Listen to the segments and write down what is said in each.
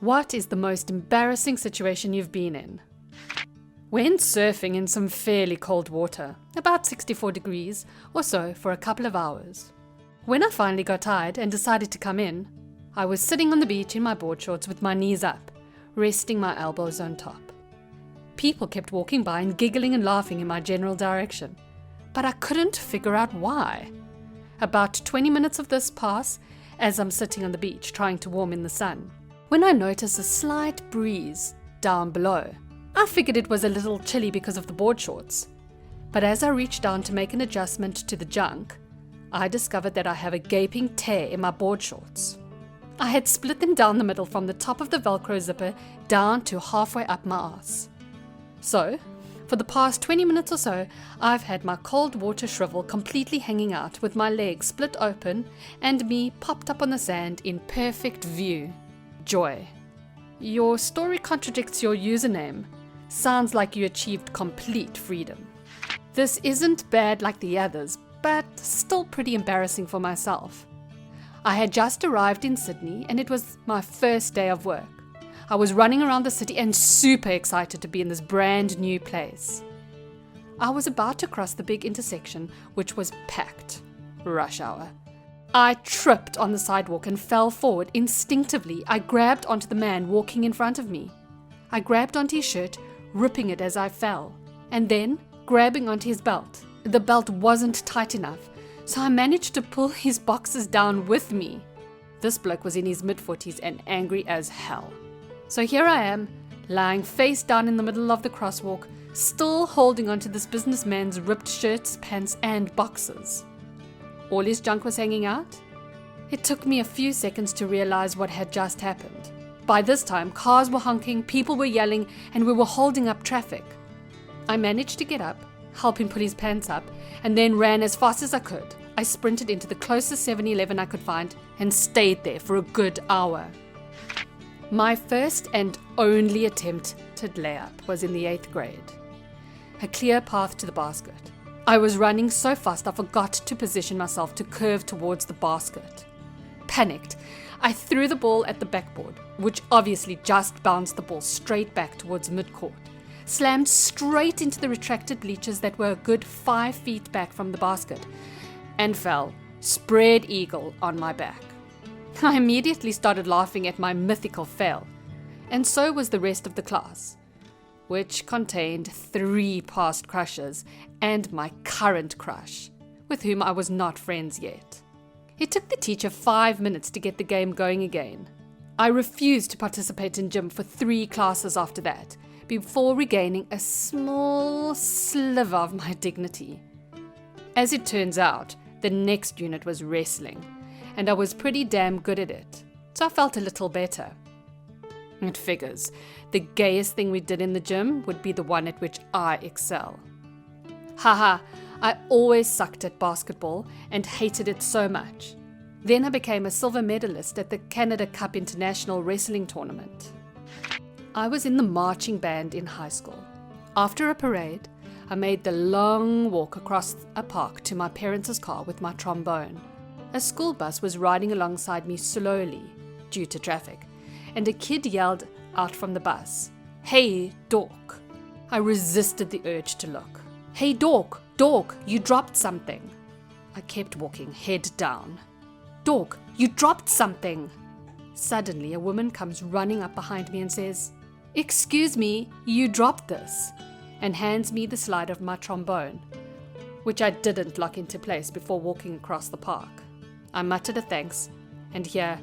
What is the most embarrassing situation you've been in? Went surfing in some fairly cold water, about 64 degrees or so for a couple of hours. When I finally got tired and decided to come in, I was sitting on the beach in my board shorts with my knees up, resting my elbows on top. People kept walking by and giggling and laughing in my general direction, but I couldn't figure out why. About 20 minutes of this pass as I'm sitting on the beach trying to warm in the sun, when I noticed a slight breeze down below. I figured it was a little chilly because of the board shorts, but as I reached down to make an adjustment to the junk, I discovered that I have a gaping tear in my board shorts. I had split them down the middle from the top of the Velcro zipper down to halfway up my ass. So, for the past 20 minutes or so, I've had my cold water shrivel completely hanging out with my legs split open and me popped up on the sand in perfect view. Joy. Your story contradicts your username. Sounds like you achieved complete freedom. This isn't bad like the others, but still pretty embarrassing for myself. I had just arrived in Sydney and it was my first day of work. I was running around the city and super excited to be in this brand new place. I was about to cross the big intersection, which was packed. Rush hour. I tripped on the sidewalk and fell forward. Instinctively, I grabbed onto the man walking in front of me. I grabbed onto his shirt, ripping it as I fell, and then grabbing onto his belt. The belt wasn't tight enough, so I managed to pull his boxers down with me. This bloke was in his mid-40s and angry as hell. So here I am, lying face down in the middle of the crosswalk, still holding onto this businessman's ripped shirts, pants, and boxers. All his junk was hanging out? It took me a few seconds to realize what had just happened. By this time, cars were honking, people were yelling, and we were holding up traffic. I managed to get up, help him put his pants up, and then ran as fast as I could. I sprinted into the closest 7-Eleven I could find and stayed there for a good hour. My first and only attempted layup was in the 8th grade. A clear path to the basket. I was running so fast I forgot to position myself to curve towards the basket. Panicked, I threw the ball at the backboard, which obviously just bounced the ball straight back towards midcourt, slammed straight into the retracted bleachers that were a good 5 feet back from the basket, and fell, spread eagle, on my back. I immediately started laughing at my mythical fail, and so was the rest of the class, which contained 3 past crushes and my current crush, with whom I was not friends yet. It took the teacher 5 minutes to get the game going again. I refused to participate in gym for 3 classes after that, before regaining a small sliver of my dignity. As it turns out, the next unit was wrestling, and I was pretty damn good at it, so I felt a little better. It figures, the gayest thing we did in the gym would be the one at which I excel. Haha, I always sucked at basketball and hated it so much. Then I became a silver medalist at the Canada Cup International Wrestling Tournament. I was in the marching band in high school. After a parade, I made the long walk across a park to my parents' car with my trombone. A school bus was riding alongside me slowly, due to traffic, and a kid yelled out from the bus, "Hey, dork." I resisted the urge to look. "Hey, dork, you dropped something." I kept walking, head down. "Dork, you dropped something." Suddenly, a woman comes running up behind me and says, "Excuse me, you dropped this," and hands me the slide of my trombone, which I didn't lock into place before walking across the park. I muttered a thanks, and here,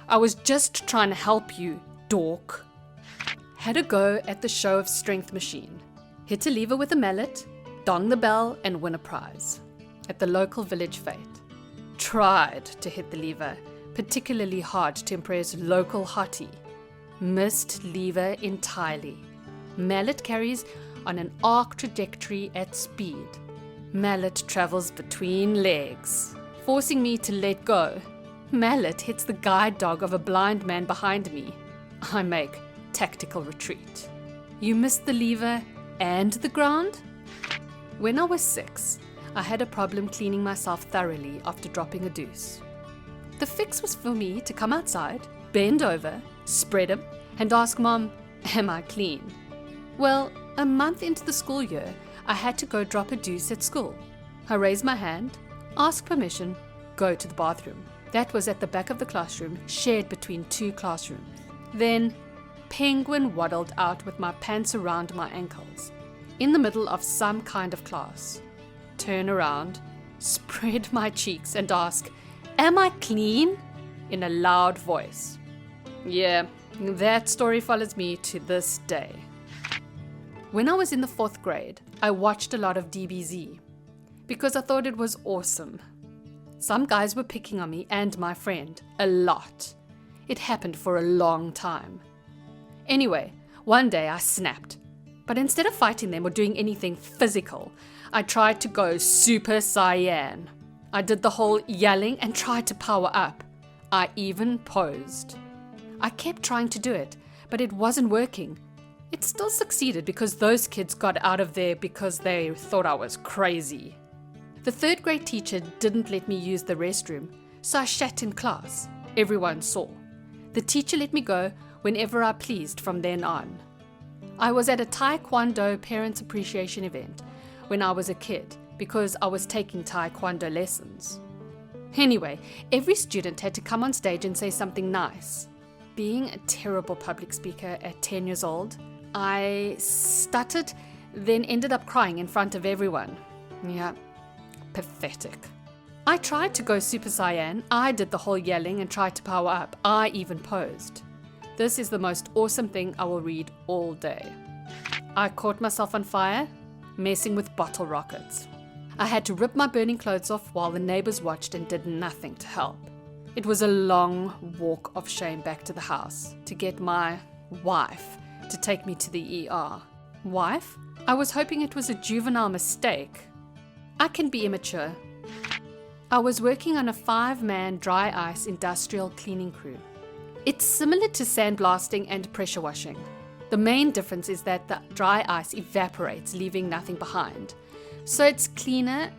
"I was just trying to help you, dork." Had a go at the show of strength machine. Hit a lever with a mallet, dong the bell, and win a prize at the local village fete. Tried to hit the lever, particularly hard to impress local hottie. Missed lever entirely. Mallet carries on an arc trajectory at speed. Mallet travels between legs, forcing me to let go. Mallet hits the guide dog of a blind man behind me. I make tactical retreat. You missed the lever and the ground? When I was 6, I had a problem cleaning myself thoroughly after dropping a deuce. The fix was for me to come outside, bend over, spread 'em, and ask Mom, am I clean? Well, a month into the school year, I had to go drop a deuce at school. I raised my hand, asked permission, go to the bathroom. That was at the back of the classroom, shared between 2 classrooms. Then, penguin waddled out with my pants around my ankles, in the middle of some kind of class. Turn around, spread my cheeks and ask, am I clean? In a loud voice. Yeah, that story follows me to this day. When I was in the 4th grade, I watched a lot of DBZ because I thought it was awesome. Some guys were picking on me and my friend a lot. It happened for a long time. Anyway, one day I snapped. But instead of fighting them or doing anything physical, I tried to go Super Saiyan. I did the whole yelling and tried to power up. I even posed. I kept trying to do it, but it wasn't working. It still succeeded because those kids got out of there because they thought I was crazy. The 3rd grade teacher didn't let me use the restroom, so I shat in class. Everyone saw. The teacher let me go whenever I pleased from then on. I was at a Taekwondo Parents Appreciation event when I was a kid because I was taking Taekwondo lessons. Anyway, every student had to come on stage and say something nice. Being a terrible public speaker at 10 years old, I stuttered, then ended up crying in front of everyone. Yeah, pathetic. I tried to go Super Saiyan, I did the whole yelling and tried to power up, I even posed. This is the most awesome thing I will read all day. I caught myself on fire, messing with bottle rockets. I had to rip my burning clothes off while the neighbors watched and did nothing to help. It was a long walk of shame back to the house to get my wife to take me to the ER. Wife? I was hoping it was a juvenile mistake. I can be immature. I was working on a 5-man dry ice industrial cleaning crew. It's similar to sandblasting and pressure washing. The main difference is that the dry ice evaporates, leaving nothing behind. So it's cleaner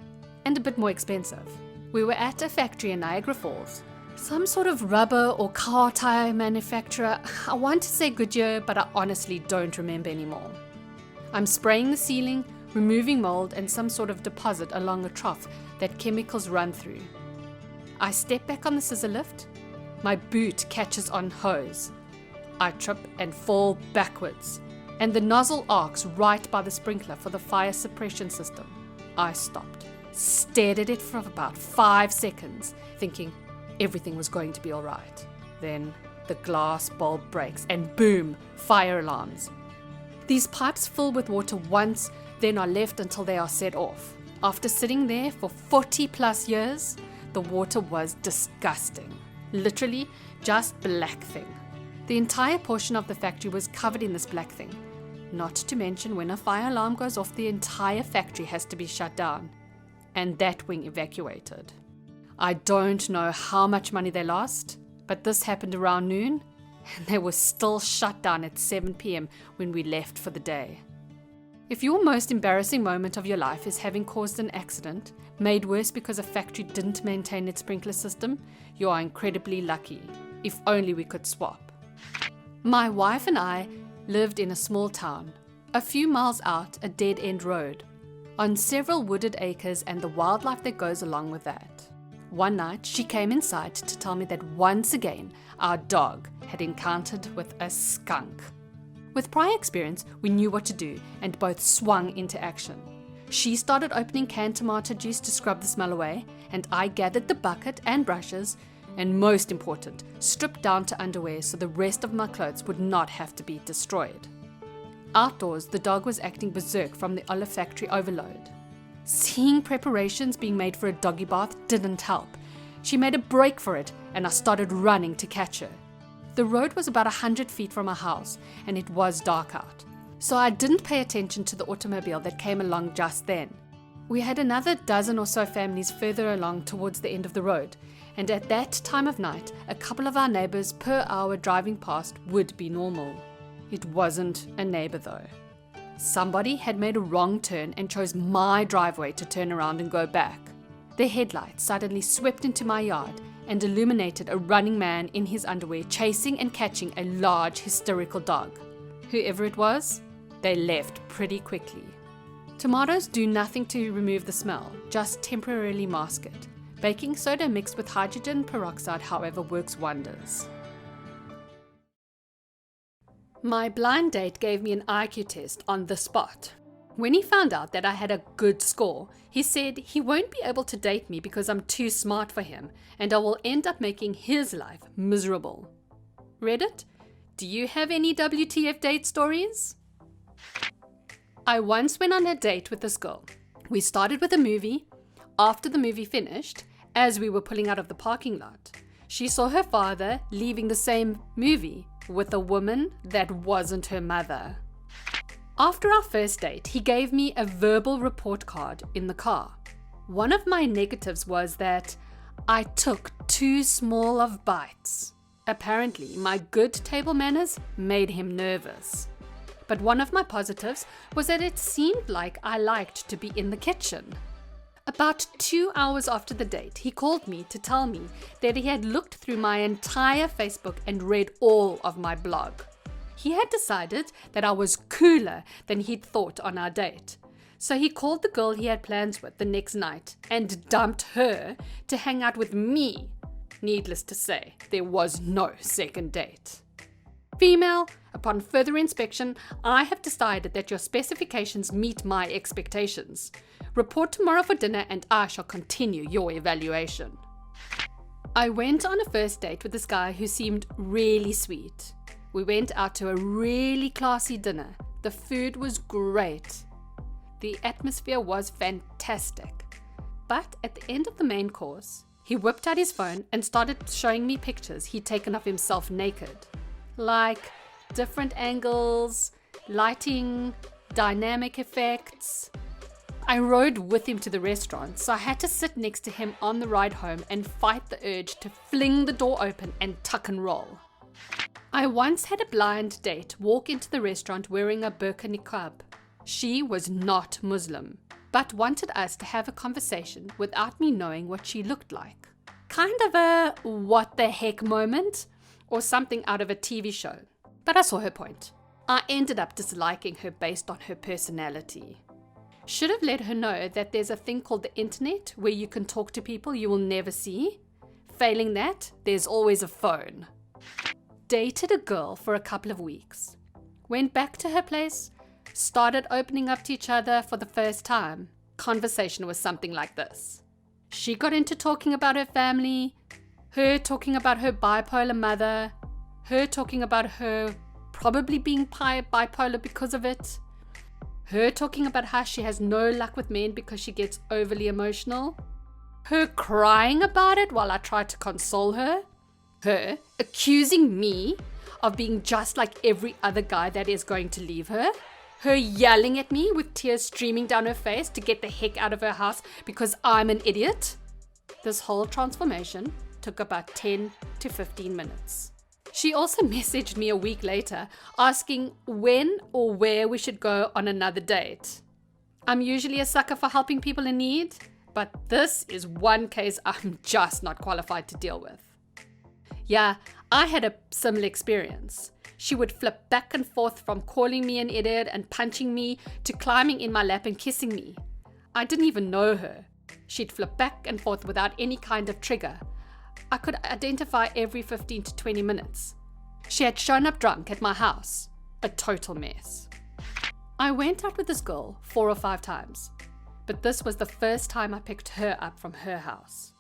and a bit more expensive. We were at a factory in Niagara Falls. Some sort of rubber or car tire manufacturer. I want to say Goodyear, but I honestly don't remember anymore. I'm spraying the ceiling, removing mold and some sort of deposit along a trough that chemicals run through. I step back on the scissor lift. My boot catches on hose. I trip and fall backwards, and the nozzle arcs right by the sprinkler for the fire suppression system. I stopped, stared at it for about 5 seconds, thinking everything was going to be all right. Then the glass bulb breaks and boom, fire alarms. These pipes fill with water once, then are left until they are set off. After sitting there for 40 plus years, the water was disgusting. Literally just black thing. The entire portion of the factory was covered in this black thing. Not to mention when a fire alarm goes off, the entire factory has to be shut down. And that wing evacuated. I don't know how much money they lost, but this happened around noon, and they were still shut down at 7 p.m. when we left for the day. If your most embarrassing moment of your life is having caused an accident, made worse because a factory didn't maintain its sprinkler system, you are incredibly lucky. If only we could swap. My wife and I lived in a small town, a few miles out a dead-end road, on several wooded acres and the wildlife that goes along with that. One night she came inside to tell me that once again our dog had encountered with a skunk. With prior experience, we knew what to do and both swung into action. She started opening canned tomato juice to scrub the smell away, and I gathered the bucket and brushes, and most important, stripped down to underwear so the rest of my clothes would not have to be destroyed. Outdoors, the dog was acting berserk from the olfactory overload. Seeing preparations being made for a doggy bath didn't help. She made a break for it, and I started running to catch her. The road was about 100 feet from our house, and it was dark out, so I didn't pay attention to the automobile that came along just then. We had another dozen or so families further along towards the end of the road, and at that time of night, a couple of our neighbors per hour driving past would be normal. It wasn't a neighbor though. Somebody had made a wrong turn and chose my driveway to turn around and go back. Their headlights suddenly swept into my yard and illuminated a running man in his underwear chasing and catching a large hysterical dog. Whoever it was, they left pretty quickly. Tomatoes do nothing to remove the smell, just temporarily mask it. Baking soda mixed with hydrogen peroxide, however, works wonders. My blind date gave me an IQ test on the spot. When he found out that I had a good score, he said he won't be able to date me because I'm too smart for him and I will end up making his life miserable. Reddit, do you have any WTF date stories? I once went on a date with this girl. We started with a movie. After the movie finished, as we were pulling out of the parking lot, she saw her father leaving the same movie with a woman that wasn't her mother. After our first date, he gave me a verbal report card in the car. One of my negatives was that I took too small of bites. Apparently, my good table manners made him nervous. But one of my positives was that it seemed like I liked to be in the kitchen. About 2 hours after the date, he called me to tell me that he had looked through my entire Facebook and read all of my blog. He had decided that I was cooler than he'd thought on our date. So he called the girl he had plans with the next night and dumped her to hang out with me. Needless to say, there was no second date. Female, upon further inspection, I have decided that your specifications meet my expectations. Report tomorrow for dinner and I shall continue your evaluation. I went on a first date with this guy who seemed really sweet. We went out to a really classy dinner. The food was great. The atmosphere was fantastic. But at the end of the main course, he whipped out his phone and started showing me pictures he'd taken of himself naked. Like different angles, lighting, dynamic effects. I rode with him to the restaurant, so I had to sit next to him on the ride home and fight the urge to fling the door open and tuck and roll. I once had a blind date walk into the restaurant wearing a burqa niqab. She was not Muslim, but wanted us to have a conversation without me knowing what she looked like. Kind of a what the heck moment, or something out of a TV show. But I saw her point. I ended up disliking her based on her personality. Should have let her know that there's a thing called the internet where you can talk to people you will never see. Failing that, there's always a phone. Dated a girl for a couple of weeks. Went back to her place, started opening up to each other for the first time. Conversation was something like this. She got into talking about her family, her talking about her bipolar mother, her talking about her probably being bipolar because of it, her talking about how she has no luck with men because she gets overly emotional, her crying about it while I tried to console her, her accusing me of being just like every other guy that is going to leave her, her yelling at me with tears streaming down her face to get the heck out of her house because I'm an idiot. This whole transformation took about 10 to 15 minutes. She also messaged me a week later asking when or where we should go on another date. I'm usually a sucker for helping people in need, but this is one case I'm just not qualified to deal with. Yeah, I had a similar experience. She would flip back and forth from calling me an idiot and punching me to climbing in my lap and kissing me. I didn't even know her. She'd flip back and forth without any kind of trigger. I could identify every 15 to 20 minutes. She had shown up drunk at my house. A total mess. I went out with this girl 4 or 5 times, but this was the first time I picked her up from her house.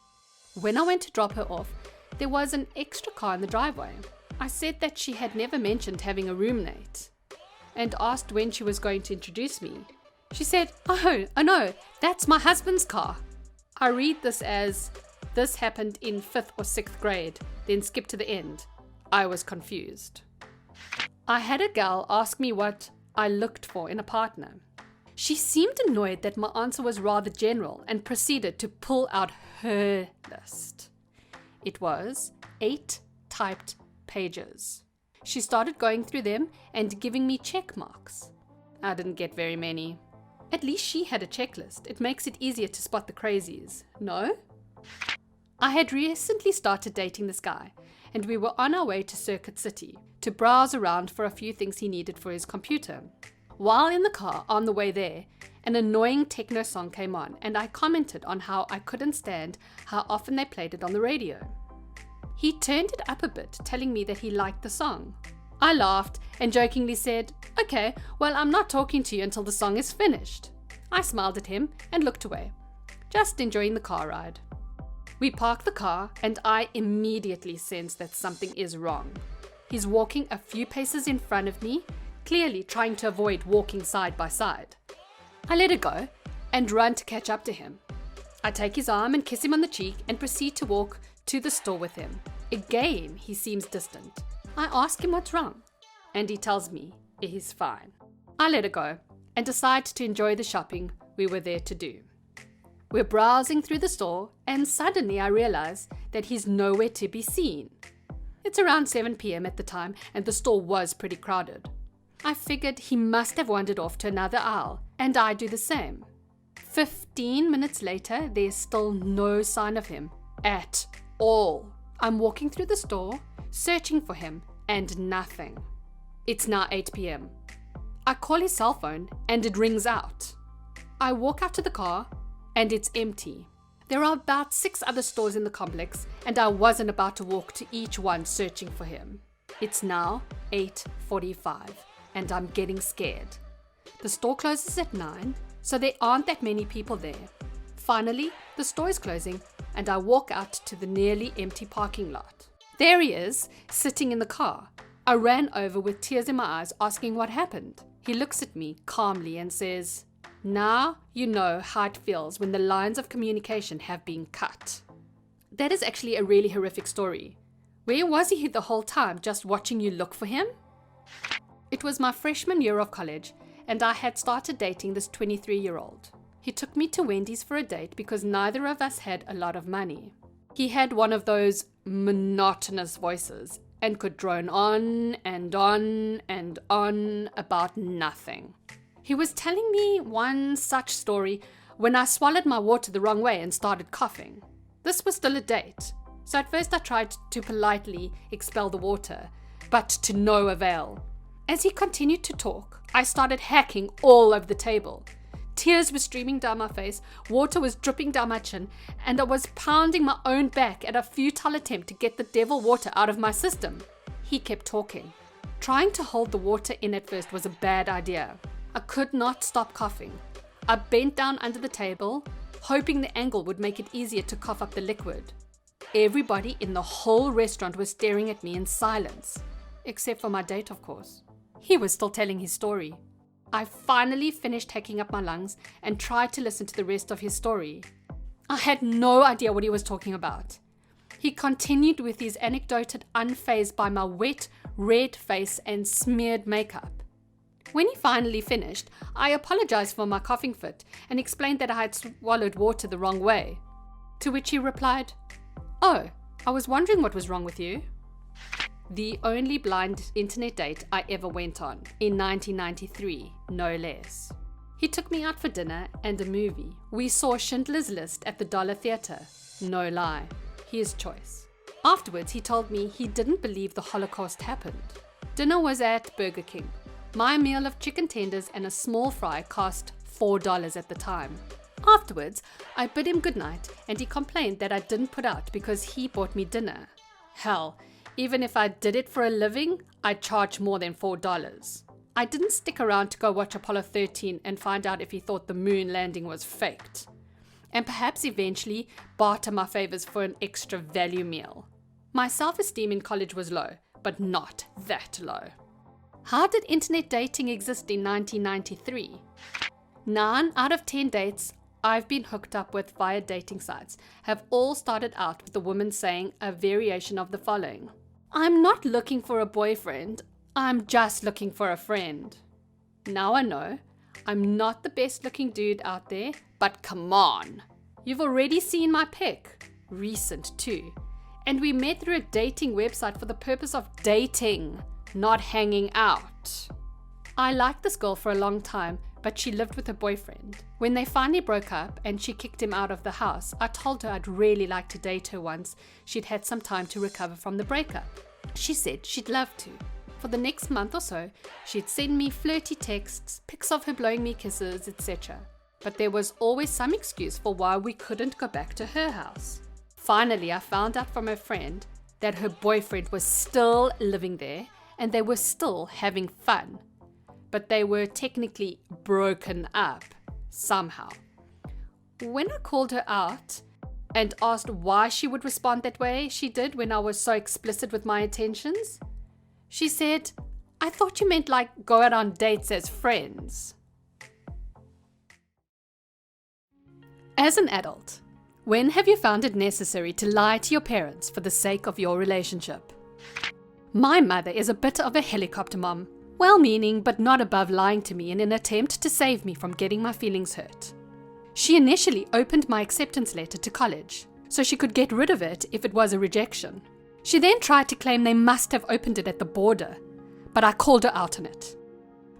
When I went to drop her off, there was an extra car in the driveway. I said that she had never mentioned having a roommate and asked when she was going to introduce me. She said, oh no, that's my husband's car. I read this as, this happened in 5th or 6th grade, then skip to the end. I was confused. I had a gal ask me what I looked for in a partner. She seemed annoyed that my answer was rather general and proceeded to pull out her list. It was 8 typed pages. She started going through them and giving me check marks. I didn't get very many. At least she had a checklist. It makes it easier to spot the crazies, no? I had recently started dating this guy, and we were on our way to Circuit City to browse around for a few things he needed for his computer. While in the car on the way there, an annoying techno song came on, and I commented on how I couldn't stand how often they played it on the radio. He turned it up a bit, telling me that he liked the song. I laughed and jokingly said, "Okay, well, I'm not talking to you until the song is finished." I smiled at him and looked away, just enjoying the car ride. We parked the car, and I immediately sensed that something is wrong. He's walking a few paces in front of me, clearly trying to avoid walking side by side. I let it go and run to catch up to him. I take his arm and kiss him on the cheek and proceed to walk to the store with him. Again, he seems distant. I ask him what's wrong, and he tells me he's fine. I let it go and decide to enjoy the shopping we were there to do. We're browsing through the store, and suddenly I realize that he's nowhere to be seen. It's around 7 p.m. at the time, and the store was pretty crowded. I figured he must have wandered off to another aisle, and I do the same. 15 minutes later, there's still no sign of him at all. I'm walking through the store, searching for him, and nothing. It's now 8 p.m. I call his cell phone, and it rings out. I walk out to the car, and it's empty. There are about 6 other stores in the complex, and I wasn't about to walk to each one searching for him. It's now 8:45, and I'm getting scared. The store closes at 9, so there aren't that many people there. Finally, the store is closing, and I walk out to the nearly empty parking lot. There he is, sitting in the car. I ran over with tears in my eyes, asking what happened. He looks at me calmly and says, "Now you know how it feels when the lines of communication have been cut." That is actually a really horrific story. Where was he the whole time, just watching you look for him? It was my freshman year of college, and I had started dating this 23-year-old. He took me to Wendy's for a date because neither of us had a lot of money. He had one of those monotonous voices and could drone on and on and on about nothing. He was telling me one such story when I swallowed my water the wrong way and started coughing. This was still a date, so at first I tried to politely expel the water, but to no avail. As he continued to talk, I started hacking all over the table. Tears were streaming down my face, water was dripping down my chin, and I was pounding my own back at a futile attempt to get the devil water out of my system. He kept talking. Trying to hold the water in at first was a bad idea. I could not stop coughing. I bent down under the table, hoping the angle would make it easier to cough up the liquid. Everybody in the whole restaurant was staring at me in silence, except for my date, of course. He was still telling his story. I finally finished hacking up my lungs and tried to listen to the rest of his story. I had no idea what he was talking about. He continued with his anecdote, unfazed by my wet, red face and smeared makeup. When he finally finished, I apologized for my coughing fit and explained that I had swallowed water the wrong way. To which he replied, "Oh, I was wondering what was wrong with you." The only blind internet date I ever went on, in 1993, no less. He took me out for dinner and a movie. We saw Schindler's List at the Dollar Theatre. No lie, his choice. Afterwards, he told me he didn't believe the Holocaust happened. Dinner was at Burger King. My meal of chicken tenders and a small fry cost $4 at the time. Afterwards, I bid him goodnight, and he complained that I didn't put out because he bought me dinner. Hell, even if I did it for a living, I'd charge more than $4. I didn't stick around to go watch Apollo 13 and find out if he thought the moon landing was faked. And perhaps eventually barter my favors for an extra value meal. My self-esteem in college was low, but not that low. How did internet dating exist in 1993? 9 out of 10 dates I've been hooked up with via dating sites have all started out with the woman saying a variation of the following: "I'm not looking for a boyfriend, I'm just looking for a friend." Now I know I'm not the best looking dude out there, but come on. You've already seen my pic, recent too, and we met through a dating website for the purpose of dating, not hanging out. I liked this girl for a long time, but she lived with her boyfriend. When they finally broke up and she kicked him out of the house, I told her I'd really like to date her once she'd had some time to recover from the breakup. She said she'd love to. For the next month or so, she'd send me flirty texts, pics of her blowing me kisses, etc. But there was always some excuse for why we couldn't go back to her house. Finally, I found out from her friend that her boyfriend was still living there and they were still having fun. But they were technically broken up somehow. When I called her out and asked why she would respond that way she did when I was so explicit with my intentions, she said, "I thought you meant like go out on dates as friends." As an adult, when have you found it necessary to lie to your parents for the sake of your relationship? My mother is a bit of a helicopter mom, well-meaning but not above lying to me in an attempt to save me from getting my feelings hurt. She initially opened my acceptance letter to college, so she could get rid of it if it was a rejection. She then tried to claim they must have opened it at the border, but I called her out on it.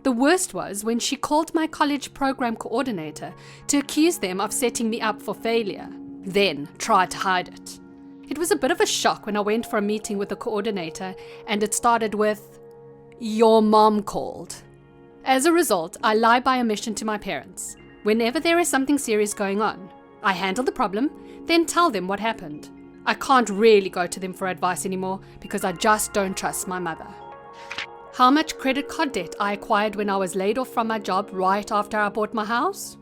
The worst was when she called my college program coordinator to accuse them of setting me up for failure, then tried to hide it. It was a bit of a shock when I went for a meeting with the coordinator and it started with, "Your mom called." As a result, I lie by omission to my parents. Whenever there is something serious going on, I handle the problem, then tell them what happened. I can't really go to them for advice anymore because I just don't trust my mother. How much credit card debt I acquired when I was laid off from my job right after I bought my house?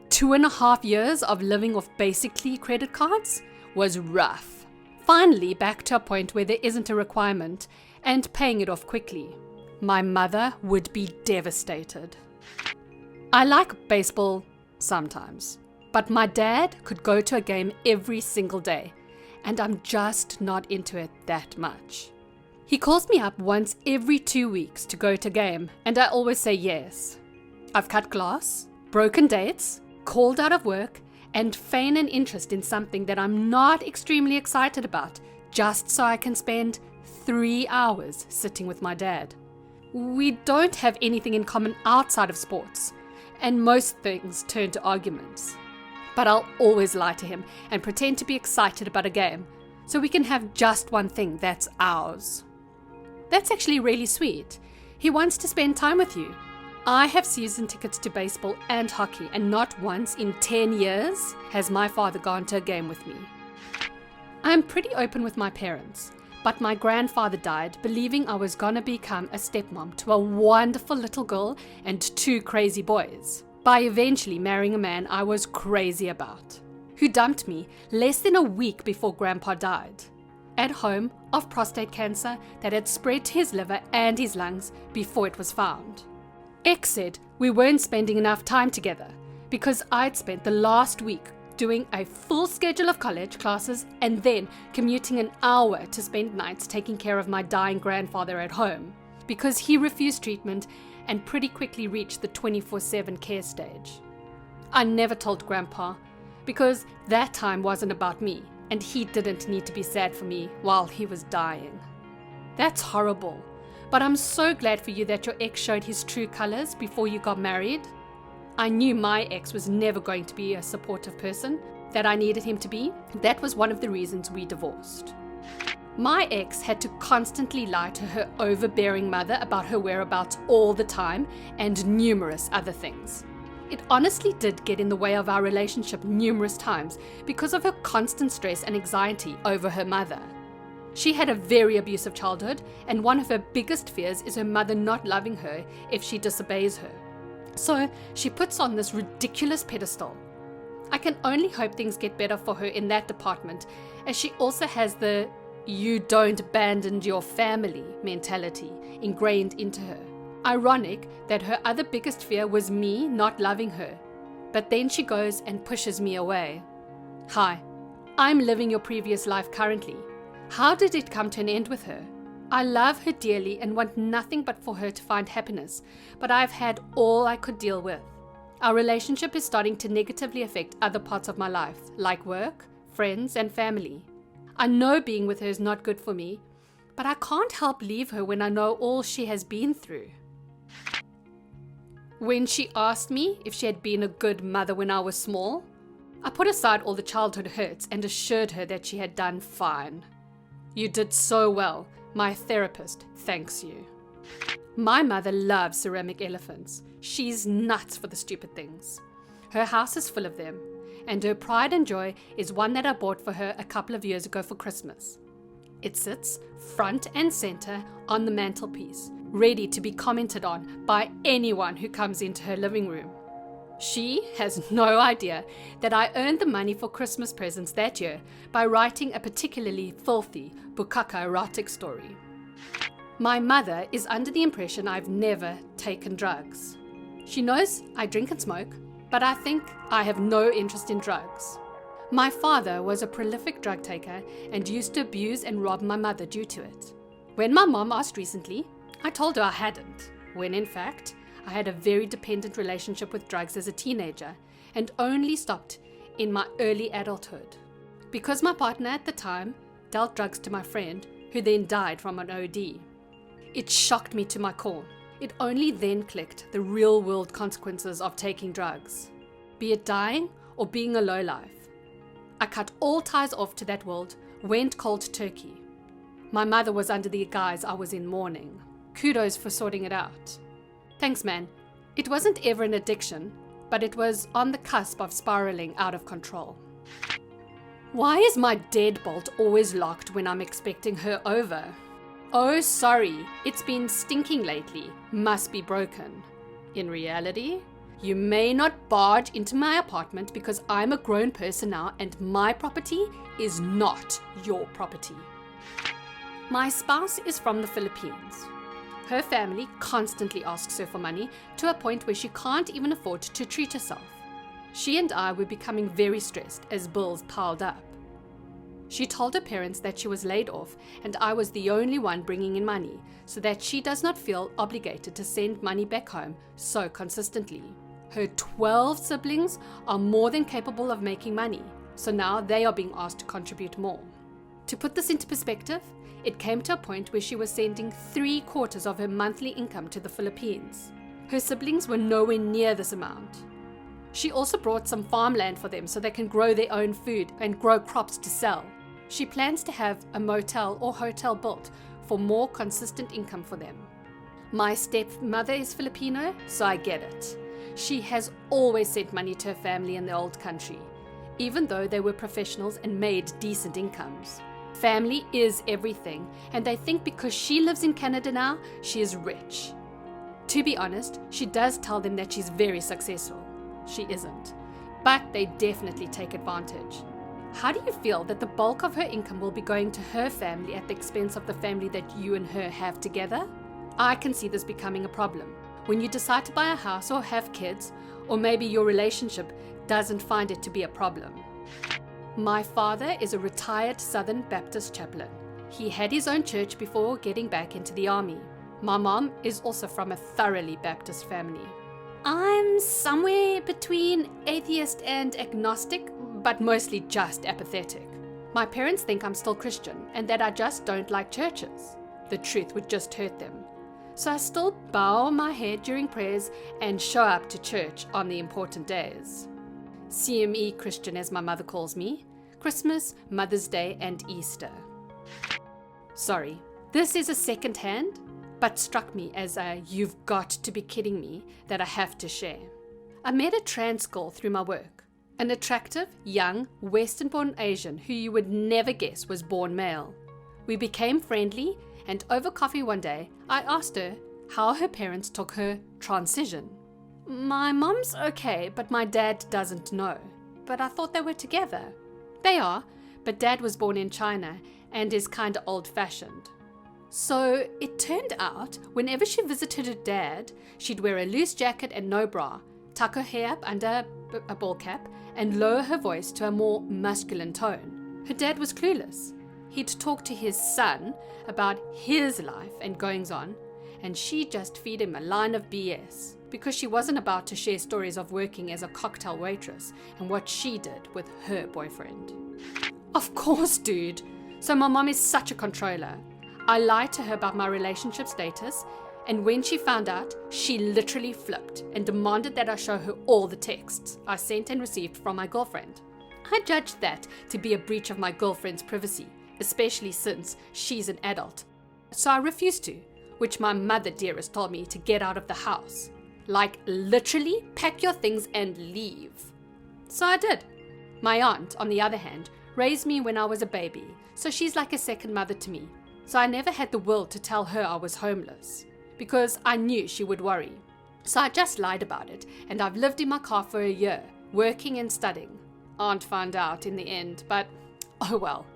2.5 years of living off basically credit cards was rough. Finally back to a point where there isn't a requirement and paying it off quickly. My mother would be devastated. I like baseball sometimes, but my dad could go to a game every single day, and I'm just not into it that much. He calls me up once every 2 weeks to go to a game, and I always say yes. I've cut glass, broken dates, called out of work, and feign an interest in something that I'm not extremely excited about, just so I can spend 3 hours sitting with my dad. We don't have anything in common outside of sports, and most things turn to arguments. But I'll always lie to him and pretend to be excited about a game, so we can have just one thing that's ours. That's actually really sweet. He wants to spend time with you. I have season tickets to baseball and hockey, and not once in 10 years has my father gone to a game with me. I'm pretty open with my parents, but my grandfather died believing I was gonna become a stepmom to a wonderful little girl and 2 crazy boys, by eventually marrying a man I was crazy about, who dumped me less than a week before Grandpa died, at home of prostate cancer that had spread to his liver and his lungs before it was found. X said we weren't spending enough time together because I'd spent the last week doing a full schedule of college classes and then commuting an hour to spend nights taking care of my dying grandfather at home because he refused treatment and pretty quickly reached the 24/7 care stage. I never told Grandpa because that time wasn't about me and he didn't need to be sad for me while he was dying. That's horrible, but I'm so glad for you that your ex showed his true colors before you got married. I knew my ex was never going to be a supportive person that I needed him to be. That was one of the reasons we divorced. My ex had to constantly lie to her overbearing mother about her whereabouts all the time and numerous other things. It honestly did get in the way of our relationship numerous times because of her constant stress and anxiety over her mother. She had a very abusive childhood, and one of her biggest fears is her mother not loving her if she disobeys her. So she puts on this ridiculous pedestal. I can only hope things get better for her in that department, as she also has the "you don't abandon your family" mentality ingrained into her. Ironic that her other biggest fear was me not loving her, but then she goes and pushes me away. Hi, I'm living your previous life currently. How did it come to an end with her? I love her dearly and want nothing but for her to find happiness, but I've had all I could deal with. Our relationship is starting to negatively affect other parts of my life, like work, friends, and family. I know being with her is not good for me, but I can't help leave her when I know all she has been through. When she asked me if she had been a good mother when I was small, I put aside all the childhood hurts and assured her that she had done fine. You did so well. My therapist thanks you. My mother loves ceramic elephants. She's nuts for the stupid things. Her house is full of them, and her pride and joy is one that I bought for her a couple of years ago for Christmas. It sits front and center on the mantelpiece, ready to be commented on by anyone who comes into her living room. She has no idea that I earned the money for Christmas presents that year by writing a particularly filthy bukaka erotic story. My mother is under the impression I've never taken drugs. She knows I drink and smoke, but I think I have no interest in drugs. My father was a prolific drug taker and used to abuse and rob my mother due to it. When my mom asked recently, I told her I hadn't, when in fact, I had a very dependent relationship with drugs as a teenager and only stopped in my early adulthood. Because my partner at the time dealt drugs to my friend, who then died from an OD. It shocked me to my core. It only then clicked the real-world consequences of taking drugs, be it dying or being a lowlife. I cut all ties off to that world, went cold turkey. My mother was under the guise I was in mourning. Kudos for sorting it out. Thanks, man. It wasn't ever an addiction, but it was on the cusp of spiraling out of control. Why is my deadbolt always locked when I'm expecting her over? Oh, sorry, it's been stinking lately. Must be broken. In reality, you may not barge into my apartment because I'm a grown person now and my property is not your property. My spouse is from the Philippines. Her family constantly asks her for money to a point where she can't even afford to treat herself. She and I were becoming very stressed as bills piled up. She told her parents that she was laid off and I was the only one bringing in money so that she does not feel obligated to send money back home so consistently. Her 12 siblings are more than capable of making money, so now they are being asked to contribute more. To put this into perspective, it came to a point where she was sending 3/4 of her monthly income to the Philippines. Her siblings were nowhere near this amount. She also brought some farmland for them so they can grow their own food and grow crops to sell. She plans to have a motel or hotel built for more consistent income for them. My stepmother is Filipino, so I get it. She has always sent money to her family in the old country, even though they were professionals and made decent incomes. Family is everything, and they think because she lives in Canada now, she is rich. To be honest, she does tell them that she's very successful. She isn't, but they definitely take advantage. How do you feel that the bulk of her income will be going to her family at the expense of the family that you and her have together? I can see this becoming a problem. When you decide to buy a house or have kids, or maybe your relationship doesn't find it to be a problem. My father is a retired Southern Baptist chaplain. He had his own church before getting back into the army. My mom is also from a thoroughly Baptist family. I'm somewhere between atheist and agnostic, but mostly just apathetic. My parents think I'm still Christian and that I just don't like churches. The truth would just hurt them. So I still bow my head during prayers and show up to church on the important days. CME Christian, as my mother calls me. Christmas, Mother's Day, and Easter. Sorry, this is a second hand, but struck me as a "you've got to be kidding me" that I have to share. I met a trans girl through my work. An attractive, young, Western-born Asian who you would never guess was born male. We became friendly, and over coffee one day, I asked her how her parents took her transition. My mom's okay, but my dad doesn't know. But I thought they were together. They are, but dad was born in China and is kinda old-fashioned. So it turned out, whenever she visited her dad, she'd wear a loose jacket and no bra, tuck her hair up under a ball cap, and lower her voice to a more masculine tone. Her dad was clueless. He'd talk to his son about his life and goings-on, and she'd just feed him a line of BS, because she wasn't about to share stories of working as a cocktail waitress and what she did with her boyfriend. Of course, dude. So my mom is such a controller. I lied to her about my relationship status, And when she found out, she literally flipped and demanded that I show her all the texts I sent and received from my girlfriend. I judged that to be a breach of my girlfriend's privacy, especially since she's an adult. So I refused to, which my mother dearest told me to get out of the house. Like literally pack your things and leave. So I did. My aunt, on the other hand, raised me when I was a baby, so she's like a second mother to me. So I never had the will to tell her I was homeless, because I knew she would worry. So I just lied about it, and I've lived in my car for a year, working and studying. Aunt found out in the end, but oh well.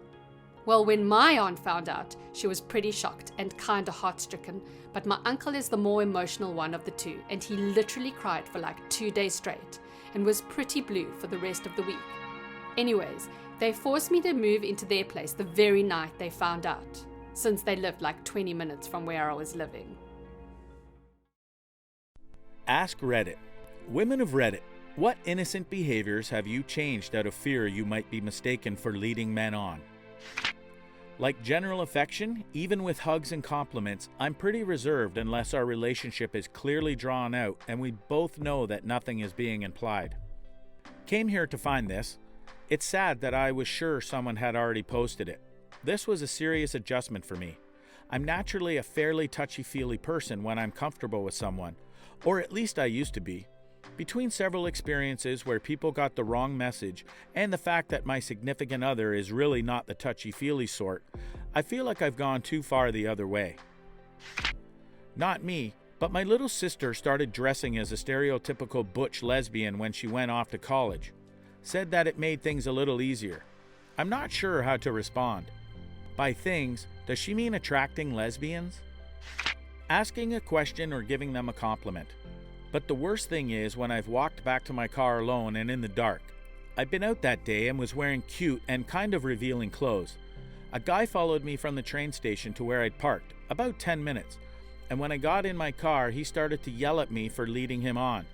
Well, when my aunt found out, she was pretty shocked and kinda heart-stricken, but my uncle is the more emotional one of the two, and he literally cried for like 2 days straight, and was pretty blue for the rest of the week. Anyways, they forced me to move into their place the very night they found out, since they lived like 20 minutes from where I was living. Ask Reddit. Women of Reddit, what innocent behaviors have you changed out of fear you might be mistaken for leading men on? Like general affection, even with hugs and compliments, I'm pretty reserved unless our relationship is clearly drawn out and we both know that nothing is being implied. Came here to find this. It's sad that I was sure someone had already posted it. This was a serious adjustment for me. I'm naturally a fairly touchy-feely person when I'm comfortable with someone, or at least I used to be. Between several experiences where people got the wrong message and the fact that my significant other is really not the touchy-feely sort, I feel like I've gone too far the other way. Not me, but my little sister started dressing as a stereotypical butch lesbian when she went off to college. Said that it made things a little easier. I'm not sure how to respond. By things, does she mean attracting lesbians? Asking a question or giving them a compliment. But the worst thing is when I've walked back to my car alone and in the dark. I'd been out that day and was wearing cute and kind of revealing clothes. A guy followed me from the train station to where I'd parked, about 10 minutes. And when I got in my car, he started to yell at me for leading him on.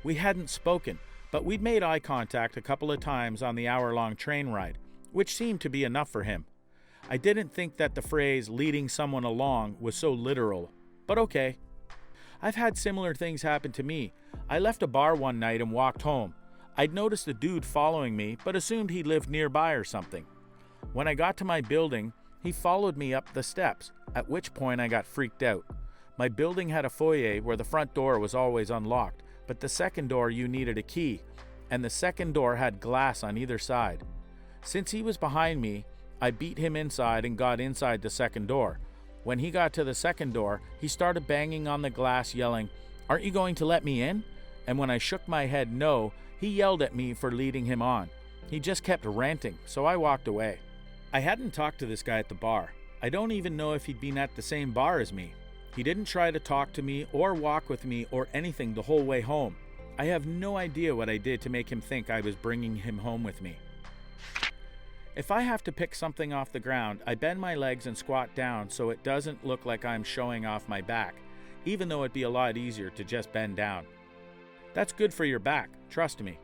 We hadn't spoken, but we'd made eye contact a couple of times on the hour-long train ride, which seemed to be enough for him. I didn't think that the phrase leading someone along was so literal, but okay. I've had similar things happen to me. I left a bar one night and walked home. I'd noticed a dude following me, but assumed he lived nearby or something. When I got to my building, he followed me up the steps, at which point I got freaked out. My building had a foyer where the front door was always unlocked, but the second door you needed a key, and the second door had glass on either side. Since he was behind me, I beat him inside and got inside the second door. When he got to the second door, he started banging on the glass yelling, "Aren't you going to let me in?" And when I shook my head no, he yelled at me for leading him on. He just kept ranting, so I walked away. I hadn't talked to this guy at the bar. I don't even know if he'd been at the same bar as me. He didn't try to talk to me or walk with me or anything the whole way home. I have no idea what I did to make him think I was bringing him home with me. If I have to pick something off the ground, I bend my legs and squat down so it doesn't look like I'm showing off my back, even though it'd be a lot easier to just bend down. That's good for your back, trust me.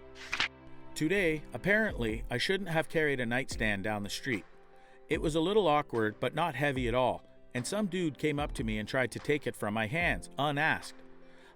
Today, apparently, I shouldn't have carried a nightstand down the street. It was a little awkward, but not heavy at all, and some dude came up to me and tried to take it from my hands, unasked.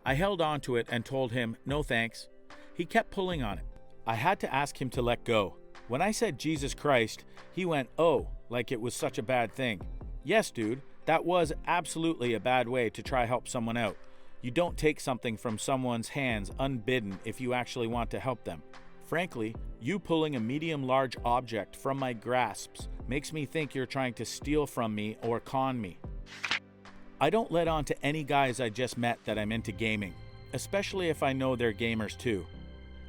I held on to it and told him, no thanks. He kept pulling on it. I had to ask him to let go. When I said Jesus Christ, he went, oh, like it was such a bad thing. Yes, dude, that was absolutely a bad way to try help someone out. You don't take something from someone's hands unbidden if you actually want to help them. Frankly, you pulling a medium-large object from my grasps makes me think you're trying to steal from me or con me. I don't let on to any guys I just met that I'm into gaming, especially if I know they're gamers too.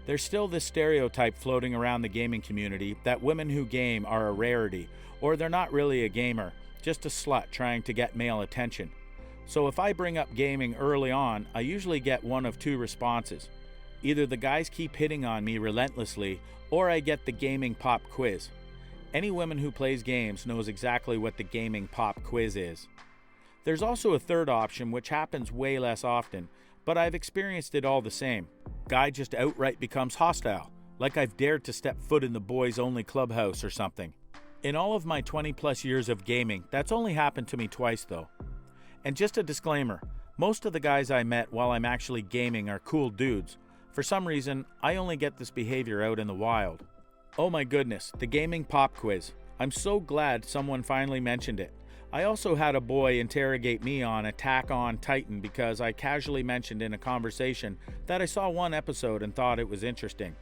There's still this stereotype floating around the gaming community that women who game are a rarity, or they're not really a gamer, just a slut trying to get male attention. So if I bring up gaming early on, I usually get one of two responses. Either the guys keep hitting on me relentlessly, or I get the gaming pop quiz. Any woman who plays games knows exactly what the gaming pop quiz is. There's also a third option which happens way less often, but I've experienced it all the same. Guy just outright becomes hostile, like I've dared to step foot in the boys-only clubhouse or something. In all of my 20 plus years of gaming, that's only happened to me twice though. And just a disclaimer, Most of the guys I met while I'm actually gaming are cool dudes. For some reason, I only get this behavior out in the wild. Oh my goodness, the gaming pop quiz. I'm so glad someone finally mentioned it. I also had a boy interrogate me on Attack on Titan because I casually mentioned in a conversation that I saw one episode and thought it was interesting.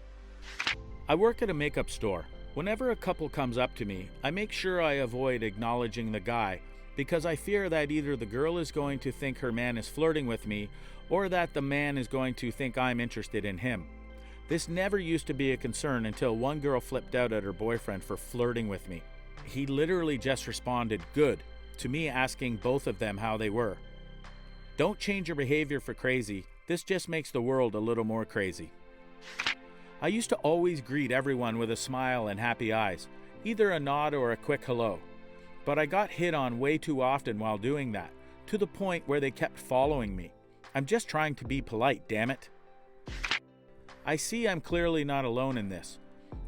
I work at a makeup store. Whenever a couple comes up to me, I make sure I avoid acknowledging the guy because I fear that either the girl is going to think her man is flirting with me or that the man is going to think I'm interested in him. This never used to be a concern until one girl flipped out at her boyfriend for flirting with me. He literally just responded, "Good," to me asking both of them how they were. Don't change your behavior for crazy. This just makes the world a little more crazy. I used to always greet everyone with a smile and happy eyes, either a nod or a quick hello. But I got hit on way too often while doing that, to the point where they kept following me. I'm just trying to be polite, damn it. I see I'm clearly not alone in this.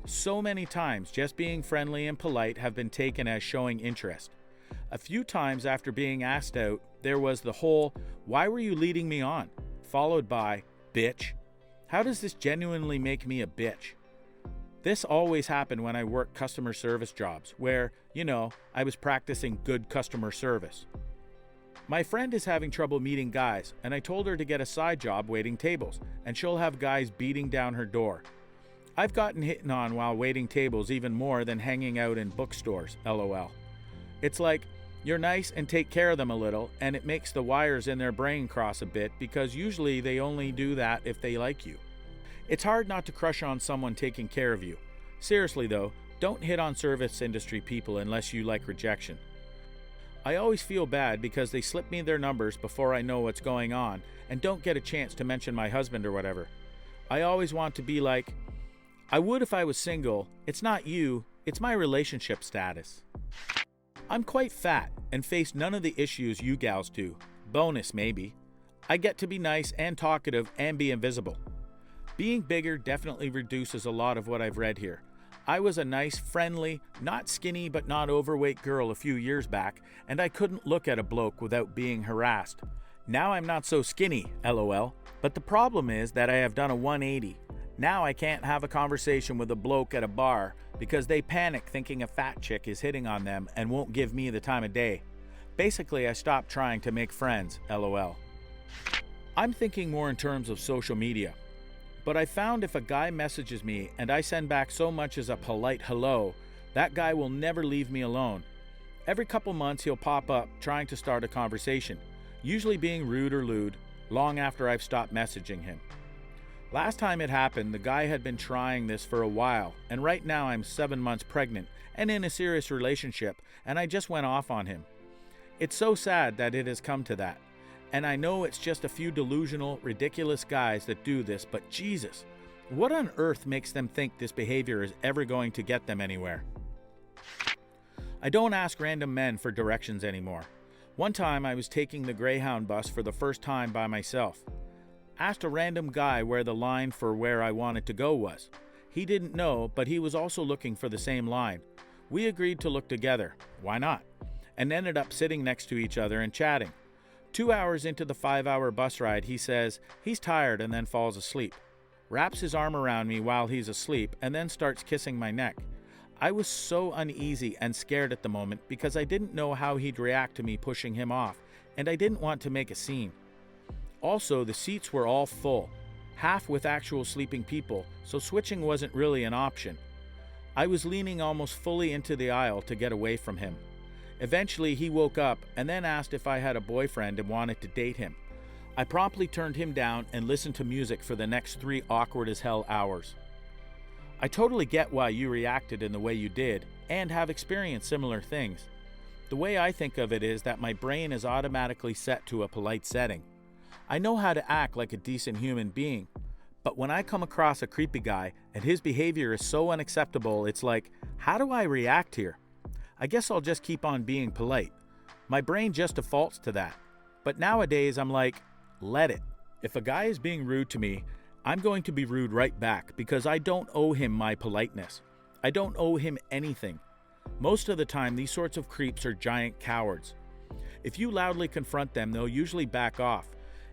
So many times just being friendly and polite have been taken as showing interest. A few times after being asked out, there was the whole, "Why were you leading me on?" followed by, "Bitch." How does this genuinely make me a bitch? This always happened when I worked customer service jobs, where, I was practicing good customer service. My friend is having trouble meeting guys, and I told her to get a side job waiting tables, and she'll have guys beating down her door. I've gotten hit on while waiting tables even more than hanging out in bookstores, lol. It's like, you're nice and take care of them a little, and it makes the wires in their brain cross a bit because usually they only do that if they like you. It's hard not to crush on someone taking care of you. Seriously though, don't hit on service industry people unless you like rejection. I always feel bad because they slip me their numbers before I know what's going on and don't get a chance to mention my husband or whatever. I always want to be like, I would if I was single. It's not you, it's my relationship status. I'm quite fat and face none of the issues you gals do. Bonus maybe. I get to be nice and talkative and be invisible. Being bigger definitely reduces a lot of what I've read here. I was a nice, friendly, not skinny but not overweight girl a few years back, and I couldn't look at a bloke without being harassed. Now I'm not so skinny, lol, but the problem is that I have done a 180. Now I can't have a conversation with a bloke at a bar because they panic thinking a fat chick is hitting on them and won't give me the time of day. Basically, I stopped trying to make friends, lol. I'm thinking more in terms of social media. But I found if a guy messages me and I send back so much as a polite hello, that guy will never leave me alone. Every couple months he'll pop up trying to start a conversation, usually being rude or lewd, long after I've stopped messaging him. Last time it happened, the guy had been trying this for a while, and right now I'm 7 months pregnant and in a serious relationship, and I just went off on him. It's so sad that it has come to that. And I know it's just a few delusional, ridiculous guys that do this, but Jesus, what on earth makes them think this behavior is ever going to get them anywhere? I don't ask random men for directions anymore. One time I was taking the Greyhound bus for the first time by myself. Asked a random guy where the line for where I wanted to go was. He didn't know, but he was also looking for the same line. We agreed to look together, why not? And ended up sitting next to each other and chatting. 2 hours into the 5-hour bus ride, he says he's tired and then falls asleep. Wraps his arm around me while he's asleep and then starts kissing my neck. I was so uneasy and scared at the moment because I didn't know how he'd react to me pushing him off, and I didn't want to make a scene. Also, the seats were all full, half with actual sleeping people, so switching wasn't really an option. I was leaning almost fully into the aisle to get away from him. Eventually, he woke up and then asked if I had a boyfriend and wanted to date him. I promptly turned him down and listened to music for the next 3 awkward as hell hours. I totally get why you reacted in the way you did and have experienced similar things. The way I think of it is that my brain is automatically set to a polite setting. I know how to act like a decent human being, but when I come across a creepy guy and his behavior is so unacceptable, it's like, how do I react here? I guess I'll just keep on being polite. My brain just defaults to that. But nowadays I'm like, let it. If a guy is being rude to me, I'm going to be rude right back because I don't owe him my politeness. I don't owe him anything. Most of the time these sorts of creeps are giant cowards. If you loudly confront them, they'll usually back off.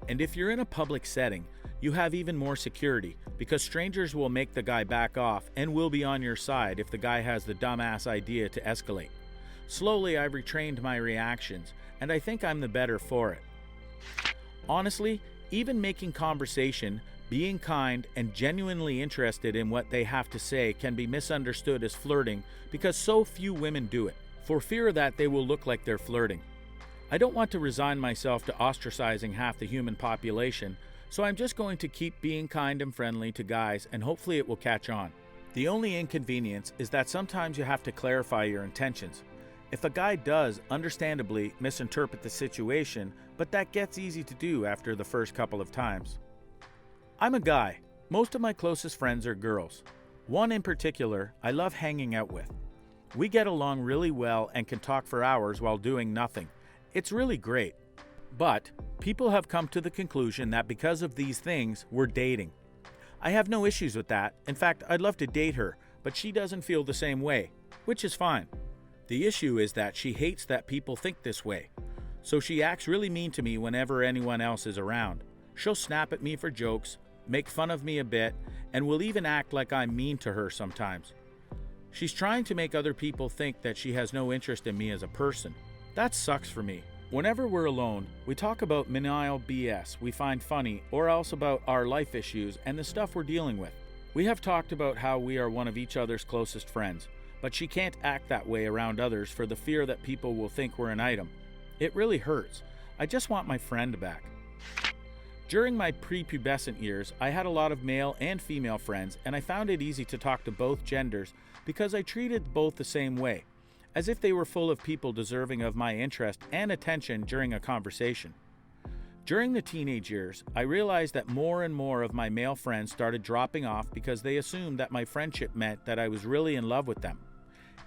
And if you're in a public setting, you have even more security, because strangers will make the guy back off and will be on your side if the guy has the dumbass idea to escalate. Slowly, I've retrained my reactions, and I think I'm the better for it. Honestly, even making conversation, being kind, and genuinely interested in what they have to say can be misunderstood as flirting because so few women do it, for fear that they will look like they're flirting. I don't want to resign myself to ostracizing half the human population, so I'm just going to keep being kind and friendly to guys, and hopefully it will catch on. The only inconvenience is that sometimes you have to clarify your intentions. If a guy does, understandably, misinterpret the situation, but that gets easy to do after the first couple of times. I'm a guy. Most of my closest friends are girls. One in particular I love hanging out with. We get along really well and can talk for hours while doing nothing. It's really great. But people have come to the conclusion that because of these things, we're dating. I have no issues with that. In fact, I'd love to date her, but she doesn't feel the same way, which is fine. The issue is that she hates that people think this way. So she acts really mean to me whenever anyone else is around. She'll snap at me for jokes, make fun of me a bit, and will even act like I'm mean to her sometimes. She's trying to make other people think that she has no interest in me as a person. That sucks for me. Whenever we're alone, we talk about maniacal BS we find funny, or else about our life issues and the stuff we're dealing with. We have talked about how we are one of each other's closest friends, but she can't act that way around others for the fear that people will think we're an item. It really hurts. I just want my friend back. During my prepubescent years, I had a lot of male and female friends, and I found it easy to talk to both genders because I treated both the same way, as if they were full of people deserving of my interest and attention during a conversation. During the teenage years, I realized that more and more of my male friends started dropping off because they assumed that my friendship meant that I was really in love with them.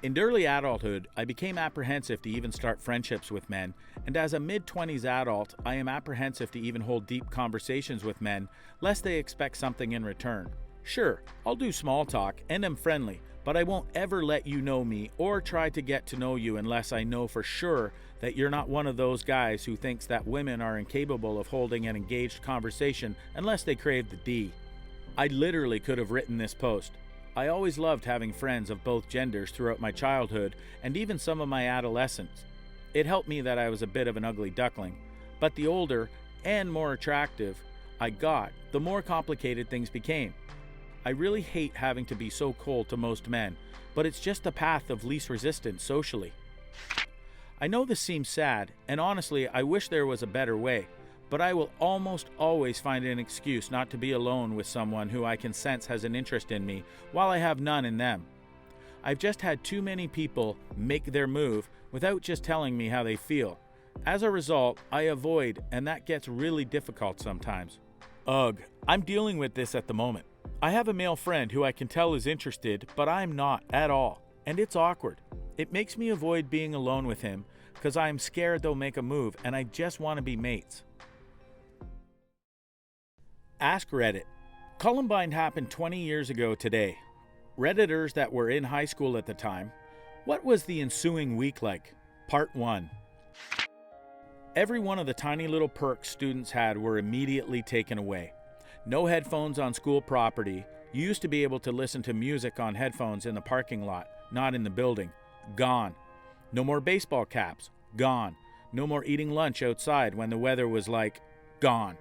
In early adulthood, I became apprehensive to even start friendships with men, and as a mid-20s adult, I am apprehensive to even hold deep conversations with men, lest they expect something in return. Sure, I'll do small talk and am friendly, but I won't ever let you know me or try to get to know you unless I know for sure that you're not one of those guys who thinks that women are incapable of holding an engaged conversation unless they crave the D. I literally could have written this post. I always loved having friends of both genders throughout my childhood and even some of my adolescence. It helped me that I was a bit of an ugly duckling, but the older and more attractive I got, the more complicated things became. I really hate having to be so cold to most men, but it's just the path of least resistance socially. I know this seems sad, and honestly, I wish there was a better way, but I will almost always find an excuse not to be alone with someone who I can sense has an interest in me, while I have none in them. I've just had too many people make their move without just telling me how they feel. As a result, I avoid, and that gets really difficult sometimes. Ugh, I'm dealing with this at the moment. I have a male friend who I can tell is interested, but I'm not at all, and it's awkward. It makes me avoid being alone with him because I am scared they'll make a move and I just want to be mates. Ask Reddit. Columbine happened 20 years ago today. Redditors that were in high school at the time, what was the ensuing week like? Part 1. Every one of the tiny little perks students had were immediately taken away. No headphones on school property. You used to be able to listen to music on headphones in the parking lot, not in the building. Gone. No more baseball caps. Gone. No more eating lunch outside when the weather was like, gone.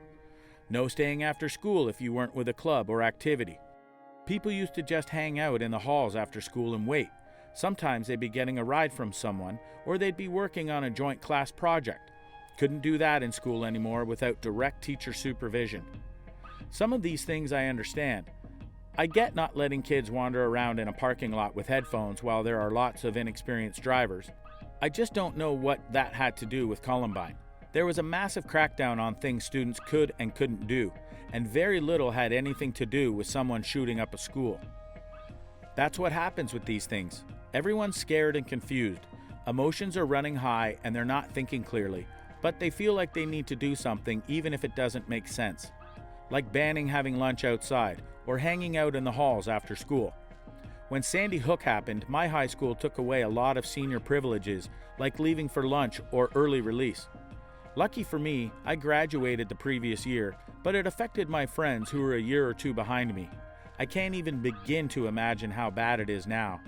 No staying after school if you weren't with a club or activity. People used to just hang out in the halls after school and wait. Sometimes they'd be getting a ride from someone, or they'd be working on a joint class project. Couldn't do that in school anymore without direct teacher supervision. Some of these things I understand. I get not letting kids wander around in a parking lot with headphones while there are lots of inexperienced drivers. I just don't know what that had to do with Columbine. There was a massive crackdown on things students could and couldn't do, and very little had anything to do with someone shooting up a school. That's what happens with these things. Everyone's scared and confused. Emotions are running high and they're not thinking clearly, but they feel like they need to do something even if it doesn't make sense. Like banning having lunch outside or hanging out in the halls after school. When Sandy Hook happened, my high school took away a lot of senior privileges, like leaving for lunch or early release. Lucky for me, I graduated the previous year, but it affected my friends who were a year or two behind me. I can't even begin to imagine how bad it is now.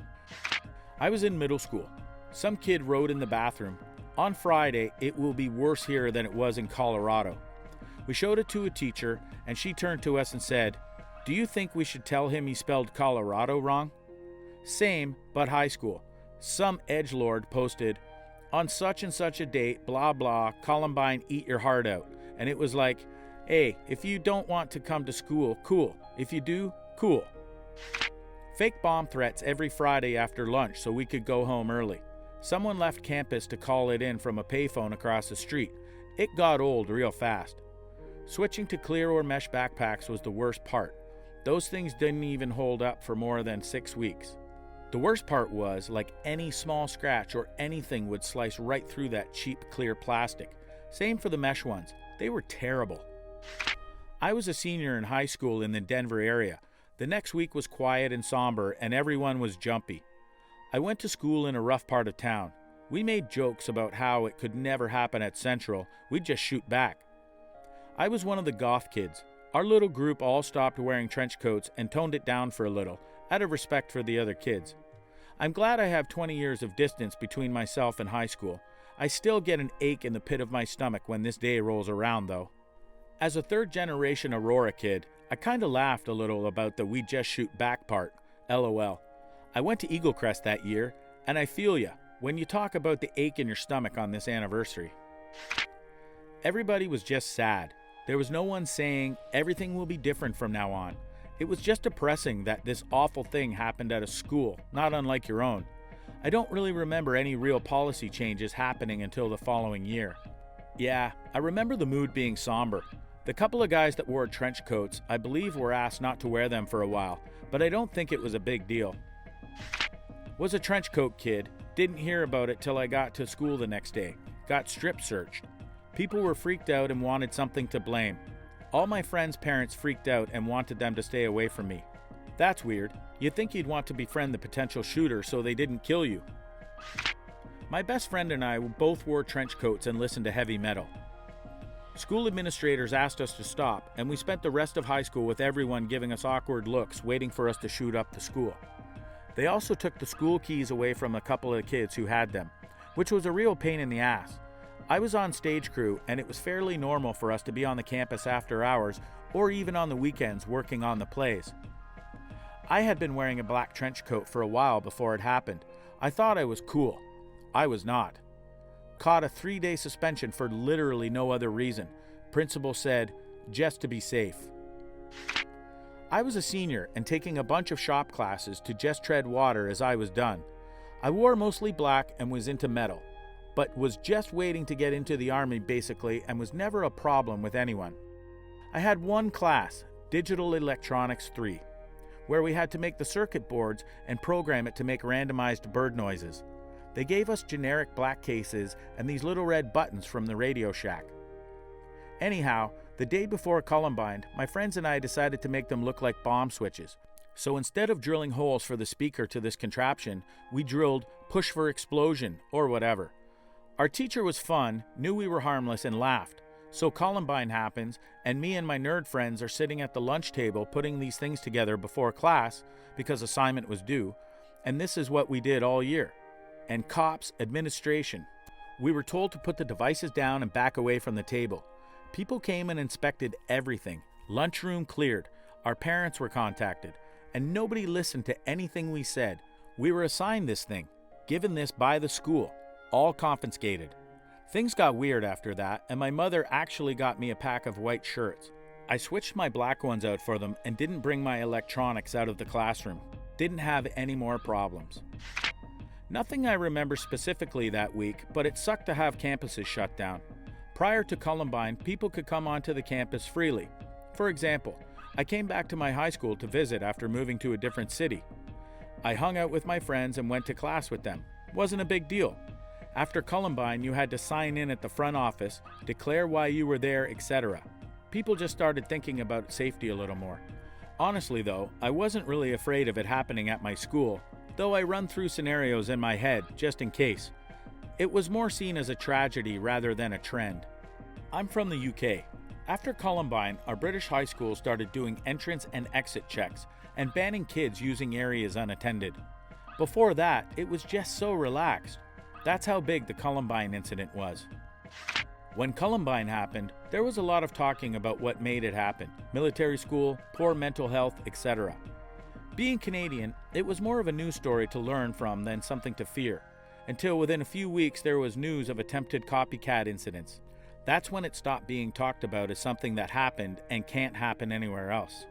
I was in middle school. Some kid wrote in the bathroom, "On Friday, it will be worse here than it was in Colorado." We showed it to a teacher, and she turned to us and said, "Do you think we should tell him he spelled Colorado wrong?" Same, but high school. Some edgelord posted, "On such and such a date, blah blah, Columbine eat your heart out." And it was like, hey, if you don't want to come to school, cool. If you do, cool. Fake bomb threats every Friday after lunch so we could go home early. Someone left campus to call it in from a payphone across the street. It got old real fast. Switching to clear or mesh backpacks was the worst part. Those things didn't even hold up for more than 6 weeks. The worst part was, like any small scratch or anything would slice right through that cheap clear plastic. Same for the mesh ones. They were terrible. I was a senior in high school in the Denver area. The next week was quiet and somber, and everyone was jumpy. I went to school in a rough part of town. We made jokes about how it could never happen at Central. We'd just shoot back. I was one of the goth kids. Our little group all stopped wearing trench coats and toned it down for a little, out of respect for the other kids. I'm glad I have 20 years of distance between myself and high school. I still get an ache in the pit of my stomach when this day rolls around, though. As a third-generation Aurora kid, I kinda laughed a little about the "we just shoot back" part, LOL. I went to Eagle Crest that year, and I feel ya when you talk about the ache in your stomach on this anniversary. Everybody was just sad. There was no one saying, everything will be different from now on. It was just depressing that this awful thing happened at a school, not unlike your own. I don't really remember any real policy changes happening until the following year. Yeah, I remember the mood being somber. The couple of guys that wore trench coats, I believe, were asked not to wear them for a while, but I don't think it was a big deal. Was a trench coat kid, didn't hear about it till I got to school the next day, got strip searched. People were freaked out and wanted something to blame. All my friends' parents freaked out and wanted them to stay away from me. That's weird. You'd think you'd want to befriend the potential shooter so they didn't kill you. My best friend and I both wore trench coats and listened to heavy metal. School administrators asked us to stop, and we spent the rest of high school with everyone giving us awkward looks, waiting for us to shoot up the school. They also took the school keys away from a couple of kids who had them, which was a real pain in the ass. I was on stage crew, and it was fairly normal for us to be on the campus after hours, or even on the weekends working on the plays. I had been wearing a black trench coat for a while before it happened. I thought I was cool. I was not. Caught a 3-day suspension for literally no other reason. Principal said, just to be safe. I was a senior and taking a bunch of shop classes to just tread water as I was done. I wore mostly black and was into metal, but was just waiting to get into the army basically and was never a problem with anyone. I had one class, Digital Electronics 3, where we had to make the circuit boards and program it to make randomized bird noises. They gave us generic black cases and these little red buttons from the Radio Shack. Anyhow, the day before Columbine, my friends and I decided to make them look like bomb switches. So instead of drilling holes for the speaker to this contraption, we drilled "push for explosion" or whatever. Our teacher was fun, knew we were harmless, and laughed. So Columbine happens, and me and my nerd friends are sitting at the lunch table putting these things together before class because assignment was due, and this is what we did all year. And cops, administration. We were told to put the devices down and back away from the table. People came and inspected everything. Lunchroom cleared. Our parents were contacted. And nobody listened to anything we said. We were assigned this thing, given this by the school, all confiscated. Things got weird after that, and my mother actually got me a pack of white shirts. I switched my black ones out for them and didn't bring my electronics out of the classroom. Didn't have any more problems. Nothing I remember specifically that week, but it sucked to have campuses shut down. Prior to Columbine, people could come onto the campus freely. For example, I came back to my high school to visit after moving to a different city. I hung out with my friends and went to class with them. Wasn't a big deal. After Columbine, you had to sign in at the front office, declare why you were there, etc. People just started thinking about safety a little more. Honestly though, I wasn't really afraid of it happening at my school, though I run through scenarios in my head just in case. It was more seen as a tragedy rather than a trend. I'm from the UK. After Columbine, our British high school started doing entrance and exit checks and banning kids using areas unattended. Before that, it was just so relaxed. That's how big the Columbine incident was. When Columbine happened, there was a lot of talking about what made it happen: military school, poor mental health, etc. Being Canadian, it was more of a news story to learn from than something to fear, until within a few weeks there was news of attempted copycat incidents. That's when it stopped being talked about as something that happened and can't happen anywhere else.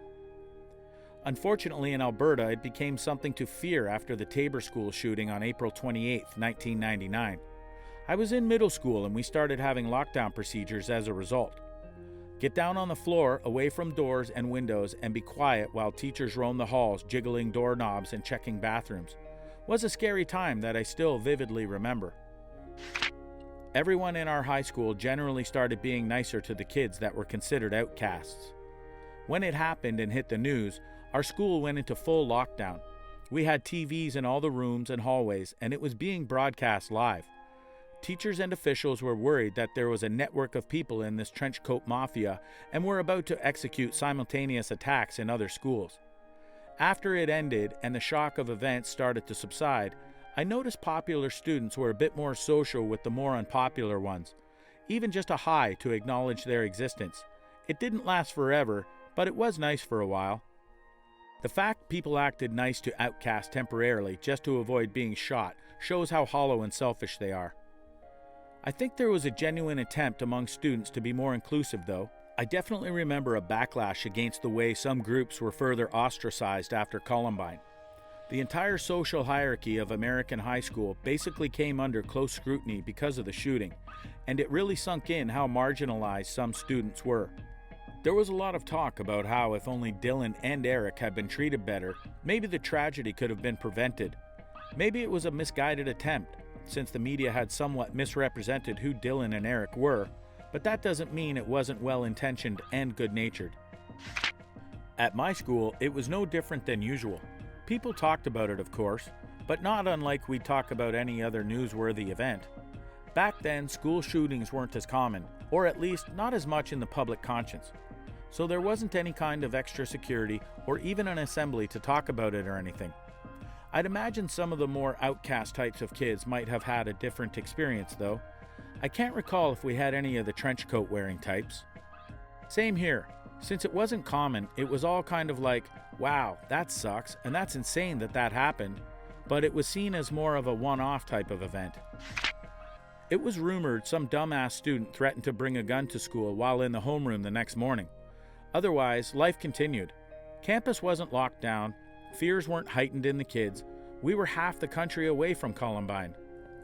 Unfortunately, in Alberta, it became something to fear after the Tabor School shooting on April 28, 1999. I was in middle school and we started having lockdown procedures as a result. Get down on the floor, away from doors and windows, and be quiet while teachers roam the halls, jiggling doorknobs and checking bathrooms, was a scary time that I still vividly remember. Everyone in our high school generally started being nicer to the kids that were considered outcasts. When it happened and hit the news, our school went into full lockdown. We had TVs in all the rooms and hallways, and it was being broadcast live. Teachers and officials were worried that there was a network of people in this trenchcoat mafia and were about to execute simultaneous attacks in other schools. After it ended and the shock of events started to subside, I noticed popular students were a bit more social with the more unpopular ones, even just a hi to acknowledge their existence. It didn't last forever, but it was nice for a while. The fact people acted nice to outcasts temporarily just to avoid being shot shows how hollow and selfish they are. I think there was a genuine attempt among students to be more inclusive though. I definitely remember a backlash against the way some groups were further ostracized after Columbine. The entire social hierarchy of American high school basically came under close scrutiny because of the shooting, and it really sunk in how marginalized some students were. There was a lot of talk about how if only Dylan and Eric had been treated better, maybe the tragedy could have been prevented. Maybe it was a misguided attempt, since the media had somewhat misrepresented who Dylan and Eric were, but that doesn't mean it wasn't well-intentioned and good-natured. At my school, it was no different than usual. People talked about it, of course, but not unlike we'd talk about any other newsworthy event. Back then, school shootings weren't as common, or at least not as much in the public conscience, so there wasn't any kind of extra security or even an assembly to talk about it or anything. I'd imagine some of the more outcast types of kids might have had a different experience though. I can't recall if we had any of the trench coat wearing types. Same here. Since it wasn't common, it was all kind of like, wow, that sucks, and that's insane that that happened, but it was seen as more of a one-off type of event. It was rumored some dumbass student threatened to bring a gun to school while in the homeroom the next morning. Otherwise, life continued. Campus wasn't locked down. Fears weren't heightened in the kids. We were half the country away from Columbine.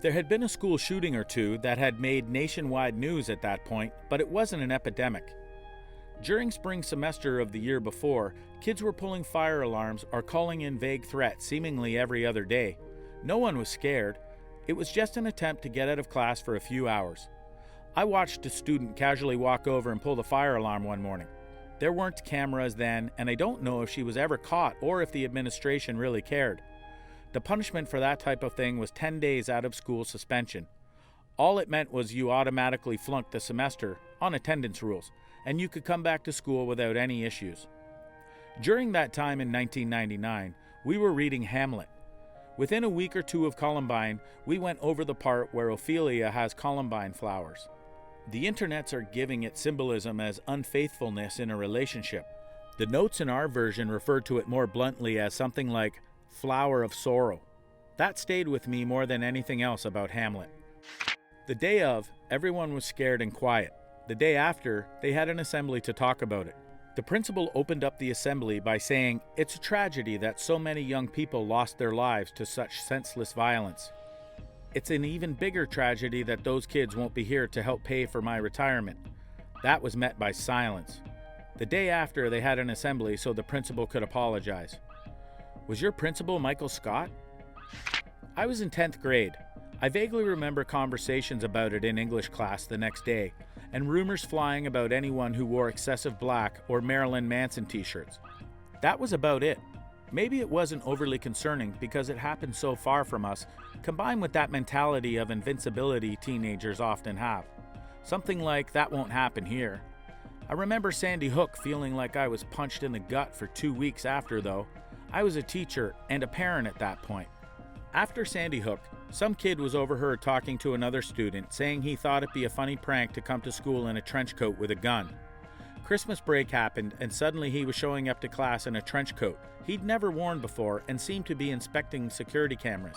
There had been a school shooting or two that had made nationwide news at that point, but it wasn't an epidemic. During spring semester of the year before, kids were pulling fire alarms or calling in vague threats seemingly every other day. No one was scared. It was just an attempt to get out of class for a few hours. I watched a student casually walk over and pull the fire alarm one morning. There weren't cameras then, and I don't know if she was ever caught or if the administration really cared. The punishment for that type of thing was 10 days out of school suspension. All it meant was you automatically flunked the semester on attendance rules, and you could come back to school without any issues. During that time in 1999, we were reading Hamlet. Within a week or two of Columbine, we went over the part where Ophelia has Columbine flowers. The internets are giving it symbolism as unfaithfulness in a relationship. The notes in our version referred to it more bluntly as something like flower of sorrow. That stayed with me more than anything else about Hamlet. The day of, everyone was scared and quiet. The day after, they had an assembly to talk about it. The principal opened up the assembly by saying, "It's a tragedy that so many young people lost their lives to such senseless violence. It's an even bigger tragedy that those kids won't be here to help pay for my retirement." That was met by silence. The day after, they had an assembly so the principal could apologize. Was your principal Michael Scott? I was in 10th grade. I vaguely remember conversations about it in English class the next day, and rumors flying about anyone who wore excessive black or Marilyn Manson t-shirts. That was about it. Maybe it wasn't overly concerning because it happened so far from us, combined with that mentality of invincibility teenagers often have. Something like, that won't happen here. I remember Sandy Hook feeling like I was punched in the gut for 2 weeks after, though. I was a teacher and a parent at that point. After Sandy Hook, some kid was overheard talking to another student, saying he thought it'd be a funny prank to come to school in a trench coat with a gun. Christmas break happened, and suddenly he was showing up to class in a trench coat he'd never worn before and seemed to be inspecting security cameras.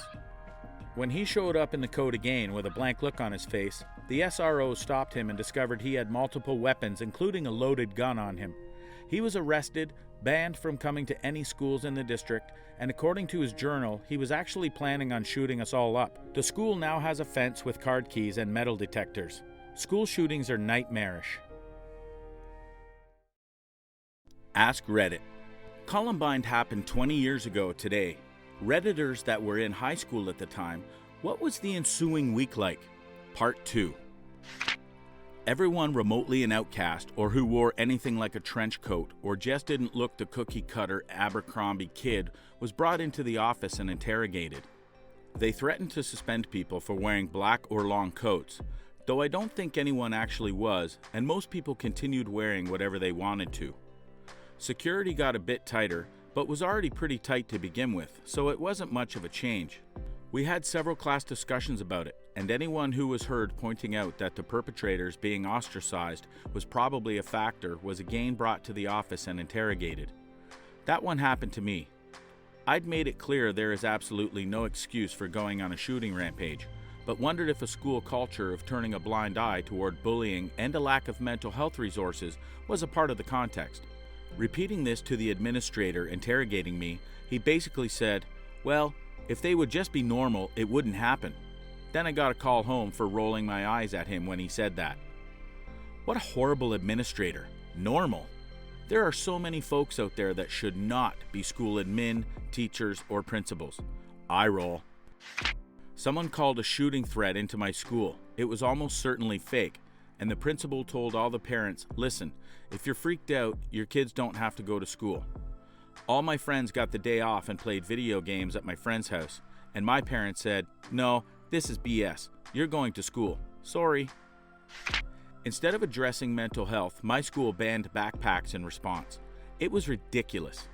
When he showed up in the coat again with a blank look on his face, the SRO stopped him and discovered he had multiple weapons, including a loaded gun on him. He was arrested, banned from coming to any schools in the district, and according to his journal, he was actually planning on shooting us all up. The school now has a fence with card keys and metal detectors. School shootings are nightmarish. Ask Reddit. Columbine happened 20 years ago today. Redditors that were in high school at the time, what was the ensuing week like? Part 2. Everyone remotely an outcast or who wore anything like a trench coat or just didn't look the cookie-cutter Abercrombie kid was brought into the office and interrogated. They threatened to suspend people for wearing black or long coats, though I don't think anyone actually was, and most people continued wearing whatever they wanted to. Security got a bit tighter, but was already pretty tight to begin with, so it wasn't much of a change. We had several class discussions about it, and anyone who was heard pointing out that the perpetrators being ostracized was probably a factor was again brought to the office and interrogated. That one happened to me. I'd made it clear there is absolutely no excuse for going on a shooting rampage, but wondered if a school culture of turning a blind eye toward bullying and a lack of mental health resources was a part of the context. Repeating this to the administrator interrogating me, he basically said, well, if they would just be normal, it wouldn't happen. Then I got a call home for rolling my eyes at him when he said that. What a horrible administrator. Normal. There are so many folks out there that should not be school admin, teachers, or principals. Eye roll. Someone called a shooting threat into my school. It was almost certainly fake, and the principal told all the parents, listen, if you're freaked out, your kids don't have to go to school. All my friends got the day off and played video games at my friend's house, and my parents said, no, this is BS. You're going to school. Sorry. Instead of addressing mental health, my school banned backpacks in response. It was ridiculous.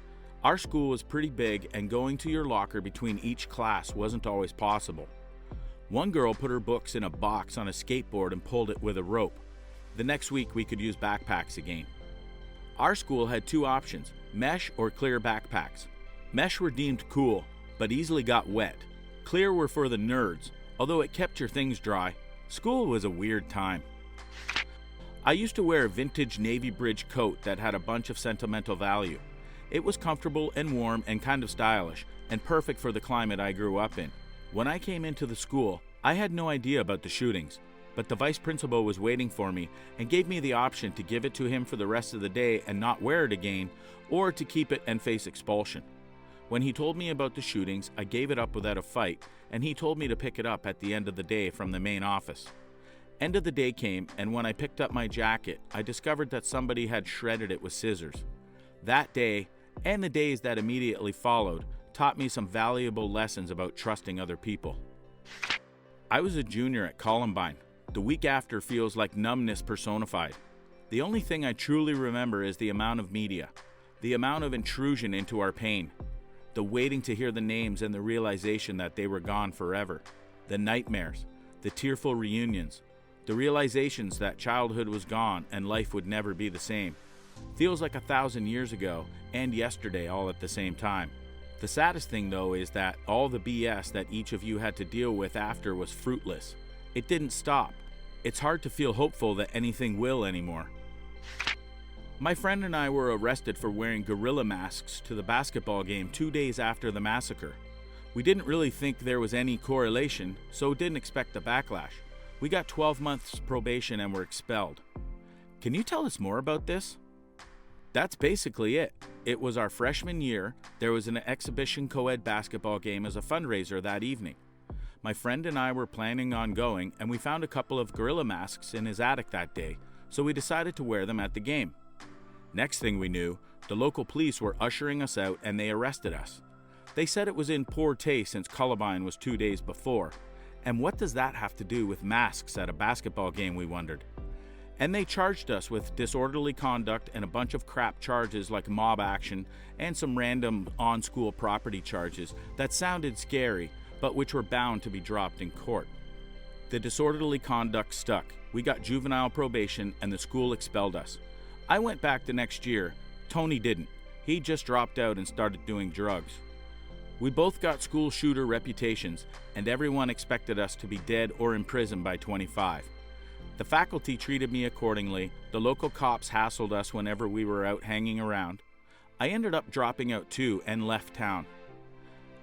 Our school was pretty big, and going to your locker between each class wasn't always possible. One girl put her books in a box on a skateboard and pulled it with a rope. The next week we could use backpacks again. Our school had two options, mesh or clear backpacks. Mesh were deemed cool, but easily got wet. Clear were for the nerds, although it kept your things dry. School was a weird time. I used to wear a vintage navy bridge coat that had a bunch of sentimental value. It was comfortable and warm and kind of stylish, and perfect for the climate I grew up in. When I came into the school, I had no idea about the shootings, but the vice principal was waiting for me and gave me the option to give it to him for the rest of the day and not wear it again, or to keep it and face expulsion. When he told me about the shootings, I gave it up without a fight, and he told me to pick it up at the end of the day from the main office. End of the day came, and when I picked up my jacket, I discovered that somebody had shredded it with scissors. That day, and the days that immediately followed, taught me some valuable lessons about trusting other people. I was a junior at Columbine. The week after feels like numbness personified. The only thing I truly remember is the amount of media, the amount of intrusion into our pain, the waiting to hear the names and the realization that they were gone forever, the nightmares, the tearful reunions, the realizations that childhood was gone and life would never be the same. Feels like 1,000 years ago and yesterday all at the same time. The saddest thing though is that all the BS that each of you had to deal with after was fruitless. It didn't stop. It's hard to feel hopeful that anything will anymore. My friend and I were arrested for wearing gorilla masks to the basketball game 2 days after the massacre. We didn't really think there was any correlation, so didn't expect the backlash. We got 12 months probation and were expelled. Can you tell us more about this? That's basically it. It was our freshman year. There was an exhibition co-ed basketball game as a fundraiser that evening. My friend and I were planning on going, and we found a couple of gorilla masks in his attic that day, so we decided to wear them at the game. Next thing we knew, The local police were ushering us out and they arrested us. They said it was in poor taste since Columbine was 2 days before. And what does that have to do with masks at a basketball game, we wondered. And they charged us with disorderly conduct and a bunch of crap charges like mob action and some random on-school property charges that sounded scary, but which were bound to be dropped in court. The disorderly conduct stuck. We got juvenile probation and the school expelled us. I went back the next year. Tony didn't. He just dropped out and started doing drugs. We both got school shooter reputations, and everyone expected us to be dead or in prison by 25. The faculty treated me accordingly. The local cops hassled us whenever we were out hanging around. I ended up dropping out too and left town.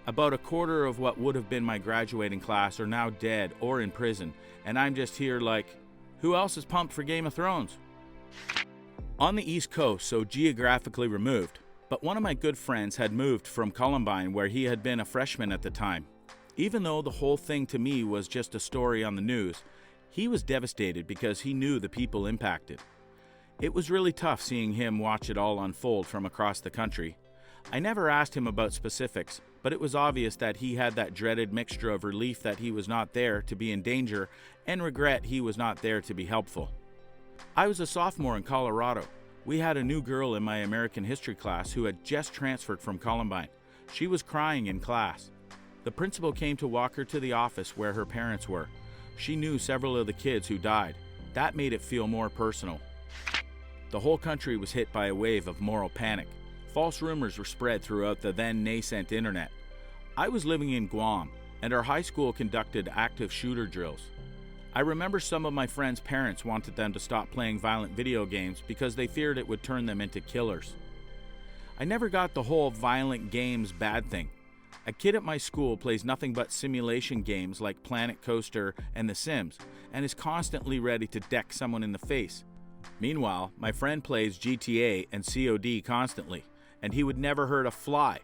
About a quarter of what would have been my graduating class are now dead or in prison, and I'm just here like, who else is pumped for Game of Thrones? On the East Coast, so geographically removed, but one of my good friends had moved from Columbine where he had been a freshman at the time. Even though the whole thing to me was just a story on the news, he was devastated because he knew the people impacted. It was really tough seeing him watch it all unfold from across the country. I never asked him about specifics, but it was obvious that he had that dreaded mixture of relief that he was not there to be in danger and regret he was not there to be helpful. I was a sophomore in Colorado. We had a new girl in my American history class who had just transferred from Columbine. She was crying in class. The principal came to walk her to the office where her parents were. She knew several of the kids who died. That made it feel more personal. The whole country was hit by a wave of moral panic. False rumors were spread throughout the then nascent internet. I was living in Guam, and our high school conducted active shooter drills. I remember some of my friends' parents wanted them to stop playing violent video games because they feared it would turn them into killers. I never got the whole violent games bad thing. A kid at my school plays nothing but simulation games like Planet Coaster and The Sims, and is constantly ready to deck someone in the face. Meanwhile, my friend plays GTA and COD constantly, and he would never hurt a fly,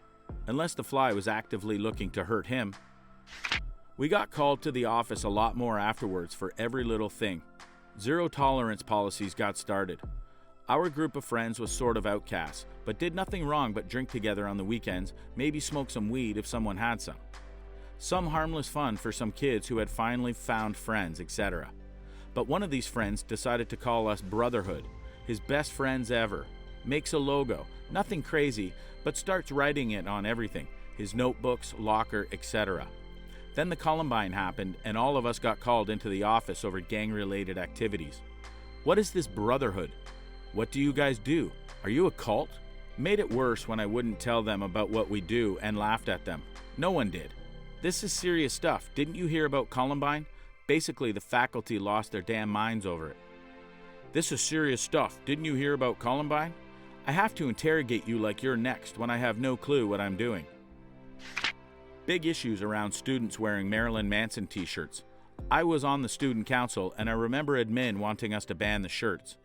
unless the fly was actively looking to hurt him. We got called to the office a lot more afterwards for every little thing. Zero tolerance policies got started. Our group of friends was sort of outcasts, but did nothing wrong but drink together on the weekends, maybe smoke some weed if someone had some. Some harmless fun for some kids who had finally found friends, etc. But one of these friends decided to call us Brotherhood, his best friends ever. Makes a logo, nothing crazy, but starts writing it on everything, his notebooks, locker, etc. Then the Columbine happened, and all of us got called into the office over gang-related activities. What is this Brotherhood? What do you guys do? Are you a cult? Made it worse when I wouldn't tell them about what we do and laughed at them. No one did. This is serious stuff. Didn't you hear about Columbine? Basically, the faculty lost their damn minds over it. This is serious stuff. Didn't you hear about Columbine? I have to interrogate you like you're next when I have no clue what I'm doing. Big issues around students wearing Marilyn Manson t-shirts. I was on the student council, and I remember admin wanting us to ban the shirts.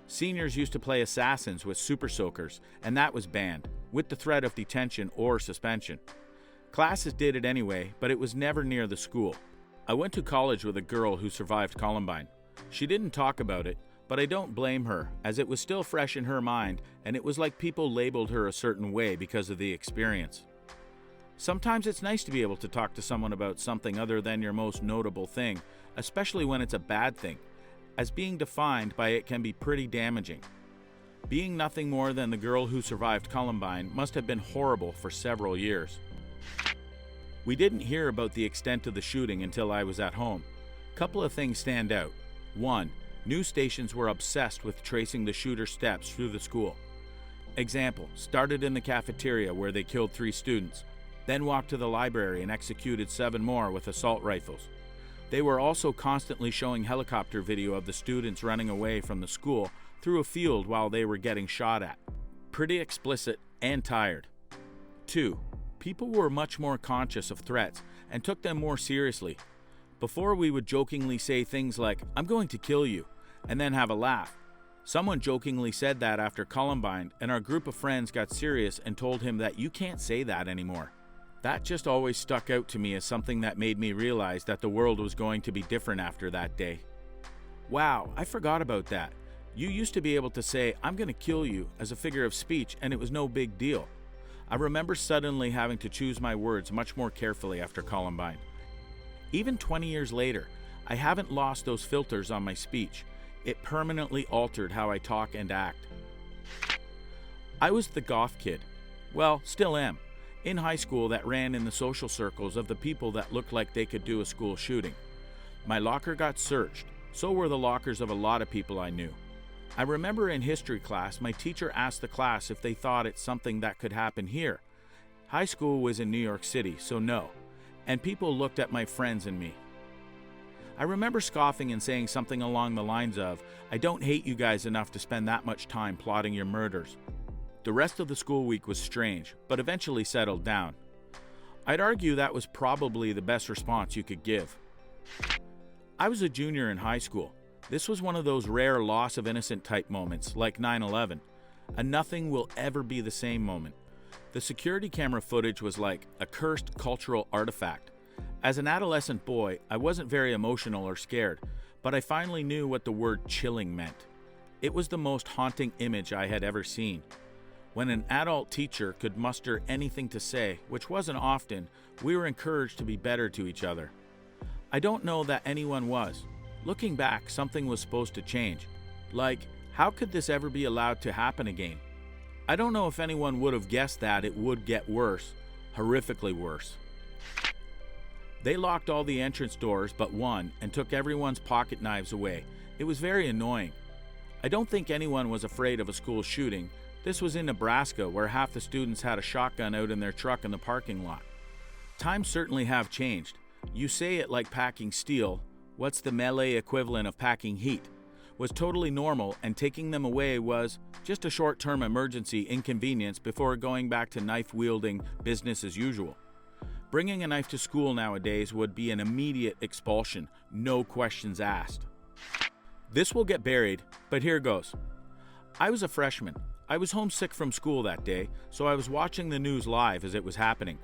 Seniors used to play assassins with super soakers, and that was banned, with the threat of detention or suspension. Classes did it anyway, but it was never near the school. I went to college with a girl who survived Columbine. She didn't talk about it, but I don't blame her, as it was still fresh in her mind, and it was like people labeled her a certain way because of the experience. Sometimes it's nice to be able to talk to someone about something other than your most notable thing, especially when it's a bad thing, as being defined by it can be pretty damaging. Being nothing more than the girl who survived Columbine must have been horrible for several years. We didn't hear about the extent of the shooting until I was at home. Couple of things stand out. 1. News stations were obsessed with tracing the shooter's steps through the school. Example, started in the cafeteria where they killed 3 students, then walked to the library and executed 7 more with assault rifles. They were also constantly showing helicopter video of the students running away from the school through a field while they were getting shot at. Pretty explicit and tired. 2. People were much more conscious of threats and took them more seriously. Before, we would jokingly say things like, "I'm going to kill you," and then have a laugh. Someone jokingly said that after Columbine, and our group of friends got serious and told him that you can't say that anymore. That just always stuck out to me as something that made me realize that the world was going to be different after that day. Wow, I forgot about that. You used to be able to say, "I'm going to kill you," as a figure of speech, and it was no big deal. I remember suddenly having to choose my words much more carefully after Columbine. Even 20 years later, I haven't lost those filters on my speech. It permanently altered how I talk and act. I was the goth kid. Well, still am. In high school, that ran in the social circles of the people that looked like they could do a school shooting. My locker got searched. So were the lockers of a lot of people I knew. I remember in history class, my teacher asked the class if they thought it's something that could happen here. High school was in New York City, so no. And people looked at my friends and me. I remember scoffing and saying something along the lines of, "I don't hate you guys enough to spend that much time plotting your murders." The rest of the school week was strange, but eventually settled down. I'd argue that was probably the best response you could give. I was a junior in high school. This was one of those rare loss of innocent type moments, like 9/11. A nothing will ever be the same moment. The security camera footage was like a cursed cultural artifact. As an adolescent boy, I wasn't very emotional or scared, but I finally knew what the word chilling meant. It was the most haunting image I had ever seen. When an adult teacher could muster anything to say, which wasn't often, we were encouraged to be better to each other. I don't know that anyone was. Looking back, something was supposed to change. Like, how could this ever be allowed to happen again? I don't know if anyone would have guessed that it would get worse, horrifically worse. They locked all the entrance doors but one and took everyone's pocket knives away. It was very annoying. I don't think anyone was afraid of a school shooting. This was in Nebraska, where half the students had a shotgun out in their truck in the parking lot. Times certainly have changed. You say it like packing steel, what's the melee equivalent of packing heat, was totally normal, and taking them away was just a short-term emergency inconvenience before going back to knife-wielding business as usual. Bringing a knife to school nowadays would be an immediate expulsion, no questions asked. This will get buried, but here goes. I was a freshman. I was homesick from school that day, so I was watching the news live as it was happening.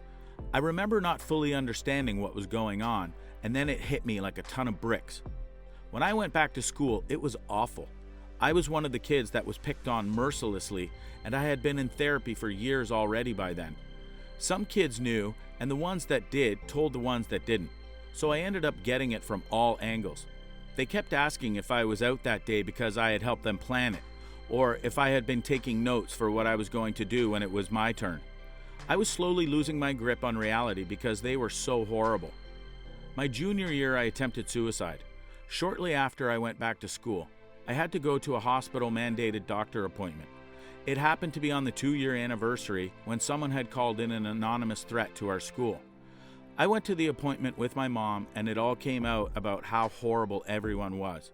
I remember not fully understanding what was going on, and then it hit me like a ton of bricks. When I went back to school, it was awful. I was one of the kids that was picked on mercilessly, and I had been in therapy for years already by then. Some kids knew, and the ones that did told the ones that didn't, so I ended up getting it from all angles. They kept asking if I was out that day because I had helped them plan it, or if I had been taking notes for what I was going to do when it was my turn. I was slowly losing my grip on reality because they were so horrible. My junior year, I attempted suicide. Shortly after I went back to school, I had to go to a hospital-mandated doctor appointment. It happened to be on the 2-year anniversary when someone had called in an anonymous threat to our school. I went to the appointment with my mom, and it all came out about how horrible everyone was.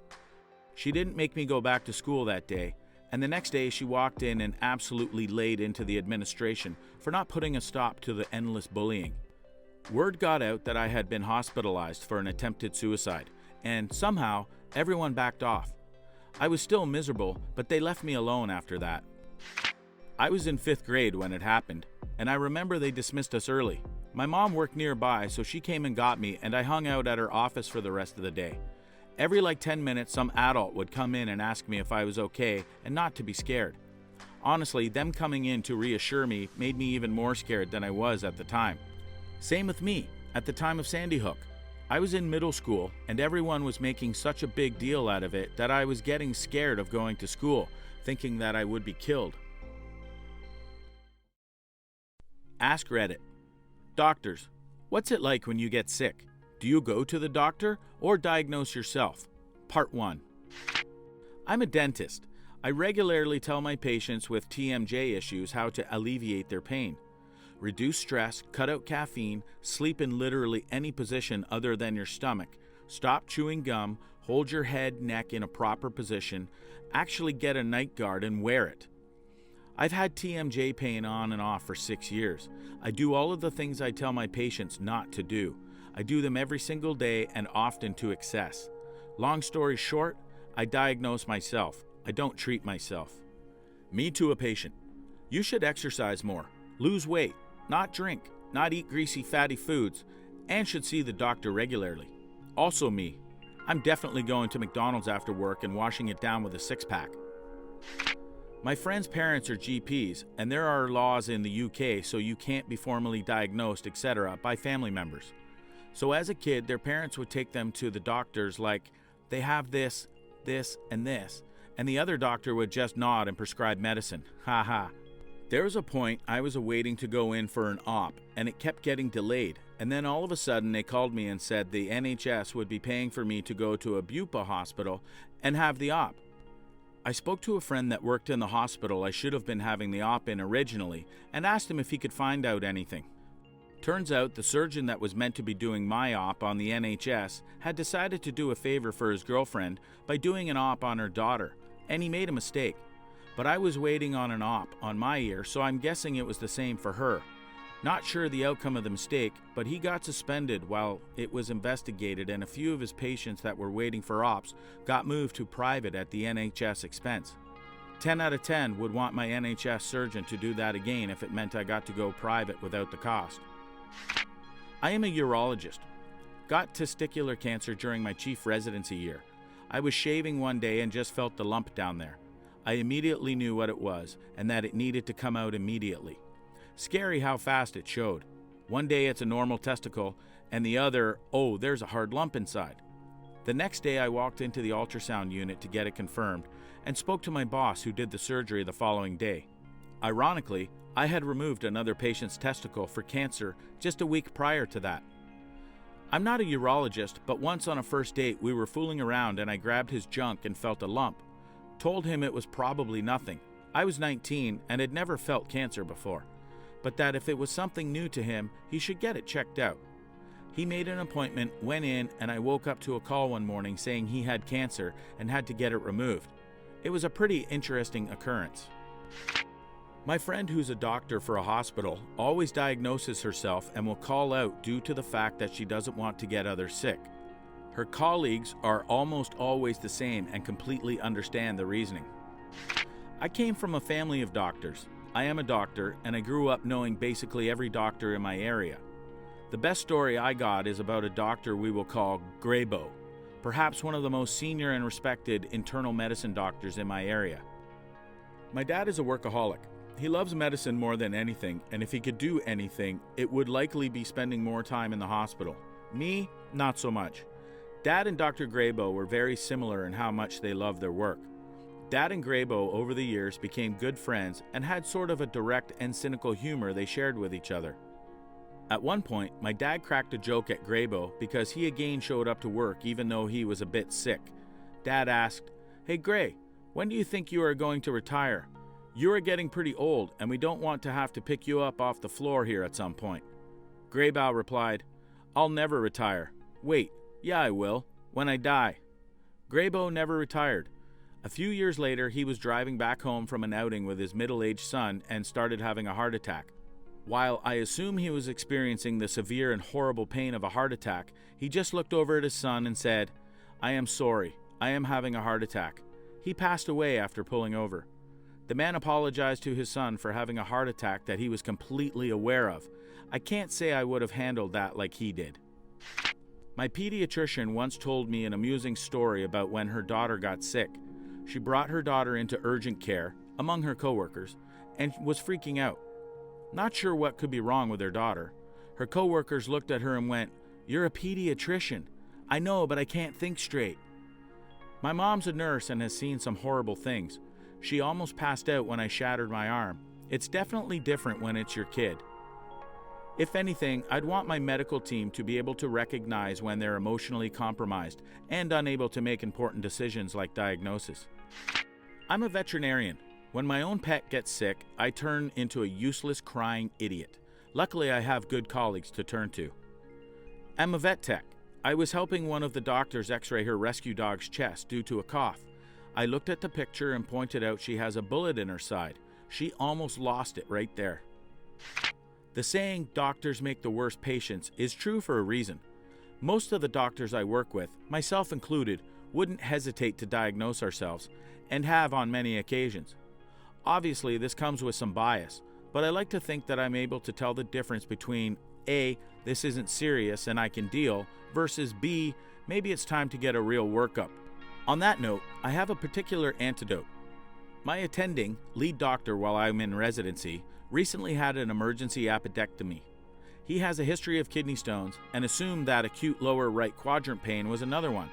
She didn't make me go back to school that day, and the next day she walked in and absolutely laid into the administration for not putting a stop to the endless bullying. Word got out that I had been hospitalized for an attempted suicide, and somehow everyone backed off. I was still miserable, but they left me alone after that. I was in 5th grade when it happened, and I remember they dismissed us early. My mom worked nearby, so she came and got me, and I hung out at her office for the rest of the day. Every 10 minutes, some adult would come in and ask me if I was okay and not to be scared. Honestly, them coming in to reassure me made me even more scared than I was at the time. Same with me, at the time of Sandy Hook. I was in middle school, and everyone was making such a big deal out of it that I was getting scared of going to school, thinking that I would be killed. Ask Reddit. Doctors, what's it like when you get sick? Do you go to the doctor or diagnose yourself? Part 1. I'm a dentist. I regularly tell my patients with TMJ issues how to alleviate their pain. Reduce stress, cut out caffeine, sleep in literally any position other than your stomach, stop chewing gum, hold your head, neck in a proper position, actually get a night guard and wear it. I've had TMJ pain on and off for 6 years. I do all of the things I tell my patients not to do. I do them every single day and often to excess. Long story short, I diagnose myself. I don't treat myself. Me to a patient. You should exercise more, lose weight, not drink, not eat greasy, fatty foods, and should see the doctor regularly. Also me. I'm definitely going to McDonald's after work and washing it down with a 6-pack. My friend's parents are GPs, and there are laws in the UK so you can't be formally diagnosed, etc., by family members. So as a kid, their parents would take them to the doctors like, they have this, and this, and the other doctor would just nod and prescribe medicine. Ha ha. There was a point I was awaiting to go in for an op, and it kept getting delayed, and then all of a sudden they called me and said the NHS would be paying for me to go to a Bupa hospital and have the op. I spoke to a friend that worked in the hospital I should have been having the op in originally and asked him if he could find out anything. Turns out the surgeon that was meant to be doing my op on the NHS had decided to do a favor for his girlfriend by doing an op on her daughter, and he made a mistake. But I was waiting on an op on my ear, so I'm guessing it was the same for her. Not sure the outcome of the mistake, but he got suspended while it was investigated, and a few of his patients that were waiting for ops got moved to private at the NHS expense. 10 out of 10 would want my NHS surgeon to do that again if it meant I got to go private without the cost. I am a urologist. Got testicular cancer during my chief residency year. I was shaving one day and just felt the lump down there. I immediately knew what it was and that it needed to come out immediately. Scary how fast it showed. One day it's a normal testicle, and the other, oh, there's a hard lump inside. The next day I walked into the ultrasound unit to get it confirmed and spoke to my boss who did the surgery the following day. Ironically, I had removed another patient's testicle for cancer just a week prior to that. I'm not a urologist, but once on a first date we were fooling around and I grabbed his junk and felt a lump. Told him it was probably nothing. I was 19 and had never felt cancer before, but that if it was something new to him, he should get it checked out. He made an appointment, went in, and I woke up to a call one morning saying he had cancer and had to get it removed. It was a pretty interesting occurrence. My friend, who's a doctor for a hospital, always diagnoses herself and will call out due to the fact that she doesn't want to get others sick. Her colleagues are almost always the same and completely understand the reasoning. I came from a family of doctors. I am a doctor, and I grew up knowing basically every doctor in my area. The best story I got is about a doctor we will call Graybo, perhaps one of the most senior and respected internal medicine doctors in my area. My dad is a workaholic. He loves medicine more than anything, and if he could do anything, it would likely be spending more time in the hospital. Me, not so much. Dad and Dr. Graybo were very similar in how much they loved their work. Dad and Graybo over the years became good friends and had sort of a direct and cynical humor they shared with each other. At one point, my dad cracked a joke at Graybo because he again showed up to work even though he was a bit sick. Dad asked, "Hey Gray, when do you think you are going to retire? You are getting pretty old and we don't want to have to pick you up off the floor here at some point." Graybo replied, "I'll never retire. Wait, yeah I will, when I die." Graybo never retired. A few years later, he was driving back home from an outing with his middle-aged son and started having a heart attack. While I assume he was experiencing the severe and horrible pain of a heart attack, he just looked over at his son and said, "I am sorry, I am having a heart attack." He passed away after pulling over. The man apologized to his son for having a heart attack that he was completely aware of. I can't say I would have handled that like he did. My pediatrician once told me an amusing story about when her daughter got sick. She brought her daughter into urgent care, among her coworkers, and was freaking out. Not sure what could be wrong with her daughter. Her coworkers looked at her and went, "You're a pediatrician." "I know, but I can't think straight." My mom's a nurse and has seen some horrible things. She almost passed out when I shattered my arm. It's definitely different when it's your kid. If anything, I'd want my medical team to be able to recognize when they're emotionally compromised and unable to make important decisions like diagnosis. I'm a veterinarian. When my own pet gets sick, I turn into a useless crying idiot. Luckily, I have good colleagues to turn to. I'm a vet tech. I was helping one of the doctors x-ray her rescue dog's chest due to a cough. I looked at the picture and pointed out she has a bullet in her side. She almost lost it right there. The saying, "doctors make the worst patients," is true for a reason. Most of the doctors I work with, myself included, wouldn't hesitate to diagnose ourselves, and have on many occasions. Obviously, this comes with some bias, but I like to think that I'm able to tell the difference between A, this isn't serious and I can deal, versus B, maybe it's time to get a real workup. On that note, I have a particular antidote. My attending, lead doctor while I'm in residency, recently had an emergency appendectomy. He has a history of kidney stones and assumed that acute lower right quadrant pain was another one.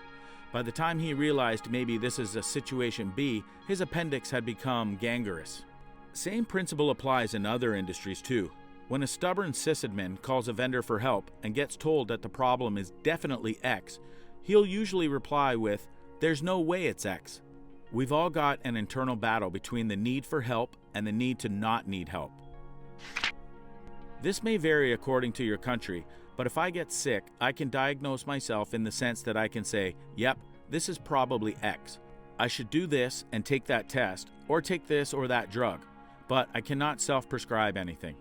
By the time he realized maybe this is a situation B, his appendix had become gangrenous. Same principle applies in other industries too. When a stubborn sysadmin calls a vendor for help and gets told that the problem is definitely X, he'll usually reply with, "There's no way it's X." We've all got an internal battle between the need for help and the need to not need help. This may vary according to your country, but if I get sick, I can diagnose myself in the sense that I can say, yep, this is probably X. I should do this and take that test, or take this or that drug, but I cannot self-prescribe anything.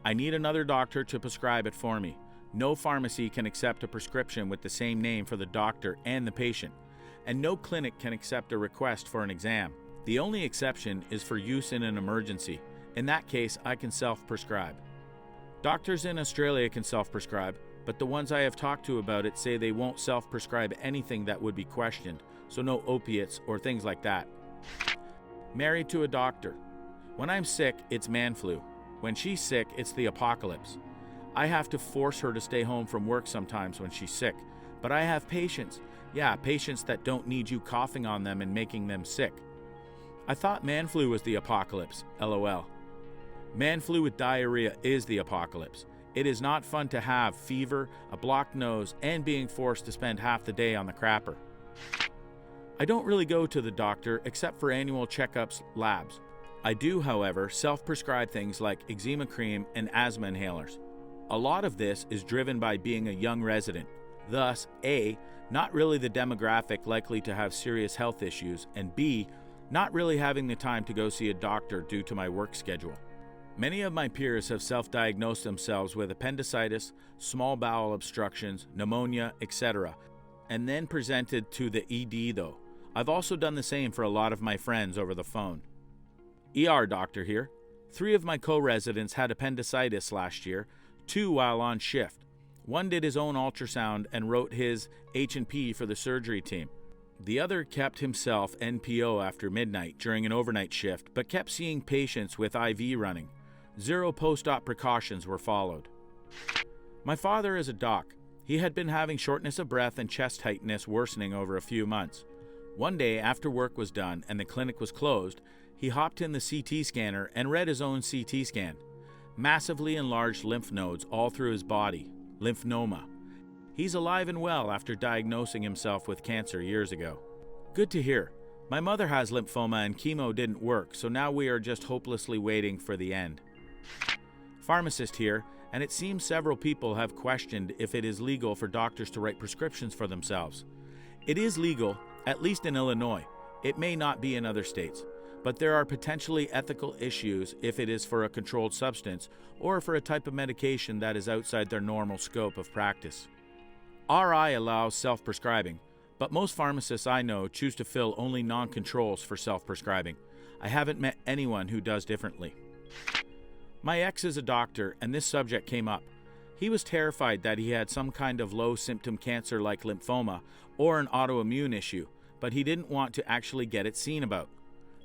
I need another doctor to prescribe it for me. No pharmacy can accept a prescription with the same name for the doctor and the patient, and no clinic can accept a request for an exam. The only exception is for use in an emergency. In that case, I can self-prescribe. Doctors in Australia can self-prescribe, but the ones I have talked to about it say they won't self-prescribe anything that would be questioned, so no opiates or things like that. Married to a doctor. When I'm sick, it's man flu. When she's sick, it's the apocalypse. I have to force her to stay home from work sometimes when she's sick, but I have patients. Yeah, patients that don't need you coughing on them and making them sick. I thought man flu was the apocalypse, LOL. Man flu with diarrhea is the apocalypse. It is not fun to have fever, a blocked nose, and being forced to spend half the day on the crapper. I don't really go to the doctor except for annual checkups, labs. I do, however, self-prescribe things like eczema cream and asthma inhalers. A lot of this is driven by being a young resident. Thus, A, not really the demographic likely to have serious health issues, and B, not really having the time to go see a doctor due to my work schedule. Many of my peers have self-diagnosed themselves with appendicitis, small bowel obstructions, pneumonia, etc., and then presented to the ED though. I've also done the same for a lot of my friends over the phone. ER doctor here. 3 of my co-residents had appendicitis last year, 2 while on shift. One did his own ultrasound and wrote his H&P for the surgery team. The other kept himself NPO after midnight during an overnight shift, but kept seeing patients with IV running. 0 post-op precautions were followed. My father is a doc. He had been having shortness of breath and chest tightness worsening over a few months. One day, after work was done and the clinic was closed, he hopped in the CT scanner and read his own CT scan. Massively enlarged lymph nodes all through his body, lymphoma. He's alive and well after diagnosing himself with cancer years ago. Good to hear. My mother has lymphoma and chemo didn't work, so now we are just hopelessly waiting for the end. Pharmacist here, and it seems several people have questioned if it is legal for doctors to write prescriptions for themselves. It is legal, at least in Illinois. It may not be in other states, but there are potentially ethical issues if it is for a controlled substance or for a type of medication that is outside their normal scope of practice. RI allows self-prescribing, but most pharmacists I know choose to fill only non-controls for self-prescribing. I haven't met anyone who does differently. My ex is a doctor, and this subject came up. He was terrified that he had some kind of low-symptom cancer like lymphoma or an autoimmune issue, but he didn't want to actually get it seen about.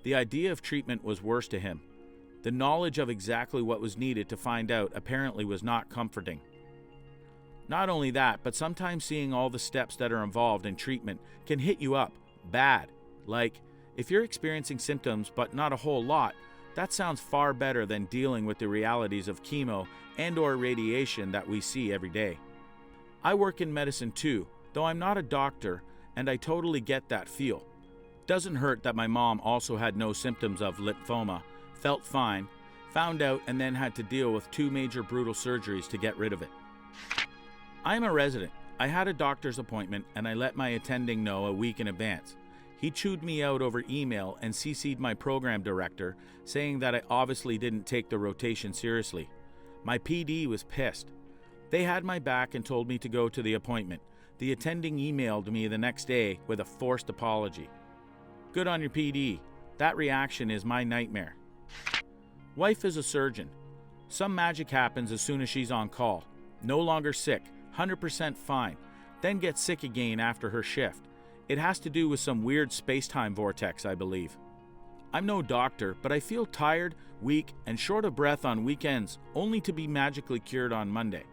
The idea of treatment was worse to him. The knowledge of exactly what was needed to find out apparently was not comforting. Not only that, but sometimes seeing all the steps that are involved in treatment can hit you up bad. Like, if you're experiencing symptoms but not a whole lot, that sounds far better than dealing with the realities of chemo and/or radiation that we see every day. I work in medicine too, though I'm not a doctor, and I totally get that feel. Doesn't hurt that my mom also had no symptoms of lymphoma, felt fine, found out, and then had to deal with 2 major brutal surgeries to get rid of it. I am a resident. I had a doctor's appointment and I let my attending know a week in advance. He chewed me out over email and CC'd my program director, saying that I obviously didn't take the rotation seriously. My PD was pissed. They had my back and told me to go to the appointment. The attending emailed me the next day with a forced apology. Good on your PD. That reaction is my nightmare. Wife is a surgeon. Some magic happens as soon as she's on call. No longer sick, 100% fine, then gets sick again after her shift. It has to do with some weird space-time vortex, I believe. I'm no doctor, but I feel tired, weak, and short of breath on weekends, only to be magically cured on Monday.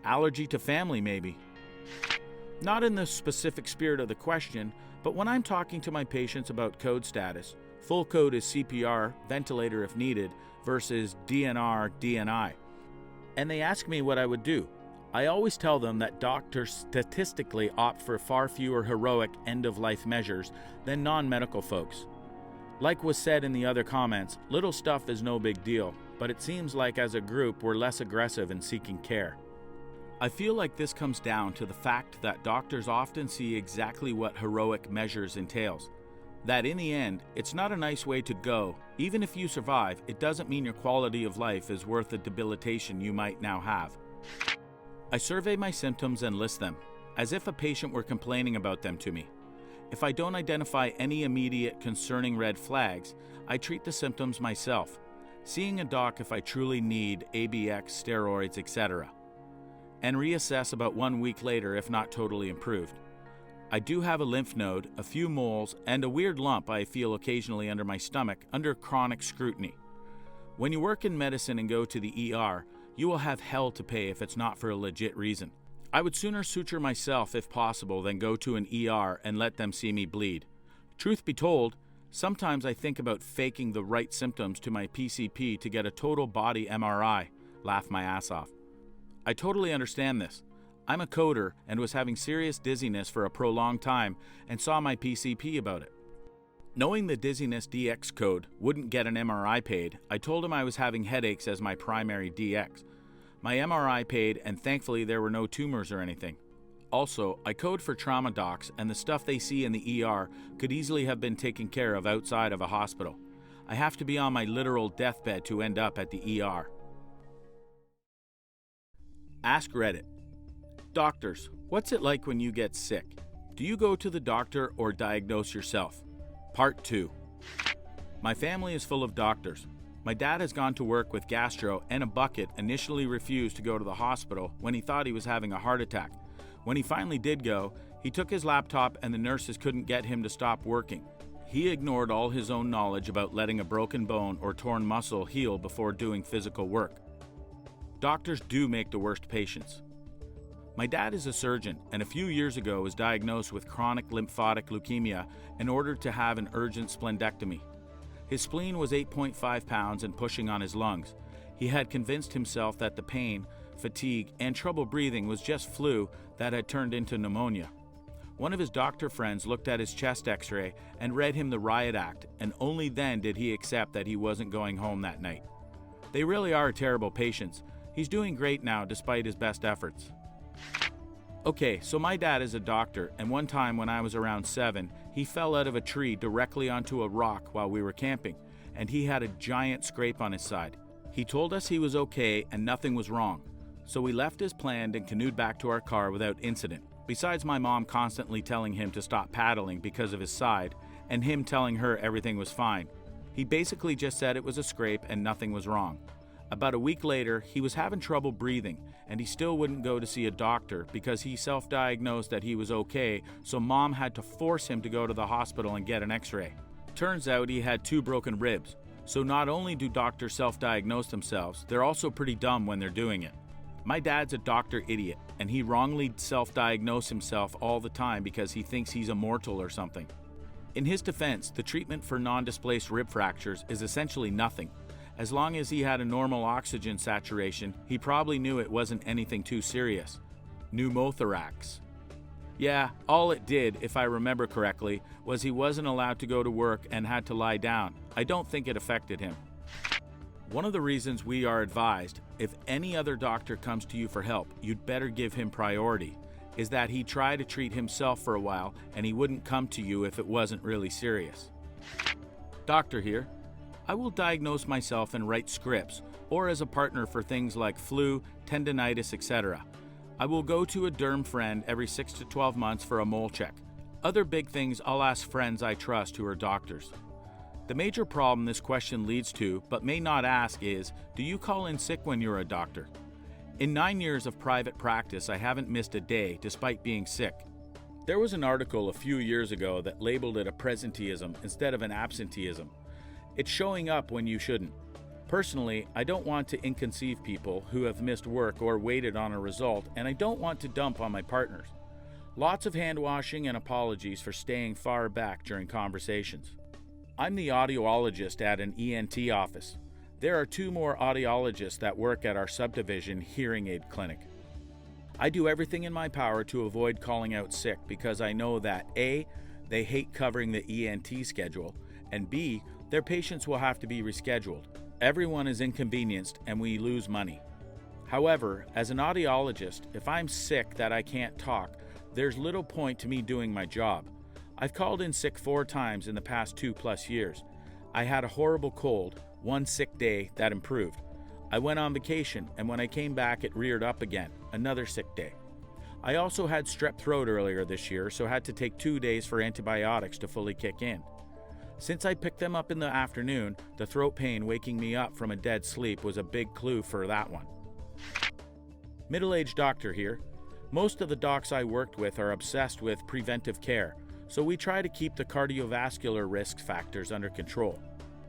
Allergy to family, maybe. Not in the specific spirit of the question, but when I'm talking to my patients about code status, full code is CPR, ventilator if needed, versus DNR, DNI. And they ask me what I would do. I always tell them that doctors statistically opt for far fewer heroic end-of-life measures than non-medical folks. Like was said in the other comments, little stuff is no big deal, but it seems like as a group we're less aggressive in seeking care. I feel like this comes down to the fact that doctors often see exactly what heroic measures entails. That in the end, it's not a nice way to go. Even if you survive, it doesn't mean your quality of life is worth the debilitation you might now have. I survey my symptoms and list them, as if a patient were complaining about them to me. If I don't identify any immediate concerning red flags, I treat the symptoms myself, seeing a doc if I truly need ABX, steroids, etc., and reassess about 1 week later if not totally improved. I do have a lymph node, a few moles, and a weird lump I feel occasionally under my stomach under chronic scrutiny. When you work in medicine and go to the ER, you will have hell to pay if it's not for a legit reason. I would sooner suture myself if possible than go to an ER and let them see me bleed. Truth be told, sometimes I think about faking the right symptoms to my PCP to get a total body MRI, laugh my ass off. I totally understand this. I'm a coder and was having serious dizziness for a prolonged time and saw my PCP about it. Knowing the dizziness DX code wouldn't get an MRI paid, I told him I was having headaches as my primary DX. My MRI paid, and thankfully there were no tumors or anything. Also, I code for trauma docs, and the stuff they see in the ER could easily have been taken care of outside of a hospital. I have to be on my literal deathbed to end up at the ER. Ask Reddit. Doctors, what's it like when you get sick? Do you go to the doctor or diagnose yourself? Part 2. My family is full of doctors. My dad has gone to work with gastro and a bucket initially refused to go to the hospital when he thought he was having a heart attack. When he finally did go, he took his laptop and the nurses couldn't get him to stop working. He ignored all his own knowledge about letting a broken bone or torn muscle heal before doing physical work. Doctors do make the worst patients. My dad is a surgeon and a few years ago was diagnosed with chronic lymphatic leukemia and ordered to have an urgent splendectomy. His spleen was 8.5 pounds and pushing on his lungs. He had convinced himself that the pain, fatigue, and trouble breathing was just flu that had turned into pneumonia. One of his doctor friends looked at his chest x-ray and read him the riot act, and only then did he accept that he wasn't going home that night. They really are terrible patients. He's doing great now despite his best efforts. Okay, so my dad is a doctor, and one time when I was around 7, he fell out of a tree directly onto a rock while we were camping, and he had a giant scrape on his side. He told us he was okay and nothing was wrong, so we left as planned and canoed back to our car without incident, besides my mom constantly telling him to stop paddling because of his side, and him telling her everything was fine. He basically just said it was a scrape and nothing was wrong. About a week later, he was having trouble breathing, and he still wouldn't go to see a doctor because he self-diagnosed that he was okay, so mom had to force him to go to the hospital and get an x-ray. Turns out he had 2 broken ribs, so not only do doctors self-diagnose themselves, they're also pretty dumb when they're doing it. My dad's a doctor idiot, and he wrongly self-diagnoses himself all the time because he thinks he's immortal or something. In his defense, the treatment for non-displaced rib fractures is essentially nothing. As long as he had a normal oxygen saturation, he probably knew it wasn't anything too serious. Pneumothorax. Yeah, all it did, if I remember correctly, was he wasn't allowed to go to work and had to lie down. I don't think it affected him. One of the reasons we are advised, if any other doctor comes to you for help, you'd better give him priority, is that he try to treat himself for a while and he wouldn't come to you if it wasn't really serious. Doctor here. I will diagnose myself and write scripts, or as a partner for things like flu, tendinitis, etc. I will go to a derm friend every 6 to 12 months for a mole check. Other big things I'll ask friends I trust who are doctors. The major problem this question leads to, but may not ask, is, do you call in sick when you're a doctor? In 9 years of private practice, I haven't missed a day despite being sick. There was an article a few years ago that labeled it a presenteeism instead of an absenteeism. It's showing up when you shouldn't. Personally, I don't want to inconceive people who have missed work or waited on a result, and I don't want to dump on my partners. Lots of hand washing and apologies for staying far back during conversations. I'm the audiologist at an ENT office. There are 2 more audiologists that work at our subdivision hearing aid clinic. I do everything in my power to avoid calling out sick because I know that A, they hate covering the ENT schedule, and B, their patients will have to be rescheduled. Everyone is inconvenienced and we lose money. However, as an audiologist, if I'm sick that I can't talk, there's little point to me doing my job. I've called in sick 4 times in the past 2+ years. I had a horrible cold, 1 sick day that improved. I went on vacation, and when I came back it reared up again, another sick day. I also had strep throat earlier this year, so had to take 2 days for antibiotics to fully kick in. Since I picked them up in the afternoon, the throat pain waking me up from a dead sleep was a big clue for that one. Middle-aged doctor here. Most of the docs I worked with are obsessed with preventive care, so we try to keep the cardiovascular risk factors under control.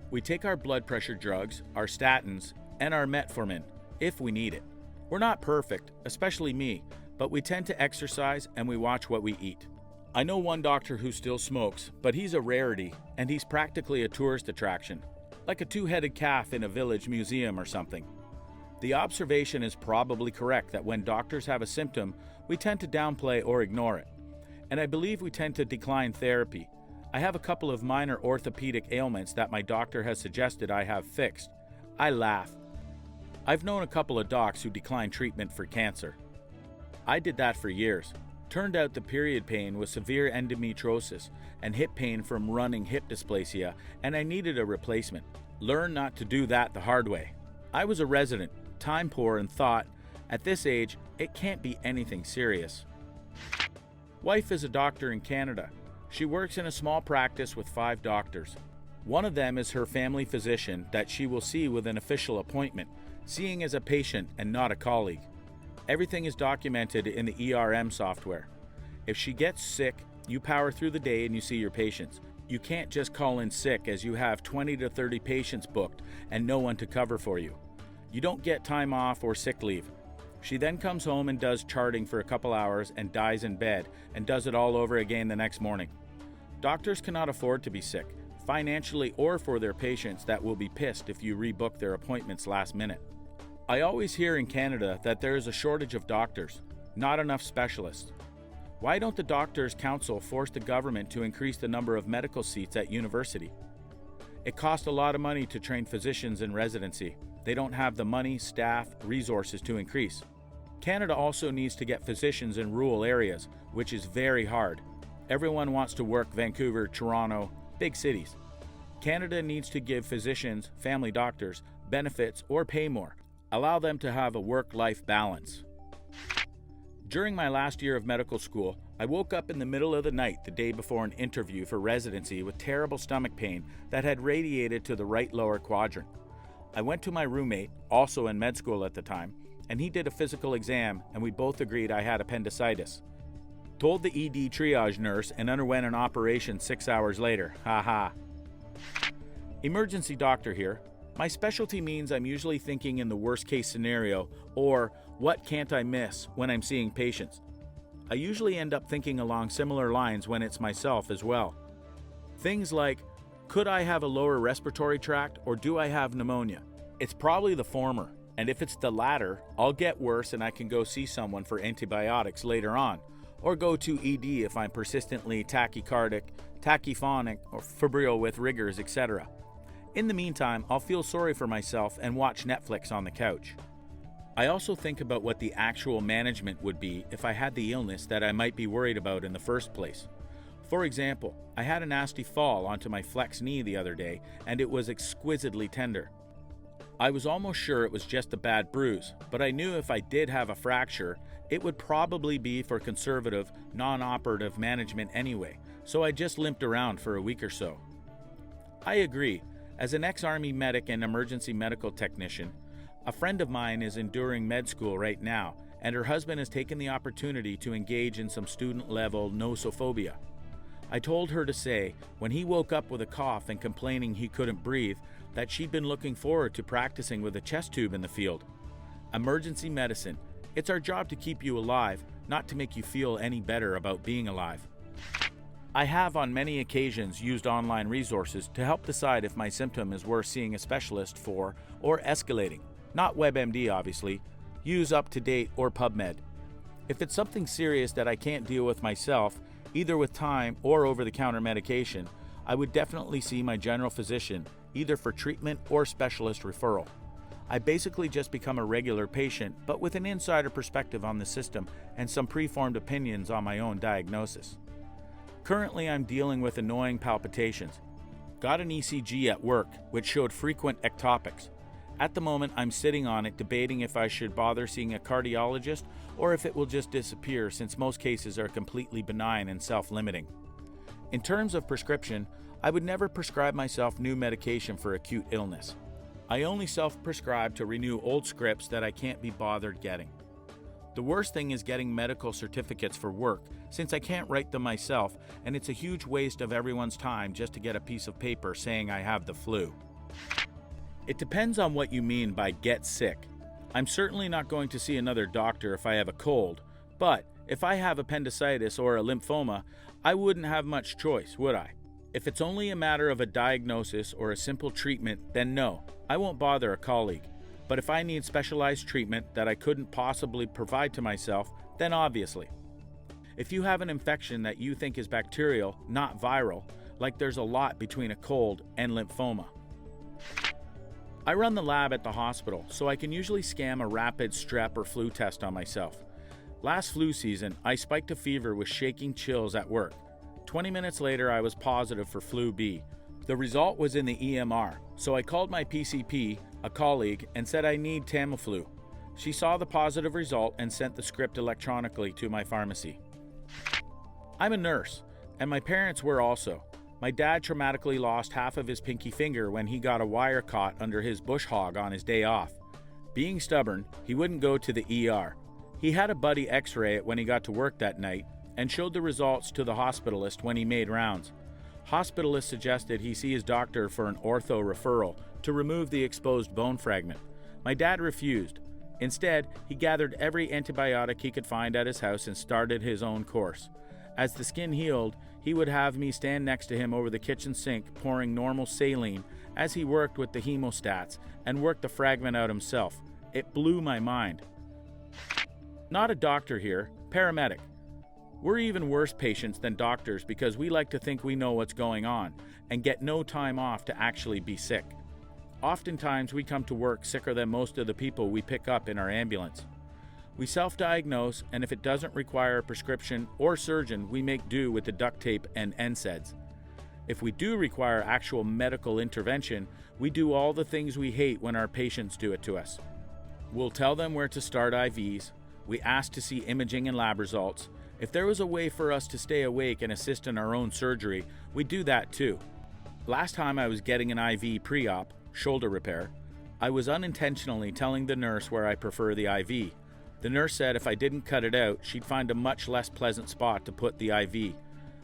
We take our blood pressure drugs, our statins, and our metformin, if we need it. We're not perfect, especially me, but we tend to exercise and we watch what we eat. I know one doctor who still smokes, but he's a rarity, and he's practically a tourist attraction, like a 2-headed calf in a village museum or something. The observation is probably correct that when doctors have a symptom, we tend to downplay or ignore it, and I believe we tend to decline therapy. I have a couple of minor orthopedic ailments that my doctor has suggested I have fixed. I laugh. I've known a couple of docs who declined treatment for cancer. I did that for years. Turned out the period pain was severe endometriosis and hip pain from running hip dysplasia, and I needed a replacement. Learned not to do that the hard way. I was a resident, time poor, and thought, at this age, it can't be anything serious. Wife is a doctor in Canada. She works in a small practice with 5 doctors. One of them is her family physician that she will see with an official appointment, seeing as a patient and not a colleague. Everything is documented in the ERM software. If she gets sick, you power through the day and you see your patients. You can't just call in sick as you have 20 to 30 patients booked and no one to cover for you. You don't get time off or sick leave. She then comes home and does charting for a couple hours and dies in bed and does it all over again the next morning. Doctors cannot afford to be sick, financially or for their patients that will be pissed if you rebook their appointments last minute. I always hear in Canada that there is a shortage of doctors, not enough specialists. Why don't the Doctors' Council force the government to increase the number of medical seats at university? It costs a lot of money to train physicians in residency. They don't have the money, staff, resources to increase. Canada also needs to get physicians in rural areas, which is very hard. Everyone wants to work Vancouver, Toronto, big cities. Canada needs to give physicians, family doctors, benefits or pay more. Allow them to have a work-life balance. During my last year of medical school, I woke up in the middle of the night the day before an interview for residency with terrible stomach pain that had radiated to the right lower quadrant. I went to my roommate, also in med school at the time, and he did a physical exam and we both agreed I had appendicitis. Told the ED triage nurse and underwent an operation 6 hours later. Haha. Emergency doctor here. My specialty means I'm usually thinking in the worst case scenario, or what can't I miss when I'm seeing patients. I usually end up thinking along similar lines when it's myself as well. Things like, could I have a lower respiratory tract or do I have pneumonia? It's probably the former, and if it's the latter, I'll get worse and I can go see someone for antibiotics later on, or go to ED if I'm persistently tachycardic, tachyphonic, or febrile with rigors, etc. In the meantime, I'll feel sorry for myself and watch Netflix on the couch. I also think about what the actual management would be if I had the illness that I might be worried about in the first place. For example, I had a nasty fall onto my flex knee the other day and it was exquisitely tender. I was almost sure it was just a bad bruise, but I knew if I did have a fracture, it would probably be for conservative, non-operative management anyway, so I just limped around for a week or so. I agree. As an ex-Army medic and emergency medical technician, a friend of mine is enduring med school right now, and her husband has taken the opportunity to engage in some student-level nosophobia. I told her to say, when he woke up with a cough and complaining he couldn't breathe, that she'd been looking forward to practicing with a chest tube in the field. Emergency medicine. It's our job to keep you alive, not to make you feel any better about being alive. I have on many occasions used online resources to help decide if my symptom is worth seeing a specialist for or escalating. Not WebMD, obviously. Use UpToDate or PubMed. If it's something serious that I can't deal with myself, either with time or over-the-counter medication, I would definitely see my general physician, either for treatment or specialist referral. I basically just become a regular patient, but with an insider perspective on the system and some preformed opinions on my own diagnosis. Currently, I'm dealing with annoying palpitations. Got an ECG at work, which showed frequent ectopics. At the moment, I'm sitting on it debating if I should bother seeing a cardiologist or if it will just disappear, since most cases are completely benign and self-limiting. In terms of prescription, I would never prescribe myself new medication for acute illness. I only self-prescribe to renew old scripts that I can't be bothered getting. The worst thing is getting medical certificates for work, since I can't write them myself, and it's a huge waste of everyone's time just to get a piece of paper saying I have the flu. It depends on what you mean by get sick. I'm certainly not going to see another doctor if I have a cold, but if I have appendicitis or a lymphoma, I wouldn't have much choice, would I? If it's only a matter of a diagnosis or a simple treatment, then no, I won't bother a colleague. But if I need specialized treatment that I couldn't possibly provide to myself, then obviously. If you have an infection that you think is bacterial, not viral, like there's a lot between a cold and lymphoma. I run the lab at the hospital, so I can usually scam a rapid strep or flu test on myself. Last flu season, I spiked a fever with shaking chills at work. 20 minutes later, I was positive for flu B. The result was in the EMR, so I called my PCP, a colleague, and said I need Tamiflu. She saw the positive result and sent the script electronically to my pharmacy. I'm a nurse, and my parents were also. My dad traumatically lost half of his pinky finger when he got a wire caught under his bush hog on his day off. Being stubborn, he wouldn't go to the ER. He had a buddy x-ray it when he got to work that night and showed the results to the hospitalist when he made rounds. Hospitalist suggested he see his doctor for an ortho referral to remove the exposed bone fragment. My dad refused. Instead, he gathered every antibiotic he could find at his house and started his own course. As the skin healed, he would have me stand next to him over the kitchen sink pouring normal saline as he worked with the hemostats and worked the fragment out himself. It blew my mind. Not a doctor here, paramedic. We're even worse patients than doctors because we like to think we know what's going on and get no time off to actually be sick. Oftentimes we come to work sicker than most of the people we pick up in our ambulance. We self-diagnose, and if it doesn't require a prescription or surgeon, we make do with the duct tape and NSAIDs. If we do require actual medical intervention, we do all the things we hate when our patients do it to us. We'll tell them where to start IVs. We ask to see imaging and lab results. If there was a way for us to stay awake and assist in our own surgery, we'd do that too. Last time I was getting an IV pre-op, shoulder repair, I was unintentionally telling the nurse where I prefer the IV. The nurse said if I didn't cut it out, she'd find a much less pleasant spot to put the IV.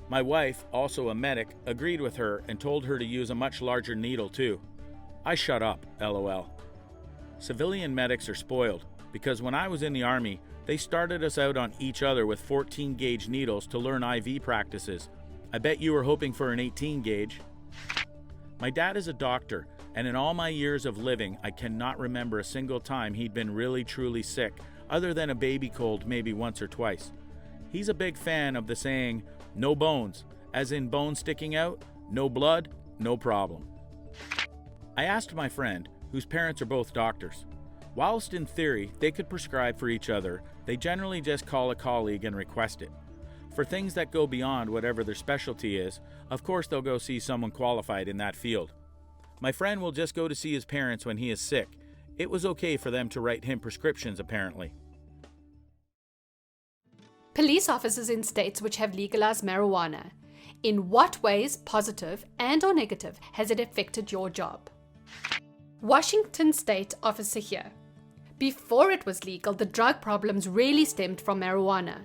My wife, also a medic, agreed with her and told her to use a much larger needle too. I shut up, LOL. Civilian medics are spoiled, because when I was in the Army, they started us out on each other with 14 gauge needles to learn IV practices. I bet you were hoping for an 18 gauge. My dad is a doctor, and in all my years of living, I cannot remember a single time he'd been really truly sick, other than a baby cold maybe once or twice. He's a big fan of the saying, no bones, as in bones sticking out, no blood, no problem. I asked my friend, whose parents are both doctors. Whilst in theory they could prescribe for each other, they generally just call a colleague and request it. For things that go beyond whatever their specialty is, of course they'll go see someone qualified in that field. My friend will just go to see his parents when he is sick. It was okay for them to write him prescriptions, apparently. Police officers in states which have legalized marijuana. In what ways, positive and or negative, has it affected your job? Washington State officer here. Before it was legal, the drug problems really stemmed from marijuana.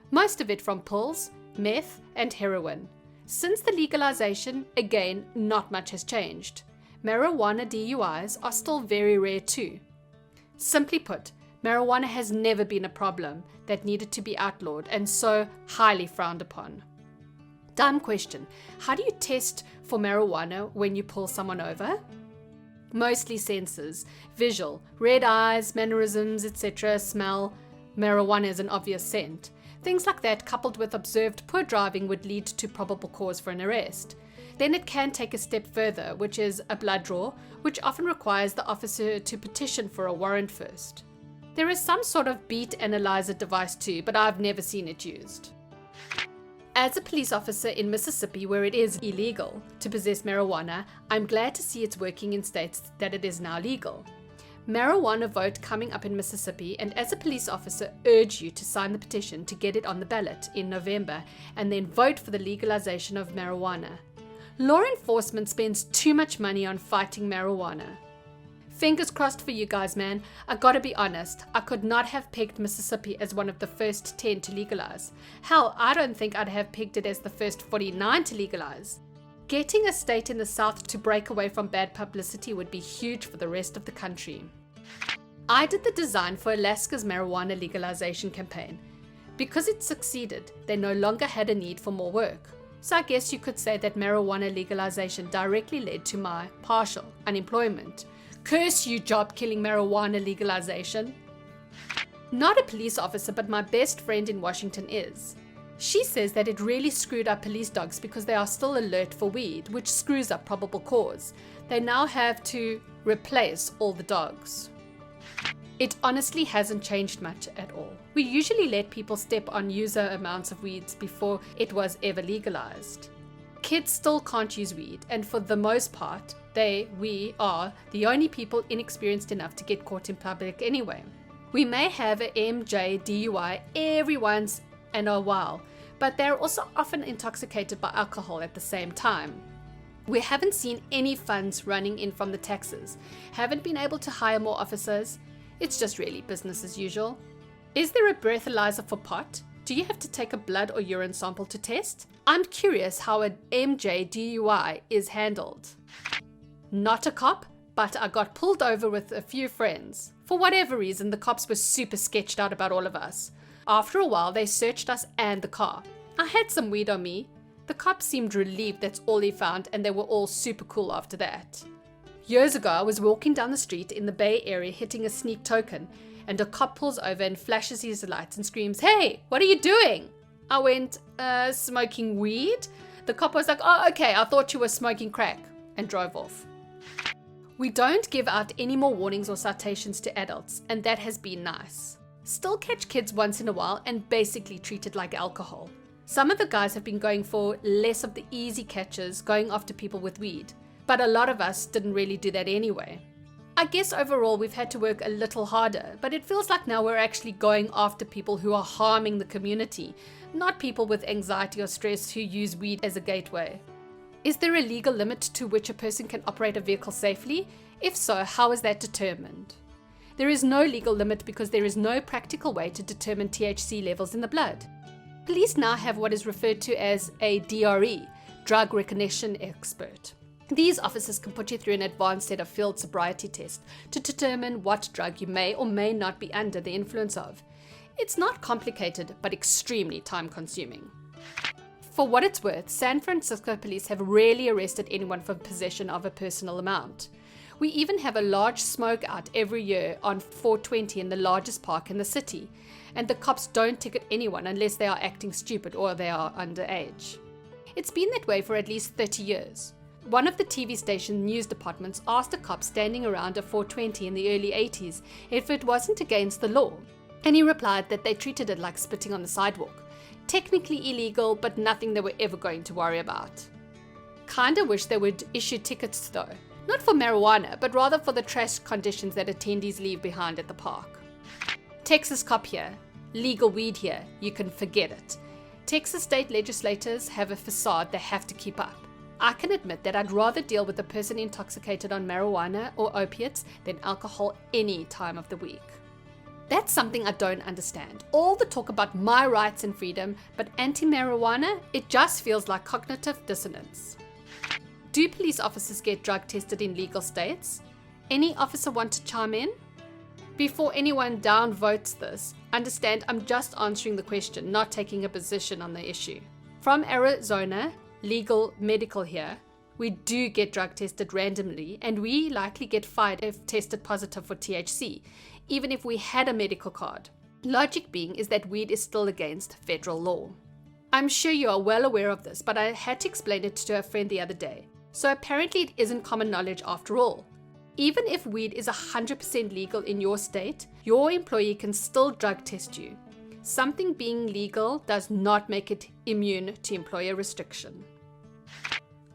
Most of it from pills, meth, and heroin. Since the legalization, again, not much has changed. Marijuana DUIs are still very rare too. Simply put, marijuana has never been a problem that needed to be outlawed and so highly frowned upon. Dumb question. How do you test for marijuana when you pull someone over? Mostly senses, visual, red eyes, mannerisms, etc., smell. Marijuana is an obvious scent. Things like that coupled with observed poor driving would lead to probable cause for an arrest. Then it can take a step further, which is a blood draw, which often requires the officer to petition for a warrant first. There is some sort of beat analyzer device too, but I've never seen it used. As a police officer in Mississippi, where it is illegal to possess marijuana, I'm glad to see it's working in states that it is now legal. Marijuana vote coming up in Mississippi, and as a police officer, urge you to sign the petition to get it on the ballot in November and then vote for the legalization of marijuana. Law enforcement spends too much money on fighting marijuana. Fingers crossed for you guys, man. I gotta be honest, I could not have picked Mississippi as one of the first 10 to legalize. Hell, I don't think I'd have picked it as the first 49 to legalize. Getting a state in the South to break away from bad publicity would be huge for the rest of the country. I did the design for Alaska's marijuana legalization campaign. Because it succeeded, they no longer had a need for more work. So I guess you could say that marijuana legalization directly led to my partial unemployment. Curse you, job-killing marijuana legalization. Not a police officer, but my best friend in Washington is. She says that it really screwed up police dogs because they are still alert for weed, which screws up probable cause. They now have to replace all the dogs. It honestly hasn't changed much at all. We usually let people step on user amounts of weeds before it was ever legalized. Kids still can't use weed, and for the most part, we are the only people inexperienced enough to get caught in public anyway. We may have a MJ DUI every once in a while, but they're also often intoxicated by alcohol at the same time. We haven't seen any funds running in from the taxes, haven't been able to hire more officers. It's just really business as usual. Is there a breathalyzer for pot? Do you have to take a blood or urine sample to test? I'm curious how an MJ DUI is handled. Not a cop, but I got pulled over with a few friends. For whatever reason, the cops were super sketched out about all of us. After a while, they searched us and the car. I had some weed on me. The cops seemed relieved that's all he found, and they were all super cool after that. Years ago, I was walking down the street in the Bay Area hitting a sneak token, and a cop pulls over and flashes his lights and screams, "Hey, what are you doing?" I went, smoking weed? The cop was like, "Oh, okay, I thought you were smoking crack," and drove off. We don't give out any more warnings or citations to adults, and that has been nice. Still catch kids once in a while and basically treat it like alcohol. Some of the guys have been going for less of the easy catches, going after people with weed, but a lot of us didn't really do that anyway. I guess overall we've had to work a little harder, but it feels like now we're actually going after people who are harming the community, not people with anxiety or stress who use weed as a gateway. Is there a legal limit to which a person can operate a vehicle safely? If so, how is that determined? There is no legal limit because there is no practical way to determine THC levels in the blood. Police now have what is referred to as a DRE, drug recognition expert. These officers can put you through an advanced set of field sobriety tests to determine what drug you may or may not be under the influence of. It's not complicated, but extremely time-consuming. For what it's worth, San Francisco police have rarely arrested anyone for possession of a personal amount. We even have a large smoke out every year on 420 in the largest park in the city, and the cops don't ticket anyone unless they are acting stupid or they are underage. It's been that way for at least 30 years. One of the TV station news departments asked a cop standing around a 420 in the early 80s if it wasn't against the law, and he replied that they treated it like spitting on the sidewalk. Technically illegal, but nothing they were ever going to worry about. Kinda wish they would issue tickets though. Not for marijuana, but rather for the trash conditions that attendees leave behind at the park. Texas cop here. Legal weed here. You can forget it. Texas state legislators have a facade they have to keep up. I can admit that I'd rather deal with a person intoxicated on marijuana or opiates than alcohol any time of the week. That's something I don't understand. All the talk about my rights and freedom, but anti-marijuana, it just feels like cognitive dissonance. Do police officers get drug tested in legal states? Any officer want to chime in? Before anyone downvotes this, understand I'm just answering the question, not taking a position on the issue. From Arizona, legal medical here, we do get drug tested randomly, and we likely get fired if tested positive for THC, even if we had a medical card. Logic being is that weed is still against federal law. I'm sure you are well aware of this, but I had to explain it to a friend the other day. So apparently it isn't common knowledge after all. Even if weed is 100% legal in your state, your employee can still drug test you. Something being legal does not make it immune to employer restriction.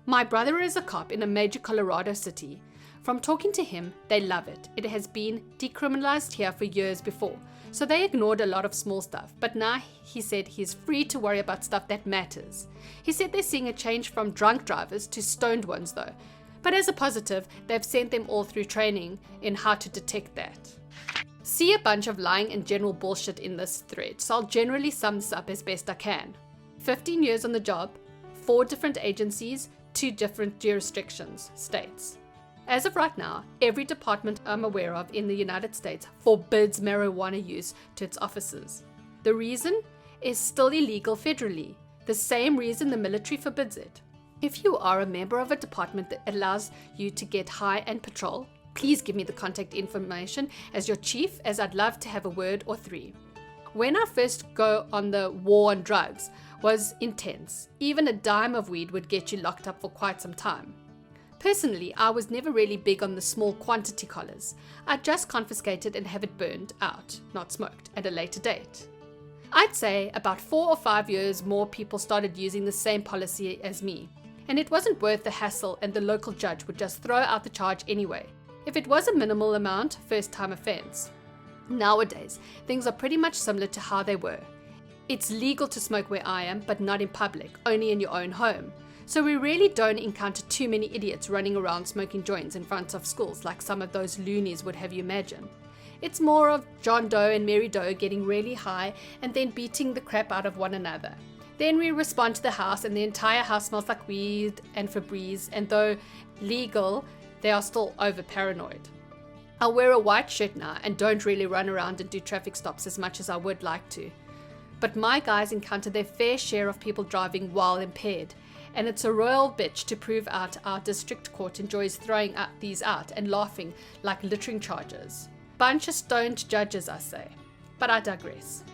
My brother is a cop in a major Colorado city. From talking to him, they love it. It has been decriminalized here for years before, so they ignored a lot of small stuff. But now he said he's free to worry about stuff that matters. He said they're seeing a change from drunk drivers to stoned ones though. But as a positive, they've sent them all through training in how to detect that. See a bunch of lying and general bullshit in this thread, so I'll generally sum this up as best I can. 15 years on the job, 4 different agencies, 2 different jurisdictions, states. As of right now, every department I'm aware of in the United States forbids marijuana use to its officers. The reason is still illegal federally, the same reason the military forbids it. If you are a member of a department that allows you to get high and patrol, please give me the contact information as your chief, as I'd love to have a word or 3. When I first go on the war on drugs was intense. Even a dime of weed would get you locked up for quite some time. Personally, I was never really big on the small quantity collars. I'd just confiscate it and have it burned out, not smoked, at a later date. I'd say about 4 or 5 years more people started using the same policy as me. And it wasn't worth the hassle, and the local judge would just throw out the charge anyway, if it was a minimal amount, first-time offense. Nowadays, things are pretty much similar to how they were. It's legal to smoke where I am, but not in public, only in your own home. So we really don't encounter too many idiots running around smoking joints in front of schools like some of those loonies would have you imagine. It's more of John Doe and Mary Doe getting really high and then beating the crap out of one another. Then we respond to the house and the entire house smells like weed and Febreze, and though legal, they are still over paranoid. I wear a white shirt now and don't really run around and do traffic stops as much as I would like to. But my guys encounter their fair share of people driving while impaired, and it's a royal bitch to prove out our district court enjoys throwing these out and laughing like littering charges. Bunch of stoned judges, I say. But I digress.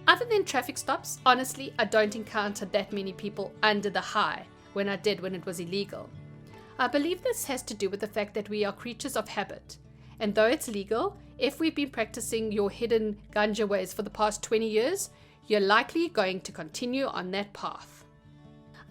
Other than traffic stops, honestly, I don't encounter that many people under the high when I did when it was illegal. I believe this has to do with the fact that we are creatures of habit. And though it's legal, if we've been practicing your hidden ganja ways for the past 20 years, you're likely going to continue on that path.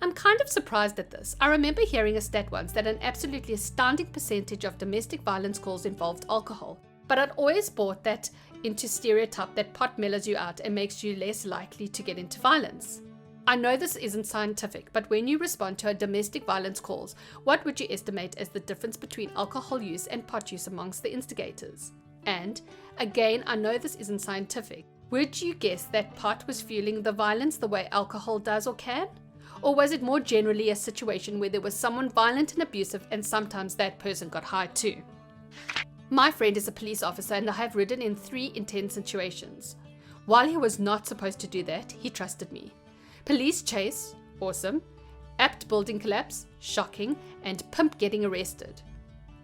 I'm kind of surprised at this. I remember hearing a stat once that an absolutely astounding percentage of domestic violence calls involved alcohol, but I'd always bought that into stereotype that pot mellows you out and makes you less likely to get into violence. I know this isn't scientific, but when you respond to a domestic violence calls, what would you estimate as the difference between alcohol use and pot use amongst the instigators? And, again, I know this isn't scientific. Would you guess that pot was fueling the violence the way alcohol does or can? Or was it more generally a situation where there was someone violent and abusive and sometimes that person got high too? My friend is a police officer and I have ridden in 3 intense situations. While he was not supposed to do that, he trusted me. Police chase, awesome. Apt building collapse, shocking. And pimp getting arrested.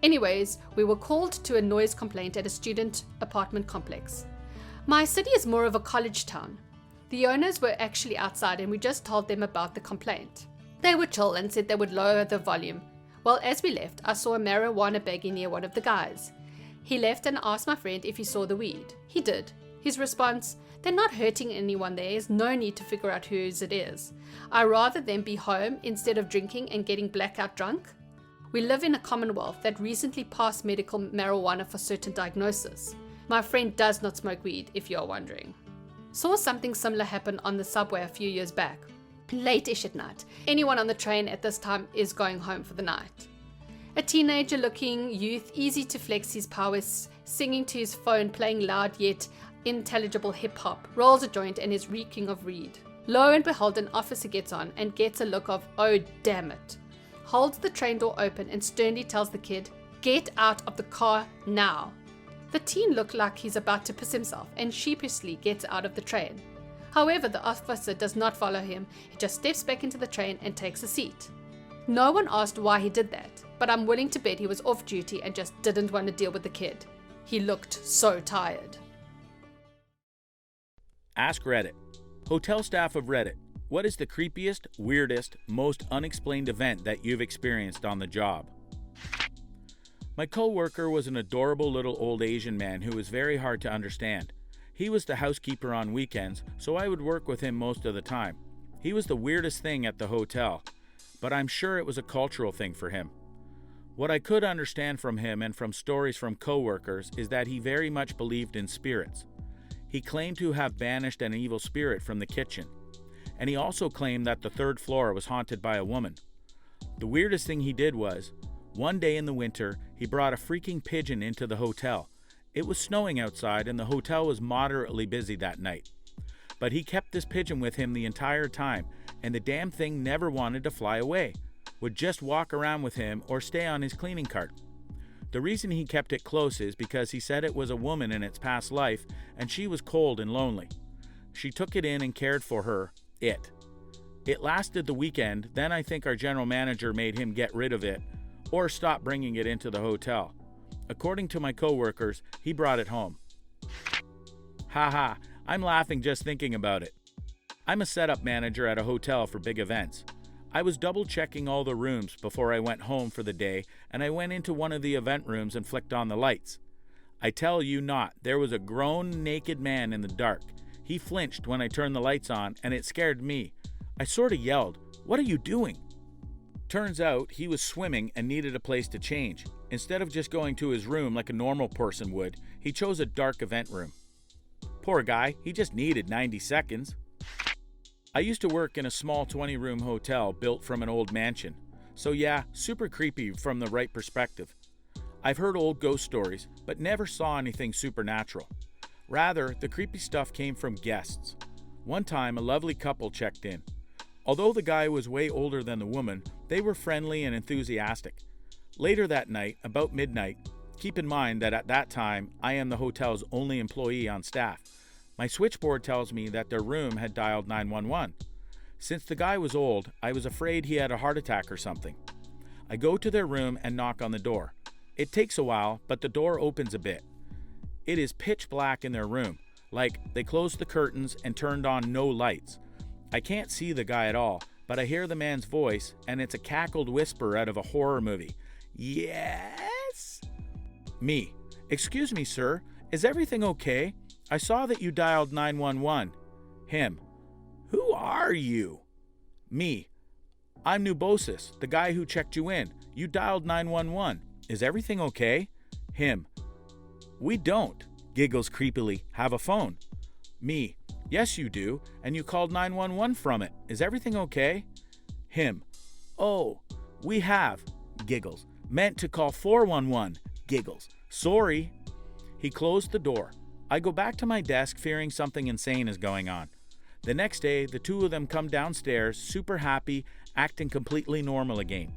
Anyways, we were called to a noise complaint at a student apartment complex. My city is more of a college town. The owners were actually outside and we just told them about the complaint. They were chill and said they would lower the volume. Well, as we left, I saw a marijuana baggie near one of the guys. He left and asked my friend if he saw the weed. He did. His response, "They're not hurting anyone, there is no need to figure out whose it is. I'd rather them be home instead of drinking and getting blackout drunk." We live in a commonwealth that recently passed medical marijuana for certain diagnosis. My friend does not smoke weed, if you're wondering. Saw something similar happen on the subway a few years back. Late-ish at night. Anyone on the train at this time is going home for the night. A teenager-looking youth, easy to flex his powers, singing to his phone, playing loud yet unintelligible hip-hop, rolls a joint and is reeking of weed. Lo and behold, an officer gets on and gets a look of, oh damn it, holds the train door open and sternly tells the kid, get out of the car now. The teen looks like he's about to piss himself and sheepishly gets out of the train. However, the officer does not follow him, he just steps back into the train and takes a seat. No one asked why he did that, but I'm willing to bet he was off duty and just didn't want to deal with the kid. He looked so tired. Ask Reddit. Hotel staff of Reddit, what is the creepiest, weirdest, most unexplained event that you've experienced on the job? My co-worker was an adorable little old Asian man who was very hard to understand. He was the housekeeper on weekends, so I would work with him most of the time. He was the weirdest thing at the hotel, but I'm sure it was a cultural thing for him. What I could understand from him and from stories from co-workers is that he very much believed in spirits. He claimed to have banished an evil spirit from the kitchen, and he also claimed that the third floor was haunted by a woman. The weirdest thing he did was, one day in the winter, he brought a freaking pigeon into the hotel. It was snowing outside and the hotel was moderately busy that night. But he kept this pigeon with him the entire time, and the damn thing never wanted to fly away, would just walk around with him or stay on his cleaning cart. The reason he kept it close is because he said it was a woman in its past life and she was cold and lonely. She took it in and cared for her, It lasted the weekend, then I think our general manager made him get rid of it or stop bringing it into the hotel. According to my co-workers, he brought it home. Haha, I'm laughing just thinking about it. I'm a setup manager at a hotel for big events. I was double checking all the rooms before I went home for the day, and I went into one of the event rooms and flicked on the lights. I tell you not, there was a grown naked man in the dark. He flinched when I turned the lights on, and it scared me. I sort of yelled, "What are you doing?" Turns out he was swimming and needed a place to change. Instead of just going to his room like a normal person would, he chose a dark event room. Poor guy, he just needed 90 seconds. I used to work in a small 20-room hotel built from an old mansion. So yeah, super creepy from the right perspective. I've heard old ghost stories, but never saw anything supernatural. Rather, the creepy stuff came from guests. One time, a lovely couple checked in. Although the guy was way older than the woman, they were friendly and enthusiastic. Later that night, about midnight, keep in mind that at that time, I am the hotel's only employee on staff. My switchboard tells me that their room had dialed 911. Since the guy was old, I was afraid he had a heart attack or something. I go to their room and knock on the door. It takes a while, but the door opens a bit. It is pitch black in their room, like they closed the curtains and turned on no lights. I can't see the guy at all, but I hear the man's voice, and it's a cackled whisper out of a horror movie. Yes? Me. Excuse me, sir. Is everything okay? I saw that you dialed 911. Him. Who are you? Me. I'm Nubosis, the guy who checked you in. You dialed 911. Is everything okay? Him. We don't, giggles creepily, have a phone. Me. Yes, you do, and you called 911 from it. Is everything okay? Him. Oh, we have, giggles. Meant to call 411, giggles. Sorry. He closed the door. I go back to my desk fearing something insane is going on. The next day, the two of them come downstairs, super happy, acting completely normal again.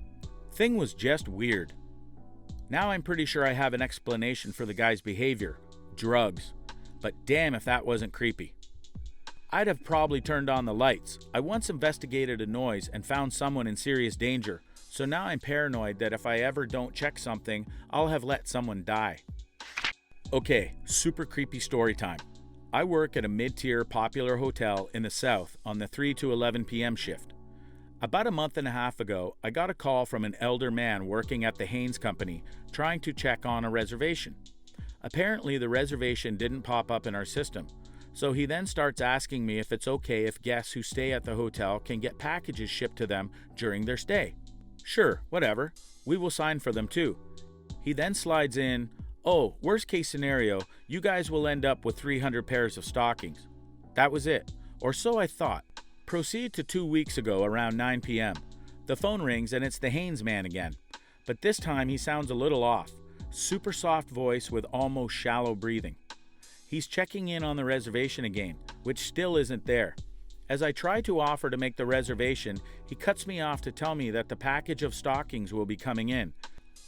Thing was just weird. Now I'm pretty sure I have an explanation for the guy's behavior. Drugs. But damn if that wasn't creepy. I'd have probably turned on the lights. I once investigated a noise and found someone in serious danger, so now I'm paranoid that if I ever don't check something, I'll have let someone die. Okay, super creepy story time. I work at a mid-tier popular hotel in the south on the 3 to 11 p.m. shift. About a month and a half ago, I got a call from an elder man working at the Haynes Company trying to check on a reservation. Apparently the reservation didn't pop up in our system, so he then starts asking me if it's okay if guests who stay at the hotel can get packages shipped to them during their stay. Sure, whatever. We will sign for them too. He then slides in, "Oh, worst case scenario, you guys will end up with 300 pairs of stockings." That was it, or so I thought. Proceed to 2 weeks ago around 9 p.m. The phone rings and it's the Haynes man again, but this time he sounds a little off. Super soft voice with almost shallow breathing. He's checking in on the reservation again, which still isn't there. As I try to offer to make the reservation, he cuts me off to tell me that the package of stockings will be coming in.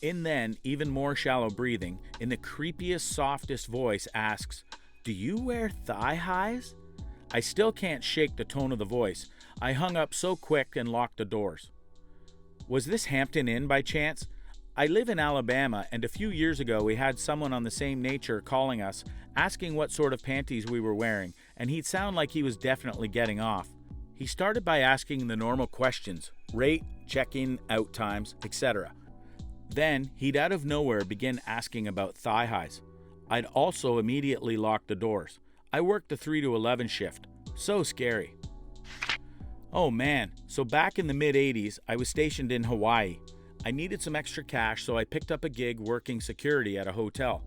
In then, even more shallow breathing, in the creepiest, softest voice asks, "Do you wear thigh highs?" I still can't shake the tone of the voice. I hung up so quick and locked the doors. Was this Hampton Inn by chance? I live in Alabama, and a few years ago we had someone on the same nature calling us, asking what sort of panties we were wearing, and he'd sound like he was definitely getting off. He started by asking the normal questions, rate, check-in, out times, etc. Then, he'd out of nowhere begin asking about thigh highs. I'd also immediately locked the doors. I worked the 3 to 11 shift. So scary. Oh man, so back in the mid-80s, I was stationed in Hawaii. I needed some extra cash, so I picked up a gig working security at a hotel.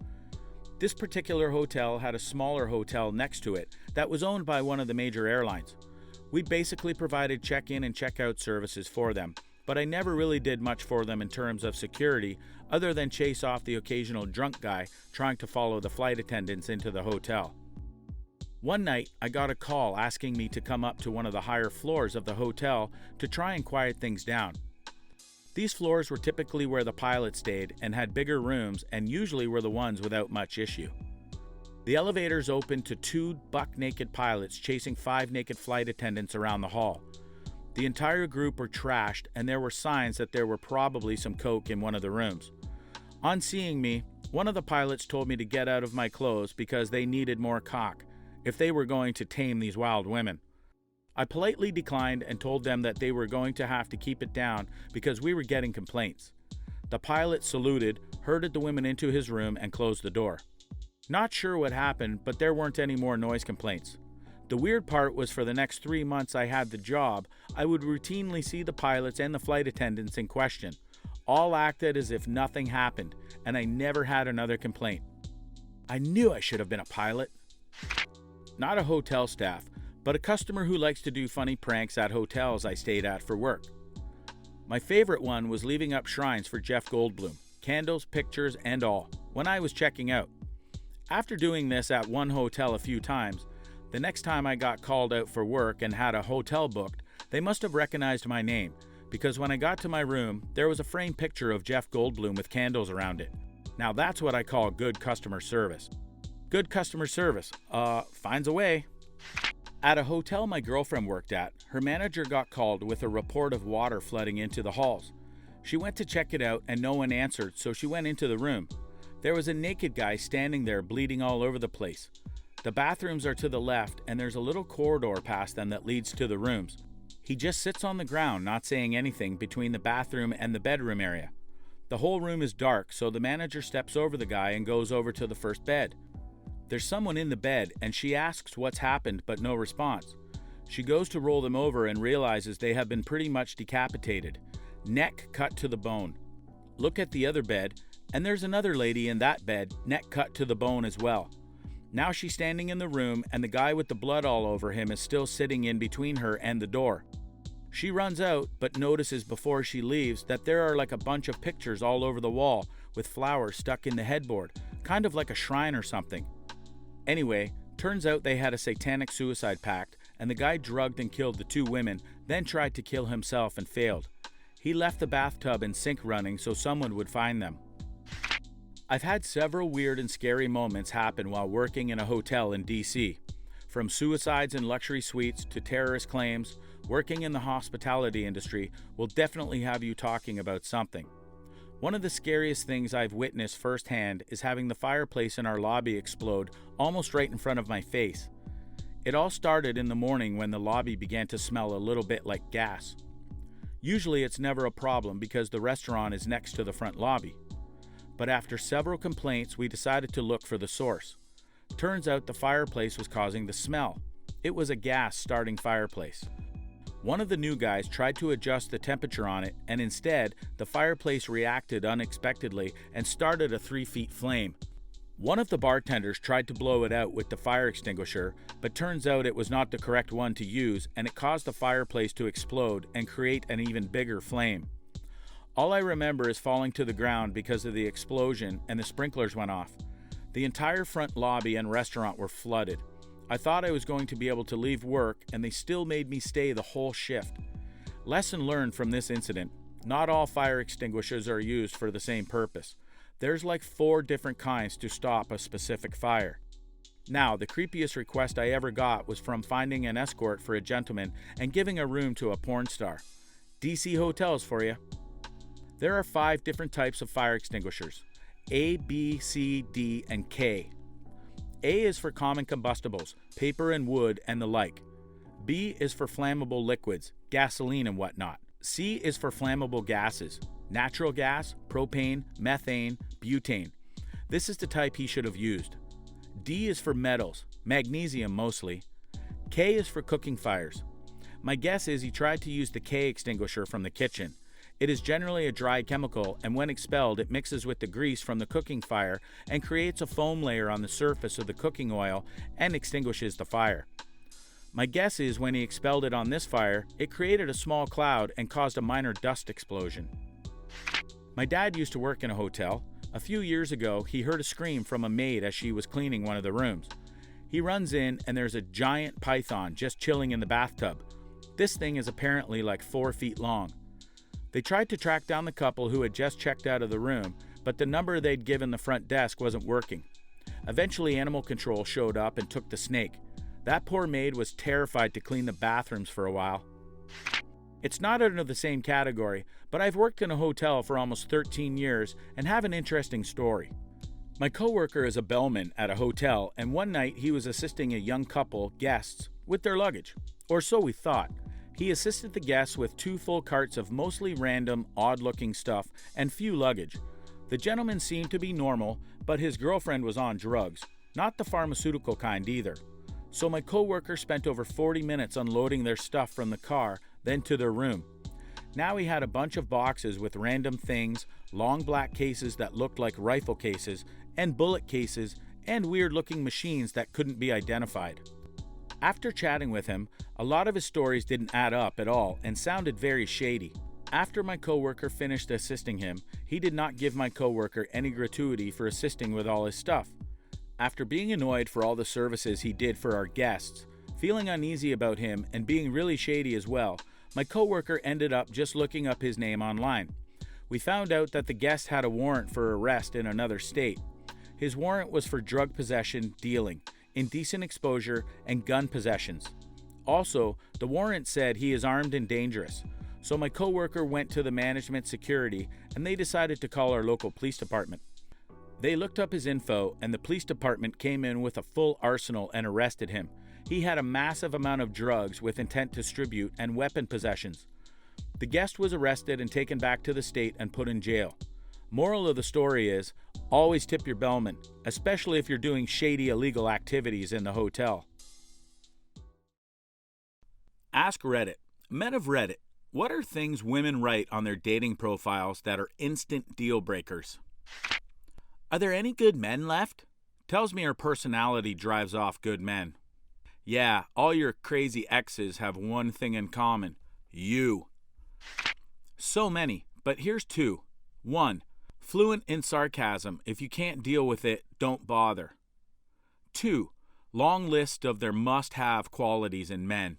This particular hotel had a smaller hotel next to it that was owned by one of the major airlines. We basically provided check-in and check-out services for them, but I never really did much for them in terms of security other than chase off the occasional drunk guy trying to follow the flight attendants into the hotel. One night, I got a call asking me to come up to one of the higher floors of the hotel to try and quiet things down. These floors were typically where the pilot stayed and had bigger rooms and usually were the ones without much issue. The elevators opened to 2 buck-naked pilots chasing 5 naked flight attendants around the hall. The entire group were trashed and there were signs that there were probably some coke in one of the rooms. On seeing me, one of the pilots told me to get out of my clothes because they needed more cock if they were going to tame these wild women. I politely declined and told them that they were going to have to keep it down because we were getting complaints. The pilot saluted, herded the women into his room, and closed the door. Not sure what happened, but there weren't any more noise complaints. The weird part was for the next 3 months I had the job, I would routinely see the pilots and the flight attendants in question. All acted as if nothing happened, and I never had another complaint. I knew I should have been a pilot. Not a hotel staff, but a customer who likes to do funny pranks at hotels I stayed at for work. My favorite one was leaving up shrines for Jeff Goldblum, candles, pictures, and all, when I was checking out. After doing this at one hotel a few times, the next time I got called out for work and had a hotel booked, they must have recognized my name, because when I got to my room, there was a framed picture of Jeff Goldblum with candles around it. Now that's what I call good customer service. Good customer service, finds a way. At a hotel my girlfriend worked at, her manager got called with a report of water flooding into the halls. She went to check it out and no one answered, so she went into the room. There was a naked guy standing there bleeding all over the place. The bathrooms are to the left and there's a little corridor past them that leads to the rooms. He just sits on the ground, not saying anything, between the bathroom and the bedroom area. The whole room is dark, so the manager steps over the guy and goes over to the first bed. There's someone in the bed, and she asks what's happened, but no response. She goes to roll them over and realizes they have been pretty much decapitated. Neck cut to the bone. Look at the other bed, and there's another lady in that bed, neck cut to the bone as well. Now she's standing in the room, and the guy with the blood all over him is still sitting in between her and the door. She runs out, but notices before she leaves that there are like a bunch of pictures all over the wall with flowers stuck in the headboard, kind of like a shrine or something. Anyway, turns out they had a satanic suicide pact, and the guy drugged and killed the 2 women, then tried to kill himself and failed. He left the bathtub and sink running so someone would find them. I've had several weird and scary moments happen while working in a hotel in DC. From suicides in luxury suites to terrorist claims, working in the hospitality industry will definitely have you talking about something. One of the scariest things I've witnessed firsthand is having the fireplace in our lobby explode almost right in front of my face. It all started in the morning when the lobby began to smell a little bit like gas. Usually it's never a problem because the restaurant is next to the front lobby. But after several complaints, we decided to look for the source. Turns out the fireplace was causing the smell. It was a gas-starting fireplace. One of the new guys tried to adjust the temperature on it, and instead, the fireplace reacted unexpectedly and started a 3-foot flame. One of the bartenders tried to blow it out with the fire extinguisher, but turns out it was not the correct one to use, and it caused the fireplace to explode and create an even bigger flame. All I remember is falling to the ground because of the explosion and the sprinklers went off. The entire front lobby and restaurant were flooded. I thought I was going to be able to leave work, and they still made me stay the whole shift. Lesson learned from this incident: not all fire extinguishers are used for the same purpose. There's like 4 different kinds to stop a specific fire. Now, the creepiest request I ever got was from finding an escort for a gentleman and giving a room to a porn star. DC hotels for you. There are 5 different types of fire extinguishers: A, B, C, D, and K. A is for common combustibles, paper and wood and the like. B is for flammable liquids, gasoline and whatnot. C is for flammable gases, natural gas, propane, methane, butane. This is the type he should have used. D is for metals, magnesium mostly. K is for cooking fires. My guess is he tried to use the K extinguisher from the kitchen. It is generally a dry chemical, and when expelled, it mixes with the grease from the cooking fire and creates a foam layer on the surface of the cooking oil and extinguishes the fire. My guess is when he expelled it on this fire, it created a small cloud and caused a minor dust explosion. My dad used to work in a hotel. A few years ago, he heard a scream from a maid as she was cleaning one of the rooms. He runs in, and there's a giant python just chilling in the bathtub. This thing is apparently like 4 feet long. They tried to track down the couple who had just checked out of the room, but the number they'd given the front desk wasn't working. Eventually, animal control showed up and took the snake. That poor maid was terrified to clean the bathrooms for a while. It's not under the same category, but I've worked in a hotel for almost 13 years and have an interesting story. My coworker is a bellman at a hotel, and one night he was assisting a young couple, guests, with their luggage. Or so we thought. He assisted the guests with 2 full carts of mostly random, odd-looking stuff and few luggage. The gentleman seemed to be normal, but his girlfriend was on drugs. Not the pharmaceutical kind either. So my coworker spent over 40 minutes unloading their stuff from the car, then to their room. Now he had a bunch of boxes with random things, long black cases that looked like rifle cases, and bullet cases, and weird-looking machines that couldn't be identified. After chatting with him, a lot of his stories didn't add up at all and sounded very shady. After my coworker finished assisting him, he did not give my coworker any gratuity for assisting with all his stuff. After being annoyed for all the services he did for our guests, feeling uneasy about him, and being really shady as well, my coworker ended up just looking up his name online. We found out that the guest had a warrant for arrest in another state. His warrant was for drug possession, dealing, indecent exposure, and gun possessions. Also, the warrant said he is armed and dangerous. So my coworker went to the management security, and they decided to call our local police department. They looked up his info, and the police department came in with a full arsenal and arrested him. He had a massive amount of drugs with intent to distribute and weapon possessions. The guest was arrested and taken back to the state and put in jail. Moral of the story is, always tip your bellman, especially if you're doing shady illegal activities in the hotel. Ask Reddit. Men of Reddit, what are things women write on their dating profiles that are instant deal breakers? Are there any good men left? Tells me her personality drives off good men. Yeah, all your crazy exes have one thing in common. You. So many, but here's 2. 1. Fluent in sarcasm. If you can't deal with it, don't bother. 2. Long list of their must-have qualities in men.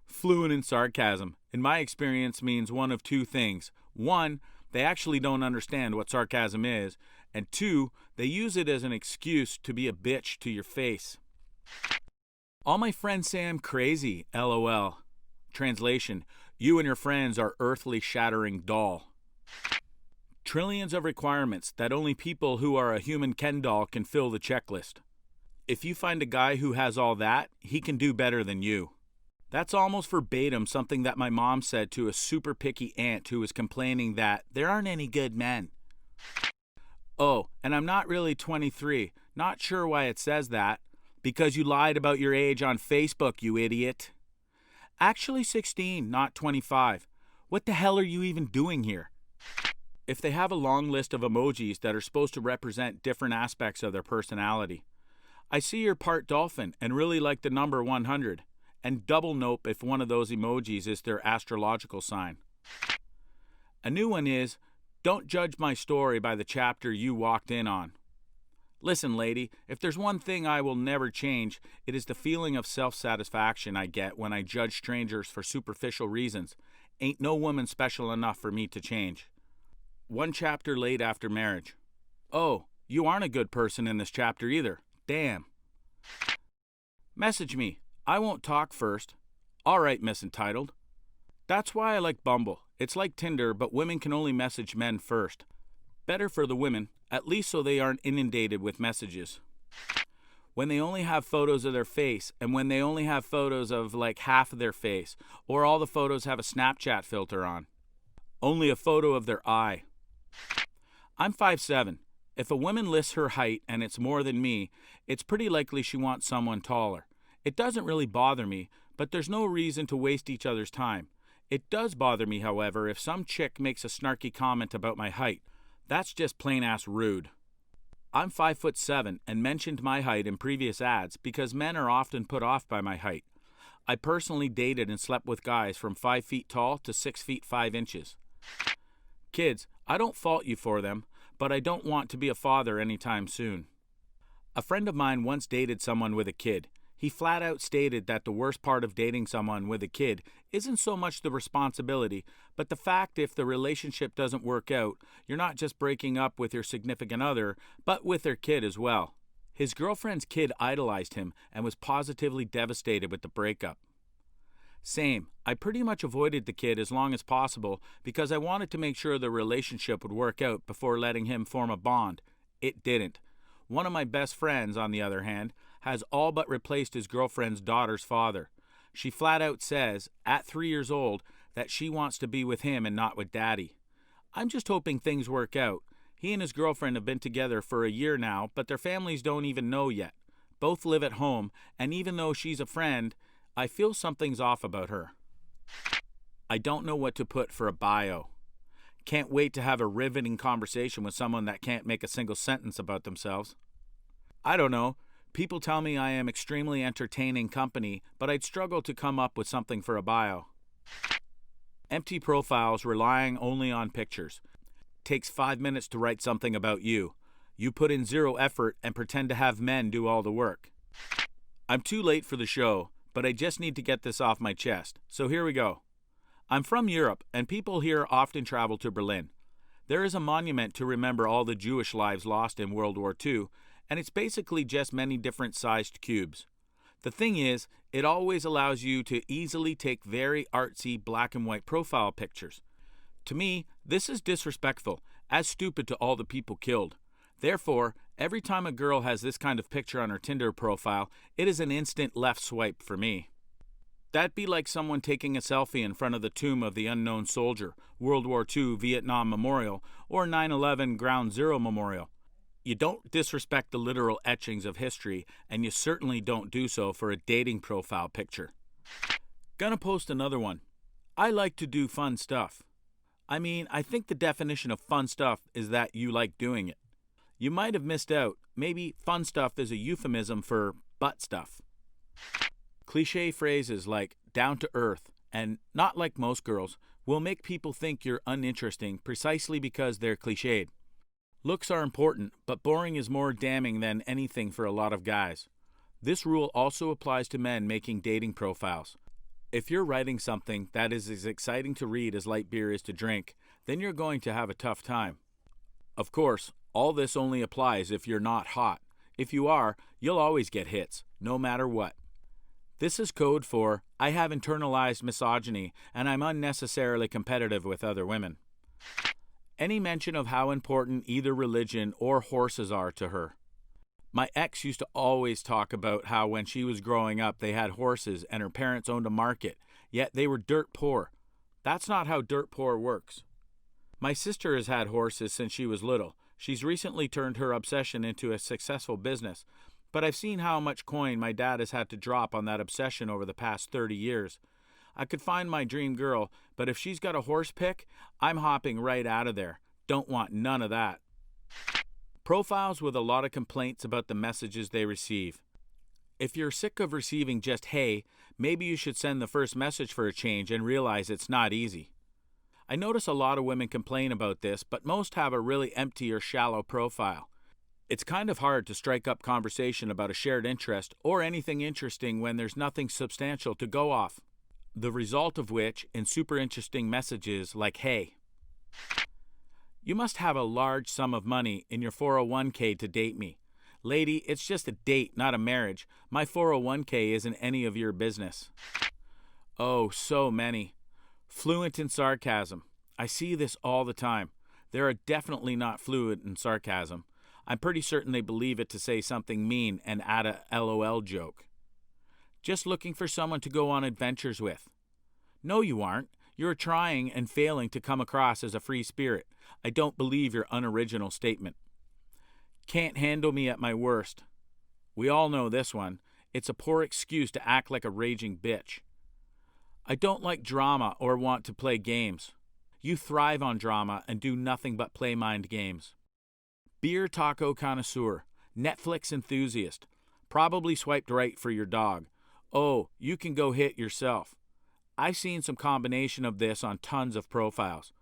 Fluent in sarcasm, in my experience, means one of 2 things. 1, they actually don't understand what sarcasm is, and 2, they use it as an excuse to be a bitch to your face. All my friends say I'm crazy, LOL. Translation, you and your friends are earthly shattering doll. Trillions of requirements that only people who are a human Ken doll can fill the checklist. If you find a guy who has all that, he can do better than you. That's almost verbatim something that my mom said to a super picky aunt who was complaining that there aren't any good men. Oh, and I'm not really 23. Not sure why it says that. Because you lied about your age on Facebook, you idiot. Actually 16, not 25. What the hell are you even doing here? If they have a long list of emojis that are supposed to represent different aspects of their personality. I see you're part dolphin and really like the number 100. And double nope if one of those emojis is their astrological sign. A new one is, don't judge my story by the chapter you walked in on. Listen, lady, if there's one thing I will never change, it is the feeling of self-satisfaction I get when I judge strangers for superficial reasons. Ain't no woman special enough for me to change. One chapter late after marriage. Oh, you aren't a good person in this chapter either. Damn. Message me. I won't talk first. All right, Miss Entitled. That's why I like Bumble. It's like Tinder, but women can only message men first. Better for the women, at least so they aren't inundated with messages. When they only have photos of their face, and when they only have photos of like half of their face, or all the photos have a Snapchat filter on. Only a photo of their eye. I'm 5'7". If a woman lists her height and it's more than me, it's pretty likely she wants someone taller. It doesn't really bother me, but there's no reason to waste each other's time. It does bother me, however, if some chick makes a snarky comment about my height. That's just plain-ass rude. I'm 5'7" and mentioned my height in previous ads because men are often put off by my height. I personally dated and slept with guys from 5 feet tall to 6 feet 5 inches. Kids, I don't fault you for them, but I don't want to be a father anytime soon. A friend of mine once dated someone with a kid. He flat out stated that the worst part of dating someone with a kid isn't so much the responsibility, but the fact if the relationship doesn't work out, you're not just breaking up with your significant other, but with their kid as well. His girlfriend's kid idolized him and was positively devastated with the breakup. Same. I pretty much avoided the kid as long as possible because I wanted to make sure the relationship would work out before letting him form a bond. It didn't. One of my best friends, on the other hand, has all but replaced his girlfriend's daughter's father. She flat out says, at 3 years old, that she wants to be with him and not with daddy. I'm just hoping things work out. He and his girlfriend have been together for a year now, but their families don't even know yet. Both live at home, and even though she's a friend, I feel something's off about her. I don't know what to put for a bio. Can't wait to have a riveting conversation with someone that can't make a single sentence about themselves. I don't know. People tell me I am extremely entertaining company, but I'd struggle to come up with something for a bio. Empty profiles relying only on pictures. Takes 5 minutes to write something about you. You put in 0 effort and pretend to have men do all the work. I'm too late for the show, but I just need to get this off my chest, so here we go. I'm from Europe, and people here often travel to Berlin. There is a monument to remember all the Jewish lives lost in World War II, and it's basically just many different sized cubes. The thing is, it always allows you to easily take very artsy black and white profile pictures. To me, this is disrespectful, as stupid to all the people killed. Therefore, every time a girl has this kind of picture on her Tinder profile, it is an instant left swipe for me. That'd be like someone taking a selfie in front of the tomb of the unknown soldier, World War II Vietnam Memorial, or 9/11 Ground Zero Memorial. You don't disrespect the literal etchings of history, and you certainly don't do so for a dating profile picture. Gonna post another one. I like to do fun stuff. I mean, I think the definition of fun stuff is that you like doing it. You might have missed out. Maybe fun stuff is a euphemism for butt stuff. Cliché phrases like down to earth and not like most girls will make people think you're uninteresting precisely because they're cliched. Looks are important, but boring is more damning than anything for a lot of guys. This rule also applies to men making dating profiles. If you're writing something that is as exciting to read as light beer is to drink, then you're going to have a tough time. Of course, all this only applies if you're not hot. If you are, you'll always get hits, no matter what. This is code for, I have internalized misogyny and I'm unnecessarily competitive with other women. Any mention of how important either religion or horses are to her. My ex used to always talk about how when she was growing up they had horses and her parents owned a market, yet they were dirt poor. That's not how dirt poor works. My sister has had horses since she was little. She's recently turned her obsession into a successful business, but I've seen how much coin my dad has had to drop on that obsession over the past 30 years. I could find my dream girl, but if she's got a horse pick, I'm hopping right out of there. Don't want none of that. Profiles with a lot of complaints about the messages they receive. If you're sick of receiving just hey, maybe you should send the first message for a change and realize it's not easy. I notice a lot of women complain about this, but most have a really empty or shallow profile. It's kind of hard to strike up conversation about a shared interest or anything interesting when there's nothing substantial to go off. The result of which in super interesting messages like, hey, you must have a large sum of money in your 401k to date me. Lady, it's just a date, not a marriage. My 401k isn't any of your business. Oh, so many. Fluent in sarcasm. I see this all the time. They are definitely not fluent in sarcasm. I'm pretty certain they believe it to say something mean and add a LOL joke. Just looking for someone to go on adventures with. No, you aren't. You're trying and failing to come across as a free spirit. I don't believe your unoriginal statement. Can't handle me at my worst. We all know this one. It's a poor excuse to act like a raging bitch. I don't like drama or want to play games. You thrive on drama and do nothing but play mind games. Beer taco connoisseur, Netflix enthusiast, probably swiped right for your dog. Oh, you can go hit yourself. I've seen some combination of this on tons of profiles.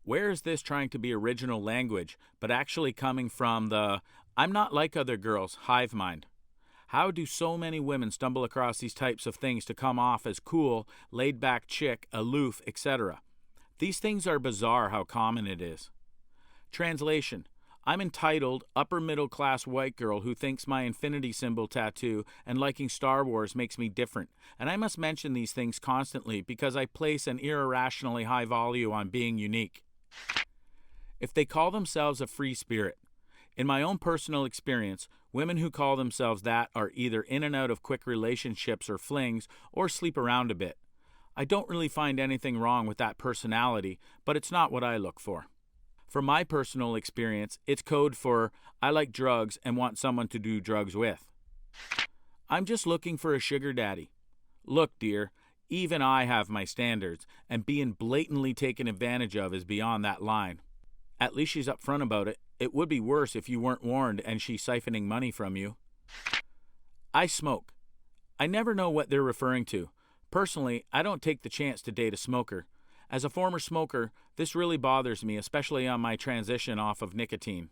Where is this trying to be original language, but actually coming from the I'm not like other girls hive mind? How do so many women stumble across these types of things to come off as cool, laid-back chick, aloof, etc.? These things are bizarre how common it is. Translation. I'm entitled, upper-middle-class white girl who thinks my infinity symbol tattoo and liking Star Wars makes me different, and I must mention these things constantly because I place an irrationally high value on being unique. If they call themselves a free spirit, in my own personal experience, women who call themselves that are either in and out of quick relationships or flings or sleep around a bit. I don't really find anything wrong with that personality, but it's not what I look for. From my personal experience, it's code for I like drugs and want someone to do drugs with. I'm just looking for a sugar daddy. Look, dear, even I have my standards, and being blatantly taken advantage of is beyond that line. At least she's upfront about it. It would be worse if you weren't warned and she's siphoning money from you. I smoke. I never know what they're referring to. Personally, I don't take the chance to date a smoker. As a former smoker, this really bothers me, especially on my transition off of nicotine.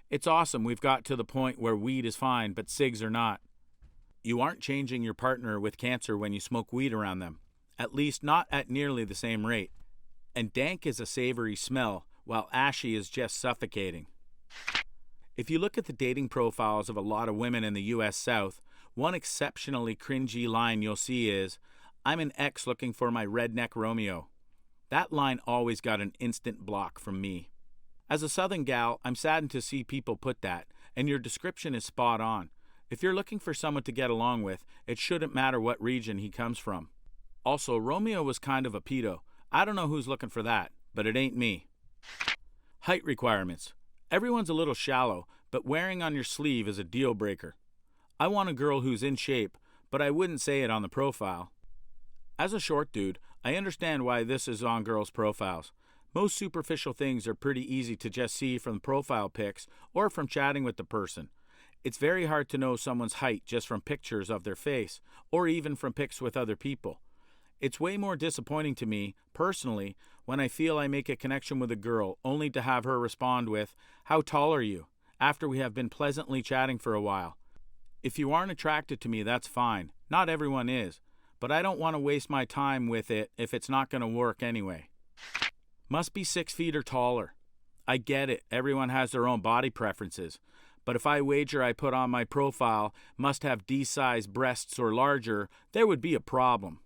It's awesome we've got to the point where weed is fine, but cigs are not. You aren't changing your partner with cancer when you smoke weed around them. At least not at nearly the same rate. And dank is a savory smell, while ashy is just suffocating. If you look at the dating profiles of a lot of women in the U.S. South, one exceptionally cringy line you'll see is, I'm an ex looking for my redneck Romeo. That line always got an instant block from me. As a Southern gal, I'm saddened to see people put that, and your description is spot on. If you're looking for someone to get along with, it shouldn't matter what region he comes from. Also, Romeo was kind of a pedo. I don't know who's looking for that, but it ain't me. Height requirements. Everyone's a little shallow, but wearing on your sleeve is a deal breaker. I want a girl who's in shape, but I wouldn't say it on the profile. As a short dude, I understand why this is on girls' profiles. Most superficial things are pretty easy to just see from profile pics or from chatting with the person. It's very hard to know someone's height just from pictures of their face, or even from pics with other people. It's way more disappointing to me, personally, when I feel I make a connection with a girl only to have her respond with, "How tall are you?" after we have been pleasantly chatting for a while. If you aren't attracted to me, that's fine. Not everyone is. But I don't want to waste my time with it if it's not going to work anyway. Must be 6 feet or taller. I get it, everyone has their own body preferences. But if I wager I put on my profile, must have D-size breasts or larger, there would be a problem.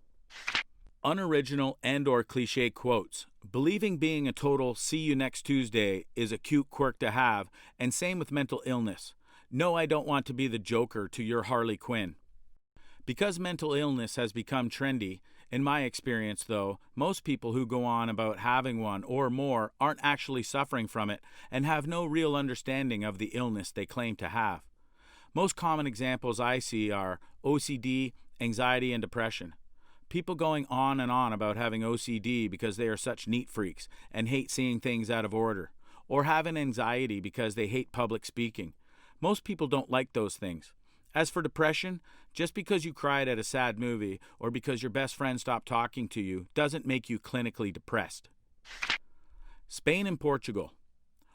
Unoriginal and or cliche quotes. Believing being a total see you next Tuesday is a cute quirk to have, and same with mental illness. No, I don't want to be the Joker to your Harley Quinn. Because mental illness has become trendy, in my experience though, most people who go on about having one or more aren't actually suffering from it and have no real understanding of the illness they claim to have. Most common examples I see are OCD, anxiety, and depression. People going on and on about having OCD because they are such neat freaks and hate seeing things out of order, or having anxiety because they hate public speaking. Most people don't like those things. As for depression, just because you cried at a sad movie or because your best friend stopped talking to you doesn't make you clinically depressed. Spain and Portugal,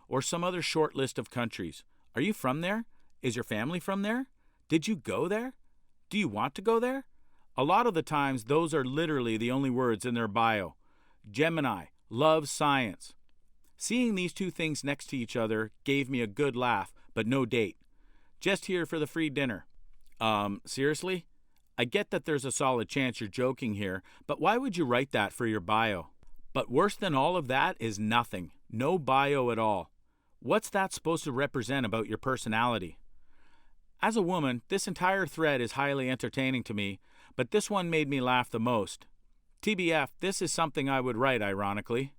or some other short list of countries. Are you from there? Is your family from there? Did you go there? Do you want to go there? A lot of the times, those are literally the only words in their bio. Gemini, loves science. Seeing these two things next to each other gave me a good laugh, but no date. Just here for the free dinner. Seriously? I get that there's a solid chance you're joking here, but why would you write that for your bio? But worse than all of that is nothing. No bio at all. What's that supposed to represent about your personality? As a woman, this entire thread is highly entertaining to me, but this one made me laugh the most. TBF, this is something I would write, ironically.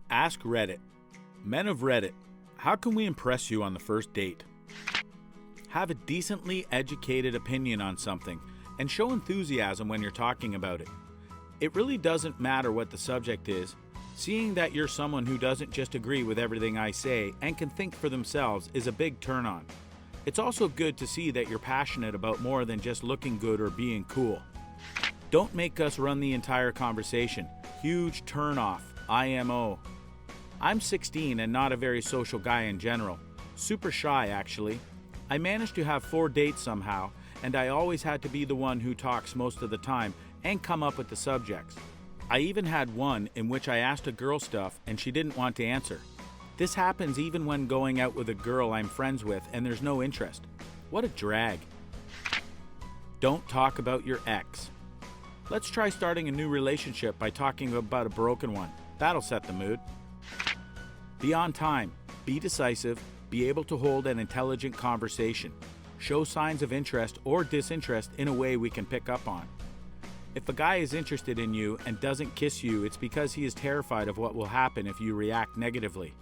Ask Reddit. Men of Reddit, how can we impress you on the first date? Have a decently educated opinion on something, and show enthusiasm when you're talking about it. It really doesn't matter what the subject is. Seeing that you're someone who doesn't just agree with everything I say and can think for themselves is a big turn on. It's also good to see that you're passionate about more than just looking good or being cool. Don't make us run the entire conversation. Huge turn off. IMO. I'm 16 and not a very social guy in general. Super shy, actually. I managed to have 4 dates somehow, and I always had to be the one who talks most of the time and come up with the subjects. I even had one in which I asked a girl stuff and she didn't want to answer. This happens even when going out with a girl I'm friends with and there's no interest. What a drag. Don't talk about your ex. Let's try starting a new relationship by talking about a broken one. That'll set the mood. Be on time. Be decisive. Be able to hold an intelligent conversation. Show signs of interest or disinterest in a way we can pick up on. If a guy is interested in you and doesn't kiss you, it's because he is terrified of what will happen if you react negatively.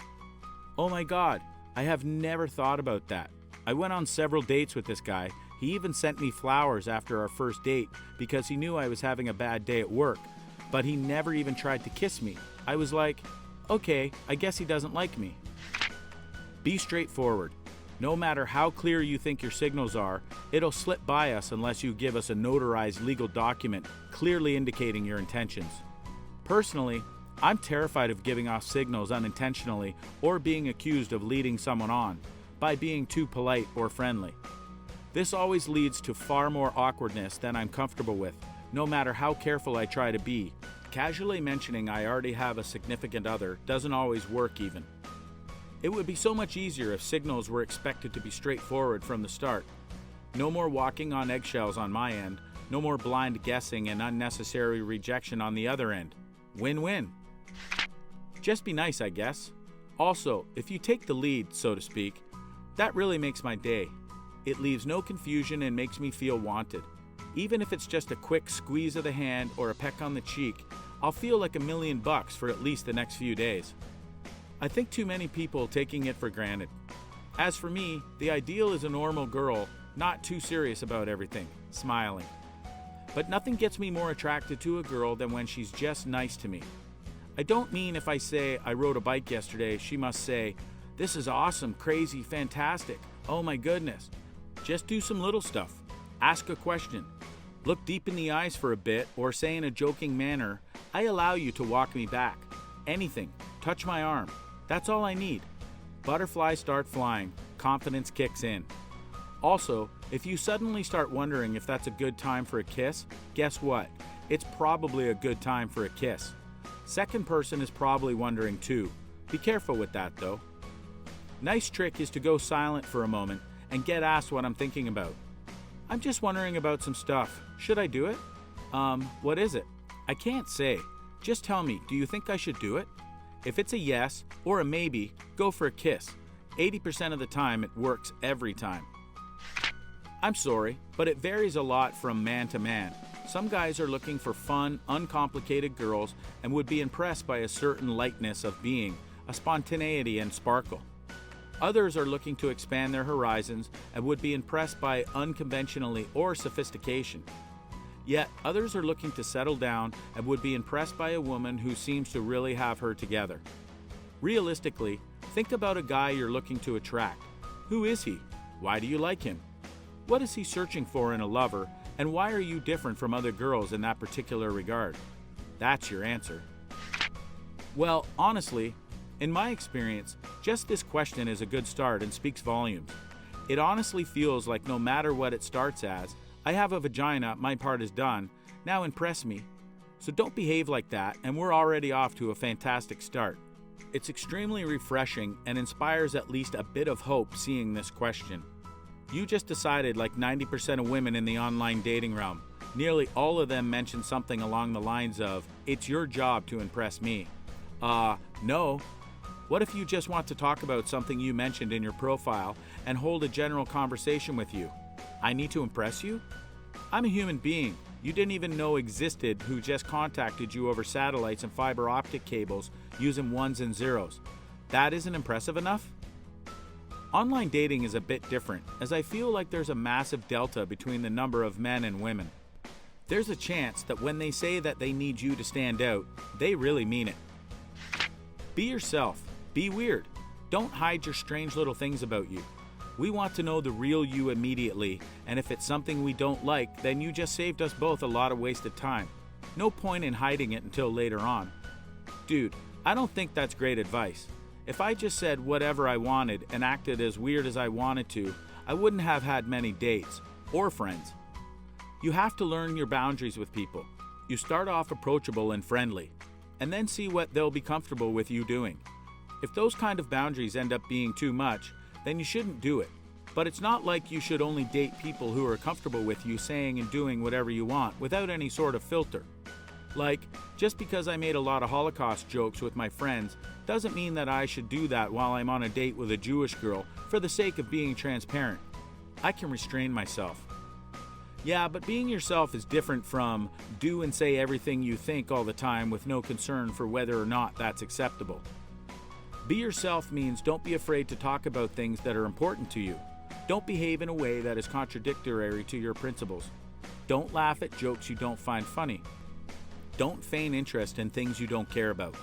Oh my God, I have never thought about that. I went on several dates with this guy. He even sent me flowers after our first date because he knew I was having a bad day at work, but he never even tried to kiss me. I was like, okay, I guess he doesn't like me. Be straightforward. No matter how clear you think your signals are, it'll slip by us unless you give us a notarized legal document clearly indicating your intentions. Personally, I'm terrified of giving off signals unintentionally or being accused of leading someone on by being too polite or friendly. This always leads to far more awkwardness than I'm comfortable with, no matter how careful I try to be. Casually mentioning I already have a significant other doesn't always work even. It would be so much easier if signals were expected to be straightforward from the start. No more walking on eggshells on my end, no more blind guessing and unnecessary rejection on the other end. Win-win. Just be nice, I guess. Also, if you take the lead, so to speak, that really makes my day. It leaves no confusion and makes me feel wanted. Even if it's just a quick squeeze of the hand or a peck on the cheek, I'll feel like $1 million for at least the next few days. I think too many people taking it for granted. As for me, the ideal is a normal girl, not too serious about everything, smiling. But nothing gets me more attracted to a girl than when she's just nice to me. I don't mean if I say I rode a bike yesterday, she must say, "This is awesome, crazy, fantastic, oh my goodness." Just do some little stuff. Ask a question. Look deep in the eyes for a bit or say in a joking manner, "I allow you to walk me back." Anything. Touch my arm. That's all I need. Butterflies start flying. Confidence kicks in. Also, if you suddenly start wondering if that's a good time for a kiss, guess what? It's probably a good time for a kiss. Second person is probably wondering too. Be careful with that though. Nice trick is to go silent for a moment and get asked what I'm thinking about. I'm just wondering about some stuff. Should I do it? What is it? I can't say. Just tell me, do you think I should do it? If it's a yes or a maybe, go for a kiss. 80% of the time, it works every time. I'm sorry, but it varies a lot from man to man. Some guys are looking for fun, uncomplicated girls and would be impressed by a certain lightness of being, a spontaneity and sparkle. Others are looking to expand their horizons and would be impressed by unconventionally or sophistication. Yet, others are looking to settle down and would be impressed by a woman who seems to really have her together. Realistically, think about a guy you're looking to attract. Who is he? Why do you like him? What is he searching for in a lover, and why are you different from other girls in that particular regard? That's your answer. Well, honestly, In my experience, just this question is a good start and speaks volumes. It honestly feels like no matter what it starts as, I have a vagina, my part is done, now impress me. So don't behave like that, and we're already off to a fantastic start. It's extremely refreshing and inspires at least a bit of hope seeing this question. You just decided, like 90% of women in the online dating realm, nearly all of them mention something along the lines of, "It's your job to impress me." No. What if you just want to talk about something you mentioned in your profile and hold a general conversation with you? I need to impress you? I'm a human being you didn't even know existed who just contacted you over satellites and fiber optic cables using ones and zeros. That isn't impressive enough? Online dating is a bit different, as I feel like there's a massive delta between the number of men and women. There's a chance that when they say that they need you to stand out, they really mean it. Be yourself. Be weird. Don't hide your strange little things about you. We want to know the real you immediately, and if it's something we don't like, then you just saved us both a lot of wasted time. No point in hiding it until later on. Dude, I don't think that's great advice. If I just said whatever I wanted and acted as weird as I wanted to, I wouldn't have had many dates or friends. You have to learn your boundaries with people. You start off approachable and friendly, and then see what they'll be comfortable with you doing. If those kind of boundaries end up being too much, then you shouldn't do it. But it's not like you should only date people who are comfortable with you saying and doing whatever you want without any sort of filter. Like, just because I made a lot of Holocaust jokes with my friends doesn't mean that I should do that while I'm on a date with a Jewish girl for the sake of being transparent. I can restrain myself. Yeah, but being yourself is different from do and say everything you think all the time with no concern for whether or not that's acceptable. Be yourself means don't be afraid to talk about things that are important to you. Don't behave in a way that is contradictory to your principles. Don't laugh at jokes you don't find funny. Don't feign interest in things you don't care about.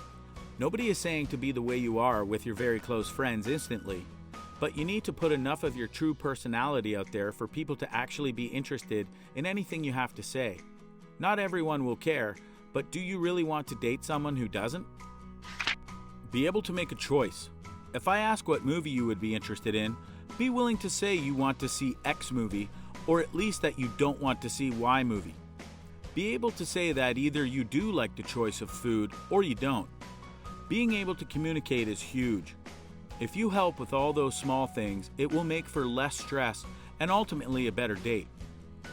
Nobody is saying to be the way you are with your very close friends instantly, but you need to put enough of your true personality out there for people to actually be interested in anything you have to say. Not everyone will care, but do you really want to date someone who doesn't? Be able to make a choice. If I ask what movie you would be interested in, be willing to say you want to see X movie, or at least that you don't want to see Y movie. Be able to say that either you do like the choice of food or you don't. Being able to communicate is huge. If you help with all those small things, it will make for less stress and ultimately a better date.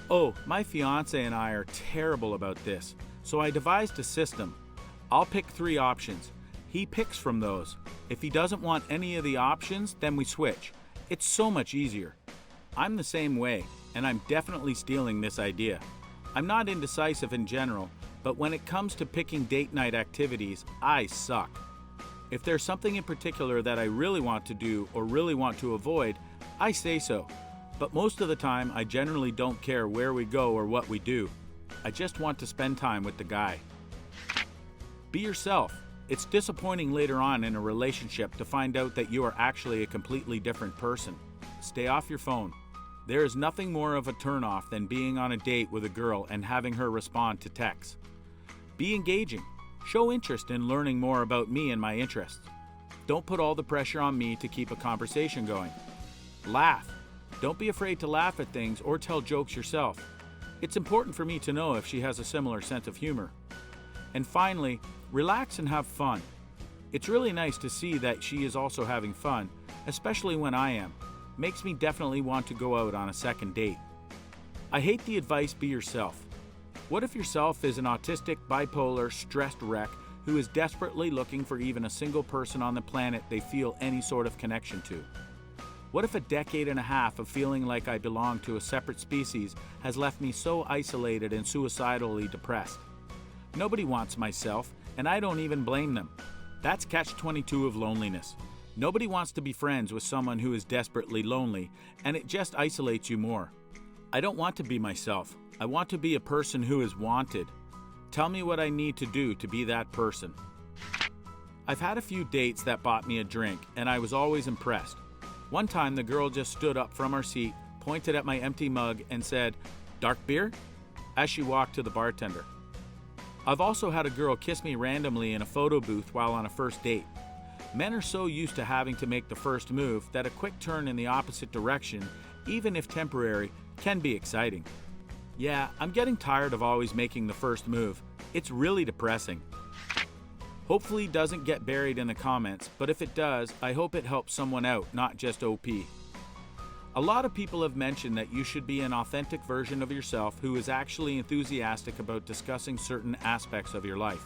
Oh, my fiance and I are terrible about this, so I devised a system. I'll pick 3 options. He picks from those. If he doesn't want any of the options, then we switch. It's so much easier. I'm the same way, and I'm definitely stealing this idea. I'm not indecisive in general, but when it comes to picking date night activities, I suck. If there's something in particular that I really want to do or really want to avoid, I say so. But most of the time, I generally don't care where we go or what we do. I just want to spend time with the guy. Be yourself. It's disappointing later on in a relationship to find out that you are actually a completely different person. Stay off your phone. There is nothing more of a turnoff than being on a date with a girl and having her respond to texts. Be engaging. Show interest in learning more about me and my interests. Don't put all the pressure on me to keep a conversation going. Laugh. Don't be afraid to laugh at things or tell jokes yourself. It's important for me to know if she has a similar sense of humor. And finally, relax and have fun. It's really nice to see that she is also having fun, especially when I am. Makes me definitely want to go out on a second date. I hate the advice, be yourself. What if yourself is an autistic, bipolar, stressed wreck who is desperately looking for even a single person on the planet they feel any sort of connection to? What if a decade and a half of feeling like I belong to a separate species has left me so isolated and suicidally depressed? Nobody wants myself, and I don't even blame them. That's catch-22 of loneliness. Nobody wants to be friends with someone who is desperately lonely, and it just isolates you more. I don't want to be myself. I want to be a person who is wanted. Tell me what I need to do to be that person. I've had a few dates that bought me a drink, and I was always impressed. One time, the girl just stood up from her seat, pointed at my empty mug, and said, "Dark beer?" as she walked to the bartender. I've also had a girl kiss me randomly in a photo booth while on a first date. Men are so used to having to make the first move that a quick turn in the opposite direction, even if temporary, can be exciting. Yeah, I'm getting tired of always making the first move. It's really depressing. Hopefully it doesn't get buried in the comments, but if it does, I hope it helps someone out, not just OP. A lot of people have mentioned that you should be an authentic version of yourself who is actually enthusiastic about discussing certain aspects of your life.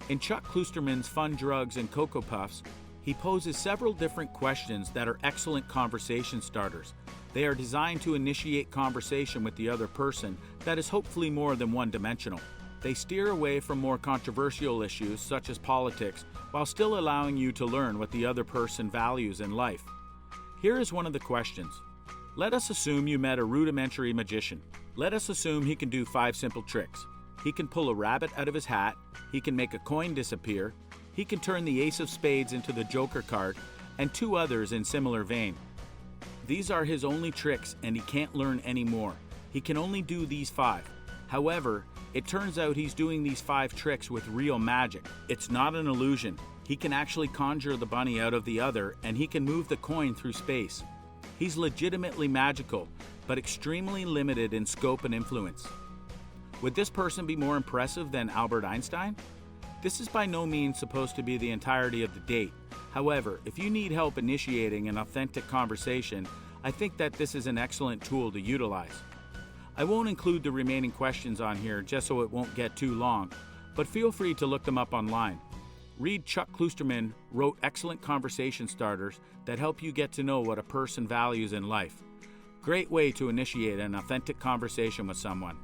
In Chuck Klosterman's Fun, Drugs, and Cocoa Puffs, he poses several different questions that are excellent conversation starters. They are designed to initiate conversation with the other person that is hopefully more than one-dimensional. They steer away from more controversial issues such as politics while still allowing you to learn what the other person values in life. Here is one of the questions. Let us assume you met a rudimentary magician. Let us assume he can do 5 simple tricks. He can pull a rabbit out of his hat, he can make a coin disappear, he can turn the ace of spades into the joker card, and 2 others in similar vein. These are his only tricks and he can't learn any more. He can only do these 5. However, it turns out he's doing these 5 tricks with real magic. It's not an illusion. He can actually conjure the bunny out of the other and he can move the coin through space. He's legitimately magical, but extremely limited in scope and influence. Would this person be more impressive than Albert Einstein? This is by no means supposed to be the entirety of the date. However, if you need help initiating an authentic conversation, I think that this is an excellent tool to utilize. I won't include the remaining questions on here just so it won't get too long, but feel free to look them up online. Read Chuck Klosterman wrote excellent conversation starters that help you get to know what a person values in life. Great way to initiate an authentic conversation with someone.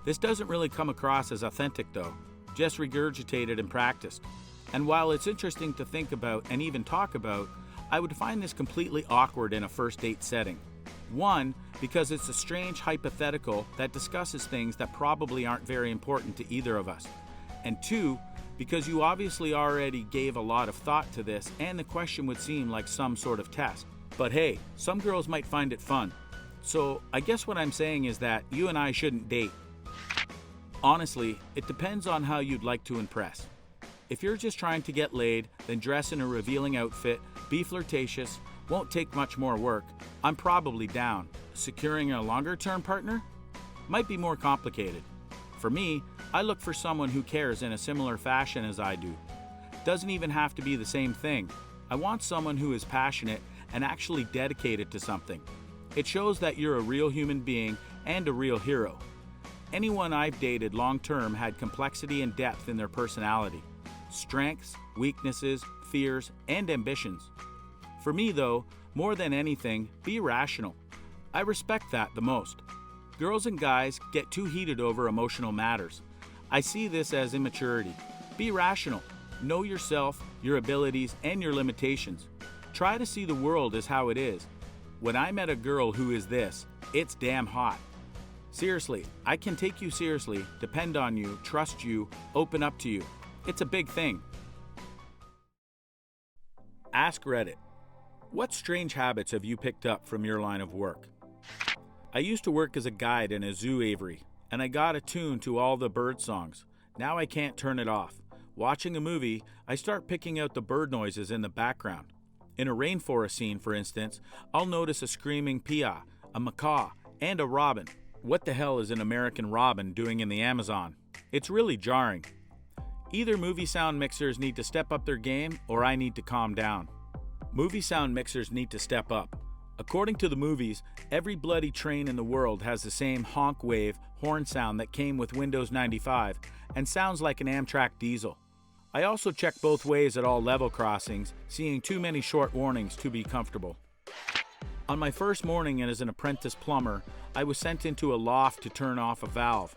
This doesn't really come across as authentic though, just regurgitated and practiced. And while it's interesting to think about and even talk about, I would find this completely awkward in a first date setting. 1, because it's a strange hypothetical that discusses things that probably aren't very important to either of us. And 2, because you obviously already gave a lot of thought to this and the question would seem like some sort of test. But hey, some girls might find it fun. So I guess what I'm saying is that you and I shouldn't date. Honestly, it depends on how you'd like to impress. If you're just trying to get laid, then dress in a revealing outfit, be flirtatious, won't take much more work, I'm probably down. Securing a longer-term partner? Might be more complicated. For me, I look for someone who cares in a similar fashion as I do. Doesn't even have to be the same thing. I want someone who is passionate and actually dedicated to something. It shows that you're a real human being and a real hero. Anyone I've dated long-term had complexity and depth in their personality. Strengths, weaknesses, fears, and ambitions. For me though, more than anything, be rational. I respect that the most. Girls and guys get too heated over emotional matters. I see this as immaturity. Be rational. Know yourself, your abilities, and your limitations. Try to see the world as how it is. When I met a girl who is this, it's damn hot. Seriously, I can take you seriously, depend on you, trust you, open up to you. It's a big thing. Ask Reddit. What strange habits have you picked up from your line of work? I used to work as a guide in a zoo aviary, and I got attuned to all the bird songs. Now I can't turn it off. Watching a movie, I start picking out the bird noises in the background. In a rainforest scene, for instance, I'll notice a screaming pia, a macaw, and a robin. What the hell is an American robin doing in the Amazon? It's really jarring. Either movie sound mixers need to step up their game, or I need to calm down. Movie sound mixers need to step up. According to the movies, every bloody train in the world has the same honk wave horn sound that came with Windows 95 and sounds like an Amtrak diesel. I also check both ways at all level crossings, seeing too many short warnings to be comfortable. On my first morning as an apprentice plumber, I was sent into a loft to turn off a valve.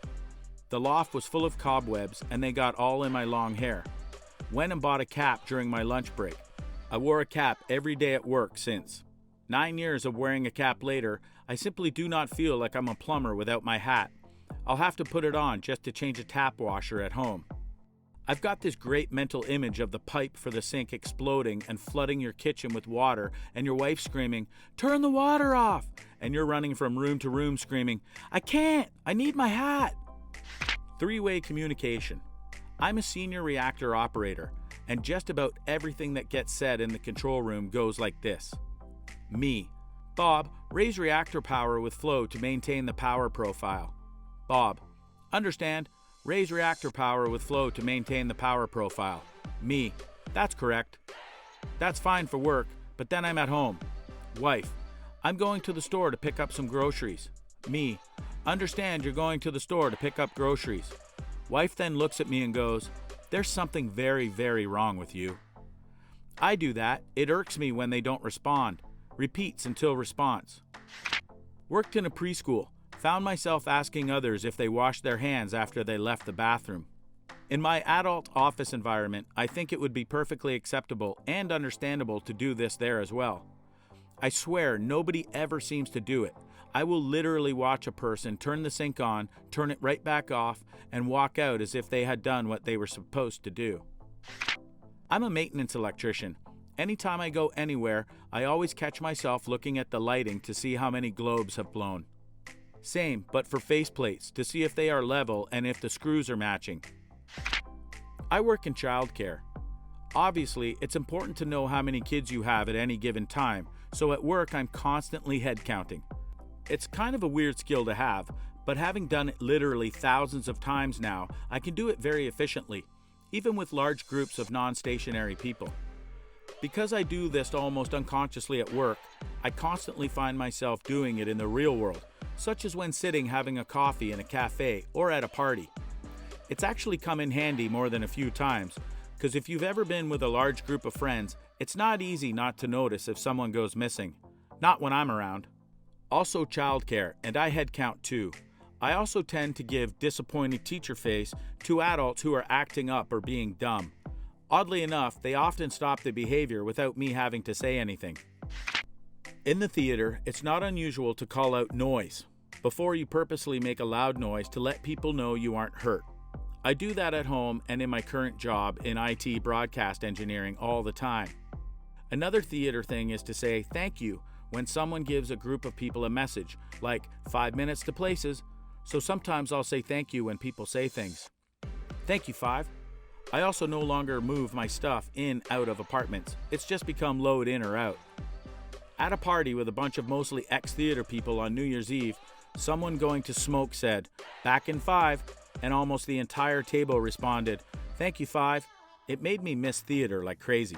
The loft was full of cobwebs and they got all in my long hair. Went and bought a cap during my lunch break. I wore a cap every day at work since. 9 years of wearing a cap later, I simply do not feel like I'm a plumber without my hat. I'll have to put it on just to change a tap washer at home. I've got this great mental image of the pipe for the sink exploding and flooding your kitchen with water and your wife screaming, "Turn the water off!" and you're running from room to room screaming, "I can't! I need my hat!" 3-way communication. I'm a senior reactor operator. and just about everything that gets said in the control room goes like this. Me. Bob, raise reactor power with flow to maintain the power profile. Bob. Understand. Raise reactor power with flow to maintain the power profile. Me. That's correct. That's fine for work, but then I'm at home. Wife. I'm going to the store to pick up some groceries. Me. Understand you're going to the store to pick up groceries. Wife then looks at me and goes, there's something very, very wrong with you. I do that. It irks me when they don't respond. Repeats until response. Worked in a preschool. Found myself asking others if they washed their hands after they left the bathroom. In my adult office environment, I think it would be perfectly acceptable and understandable to do this there as well. I swear nobody ever seems to do it. I will literally watch a person turn the sink on, turn it right back off, and walk out as if they had done what they were supposed to do. I'm a maintenance electrician. Anytime I go anywhere, I always catch myself looking at the lighting to see how many globes have blown. Same, but for faceplates, to see if they are level and if the screws are matching. I work in childcare. Obviously, it's important to know how many kids you have at any given time, so at work I'm constantly head counting. It's kind of a weird skill to have, but having done it literally thousands of times now, I can do it very efficiently, even with large groups of non-stationary people. Because I do this almost unconsciously at work, I constantly find myself doing it in the real world, such as when sitting having a coffee in a cafe or at a party. It's actually come in handy more than a few times, because if you've ever been with a large group of friends, it's not easy not to notice if someone goes missing. Not when I'm around. Also childcare, and I head count too. I also tend to give disappointed teacher face to adults who are acting up or being dumb. Oddly enough, they often stop the behavior without me having to say anything. In the theater, it's not unusual to call out noise before you purposely make a loud noise to let people know you aren't hurt. I do that at home and in my current job in IT broadcast engineering all the time. Another theater thing is to say thank you when someone gives a group of people a message, like 5 minutes to places, so sometimes I'll say thank you when people say things. Thank you, 5. I also no longer move my stuff in out of apartments. It's just become load in or out. At a party with a bunch of mostly ex-theater people on New Year's Eve, someone going to smoke said, back in 5, and almost the entire table responded, thank you, 5. It made me miss theater like crazy.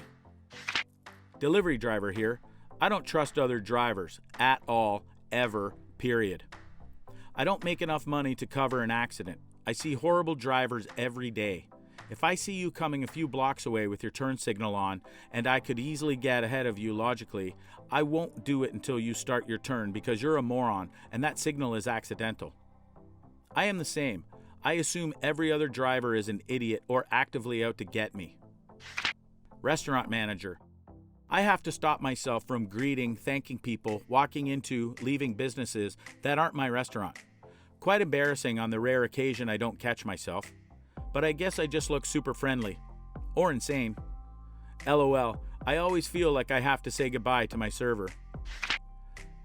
Delivery driver here. I don't trust other drivers at all, ever, period. I don't make enough money to cover an accident. I see horrible drivers every day. If I see you coming a few blocks away with your turn signal on, and I could easily get ahead of you logically, I won't do it until you start your turn because you're a moron and that signal is accidental. I am the same. I assume every other driver is an idiot or actively out to get me. Restaurant manager. I have to stop myself from greeting, thanking people, walking into, leaving businesses that aren't my restaurant. Quite embarrassing on the rare occasion I don't catch myself. But I guess I just look super friendly. Or insane. LOL, I always feel like I have to say goodbye to my server.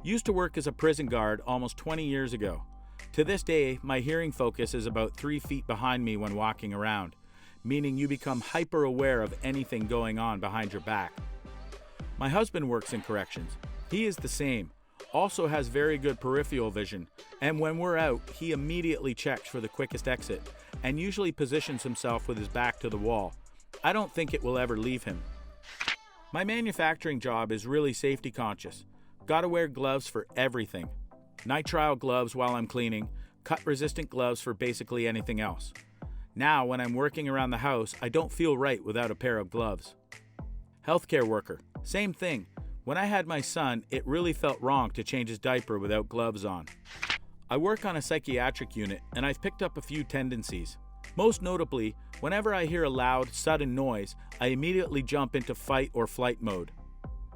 Used to work as a prison guard almost 20 years ago. To this day, my hearing focus is about 3 feet behind me when walking around, meaning you become hyper aware of anything going on behind your back. My husband works in corrections. He is the same, also has very good peripheral vision, and when we're out, he immediately checks for the quickest exit, and usually positions himself with his back to the wall. I don't think it will ever leave him. My manufacturing job is really safety conscious. Gotta wear gloves for everything. Nitrile gloves while I'm cleaning, cut-resistant gloves for basically anything else. Now, when I'm working around the house, I don't feel right without a pair of gloves. Healthcare worker. Same thing. When I had my son, it really felt wrong to change his diaper without gloves on. I work on a psychiatric unit, and I've picked up a few tendencies. Most notably, whenever I hear a loud, sudden noise, I immediately jump into fight or flight mode.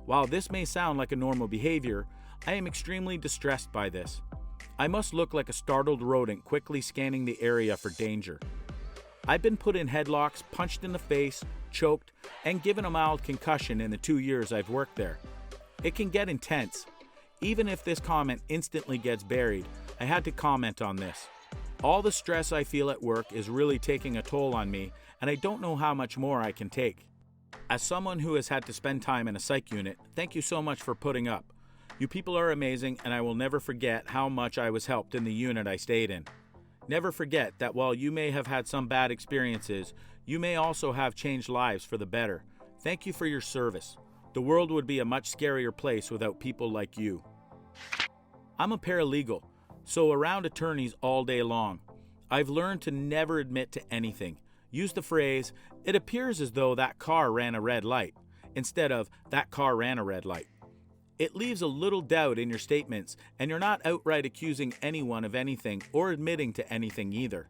While this may sound like a normal behavior, I am extremely distressed by this. I must look like a startled rodent quickly scanning the area for danger. I've been put in headlocks, punched in the face, choked, and given a mild concussion in the 2 years I've worked there. It can get intense. Even if this comment instantly gets buried, I had to comment on this. All the stress I feel at work is really taking a toll on me, and I don't know how much more I can take. As someone who has had to spend time in a psych unit, thank you so much for putting up. You people are amazing, and I will never forget how much I was helped in the unit I stayed in. Never forget that while you may have had some bad experiences, you may also have changed lives for the better. Thank you for your service. The world would be a much scarier place without people like you. I'm a paralegal, so around attorneys all day long. I've learned to never admit to anything. Use the phrase, "It appears as though that car ran a red light," instead of "that car ran a red light." It leaves a little doubt in your statements, and you're not outright accusing anyone of anything or admitting to anything either.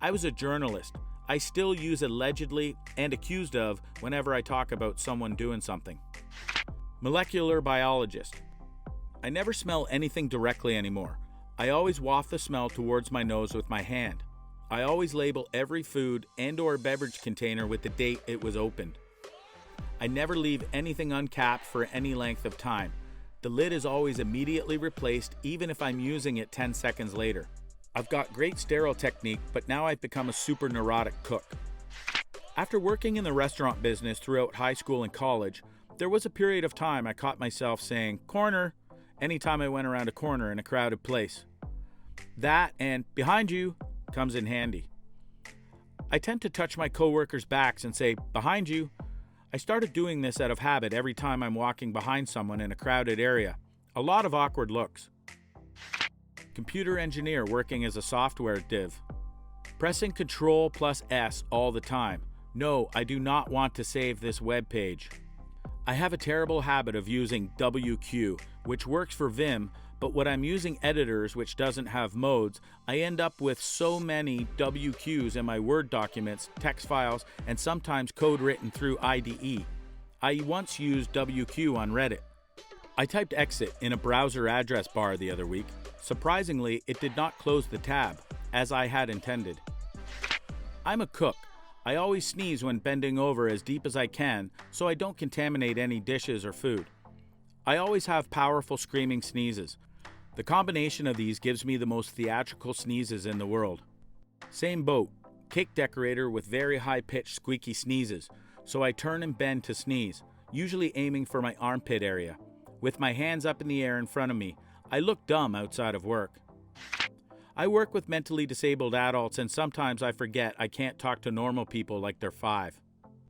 I was a journalist. I still use allegedly and accused of whenever I talk about someone doing something. Molecular biologist. I never smell anything directly anymore. I always waft the smell towards my nose with my hand. I always label every food and/or beverage container with the date it was opened. I never leave anything uncapped for any length of time. The lid is always immediately replaced, even if I'm using it 10 seconds later. I've got great sterile technique, but now I've become a super neurotic cook. After working in the restaurant business throughout high school and college, there was a period of time I caught myself saying, "corner," anytime I went around a corner in a crowded place. That and "behind you" comes in handy. I tend to touch my coworkers' backs and say, "behind you." I started doing this out of habit every time I'm walking behind someone in a crowded area. A lot of awkward looks. Computer engineer working as a software div. Pressing Ctrl plus S all the time. No, I do not want to save this web page. I have a terrible habit of using WQ, which works for Vim, but when I'm using editors which doesn't have modes, I end up with so many WQs in my Word documents, text files, and sometimes code written through IDE. I once used WQ on Reddit. I typed exit in a browser address bar the other week. Surprisingly, it did not close the tab, as I had intended. I'm a cook. I always sneeze when bending over as deep as I can, so I don't contaminate any dishes or food. I always have powerful screaming sneezes. The combination of these gives me the most theatrical sneezes in the world. Same boat, cake decorator with very high-pitched squeaky sneezes, so I turn and bend to sneeze, usually aiming for my armpit area. With my hands up in the air in front of me, I look dumb outside of work. I work with mentally disabled adults, and sometimes I forget I can't talk to normal people like they're 5.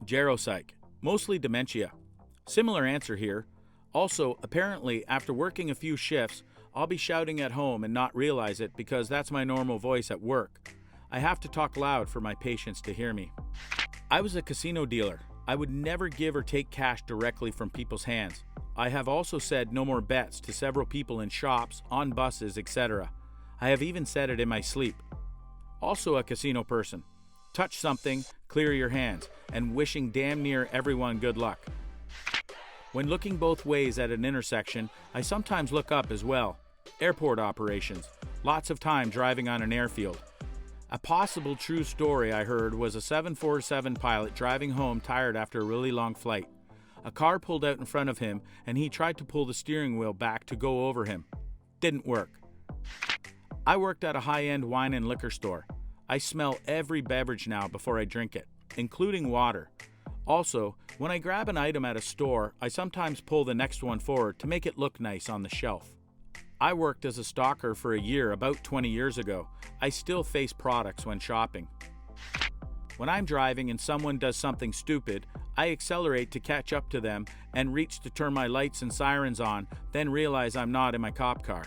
Geropsych, mostly dementia. Similar answer here. Also, apparently, after working a few shifts, I'll be shouting at home and not realize it because that's my normal voice at work. I have to talk loud for my patients to hear me. I was a casino dealer. I would never give or take cash directly from people's hands. I have also said no more bets to several people in shops, on buses, etc. I have even said it in my sleep. Also a casino person. Touch something, clear your hands, and wishing damn near everyone good luck. When looking both ways at an intersection, I sometimes look up as well. Airport operations. Lots of time driving on an airfield. A possible true story I heard was a 747 pilot driving home tired after a really long flight. A car pulled out in front of him, and he tried to pull the steering wheel back to go over him. Didn't work. I worked at a high-end wine and liquor store. I smell every beverage now before I drink it, including water. Also, when I grab an item at a store, I sometimes pull the next one forward to make it look nice on the shelf. I worked as a stalker for a year about 20 years ago. I still face products when shopping. When I'm driving and someone does something stupid, I accelerate to catch up to them and reach to turn my lights and sirens on, then realize I'm not in my cop car.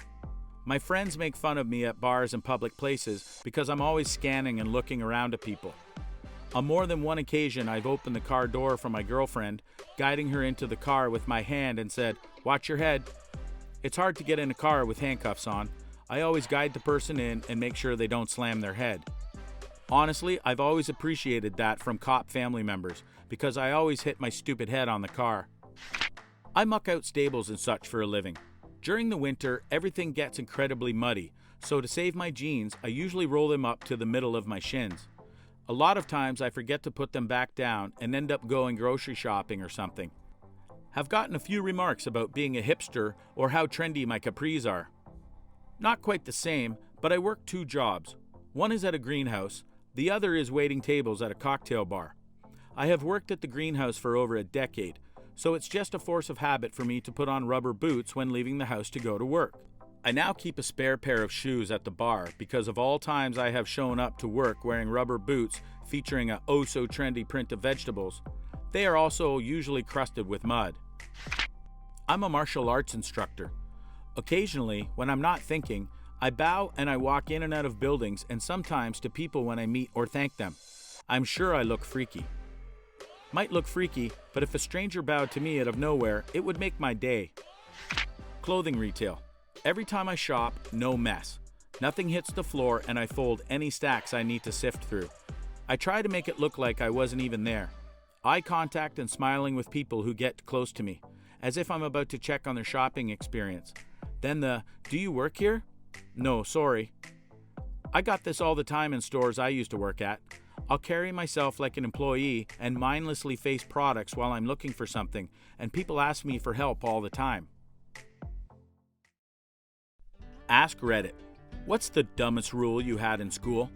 My friends make fun of me at bars and public places because I'm always scanning and looking around at people. On more than one occasion, I've opened the car door for my girlfriend, guiding her into the car with my hand and said, "Watch your head." It's hard to get in a car with handcuffs on. I always guide the person in and make sure they don't slam their head. Honestly, I've always appreciated that from cop family members because I always hit my stupid head on the car. I muck out stables and such for a living. During the winter, everything gets incredibly muddy, so to save my jeans, I usually roll them up to the middle of my shins. A lot of times I forget to put them back down and end up going grocery shopping or something. Have gotten a few remarks about being a hipster or how trendy my capris are. Not quite the same, but I work 2 jobs. One is at a greenhouse, the other is waiting tables at a cocktail bar. I have worked at the greenhouse for over a decade, so it's just a force of habit for me to put on rubber boots when leaving the house to go to work. I now keep a spare pair of shoes at the bar because of all times I have shown up to work wearing rubber boots featuring a oh-so-trendy print of vegetables. They are also usually crusted with mud. I'm a martial arts instructor. Occasionally, when I'm not thinking, I bow and I walk in and out of buildings and sometimes to people when I meet or thank them. I'm sure I look freaky. Might look freaky, but if a stranger bowed to me out of nowhere, it would make my day. Clothing retail. Every time I shop, no mess. Nothing hits the floor and I fold any stacks I need to sift through. I try to make it look like I wasn't even there. Eye contact and smiling with people who get close to me, as if I'm about to check on their shopping experience. Then "Do you work here?" "No, sorry." I got this all the time in stores I used to work at. I'll carry myself like an employee and mindlessly face products while I'm looking for something, and people ask me for help all the time. Ask Reddit. What's the dumbest rule you had in school?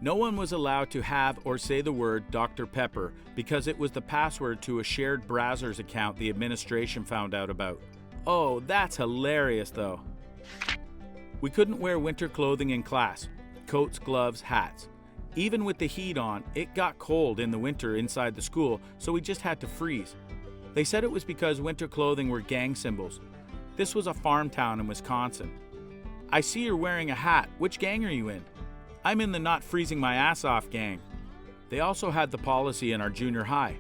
No one was allowed to have or say the word Dr. Pepper because it was the password to a shared browser's account the administration found out about. Oh, that's hilarious though. We couldn't wear winter clothing in class. Coats, gloves, hats. Even with the heat on, it got cold in the winter inside the school, so we just had to freeze. They said it was because winter clothing were gang symbols. This was a farm town in Wisconsin. "I see you're wearing a hat. Which gang are you in?" "I'm in the not freezing my ass off gang." They also had the policy in our junior high.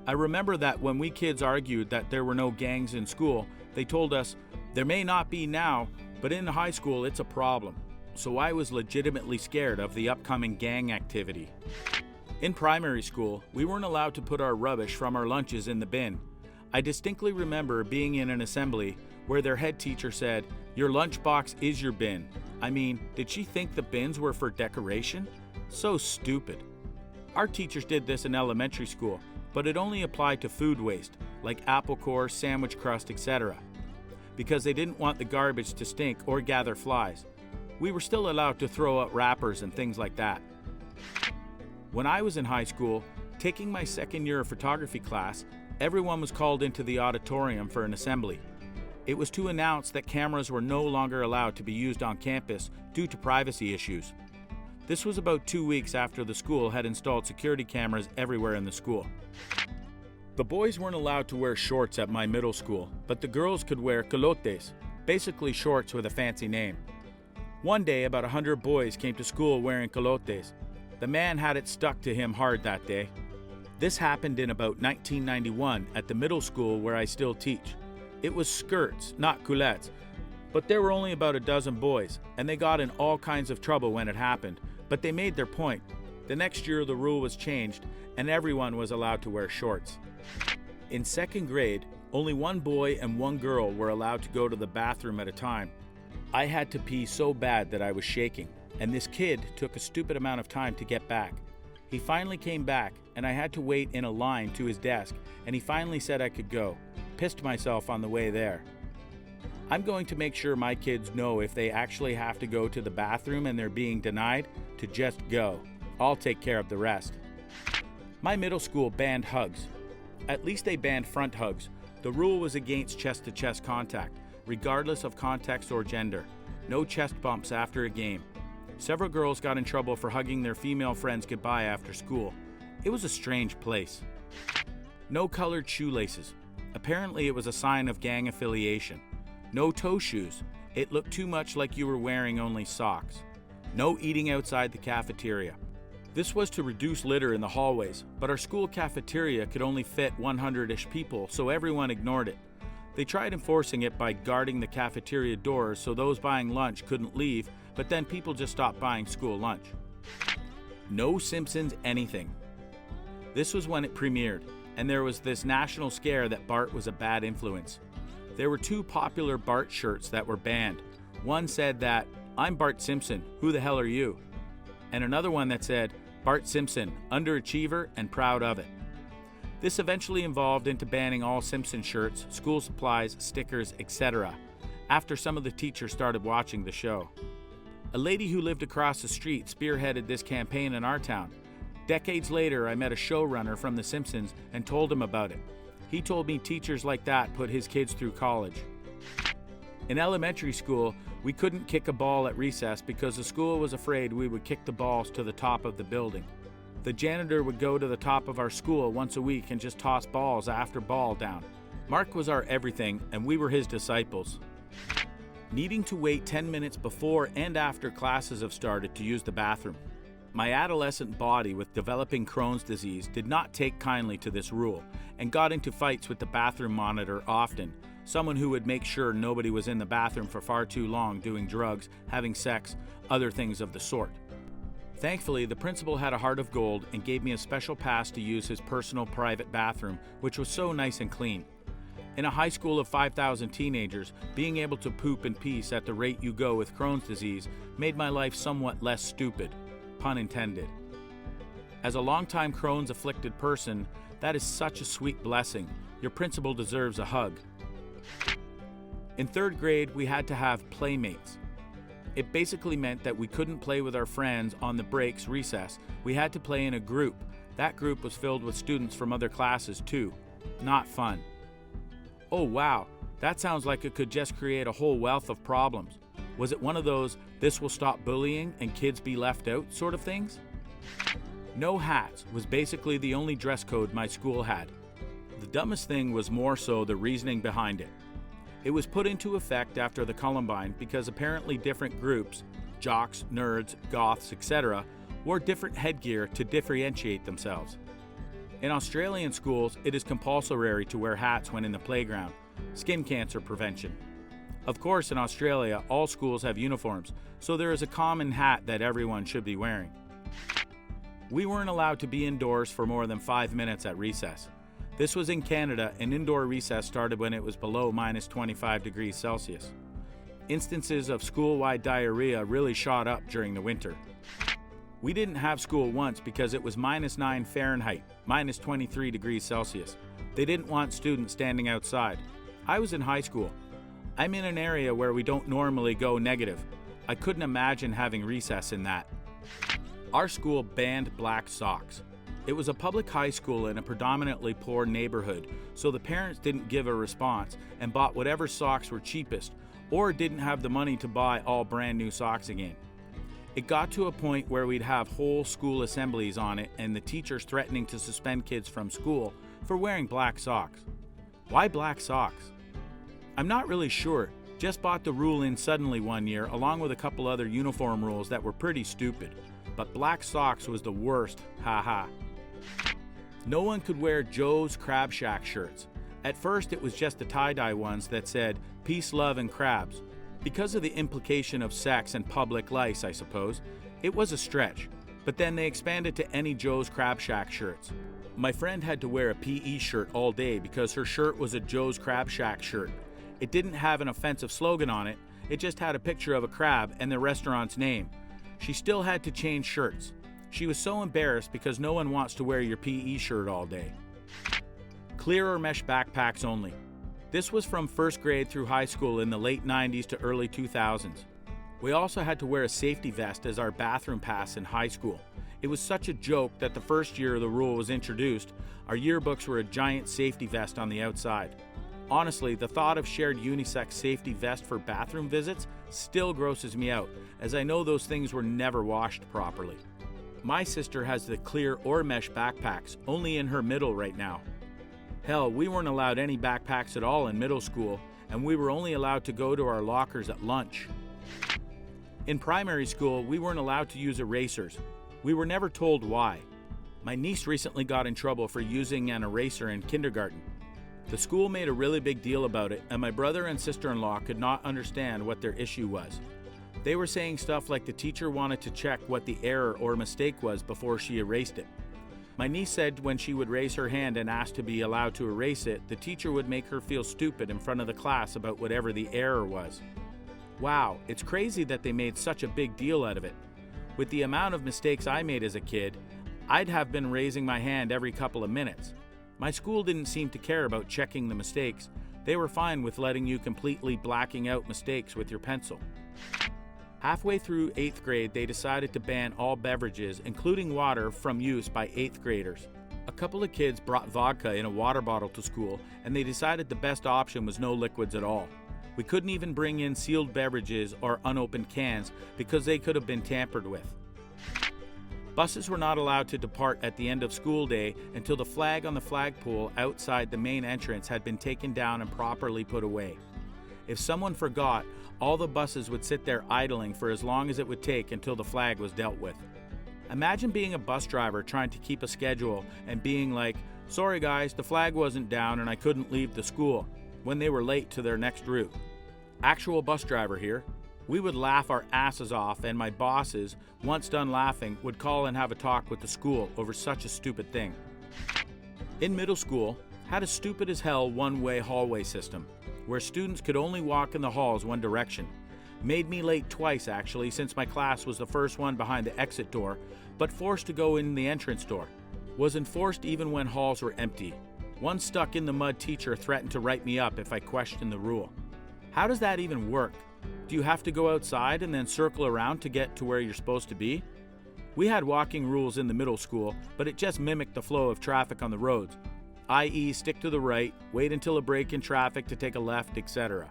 I remember that when we kids argued that there were no gangs in school, they told us, "There may not be now, but in high school it's a problem." So I was legitimately scared of the upcoming gang activity. In primary school, we weren't allowed to put our rubbish from our lunches in the bin. I distinctly remember being in an assembly where their head teacher said, "Your lunchbox is your bin." I mean, did she think the bins were for decoration? So stupid. Our teachers did this in elementary school, but it only applied to food waste, like apple core, sandwich crust, etc., because they didn't want the garbage to stink or gather flies. We were still allowed to throw out wrappers and things like that. When I was in high school, taking my second year of photography class, everyone was called into the auditorium for an assembly. It was to announce that cameras were no longer allowed to be used on campus due to privacy issues. This was about 2 weeks after the school had installed security cameras everywhere in the school. The boys weren't allowed to wear shorts at my middle school, but the girls could wear culottes, basically shorts with a fancy name. One day, about 100 boys came to school wearing culottes. The man had it stuck to him hard that day. This happened in about 1991 at the middle school where I still teach. It was skirts, not culottes, but there were only about a dozen boys, and they got in all kinds of trouble when it happened, but they made their point. The next year the rule was changed, and everyone was allowed to wear shorts. In second grade, only one boy and one girl were allowed to go to the bathroom at a time. I had to pee so bad that I was shaking, and this kid took a stupid amount of time to get back. He finally came back, and I had to wait in a line to his desk, and he finally said I could go. Pissed myself on the way there. I'm going to make sure my kids know if they actually have to go to the bathroom and they're being denied, to just go. I'll take care of the rest. My middle school banned hugs. At least they banned front hugs. The rule was against chest-to-chest contact, regardless of context or gender. No chest bumps after a game. Several girls got in trouble for hugging their female friends goodbye after school. It was a strange place. No colored shoelaces. Apparently it was a sign of gang affiliation. No toe shoes. It looked too much like you were wearing only socks. No eating outside the cafeteria. This was to reduce litter in the hallways, but our school cafeteria could only fit 100-ish people, so everyone ignored it. They tried enforcing it by guarding the cafeteria doors so those buying lunch couldn't leave, but then people just stopped buying school lunch. No Simpsons anything. This was when it premiered, and there was this national scare that Bart was a bad influence. There were 2 popular Bart shirts that were banned. One said that, "I'm Bart Simpson, who the hell are you?" And another one that said, "Bart Simpson, underachiever and proud of it." This eventually evolved into banning all Simpson shirts, school supplies, stickers, etc., after some of the teachers started watching the show. A lady who lived across the street spearheaded this campaign in our town. Decades later, I met a showrunner from The Simpsons and told him about it. He told me teachers like that put his kids through college. In elementary school, we couldn't kick a ball at recess because the school was afraid we would kick the balls to the top of the building. The janitor would go to the top of our school once a week and just toss balls after ball down. Mark was our everything, and we were his disciples. Needing to wait 10 minutes before and after classes have started to use the bathroom. My adolescent body with developing Crohn's disease did not take kindly to this rule and got into fights with the bathroom monitor often, someone who would make sure nobody was in the bathroom for far too long doing drugs, having sex, other things of the sort. Thankfully, the principal had a heart of gold and gave me a special pass to use his personal private bathroom, which was so nice and clean. In a high school of 5,000 teenagers, being able to poop in peace at the rate you go with Crohn's disease made my life somewhat less stupid. Pun intended. As a longtime Crohn's afflicted person, that is such a sweet blessing. Your principal deserves a hug. In 3rd grade, we had to have playmates. It basically meant that we couldn't play with our friends on the breaks, recess. We had to play in a group. That group was filled with students from other classes too. Not fun. Oh wow, that sounds like it could just create a whole wealth of problems. Was it one of those, this will stop bullying and kids be left out sort of things? No hats was basically the only dress code my school had. The dumbest thing was more so the reasoning behind it. It was put into effect after the Columbine because apparently different groups, jocks, nerds, goths, etc., wore different headgear to differentiate themselves. In Australian schools, it is compulsory to wear hats when in the playground, skin cancer prevention. Of course, in Australia, all schools have uniforms, so there is a common hat that everyone should be wearing. We weren't allowed to be indoors for more than 5 minutes at recess. This was in Canada, and indoor recess started when it was below minus 25 degrees Celsius. Instances of school-wide diarrhea really shot up during the winter. We didn't have school once because it was minus 9 Fahrenheit, minus 23 degrees Celsius. They didn't want students standing outside. I was in high school. I'm in an area where we don't normally go negative. I couldn't imagine having recess in that. Our school banned black socks. It was a public high school in a predominantly poor neighborhood, so the parents didn't give a response and bought whatever socks were cheapest, or didn't have the money to buy all brand new socks again. It got to a point where we'd have whole school assemblies on it and the teachers threatening to suspend kids from school for wearing black socks. Why black socks? I'm not really sure. Just bought the rule in suddenly one year along with a couple other uniform rules that were pretty stupid. But black socks was the worst, haha. No one could wear Joe's Crab Shack shirts. At first it was just the tie-dye ones that said, peace, love, and crabs. Because of the implication of sex and public lice, I suppose, it was a stretch. But then they expanded to any Joe's Crab Shack shirts. My friend had to wear a PE shirt all day because her shirt was a Joe's Crab Shack shirt. It didn't have an offensive slogan on it, it just had a picture of a crab and the restaurant's name. She still had to change shirts. She was so embarrassed because no one wants to wear your PE shirt all day. Clear or mesh backpacks only. This was from 1st grade through high school in the late 90s to early 2000s. We also had to wear a safety vest as our bathroom pass in high school. It was such a joke that the first year the rule was introduced, our yearbooks were a giant safety vest on the outside. Honestly, the thought of shared unisex safety vest for bathroom visits still grosses me out, as I know those things were never washed properly. My sister has the clear or mesh backpacks, only in her middle right now. Hell, we weren't allowed any backpacks at all in middle school, and we were only allowed to go to our lockers at lunch. In primary school, we weren't allowed to use erasers. We were never told why. My niece recently got in trouble for using an eraser in kindergarten. The school made a really big deal about it, and my brother and sister-in-law could not understand what their issue was. They were saying stuff like the teacher wanted to check what the error or mistake was before she erased it. My niece said when she would raise her hand and ask to be allowed to erase it, the teacher would make her feel stupid in front of the class about whatever the error was. Wow, it's crazy that they made such a big deal out of it. With the amount of mistakes I made as a kid, I'd have been raising my hand every couple of minutes. My school didn't seem to care about checking the mistakes. They were fine with letting you completely blacking out mistakes with your pencil. Halfway through 8th grade, they decided to ban all beverages, including water, from use by 8th graders. A couple of kids brought vodka in a water bottle to school, and they decided the best option was no liquids at all. We couldn't even bring in sealed beverages or unopened cans because they could have been tampered with. Buses were not allowed to depart at the end of school day until the flag on the flagpole outside the main entrance had been taken down and properly put away. If someone forgot, all the buses would sit there idling for as long as it would take until the flag was dealt with. Imagine being a bus driver trying to keep a schedule and being like, "Sorry guys, the flag wasn't down and I couldn't leave the school," when they were late to their next route. Actual bus driver here. We would laugh our asses off, and my bosses, once done laughing, would call and have a talk with the school over such a stupid thing. In middle school, had a stupid as hell one-way hallway system, where students could only walk in the halls one direction. Made me late twice actually, since my class was the first one behind the exit door, but forced to go in the entrance door. Was enforced even when halls were empty. One stuck in the mud teacher threatened to write me up if I questioned the rule. How does that even work? Do you have to go outside and then circle around to get to where you're supposed to be? We had walking rules in the middle school, but it just mimicked the flow of traffic on the roads, i.e. stick to the right, wait until a break in traffic to take a left, etc.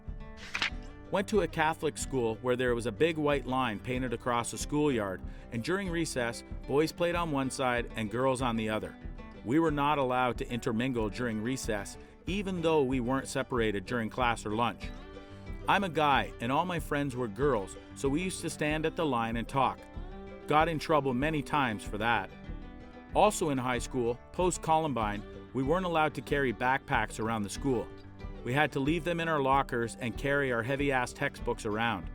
Went to a Catholic school where there was a big white line painted across the schoolyard, and during recess, boys played on one side and girls on the other. We were not allowed to intermingle during recess, even though we weren't separated during class or lunch. I'm a guy, and all my friends were girls, so we used to stand at the line and talk. Got in trouble many times for that. Also in high school, post-Columbine, we weren't allowed to carry backpacks around the school. We had to leave them in our lockers and carry our heavy-ass textbooks around.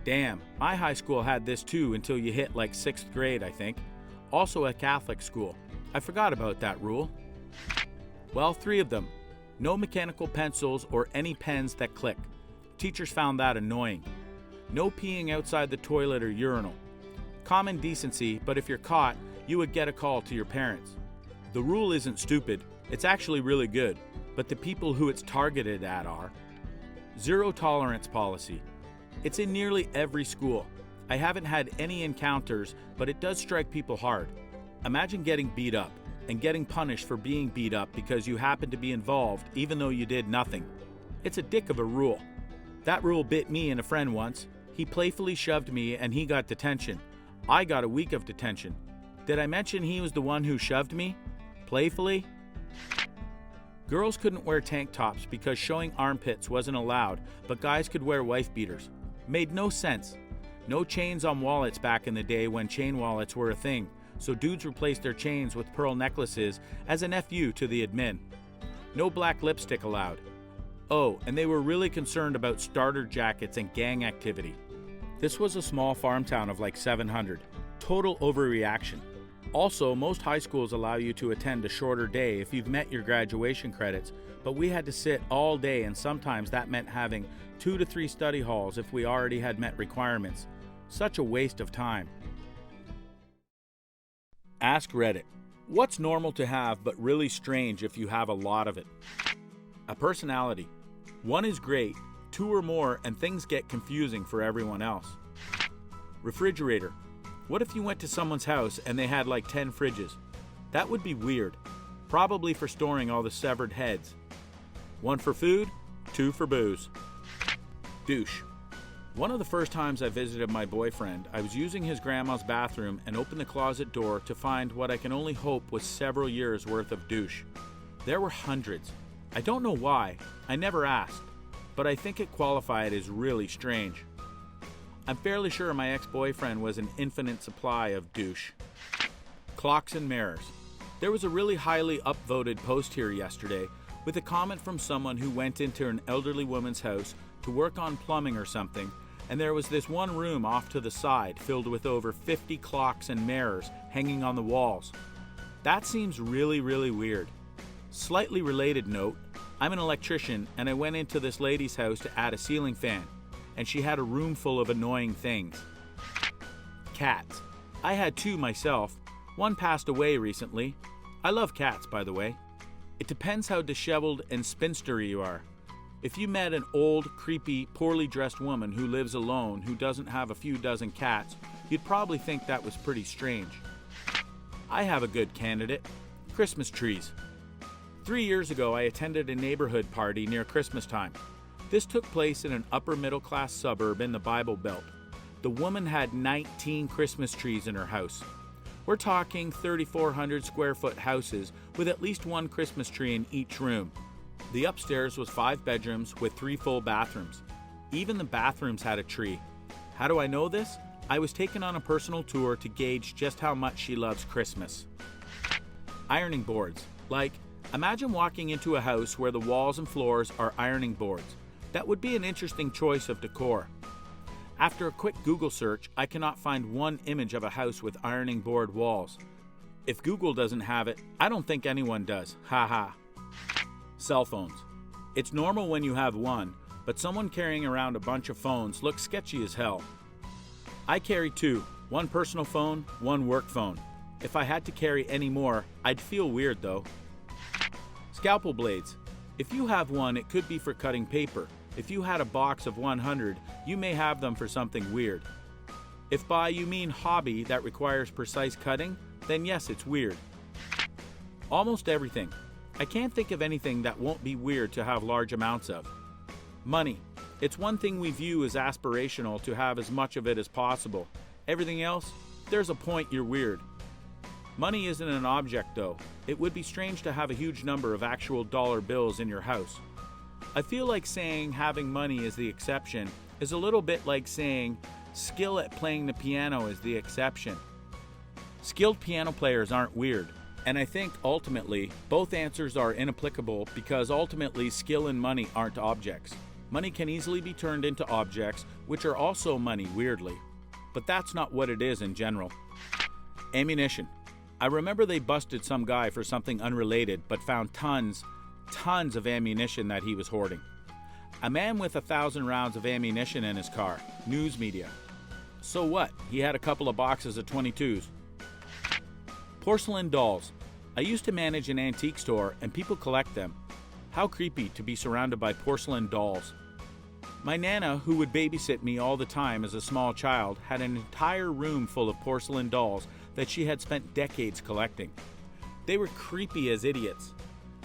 Damn, my high school had this too until you hit like 6th grade, I think. Also a Catholic school. I forgot about that rule. Well, 3 of them. No mechanical pencils or any pens that click. Teachers found that annoying. No peeing outside the toilet or urinal. Common decency, but if you're caught, you would get a call to your parents. The rule isn't stupid, it's actually really good, but the people who it's targeted at are. Zero tolerance policy. It's in nearly every school. I haven't had any encounters, but it does strike people hard. Imagine getting beat up, and getting punished for being beat up because you happened to be involved even though you did nothing. It's a dick of a rule. That rule bit me and a friend once. He playfully shoved me and he got detention. I got a week of detention. Did I mention he was the one who shoved me? Playfully? Girls couldn't wear tank tops because showing armpits wasn't allowed, but guys could wear wife beaters. Made no sense. No chains on wallets back in the day when chain wallets were a thing, so dudes replaced their chains with pearl necklaces as an FU to the admin. No black lipstick allowed. Oh, and they were really concerned about starter jackets and gang activity. This was a small farm town of like 700. Total overreaction. Also, most high schools allow you to attend a shorter day if you've met your graduation credits, but we had to sit all day, and sometimes that meant having 2 to 3 study halls if we already had met requirements. Such a waste of time. Ask Reddit. What's normal to have but really strange if you have a lot of it? A personality. 1 is great, 2 or more, and things get confusing for everyone else. Refrigerator. What if you went to someone's house and they had like 10 fridges? That would be weird. Probably for storing all the severed heads. 1 for food, 2 for booze. Douche. One of the first times I visited my boyfriend, I was using his grandma's bathroom and opened the closet door to find what I can only hope was several years worth of douche. There were hundreds. I don't know why, I never asked, but I think it qualified as really strange. I'm fairly sure my ex-boyfriend was an infinite supply of douche. Clocks and mirrors. There was a really highly upvoted post here yesterday with a comment from someone who went into an elderly woman's house to work on plumbing or something, and there was this one room off to the side filled with over 50 clocks and mirrors hanging on the walls. That seems really, really weird. Slightly related note, I'm an electrician and I went into this lady's house to add a ceiling fan, and she had a room full of annoying things. Cats. I had 2 myself. 1 passed away recently. I love cats, by the way. It depends how disheveled and spinstery you are. If you met an old, creepy, poorly dressed woman who lives alone who doesn't have a few dozen cats, you'd probably think that was pretty strange. I have a good candidate. Christmas trees. 3 years ago, I attended a neighborhood party near Christmas time. This took place in an upper middle class suburb in the Bible Belt. The woman had 19 Christmas trees in her house. We're talking 3,400 square foot houses with at least one Christmas tree in each room. The upstairs was 5 bedrooms with 3 full bathrooms. Even the bathrooms had a tree. How do I know this? I was taken on a personal tour to gauge just how much she loves Christmas. Ironing boards. Like, imagine walking into a house where the walls and floors are ironing boards. That would be an interesting choice of decor. After a quick Google search, I cannot find one image of a house with ironing board walls. If Google doesn't have it, I don't think anyone does. Haha. Cell phones. It's normal when you have one, but someone carrying around a bunch of phones looks sketchy as hell. I carry 2, one personal phone, one work phone. If I had to carry any more, I'd feel weird though. Scalpel blades. If you have one, it could be for cutting paper. If you had a box of 100, you may have them for something weird. If by you mean hobby that requires precise cutting, then yes, it's weird. Almost everything. I can't think of anything that won't be weird to have large amounts of. Money. It's one thing we view as aspirational to have as much of it as possible. Everything else, there's a point you're weird. Money isn't an object though. It would be strange to have a huge number of actual dollar bills in your house. I feel like saying having money is the exception is a little bit like saying skill at playing the piano is the exception. Skilled piano players aren't weird, and I think ultimately both answers are inapplicable because ultimately skill and money aren't objects. Money can easily be turned into objects, which are also money weirdly, but that's not what it is in general. Ammunition. I remember they busted some guy for something unrelated but found tons of ammunition that he was hoarding. A man with 1,000 rounds of ammunition in his car. News media. So what? He had a couple of boxes of 22s. Porcelain dolls. I used to manage an antique store and people collect them. How creepy to be surrounded by porcelain dolls. My Nana, who would babysit me all the time as a small child, had an entire room full of porcelain dolls that she had spent decades collecting. They were creepy as idiots.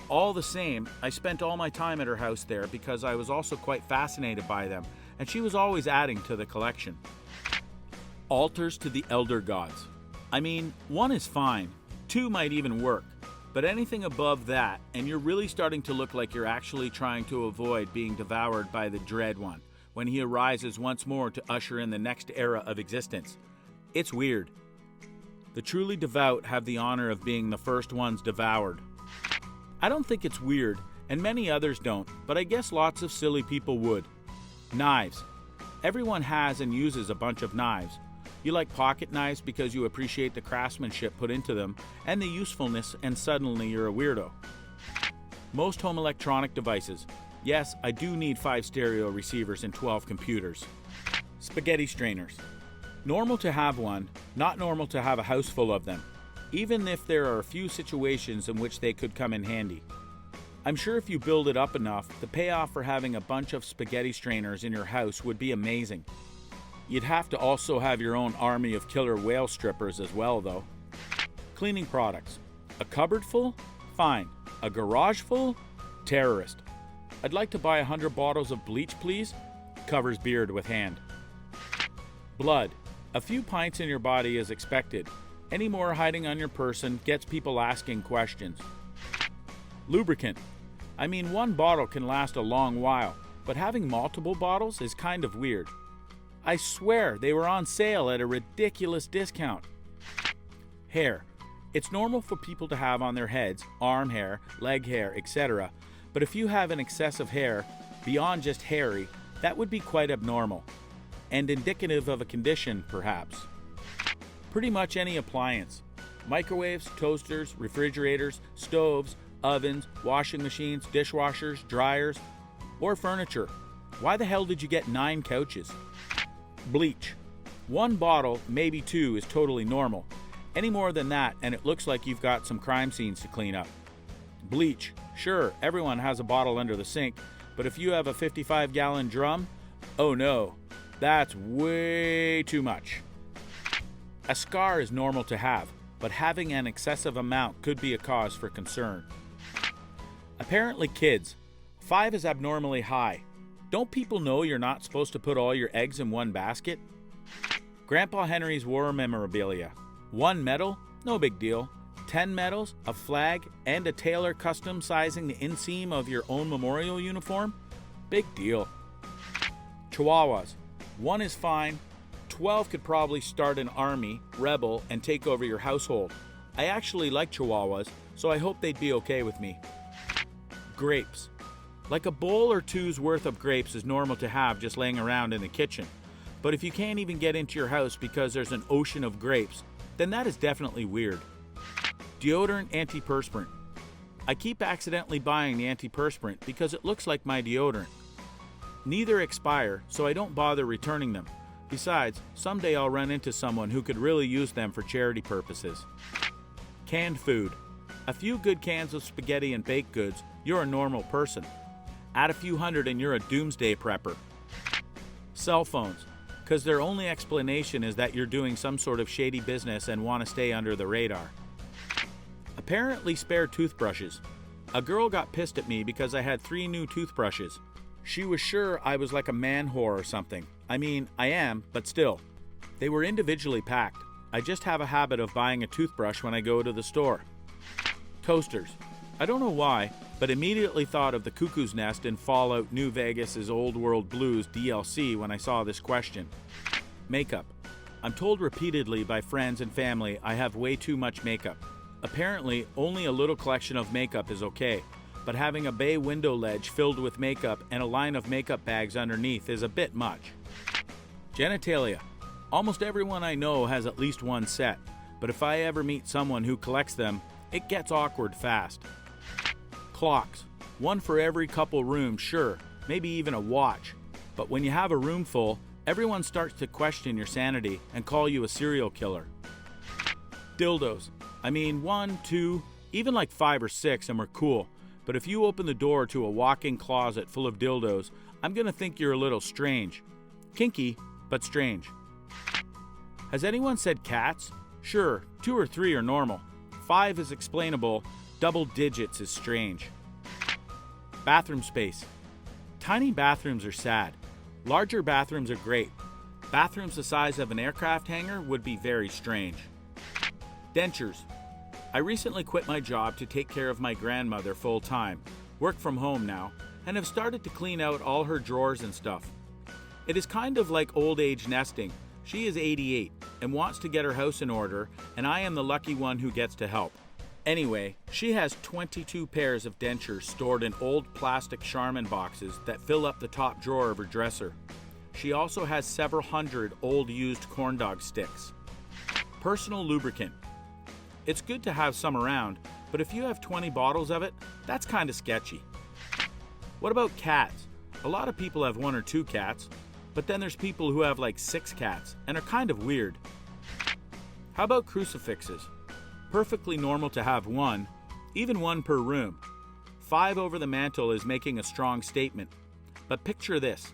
All the same, I spent all my time at her house there because I was also quite fascinated by them, and she was always adding to the collection. Altars to the elder gods. I mean, 1 is fine, 2 might even work, but anything above that, and you're really starting to look like you're actually trying to avoid being devoured by the Dread One when he arises once more to usher in the next era of existence. It's weird. The truly devout have the honor of being the first ones devoured. I don't think it's weird, and many others don't, but I guess lots of silly people would. Knives. Everyone has and uses a bunch of knives. You like pocket knives because you appreciate the craftsmanship put into them and the usefulness, and suddenly you're a weirdo. Most home electronic devices. Yes, I do need 5 stereo receivers and 12 computers. Spaghetti strainers. Normal to have one, not normal to have a house full of them, even if there are a few situations in which they could come in handy. I'm sure if you build it up enough, the payoff for having a bunch of spaghetti strainers in your house would be amazing. You'd have to also have your own army of killer whale strippers as well, though. Cleaning products. A cupboard full? Fine. A garage full? Terrorist. I'd like to buy 100 bottles of bleach, please. Covers beard with hand. Blood. A few pints in your body is expected. Any more hiding on your person gets people asking questions. Lubricant. I mean, 1 bottle can last a long while, but having multiple bottles is kind of weird. I swear they were on sale at a ridiculous discount. Hair. It's normal for people to have on their heads, arm hair, leg hair, etc. But if you have an excess of hair, beyond just hairy, that would be quite abnormal, and indicative of a condition, perhaps. Pretty much any appliance. Microwaves, toasters, refrigerators, stoves, ovens, washing machines, dishwashers, dryers, or furniture. Why the hell did you get 9 couches? Bleach. 1 bottle, maybe 2, is totally normal. Any more than that, and it looks like you've got some crime scenes to clean up. Bleach. Sure, everyone has a bottle under the sink, But if you have a 55-gallon drum, oh no, that's way too much. A scar is normal to have, but having an excessive amount could be a cause for concern. Apparently kids, 5 is abnormally high. Don't people know you're not supposed to put all your eggs in one basket? Grandpa Henry's war memorabilia. 1 medal? No big deal. 10 medals, a flag, and a tailor custom sizing the inseam of your own memorial uniform? Big deal. Chihuahuas. 1 is fine. 12 could probably start an army, rebel, and take over your household. I actually like Chihuahuas, so I hope they'd be okay with me. Grapes. Like a bowl or two's worth of grapes is normal to have just laying around in the kitchen. But if you can't even get into your house because there's an ocean of grapes, then that is definitely weird. Deodorant, antiperspirant. I keep accidentally buying the antiperspirant because it looks like my deodorant. Neither expire, so I don't bother returning them. Besides, someday I'll run into someone who could really use them for charity purposes. Canned food. A few good cans of spaghetti and baked goods, you're a normal person. Add a few hundred and you're a doomsday prepper. Cell phones. Because their only explanation is that you're doing some sort of shady business and want to stay under the radar. Apparently spare toothbrushes. A girl got pissed at me because I had 3 new toothbrushes. She was sure I was like a man whore or something. I mean, I am, but still. They were individually packed. I just have a habit of buying a toothbrush when I go to the store. Toasters. I don't know why, but immediately thought of the Cuckoo's Nest in Fallout New Vegas' Old World Blues DLC when I saw this question. Makeup. I'm told repeatedly by friends and family I have way too much makeup. Apparently, only a little collection of makeup is okay, but having a bay window ledge filled with makeup and a line of makeup bags underneath is a bit much. Genitalia. Almost everyone I know has at least one set, but if I ever meet someone who collects them, it gets awkward fast. Clocks. 1 for every couple rooms, sure, maybe even a watch. But when you have a room full, everyone starts to question your sanity and call you a serial killer. Dildos. I mean, 1, 2, even like 5 or 6 and we're cool. But if you open the door to a walk-in closet full of dildos, I'm gonna think you're a little strange. Kinky, but strange. Has anyone said cats? Sure, 2 or 3 are normal. 5 is explainable, double digits is strange. Bathroom space. Tiny bathrooms are sad. Larger bathrooms are great. Bathrooms the size of an aircraft hangar would be very strange. Dentures. I recently quit my job to take care of my grandmother full time, work from home now, and have started to clean out all her drawers and stuff. It is kind of like old age nesting. She is 88 and wants to get her house in order, and I am the lucky one who gets to help. Anyway, she has 22 pairs of dentures stored in old plastic Charmin boxes that fill up the top drawer of her dresser. She also has several hundred old used corn dog sticks. Personal lubricant. It's good to have some around, but if you have 20 bottles of it, that's kind of sketchy. What about cats? A lot of people have 1 or 2 cats, but then there's people who have like 6 cats and are kind of weird. How about crucifixes? Perfectly normal to have 1, even 1 per room. 5 over the mantle is making a strong statement. But picture this.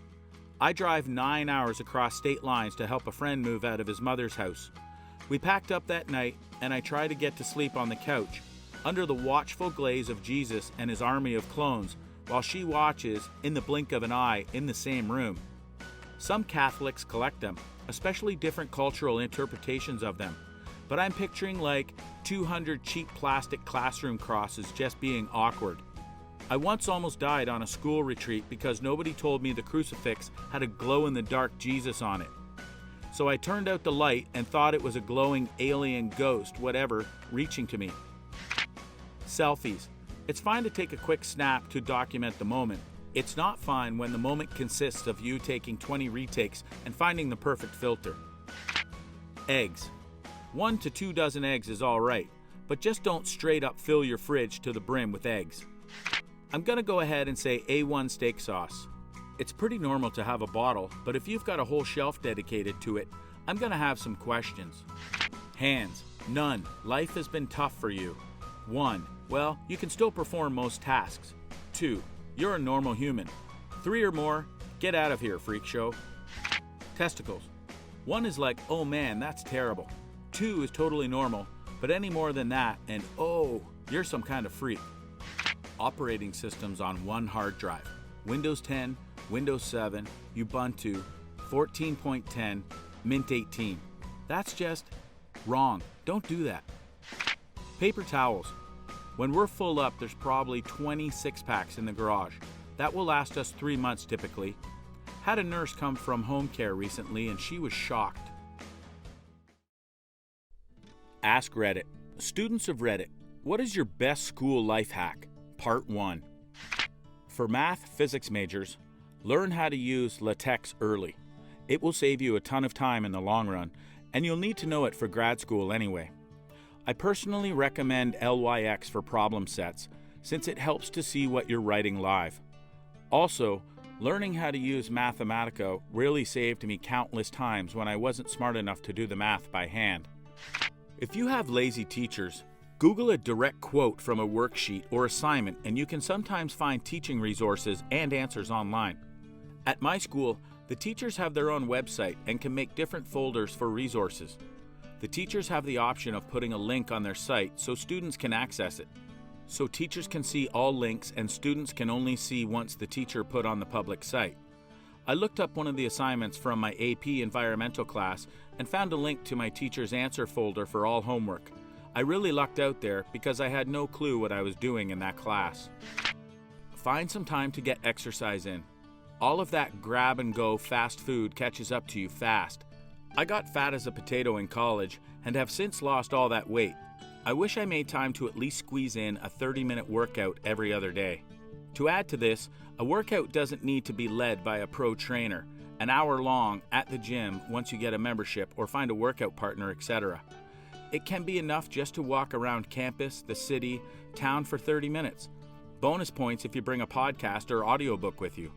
I drive 9 hours across state lines to help a friend move out of his mother's house. We packed up that night, and I try to get to sleep on the couch, under the watchful gaze of Jesus and his army of clones, while she watches, in the blink of an eye, in the same room. Some Catholics collect them, especially different cultural interpretations of them. But I'm picturing like 200 cheap plastic classroom crosses just being awkward. I once almost died on a school retreat because nobody told me the crucifix had a glow-in-the-dark Jesus on it. So I turned out the light and thought it was a glowing alien ghost, whatever, reaching to me. Selfies. It's fine to take a quick snap to document the moment. It's not fine when the moment consists of you taking 20 retakes and finding the perfect filter. Eggs. 1 to 2 dozen eggs is alright, but just don't straight up fill your fridge to the brim with eggs. I'm gonna go ahead and say A1 steak sauce. It's pretty normal to have a bottle, but if you've got a whole shelf dedicated to it, I'm gonna have some questions. Hands. None. Life has been tough for you. 1. Well, you can still perform most tasks. 2. You're a normal human. 3 or more, get out of here, freak show. Testicles. 1 is like, oh man, that's terrible. 2 is totally normal, but any more than that, and oh, you're some kind of freak. Operating systems on one hard drive. Windows 10, Windows 7, Ubuntu, 14.10, Mint 18. That's just wrong. Don't do that. Paper towels. When we're full up, there's probably 20 six-packs in the garage. That will last us 3 months typically. Had a nurse come from home care recently and she was shocked. Ask Reddit. Students of Reddit, what is your best school life hack? Part 1. For math, physics majors, learn how to use LaTeX early. It will save you a ton of time in the long run, and you'll need to know it for grad school anyway. I personally recommend LYX for problem sets, since it helps to see what you're writing live. Also, learning how to use Mathematica really saved me countless times when I wasn't smart enough to do the math by hand. If you have lazy teachers, Google a direct quote from a worksheet or assignment, and you can sometimes find teaching resources and answers online. At my school, the teachers have their own website and can make different folders for resources. The teachers have the option of putting a link on their site so students can access it. So teachers can see all links and students can only see once the teacher put on the public site. I looked up one of the assignments from my AP environmental class and found a link to my teacher's answer folder for all homework. I really lucked out there because I had no clue what I was doing in that class. Find some time to get exercise in. All of that grab-and-go fast food catches up to you fast. I got fat as a potato in college and have since lost all that weight. I wish I made time to at least squeeze in a 30-minute workout every other day. To add to this, a workout doesn't need to be led by a pro trainer, an hour long at the gym once you get a membership or find a workout partner, etc. It can be enough just to walk around campus, the city, town for 30 minutes. Bonus points if you bring a podcast or audiobook with you.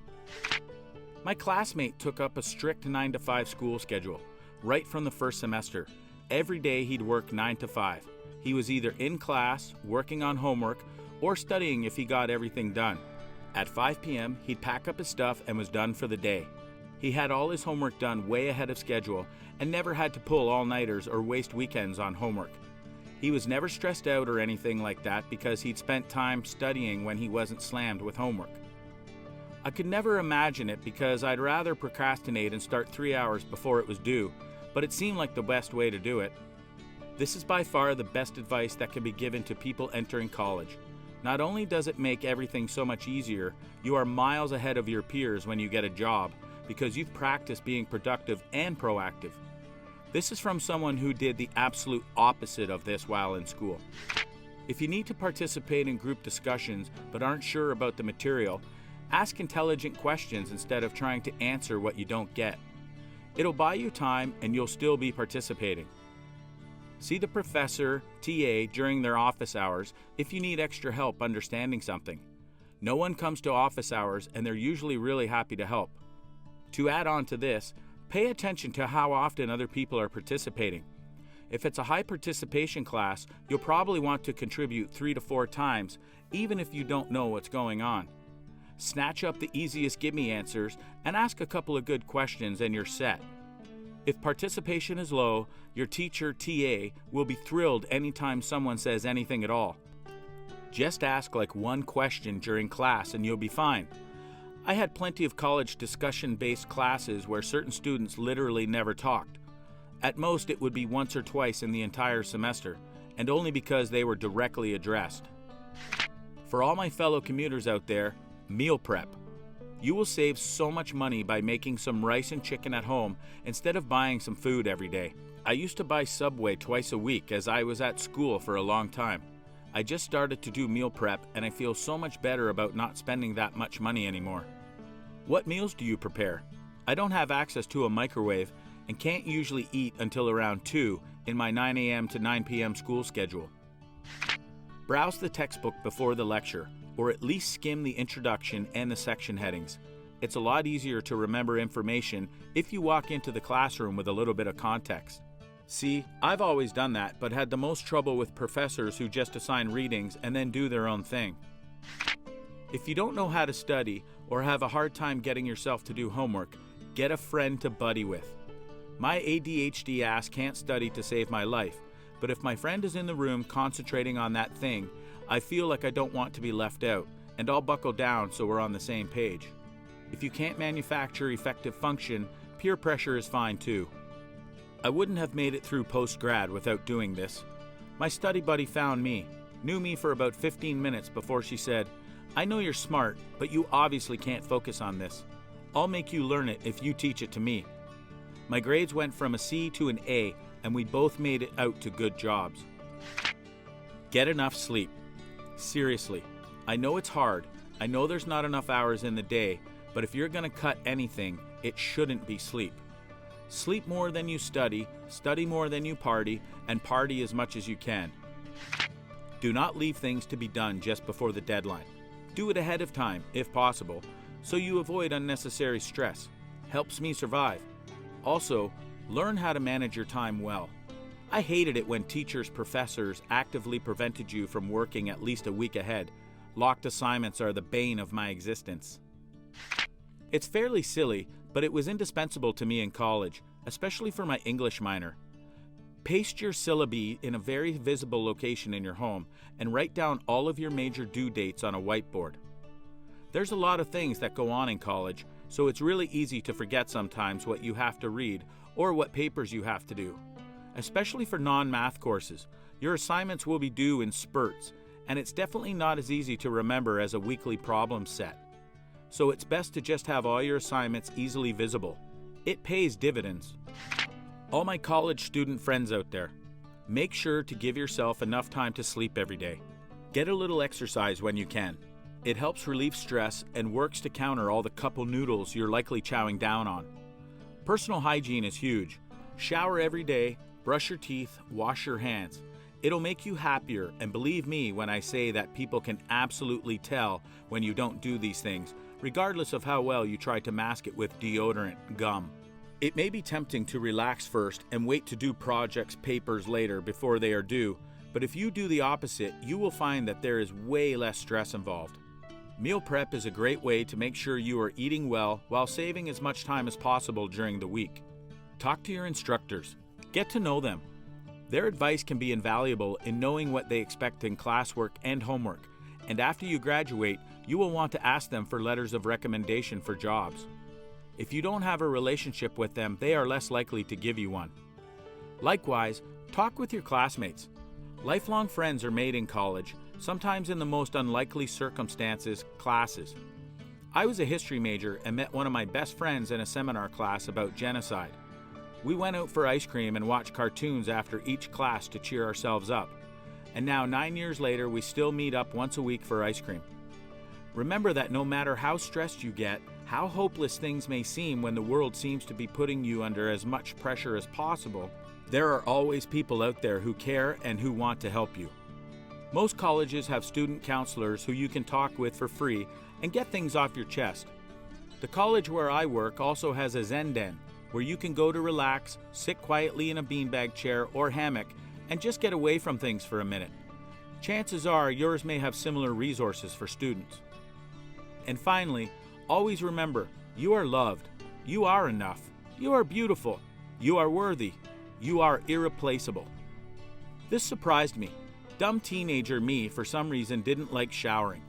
My classmate took up a strict 9 to 5 school schedule, right from the first semester. Every day he'd work 9 to 5. He was either in class, working on homework, or studying if he got everything done. At 5 p.m., he'd pack up his stuff and was done for the day. He had all his homework done way ahead of schedule and never had to pull all-nighters or waste weekends on homework. He was never stressed out or anything like that because he'd spent time studying when he wasn't slammed with homework. I could never imagine it because I'd rather procrastinate and start 3 hours before it was due, but it seemed like the best way to do it. This is by far the best advice that can be given to people entering college. Not only does it make everything so much easier, you are miles ahead of your peers when you get a job because you've practiced being productive and proactive. This is from someone who did the absolute opposite of this while in school. If you need to participate in group discussions but aren't sure about the material, ask intelligent questions instead of trying to answer what you don't get. It'll buy you time and you'll still be participating. See the professor, TA, during their office hours if you need extra help understanding something. No one comes to office hours and they're usually really happy to help. To add on to this, pay attention to how often other people are participating. If it's a high participation class, you'll probably want to contribute 3 to 4 times, even if you don't know what's going on. Snatch up the easiest gimme answers and ask a couple of good questions and you're set. If participation is low, your teacher, TA, will be thrilled anytime someone says anything at all. Just ask like one question during class and you'll be fine. I had plenty of college discussion-based classes where certain students literally never talked. At most, it would be once or twice in the entire semester, and only because they were directly addressed. For all my fellow commuters out there, meal prep. You will save so much money by making some rice and chicken at home instead of buying some food every day. I used to buy Subway twice a week as I was at school for a long time. I just started to do meal prep and I feel so much better about not spending that much money anymore. What meals do you prepare? I don't have access to a microwave and can't usually eat until around 2 in my 9 a.m. to 9 p.m. school schedule. Browse the textbook before the lecture, or at least skim the introduction and the section headings. It's a lot easier to remember information if you walk into the classroom with a little bit of context. See, I've always done that, but had the most trouble with professors who just assign readings and then do their own thing. If you don't know how to study or have a hard time getting yourself to do homework, get a friend to buddy with. My ADHD ass can't study to save my life, but if my friend is in the room concentrating on that thing, I feel like I don't want to be left out, and I'll buckle down so we're on the same page. If you can't manufacture effective function, peer pressure is fine too. I wouldn't have made it through post-grad without doing this. My study buddy found me, knew me for about 15 minutes before she said, "I know you're smart, but you obviously can't focus on this. I'll make you learn it if you teach it to me." My grades went from a C to an A, and we both made it out to good jobs. Get enough sleep. Seriously, I know it's hard. I know there's not enough hours in the day, but if you're going to cut anything, it shouldn't be sleep. Sleep more than you study more than you party, and party as much as you can. Do not leave things to be done just before the deadline. Do it ahead of time, if possible, so you avoid unnecessary stress. Helps me survive. Also, learn how to manage your time well. I hated it when teachers, professors actively prevented you from working at least a week ahead. Locked assignments are the bane of my existence. It's fairly silly, but it was indispensable to me in college, especially for my English minor. Paste your syllabi in a very visible location in your home and write down all of your major due dates on a whiteboard. There's a lot of things that go on in college, so it's really easy to forget sometimes what you have to read or what papers you have to do. Especially for non-math courses, your assignments will be due in spurts, and it's definitely not as easy to remember as a weekly problem set. So it's best to just have all your assignments easily visible. It pays dividends. All my college student friends out there, make sure to give yourself enough time to sleep every day. Get a little exercise when you can. It helps relieve stress and works to counter all the couple noodles you're likely chowing down on. Personal hygiene is huge. Shower every day, brush your teeth, wash your hands. It'll make you happier, and believe me when I say that people can absolutely tell when you don't do these things, regardless of how well you try to mask it with deodorant, gum. It may be tempting to relax first and wait to do projects, papers later before they are due, but if you do the opposite, you will find that there is way less stress involved. Meal prep is a great way to make sure you are eating well while saving as much time as possible during the week. Talk to your instructors. Get to know them. Their advice can be invaluable in knowing what they expect in classwork and homework, and after you graduate, you will want to ask them for letters of recommendation for jobs. If you don't have a relationship with them, they are less likely to give you one. Likewise, talk with your classmates. Lifelong friends are made in college, sometimes in the most unlikely circumstances, classes. I was a history major and met one of my best friends in a seminar class about genocide. We went out for ice cream and watched cartoons after each class to cheer ourselves up. And now 9 years later, we still meet up once a week for ice cream. Remember that no matter how stressed you get, how hopeless things may seem when the world seems to be putting you under as much pressure as possible, there are always people out there who care and who want to help you. Most colleges have student counselors who you can talk with for free and get things off your chest. The college where I work also has a Zen den, where you can go to relax, sit quietly in a beanbag chair or hammock, and just get away from things for a minute. Chances are yours may have similar resources for students. And finally, always remember, you are loved, you are enough, you are beautiful, you are worthy, you are irreplaceable. This surprised me. Dumb teenager me, for some reason, didn't like showering.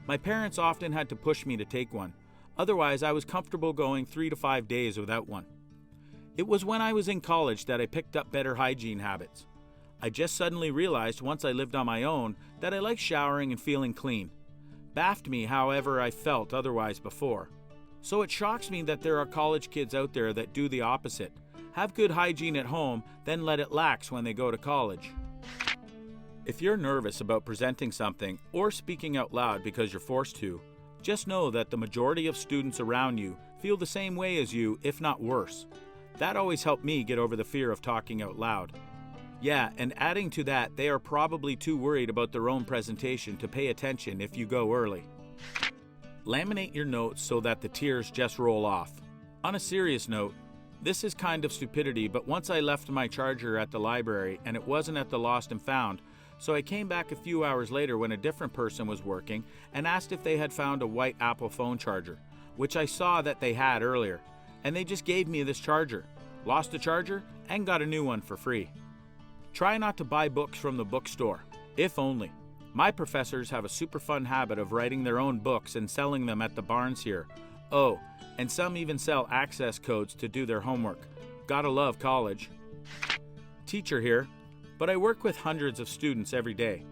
My parents often had to push me to take one. Otherwise, I was comfortable going 3 to 5 days without one. It was when I was in college that I picked up better hygiene habits. I just suddenly realized once I lived on my own that I liked showering and feeling clean. Baffed me however I felt otherwise before. So it shocks me that there are college kids out there that do the opposite. Have good hygiene at home, then let it lax when they go to college. If you're nervous about presenting something or speaking out loud because you're forced to, just know that the majority of students around you feel the same way as you, if not worse. That always helped me get over the fear of talking out loud. Yeah, and adding to that, they are probably too worried about their own presentation to pay attention if you go early. Laminate your notes so that the tears just roll off. On a serious note, this is kind of stupidity, but once I left my charger at the library and it wasn't at the Lost and Found, So I came back a few hours later when a different person was working and asked if they had found a white Apple phone charger, which I saw that they had earlier, and they just gave me this charger. Lost the charger and got a new one for free. Try not to buy books from the bookstore, if only. My professors have a super fun habit of writing their own books and selling them at the barns here. Oh, and some even sell access codes to do their homework. Gotta love college. Teacher here, but I work with hundreds of students every day.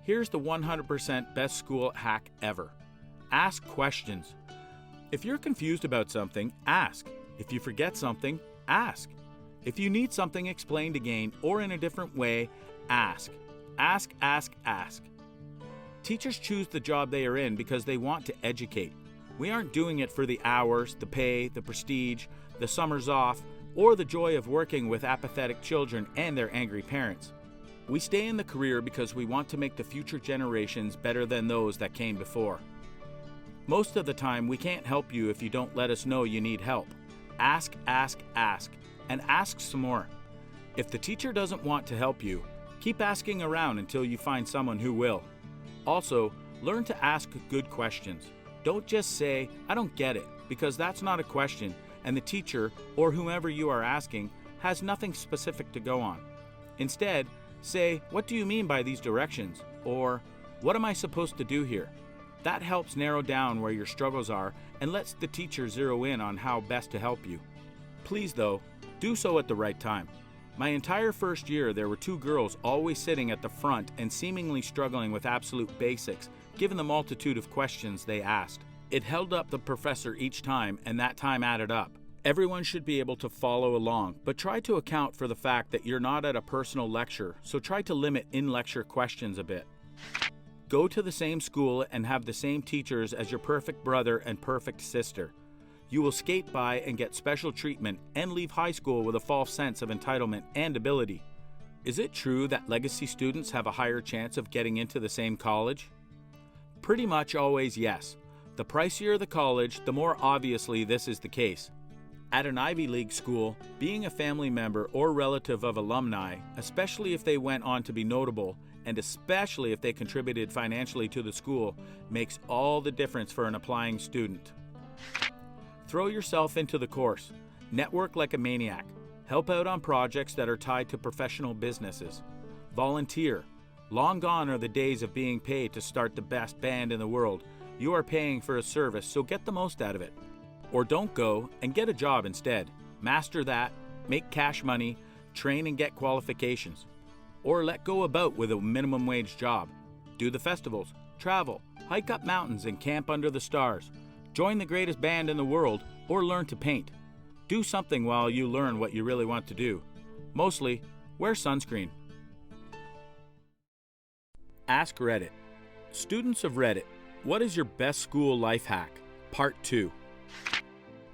Here's the 100% best school hack ever. Ask questions. If you're confused about something, ask. If you forget something, ask. If you need something explained again or in a different way, ask. Ask, ask, ask. Teachers choose the job they are in because they want to educate. We aren't doing it for the hours, the pay, the prestige, the summers off, or the joy of working with apathetic children and their angry parents. We stay in the career because we want to make the future generations better than those that came before. Most of the time, we can't help you if you don't let us know you need help. Ask, ask, ask, and ask some more. If the teacher doesn't want to help you, keep asking around until you find someone who will. Also, learn to ask good questions. Don't just say, "I don't get it," because that's not a question, and the teacher, or whomever you are asking, has nothing specific to go on. Instead, say, "What do you mean by these directions?" Or, "What am I supposed to do here?" That helps narrow down where your struggles are and lets the teacher zero in on how best to help you. Please, though, do so at the right time. My entire first year, there were 2 girls always sitting at the front and seemingly struggling with absolute basics, given the multitude of questions they asked. It held up the professor each time, and that time added up. Everyone should be able to follow along, but try to account for the fact that you're not at a personal lecture, so try to limit in-lecture questions a bit. Go to the same school and have the same teachers as your perfect brother and perfect sister. You will skate by and get special treatment and leave high school with a false sense of entitlement and ability. Is it true that legacy students have a higher chance of getting into the same college? Pretty much always yes. The pricier the college, the more obviously this is the case. At an Ivy League school, being a family member or relative of alumni, especially if they went on to be notable, and especially if they contributed financially to the school, makes all the difference for an applying student. Throw yourself into the course. Network like a maniac. Help out on projects that are tied to professional businesses. Volunteer. Long gone are the days of being paid to start the best band in the world. You are paying for a service, so get the most out of it. Or don't go and get a job instead. Master that, make cash money, train and get qualifications. Or let go about with a minimum wage job. Do the festivals, travel, hike up mountains and camp under the stars. Join the greatest band in the world or learn to paint. Do something while you learn what you really want to do. Mostly, wear sunscreen. Ask Reddit. Students of Reddit, what is your best school life hack? Part 2.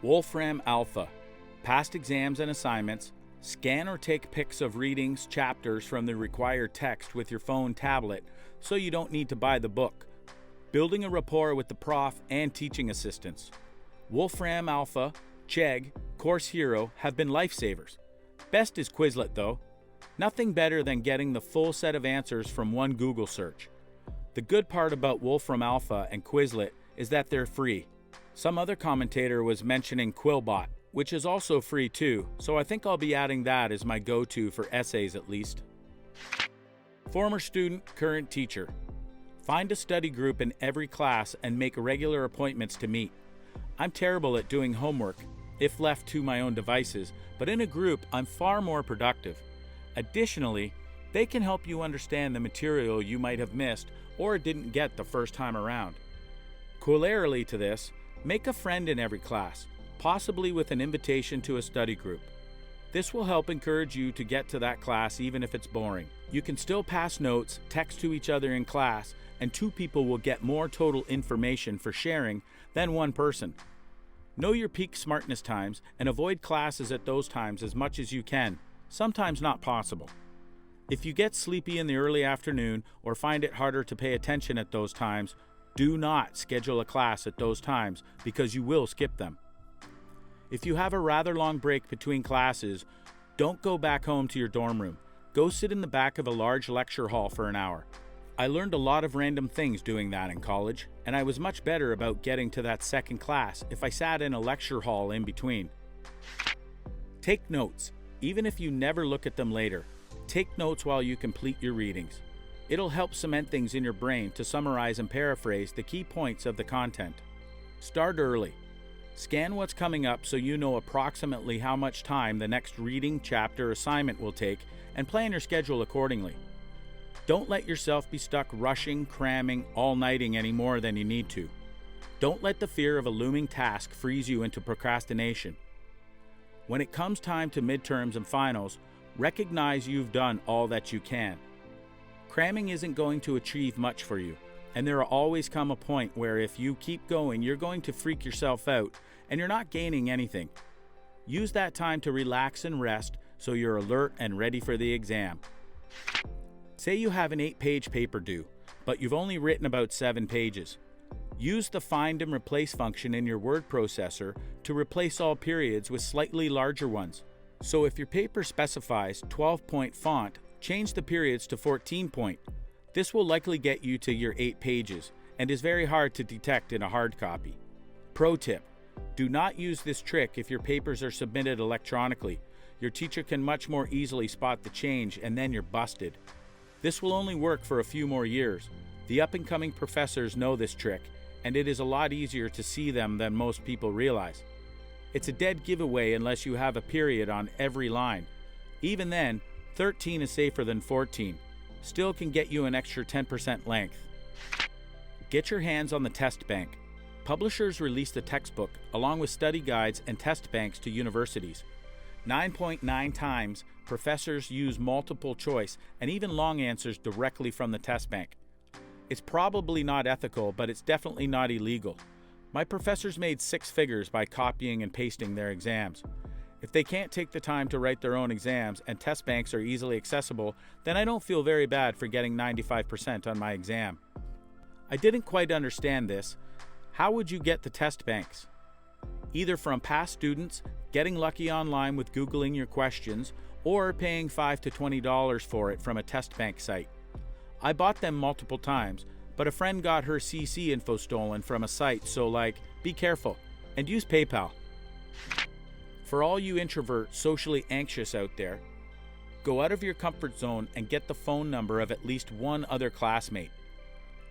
Wolfram Alpha. Past exams and assignments. Scan or take pics of readings, chapters from the required text with your phone tablet so you don't need to buy the book. Building a rapport with the prof and teaching assistants. Wolfram Alpha, Chegg, Course Hero have been lifesavers. Best is Quizlet though. Nothing better than getting the full set of answers from one Google search. The good part about Wolfram Alpha and Quizlet is that they're free. Some other commentator was mentioning Quillbot, which is also free too, so I think I'll be adding that as my go-to for essays at least. Former student, current teacher. Find a study group in every class and make regular appointments to meet. I'm terrible at doing homework, if left to my own devices, but in a group I'm far more productive. Additionally, they can help you understand the material you might have missed or didn't get the first time around. Corollary to this, make a friend in every class, possibly with an invitation to a study group. This will help encourage you to get to that class even if it's boring. You can still pass notes, text to each other in class, and 2 people will get more total information for sharing than 1 person. Know your peak smartness times and avoid classes at those times as much as you can, sometimes not possible. If you get sleepy in the early afternoon or find it harder to pay attention at those times, do not schedule a class at those times because you will skip them. If you have a rather long break between classes, don't go back home to your dorm room. Go sit in the back of a large lecture hall for an hour. I learned a lot of random things doing that in college, and I was much better about getting to that second class if I sat in a lecture hall in between. Take notes, even if you never look at them later. Take notes while you complete your readings. It'll help cement things in your brain to summarize and paraphrase the key points of the content. Start early. Scan what's coming up so you know approximately how much time the next reading, chapter, assignment will take, and plan your schedule accordingly. Don't let yourself be stuck rushing, cramming, all-nighting any more than you need to. Don't let the fear of a looming task freeze you into procrastination. When it comes time to midterms and finals, recognize you've done all that you can. Cramming isn't going to achieve much for you, and there will always come a point where if you keep going, you're going to freak yourself out, and you're not gaining anything. Use that time to relax and rest so you're alert and ready for the exam. Say you have an 8-page paper due, but you've only written about 7 pages. Use the find and replace function in your word processor to replace all periods with slightly larger ones. So if your paper specifies 12-point font, change the periods to 14-point. This will likely get you to your 8 pages and is very hard to detect in a hard copy. Pro tip: do not use this trick if your papers are submitted electronically. Your teacher can much more easily spot the change and then you're busted. This will only work for a few more years. The up-and-coming professors know this trick, and it is a lot easier to see them than most people realize. It's a dead giveaway unless you have a period on every line. Even then, 13 is safer than 14. Still can get you an extra 10% length. Get your hands on the test bank. Publishers release the textbook along with study guides and test banks to universities. 9.9 times, professors use multiple choice and even long answers directly from the test bank. It's probably not ethical, but it's definitely not illegal. My professors made 6 figures by copying and pasting their exams. If they can't take the time to write their own exams and test banks are easily accessible, then I don't feel very bad for getting 95% on my exam. I didn't quite understand this. How would you get the test banks? Either from past students, getting lucky online with Googling your questions, or paying $5 to $20 for it from a test bank site. I bought them multiple times, but a friend got her CC info stolen from a site, so be careful, and use PayPal. For all you introvert, socially anxious out there, go out of your comfort zone and get the phone number of at least one other classmate.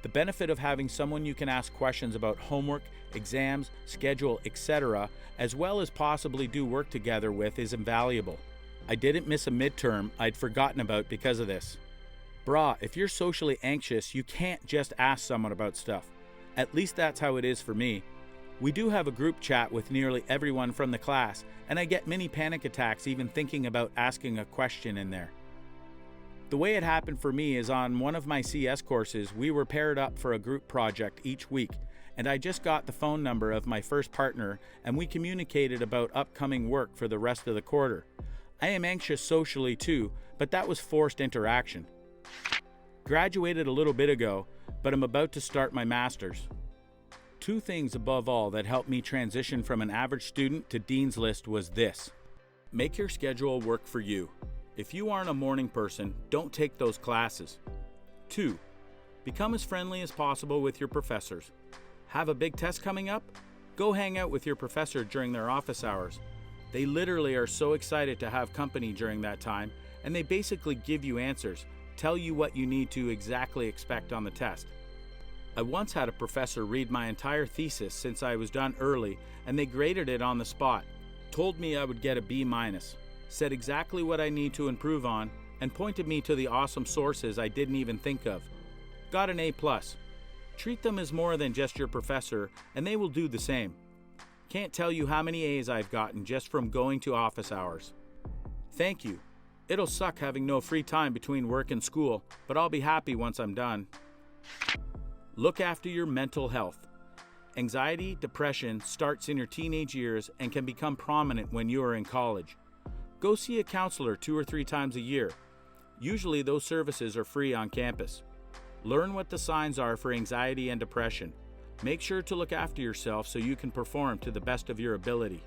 The benefit of having someone you can ask questions about homework, exams, schedule, etc., as well as possibly do work together with is invaluable. I didn't miss a midterm I'd forgotten about because of this. Brah, if you're socially anxious, you can't just ask someone about stuff. At least that's how it is for me. We do have a group chat with nearly everyone from the class, and I get mini panic attacks even thinking about asking a question in there. The way it happened for me is on one of my CS courses, we were paired up for a group project each week, and I just got the phone number of my first partner, and we communicated about upcoming work for the rest of the quarter. I am anxious socially too, but that was forced interaction. Graduated a little bit ago, but I'm about to start my master's. 2 things above all that helped me transition from an average student to Dean's List was this. Make your schedule work for you. If you aren't a morning person, don't take those classes. 2. Become as friendly as possible with your professors. Have a big test coming up? Go hang out with your professor during their office hours. They literally are so excited to have company during that time, and they basically give you answers, tell you what you need to exactly expect on the test. I once had a professor read my entire thesis since I was done early, and they graded it on the spot, told me I would get a B-, said exactly what I need to improve on, and pointed me to the awesome sources I didn't even think of. Got an A+. Treat them as more than just your professor, and they will do the same. Can't tell you how many A's I've gotten just from going to office hours. Thank you. It'll suck having no free time between work and school, but I'll be happy once I'm done. Look after your mental health. Anxiety, depression starts in your teenage years and can become prominent when you are in college. Go see a counselor 2 or 3 times a year. Usually those services are free on campus. Learn what the signs are for anxiety and depression. Make sure to look after yourself so you can perform to the best of your ability.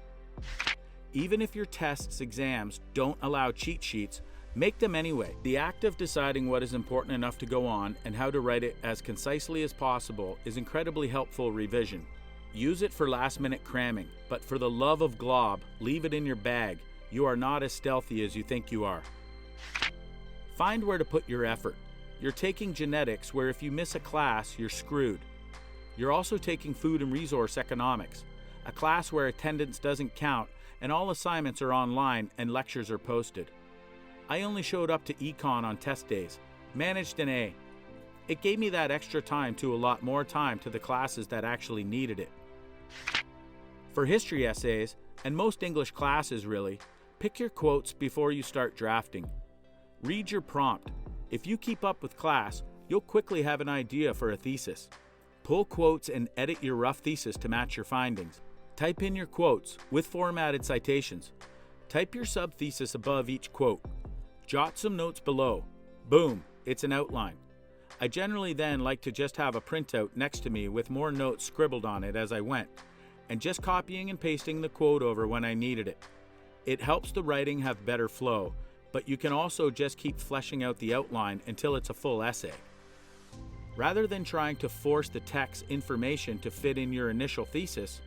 Even if your tests, exams don't allow cheat sheets, Make them anyway. The act of deciding what is important enough to go on and how to write it as concisely as possible is incredibly helpful revision. Use it for last-minute cramming, but for the love of glob, leave it in your bag. You are not as stealthy as you think you are. Find where to put your effort. You're taking genetics, where if you miss a class, you're screwed. You're also taking food and resource economics, a class where attendance doesn't count and all assignments are online and lectures are posted. I only showed up to econ on test days, managed an A. It gave me that extra time to allot more time to the classes that actually needed it. For history essays, and most English classes really, pick your quotes before you start drafting. Read your prompt. If you keep up with class, you'll quickly have an idea for a thesis. Pull quotes and edit your rough thesis to match your findings. Type in your quotes with formatted citations. Type your sub-thesis above each quote. Jot some notes below. Boom, it's an outline. I generally then like to just have a printout next to me with more notes scribbled on it as I went, and just copying and pasting the quote over when I needed it. It helps the writing have better flow, but you can also just keep fleshing out the outline until it's a full essay. Rather than trying to force the text information to fit in your initial thesis,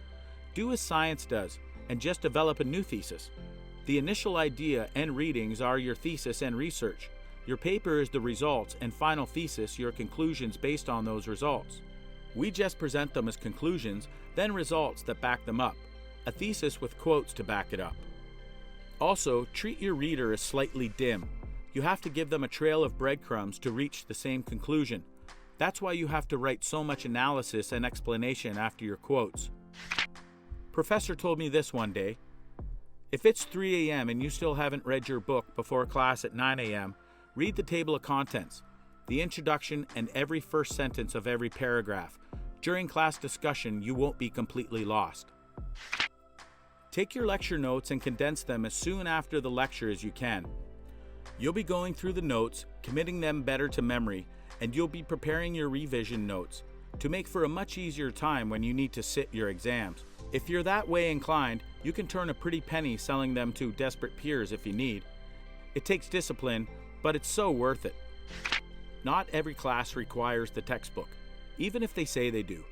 do as science does and just develop a new thesis. The initial idea and readings are your thesis and research. Your paper is the results, and final thesis your conclusions based on those results. We just present them as conclusions, then results that back them up. A thesis with quotes to back it up. Also, treat your reader as slightly dim. You have to give them a trail of breadcrumbs to reach the same conclusion. That's why you have to write so much analysis and explanation after your quotes. Professor told me this one day. If it's 3 a.m. and you still haven't read your book before class at 9 a.m., read the table of contents, the introduction, and every first sentence of every paragraph. During class discussion, you won't be completely lost. Take your lecture notes and condense them as soon after the lecture as you can. You'll be going through the notes, committing them better to memory, and you'll be preparing your revision notes to make for a much easier time when you need to sit your exams. If you're that way inclined, you can turn a pretty penny selling them to desperate peers if you need. It takes discipline, but it's so worth it. Not every class requires the textbook, even if they say they do.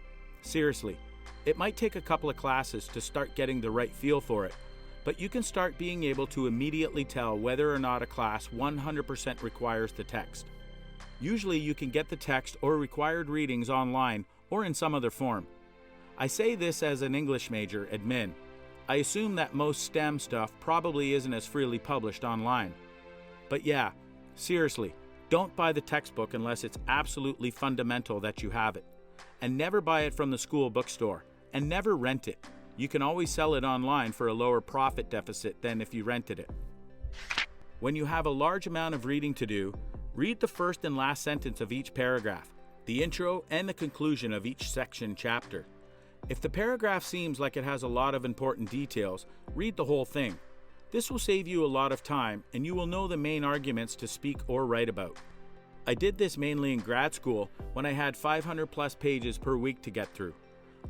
Seriously, it might take a couple of classes to start getting the right feel for it, but you can start being able to immediately tell whether or not a class 100% requires the text. Usually you can get the text or required readings online or in some other form. I say this as an English major, admin. I assume that most STEM stuff probably isn't as freely published online. But yeah, seriously, don't buy the textbook unless it's absolutely fundamental that you have it. And never buy it from the school bookstore. And never rent it. You can always sell it online for a lower profit deficit than if you rented it. When you have a large amount of reading to do, read the first and last sentence of each paragraph, the intro and the conclusion of each section chapter. If the paragraph seems like it has a lot of important details, read the whole thing. This will save you a lot of time, and you will know the main arguments to speak or write about. I did this mainly in grad school when I had 500 plus pages per week to get through.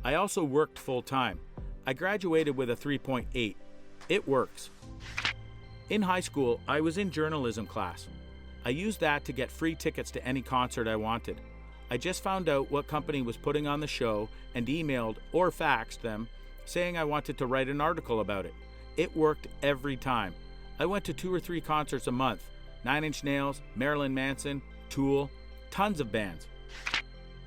I also worked full time. I graduated with a 3.8. It works. In high school, I was in journalism class. I used that to get free tickets to any concert I wanted. I just found out what company was putting on the show and emailed or faxed them saying I wanted to write an article about it. It worked every time. I went to 2 or 3 concerts a month. 9 Inch Nails, Marilyn Manson, Tool, tons of bands.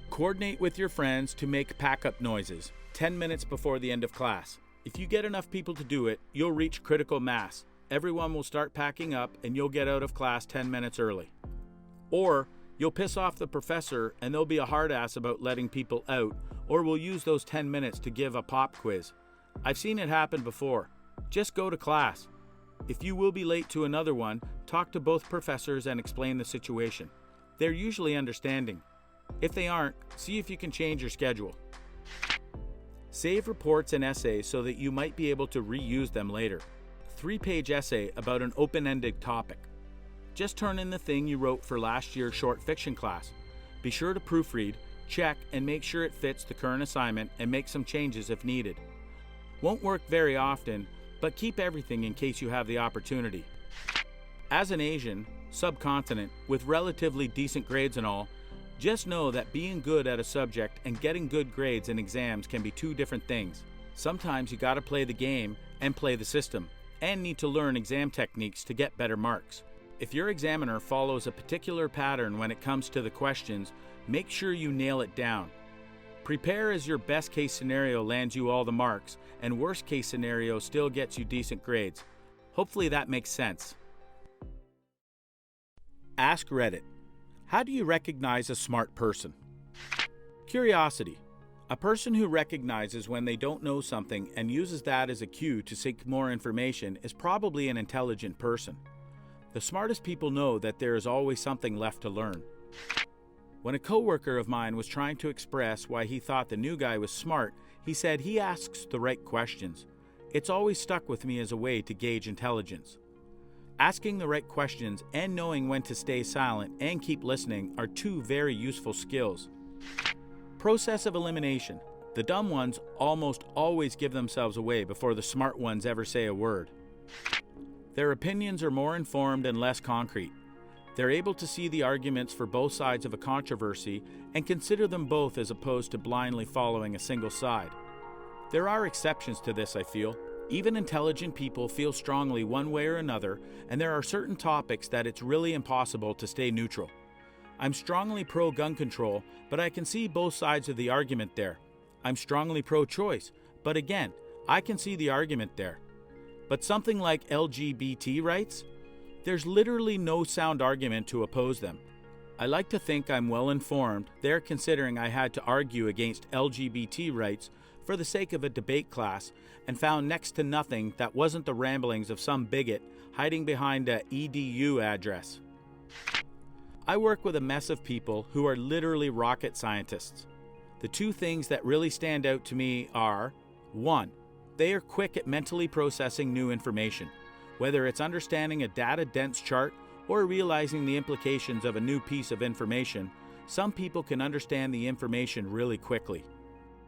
Coordinate with your friends to make pack-up noises 10 minutes before the end of class. If you get enough people to do it, you'll reach critical mass. Everyone will start packing up and you'll get out of class 10 minutes early. Or you'll piss off the professor and they'll be a hard ass about letting people out, or we'll use those 10 minutes to give a pop quiz. I've seen it happen before. Just go to class. If you will be late to another one, talk to both professors and explain the situation. They're usually understanding. If they aren't, see if you can change your schedule. Save reports and essays so that you might be able to reuse them later. 3-page essay about an open-ended topic. Just turn in the thing you wrote for last year's short fiction class. Be sure to proofread, check, and make sure it fits the current assignment and make some changes if needed. Won't work very often, but keep everything in case you have the opportunity. As an Asian, subcontinent, with relatively decent grades and all, just know that being good at a subject and getting good grades in exams can be two different things. Sometimes you gotta play the game and play the system, and need to learn exam techniques to get better marks. If your examiner follows a particular pattern when it comes to the questions, make sure you nail it down. Prepare as your best case scenario lands you all the marks, and worst case scenario still gets you decent grades. Hopefully that makes sense. Ask Reddit. How do you recognize a smart person? Curiosity. A person who recognizes when they don't know something and uses that as a cue to seek more information is probably an intelligent person. The smartest people know that there is always something left to learn. When a coworker of mine was trying to express why he thought the new guy was smart, he said he asks the right questions. It's always stuck with me as a way to gauge intelligence. Asking the right questions and knowing when to stay silent and keep listening are two very useful skills. Process of elimination. The dumb ones almost always give themselves away before the smart ones ever say a word. Their opinions are more informed and less concrete. They're able to see the arguments for both sides of a controversy and consider them both as opposed to blindly following a single side. There are exceptions to this, I feel. Even intelligent people feel strongly one way or another, and there are certain topics that it's really impossible to stay neutral. I'm strongly pro-gun control, but I can see both sides of the argument there. I'm strongly pro-choice, but again, I can see the argument there. But something like LGBT rights? There's literally no sound argument to oppose them. I like to think I'm well informed there, considering I had to argue against LGBT rights for the sake of a debate class and found next to nothing that wasn't the ramblings of some bigot hiding behind a EDU address. I work with a mess of people who are literally rocket scientists. The two things that really stand out to me are, 1, they are quick at mentally processing new information. Whether it's understanding a data-dense chart or realizing the implications of a new piece of information, some people can understand the information really quickly.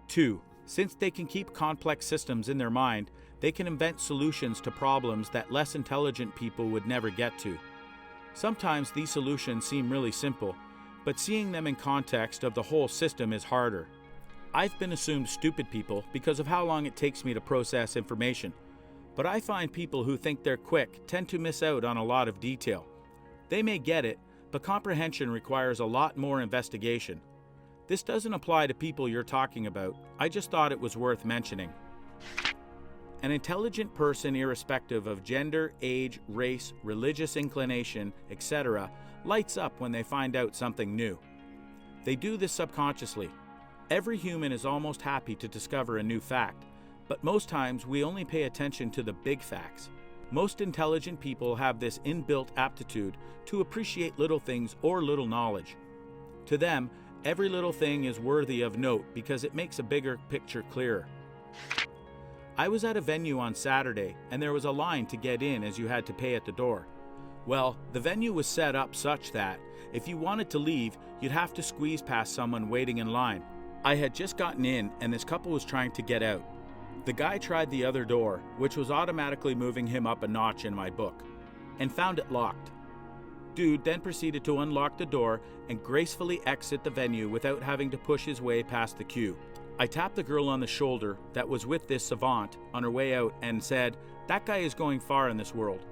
2, since they can keep complex systems in their mind, they can invent solutions to problems that less intelligent people would never get to. Sometimes these solutions seem really simple, but seeing them in context of the whole system is harder. I've been assumed stupid people because of how long it takes me to process information, but I find people who think they're quick tend to miss out on a lot of detail. They may get it, but comprehension requires a lot more investigation. This doesn't apply to people you're talking about. I just thought it was worth mentioning. An intelligent person, irrespective of gender, age, race, religious inclination, etc., lights up when they find out something new. They do this subconsciously. Every human is almost happy to discover a new fact, but most times we only pay attention to the big facts. Most intelligent people have this inbuilt aptitude to appreciate little things or little knowledge. To them, every little thing is worthy of note because it makes a bigger picture clearer. I was at a venue on Saturday and there was a line to get in as you had to pay at the door. Well, the venue was set up such that if you wanted to leave, you'd have to squeeze past someone waiting in line. I had just gotten in and this couple was trying to get out. The guy tried the other door, which was automatically moving him up a notch in my book, and found it locked. Dude then proceeded to unlock the door and gracefully exit the venue without having to push his way past the queue. I tapped the girl on the shoulder that was with this savant on her way out and said, "That guy is going far in this world.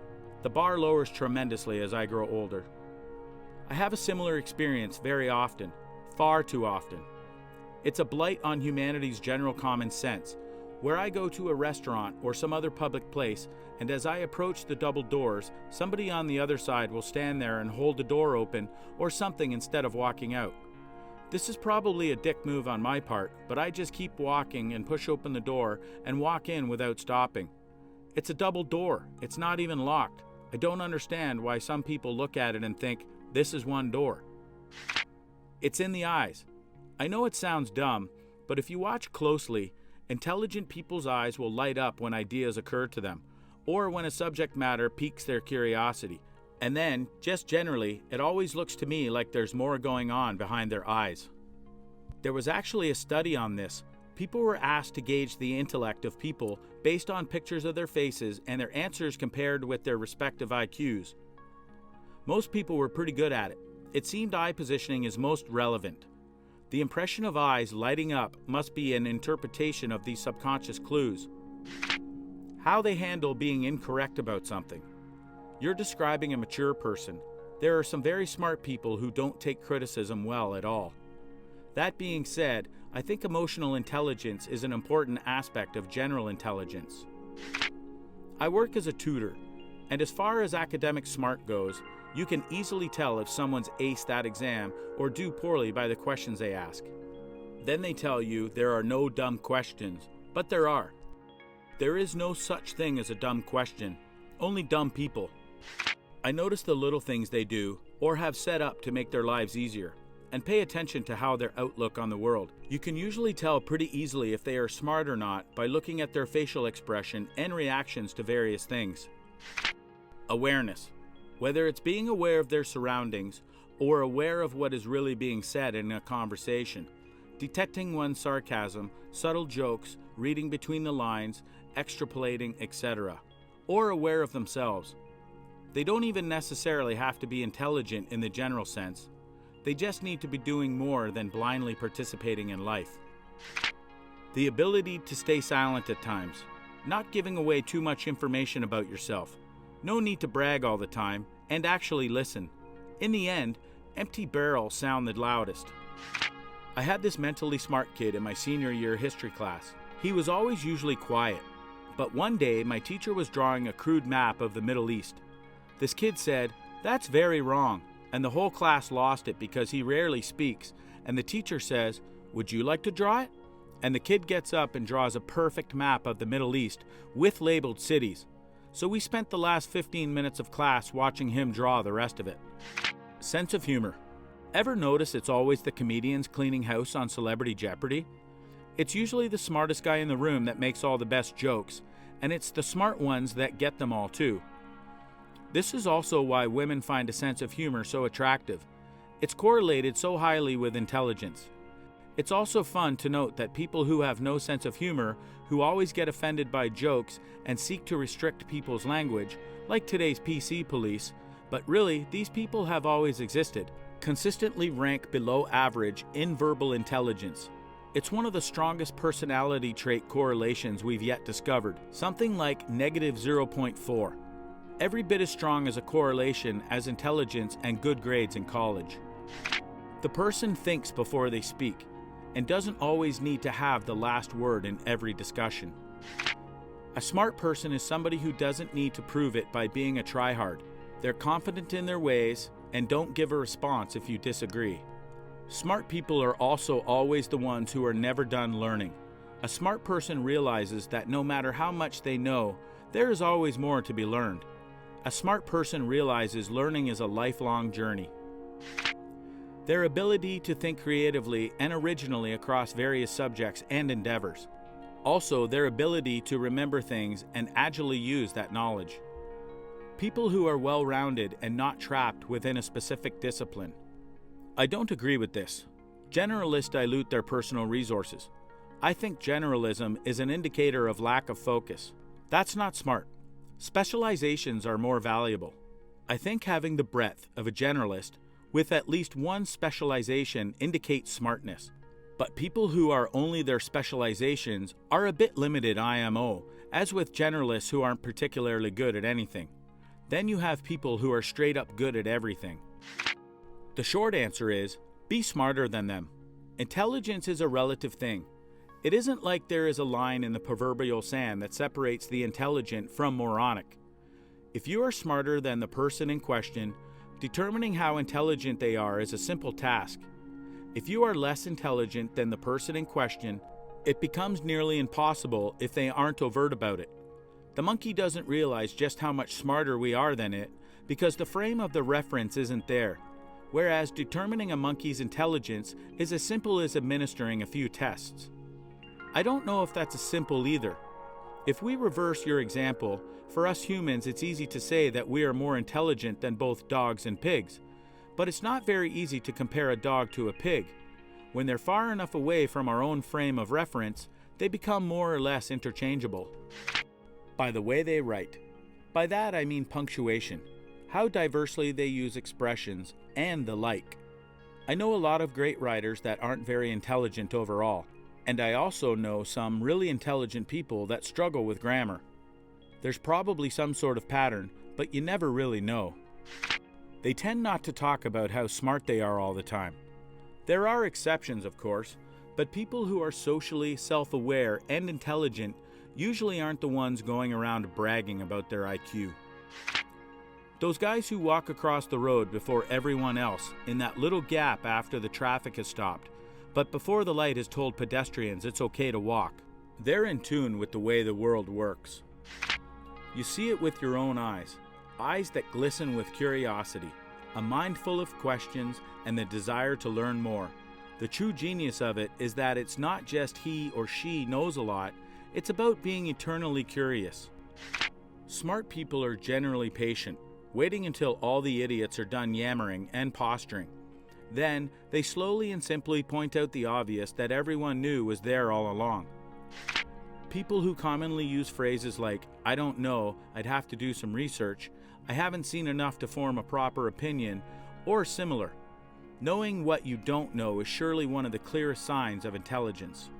The bar lowers tremendously as I grow older." I have a similar experience very often, far too often. It's a blight on humanity's general common sense, where I go to a restaurant or some other public place, and as I approach the double doors, somebody on the other side will stand there and hold the door open or something instead of walking out. This is probably a dick move on my part, but I just keep walking and push open the door and walk in without stopping. It's a double door. It's not even locked. I don't understand why some people look at it and think, this is one door. It's in the eyes. I know it sounds dumb, but if you watch closely, intelligent people's eyes will light up when ideas occur to them, or when a subject matter piques their curiosity. And then, just generally, it always looks to me like there's more going on behind their eyes. There was actually a study on this. People were asked to gauge the intellect of people based on pictures of their faces and their answers compared with their respective IQs. Most people were pretty good at it. It seemed eye positioning is most relevant. The impression of eyes lighting up must be an interpretation of these subconscious clues. How they handle being incorrect about something. You're describing a mature person. There are some very smart people who don't take criticism well at all. That being said, I think emotional intelligence is an important aspect of general intelligence. I work as a tutor, and as far as academic smart goes, you can easily tell if someone's aced that exam or do poorly by the questions they ask. Then they tell you there are no dumb questions, but there are. There is no such thing as a dumb question, only dumb people. I notice the little things they do or have set up to make their lives easier, and pay attention to how their outlook on the world. You can usually tell pretty easily if they are smart or not by looking at their facial expression and reactions to various things. Awareness. Whether it's being aware of their surroundings or aware of what is really being said in a conversation, detecting one's sarcasm, subtle jokes, reading between the lines, extrapolating, etc., or aware of themselves. They don't even necessarily have to be intelligent in the general sense. They just need to be doing more than blindly participating in life. The ability to stay silent at times, not giving away too much information about yourself. No need to brag all the time, and actually listen. In the end, empty barrels sound the loudest. I had this mentally smart kid in my senior year history class. He was always usually quiet, but one day my teacher was drawing a crude map of the Middle East. This kid said, "That's very wrong," and the whole class lost it because he rarely speaks, and the teacher says, "Would you like to draw it?" And the kid gets up and draws a perfect map of the Middle East with labeled cities. So we spent the last 15 minutes of class watching him draw the rest of it. Sense of humor. Ever notice it's always the comedians cleaning house on Celebrity Jeopardy? It's usually the smartest guy in the room that makes all the best jokes, and it's the smart ones that get them all too. This is also why women find a sense of humor so attractive. It's correlated so highly with intelligence. It's also fun to note that people who have no sense of humor, who always get offended by jokes and seek to restrict people's language, like today's PC police, but really, these people have always existed, consistently rank below average in verbal intelligence. It's one of the strongest personality trait correlations we've yet discovered, something like -0.4. Every bit as strong as a correlation as intelligence and good grades in college. The person thinks before they speak, and doesn't always need to have the last word in every discussion. A smart person is somebody who doesn't need to prove it by being a tryhard. They're confident in their ways and don't give a response if you disagree. Smart people are also always the ones who are never done learning. A smart person realizes that no matter how much they know, there is always more to be learned. A smart person realizes learning is a lifelong journey. Their ability to think creatively and originally across various subjects and endeavors. Also, their ability to remember things and agilely use that knowledge. People who are well-rounded and not trapped within a specific discipline. I don't agree with this. Generalists dilute their personal resources. I think generalism is an indicator of lack of focus. That's not smart. Specializations are more valuable. I think having the breadth of a generalist with at least one specialization indicates smartness. But people who are only their specializations are a bit limited IMO, as with generalists who aren't particularly good at anything. Then you have people who are straight up good at everything. The short answer is, be smarter than them. Intelligence is a relative thing. It isn't like there is a line in the proverbial sand that separates the intelligent from moronic. If you are smarter than the person in question, determining how intelligent they are is a simple task. If you are less intelligent than the person in question, it becomes nearly impossible if they aren't overt about it. The monkey doesn't realize just how much smarter we are than it because the frame of the reference isn't there, whereas determining a monkey's intelligence is as simple as administering a few tests. I don't know if that's as simple either. If we reverse your example, for us humans it's easy to say that we are more intelligent than both dogs and pigs, but it's not very easy to compare a dog to a pig. When they're far enough away from our own frame of reference, they become more or less interchangeable. By the way they write. By that I mean punctuation. how diversely they use expressions, and the like. I know a lot of great writers that aren't very intelligent overall, and I also know some really intelligent people that struggle with grammar. There's probably some sort of pattern, but you never really know. They tend not to talk about how smart they are all the time. There are exceptions, of course, but people who are socially self-aware and intelligent usually aren't the ones going around bragging about their IQ. Those guys who walk across the road before everyone else in that little gap after the traffic has stopped, but before the light has told pedestrians it's okay to walk, they're in tune with the way the world works. You see it with your own eyes that glisten with curiosity, a mind full of questions and the desire to learn more. The true genius of it is that it's not just he or she knows a lot, it's about being eternally curious. Smart people are generally patient, waiting until all the idiots are done yammering and posturing. Then, they slowly and simply point out the obvious that everyone knew was there all along. People who commonly use phrases like, "I don't know, I'd have to do some research," "I haven't seen enough to form a proper opinion," or similar. Knowing what you don't know is surely one of the clearest signs of intelligence.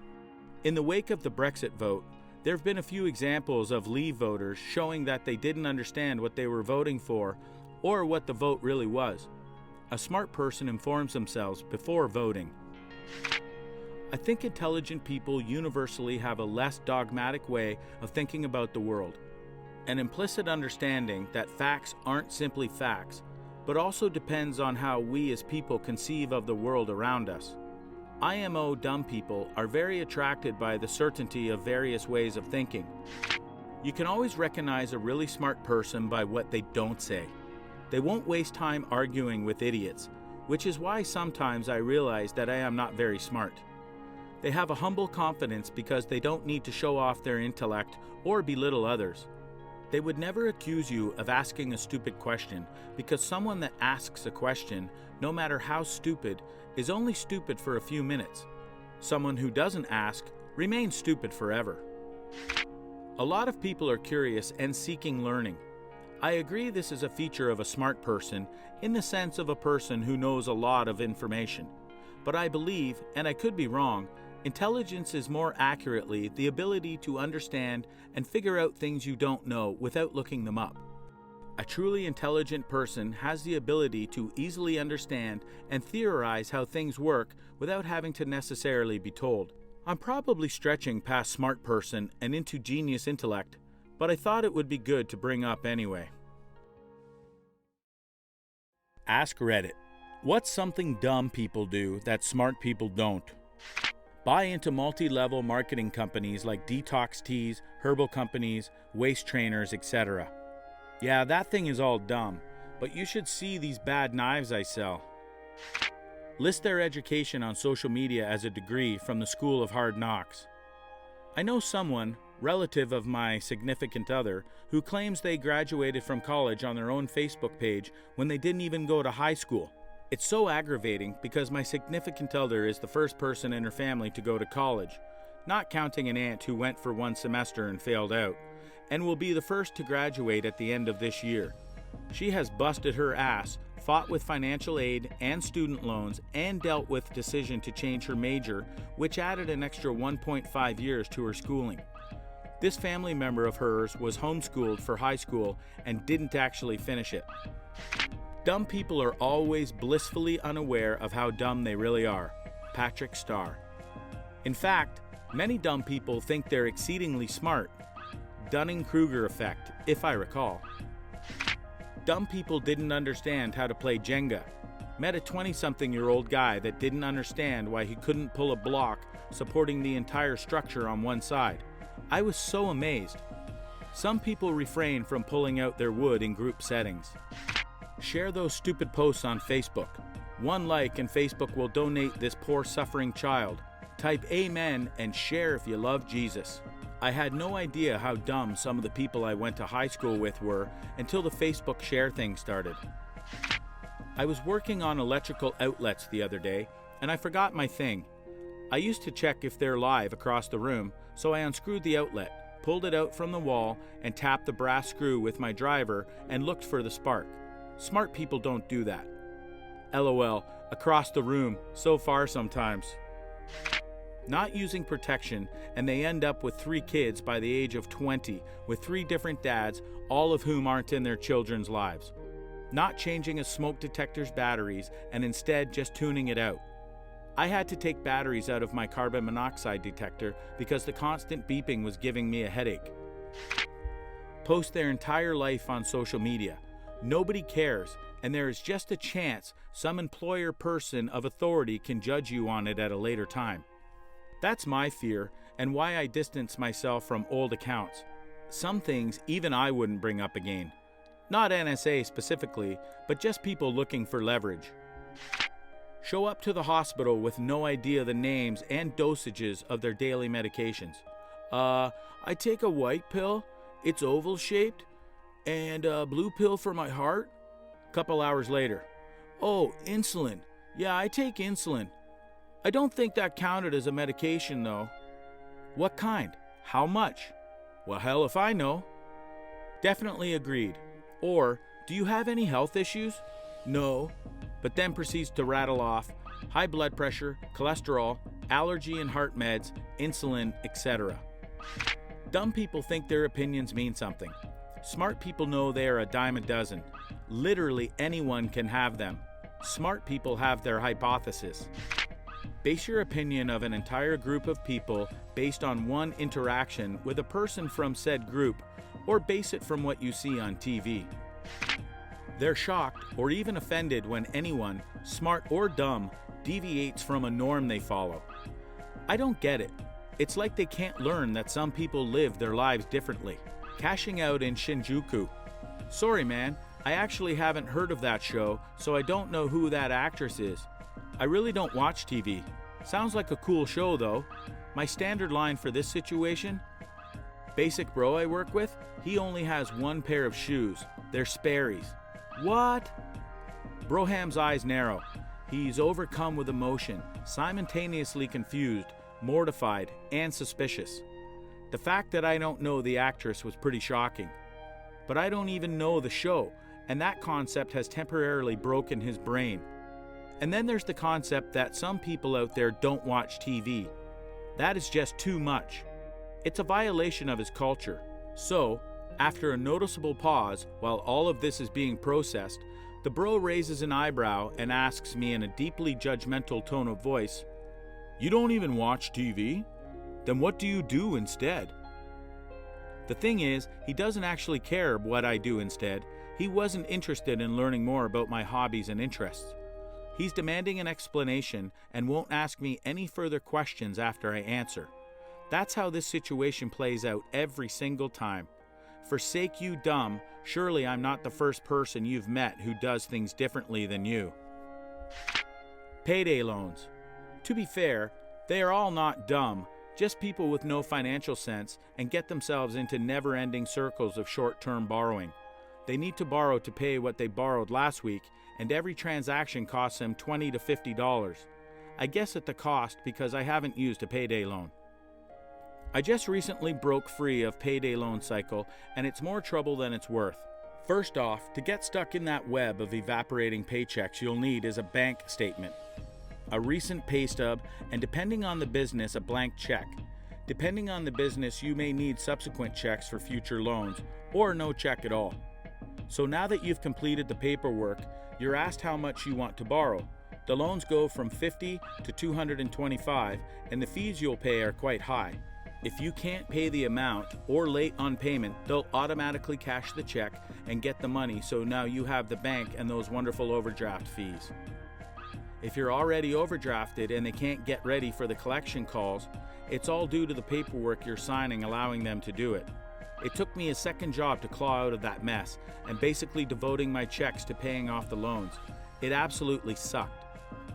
In the wake of the Brexit vote, there have been a few examples of Leave voters showing that they didn't understand what they were voting for or what the vote really was. A smart person informs themselves before voting. I think intelligent people universally have a less dogmatic way of thinking about the world, an implicit understanding that facts aren't simply facts, but also depends on how we as people conceive of the world around us. IMO dumb people are very attracted by the certainty of various ways of thinking. You can always recognize a really smart person by what they don't say. They won't waste time arguing with idiots, which is why sometimes I realize that I am not very smart. They have a humble confidence because they don't need to show off their intellect or belittle others. They would never accuse you of asking a stupid question because someone that asks a question, no matter how stupid, is only stupid for a few minutes. Someone who doesn't ask remains stupid forever. A lot of people are curious and seeking learning. I agree this is a feature of a smart person in the sense of a person who knows a lot of information. But I believe, and I could be wrong, intelligence is more accurately the ability to understand and figure out things you don't know without looking them up. A truly intelligent person has the ability to easily understand and theorize how things work without having to necessarily be told. I'm probably stretching past smart person and into genius intellect, but I thought it would be good to bring up anyway. Ask Reddit. What's something dumb people do that smart people don't? Buy into multi-level marketing companies like detox teas, herbal companies, waist trainers, etc. Yeah, that thing is all dumb, but you should see these bad knives I sell. List their education on social media as a degree from the School of Hard Knocks. I know someone, relative of my significant other, who claims they graduated from college on their own Facebook page when they didn't even go to high school. It's so aggravating because my significant other is the first person in her family to go to college, not counting an aunt who went for one semester and failed out, and will be the first to graduate at the end of this year. She has busted her ass, fought with financial aid and student loans, and dealt with decision to change her major, which added an extra 1.5 years to her schooling. This family member of hers was homeschooled for high school and didn't actually finish it. Dumb people are always blissfully unaware of how dumb they really are. Patrick Starr. In fact, many dumb people think they're exceedingly smart. Dunning-Kruger effect, if I recall. Dumb people didn't understand how to play Jenga. Met a 20-something-year-old guy that didn't understand why he couldn't pull a block supporting the entire structure on one side. I was so amazed. Some people refrain from pulling out their wood in group settings. Share those stupid posts on Facebook. One like and Facebook will donate this poor suffering child. Type amen and share if you love Jesus. I had no idea how dumb some of the people I went to high school with were until the Facebook share thing started. I was working on electrical outlets the other day and I forgot my thing. I used to check if they're live across the room, so I unscrewed the outlet, pulled it out from the wall and tapped the brass screw with my driver and looked for the spark. Smart people don't do that. LOL, across the room, so far sometimes. Not using protection, and they end up with 3 kids by the age of 20 with 3 different dads, all of whom aren't in their children's lives. Not changing a smoke detector's batteries and instead just tuning it out. I had to take batteries out of my carbon monoxide detector because the constant beeping was giving me a headache. Post their entire life on social media. Nobody cares, and there is just a chance some employer person of authority can judge you on it at a later time. That's my fear, and why I distance myself from old accounts. Some things even I wouldn't bring up again. Not NSA specifically, but just people looking for leverage. Show up to the hospital with no idea the names and dosages of their daily medications. I take a white pill, it's oval shaped, and a blue pill for my heart. Couple hours later, oh, insulin. Yeah, I take insulin. I don't think that counted as a medication though. What kind? How much? Well, hell if I know. Definitely agreed. Or, do you have any health issues? No. But then proceeds to rattle off high blood pressure, cholesterol, allergy and heart meds, insulin, etc. Dumb people think their opinions mean something. Smart people know they are a dime a dozen. Literally anyone can have them. Smart people have their hypothesis. Base your opinion of an entire group of people based on one interaction with a person from said group, or base it from what you see on TV. They're shocked or even offended when anyone, smart or dumb, deviates from a norm they follow. I don't get it. It's like they can't learn that some people live their lives differently. Cashing out in Shinjuku. Sorry man, I actually haven't heard of that show, so I don't know who that actress is. I really don't watch TV. Sounds like a cool show though. My standard line for this situation? Basic bro I work with, he only has 1 pair of shoes. They're Sperry's. What? Broham's eyes narrow. He's overcome with emotion, simultaneously confused, mortified, and suspicious. The fact that I don't know the actress was pretty shocking. But I don't even know the show, and that concept has temporarily broken his brain. And then there's the concept that some people out there don't watch TV. That is just too much. It's a violation of his culture. So, after a noticeable pause while all of this is being processed, the bro raises an eyebrow and asks me in a deeply judgmental tone of voice, "You don't even watch TV? Then what do you do instead?" The thing is, he doesn't actually care what I do instead. He wasn't interested in learning more about my hobbies and interests. He's demanding an explanation and won't ask me any further questions after I answer. That's how this situation plays out every single time. Forsake you dumb, surely I'm not the first person you've met who does things differently than you. Payday loans. To be fair, they are all not dumb, just people with no financial sense and get themselves into never-ending circles of short-term borrowing. They need to borrow to pay what they borrowed last week, and every transaction costs them $20 to $50. I guess at the cost because I haven't used a payday loan. I just recently broke free of payday loan cycle, and it's more trouble than it's worth. First off, to get stuck in that web of evaporating paychecks, you'll need is a bank statement, a recent pay stub, and depending on the business, a blank check. Depending on the business, you may need subsequent checks for future loans, or no check at all. So now that you've completed the paperwork, you're asked how much you want to borrow. The loans go from $50 to $225, and the fees you'll pay are quite high. If you can't pay the amount or late on payment, they'll automatically cash the check and get the money, so now you have the bank and those wonderful overdraft fees. If you're already overdrafted and they can't get ready for the collection calls, it's all due to the paperwork you're signing allowing them to do it. It took me a second job to claw out of that mess and basically devoting my checks to paying off the loans. It absolutely sucked.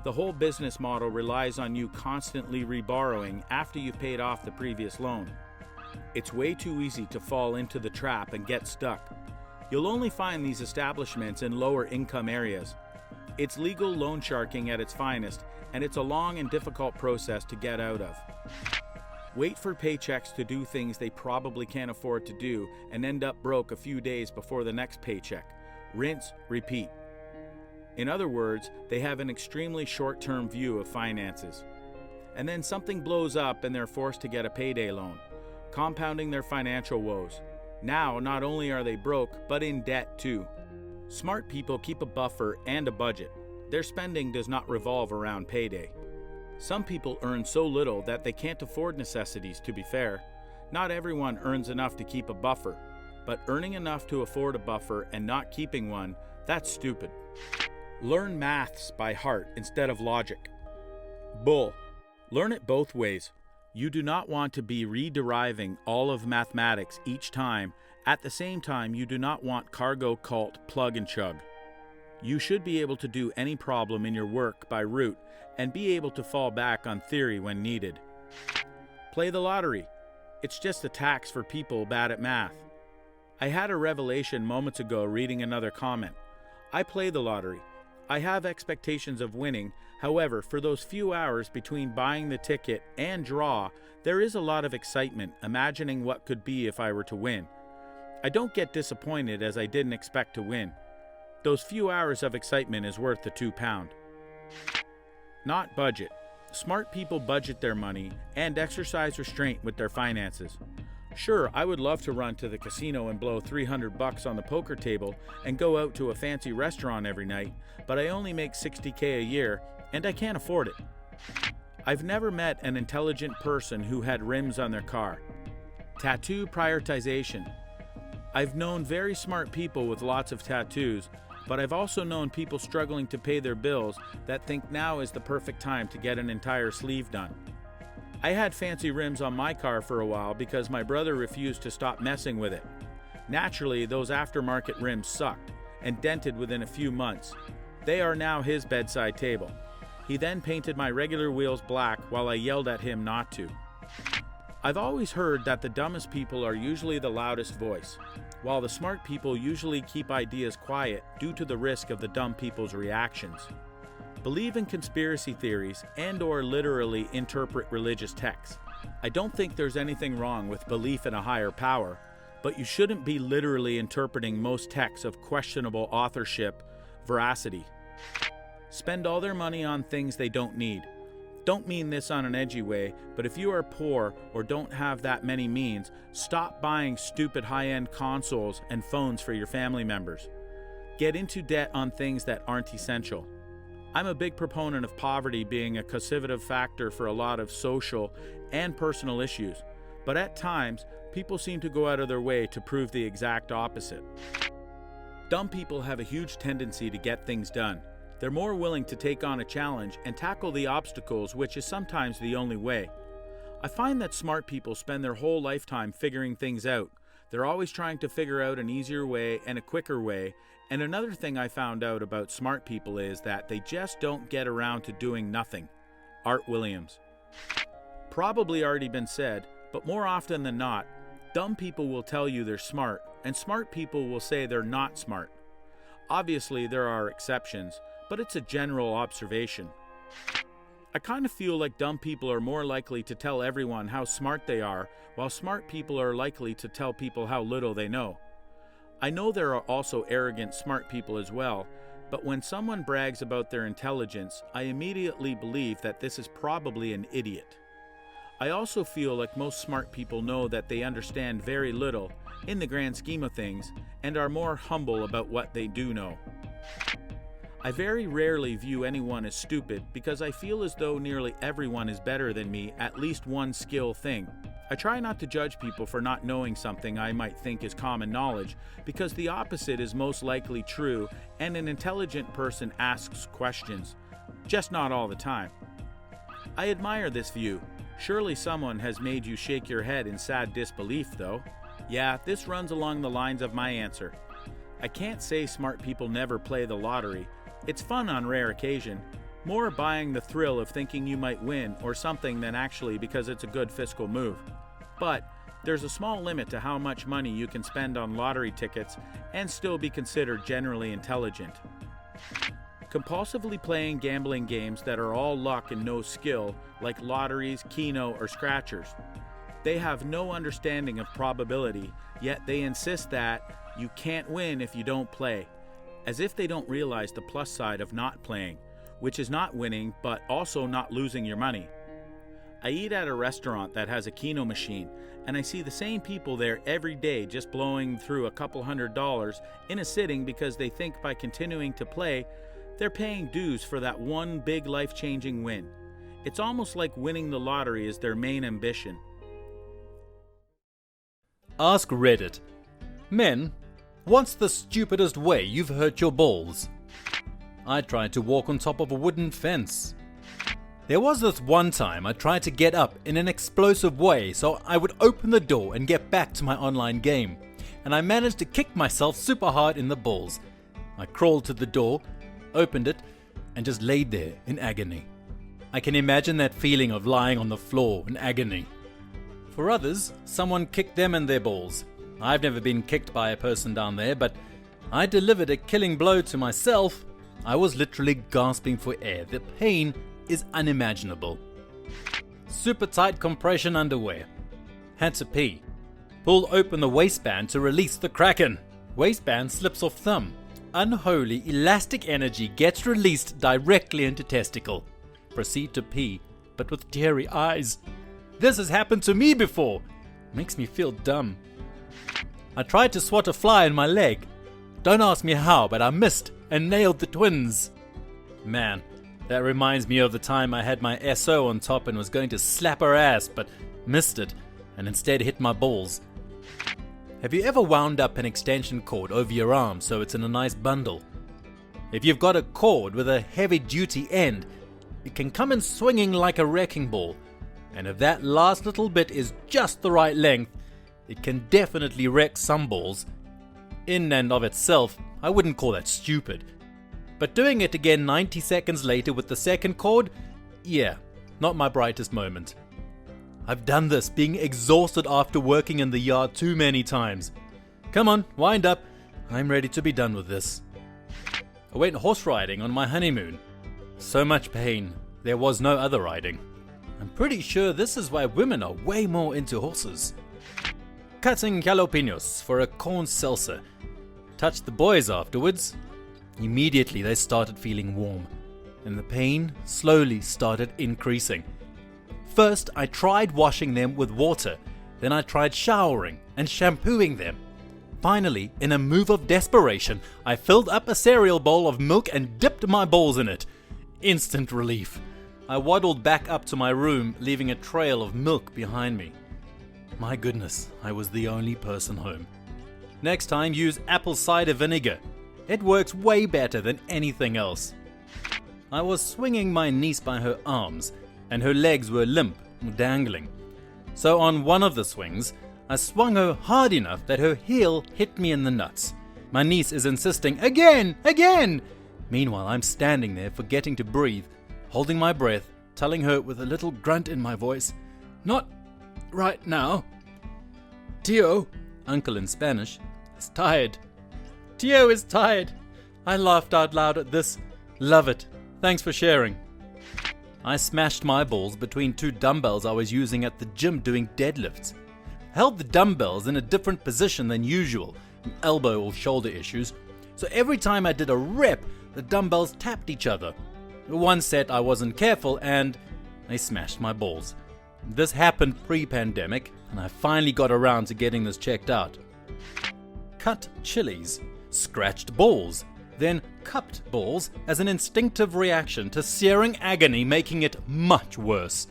The whole business model relies on you constantly reborrowing after you've paid off the previous loan. It's way too easy to fall into the trap and get stuck. You'll only find these establishments in lower income areas. It's legal loan sharking at its finest, and it's a long and difficult process to get out of. Wait for paychecks to do things they probably can't afford to do and end up broke a few days before the next paycheck. rinse, repeat. In other words, they have an extremely short-term view of finances. And then something blows up and they're forced to get a payday loan, compounding their financial woes. Now, not only are they broke, but in debt too. Smart people keep a buffer and a budget. Their spending does not revolve around payday. Some people earn so little that they can't afford necessities, to be fair. Not everyone earns enough to keep a buffer, but earning enough to afford a buffer and not keeping one, that's stupid. Learn maths by heart instead of logic. Bull. Learn it both ways. You do not want to be rederiving all of mathematics each time. At the same time, you do not want cargo cult plug and chug. You should be able to do any problem in your work by rote and be able to fall back on theory when needed. Play the lottery. It's just a tax for people bad at math. I had a revelation moments ago reading another comment. I play the lottery. I have expectations of winning. However, for those few hours between buying the ticket and draw, there is a lot of excitement imagining what could be if I were to win. I don't get disappointed as I didn't expect to win. Those few hours of excitement is worth the £2. Not budget. Smart people budget their money and exercise restraint with their finances. Sure, I would love to run to the casino and blow $300 on the poker table and go out to a fancy restaurant every night, but I only make $60K a year and I can't afford it. I've never met an intelligent person who had rims on their car. Tattoo prioritization. I've known very smart people with lots of tattoos, but I've also known people struggling to pay their bills that think now is the perfect time to get an entire sleeve done. I had fancy rims on my car for a while because my brother refused to stop messing with it. Naturally, those aftermarket rims sucked and dented within a few months. They are now his bedside table. He then painted my regular wheels black while I yelled at him not to. I've always heard that the dumbest people are usually the loudest voice, while the smart people usually keep ideas quiet due to the risk of the dumb people's reactions. Believe in conspiracy theories and/or literally interpret religious texts. I don't think there's anything wrong with belief in a higher power, but you shouldn't be literally interpreting most texts of questionable authorship, veracity. Spend all their money on things they don't need. Don't mean this on an edgy way, but if you are poor or don't have that many means, stop buying stupid high-end consoles and phones for your family members. Get into debt on things that aren't essential. I'm a big proponent of poverty being a causative factor for a lot of social and personal issues, but at times, people seem to go out of their way to prove the exact opposite. Dumb people have a huge tendency to get things done. They're more willing to take on a challenge and tackle the obstacles, which is sometimes the only way. I find that smart people spend their whole lifetime figuring things out. They're always trying to figure out an easier way and a quicker way. And another thing I found out about smart people is that they just don't get around to doing nothing. Art Williams. Probably already been said, but more often than not, dumb people will tell you they're smart, and smart people will say they're not smart. Obviously, there are exceptions, but it's a general observation. I kind of feel like dumb people are more likely to tell everyone how smart they are, while smart people are likely to tell people how little they know. I know there are also arrogant smart people as well, but when someone brags about their intelligence, I immediately believe that this is probably an idiot. I also feel like most smart people know that they understand very little, in the grand scheme of things, and are more humble about what they do know. I very rarely view anyone as stupid because I feel as though nearly everyone is better than me at least one skill thing. I try not to judge people for not knowing something I might think is common knowledge because the opposite is most likely true and an intelligent person asks questions, just not all the time. I admire this view. Surely someone has made you shake your head in sad disbelief though. Yeah, this runs along the lines of my answer. I can't say smart people never play the lottery. It's fun on rare occasion, more buying the thrill of thinking you might win or something than actually because it's a good fiscal move. But there's a small limit to how much money you can spend on lottery tickets and still be considered generally intelligent. Compulsively playing gambling games that are all luck and no skill, like lotteries, Keno, or Scratchers. They have no understanding of probability, yet they insist that you can't win if you don't play. as if they don't realize the plus side of not playing, which is not winning but also not losing your money. I eat at a restaurant that has a Keno machine, and I see the same people there every day just blowing through a couple $100 in a sitting because they think by continuing to play, they're paying dues for that one big life-changing win. It's almost like winning the lottery is their main ambition. Ask Reddit. Men, what's the stupidest way you've hurt your balls? I tried to walk on top of a wooden fence. There was this one time I tried to get up in an explosive way so I would open the door and get back to my online game, and I managed to kick myself super hard in the balls. I crawled to the door, opened it, and just laid there in agony. I can imagine that feeling of lying on the floor in agony. For others, someone kicked them in their balls. I've never been kicked by a person down there, but I delivered a killing blow to myself. I was literally gasping for air. The pain is unimaginable. Super tight compression underwear. Had to pee. Pull open the waistband to release the kraken. Waistband slips off thumb. Unholy elastic energy gets released directly into testicle. Proceed to pee, but with teary eyes. This has happened to me before. Makes me feel dumb. I tried to swat a fly in my leg. Don't ask me how, but I missed and nailed the twins. Man, that reminds me of the time I had my SO on top and was going to slap her ass, but missed it and instead hit my balls. Have you ever wound up an extension cord over your arm so it's in a nice bundle? If you've got a cord with a heavy-duty end, it can come in swinging like a wrecking ball, and if that last little bit is just the right length, it can definitely wreck some balls. In and of itself, I wouldn't call that stupid. But doing it again 90 seconds later with the second cord, yeah, not my brightest moment. I've done this being exhausted after working in the yard too many times. Come on, wind up. I'm ready to be done with this. I went horse riding on my honeymoon. So much pain, there was no other riding. I'm pretty sure this is why women are way more into horses. Cutting jalapenos for a corn salsa. Touched the boys afterwards. Immediately they started feeling warm, and the pain slowly started increasing. First, I tried washing them with water, then I tried showering and shampooing them. Finally, in a move of desperation, I filled up a cereal bowl of milk and dipped my balls in it. Instant relief. I waddled back up to my room, leaving a trail of milk behind me. My goodness, I was the only person home. Next time, use apple cider vinegar. It works way better than anything else. I was swinging my niece by her arms, and her legs were limp, dangling. So on one of the swings, I swung her hard enough that her heel hit me in the nuts. My niece is insisting, "Again! Again!" Meanwhile, I'm standing there forgetting to breathe, holding my breath, telling her with a little grunt in my voice, "Not right now. Tio," uncle in Spanish, "is tired." Tio is tired. I laughed out loud at this. Love it. Thanks for sharing. I smashed my balls between two dumbbells I was using at the gym doing deadlifts. Held the dumbbells in a different position than usual, elbow or shoulder issues, so every time I did a rep, the dumbbells tapped each other. One set I wasn't careful and I smashed my balls. This happened pre-pandemic, and I finally got around to getting this checked out. Cut chilies, scratched balls, then cupped balls as an instinctive reaction to searing agony, making it much worse.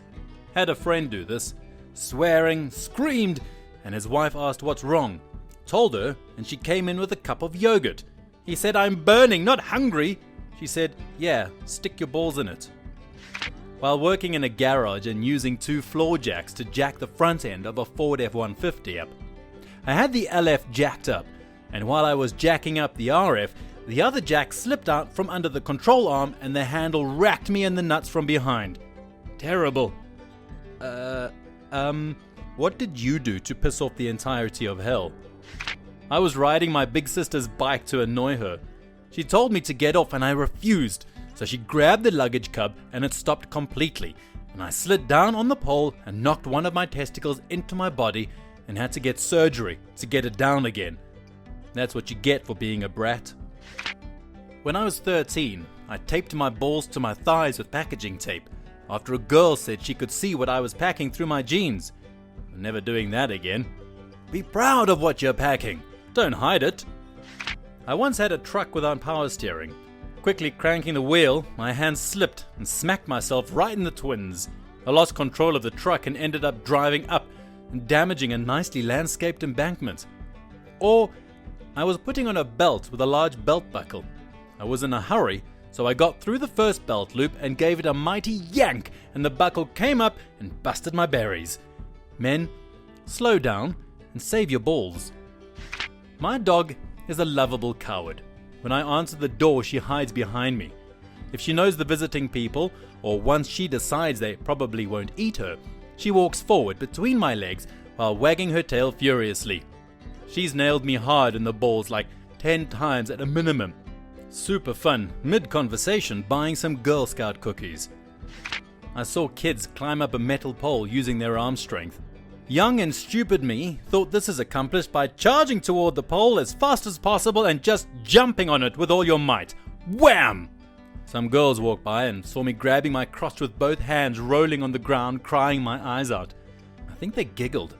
Had a friend do this, swearing, screamed, and his wife asked what's wrong. Told her, and she came in with a cup of yogurt. He said, "I'm burning, not hungry." She said, "Yeah, stick your balls in it." While working in a garage and using two floor jacks to jack the front end of a Ford F-150 up, I had the LF jacked up, and while I was jacking up the RF, the other jack slipped out from under the control arm and the handle racked me in the nuts from behind. Terrible. What did you do to piss off the entirety of hell? I was riding my big sister's bike to annoy her. She told me to get off and I refused, so she grabbed the luggage cub and it stopped completely, and I slid down on the pole and knocked one of my testicles into my body and had to get surgery to get it down again. That's what you get for being a brat. When I was 13, I taped my balls to my thighs with packaging tape after a girl said she could see what I was packing through my jeans. I'm never doing that again. Be proud of what you're packing. Don't hide it. I once had a truck without power steering. Quickly cranking the wheel, my hand slipped and smacked myself right in the twins. I lost control of the truck and ended up driving up and damaging a nicely landscaped embankment. Or I was putting on a belt with a large belt buckle. I was in a hurry, so I got through the first belt loop and gave it a mighty yank, and the buckle came up and busted my berries. Men, slow down and save your balls. My dog is a lovable coward. When I answer the door, she hides behind me. If she knows the visiting people, or once she decides they probably won't eat her, she walks forward between my legs while wagging her tail furiously. She's nailed me hard in the balls like 10 times at a minimum. Super fun, mid-conversation, buying some Girl Scout cookies. I saw kids climb up a metal pole using their arm strength. Young and stupid me thought this is accomplished by charging toward the pole as fast as possible and just jumping on it with all your might. Wham! Some girls walked by and saw me grabbing my crotch with both hands, rolling on the ground, crying my eyes out. I think they giggled.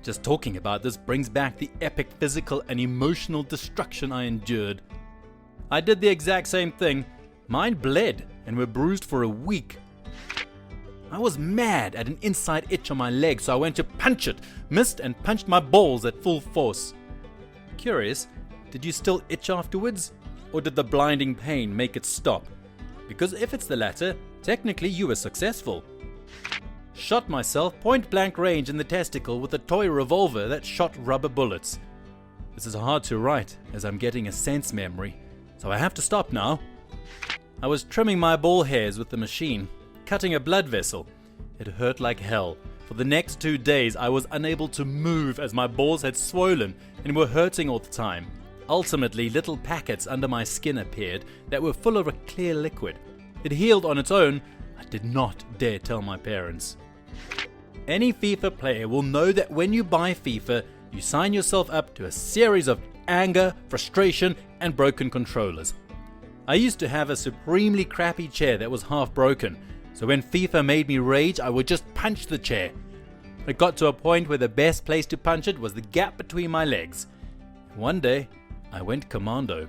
Just talking about this brings back the epic physical and emotional destruction I endured. I did the exact same thing. Mine bled and were bruised for a week. I was mad at an inside itch on my leg, so I went to punch it, missed and punched my balls at full force. Curious, did you still itch afterwards? Or did the blinding pain make it stop? Because if it's the latter, technically you were successful. Shot myself point blank range in the testicle with a toy revolver that shot rubber bullets. This is hard to write as I'm getting a sense memory, so I have to stop now. I was trimming my ball hairs with the machine, cutting a blood vessel. It hurt like hell. For the next 2 days I was unable to move as my balls had swollen and were hurting all the time. Ultimately, little packets under my skin appeared that were full of a clear liquid. It healed on its own. I did not dare tell my parents. Any FIFA player will know that when you buy FIFA, you sign yourself up to a series of anger, frustration, and broken controllers. I used to have a supremely crappy chair that was half broken, so when FIFA made me rage, I would just punch the chair. It got to a point where the best place to punch it was the gap between my legs. One day, I went commando.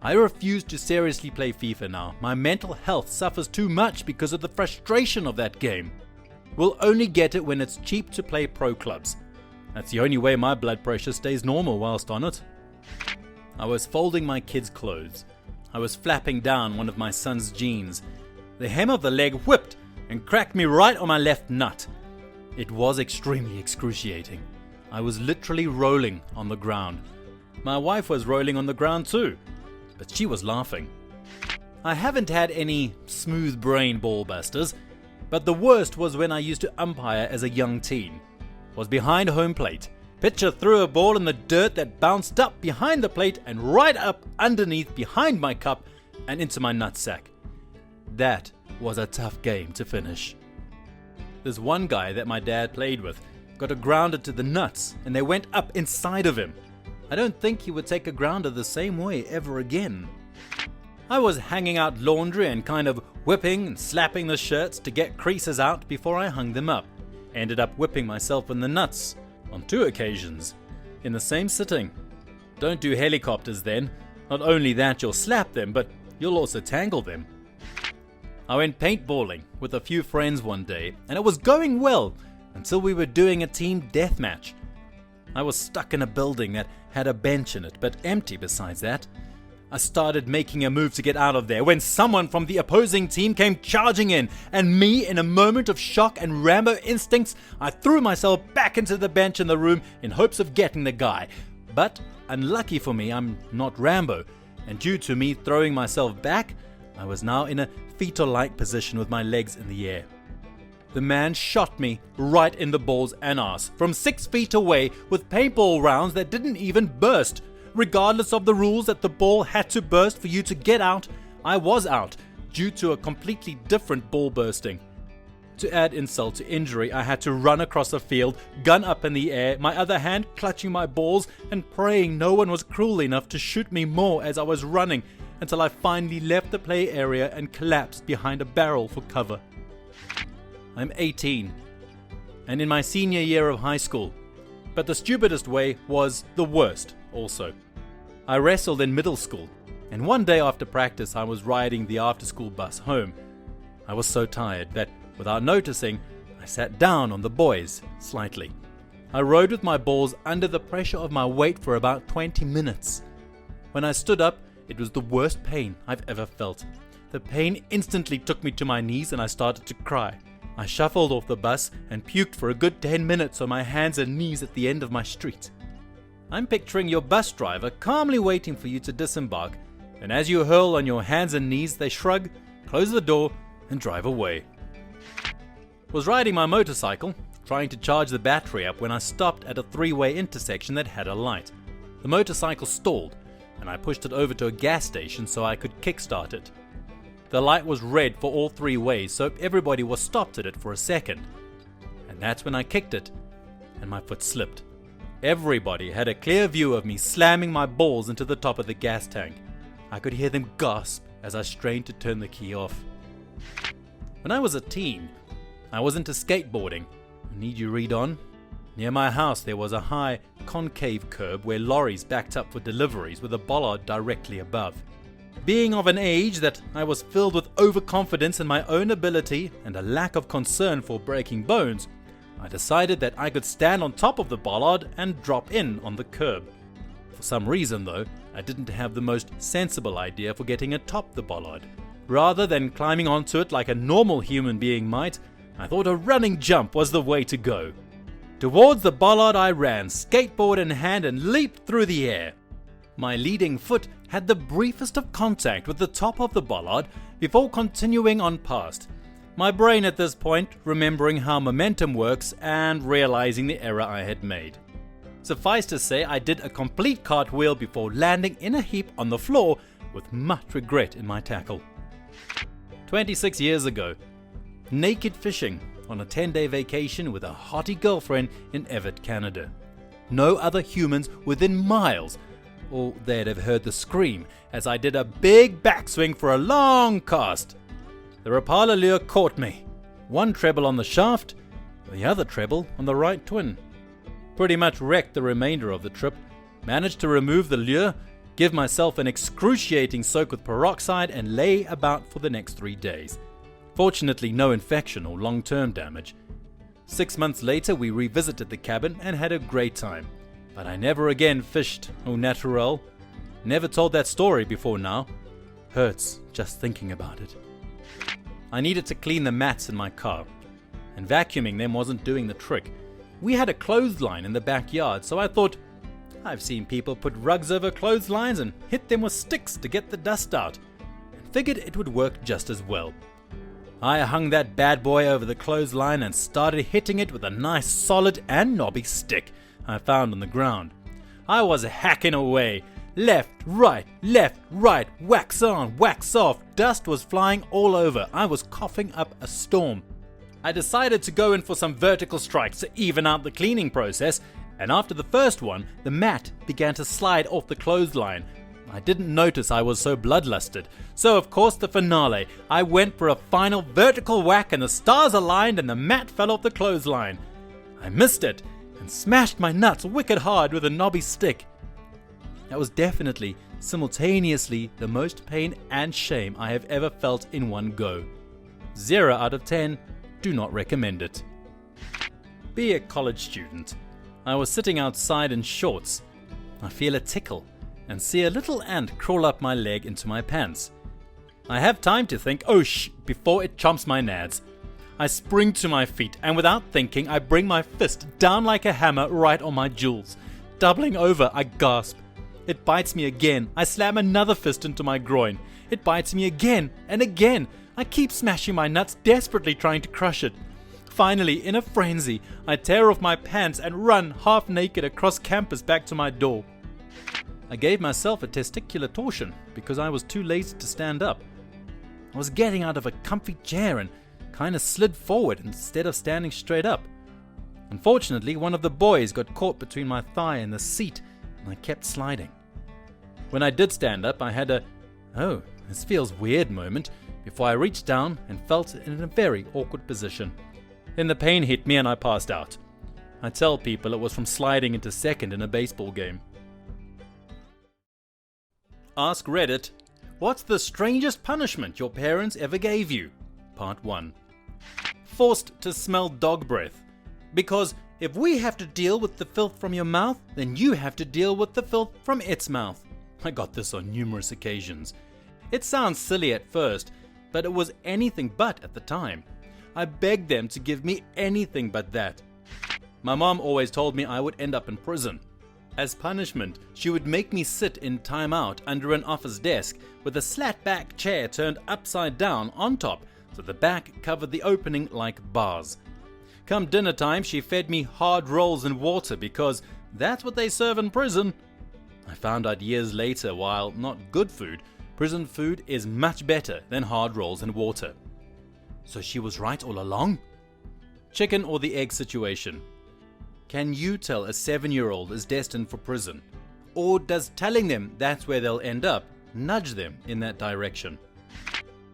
I refuse to seriously play FIFA now. My mental health suffers too much because of the frustration of that game. We'll only get it when it's cheap to play pro clubs. That's the only way my blood pressure stays normal whilst on it. I was folding my kids' clothes. I was flapping down one of my son's jeans. The hem of the leg whipped and cracked me right on my left nut. It was extremely excruciating. I was literally rolling on the ground. My wife was rolling on the ground too, but she was laughing. I haven't had any smooth brain ball busters, but the worst was when I used to umpire as a young teen. Was behind home plate. Pitcher threw a ball in the dirt that bounced up behind the plate and right up underneath behind my cup and into my nutsack. That was a tough game to finish. There's one guy that my dad played with got a grounder to the nuts and they went up inside of him. I don't think he would take a grounder the same way ever again. I was hanging out laundry and kind of whipping and slapping the shirts to get creases out before I hung them up. Ended up whipping myself in the nuts on 2 occasions in the same sitting. Don't do helicopters then. Not only that, you'll slap them, but you'll also tangle them. I went paintballing with a few friends one day and it was going well until we were doing a team deathmatch. I was stuck in a building that had a bench in it, but empty besides that. I started making a move to get out of there when someone from the opposing team came charging in, and me, in a moment of shock and Rambo instincts, I threw myself back into the bench in the room in hopes of getting the guy. But, unlucky for me, I'm not Rambo, and due to me throwing myself back, I was now in a fetal-like position with my legs in the air. The man shot me right in the balls and ass from 6 feet away with paintball rounds that didn't even burst. Regardless of the rules that the ball had to burst for you to get out, I was out due to a completely different ball bursting. To add insult to injury, I had to run across a field, gun up in the air, my other hand clutching my balls and praying no one was cruel enough to shoot me more as I was running. until I finally left the play area and collapsed behind a barrel for cover. I'm 18 and in my senior year of high school, but the stupidest way was the worst also. I wrestled in middle school, and one day after practice I was riding the after-school bus home. I was so tired that, without noticing, I sat down on the boys slightly. I rode with my balls under the pressure of my weight for about 20 minutes. When I stood up, it was the worst pain I've ever felt. The pain instantly took me to my knees and I started to cry. I shuffled off the bus and puked for a good 10 minutes on my hands and knees at the end of my street. I'm picturing your bus driver calmly waiting for you to disembark, and as you hurl on your hands and knees, they shrug, close the door, and drive away. Was riding my motorcycle, trying to charge the battery up when I stopped at a three-way intersection that had a light. The motorcycle stalled, and I pushed it over to a gas station so I could kickstart it. The light was red for all three ways, so everybody was stopped at it for a second. And that's when I kicked it, and my foot slipped. Everybody had a clear view of me slamming my balls into the top of the gas tank. I could hear them gasp as I strained to turn the key off. When I was a teen, I was into skateboarding. Need you read on? Near my house there was a high, concave curb where lorries backed up for deliveries with a bollard directly above. Being of an age that I was filled with overconfidence in my own ability and a lack of concern for breaking bones, I decided that I could stand on top of the bollard and drop in on the curb. For some reason though, I didn't have the most sensible idea for getting atop the bollard. Rather than climbing onto it like a normal human being might, I thought a running jump was the way to go. Towards the bollard I ran, skateboard in hand, and leaped through the air. My leading foot had the briefest of contact with the top of the bollard before continuing on past. My brain at this point remembering how momentum works and realizing the error I had made. Suffice to say, I did a complete cartwheel before landing in a heap on the floor with much regret in my tackle. 26 years ago, naked fishing on a 10-day vacation with a hottie girlfriend in Everett, Canada. No other humans within miles, or they'd have heard the scream as I did a big backswing for a long cast. The Rapala lure caught me, one treble on the shaft, the other treble on the right twin. Pretty much wrecked the remainder of the trip, managed to remove the lure, give myself an excruciating soak with peroxide, and lay about for the next 3 days. Fortunately, no infection or long-term damage. 6 months later, we revisited the cabin and had a great time. But I never again fished au naturel. Never told that story before now. Hurts just thinking about it. I needed to clean the mats in my car, and vacuuming them wasn't doing the trick. We had a clothesline in the backyard, so I thought, I've seen people put rugs over clotheslines and hit them with sticks to get the dust out, and figured it would work just as well. I hung that bad boy over the clothesline and started hitting it with a nice solid and knobby stick I found on the ground. I was hacking away. Left, right, wax on, wax off. Dust was flying all over. I was coughing up a storm. I decided to go in for some vertical strikes to even out the cleaning process, and after the first one, the mat began to slide off the clothesline. I didn't notice I was so bloodlusted, so of course the finale, I went for a final vertical whack and the stars aligned and the mat fell off the clothesline. I missed it and smashed my nuts wicked hard with a knobby stick. That was definitely, simultaneously, the most pain and shame I have ever felt in one go. 0 out of 10, do not recommend it. Be a college student. I was sitting outside in shorts. I feel a tickle and see a little ant crawl up my leg into my pants. I have time to think, oh shh, before it chomps my nads. I spring to my feet and without thinking I bring my fist down like a hammer right on my jewels. Doubling over, I gasp. It bites me again. I slam another fist into my groin. It bites me again and again. I keep smashing my nuts, desperately trying to crush it. Finally, in a frenzy, I tear off my pants and run half naked across campus back to my door. I gave myself a testicular torsion because I was too lazy to stand up. I was getting out of a comfy chair and kind of slid forward instead of standing straight up. Unfortunately, one of the boys got caught between my thigh and the seat, and I kept sliding. When I did stand up, I had a Oh, this feels weird moment before I reached down and felt in a very awkward position. Then the pain hit me and I passed out. I tell people it was from sliding into second in a baseball game. Ask Reddit, what's the strangest punishment your parents ever gave you? Part 1. Forced to smell dog breath. Because if we have to deal with the filth from your mouth, then you have to deal with the filth from its mouth. I got this on numerous occasions. It sounds silly at first, but it was anything but at the time. I begged them to give me anything but that. My mom always told me I would end up in prison. As punishment, she would make me sit in timeout under an office desk with a slat-back chair turned upside down on top so the back covered the opening like bars. Come dinner time, she fed me hard rolls and water because that's what they serve in prison. I found out years later, while not good food, prison food is much better than hard rolls and water. So she was right all along? Chicken or the egg situation. Can you tell a 7-year-old is destined for prison? Or does telling them that's where they'll end up nudge them in that direction?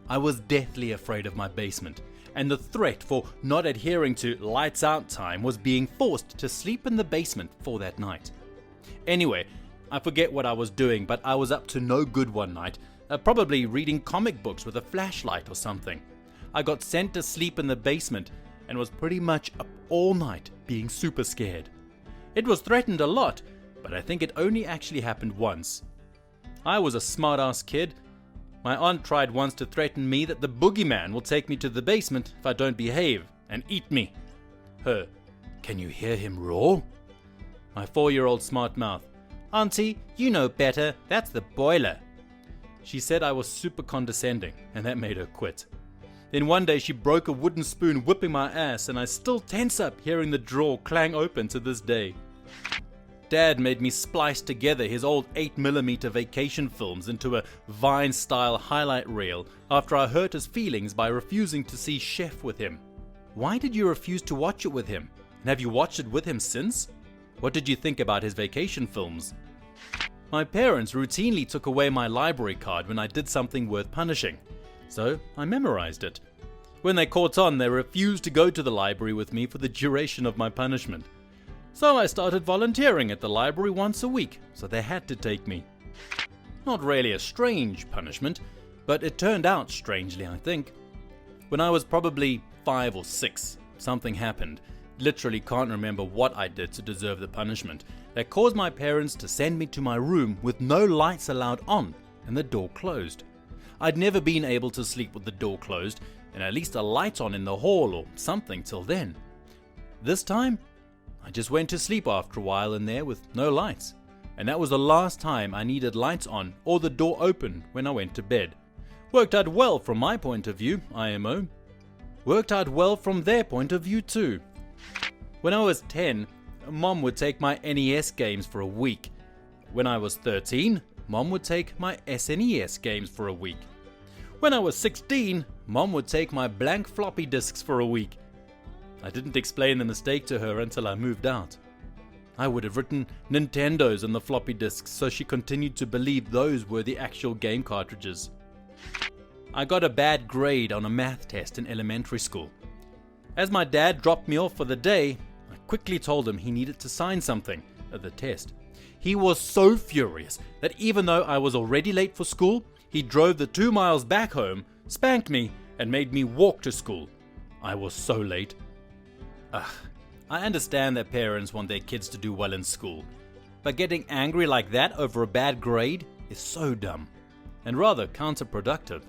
I was deathly afraid of my basement, and the threat for not adhering to lights out time was being forced to sleep in the basement for that night. Anyway, I forget what I was doing, but I was up to no good one night, probably reading comic books with a flashlight or something. I got sent to sleep in the basement and was pretty much up all night being super scared. It was threatened a lot, but I think it only actually happened once. I was a smart-ass kid. My aunt tried once to threaten me that the boogeyman will take me to the basement if I don't behave and eat me. Her, can you hear him roar? My 4-year-old smart mouth, Auntie, you know better, that's the boiler. She said I was super condescending, and that made her quit. Then one day she broke a wooden spoon whipping my ass, and I still tense up hearing the drawer clang open to this day. Dad made me splice together his old 8mm vacation films into a Vine-style highlight reel after I hurt his feelings by refusing to see Chef with him. Why did you refuse to watch it with him? And have you watched it with him since? What did you think about his vacation films? My parents routinely took away my library card when I did something worth punishing, so I memorized it. When they caught on, they refused to go to the library with me for the duration of my punishment. So I started volunteering at the library once a week, so they had to take me. Not really a strange punishment, but it turned out strangely, I think. When I was probably 5 or 6, something happened. Literally can't remember what I did to deserve the punishment. That caused my parents to send me to my room with no lights allowed on and the door closed. I'd never been able to sleep with the door closed and at least a light on in the hall or something till then. This time, I just went to sleep after a while in there with no lights. And that was the last time I needed lights on or the door open when I went to bed. Worked out well from my point of view, IMO. Worked out well from their point of view too. When I was 10, Mom would take my NES games for a week. When I was 13, Mom would take my SNES games for a week. When I was 16, Mom would take my blank floppy disks for a week. I didn't explain the mistake to her until I moved out. I would have written Nintendos on the floppy disks, so she continued to believe those were the actual game cartridges. I got a bad grade on a math test in elementary school. As my dad dropped me off for the day, I quickly told him he needed to sign something at the test. He was so furious that even though I was already late for school, he drove the 2 miles back home, spanked me, and made me walk to school. I was so late. I understand that parents want their kids to do well in school, but getting angry like that over a bad grade is so dumb, and rather counterproductive.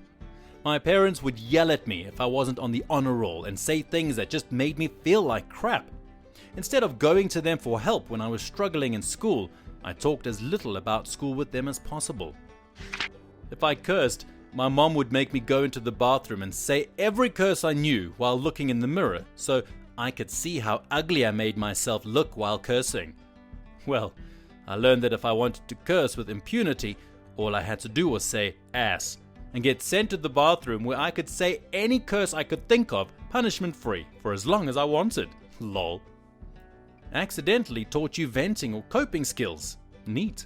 My parents would yell at me if I wasn't on the honor roll and say things that just made me feel like crap. Instead of going to them for help when I was struggling in school, I talked as little about school with them as possible. If I cursed, my mom would make me go into the bathroom and say every curse I knew while looking in the mirror so I could see how ugly I made myself look while cursing. Well, I learned that if I wanted to curse with impunity, all I had to do was say ass and get sent to the bathroom where I could say any curse I could think of punishment-free for as long as I wanted. Lol. Accidentally taught you venting or coping skills. Neat.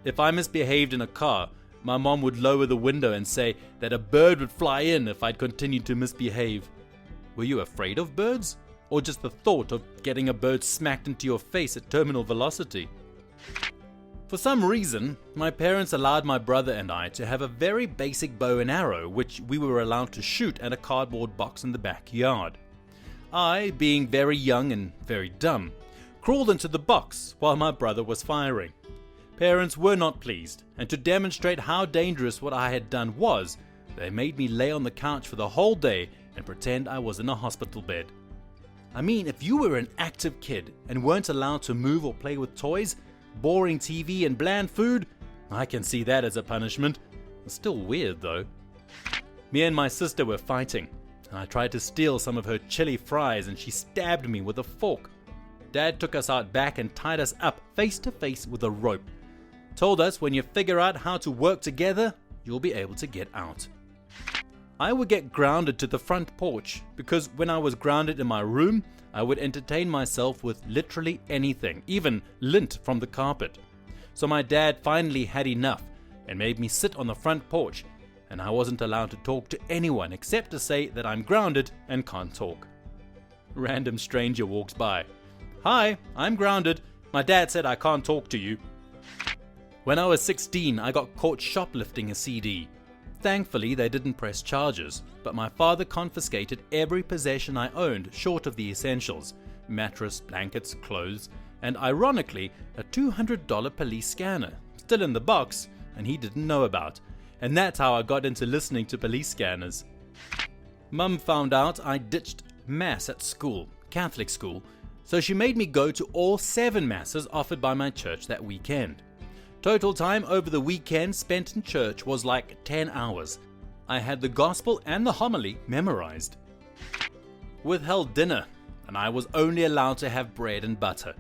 If I misbehaved in a car, My mom would lower the window and say that a bird would fly in if I'd continued to misbehave. Were you afraid of birds? Or just the thought of getting a bird smacked into your face at terminal velocity? For some reason, my parents allowed my brother and I to have a very basic bow and arrow which we were allowed to shoot at a cardboard box in the backyard. I, being very young and very dumb, crawled into the box while my brother was firing. Parents were not pleased, and to demonstrate how dangerous what I had done was, they made me lay on the couch for the whole day and pretend I was in a hospital bed. I mean, if you were an active kid and weren't allowed to move or play with toys, boring TV and bland food, I can see that as a punishment. It's still weird though. Me and my sister were fighting. I tried to steal some of her chili fries and she stabbed me with a fork. Dad took us out back and tied us up face to face with a rope. Told us when you figure out how to work together, you'll be able to get out. I would get grounded to the front porch because when I was grounded in my room, I would entertain myself with literally anything, even lint from the carpet. So my dad finally had enough and made me sit on the front porch, and I wasn't allowed to talk to anyone except to say that I'm grounded and can't talk. Random stranger walks by. "Hi, I'm grounded. My dad said I can't talk to you." When I was 16, I got caught shoplifting a CD. Thankfully, they didn't press charges, but my father confiscated every possession I owned short of the essentials: mattress, blankets, clothes, and ironically, a $200 police scanner, still in the box, and he didn't know about. And that's how I got into listening to police scanners. Mum found out I ditched mass at school, Catholic school, so she made me go to all 7 masses offered by my church that weekend. Total time over the weekend spent in church was like 10 hours. I had the gospel and the homily memorized. Withheld dinner, and I was only allowed to have bread and butter.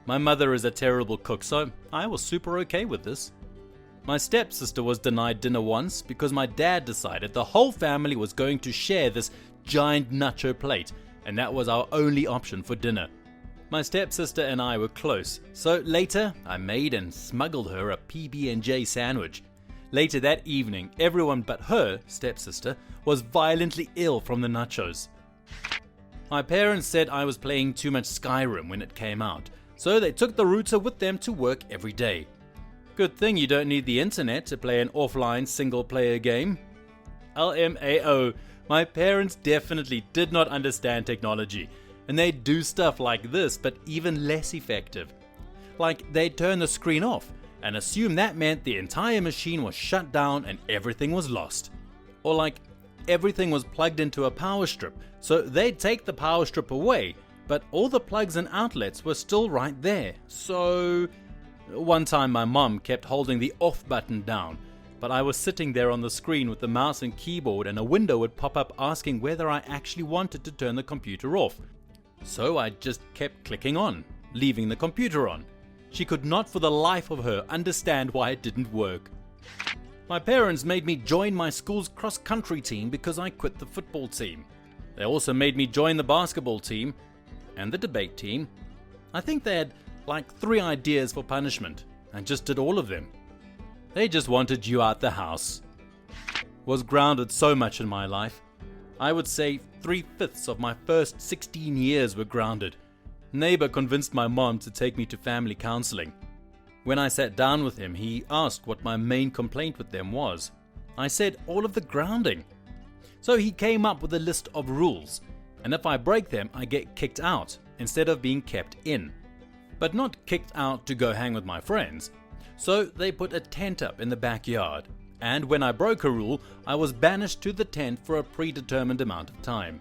My mother is a terrible cook, so I was super okay with this. My stepsister was denied dinner once because my dad decided the whole family was going to share this giant nacho plate, and that was our only option for dinner. My stepsister and I were close, so later I made and smuggled her a PB&J sandwich. Later that evening, everyone but her, stepsister, was violently ill from the nachos. My parents said I was playing too much Skyrim when it came out, so they took the router with them to work every day. Good thing you don't need the internet to play an offline single-player game. LMAO, my parents definitely did not understand technology, and they'd do stuff like this, but even less effective. Like, they'd turn the screen off and assume that meant the entire machine was shut down and everything was lost. Or like, everything was plugged into a power strip, so they'd take the power strip away, but all the plugs and outlets were still right there. So one time my mom kept holding the off button down, but I was sitting there on the screen with the mouse and keyboard, and a window would pop up asking whether I actually wanted to turn the computer off. So I just kept clicking on, leaving the computer on. She could not for the life of her understand why it didn't work. My parents made me join my school's cross-country team because I quit the football team. They also made me join the basketball team and the debate team. I think they had like 3 ideas for punishment and just did all of them. They just wanted you out the house. Was grounded so much in my life. I would say 3/5 of my first 16 years were grounded. Neighbor convinced my mom to take me to family counseling. When I sat down with him, he asked what my main complaint with them was. I said all of the grounding. So he came up with a list of rules, and if I break them, I get kicked out instead of being kept in. But not kicked out to go hang with my friends. So they put a tent up in the backyard, and when I broke a rule, I was banished to the tent for a predetermined amount of time.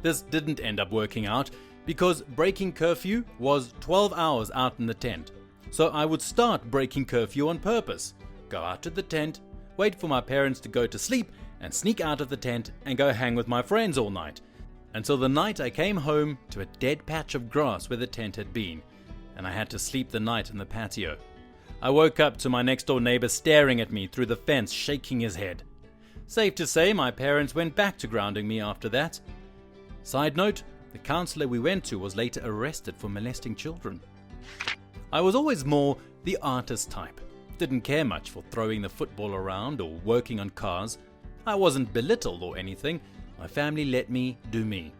This didn't end up working out because breaking curfew was 12 hours out in the tent. So I would start breaking curfew on purpose, go out to the tent, wait for my parents to go to sleep, and sneak out of the tent and go hang with my friends all night, until the night I came home to a dead patch of grass where the tent had been, and I had to sleep the night in the patio. I woke up to my next door neighbor staring at me through the fence, shaking his head. Safe to say my parents went back to grounding me after that. Side note, the counselor we went to was later arrested for molesting children. I was always more the artist type. didn't care much for throwing the football around or working on cars. I wasn't belittled or anything. My family let me do me.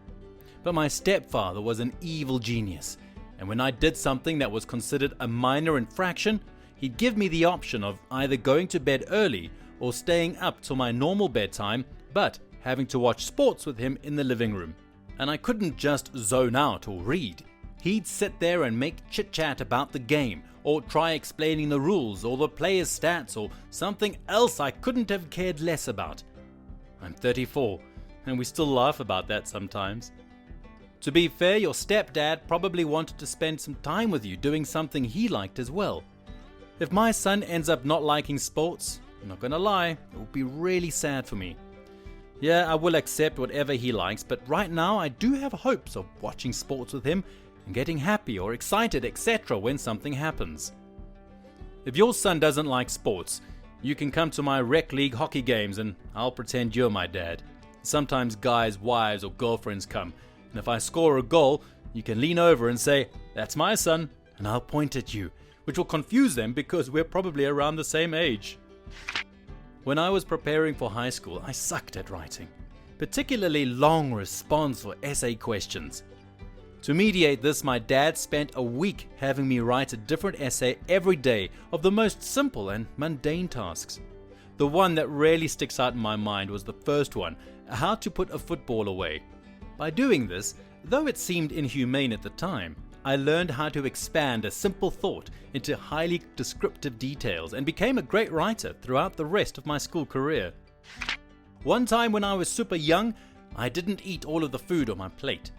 But my stepfather was an evil genius, and when I did something that was considered a minor infraction, he'd give me the option of either going to bed early or staying up till my normal bedtime, but having to watch sports with him in the living room. And I couldn't just zone out or read. He'd sit there and make chit-chat about the game, or try explaining the rules or the player's stats or something else I couldn't have cared less about. I'm 34, and we still laugh about that sometimes. To be fair, your stepdad probably wanted to spend some time with you doing something he liked as well. If my son ends up not liking sports, I'm not gonna lie, it will be really sad for me. Yeah, I will accept whatever he likes, but right now I do have hopes of watching sports with him and getting happy or excited, etc. when something happens. If your son doesn't like sports, you can come to my rec league hockey games and I'll pretend you're my dad. Sometimes guys' wives or girlfriends come, and if I score a goal, you can lean over and say, "That's my son," and I'll point at you, which will confuse them because we're probably around the same age. When I was preparing for high school, I sucked at writing, particularly long response or essay questions. To mediate this, my dad spent a week having me write a different essay every day of the most simple and mundane tasks. The one that really sticks out in my mind was the first one, how to put a football away. By doing this, though it seemed inhumane at the time, I learned how to expand a simple thought into highly descriptive details and became a great writer throughout the rest of my school career. One time when I was super young, I didn't eat all of the food on my plate.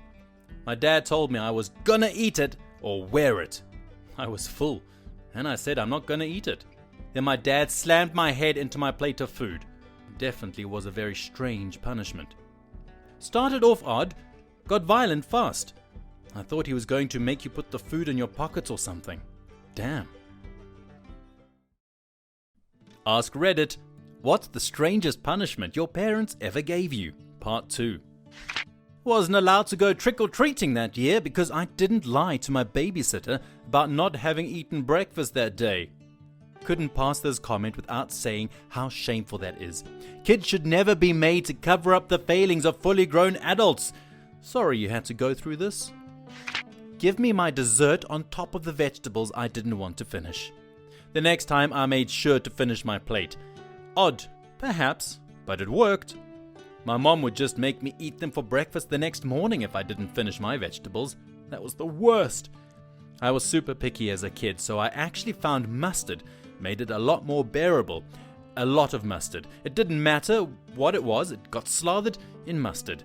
My dad told me I was gonna eat it or wear it. I was full, and I said I'm not gonna eat it. Then my dad slammed my head into my plate of food. Definitely was a very strange punishment. Started off odd, got violent fast. I thought he was going to make you put the food in your pockets or something. Damn. Ask Reddit, what's the strangest punishment your parents ever gave you? Part 2. Wasn't allowed to go trick-or-treating that year because I didn't lie to my babysitter about not having eaten breakfast that day. Couldn't pass this comment without saying how shameful that is. Kids should never be made to cover up the failings of fully grown adults. Sorry you had to go through this. Give me my dessert on top of the vegetables I didn't want to finish. The next time I made sure to finish my plate. Odd, perhaps, but it worked. My mom would just make me eat them for breakfast the next morning if I didn't finish my vegetables. That was the worst. I was super picky as a kid, so I actually found mustard made it a lot more bearable. A lot of mustard. It didn't matter what it was, it got slathered in mustard.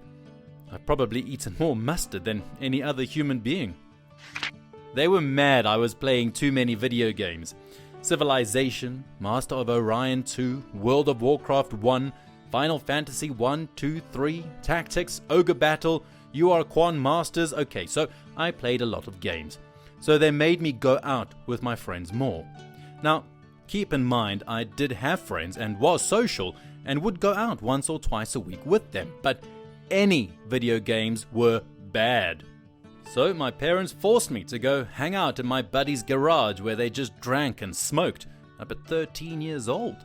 I've probably eaten more mustard than any other human being. They were mad I was playing too many video games. Civilization, Master of Orion 2, World of Warcraft 1, Final Fantasy 1, 2, 3, Tactics, Ogre Battle, You Are Quan Masters. Okay, so I played a lot of games. So they made me go out with my friends more. Now, keep in mind I did have friends and was social and would go out once or twice a week with them, but any video games were bad. So my parents forced me to go hang out in my buddy's garage where they just drank and smoked up at 13 years old.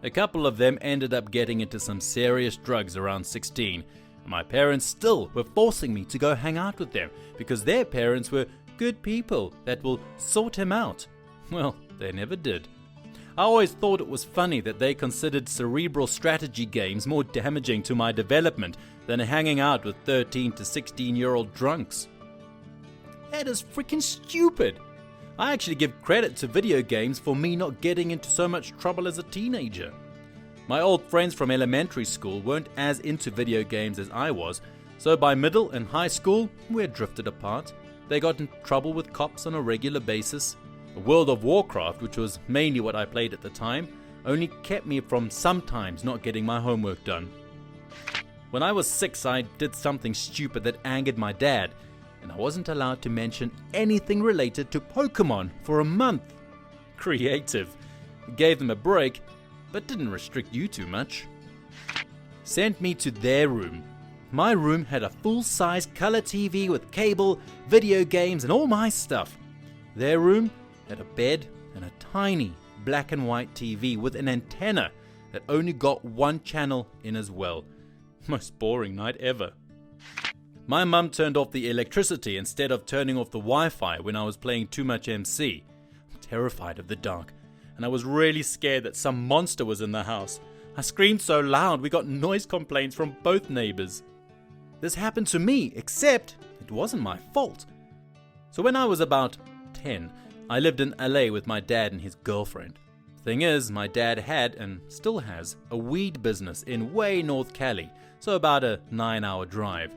A couple of them ended up getting into some serious drugs around 16, and my parents still were forcing me to go hang out with them because their parents were good people that will sort him out. Well, they never did. I always thought it was funny that they considered cerebral strategy games more damaging to my development than hanging out with 13 to 16-year-old drunks. That is freaking stupid. I actually give credit to video games for me not getting into so much trouble as a teenager. My old friends from elementary school weren't as into video games as I was, so by middle and high school, we had drifted apart. They got in trouble with cops on a regular basis. World of Warcraft, which was mainly what I played at the time, only kept me from sometimes not getting my homework done. When I was 6, I did something stupid that angered my dad, and I wasn't allowed to mention anything related to Pokemon for a month. Creative. Gave them a break, but didn't restrict you too much. Sent me to their room. My room had a full-size color TV with cable, video games, and all my stuff. Their room had a bed and a tiny, black and white TV with an antenna that only got one channel in as well. Most boring night ever. My mum turned off the electricity instead of turning off the Wi-Fi when I was playing too much MC. I'm terrified of the dark, and I was really scared that some monster was in the house. I screamed so loud we got noise complaints from both neighbors. This happened to me, except it wasn't my fault. So when I was about 10, I lived in LA with my dad and his girlfriend. Thing is, my dad had, and still has, a weed business in way North Cali, so about a 9-hour drive.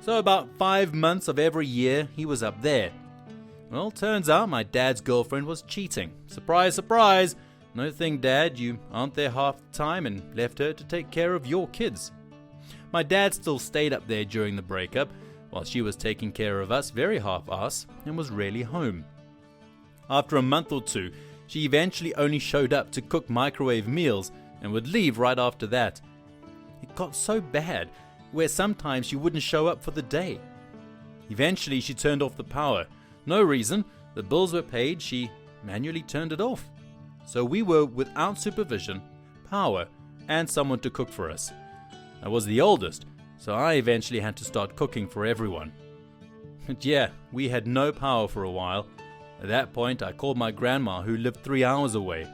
So about 5 months of every year, he was up there. Well, turns out my dad's girlfriend was cheating. Surprise, surprise! No thing, Dad, you aren't there half the time and left her to take care of your kids. My dad still stayed up there during the breakup, while she was taking care of us very half-ass and was rarely home. After a month or two, she eventually only showed up to cook microwave meals and would leave right after that. It got so bad where sometimes she wouldn't show up for the day. Eventually she turned off the power. No reason, the bills were paid, she manually turned it off. So we were without supervision, power, and someone to cook for us. I was the oldest, so I eventually had to start cooking for everyone. But yeah, we had no power for a while. At that point, I called my grandma, who lived 3 hours away.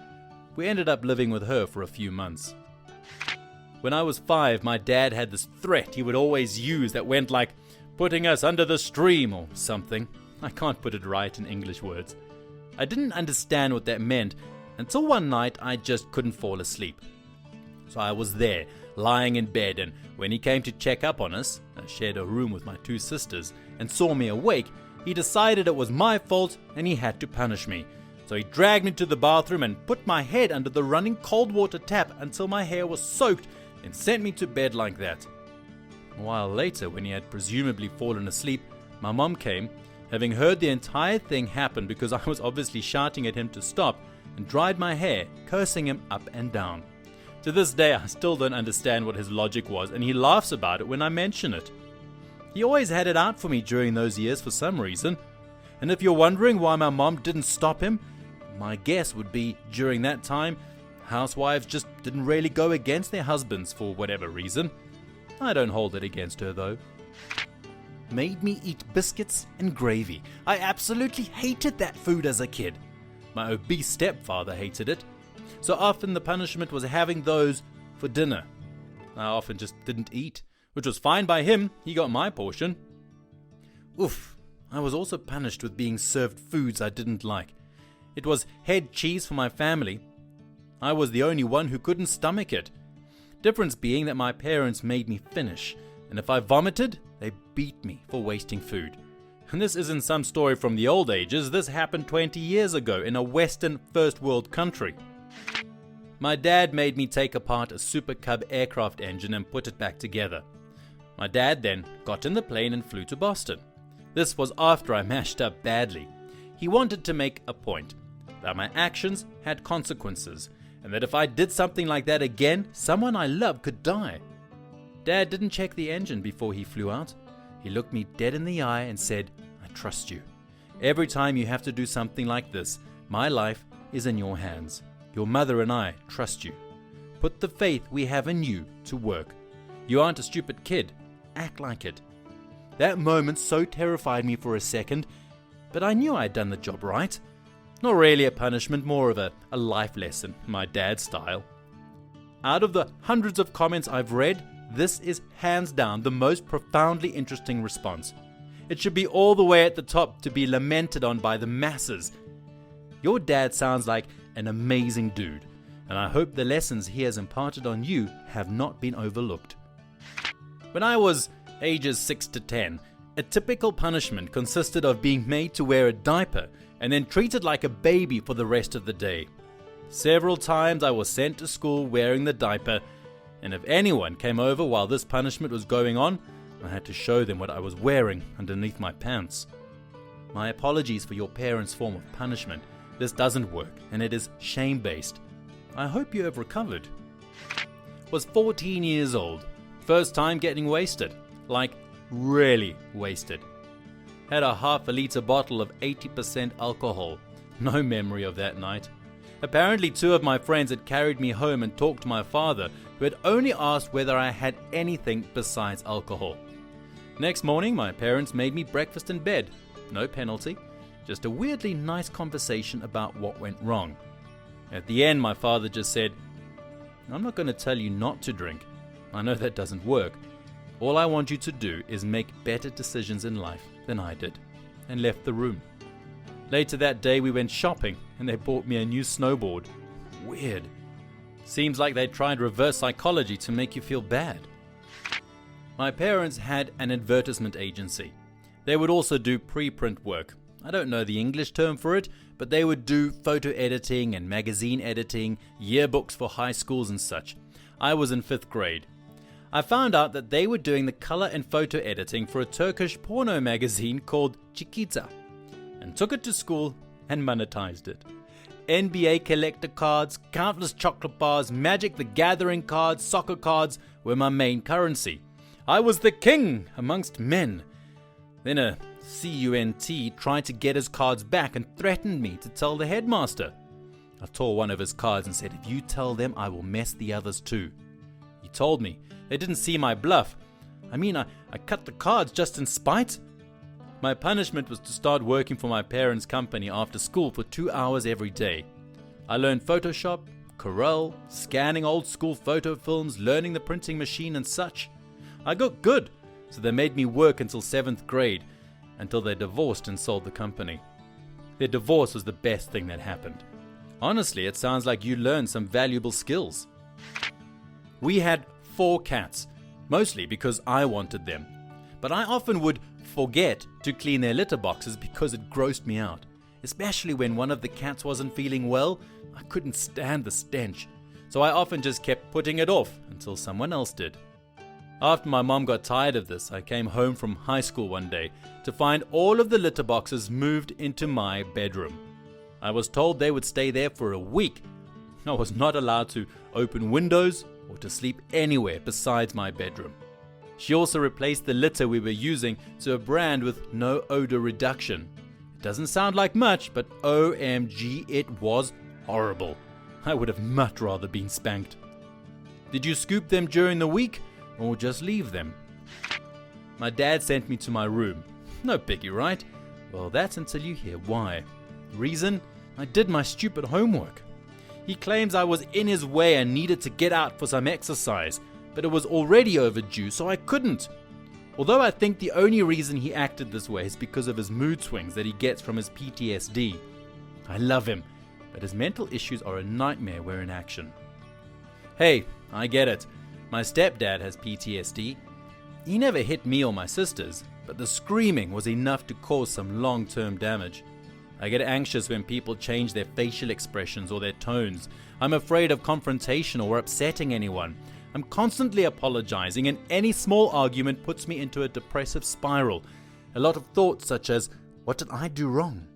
We ended up living with her for a few months. When I was 5, my dad had this threat he would always use that went like, putting us under the stream or something. I can't put it right in English words. I didn't understand what that meant until one night I just couldn't fall asleep. So I was there, lying in bed, and when he came to check up on us, I shared a room with my 2 sisters, and saw me awake, he decided it was my fault and he had to punish me. So he dragged me to the bathroom and put my head under the running cold water tap until my hair was soaked and sent me to bed like that. A while later, when he had presumably fallen asleep, my mom came, having heard the entire thing happen because I was obviously shouting at him to stop, and dried my hair, cursing him up and down. To this day, I still don't understand what his logic was, and he laughs about it when I mention it. He always had it out for me during those years for some reason. And if you're wondering why my mom didn't stop him, my guess would be during that time, housewives just didn't really go against their husbands for whatever reason. I don't hold it against her though. Made me eat biscuits and gravy. I absolutely hated that food as a kid. My obese stepfather hated it. So often the punishment was having those for dinner. I often just didn't eat, which was fine by him. He got my portion. Oof, I was also punished with being served foods I didn't like. It was head cheese for my family. I was the only one who couldn't stomach it. Difference being that my parents made me finish, and if I vomited, they beat me for wasting food. And this isn't some story from the old ages, this happened 20 years ago in a Western first world country. My dad made me take apart a Super Cub aircraft engine and put it back together. My dad then got in the plane and flew to Boston. This was after I mashed up badly. He wanted to make a point, that my actions had consequences, and that if I did something like that again, someone I loved could die. Dad didn't check the engine before he flew out. He looked me dead in the eye and said, "I trust you. Every time you have to do something like this, my life is in your hands. Your mother and I trust you. Put the faith we have in you to work. You aren't a stupid kid. Act like it." That moment so terrified me for a second, but I knew I'd done the job right. Not really a punishment, more of a life lesson, my dad's style. Out of the hundreds of comments I've read, this is hands down the most profoundly interesting response. It should be all the way at the top to be lamented on by the masses. Your dad sounds like an amazing dude, and I hope the lessons he has imparted on you have not been overlooked. When I was ages 6 to 10, a typical punishment consisted of being made to wear a diaper and then treated like a baby for the rest of the day. Several times I was sent to school wearing the diaper, and if anyone came over while this punishment was going on, I had to show them what I was wearing underneath my pants. My apologies for your parents' form of punishment. This doesn't work, and it is shame-based. I hope you have recovered. Was 14 years old. First time getting wasted. Like, really wasted. Had a half-a-litre bottle of 80% alcohol. No memory of that night. Apparently 2 of my friends had carried me home and talked to my father, who had only asked whether I had anything besides alcohol. Next morning, my parents made me breakfast in bed. No penalty, just a weirdly nice conversation about what went wrong. At the end, my father just said, "I'm not going to tell you not to drink. I know that doesn't work. All I want you to do is make better decisions in life than I did," and left the room. Later that day we went shopping and they bought me a new snowboard. Weird. Seems like they tried reverse psychology to make you feel bad. My parents had an advertisement agency. They would also do pre-print work. I don't know the English term for it, but they would do photo editing and magazine editing, yearbooks for high schools and such. I was in 5th grade. I found out that they were doing the color and photo editing for a Turkish porno magazine called Chiquita, and took it to school and monetized it. NBA collector cards, countless chocolate bars, Magic the Gathering cards, soccer cards were my main currency. I was the king amongst men. Then a CUNT tried to get his cards back and threatened me to tell the headmaster. I tore one of his cards and said, "If you tell them, I will mess the others too." He told me they didn't see my bluff. I cut the cards just in spite. My punishment was to start working for my parents' company after school for 2 hours every day. I learned Photoshop, Corel, scanning old school photo films, learning the printing machine and such. I got good, so they made me work until 7th grade, until they divorced and sold the company. Their divorce was the best thing that happened. Honestly, it sounds like you learned some valuable skills. We had 4 cats, mostly because I wanted them. But I often would forget to clean their litter boxes because it grossed me out. Especially when one of the cats wasn't feeling well, I couldn't stand the stench. So I often just kept putting it off until someone else did. After my mom got tired of this, I came home from high school one day to find all of the litter boxes moved into my bedroom. I was told they would stay there for a week. I was not allowed to open windows or to sleep anywhere besides my bedroom. She also replaced the litter we were using to a brand with no odor reduction. It doesn't sound like much, but OMG, it was horrible. I would have much rather been spanked. Did you scoop them during the week or just leave them? My dad sent me to my room. No biggie, right? Well, that's until you hear why. Reason? I did my stupid homework. He claims I was in his way and needed to get out for some exercise, but it was already overdue, so I couldn't. Although I think the only reason he acted this way is because of his mood swings that he gets from his PTSD. I love him, but his mental issues are a nightmare where in action. Hey, I get it. My stepdad has PTSD. He never hit me or my sisters, but the screaming was enough to cause some long-term damage. I get anxious when people change their facial expressions or their tones. I'm afraid of confrontation or upsetting anyone. I'm constantly apologizing, and any small argument puts me into a depressive spiral. A lot of thoughts such as, what did I do wrong?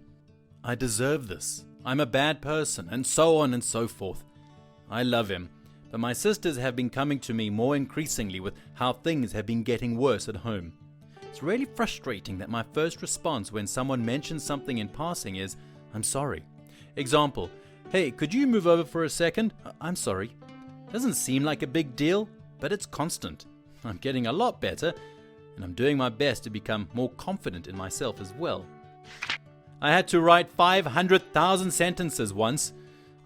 I deserve this. I'm a bad person, and so on and so forth. I love him, but my sisters have been coming to me more increasingly with how things have been getting worse at home. It's really frustrating that my first response when someone mentions something in passing is, "I'm sorry." Example, "Hey, could you move over for a second? I'm sorry." Doesn't seem like a big deal, but it's constant. I'm getting a lot better, and I'm doing my best to become more confident in myself as well. I had to write 500,000 sentences once.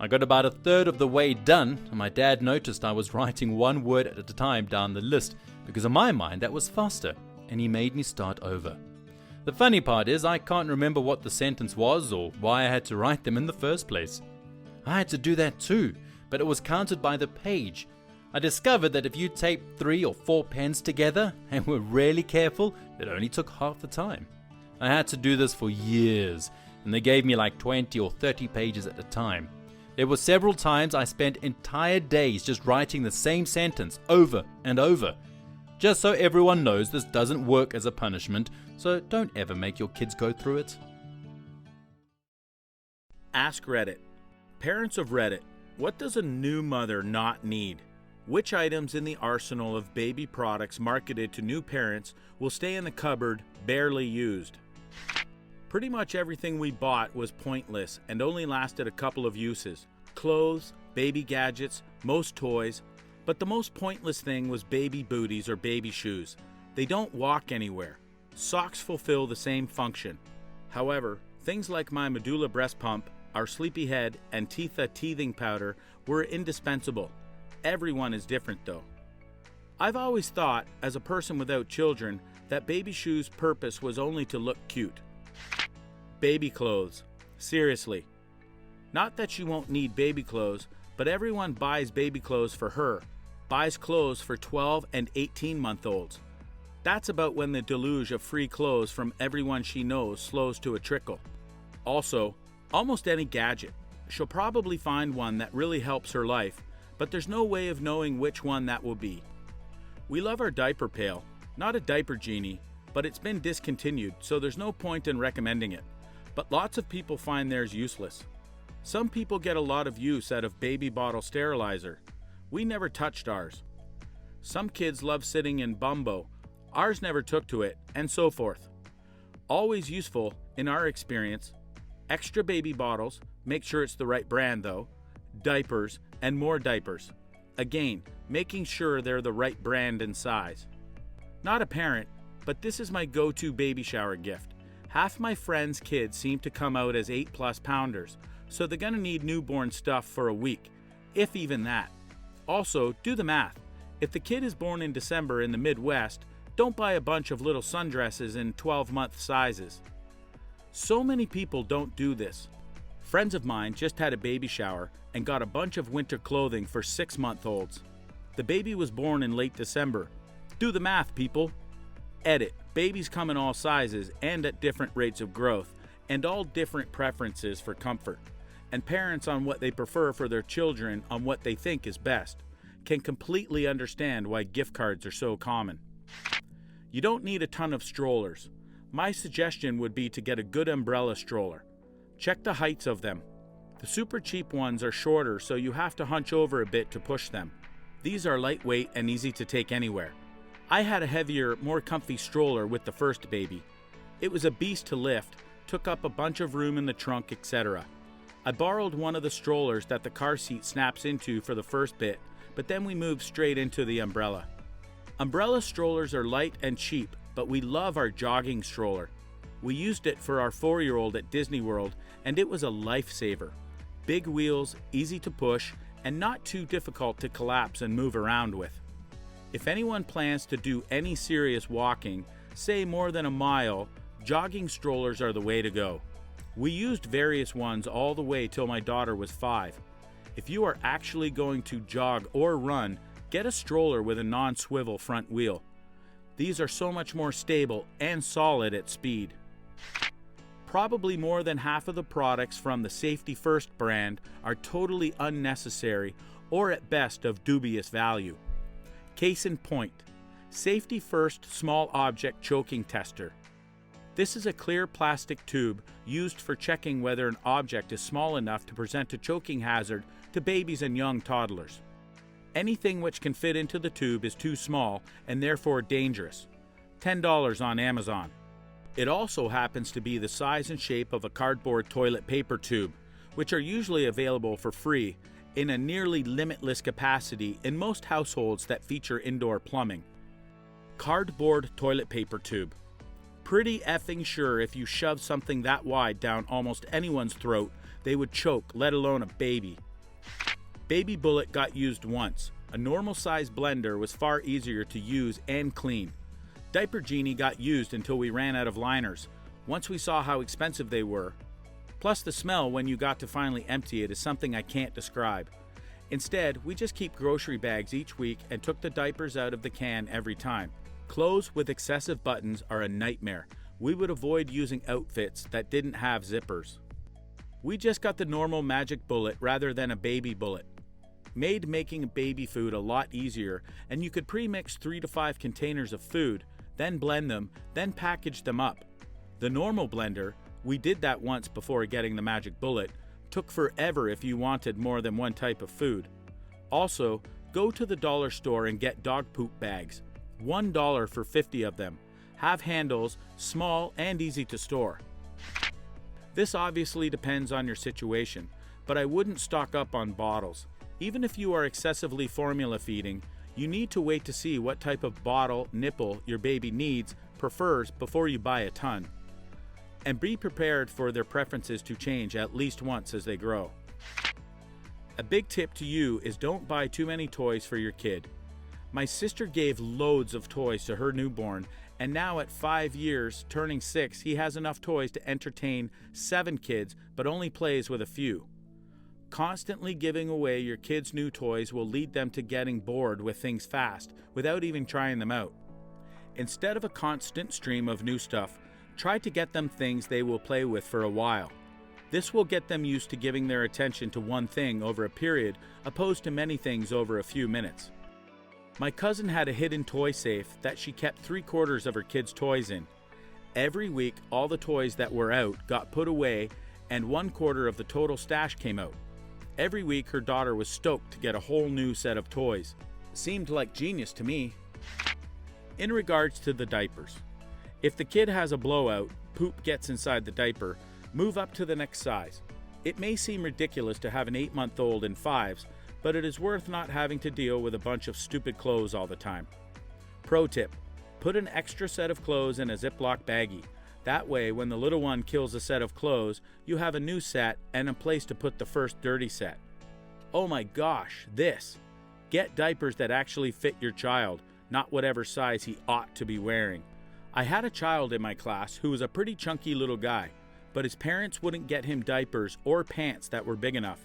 I got about a third of the way done, and my dad noticed I was writing 1 word at a time down the list, because in my mind that was faster, and he made me start over. The funny part is I can't remember what the sentence was or why I had to write them in the first place. I had to do that too, but it was counted by the page. I discovered that if you taped 3 or 4 pens together and were really careful, it only took half the time. I had to do this for years, and they gave me like 20 or 30 pages at a time. There were several times I spent entire days just writing the same sentence over and over. Just so everyone knows this doesn't work as a punishment, so don't ever make your kids go through it. Ask Reddit. Parents of Reddit, what does a new mother not need? Which items in the arsenal of baby products marketed to new parents will stay in the cupboard barely used? Pretty much everything we bought was pointless and only lasted a couple of uses. clothes, baby gadgets, most toys, but the most pointless thing was baby booties or baby shoes. They don't walk anywhere. Socks fulfill the same function. However, things like my medulla breast pump, our sleepy head, and Titha teething powder were indispensable. Everyone is different though. I've always thought, as a person without children, that baby shoes' purpose was only to look cute. Baby clothes. Seriously. Not that she won't need baby clothes, but everyone buys baby clothes for her, buys clothes for 12 and 18-month-olds. That's about when the deluge of free clothes from everyone she knows slows to a trickle. Also, almost any gadget. She'll probably find one that really helps her life, but there's no way of knowing which one that will be. We love our diaper pail, not a diaper genie, but it's been discontinued, so there's no point in recommending it. But lots of people find theirs useless. Some people get a lot of use out of baby bottle sterilizer. We never touched ours. Some kids love sitting in Bumbo. Ours never took to it, and so forth. Always useful, in our experience. Extra baby bottles, make sure it's the right brand though, diapers, and more diapers. Again, making sure they're the right brand and size. Not a parent, but this is my go-to baby shower gift. Half my friends' kids seem to come out as 8+ pounders, so they're gonna need newborn stuff for a week, if even that. Also, do the math. If the kid is born in December in the Midwest, don't buy a bunch of little sundresses in 12-month sizes. So many people don't do this. Friends of mine just had a baby shower and got a bunch of winter clothing for 6-month-olds. The baby was born in late December. Do the math, people. Edit. Babies come in all sizes and at different rates of growth, and all different preferences for comfort. And parents on what they prefer for their children on what they think is best can completely understand why gift cards are so common. You don't need a ton of strollers. My suggestion would be to get a good umbrella stroller. Check the heights of them. The super cheap ones are shorter, so you have to hunch over a bit to push them. These are lightweight and easy to take anywhere. I had a heavier, more comfy stroller with the first baby. It was a beast to lift, took up a bunch of room in the trunk, etc. I borrowed one of the strollers that the car seat snaps into for the first bit, but then we moved straight into the umbrella. Umbrella strollers are light and cheap, but we love our jogging stroller. We used it for our 4-year-old at Disney World, and it was a lifesaver. Big wheels, easy to push, and not too difficult to collapse and move around with. If anyone plans to do any serious walking, say more than a mile, jogging strollers are the way to go. We used various ones all the way till my daughter was 5. If you are actually going to jog or run, get a stroller with a non-swivel front wheel. These are so much more stable and solid at speed. Probably more than half of the products from the Safety First brand are totally unnecessary or at best of dubious value. Case in point, Safety First Small Object Choking Tester. This is a clear plastic tube used for checking whether an object is small enough to present a choking hazard to babies and young toddlers. Anything which can fit into the tube is too small and therefore dangerous. $10 on Amazon. It also happens to be the size and shape of a cardboard toilet paper tube, which are usually available for free in a nearly limitless capacity in most households that feature indoor plumbing. Cardboard toilet paper tube. Pretty effing sure if you shove something that wide down almost anyone's throat, they would choke, let alone a baby. Baby bullet got used once. A normal size blender was far easier to use and clean. Diaper Genie got used until we ran out of liners, once we saw how expensive they were. Plus the smell when you got to finally empty it is something I can't describe. Instead, we just keep grocery bags each week and took the diapers out of the can every time. Clothes with excessive buttons are a nightmare. We would avoid using outfits that didn't have zippers. We just got the normal magic bullet rather than a baby bullet. Made making baby food a lot easier, and you could pre-mix 3 to 5 containers of food, then blend them, then package them up. The normal blender, we did that once before getting the magic bullet, took forever if you wanted more than one type of food. Also, go to the dollar store and get dog poop bags. $1 for 50 of them. Have handles, small and easy to store. This obviously depends on your situation, but I wouldn't stock up on bottles. Even if you are excessively formula feeding, you need to wait to see what type of bottle, nipple your baby needs, prefers before you buy a ton. And be prepared for their preferences to change at least once as they grow. A big tip to you is don't buy too many toys for your kid. My sister gave loads of toys to her newborn, and now at 5 years, turning 6, he has enough toys to entertain 7 kids, but only plays with a few. Constantly giving away your kids' new toys will lead them to getting bored with things fast, without even trying them out. Instead of a constant stream of new stuff, try to get them things they will play with for a while. This will get them used to giving their attention to one thing over a period, opposed to many things over a few minutes. My cousin had a hidden toy safe that she kept 3/4 of her kids' toys in. Every week, all the toys that were out got put away, and 1/4 of the total stash came out. Every week, her daughter was stoked to get a whole new set of toys. Seemed like genius to me. In regards to the diapers, if the kid has a blowout, poop gets inside the diaper, move up to the next size. It may seem ridiculous to have an 8-month-old in 5s, but it is worth not having to deal with a bunch of stupid clothes all the time. Pro tip, put an extra set of clothes in a Ziploc baggie. That way, when the little one kills a set of clothes, you have a new set and a place to put the first dirty set. Oh my gosh, this! Get diapers that actually fit your child, not whatever size he ought to be wearing. I had a child in my class who was a pretty chunky little guy, but his parents wouldn't get him diapers or pants that were big enough.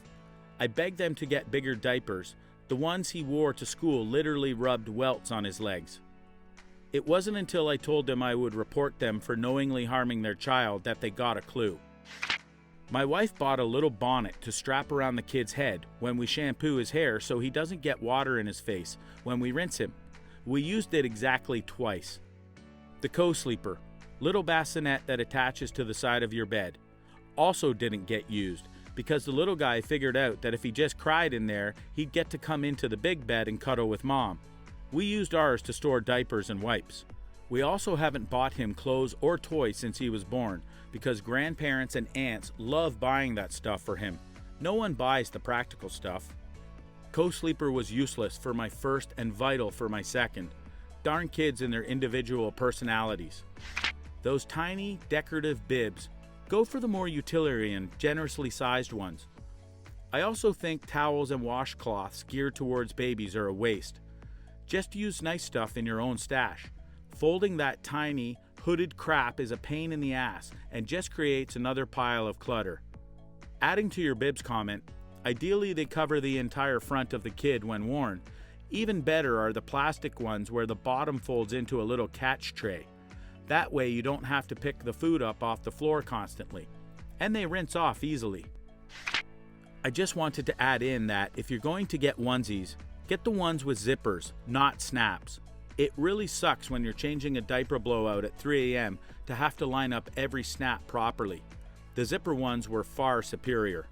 I begged them to get bigger diapers. The ones he wore to school literally rubbed welts on his legs. It wasn't until I told them I would report them for knowingly harming their child that they got a clue. My wife bought a little bonnet to strap around the kid's head when we shampoo his hair so he doesn't get water in his face when we rinse him. We used it exactly twice. The co-sleeper, little bassinet that attaches to the side of your bed, also didn't get used because the little guy figured out that if he just cried in there, he'd get to come into the big bed and cuddle with mom. We used ours to store diapers and wipes. We also haven't bought him clothes or toys since he was born because grandparents and aunts love buying that stuff for him. No one buys the practical stuff. Co-sleeper was useless for my first and vital for my second. Darn kids and their individual personalities. Those tiny, decorative bibs, go for the more utilitarian, generously sized ones. I also think towels and washcloths geared towards babies are a waste. Just use nice stuff in your own stash. Folding that tiny, hooded crap is a pain in the ass and just creates another pile of clutter. Adding to your bibs comment, ideally they cover the entire front of the kid when worn. Even better are the plastic ones where the bottom folds into a little catch tray. That way you don't have to pick the food up off the floor constantly. And they rinse off easily. I just wanted to add in that if you're going to get onesies, get the ones with zippers, not snaps. It really sucks when you're changing a diaper blowout at 3 a.m. to have to line up every snap properly. The zipper ones were far superior.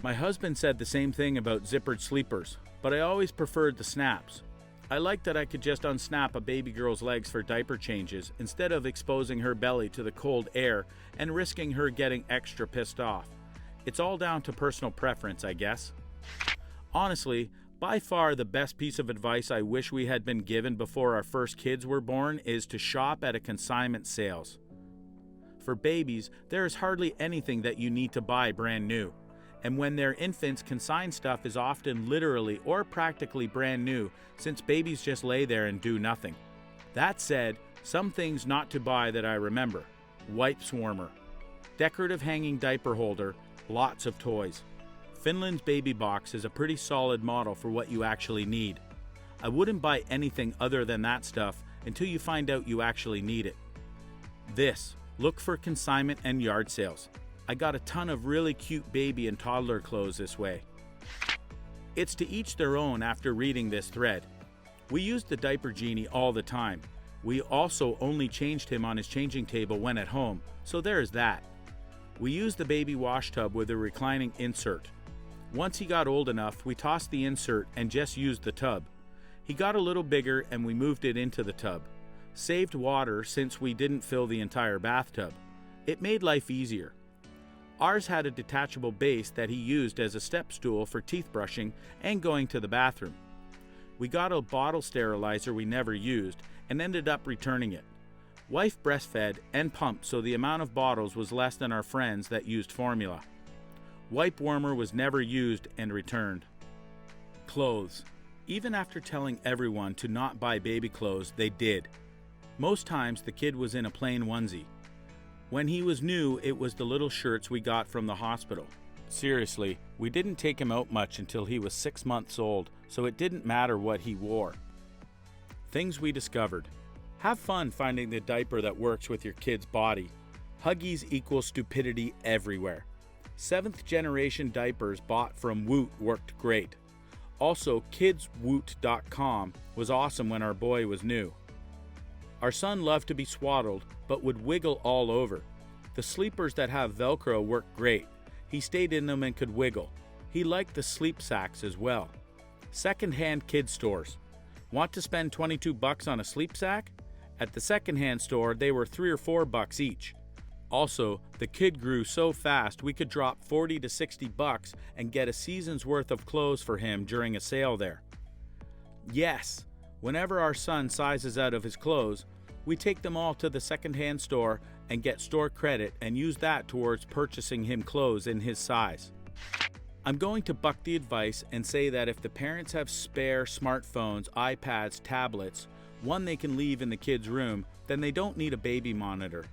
My husband said the same thing about zippered sleepers, but I always preferred the snaps. I liked that I could just unsnap a baby girl's legs for diaper changes instead of exposing her belly to the cold air and risking her getting extra pissed off. It's all down to personal preference, I guess. Honestly, by far the best piece of advice I wish we had been given before our first kids were born is to shop at a consignment sales. For babies, there is hardly anything that you need to buy brand new. And when they're infants, consigned stuff is often literally or practically brand new since babies just lay there and do nothing. That said, some things not to buy that I remember. Wipes warmer, decorative hanging diaper holder, lots of toys. Finland's baby box is a pretty solid model for what you actually need. I wouldn't buy anything other than that stuff until you find out you actually need it. Look for consignment and yard sales. I got a ton of really cute baby and toddler clothes this way. It's to each their own after reading this thread. We used the diaper genie all the time. We also only changed him on his changing table when at home, so there's that. We used the baby wash tub with a reclining insert. Once he got old enough, we tossed the insert and just used the tub. He got a little bigger and we moved it into the tub. Saved water since we didn't fill the entire bathtub. It made life easier. Ours had a detachable base that he used as a step stool for teeth brushing and going to the bathroom. We got a bottle sterilizer we never used and ended up returning it. Wife breastfed and pumped, so the amount of bottles was less than our friends that used formula. Wipe warmer was never used and returned. Clothes. Even after telling everyone to not buy baby clothes, they did. Most times the kid was in a plain onesie. When he was new, it was the little shirts we got from the hospital. Seriously, we didn't take him out much until he was 6 months old, so it didn't matter what he wore. Things we discovered. Have fun finding the diaper that works with your kid's body. Huggies equal stupidity everywhere. 7th generation diapers bought from Woot worked great. Also, kidswoot.com was awesome when our boy was new. Our son loved to be swaddled, but would wiggle all over. The sleepers that have Velcro work great. He stayed in them and could wiggle. He liked the sleep sacks as well. Second-hand kid stores. Want to spend $22 on a sleep sack? At the second-hand store, they were $3 or $4 each. Also, the kid grew so fast we could drop $40 to $60 and get a season's worth of clothes for him during a sale there. Yes, whenever our son sizes out of his clothes, we take them all to the second-hand store and get store credit and use that towards purchasing him clothes in his size. I'm going to buck the advice and say that if the parents have spare smartphones, iPads, tablets, one they can leave in the kid's room, then they don't need a baby monitor.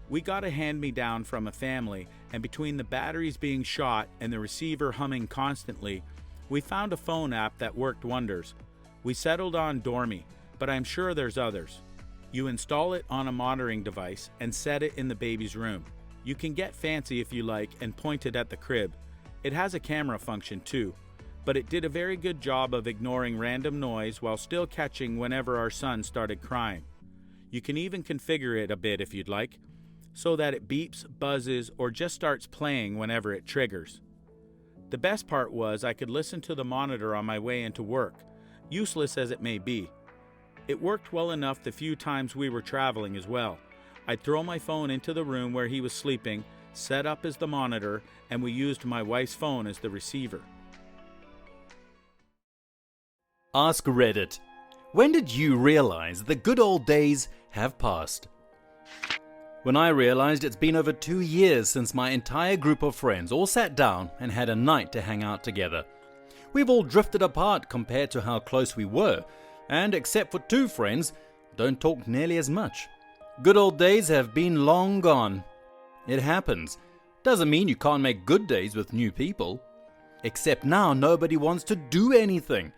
We got a hand-me-down from a family, and between the batteries being shot and the receiver humming constantly, we found a phone app that worked wonders. We settled on Dormy, but I'm sure there's others. You install it on a monitoring device and set it in the baby's room. You can get fancy if you like and point it at the crib. It has a camera function too, but it did a very good job of ignoring random noise while still catching whenever our son started crying. You can even configure it a bit if you'd like, so that it beeps, buzzes, or just starts playing whenever it triggers. The best part was I could listen to the monitor on my way into work, useless as it may be. It worked well enough the few times we were traveling as well. I'd throw my phone into the room where he was sleeping, set up as the monitor, and we used my wife's phone as the receiver. Ask Reddit. When did you realize the good old days have passed? When I realized it's been over 2 years since my entire group of friends all sat down and had a night to hang out together. We've all drifted apart compared to how close we were, and except for 2 friends, don't talk nearly as much. Good old days have been long gone. It happens. Doesn't mean you can't make good days with new people. Except now nobody wants to do anything.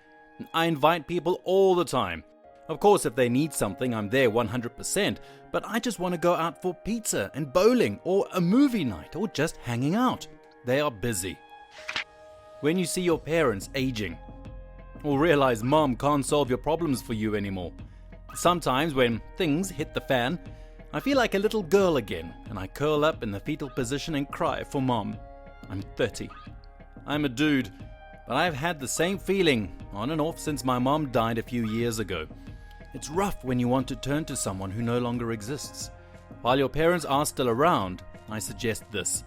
I invite people all the time. Of course, if they need something, I'm there 100%, but I just want to go out for pizza and bowling or a movie night or just hanging out. They are busy. When you see your parents aging, or realize mom can't solve your problems for you anymore. Sometimes when things hit the fan, I feel like a little girl again, and I curl up in the fetal position and cry for mom. I'm 30. I'm a dude, but I've had the same feeling on and off since my mom died a few years ago. It's rough when you want to turn to someone who no longer exists. While your parents are still around, I suggest this.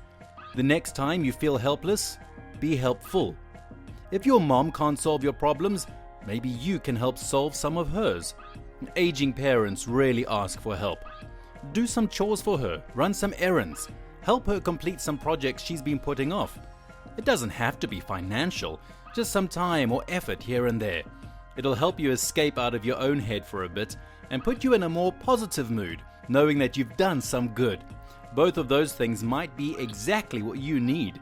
The next time you feel helpless, be helpful. If your mom can't solve your problems, maybe you can help solve some of hers. Aging parents rarely ask for help. Do some chores for her, run some errands, help her complete some projects she's been putting off. It doesn't have to be financial, just some time or effort here and there. It'll help you escape out of your own head for a bit and put you in a more positive mood, knowing that you've done some good. Both of those things might be exactly what you need.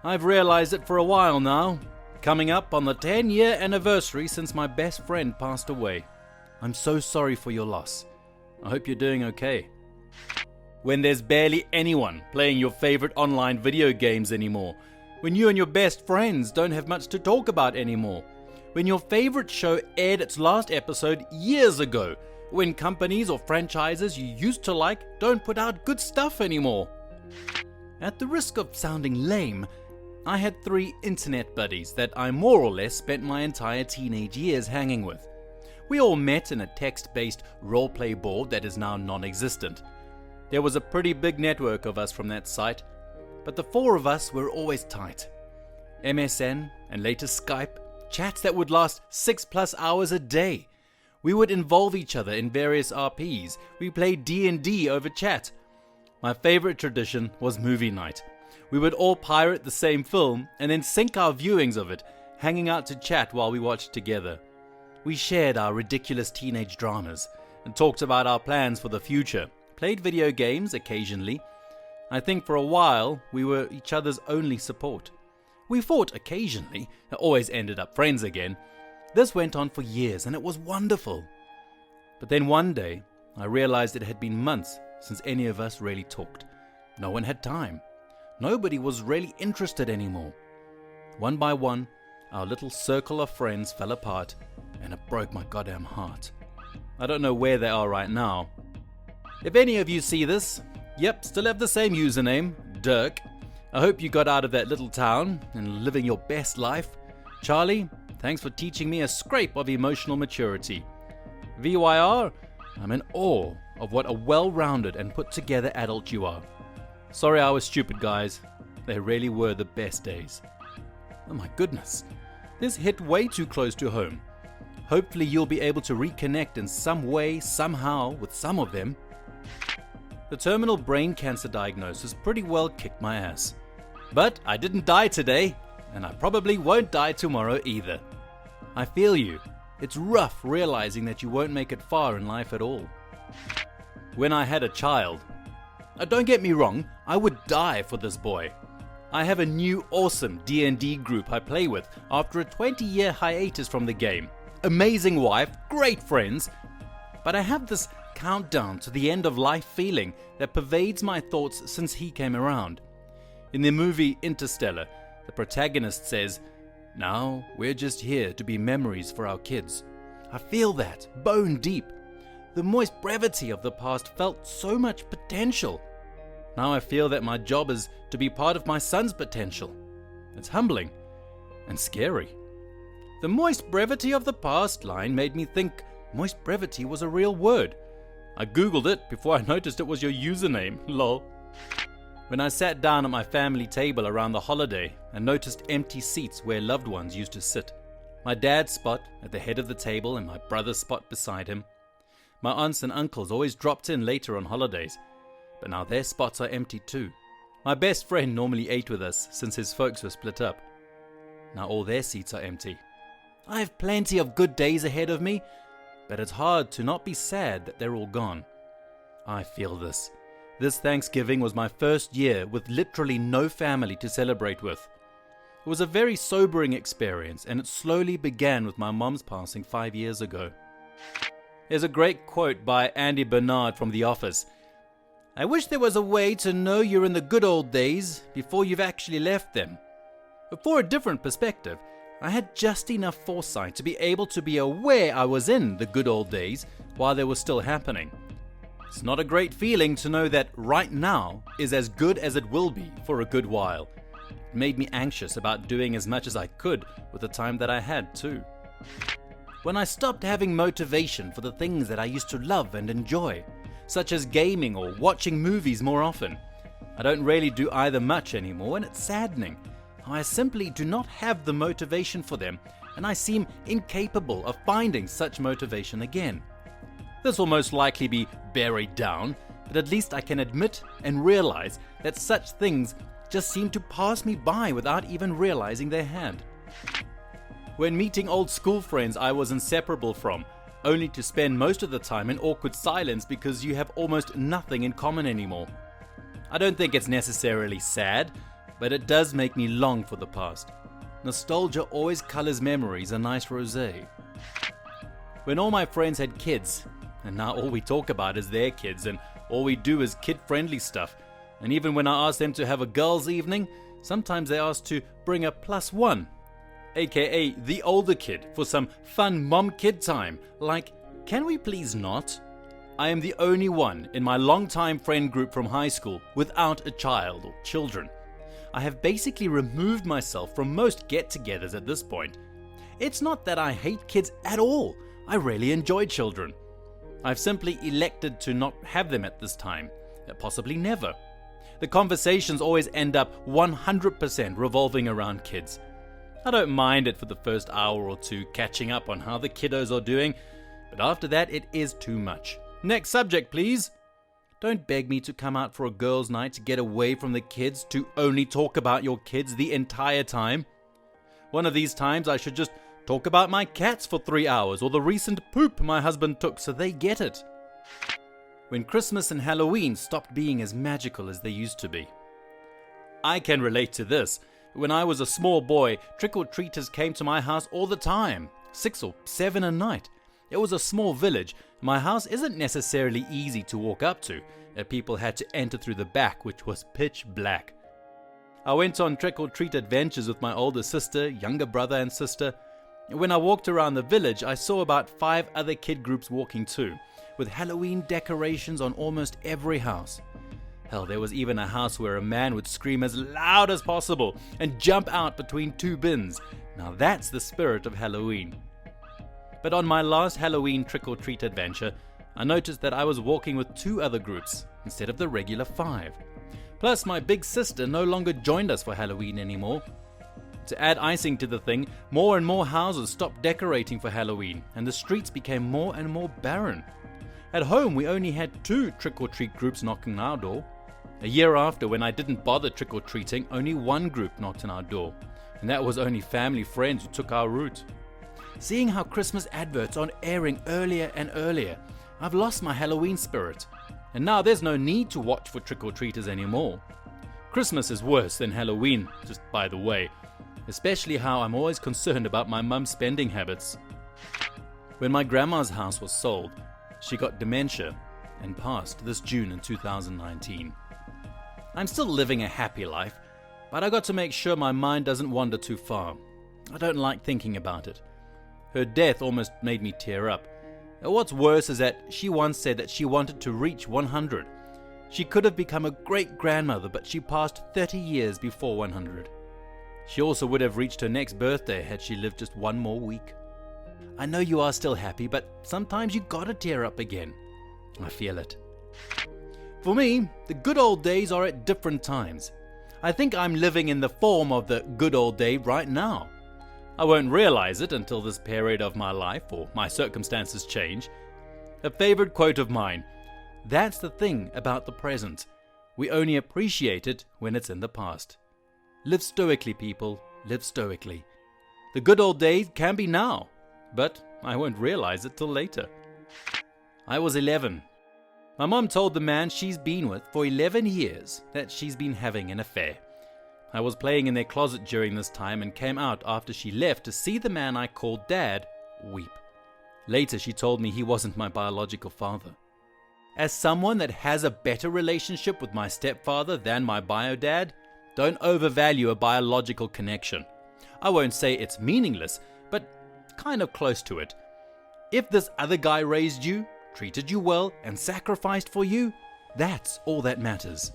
I've realized it for a while now, coming up on the 10-year anniversary since my best friend passed away. I'm so sorry for your loss. I hope you're doing okay. When there's barely anyone playing your favorite online video games anymore, when you and your best friends don't have much to talk about anymore, when your favorite show aired its last episode years ago, when companies or franchises you used to like don't put out good stuff anymore. At the risk of sounding lame, I had 3 internet buddies that I more or less spent my entire teenage years hanging with. We all met in a text-based roleplay board that is now non-existent. There was a pretty big network of us from that site. but the four of us were always tight. MSN and later Skype, chats that would last 6+ hours a day. We would involve each other in various RPs. We played D&D over chat. My favorite tradition was movie night. We would all pirate the same film and then sync our viewings of it, hanging out to chat while we watched together. We shared our ridiculous teenage dramas and talked about our plans for the future, played video games occasionally. I think for a while we were each other's only support. We fought occasionally, always ended up friends again. This went on for years and it was wonderful. But then one day, I realized it had been months since any of us really talked. No one had time. Nobody was really interested anymore. One by one, our little circle of friends fell apart and it broke my goddamn heart. I don't know where they are right now. If any of you see this, yep, still have the same username, Dirk. I hope you got out of that little town and living your best life. Charlie, thanks for teaching me a scrape of emotional maturity. VYR, I'm in awe of what a well-rounded and put-together adult you are. Sorry I was stupid, guys. They really were the best days. Oh my goodness. This hit way too close to home. Hopefully you'll be able to reconnect in some way, somehow, with some of them. The terminal brain cancer diagnosis pretty well kicked my ass. But I didn't die today, and I probably won't die tomorrow either. I feel you. It's rough realizing that you won't make it far in life at all. When I had a child, don't get me wrong, I would die for this boy. I have a new awesome D&D group I play with after a 20-year hiatus from the game. Amazing wife, great friends, but I have this countdown to the end of life feeling that pervades my thoughts since he came around. In the movie Interstellar, the protagonist says, "Now we're just here to be memories for our kids." I feel that, bone deep. The moist brevity of the past felt so much potential. Now I feel that my job is to be part of my son's potential. It's humbling and scary. The moist brevity of the past line made me think moist brevity was a real word. I googled it before I noticed it was your username, lol. When I sat down at my family table around the holiday and noticed empty seats where loved ones used to sit, my dad's spot at the head of the table and my brother's spot beside him. My aunts and uncles always dropped in later on holidays, but now their spots are empty too. My best friend normally ate with us since his folks were split up. Now all their seats are empty. I have plenty of good days ahead of me, but it's hard to not be sad that they're all gone. I feel this. This Thanksgiving was my first year with literally no family to celebrate with. It was a very sobering experience, and it slowly began with my mom's passing 5 years ago. There's a great quote by Andy Bernard from The Office. "I wish there was a way to know you're in the good old days before you've actually left them." But for a different perspective, I had just enough foresight to be able to be aware I was in the good old days while they were still happening. It's not a great feeling to know that right now is as good as it will be for a good while. It made me anxious about doing as much as I could with the time that I had too. When I stopped having motivation for the things that I used to love and enjoy, such as gaming or watching movies more often, I don't really do either much anymore, and it's saddening. I simply do not have the motivation for them, and I seem incapable of finding such motivation again. This will most likely be buried down, but at least I can admit and realize that such things just seem to pass me by without even realizing they had. When meeting old school friends I was inseparable from, only to spend most of the time in awkward silence because you have almost nothing in common anymore. I don't think it's necessarily sad, but it does make me long for the past. Nostalgia always colors memories a nice rosé. When all my friends had kids, and now all we talk about is their kids, and all we do is kid-friendly stuff, and even when I ask them to have a girls' evening, sometimes they ask to bring a +1, aka the older kid, for some fun mom-kid time, like, can we please not? I am the only one in my long-time friend group from high school without a child or children. I have basically removed myself from most get-togethers at this point. It's not that I hate kids at all. I really enjoy children. I've simply elected to not have them at this time, possibly never. The conversations always end up 100% revolving around kids. I don't mind it for the first hour or two catching up on how the kiddos are doing, but after that it is too much. Next subject, please. Don't beg me to come out for a girls' night to get away from the kids, to only talk about your kids the entire time. One of these times I should just talk about my cats for 3 hours, or the recent poop my husband took, so they get it. When Christmas and Halloween stopped being as magical as they used to be. I can relate to this. When I was a small boy, trick-or-treaters came to my house all the time, 6 or 7 a night. It was a small village. My house isn't necessarily easy to walk up to. People had to enter through the back, which was pitch black. I went on trick-or-treat adventures with my older sister, younger brother and sister. When I walked around the village, I saw about 5 other kid groups walking too, with Halloween decorations on almost every house. Hell, there was even a house where a man would scream as loud as possible and jump out between 2 bins. Now that's the spirit of Halloween. But on my last Halloween trick-or-treat adventure, I noticed that I was walking with 2 other groups instead of the regular 5. Plus, my big sister no longer joined us for Halloween anymore. To add icing to the thing, more and more houses stopped decorating for Halloween, and the streets became more and more barren. At home, we only had 2 trick-or-treat groups knocking on our door. A year after, when I didn't bother trick-or-treating, only 1 group knocked on our door, and that was only family friends who took our route. Seeing how Christmas adverts are airing earlier and earlier, I've lost my Halloween spirit, and now there's no need to watch for trick-or-treaters anymore. Christmas is worse than Halloween, just by the way, especially how I'm always concerned about my mum's spending habits. When my grandma's house was sold, she got dementia and passed this June in 2019. I'm still living a happy life, but I got to make sure my mind doesn't wander too far. I don't like thinking about it. Her death almost made me tear up. What's worse is that she once said that she wanted to reach 100. She could have become a great grandmother, but she passed 30 years before 100. She also would have reached her next birthday had she lived just 1 more week. I know you are still happy, but sometimes you gotta tear up again. I feel it. For me, the good old days are at different times. I think I'm living in the form of the good old day right now. I won't realize it until this period of my life or my circumstances change. A favorite quote of mine: that's the thing about the present. We only appreciate it when it's in the past. Live stoically, people. Live stoically. The good old days can be now, but I won't realize it till later. I was 11. My mom told the man she's been with for 11 years that she's been having an affair. I was playing in their closet during this time and came out after she left to see the man I called Dad weep. Later she told me he wasn't my biological father. As someone that has a better relationship with my stepfather than my bio dad, don't overvalue a biological connection. I won't say it's meaningless, but kind of close to it. If this other guy raised you, treated you well, and sacrificed for you, that's all that matters.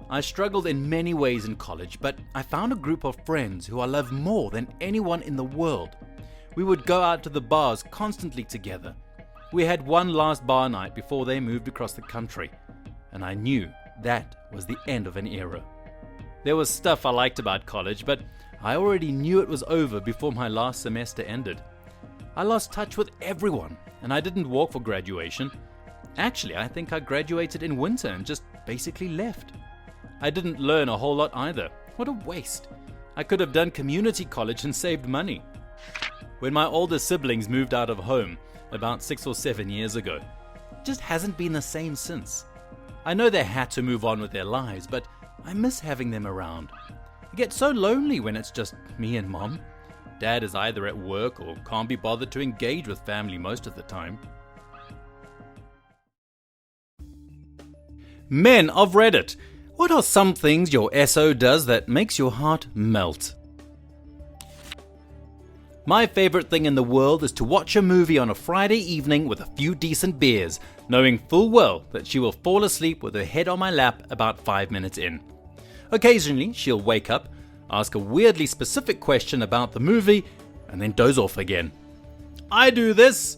I struggled in many ways in college, but I found a group of friends who I love more than anyone in the world. We would go out to the bars constantly together. We had one last bar night before they moved across the country, and I knew that was the end of an era. There was stuff I liked about college, but I already knew it was over before my last semester ended. I lost touch with everyone, and I didn't walk for graduation. Actually, I think I graduated in winter and just basically left. I didn't learn a whole lot either. What a waste. I could have done community college and saved money. When my older siblings moved out of home about 6 or 7 years ago, it just hasn't been the same since. I know they had to move on with their lives, but I miss having them around. I get so lonely when it's just me and Mom. Dad is either at work or can't be bothered to engage with family most of the time. Men of Reddit, what are some things your SO does that makes your heart melt? My favorite thing in the world is to watch a movie on a Friday evening with a few decent beers, knowing full well that she will fall asleep with her head on my lap about 5 minutes in. Occasionally, she'll wake up, ask a weirdly specific question about the movie, and then doze off again. I do this.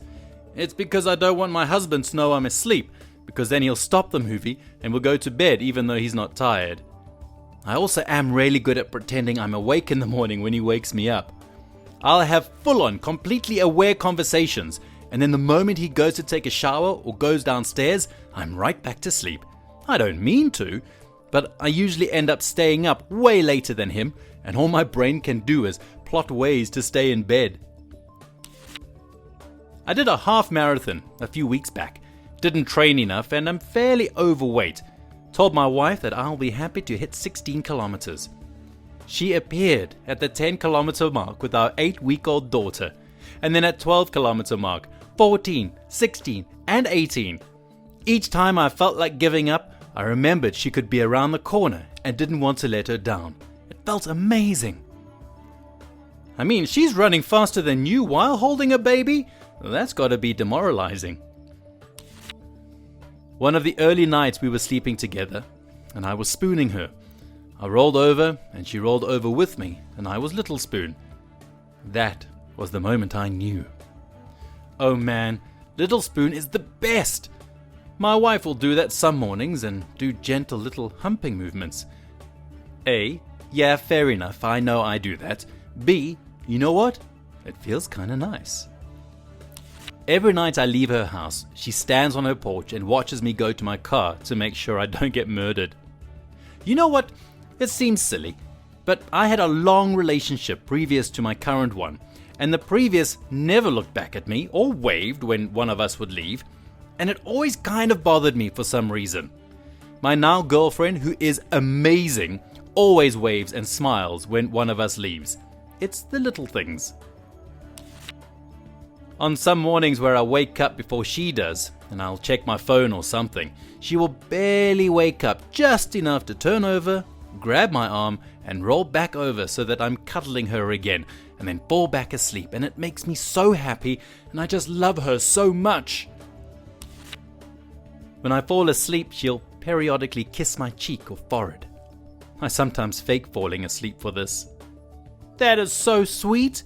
It's because I don't want my husband to know I'm asleep, because then he'll stop the movie and we'll go to bed even though he's not tired. I also am really good at pretending I'm awake in the morning when he wakes me up. I'll have full-on, completely aware conversations, and then the moment he goes to take a shower or goes downstairs, I'm right back to sleep. I don't mean to, but I usually end up staying up way later than him, and all my brain can do is plot ways to stay in bed. I did a half marathon a few weeks back, didn't train enough, and I'm fairly overweight. Told my wife that I'll be happy to hit 16 kilometers. She appeared at the 10-kilometer mark with our 8-week-old daughter, and then at 12-kilometer mark, 14, 16, and 18. Each time I felt like giving up, I remembered she could be around the corner and didn't want to let her down. It felt amazing. I mean, she's running faster than you while holding a baby? That's got to be demoralizing. One of the early nights we were sleeping together, and I was spooning her. I rolled over, and she rolled over with me, and I was Little Spoon. That was the moment I knew. Oh man, Little Spoon is the best! My wife will do that some mornings and do gentle little humping movements. A, yeah, fair enough, I know I do that. B, you know what? It feels kinda nice. Every night I leave her house, she stands on her porch and watches me go to my car to make sure I don't get murdered. You know what? It seems silly, but I had a long relationship previous to my current one, and the previous never looked back at me or waved when one of us would leave, and it always kind of bothered me for some reason. My now girlfriend, who is amazing, always waves and smiles when one of us leaves. It's the little things. On some mornings where I wake up before she does, and I'll check my phone or something, she will barely wake up just enough to turn over, grab my arm, and roll back over so that I'm cuddling her again, and then fall back asleep, and it makes me so happy, and I just love her so much. When I fall asleep, she'll periodically kiss my cheek or forehead. I sometimes fake falling asleep for this. That is so sweet!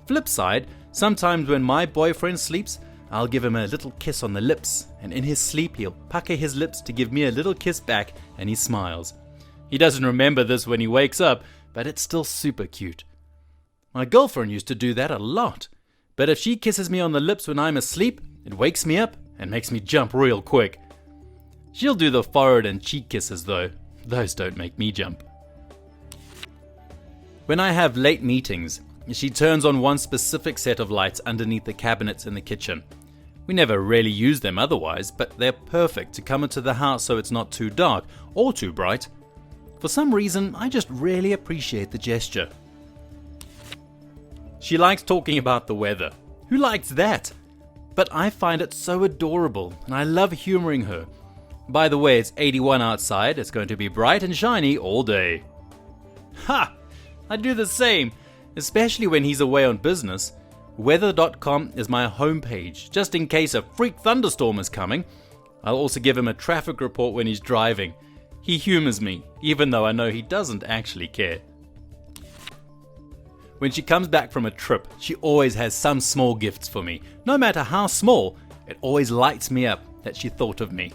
Flip side, sometimes when my boyfriend sleeps, I'll give him a little kiss on the lips, and in his sleep he'll pucker his lips to give me a little kiss back, and he smiles. He doesn't remember this when he wakes up, but it's still super cute. My girlfriend used to do that a lot, but if she kisses me on the lips when I'm asleep, it wakes me up and makes me jump real quick. She'll do the forehead and cheek kisses though. Those don't make me jump. When I have late meetings, she turns on one specific set of lights underneath the cabinets in the kitchen. We never really use them otherwise, but they're perfect to come into the house so it's not too dark or too bright. For some reason, I just really appreciate the gesture. She likes talking about the weather. Who likes that? But I find it so adorable, and I love humoring her. By the way, it's 81 outside. It's going to be bright and shiny all day. Ha! I do the same, especially when he's away on business. Weather.com is my homepage, just in case a freak thunderstorm is coming. I'll also give him a traffic report when he's driving. He humors me, even though I know he doesn't actually care. When she comes back from a trip, she always has some small gifts for me. No matter how small, it always lights me up that she thought of me.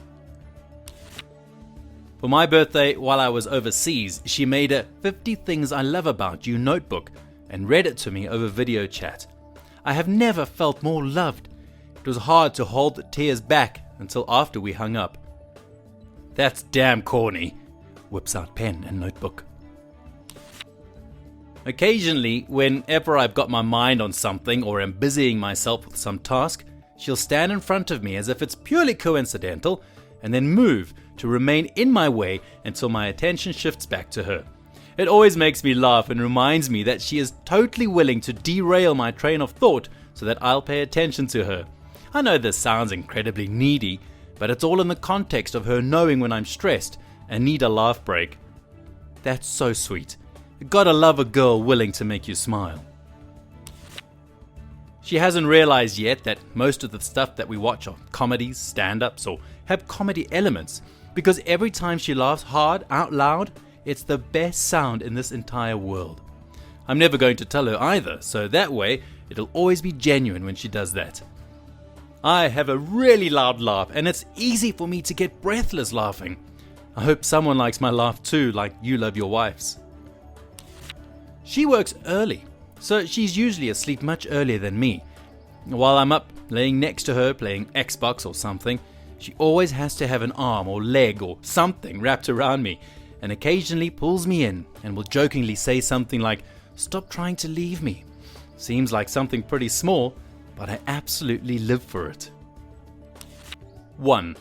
For my birthday, while I was overseas, she made a 50 Things I Love About You notebook and read it to me over video chat. I have never felt more loved. It was hard to hold the tears back until after we hung up. That's damn corny. Whips out pen and notebook. Occasionally, whenever I've got my mind on something or am busying myself with some task, she'll stand in front of me as if it's purely coincidental and then move to remain in my way until my attention shifts back to her. It always makes me laugh and reminds me that she is totally willing to derail my train of thought so that I'll pay attention to her. I know this sounds incredibly needy, but it's all in the context of her knowing when I'm stressed and need a laugh break. That's so sweet. You gotta love a girl willing to make you smile. She hasn't realized yet that most of the stuff that we watch are comedies, stand-ups, or have comedy elements, because every time she laughs hard out loud, it's the best sound in this entire world. I'm never going to tell her either, so that way it'll always be genuine when she does that. I have a really loud laugh, and it's easy for me to get breathless laughing. I hope someone likes my laugh too, like you love your wife's. She works early, so she's usually asleep much earlier than me. While I'm up, laying next to her, playing Xbox or something, she always has to have an arm or leg or something wrapped around me, and occasionally pulls me in and will jokingly say something like, "Stop trying to leave me." Seems like something pretty small, but I absolutely live for it. 1.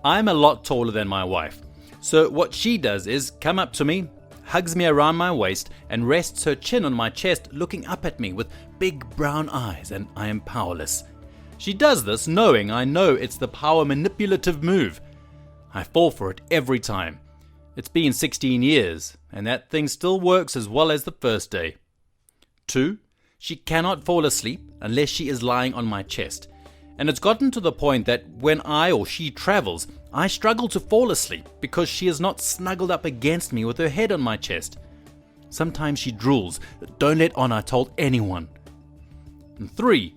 I'm a lot taller than my wife, so what she does is come up to me, hugs me around my waist, and rests her chin on my chest, looking up at me with big brown eyes, and I am powerless. She does this knowing I know it's the power manipulative move. I fall for it every time. It's been 16 years, and that thing still works as well as the first day. 2. She cannot fall asleep unless she is lying on my chest, and it's gotten to the point that when I or she travels, I struggle to fall asleep because she is not snuggled up against me with her head on my chest. Sometimes she drools. Don't let on I told anyone. And 3.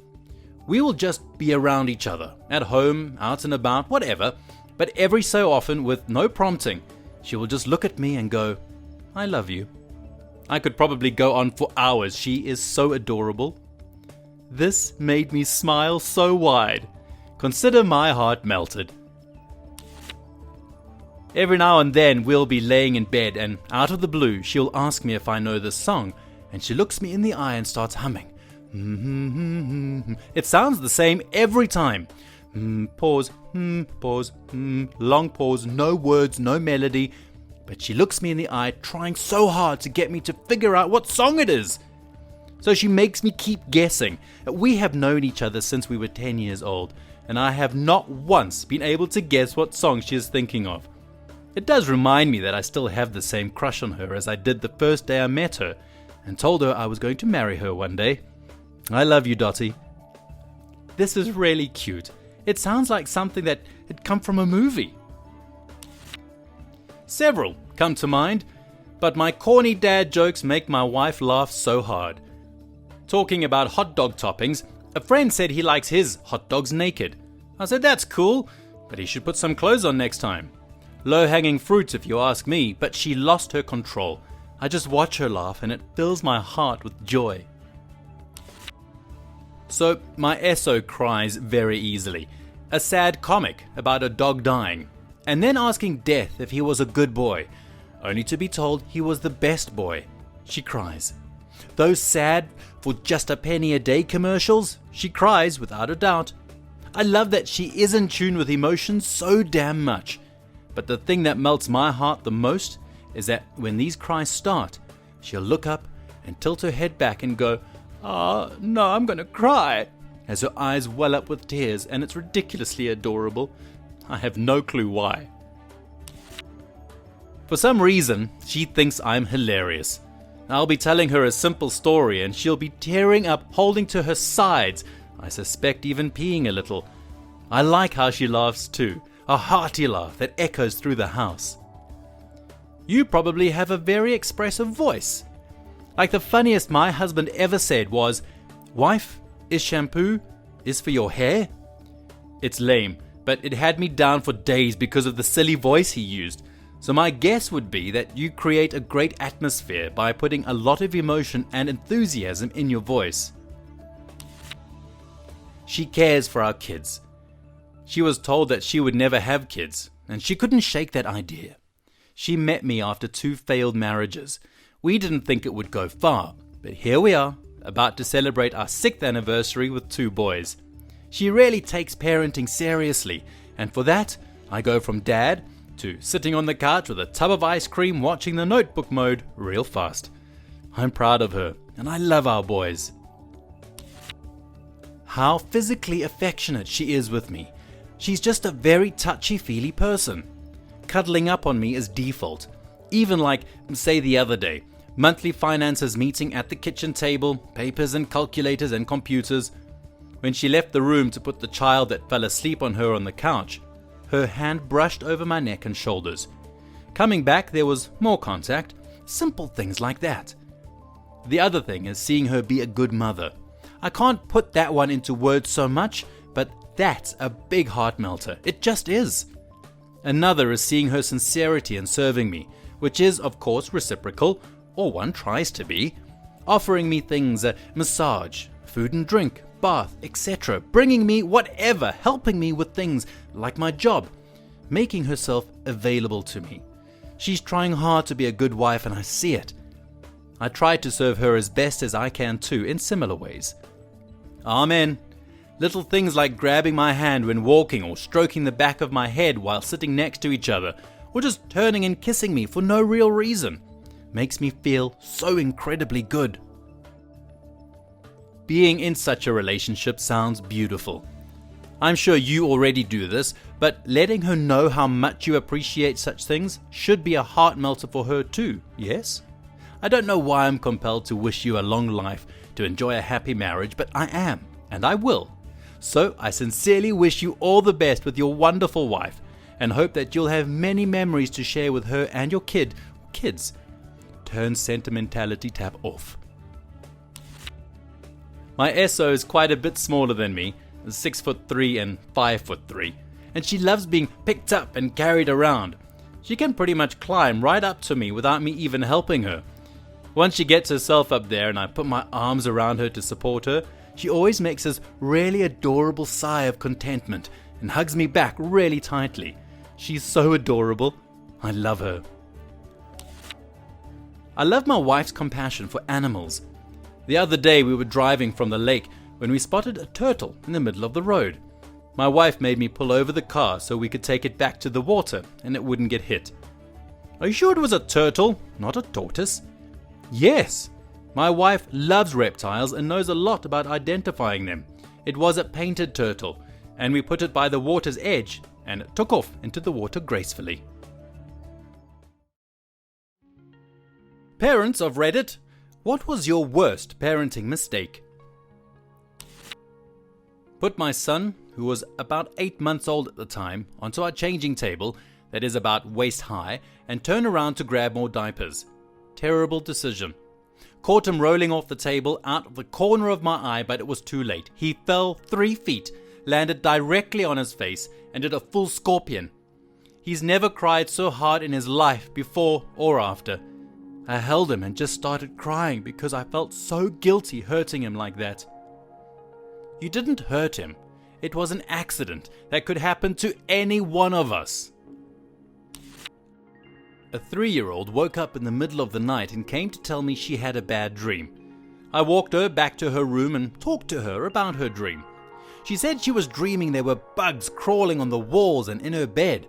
We will just be around each other, at home, out and about, whatever, but every so often, with no prompting, she will just look at me and go, "I love you." I could probably go on for hours. She is so adorable. This made me smile so wide. Consider my heart melted. Every now and then we'll be laying in bed, and out of the blue she'll ask me if I know this song, and she looks me in the eye and starts humming. It sounds the same every time. Pause, pause, long pause, no words, no melody. But she looks me in the eye, trying so hard to get me to figure out what song it is. So she makes me keep guessing. We have known each other since we were 10 years old, and I have not once been able to guess what song she is thinking of. It does remind me that I still have the same crush on her as I did the first day I met her, and told her I was going to marry her one day. I love you, Dottie. This is really cute. It sounds like something that had come from a movie. Several come to mind, but my corny dad jokes make my wife laugh so hard. Talking about hot dog toppings, a friend said he likes his hot dogs naked. I said that's cool, but he should put some clothes on next time. Low-hanging fruit if you ask me, but she lost her control. I just watch her laugh and it fills my heart with joy. So my SO cries very easily. A sad comic about a dog dying, and then asking Death if he was a good boy, only to be told he was the best boy. She cries. Those sad for just a penny a day commercials, she cries without a doubt. I love that she is in tune with emotions so damn much. But the thing that melts my heart the most is that when these cries start, she'll look up and tilt her head back and go, "Ah, no, I'm gonna cry," as her eyes well up with tears, and it's ridiculously adorable. I have no clue why. For some reason, she thinks I'm hilarious. I'll be telling her a simple story and she'll be tearing up, holding to her sides, I suspect even peeing a little. I like how she laughs too, a hearty laugh that echoes through the house. You probably have a very expressive voice. Like the funniest my husband ever said was, "Wife, is shampoo is for your hair?" It's lame, but it had me down for days because of the silly voice he used. So my guess would be that you create a great atmosphere by putting a lot of emotion and enthusiasm in your voice. She cares for our kids. She was told that she would never have kids, and she couldn't shake that idea. She met me after 2 failed marriages. We didn't think it would go far, but here we are, about to celebrate our 6th anniversary with 2 boys. She really takes parenting seriously, and for that, I go from dad to sitting on the couch with a tub of ice cream watching The Notebook mode real fast. I'm proud of her, and I love our boys. How physically affectionate she is with me. She's just a very touchy-feely person. Cuddling up on me is default. Even like, say the other day, monthly finances meeting at the kitchen table, papers and calculators and computers. When she left the room to put the child that fell asleep on her on the couch, her hand brushed over my neck and shoulders. Coming back, there was more contact, simple things like that. The other thing is seeing her be a good mother. I can't put that one into words so much, but That's a big heart melter. It just is. Another is seeing her sincerity in serving me, which is, of course, reciprocal, or one tries to be, offering me things, massage, food and drink, bath, etc., bringing me whatever, helping me with things like my job, making herself available to me. She's trying hard to be a good wife, and I see it. I try to serve her as best as I can too, in similar ways. Amen. Little things like grabbing my hand when walking, or stroking the back of my head while sitting next to each other, or just turning and kissing me for no real reason, makes me feel so incredibly good. Being in such a relationship sounds beautiful. I'm sure you already do this, but letting her know how much you appreciate such things should be a heart melter for her too, yes? I don't know why I'm compelled to wish you a long life to enjoy a happy marriage, but I am, and I will. So I sincerely wish you all the best with your wonderful wife, and hope that you'll have many memories to share with her and your kids. Turn sentimentality tab off. My SO is quite a bit smaller than me, 6'3" and 5'3", and she loves being picked up and carried around. She can pretty much climb right up to me without me even helping her. Once she gets herself up there and I put my arms around her to support her, she always makes this really adorable sigh of contentment and hugs me back really tightly. She's so adorable. I love her. I love my wife's compassion for animals. The other day we were driving from the lake when we spotted a turtle in the middle of the road. My wife made me pull over the car so we could take it back to the water and it wouldn't get hit. Are you sure it was a turtle, not a tortoise? Yes. My wife loves reptiles and knows a lot about identifying them. It was a painted turtle, and we put it by the water's edge, and it took off into the water gracefully. Parents of Reddit, what was your worst parenting mistake? Put my son, who was about 8 months old at the time, onto our changing table that is about waist high, and turn around to grab more diapers. Terrible decision. Caught him rolling off the table out of the corner of my eye, but it was too late. He fell 3 feet, landed directly on his face, and did a full scorpion. He's never cried so hard in his life before or after. I held him and just started crying because I felt so guilty hurting him like that. You didn't hurt him. It was an accident that could happen to any one of us. A 3-year-old woke up in the middle of the night and came to tell me she had a bad dream. I walked her back to her room and talked to her about her dream. She said she was dreaming there were bugs crawling on the walls and in her bed.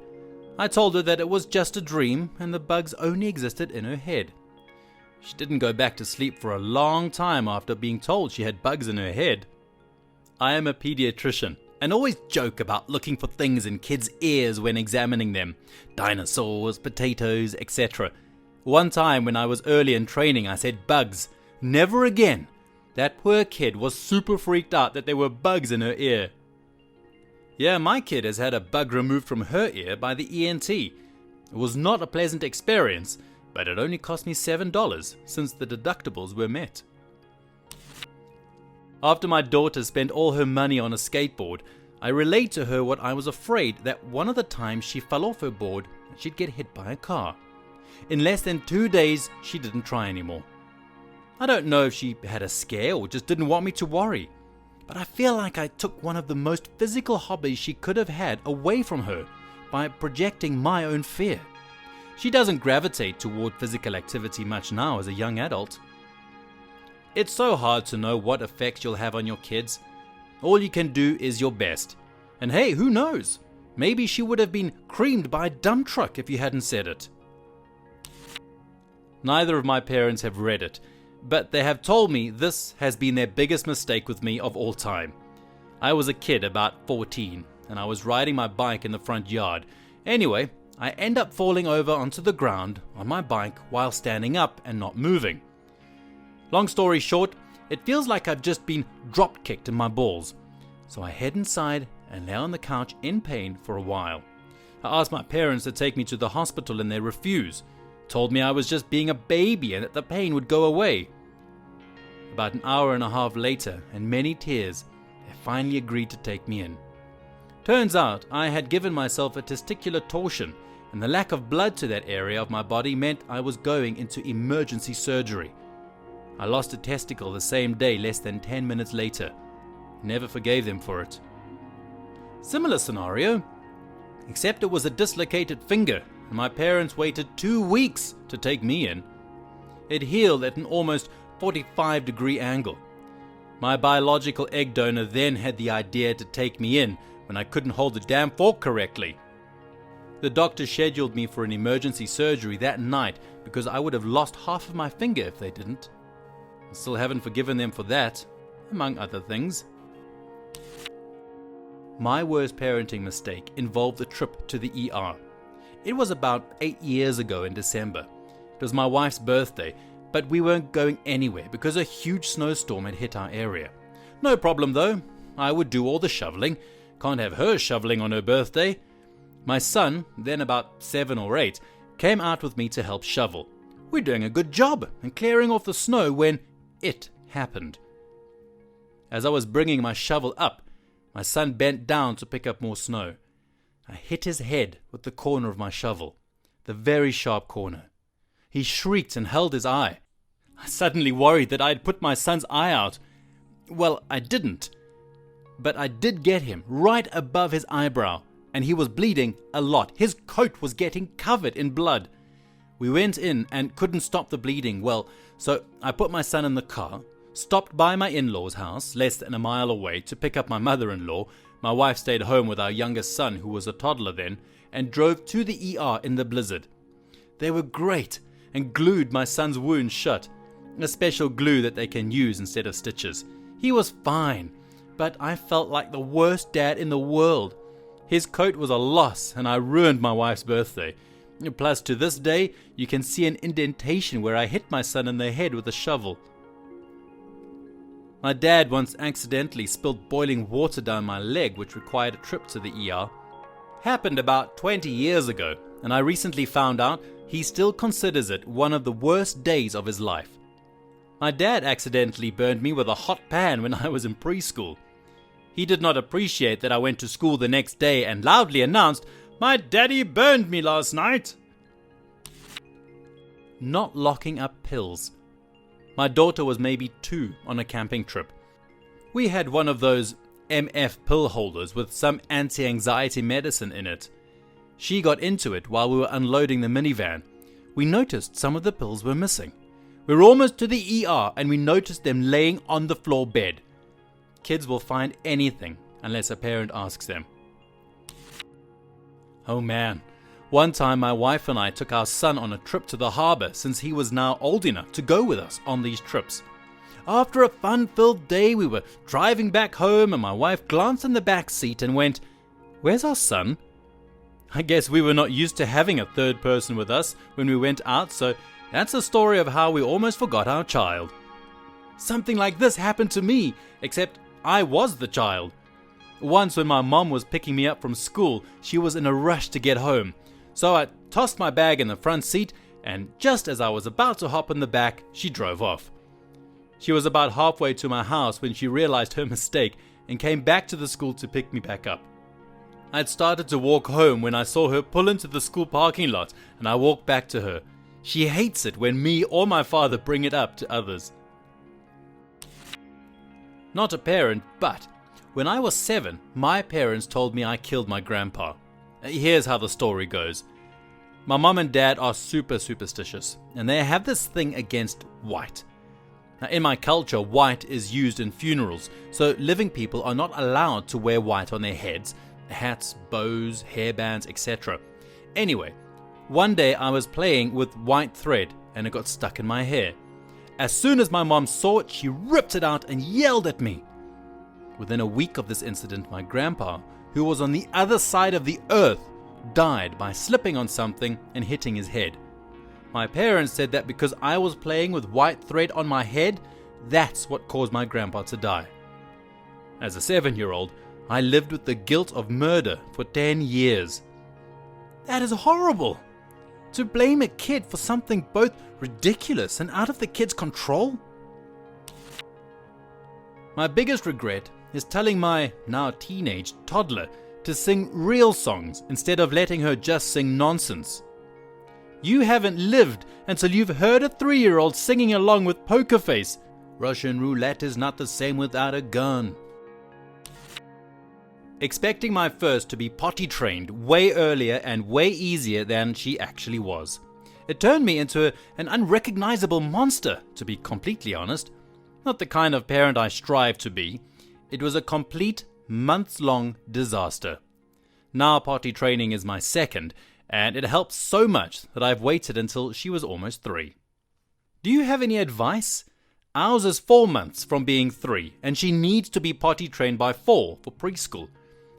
I told her that it was just a dream and the bugs only existed in her head. She didn't go back to sleep for a long time after being told she had bugs in her head. I am a pediatrician and always joke about looking for things in kids' ears when examining them. Dinosaurs, potatoes, etc. One time when I was early in training, I said bugs. Never again. That poor kid was super freaked out that there were bugs in her ear. Yeah, my kid has had a bug removed from her ear by the ENT. It was not a pleasant experience, but it only cost me $7 since the deductibles were met. After my daughter spent all her money on a skateboard, I relayed to her what I was afraid that one of the times she fell off her board, she'd get hit by a car. In less than 2 days, she didn't try anymore. I don't know if she had a scare or just didn't want me to worry, but I feel like I took one of the most physical hobbies she could have had away from her by projecting my own fear. She doesn't gravitate toward physical activity much now as a young adult. It's so hard to know what effects you'll have on your kids. All you can do is your best. And hey, who knows? Maybe she would have been creamed by a dump truck if you hadn't said it. Neither of my parents have read it, but they have told me this has been their biggest mistake with me of all time. I was a kid about 14, and I was riding my bike in the front yard. Anyway, I end up falling over onto the ground on my bike while standing up and not moving. Long story short, it feels like I've just been drop-kicked in my balls. So I head inside and lay on the couch in pain for a while. I asked my parents to take me to the hospital and they refused. Told me I was just being a baby and that the pain would go away. About an hour and a half later and many tears, they finally agreed to take me in. Turns out I had given myself a testicular torsion, and the lack of blood to that area of my body meant I was going into emergency surgery. I lost a testicle the same day, less than 10 minutes later. Never forgave them for it. Similar scenario, except it was a dislocated finger, and my parents waited 2 weeks to take me in. It healed at an almost 45-degree angle. My biological egg donor then had the idea to take me in when I couldn't hold the damn fork correctly. The doctor scheduled me for an emergency surgery that night because I would have lost half of my finger if they didn't. I still haven't forgiven them for that, among other things. My worst parenting mistake involved a trip to the ER. It was about 8 years ago in December. It was my wife's birthday, but we weren't going anywhere because a huge snowstorm had hit our area. No problem though, I would do all the shoveling. Can't have her shoveling on her birthday. My son, then about 7 or 8, came out with me to help shovel. We're doing a good job and clearing off the snow when it happened. As I was bringing my shovel up, my son bent down to pick up more snow. I hit his head with the corner of my shovel, the very sharp corner. He shrieked and held his eye. I suddenly worried that I had put my son's eye out. Well, I didn't. But I did get him right above his eyebrow, and he was bleeding a lot. His coat was getting covered in blood. We went in and couldn't stop the bleeding. Well, so I put my son in the car, stopped by my in-laws' house, less than a mile away, to pick up my mother-in-law. My wife stayed home with our youngest son, who was a toddler then, and drove to the ER in the blizzard. They were great and glued my son's wound shut, a special glue that they can use instead of stitches. He was fine, but I felt like the worst dad in the world. His coat was a loss, and I ruined my wife's birthday. Plus, to this day, you can see an indentation where I hit my son in the head with a shovel. My dad once accidentally spilled boiling water down my leg, which required a trip to the ER. Happened about 20 years ago, and I recently found out he still considers it one of the worst days of his life. My dad accidentally burned me with a hot pan when I was in preschool. He did not appreciate that I went to school the next day and loudly announced, "My daddy burned me last night." Not locking up pills. My daughter was maybe 2 on a camping trip. We had one of those MF pill holders with some anti-anxiety medicine in it. She got into it while we were unloading the minivan. We noticed some of the pills were missing. We were almost to the ER and we noticed them laying on the floor bed. Kids will find anything unless a parent asks them. Oh man, one time my wife and I took our son on a trip to the harbour since he was now old enough to go with us on these trips. After a fun-filled day, we were driving back home and my wife glanced in the back seat and went, "Where's our son?" I guess we were not used to having a third person with us when we went out, so that's a story of how we almost forgot our child. Something like this happened to me, except I was the child. Once when my mom was picking me up from school, she was in a rush to get home. So I tossed my bag in the front seat, and just as I was about to hop in the back, she drove off. She was about halfway to my house when she realized her mistake and came back to the school to pick me back up. I had started to walk home when I saw her pull into the school parking lot, and I walked back to her. She hates it when me or my father bring it up to others. Not a parent, but when I was 7, my parents told me I killed my grandpa. Here's how the story goes. My mom and dad are super superstitious, and they have this thing against white. Now, in my culture, white is used in funerals, so living people are not allowed to wear white on their heads, hats, bows, hairbands, etc. Anyway, one day I was playing with white thread and it got stuck in my hair. As soon as my mom saw it, she ripped it out and yelled at me. Within a week of this incident, my grandpa, who was on the other side of the earth, died by slipping on something and hitting his head. My parents said that because I was playing with white thread on my head, that's what caused my grandpa to die. As a 7-year-old, I lived with the guilt of murder for 10 years. That is horrible! To blame a kid for something both ridiculous and out of the kid's control? My biggest regret is telling my now teenage toddler to sing real songs instead of letting her just sing nonsense. You haven't lived until you've heard a 3-year-old singing along with Poker Face. Russian roulette is not the same without a gun. Expecting my first to be potty trained way earlier and way easier than she actually was. It turned me into an unrecognizable monster, to be completely honest. Not the kind of parent I strive to be. It was a complete months-long disaster. Now potty training is my second, and it helps so much that I've waited until she was almost 3. Do you have any advice? Ours is 4 months from being 3, and she needs to be potty trained by 4 for preschool.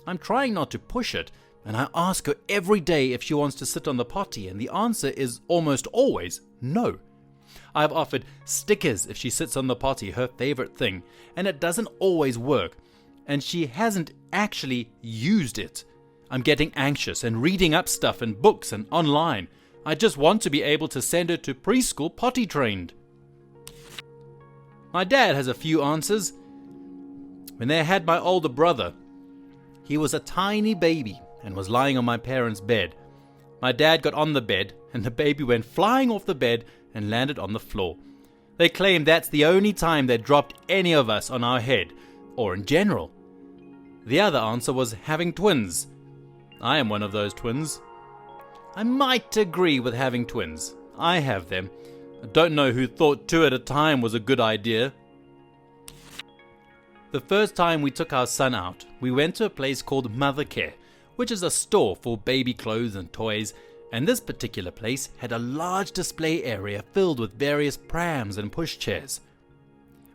I'm trying not to push it, and I ask her every day if she wants to sit on the potty, and the answer is almost always no. I've offered stickers if she sits on the potty, her favorite thing, and it doesn't always work, and she hasn't actually used it. I'm getting anxious and reading up stuff in books and online. I just want to be able to send her to preschool potty trained. My dad has a few answers. When they had my older brother, he was a tiny baby and was lying on my parents' bed. My dad got on the bed and the baby went flying off the bed and landed on the floor. They claim that's the only time they dropped any of us on our head, or in general. The other answer was having twins. I am one of those twins. I might agree with having twins. I have them. I don't know who thought 2 at a time was a good idea. The first time we took our son out, we went to a place called Mother Care, which is a store for baby clothes and toys, and this particular place had a large display area filled with various prams and pushchairs.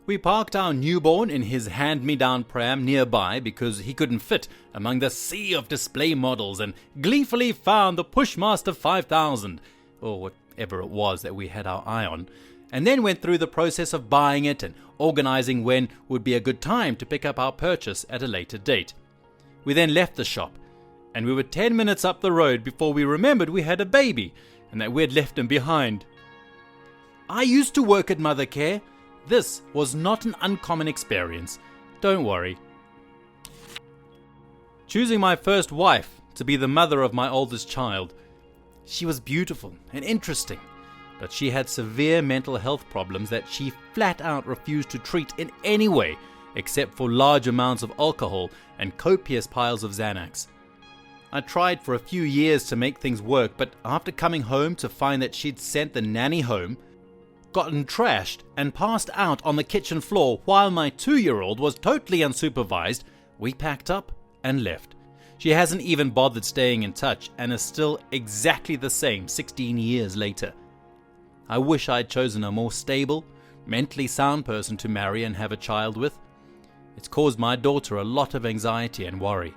We parked our newborn in his hand-me-down pram nearby because he couldn't fit among the sea of display models and gleefully found the Pushmaster 5000, or whatever it was that we had our eye on, and then went through the process of buying it and organizing when would be a good time to pick up our purchase at a later date. We then left the shop, and we were 10 minutes up the road before we remembered we had a baby and that we had left him behind. I used to work at Mother Care. This was not an uncommon experience. Don't worry. Choosing my first wife to be the mother of my oldest child. She was beautiful and interesting, but she had severe mental health problems that she flat out refused to treat in any way except for large amounts of alcohol and copious piles of Xanax. I tried for a few years to make things work, but after coming home to find that she'd sent the nanny home, gotten trashed, and passed out on the kitchen floor while my 2-year-old was totally unsupervised, we packed up and left. She hasn't even bothered staying in touch and is still exactly the same 16 years later. I wish I'd chosen a more stable, mentally sound person to marry and have a child with. It's caused my daughter a lot of anxiety and worry.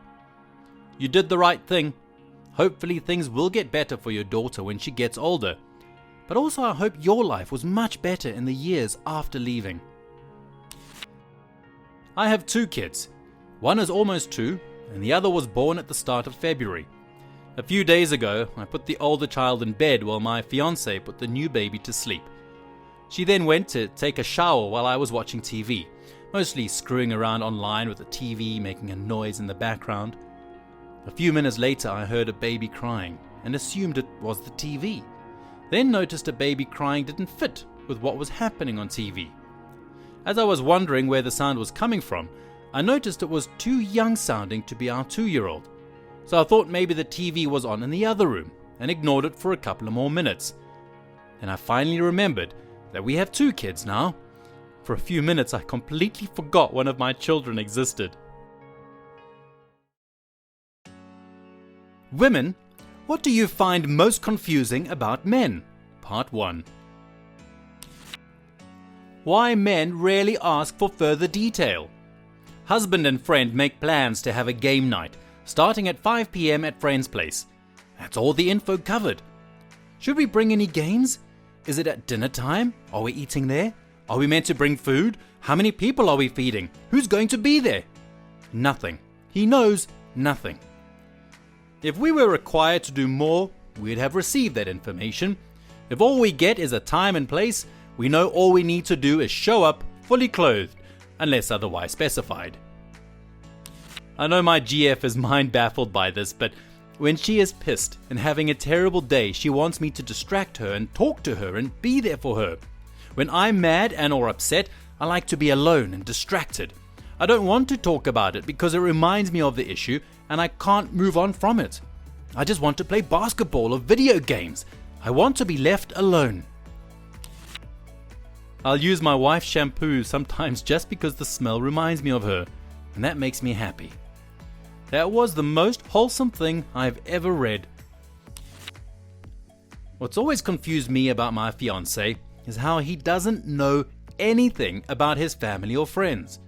You did the right thing. Hopefully things will get better for your daughter when she gets older. But also I hope your life was much better in the years after leaving. I have 2 kids. One is almost 2, and the other was born at the start of February. A few days ago, I put the older child in bed while my fiancé put the new baby to sleep. She then went to take a shower while I was watching TV, mostly screwing around online with the TV making a noise in the background. A few minutes later, I heard a baby crying and assumed it was the TV. Then noticed a baby crying didn't fit with what was happening on TV. As I was wondering where the sound was coming from, I noticed it was too young sounding to be our 2-year-old. So I thought maybe the TV was on in the other room and ignored it for a couple of more minutes. And I finally remembered that we have 2 kids now. For a few minutes I completely forgot one of my children existed. Women, what do you find most confusing about men? Part 1. Why men rarely ask for further detail. Husband and friend make plans to have a game night, starting at 5 p.m. at friend's place. That's all the info covered. Should we bring any games? Is it at dinner time? Are we eating there? Are we meant to bring food? How many people are we feeding? Who's going to be there? Nothing. He knows nothing. If we were required to do more, we'd have received that information. If all we get is a time and place, we know all we need to do is show up fully clothed, unless otherwise specified. I know my GF is mind baffled by this, but when she is pissed and having a terrible day, she wants me to distract her and talk to her and be there for her. When I'm mad and or upset, I like to be alone and distracted. I don't want to talk about it because it reminds me of the issue and I can't move on from it. I just want to play basketball or video games. I want to be left alone. I'll use my wife's shampoo sometimes just because the smell reminds me of her, and that makes me happy. That was the most wholesome thing I've ever read. What's always confused me about my fiancé is how he doesn't know anything about his family or friends.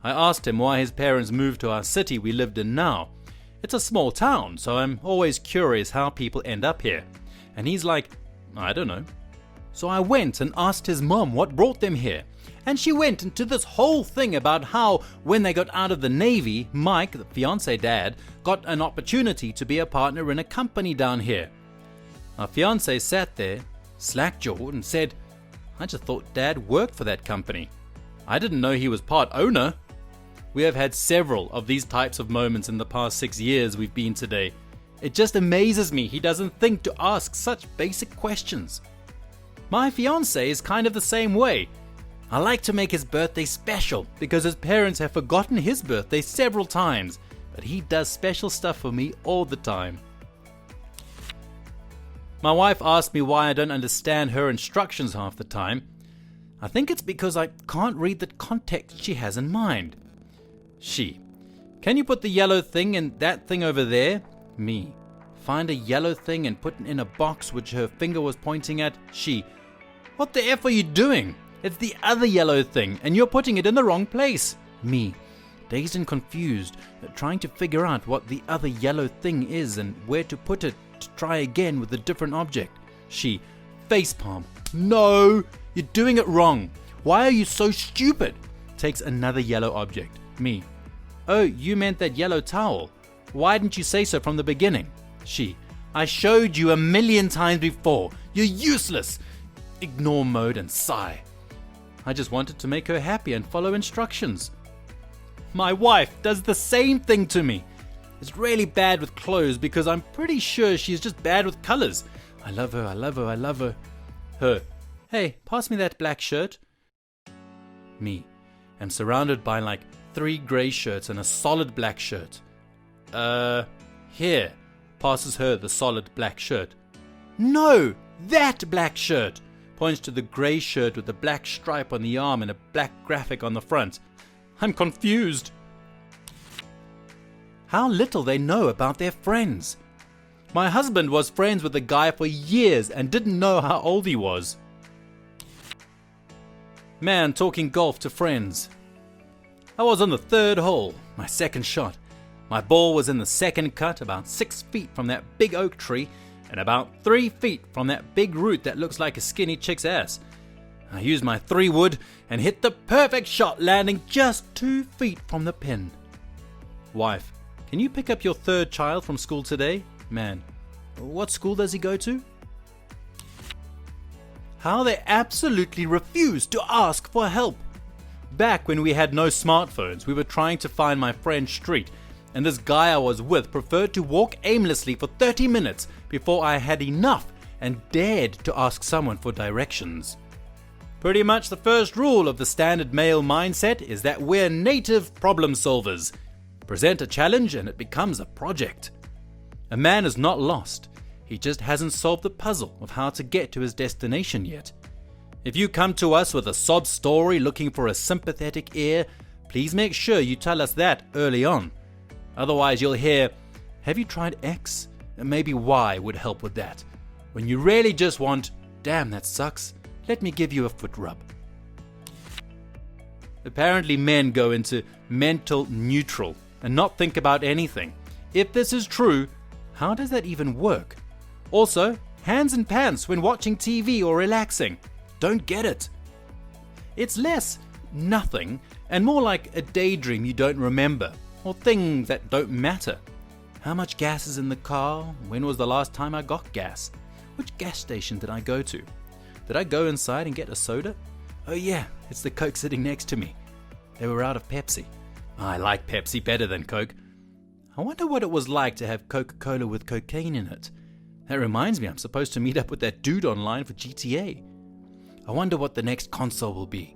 I asked him why his parents moved to our city we lived in now. It's a small town, so I'm always curious how people end up here. And he's like, I don't know. So I went and asked his mom what brought them here. And she went into this whole thing about how when they got out of the Navy, Mike, the fiancé dad, got an opportunity to be a partner in a company down here. Our fiancé sat there, slack-jawed, and said, I just thought Dad worked for that company. I didn't know he was part owner. We have had several of these types of moments in the past 6 years we've been today. It just amazes me he doesn't think to ask such basic questions. My fiancé is kind of the same way. I like to make his birthday special because his parents have forgotten his birthday several times, but he does special stuff for me all the time. My wife asked me why I don't understand her instructions half the time. I think it's because I can't read the context she has in mind. She: can you put the yellow thing in that thing over there? Me: find a yellow thing and put it in a box which her finger was pointing at. She: what the F are you doing? It's the other yellow thing and you're putting it in the wrong place. Me: dazed and confused, trying to figure out what the other yellow thing is and where to put it to try again with a different object. She: facepalm. No, you're doing it wrong. Why are you so stupid? Takes another yellow object. Me: oh, you meant that yellow towel. Why didn't you say so from the beginning? She: I showed you 1,000,000 times before. You're useless. Ignore mode and sigh. I just wanted to make her happy and follow instructions. My wife does the same thing to me. It's really bad with clothes because I'm pretty sure she's just bad with colors. I love her, I love her, I love her. Her: hey, pass me that black shirt. Me: I'm surrounded by like 3 grey shirts and a solid black shirt. Here. Passes her the solid black shirt. No, that black shirt. Points to the grey shirt with the black stripe on the arm and a black graphic on the front. I'm confused. How little they know about their friends. My husband was friends with the guy for years and didn't know how old he was. Man talking golf to friends. I was on the 3rd hole, my second shot. My ball was in the second cut, about 6 feet from that big oak tree and about 3 feet from that big root that looks like a skinny chick's ass. I used my 3-wood and hit the perfect shot, landing just 2 feet from the pin. Wife: can you pick up your 3rd child from school today? Man: what school does he go to? How they absolutely refuse to ask for help. Back when we had no smartphones, we were trying to find my friend's street, and this guy I was with preferred to walk aimlessly for 30 minutes before I had enough and dared to ask someone for directions. Pretty much the first rule of the standard male mindset is that we're native problem solvers. Present a challenge and it becomes a project. A man is not lost. He just hasn't solved the puzzle of how to get to his destination yet. If you come to us with a sob story looking for a sympathetic ear, please make sure you tell us that early on. Otherwise you'll hear, have you tried X? Maybe Y would help with that. When you really just want, damn that sucks, let me give you a foot rub. Apparently men go into mental neutral and not think about anything. If this is true, how does that even work? Also, hands in pants when watching TV or relaxing. Don't get it. It's less nothing and more like a daydream you don't remember, or things that don't matter. How much gas is in the car? When was the last time I got gas? Which gas station did I go to? Did I go inside and get a soda? Oh yeah, it's the Coke sitting next to me. They were out of Pepsi. I like Pepsi better than Coke. I wonder what it was like to have Coca-Cola with cocaine in it. That reminds me, I'm supposed to meet up with that dude online for GTA. I wonder what the next console will be.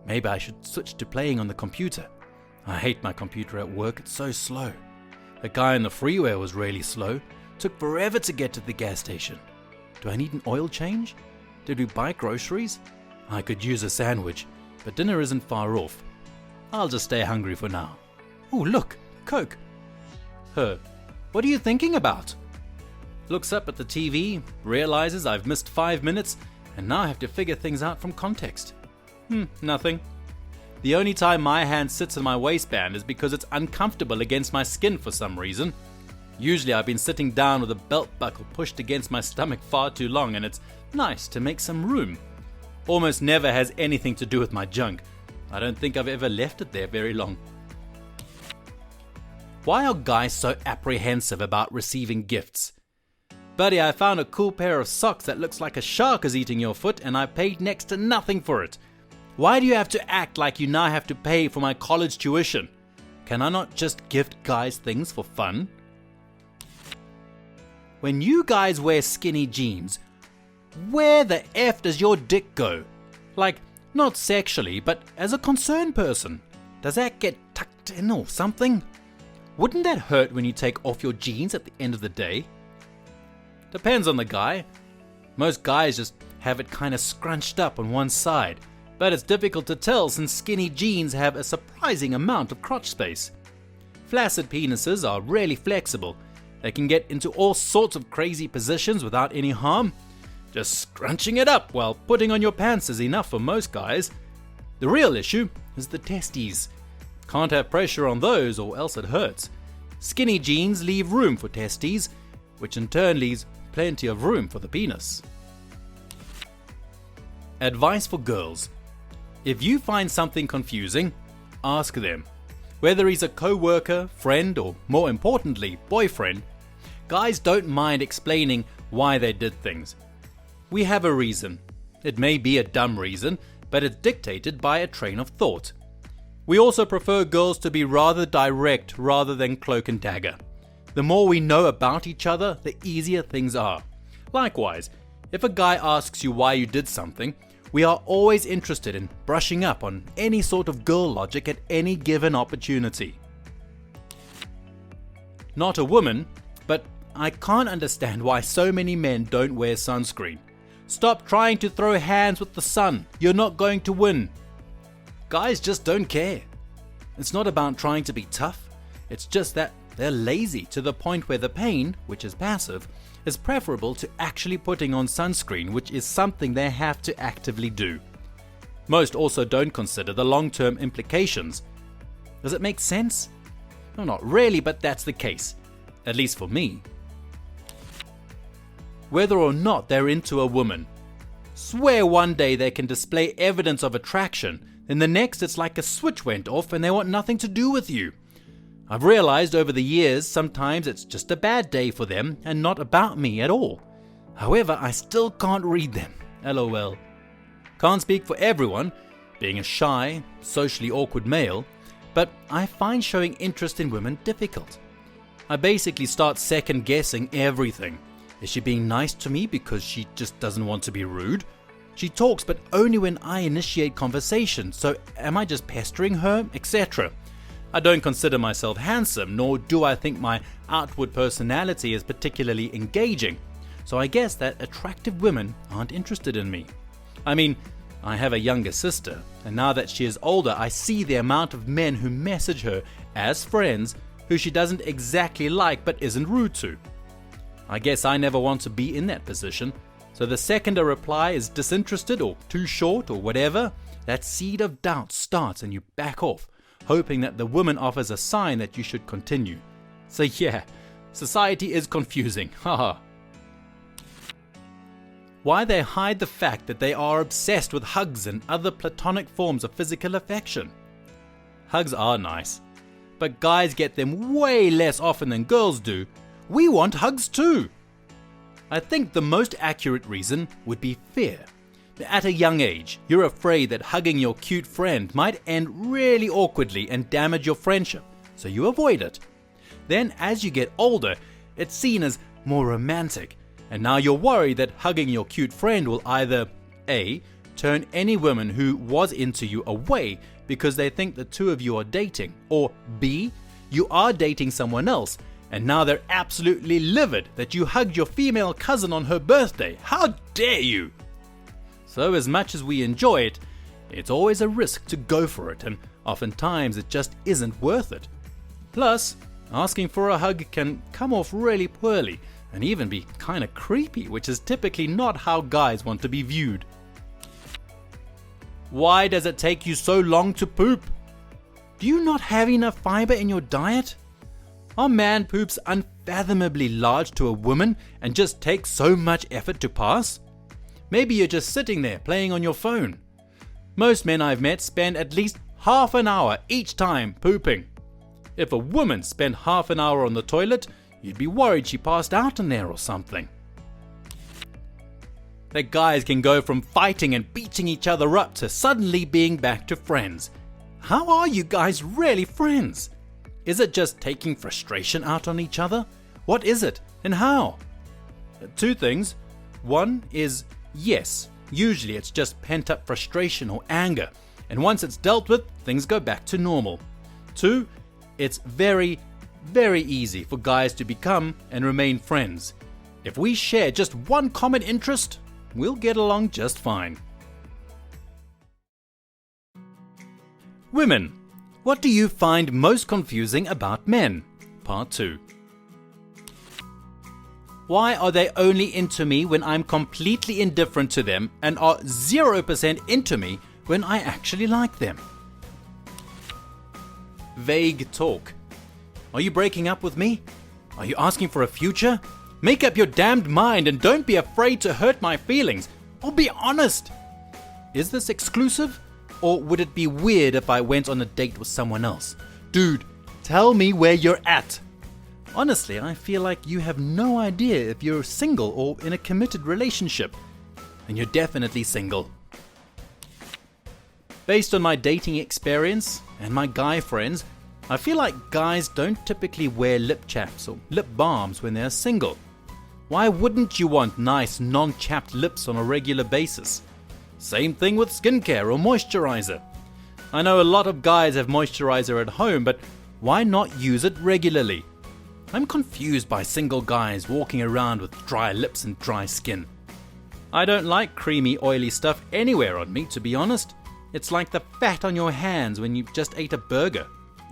Maybe I should switch to playing on the computer. I hate my computer at work, it's so slow. The guy on the freeway was really slow. Took forever to get to the gas station. Do I need an oil change? Did we buy groceries? I could use a sandwich, but dinner isn't far off. I'll just stay hungry for now. Oh, look, Coke. Her, what are you thinking about? Looks up at the TV, realizes I've missed 5 minutes, and now I have to figure things out from context. Nothing. The only time my hand sits in my waistband is because it's uncomfortable against my skin for some reason. Usually I've been sitting down with a belt buckle pushed against my stomach far too long, and it's nice to make some room. Almost never has anything to do with my junk. I don't think I've ever left it there very long. Why are guys so apprehensive about receiving gifts? Buddy, I found a cool pair of socks that looks like a shark is eating your foot, and I paid next to nothing for it. Why do you have to act like you now have to pay for my college tuition? Can I not just gift guys things for fun? When you guys wear skinny jeans, where the F does your dick go? Like, not sexually, but as a concerned person. Does that get tucked in or something? Wouldn't that hurt when you take off your jeans at the end of the day? Depends on the guy. Most guys just have it kind of scrunched up on one side, but it's difficult to tell since skinny jeans have a surprising amount of crotch space. Flaccid penises are really flexible. They can get into all sorts of crazy positions without any harm. Just scrunching it up while putting on your pants is enough for most guys. The real issue is the testes. Can't have pressure on those or else it hurts. Skinny jeans leave room for testes, which in turn leaves plenty of room for the penis. Advice for girls. If you find something confusing, ask them. Whether he's a co-worker, friend, or more importantly, boyfriend, guys don't mind explaining why they did things. We have a reason. It may be a dumb reason, but it's dictated by a train of thought. We also prefer girls to be rather direct rather than cloak and dagger. The more we know about each other, the easier things are. Likewise, if a guy asks you why you did something, we are always interested in brushing up on any sort of girl logic at any given opportunity. Not a woman, but I can't understand why so many men don't wear sunscreen. Stop trying to throw hands with the sun. You're not going to win. Guys just don't care. It's not about trying to be tough. It's just that they're lazy to the point where the pain, which is passive, is preferable to actually putting on sunscreen, which is something they have to actively do. Most also don't consider the long-term implications. Does it make sense? No, not really, but that's the case. At least for me. Whether or not they're into a woman. Swear one day they can display evidence of attraction, then the next it's like a switch went off and they want nothing to do with you. I've realized over the years sometimes it's just a bad day for them and not about me at all. However, I still can't read them. LOL. Can't speak for everyone, being a shy, socially awkward male, but I find showing interest in women difficult. I basically start second guessing everything. Is she being nice to me because she just doesn't want to be rude? She talks but only when I initiate conversation, so am I just pestering her, etc.? I don't consider myself handsome, nor do I think my outward personality is particularly engaging, so I guess that attractive women aren't interested in me. I mean, I have a younger sister, and now that she is older, I see the amount of men who message her as friends who she doesn't exactly like but isn't rude to. I guess I never want to be in that position, so the second a reply is disinterested or too short or whatever, that seed of doubt starts and you back off, hoping that the woman offers a sign that you should continue. So yeah, society is confusing, haha. Why they hide the fact that they are obsessed with hugs and other platonic forms of physical affection. Hugs are nice, but guys get them way less often than girls do. We want hugs too. I think the most accurate reason would be fear, At a young age, you're afraid that hugging your cute friend might end really awkwardly and damage your friendship, so you avoid it. Then, as you get older, it's seen as more romantic, and now you're worried that hugging your cute friend will either A. turn any woman who was into you away because they think the two of you are dating, or B. you are dating someone else, and now they're absolutely livid that you hugged your female cousin on her birthday. How dare you! So as much as we enjoy it, it's always a risk to go for it, and oftentimes it just isn't worth it. Plus, asking for a hug can come off really poorly and even be kinda creepy, which is typically not how guys want to be viewed. Why does it take you so long to poop? Do you not have enough fiber in your diet? Are man poops unfathomably large to a woman and just take so much effort to pass? Maybe you're just sitting there playing on your phone. Most men I've met spend at least half an hour each time pooping. If a woman spent half an hour on the toilet, you'd be worried she passed out in there or something. That guys can go from fighting and beating each other up to suddenly being back to friends. How are you guys really friends? Is it just taking frustration out on each other? What is it and how? Two things. One is yes, usually it's just pent-up frustration or anger, and once it's dealt with, things go back to normal. Two, it's very, very easy for guys to become and remain friends. If we share just one common interest, we'll get along just fine. Women, what do you find most confusing about men? Part 2. Why are they only into me when I'm completely indifferent to them and are 0% into me when I actually like them? Vague talk. Are you breaking up with me? Are you asking for a future? Make up your damned mind and don't be afraid to hurt my feelings. Or be honest. Is this exclusive? Or would it be weird if I went on a date with someone else? Dude, tell me where you're at. Honestly, I feel like you have no idea if you're single or in a committed relationship. And you're definitely single. Based on my dating experience and my guy friends, I feel like guys don't typically wear lip chaps or lip balms when they're single. Why wouldn't you want nice, non-chapped lips on a regular basis? Same thing with skincare or moisturizer. I know a lot of guys have moisturizer at home, but why not use it regularly? I'm confused by single guys walking around with dry lips and dry skin. I don't like creamy, oily stuff anywhere on me, to be honest. It's like the fat on your hands when you just ate a burger.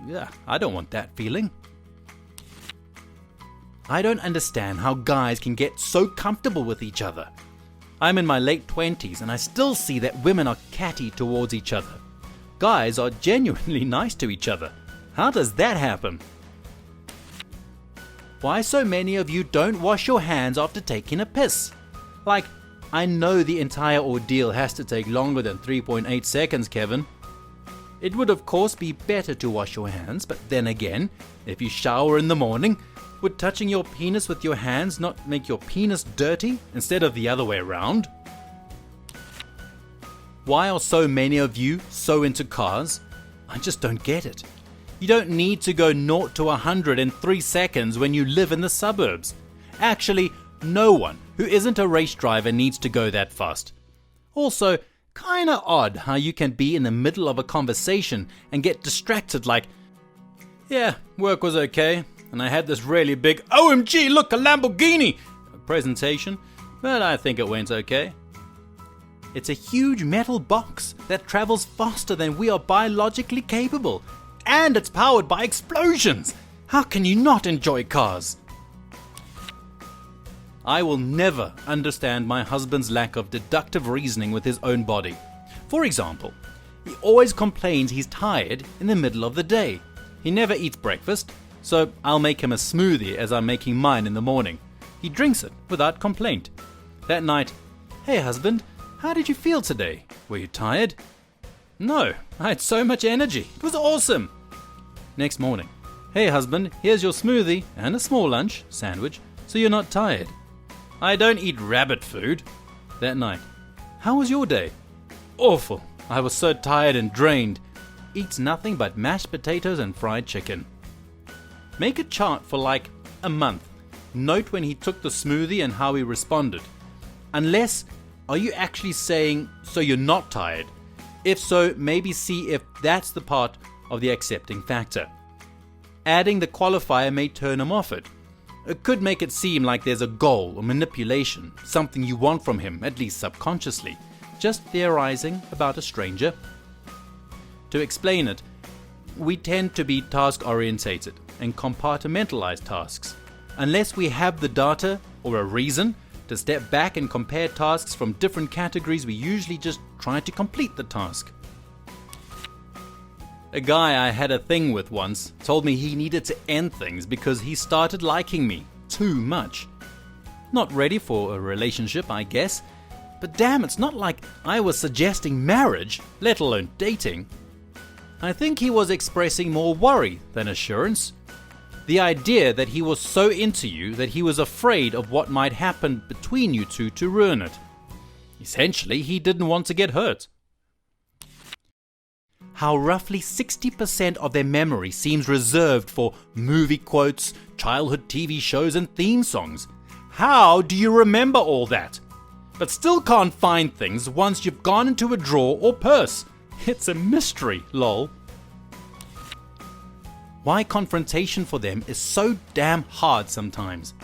Yeah, I don't want that feeling. I don't understand how guys can get so comfortable with each other. I'm in my late 20s and I still see that women are catty towards each other. Guys are genuinely nice to each other. How does that happen? Why so many of you don't wash your hands after taking a piss? Like, I know the entire ordeal has to take longer than 3.8 seconds, Kevin. It would of course be better to wash your hands, but then again, if you shower in the morning, would touching your penis with your hands not make your penis dirty instead of the other way around? Why are so many of you so into cars? I just don't get it. You don't need to go 0 to 100 in 3 seconds when you live in the suburbs. Actually, no one who isn't a race driver needs to go that fast. Also, kinda odd how you can be in the middle of a conversation and get distracted like, yeah, work was okay, and I had this really big OMG, look, a Lamborghini presentation, but I think it went okay. It's a huge metal box that travels faster than we are biologically capable, and it's powered by explosions. How can you not enjoy cars? I will never understand my husband's lack of deductive reasoning with his own body. For example, he always complains he's tired in the middle of the day. He never eats breakfast, so I'll make him a smoothie as I'm making mine in the morning. He drinks it without complaint. That night, hey husband, how did you feel today? Were you tired? No, I had so much energy. It was awesome. Next morning, hey husband, here's your smoothie and a small lunch, sandwich, so you're not tired. I don't eat rabbit food. That night, How was your day? Awful. I was so tired and drained. Eats nothing but mashed potatoes and fried chicken. Make a chart for like a month. Note when he took the smoothie and how he responded. Unless, are you actually saying, so you're not tired? If so, maybe see if that's the part of the accepting factor. Adding the qualifier may turn him off it. It could make it seem like there's a goal or manipulation, something you want from him, at least subconsciously, just theorizing about a stranger. To explain it, we tend to be task-orientated and compartmentalize tasks. Unless we have the data or a reason to step back and compare tasks from different categories, we usually just try to complete the task. A guy I had a thing with once told me he needed to end things because he started liking me too much. Not ready for a relationship, I guess, but damn, it's not like I was suggesting marriage, let alone dating. I think he was expressing more worry than assurance. The idea that he was so into you that he was afraid of what might happen between you two to ruin it. Essentially, he didn't want to get hurt. How roughly 60% of their memory seems reserved for movie quotes, childhood TV shows and theme songs. How do you remember all that? But still can't find things once you've gone into a drawer or purse. It's a mystery, lol. Why confrontation for them is so damn hard sometimes.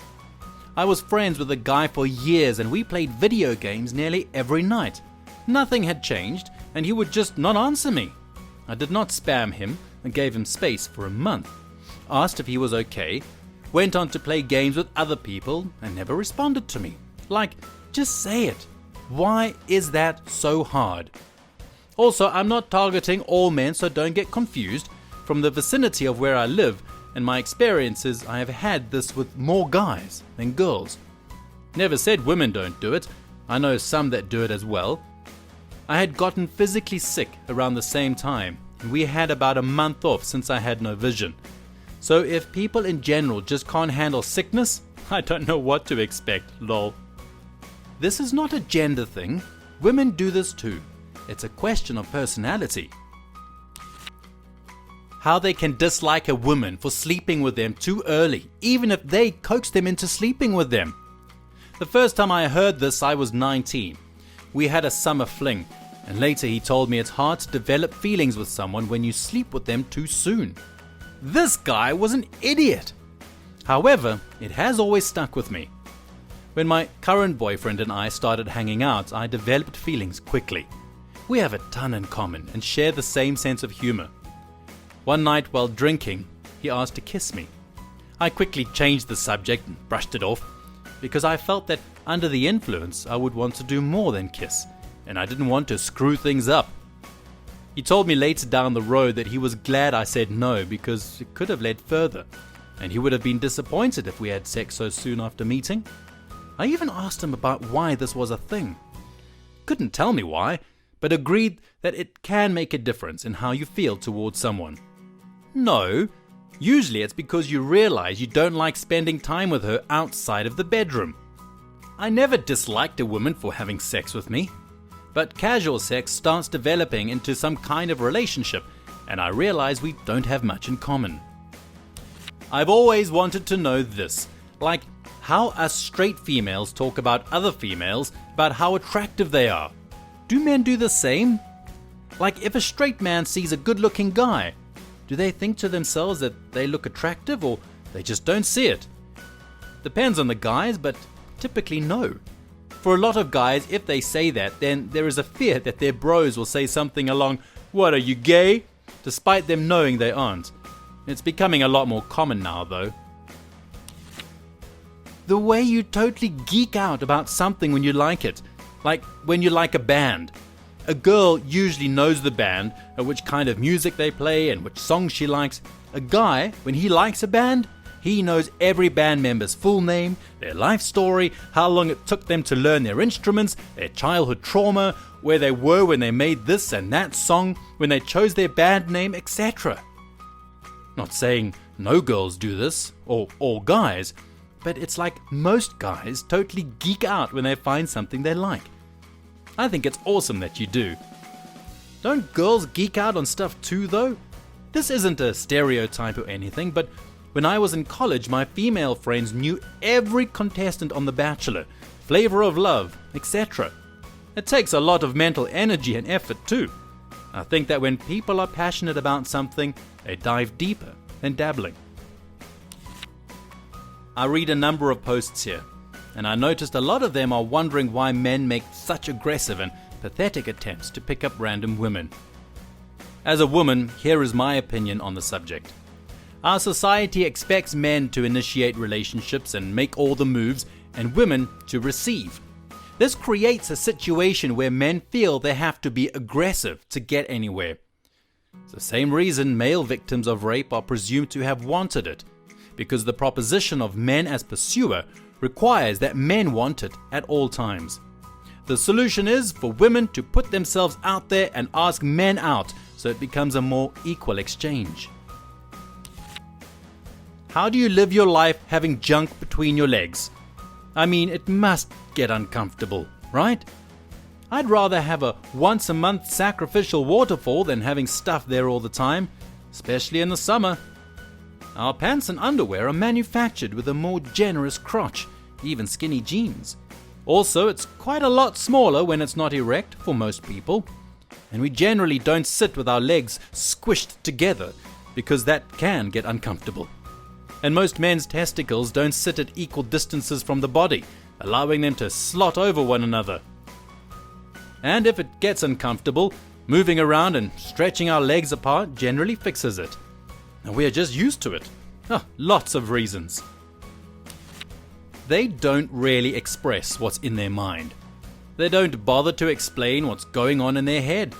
I was friends with a guy for years and we played video games nearly every night. Nothing had changed and he would just not answer me. I did not spam him and gave him space for a month. Asked if he was okay, went on to play games with other people and never responded to me. Like, just say it. Why is that so hard? Also, I'm not targeting all men, so don't get confused. From the vicinity of where I live and my experiences, I have had this with more guys than girls. Never said women don't do it. I know some that do it as well. I had gotten physically sick around the same time, and we had about a month off since I had no vision. So if people in general just can't handle sickness, I don't know what to expect, lol. This is not a gender thing. Women do this too. It's a question of personality. How they can dislike a woman for sleeping with them too early, even if they coax them into sleeping with them. The first time I heard this, I was 19. We had a summer fling, and later he told me it's hard to develop feelings with someone when you sleep with them too soon. This guy was an idiot. However, it has always stuck with me. When my current boyfriend and I started hanging out, I developed feelings quickly. We have a ton in common and share the same sense of humor. One night while drinking, he asked to kiss me. I quickly changed the subject and brushed it off because I felt that under the influence I would want to do more than kiss, and I didn't want to screw things up. He told me later down the road that he was glad I said no because it could have led further, and he would have been disappointed if we had sex so soon after meeting. I even asked him about why this was a thing. Couldn't tell me why, but agreed that it can make a difference in how you feel towards someone. No, usually it's because you realize you don't like spending time with her outside of the bedroom. I never disliked a woman for having sex with me, but casual sex starts developing into some kind of relationship, and I realize we don't have much in common. I've always wanted to know this, like how us straight females talk about other females, about how attractive they are. Do men do the same? Like if a straight man sees a good-looking guy, do they think to themselves that they look attractive or they just don't see it? Depends on the guys, but typically no. For a lot of guys, if they say that, then there is a fear that their bros will say something along, "What, are you gay?" despite them knowing they aren't. It's becoming a lot more common now though. The way you totally geek out about something when you like it. Like when you like a band. A girl usually knows the band, and which kind of music they play and which songs she likes. A guy, when he likes a band, he knows every band member's full name, their life story, how long it took them to learn their instruments, their childhood trauma, where they were when they made this and that song, when they chose their band name, etc. Not saying no girls do this, or all guys, but it's like most guys totally geek out when they find something they like. I think it's awesome that you do. Don't girls geek out on stuff too though? This isn't a stereotype or anything, but when I was in college, my female friends knew every contestant on The Bachelor, Flavor of Love, etc. It takes a lot of mental energy and effort too. I think that when people are passionate about something, they dive deeper than dabbling. I read a number of posts here, and I noticed a lot of them are wondering why men make such aggressive and pathetic attempts to pick up random women. As a woman, here is my opinion on the subject. Our society expects men to initiate relationships and make all the moves, and women to receive. This creates a situation where men feel they have to be aggressive to get anywhere. It's the same reason male victims of rape are presumed to have wanted it, because the proposition of men as pursuer requires that men want it at all times. The solution is for women to put themselves out there and ask men out, so it becomes a more equal exchange. How do you live your life having junk between your legs? I mean, it must get uncomfortable, right? I'd rather have a once-a-month sacrificial waterfall than having stuff there all the time, especially in the summer. Our pants and underwear are manufactured with a more generous crotch, even skinny jeans. Also, it's quite a lot smaller when it's not erect for most people. And we generally don't sit with our legs squished together, because that can get uncomfortable. And most men's testicles don't sit at equal distances from the body, allowing them to slot over one another. And if it gets uncomfortable, moving around and stretching our legs apart generally fixes it. And we are just used to it. Lots of reasons. They don't really express what's in their mind. They don't bother to explain what's going on in their head.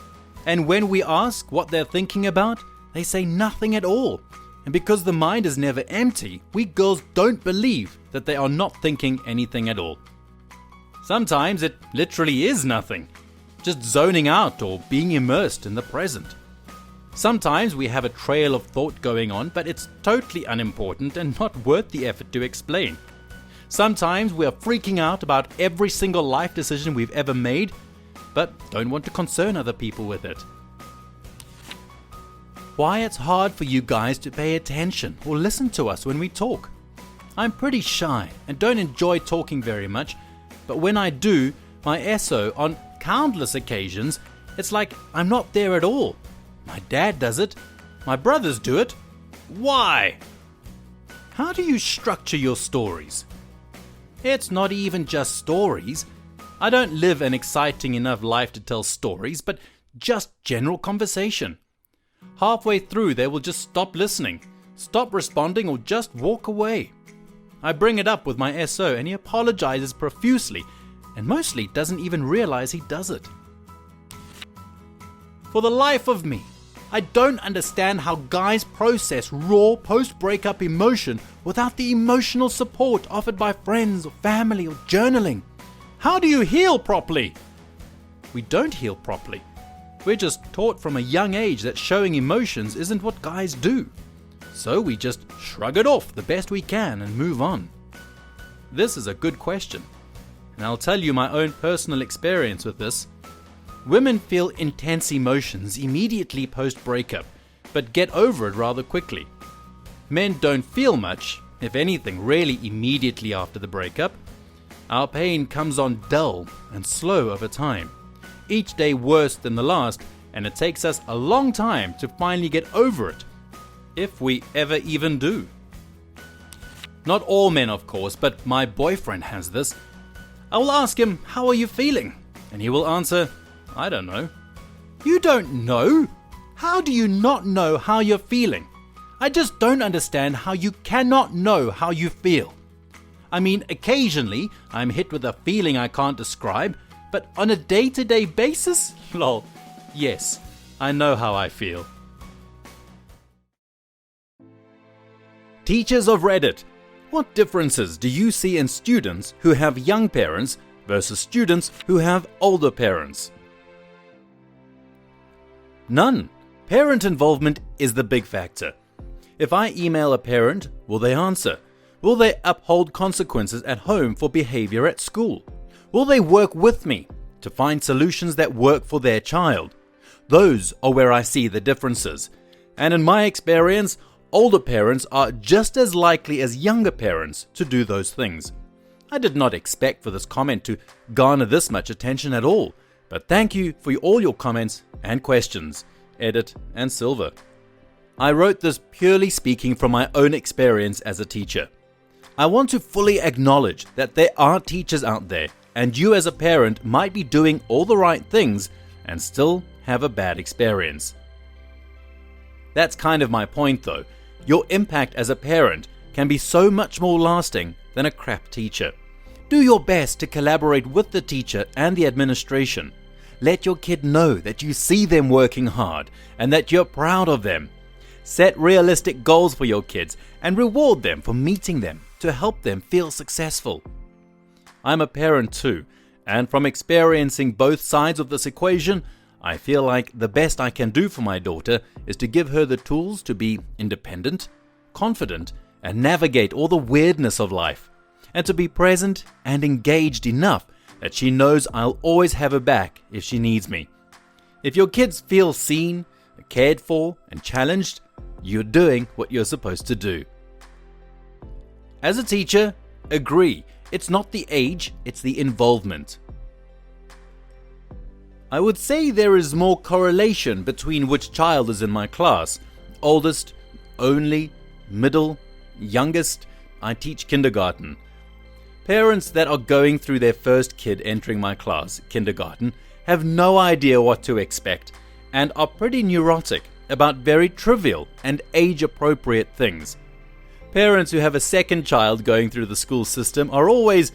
And when we ask what they're thinking about, they say nothing at all. And because the mind is never empty, we girls don't believe that they are not thinking anything at all. Sometimes it literally is nothing, just zoning out or being immersed in the present. Sometimes we have a trail of thought going on, but it's totally unimportant and not worth the effort to explain. Sometimes we are freaking out about every single life decision we've ever made, but don't want to concern other people with it. Why it's hard for you guys to pay attention or listen to us when we talk. I'm pretty shy and don't enjoy talking very much, but when I do, my SO on countless occasions, it's like I'm not there at all. My dad does it. My brothers do it. Why? How do you structure your stories? It's not even just stories. I don't live an exciting enough life to tell stories, but just general conversation. Halfway through, they will just stop listening, stop responding, or just walk away. I bring it up with my SO and he apologizes profusely and mostly doesn't even realize he does it. For the life of me, I don't understand how guys process raw post-breakup emotion without the emotional support offered by friends or family or journaling. How do you heal properly? We don't heal properly. We're just taught from a young age that showing emotions isn't what guys do. So we just shrug it off the best we can and move on. This is a good question, and I'll tell you my own personal experience with this. Women feel intense emotions immediately post-breakup, but get over it rather quickly. Men don't feel much, if anything, really immediately after the breakup. Our pain comes on dull and slow over time, each day worse than the last, and it takes us a long time to finally get over it, if we ever even do. Not all men, of course, but my boyfriend has this. I will ask him, "How are you feeling?" And he will answer, "I don't know." You don't know? How do you not know how you're feeling? I just don't understand how you cannot know how you feel. I mean, occasionally I'm hit with a feeling I can't describe, but on a day-to-day basis? Lol. Yes, I know how I feel. Teachers of Reddit, what differences do you see in students who have young parents versus students who have older parents? None. Parent involvement is the big factor. If I email a parent, will they answer? Will they uphold consequences at home for behavior at school? Will they work with me? to find solutions that work for their child. Those are where I see the differences. And in my experience, older parents are just as likely as younger parents to do those things. I did not expect for this comment to garner this much attention at all, but thank you for all your comments and questions, Edit and Silver. I wrote this purely speaking from my own experience as a teacher. I want to fully acknowledge that there are teachers out there, and you as a parent might be doing all the right things and still have a bad experience. That's kind of my point though. Your impact as a parent can be so much more lasting than a crap teacher. Do your best to collaborate with the teacher and the administration. Let your kid know that you see them working hard and that you're proud of them. Set realistic goals for your kids and reward them for meeting them to help them feel successful. I'm a parent too, and from experiencing both sides of this equation, I feel like the best I can do for my daughter is to give her the tools to be independent, confident, and navigate all the weirdness of life, and to be present and engaged enough that she knows I'll always have her back if she needs me. If your kids feel seen, cared for, and challenged, you're doing what you're supposed to do. As a teacher, agree, it's not the age, it's the involvement. I would say there is more correlation between which child is in my class. Oldest, only, middle, youngest. I teach kindergarten. Parents that are going through their first kid entering my class, kindergarten, have no idea what to expect and are pretty neurotic about very trivial and age-appropriate things. Parents who have a second child going through the school system are always,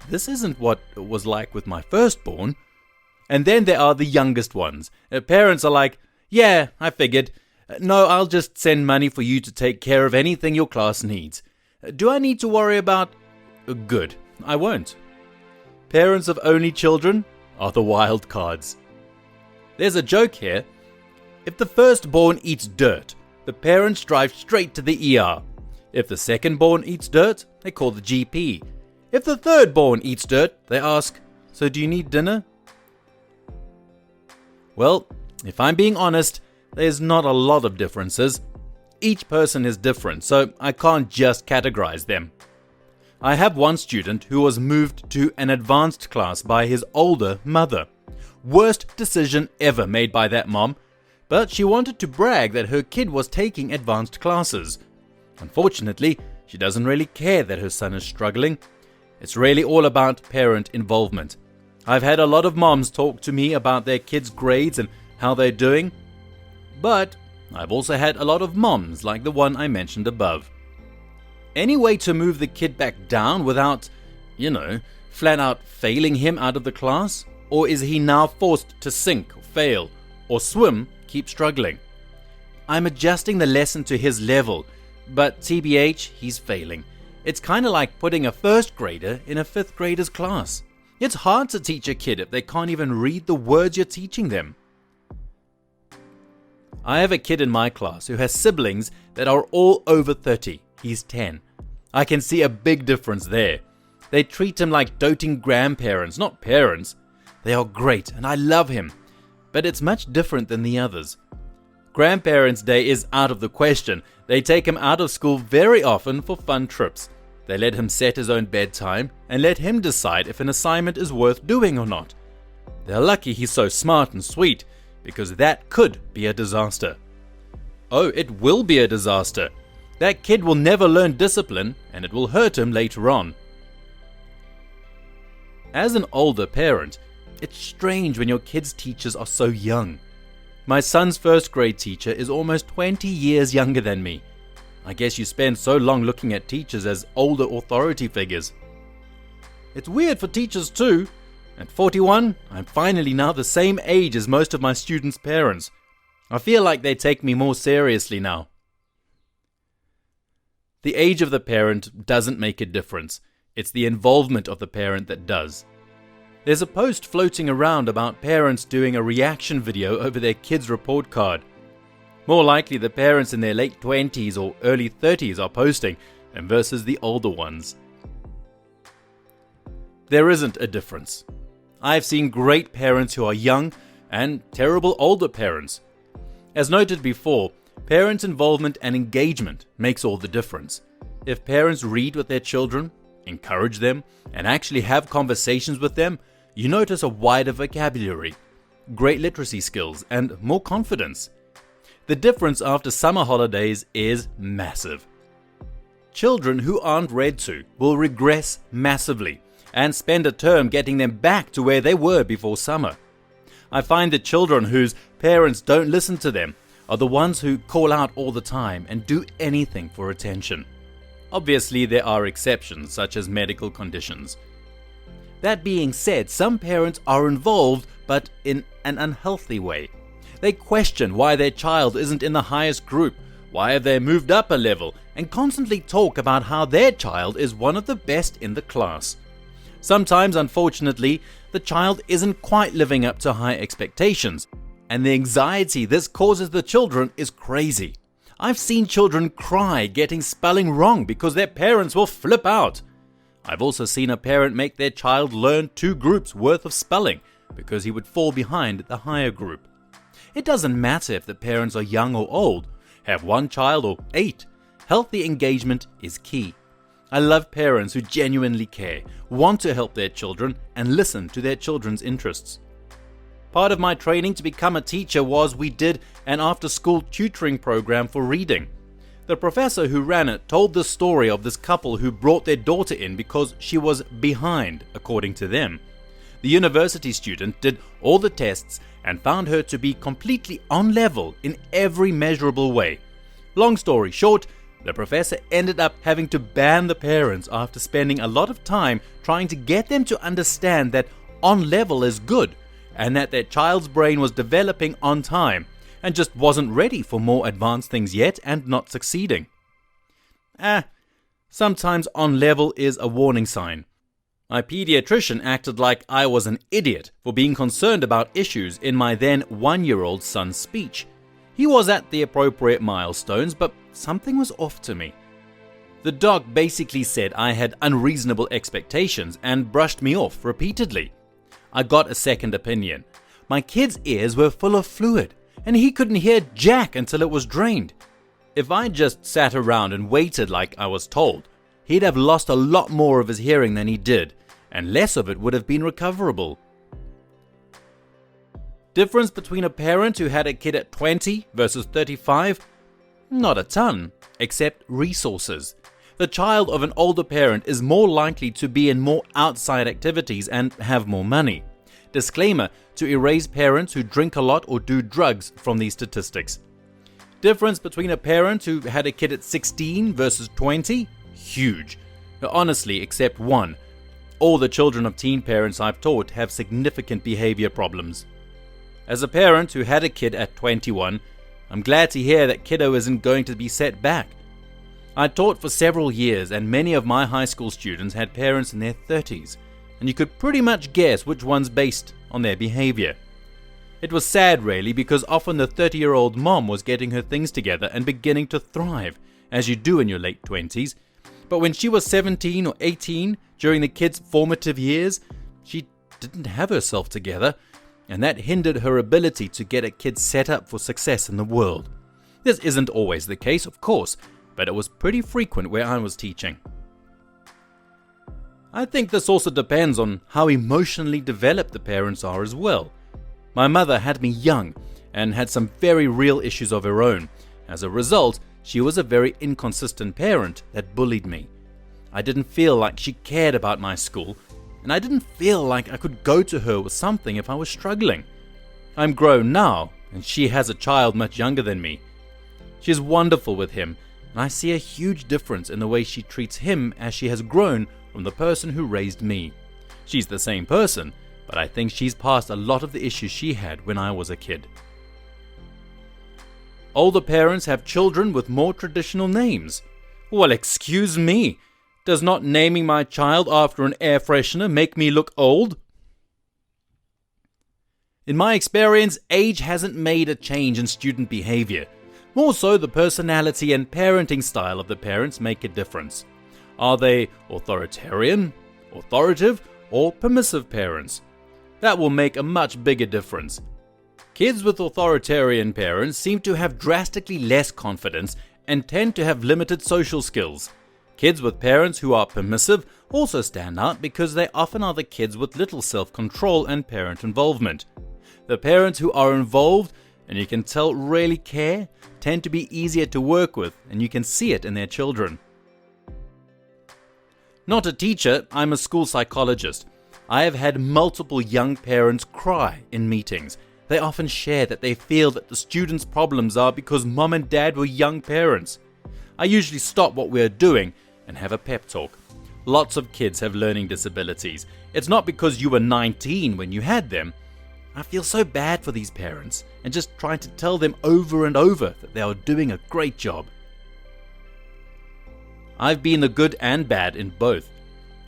"This isn't what it was like with my firstborn." And then there are the youngest ones. Parents are like, "Yeah, I figured. No, I'll just send money for you to take care of anything your class needs. Do I need to worry about..." Good, I won't. Parents of only children are the wild cards. There's a joke here. If the firstborn eats dirt, the parents drive straight to the ER. If the secondborn eats dirt, they call the GP. If the thirdborn eats dirt, they ask, "So do you need dinner?" Well, if I'm being honest, there's not a lot of differences. Each person is different, so I can't just categorize them. I have one student who was moved to an advanced class by his older mother. Worst decision ever made by that mom, but she wanted to brag that her kid was taking advanced classes. Unfortunately, she doesn't really care that her son is struggling. It's really all about parent involvement. I've had a lot of moms talk to me about their kids' grades and how they're doing, but I've also had a lot of moms like the one I mentioned above. Any way to move the kid back down without, flat out failing him out of the class? Or is he now forced to sink, fail, or swim, keep struggling? I'm adjusting the lesson to his level, but TBH, he's failing. It's kind of like putting a first grader in a fifth grader's class. It's hard to teach a kid if they can't even read the words you're teaching them. I have a kid in my class who has siblings that are all over 30. He's 10. I can see a big difference there. They treat him like doting grandparents, not parents. They are great and I love him, but it's much different than the others. Grandparents' Day is out of the question. They take him out of school very often for fun trips. They let him set his own bedtime and let him decide if an assignment is worth doing or not. They're lucky he's so smart and sweet, because that could be a disaster. Oh, it will be a disaster. That kid will never learn discipline and it will hurt him later on. As an older parent, it's strange when your kids' teachers are so young. My son's first grade teacher is almost 20 years younger than me. I guess you spend so long looking at teachers as older authority figures. It's weird for teachers too. At 41, I'm finally now the same age as most of my students' parents. I feel like they take me more seriously now. The age of the parent doesn't make a difference. It's the involvement of the parent that does. There's a post floating around about parents doing a reaction video over their kid's report card. More likely the parents in their late 20s or early 30s are posting, and versus the older ones. There isn't a difference. I've seen great parents who are young and terrible older parents. As noted before, parents' involvement and engagement makes all the difference. If parents read with their children, encourage them, and actually have conversations with them, you notice a wider vocabulary, great literacy skills, and more confidence. The difference after summer holidays is massive. Children who aren't read to will regress massively and spend a term getting them back to where they were before summer. I find that children whose parents don't listen to them are the ones who call out all the time and do anything for attention. Obviously, there are exceptions, such as medical conditions. That being said, some parents are involved, but in an unhealthy way. They question why their child isn't in the highest group, why have they moved up a level, and constantly talk about how their child is one of the best in the class. Sometimes, unfortunately, the child isn't quite living up to high expectations, and the anxiety this causes the children is crazy. I've seen children cry getting spelling wrong because their parents will flip out. I've also seen a parent make their child learn 2 groups worth of spelling because he would fall behind the higher group. It doesn't matter if the parents are young or old, have 1 child or 8. Healthy engagement is key. I love parents who genuinely care, want to help their children, and listen to their children's interests. Part of my training to become a teacher was we did an after-school tutoring program for reading. The professor who ran it told the story of this couple who brought their daughter in because she was behind, according to them. The university student did all the tests and found her to be completely on level in every measurable way. Long story short, the professor ended up having to ban the parents after spending a lot of time trying to get them to understand that on level is good and that their child's brain was developing on time and just wasn't ready for more advanced things yet and not succeeding. Sometimes on level is a warning sign. My pediatrician acted like I was an idiot for being concerned about issues in my then 1-year-old son's speech. He was at the appropriate milestones, but something was off to me. The doc basically said I had unreasonable expectations and brushed me off repeatedly. I got a second opinion. My kid's ears were full of fluid, and he couldn't hear jack until it was drained. If I just sat around and waited like I was told, he'd have lost a lot more of his hearing than he did, and less of it would have been recoverable. Difference between a parent who had a kid at 20 versus 35? Not a ton, except resources. The child of an older parent is more likely to be in more outside activities and have more money. Disclaimer to erase parents who drink a lot or do drugs from these statistics. Difference between a parent who had a kid at 16 versus 20? Huge. Honestly, except one. All the children of teen parents I've taught have significant behavior problems. As a parent who had a kid at 21, I'm glad to hear that kiddo isn't going to be set back. I taught for several years and many of my high school students had parents in their 30s, and you could pretty much guess which one's based on their behavior. It was sad really because often the 30-year-old mom was getting her things together and beginning to thrive, as you do in your late 20s, but when she was 17 or 18 during the kid's formative years, she didn't have herself together, and that hindered her ability to get a kid set up for success in the world. This isn't always the case, of course, but it was pretty frequent where I was teaching. I think this also depends on how emotionally developed the parents are as well. My mother had me young and had some very real issues of her own. As a result, she was a very inconsistent parent that bullied me. I didn't feel like she cared about my school, and I didn't feel like I could go to her with something if I was struggling. I'm grown now, and she has a child much younger than me. She's wonderful with him, and I see a huge difference in the way she treats him as she has grown from the person who raised me. She's the same person, but I think she's past a lot of the issues she had when I was a kid. Older parents have children with more traditional names. Well, excuse me. Does not naming my child after an air freshener make me look old? In my experience, age hasn't made a change in student behavior. More so, the personality and parenting style of the parents make a difference. Are they authoritarian, authoritative, or permissive parents? That will make a much bigger difference. Kids with authoritarian parents seem to have drastically less confidence and tend to have limited social skills. Kids with parents who are permissive also stand out because they often are the kids with little self-control and parent involvement. The parents who are involved, and you can tell really care, tend to be easier to work with, and you can see it in their children. Not a teacher, I'm a school psychologist. I have had multiple young parents cry in meetings. They often share that they feel that the students' problems are because mom and dad were young parents. I usually stop what we are doing and have a pep talk. Lots of kids have learning disabilities. It's not because you were 19 when you had them. I feel so bad for these parents and just try to tell them over and over that they are doing a great job. I've been the good and bad in both.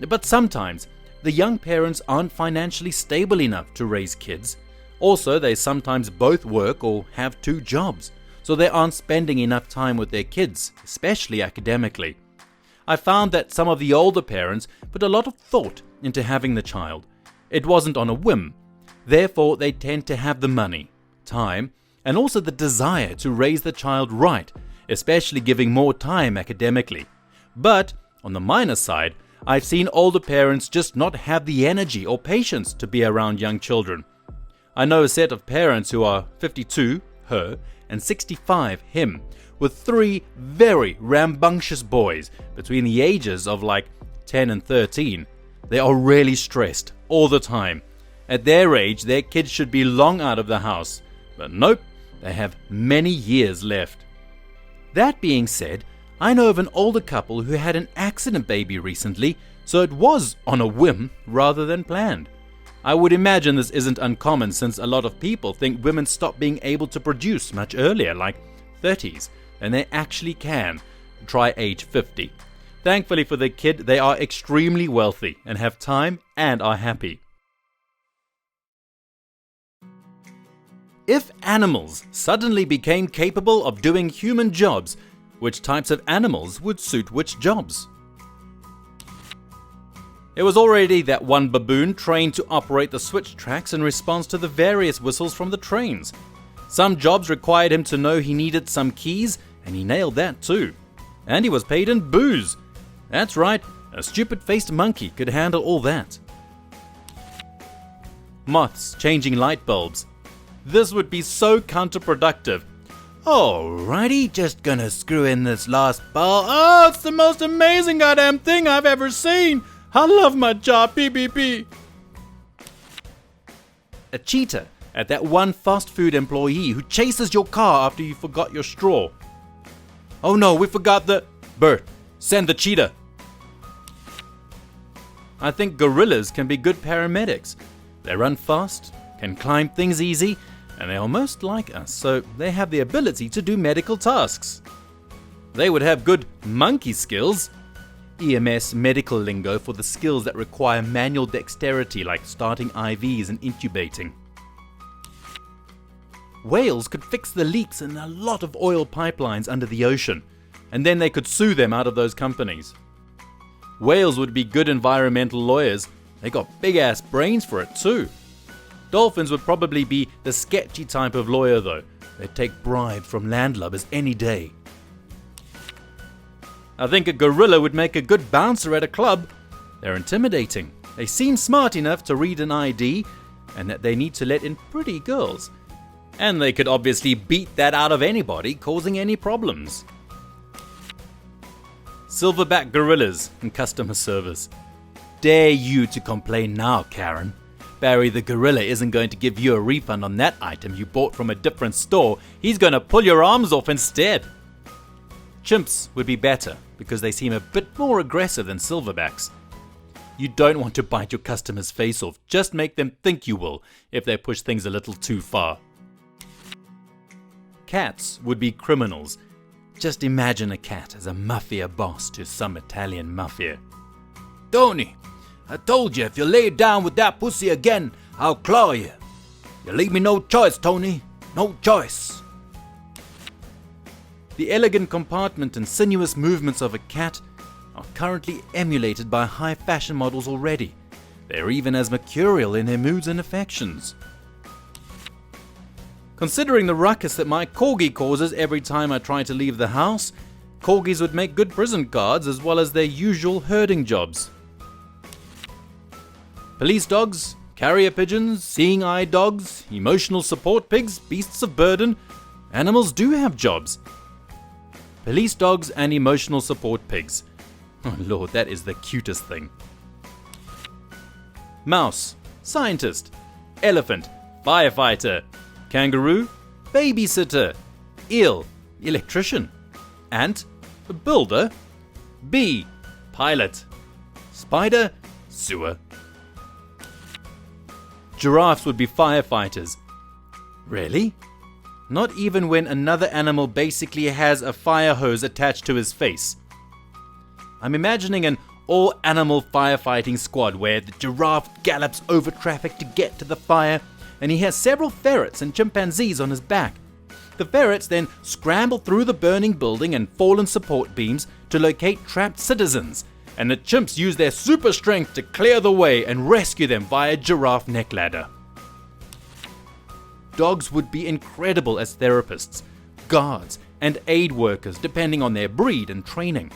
But sometimes, the young parents aren't financially stable enough to raise kids. Also, they sometimes both work or have 2 jobs, so they aren't spending enough time with their kids, especially academically. I found that some of the older parents put a lot of thought into having the child. It wasn't on a whim. Therefore, they tend to have the money, time, and also the desire to raise the child right, especially giving more time academically. But, on the minus side, I've seen older parents just not have the energy or patience to be around young children. I know a set of parents who are 52, her, and 65, him, with 3 very rambunctious boys between the ages of like 10 and 13. They are really stressed all the time. At their age, their kids should be long out of the house. But nope, they have many years left. That being said, I know of an older couple who had an accident baby recently, so it was on a whim rather than planned. I would imagine this isn't uncommon since a lot of people think women stop being able to produce much earlier, like 30s, than they actually can. Try age 50. Thankfully for the kid, they are extremely wealthy and have time and are happy. If animals suddenly became capable of doing human jobs, which types of animals would suit which jobs? There was already that one baboon trained to operate the switch tracks in response to the various whistles from the trains. Some jobs required him to know he needed some keys, and he nailed that too. And he was paid in booze. That's right, a stupid-faced monkey could handle all that. Moths changing light bulbs. This would be so counterproductive. Alrighty, just gonna screw in this last ball. Oh, it's the most amazing goddamn thing I've ever seen! I love my job, PPP. A cheater at that one fast food employee who chases your car after you forgot your straw. Oh no, we forgot the... Bert, send the cheetah. I think gorillas can be good paramedics. They run fast, can climb things easy, and they're almost like us, so they have the ability to do medical tasks. They would have good monkey skills. EMS medical lingo for the skills that require manual dexterity like starting IVs and intubating. Whales could fix the leaks in a lot of oil pipelines under the ocean, and then they could sue them out of those companies. Whales would be good environmental lawyers. They got big-ass brains for it too. Dolphins would probably be the sketchy type of lawyer though. They'd take bribes from landlubbers any day. I think a gorilla would make a good bouncer at a club. They're intimidating. They seem smart enough to read an ID, and that they need to let in pretty girls. And they could obviously beat that out of anybody, causing any problems. Silverback gorillas in customer service. Dare you to complain now, Karen. Barry the gorilla isn't going to give you a refund on that item you bought from a different store. He's going to pull your arms off instead. Chimps would be better because they seem a bit more aggressive than silverbacks. You don't want to bite your customer's face off, just make them think you will if they push things a little too far. Cats would be criminals. Just imagine a cat as a mafia boss to some Italian mafia. Tony, I told you if you lay down with that pussy again, I'll claw you. You leave me no choice, Tony. No choice. The elegant compartment and sinuous movements of a cat are currently emulated by high fashion models already. They're even as mercurial in their moods and affections. Considering the ruckus that my corgi causes every time I try to leave the house, corgis would make good prison guards as well as their usual herding jobs. Police dogs, carrier pigeons, seeing-eye dogs, emotional support pigs, beasts of burden, animals do have jobs. Police dogs and emotional support pigs. Oh lord, that is the cutest thing. Mouse, scientist. Elephant, firefighter. Kangaroo, babysitter. Eel, electrician. Ant, builder. Bee, pilot. Spider, sewer. Giraffes would be firefighters. Really? Not even when another animal basically has a fire hose attached to his face. I'm imagining an all-animal firefighting squad where the giraffe gallops over traffic to get to the fire, and he has several ferrets and chimpanzees on his back. The ferrets then scramble through the burning building and fallen support beams to locate trapped citizens, and the chimps use their super strength to clear the way and rescue them via giraffe neck ladder. Dogs would be incredible as therapists, guards, and aid workers depending on their breed and training.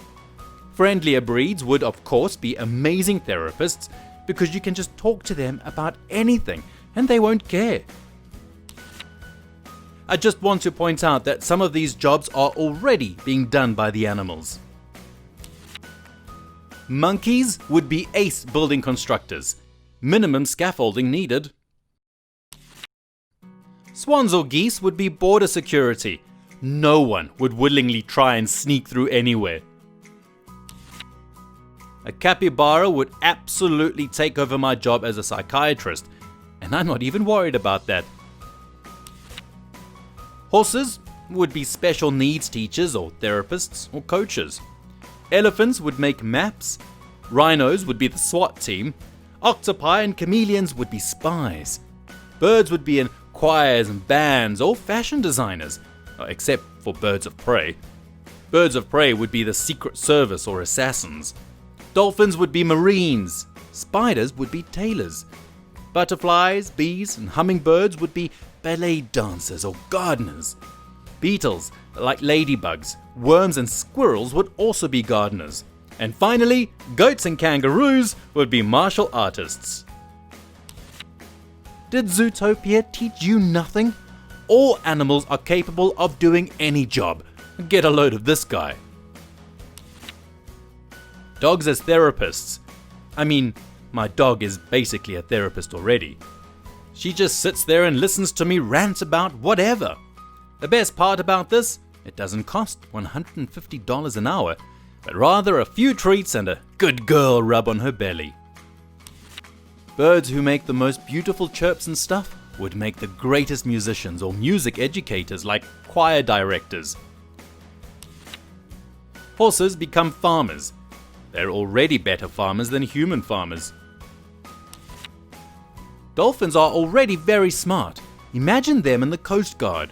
Friendlier breeds would of course be amazing therapists because you can just talk to them about anything and they won't care. I just want to point out that some of these jobs are already being done by the animals. Monkeys would be ace building constructors. Minimum scaffolding needed. Swans or geese would be border security. No one would willingly try and sneak through anywhere. A capybara would absolutely take over my job as a psychiatrist, and I'm not even worried about that. Horses would be special needs teachers or therapists or coaches. Elephants would make maps. Rhinos would be the SWAT team. Octopi and chameleons would be spies. Birds would be in choirs and bands or fashion designers, except for birds of prey. Birds of prey would be the Secret Service or assassins. Dolphins would be marines. Spiders would be tailors. Butterflies, bees, and hummingbirds would be ballet dancers or gardeners. Beetles, like ladybugs, worms, and squirrels would also be gardeners. And finally, goats and kangaroos would be martial artists. Did Zootopia teach you nothing? All animals are capable of doing any job. Get a load of this guy. Dogs as therapists. I mean, my dog is basically a therapist already. She just sits there and listens to me rant about whatever. The best part about this, it doesn't cost $150 an hour, but rather a few treats and a good girl rub on her belly. Birds who make the most beautiful chirps and stuff would make the greatest musicians or music educators like choir directors. Horses become farmers. They're already better farmers than human farmers. Dolphins are already very smart. Imagine them in the Coast Guard.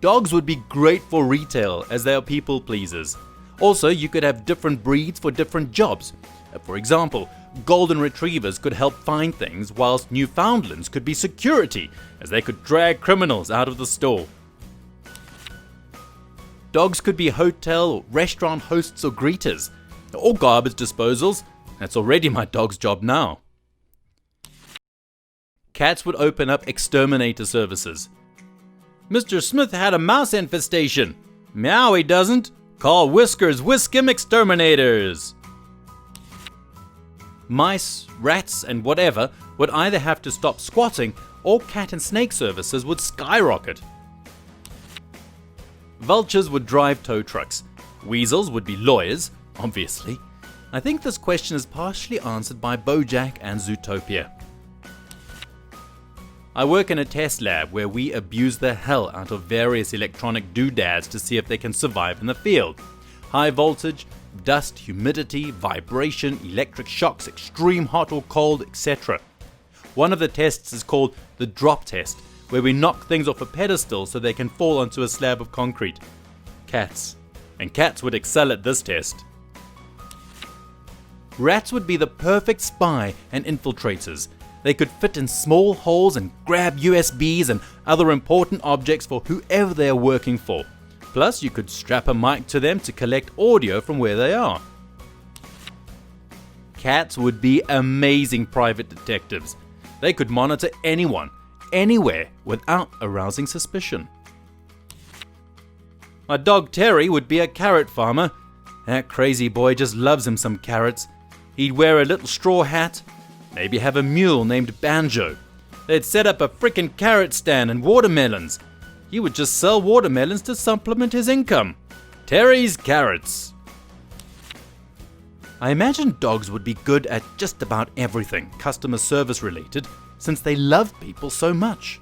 Dogs would be great for retail as they are people pleasers. Also, you could have different breeds for different jobs. For example, golden retrievers could help find things, whilst Newfoundlands could be security as they could drag criminals out of the store. Dogs could be hotel or restaurant hosts or greeters, or garbage disposals. That's already my dog's job now. Cats would open up exterminator services. Mr. Smith had a mouse infestation. Meow, he doesn't. Call Whiskers Whiskim Exterminators. Mice, rats, and whatever would either have to stop squatting or cat and snake services would skyrocket. Vultures would drive tow trucks. Weasels would be lawyers, obviously. I think this question is partially answered by BoJack and Zootopia. I work in a test lab where we abuse the hell out of various electronic doodads to see if they can survive in the field. High voltage, dust, humidity, vibration, electric shocks, extreme hot or cold, etc. One of the tests is called the drop test, where we knock things off a pedestal so they can fall onto a slab of concrete. Cats. And cats would excel at this test. Rats would be the perfect spy and infiltrators. They could fit in small holes and grab USBs and other important objects for whoever they are working for. Plus, you could strap a mic to them to collect audio from where they are. Cats would be amazing private detectives. They could monitor anyone, anywhere, without arousing suspicion. My dog Terry would be a carrot farmer. That crazy boy just loves him some carrots. He'd wear a little straw hat, maybe have a mule named Banjo. They'd set up a frickin' carrot stand and watermelons. He would just sell watermelons to supplement his income. Terry's Carrots. I imagine dogs would be good at just about everything customer service related, since they love people so much.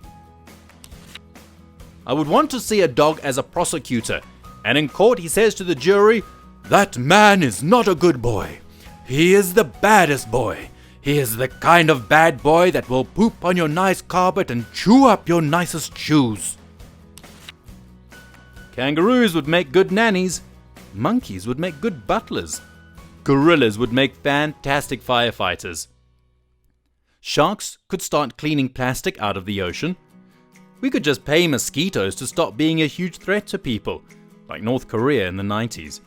I would want to see a dog as a prosecutor, and in court he says to the jury, "That man is not a good boy. He is the baddest boy. He is the kind of bad boy that will poop on your nice carpet and chew up your nicest shoes." Kangaroos would make good nannies. Monkeys would make good butlers. Gorillas would make fantastic firefighters. Sharks could start cleaning plastic out of the ocean. We could just pay mosquitoes to stop being a huge threat to people, like North Korea in the 90s.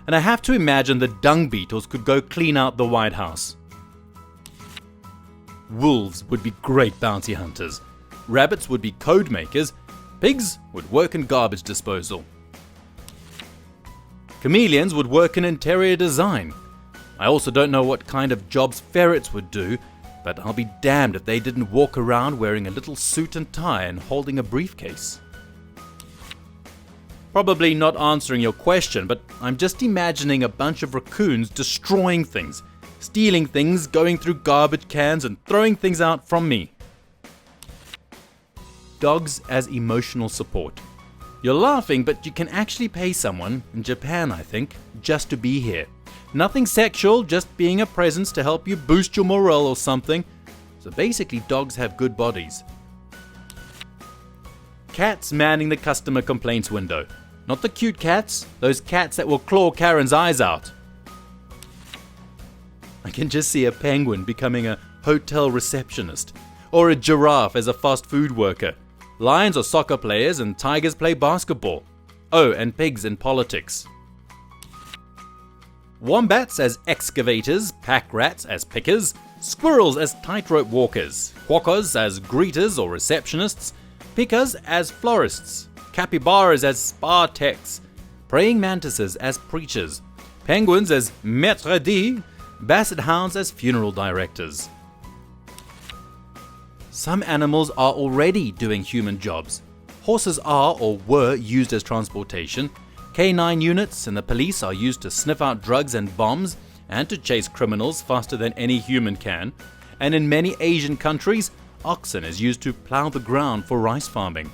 And I have to imagine the dung beetles could go clean out the White House. Wolves would be great bounty hunters. Rabbits would be code makers. Pigs would work in garbage disposal. Chameleons would work in interior design. I also don't know what kind of jobs ferrets would do, but I'll be damned if they didn't walk around wearing a little suit and tie and holding a briefcase. Probably not answering your question, but I'm just imagining a bunch of raccoons destroying things, stealing things, going through garbage cans and throwing things out from me. Dogs as emotional support. You're laughing, but you can actually pay someone, in Japan I think, just to be here. Nothing sexual, just being a presence to help you boost your morale or something. So basically dogs have good bodies. Cats manning the customer complaints window. Not the cute cats, those cats that will claw Karen's eyes out. I can just see a penguin becoming a hotel receptionist, or a giraffe as a fast food worker. Lions are soccer players and tigers play basketball. Oh, and pigs in politics. Wombats as excavators, pack rats as pickers, squirrels as tightrope walkers, quokkas as greeters or receptionists, pikas as florists, capybaras as spa techs, praying mantises as preachers, penguins as maîtres d', basset hounds as funeral directors. Some animals are already doing human jobs. Horses are or were used as transportation. Canine units and the police are used to sniff out drugs and bombs and to chase criminals faster than any human can. And in many Asian countries, oxen is used to plow the ground for rice farming.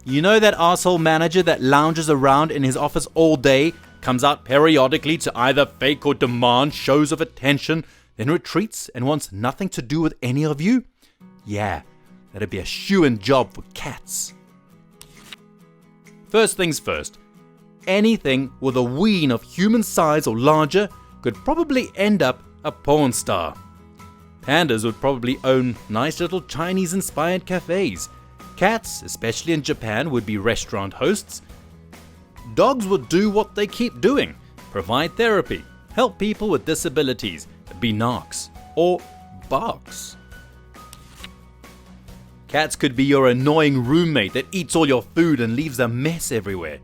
You know that asshole manager that lounges around in his office all day, comes out periodically to either fake or demand shows of attention, then retreats and wants nothing to do with any of you? Yeah, that'd be a shoo-in job for cats. First things first, anything with a ween of human size or larger could probably end up a porn star. Pandas would probably own nice little Chinese-inspired cafes. Cats, especially in Japan, would be restaurant hosts. Dogs would do what they keep doing, provide therapy, help people with disabilities, be narcs, or barks. Cats could be your annoying roommate that eats all your food and leaves a mess everywhere.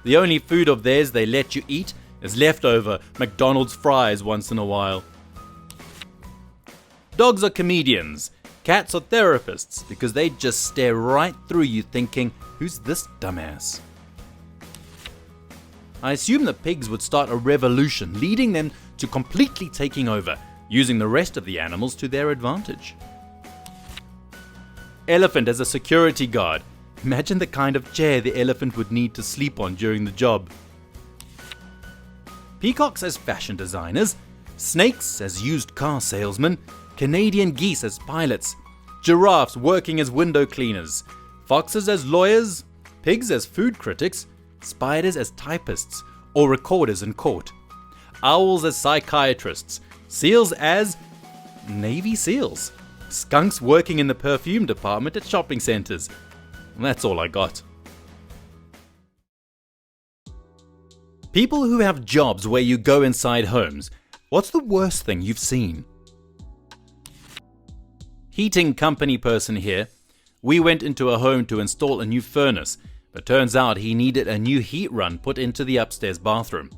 The only food of theirs they let you eat is leftover McDonald's fries once in a while. Dogs are comedians. Cats are therapists because they just stare right through you thinking, who's this dumbass? I assume that pigs would start a revolution, leading them to completely taking over, using the rest of the animals to their advantage. Elephant as a security guard. Imagine the kind of chair the elephant would need to sleep on during the job. Peacocks as fashion designers, snakes as used car salesmen, Canadian geese as pilots, giraffes working as window cleaners, foxes as lawyers, pigs as food critics, spiders as typists or recorders in court. owls as psychiatrists, seals as Navy SEALs, skunks working in the perfume department at shopping centres. That's all I got. People who have jobs where you go inside homes, what's the worst thing you've seen? Heating company person here. We went into a home to install a new furnace, but turns out he needed a new heat run put into the upstairs bathroom.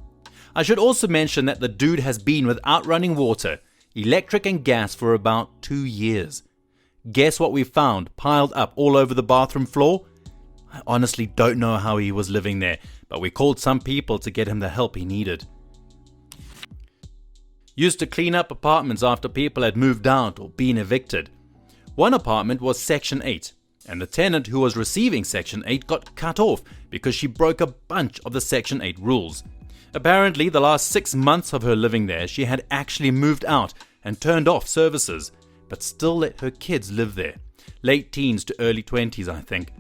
I should also mention that the dude has been without running water, electric and gas for about 2 years. Guess what we found piled up all over the bathroom floor? I honestly don't know how he was living there, but we called some people to get him the help he needed. Used to clean up apartments after people had moved out or been evicted. One apartment was Section 8, and the tenant who was receiving Section 8 got cut off because she broke a bunch of the Section 8 rules. Apparently, the last 6 months of her living there, she had actually moved out and turned off services, but still let her kids live there. Late teens to early 20s, I think.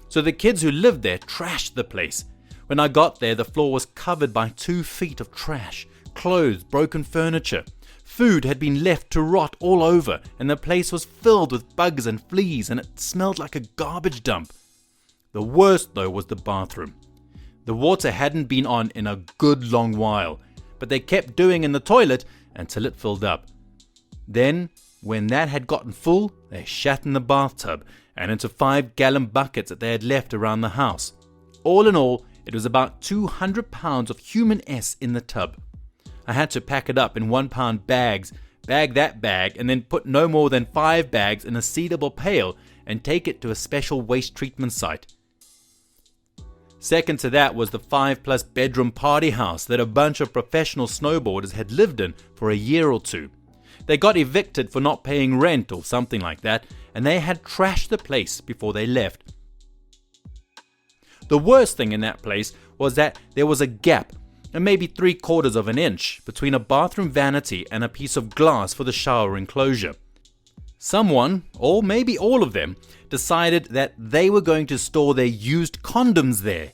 So the kids who lived there trashed the place. When I got there, the floor was covered by 2 feet of trash, clothes, broken furniture. Food had been left to rot all over, and the place was filled with bugs and fleas, and it smelled like a garbage dump. The worst, though, was the bathroom. The water hadn't been on in a good long while, but they kept doing in the toilet until it filled up. Then, when that had gotten full, they shat in the bathtub and into 5-gallon buckets that they had left around the house. All in all, it was about 200 pounds of human S in the tub. I had to pack it up in 1-pound bags, bag that bag, and then put no more than 5 bags in a sealable pail and take it to a special waste treatment site. Second to that was the 5+ bedroom party house that a bunch of professional snowboarders had lived in for a year or 2. They got evicted for not paying rent or something like that, and they had trashed the place before they left. The worst thing in that place was that there was a gap, and maybe 3/4 of an inch, between a bathroom vanity and a piece of glass for the shower enclosure. Someone, or maybe all of them, decided that they were going to store their used condoms there.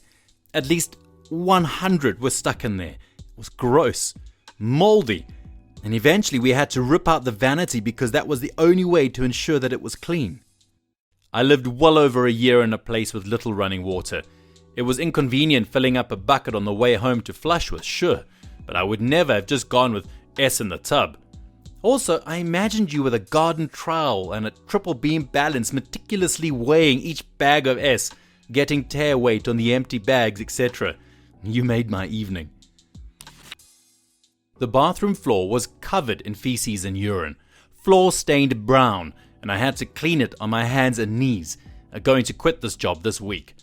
At least 100 were stuck in there. It was gross, moldy, and eventually we had to rip out the vanity because that was the only way to ensure that it was clean. I lived well over a year in a place with little running water. It was inconvenient filling up a bucket on the way home to flush with, sure, but I would never have just gone with S in the tub. Also, I imagined you with a garden trowel and a triple beam balance meticulously weighing each bag of S, getting tear weight on the empty bags, etc. You made my evening. The bathroom floor was covered in feces and urine, floor stained brown, and I had to clean it on my hands and knees. I'm going to quit this job this week.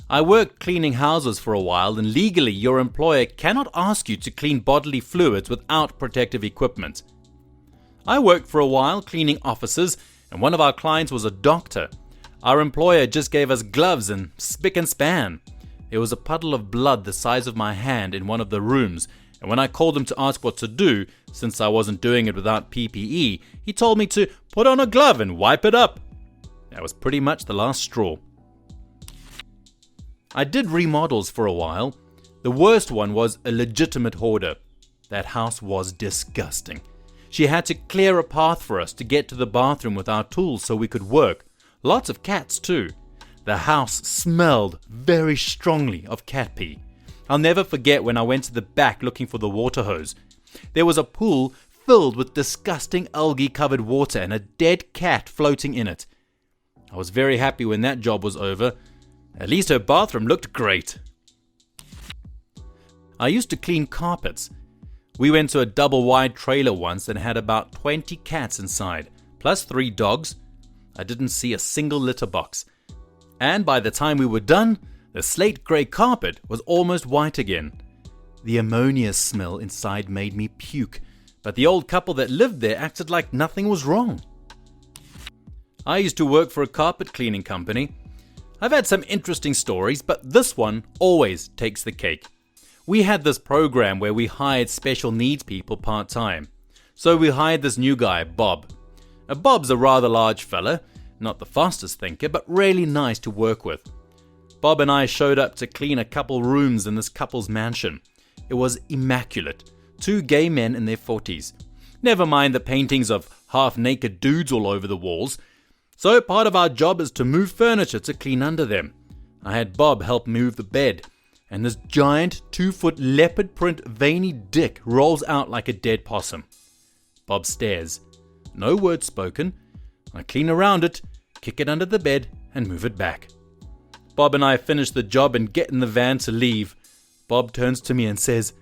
I worked cleaning houses for a while, and legally your employer cannot ask you to clean bodily fluids without protective equipment. I worked for a while cleaning offices, and one of our clients was a doctor. Our employer just gave us gloves and spick and span. There was a puddle of blood the size of my hand in one of the rooms, and when I called him to ask what to do, since I wasn't doing it without PPE, he told me to put on a glove and wipe it up. That was pretty much the last straw. I did remodels for a while. The worst one was a legitimate hoarder. That house was disgusting. She had to clear a path for us to get to the bathroom with our tools so we could work. Lots of cats too. The house smelled very strongly of cat pee. I'll never forget when I went to the back looking for the water hose. There was a pool filled with disgusting algae-covered water and a dead cat floating in it. I was very happy when that job was over. At least her bathroom looked great. I used to clean carpets. We went to a double-wide trailer once and had about 20 cats inside, plus 3 dogs. I didn't see a single litter box. And by the time we were done, the slate grey carpet was almost white again. The ammonia smell inside made me puke, but the old couple that lived there acted like nothing was wrong. I used to work for a carpet cleaning company. I've had some interesting stories, but this one always takes the cake. We had this program where we hired special needs people part-time. So we hired this new guy, Bob. Bob's a rather large fella, not the fastest thinker, but really nice to work with. Bob and I showed up to clean a couple rooms in this couple's mansion. It was immaculate. two gay men in their 40s. Never mind the paintings of half-naked dudes all over the walls. So part of our job is to move furniture to clean under them. I had Bob help move the bed, and this giant 2-foot leopard print veiny dick rolls out like a dead possum. Bob stares. No word spoken. I clean around it, kick it under the bed, and move it back. Bob and I finish the job and get in the van to leave. Bob turns to me and says,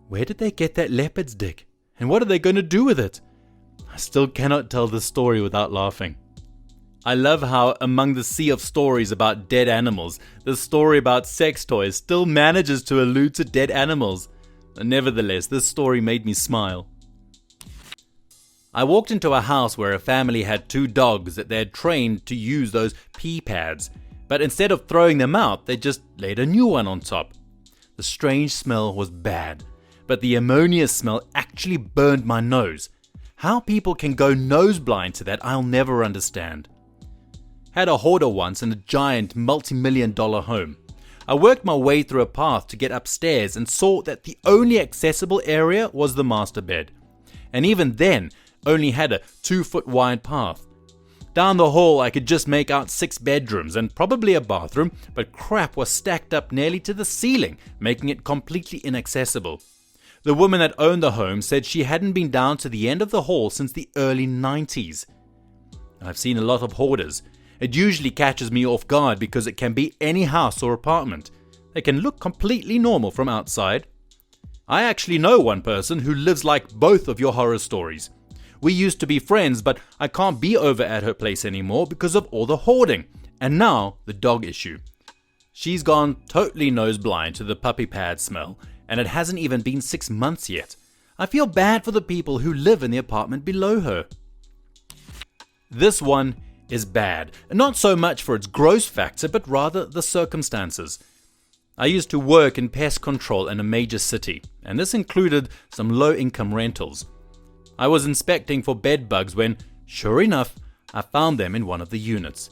"Where did they get that leopard's dick? And what are they going to do with it?" I still cannot tell this story without laughing. I love how, among the sea of stories about dead animals, the story about sex toys still manages to allude to dead animals. Nevertheless, this story made me smile. I walked into a house where a family had 2 dogs that they had trained to use those pee pads, but instead of throwing them out, they just laid a new one on top. The strange smell was bad, but the ammonia smell actually burned my nose. How people can go nose blind to that, I'll never understand. Had a hoarder once in a giant multi-million-dollar home. I worked my way through a path to get upstairs and saw that the only accessible area was the master bed. And even then, only had a 2-foot wide path. Down the hall I could just make out 6 bedrooms and probably a bathroom, but crap was stacked up nearly to the ceiling, making it completely inaccessible. The woman that owned the home said she hadn't been down to the end of the hall since the early 90s. I've seen a lot of hoarders. It usually catches me off guard because it can be any house or apartment. They can look completely normal from outside. I actually know one person who lives like both of your horror stories. We used to be friends, but I can't be over at her place anymore because of all the hoarding, and now the dog issue. She's gone totally nose blind to the puppy pad smell, and it hasn't even been 6 months yet. I feel bad for the people who live in the apartment below her. This one is bad, not so much for its gross factor, but rather the circumstances. I used to work in pest control in a major city, and this included some low-income rentals. I was inspecting for bed bugs when, sure enough, I found them in one of the units.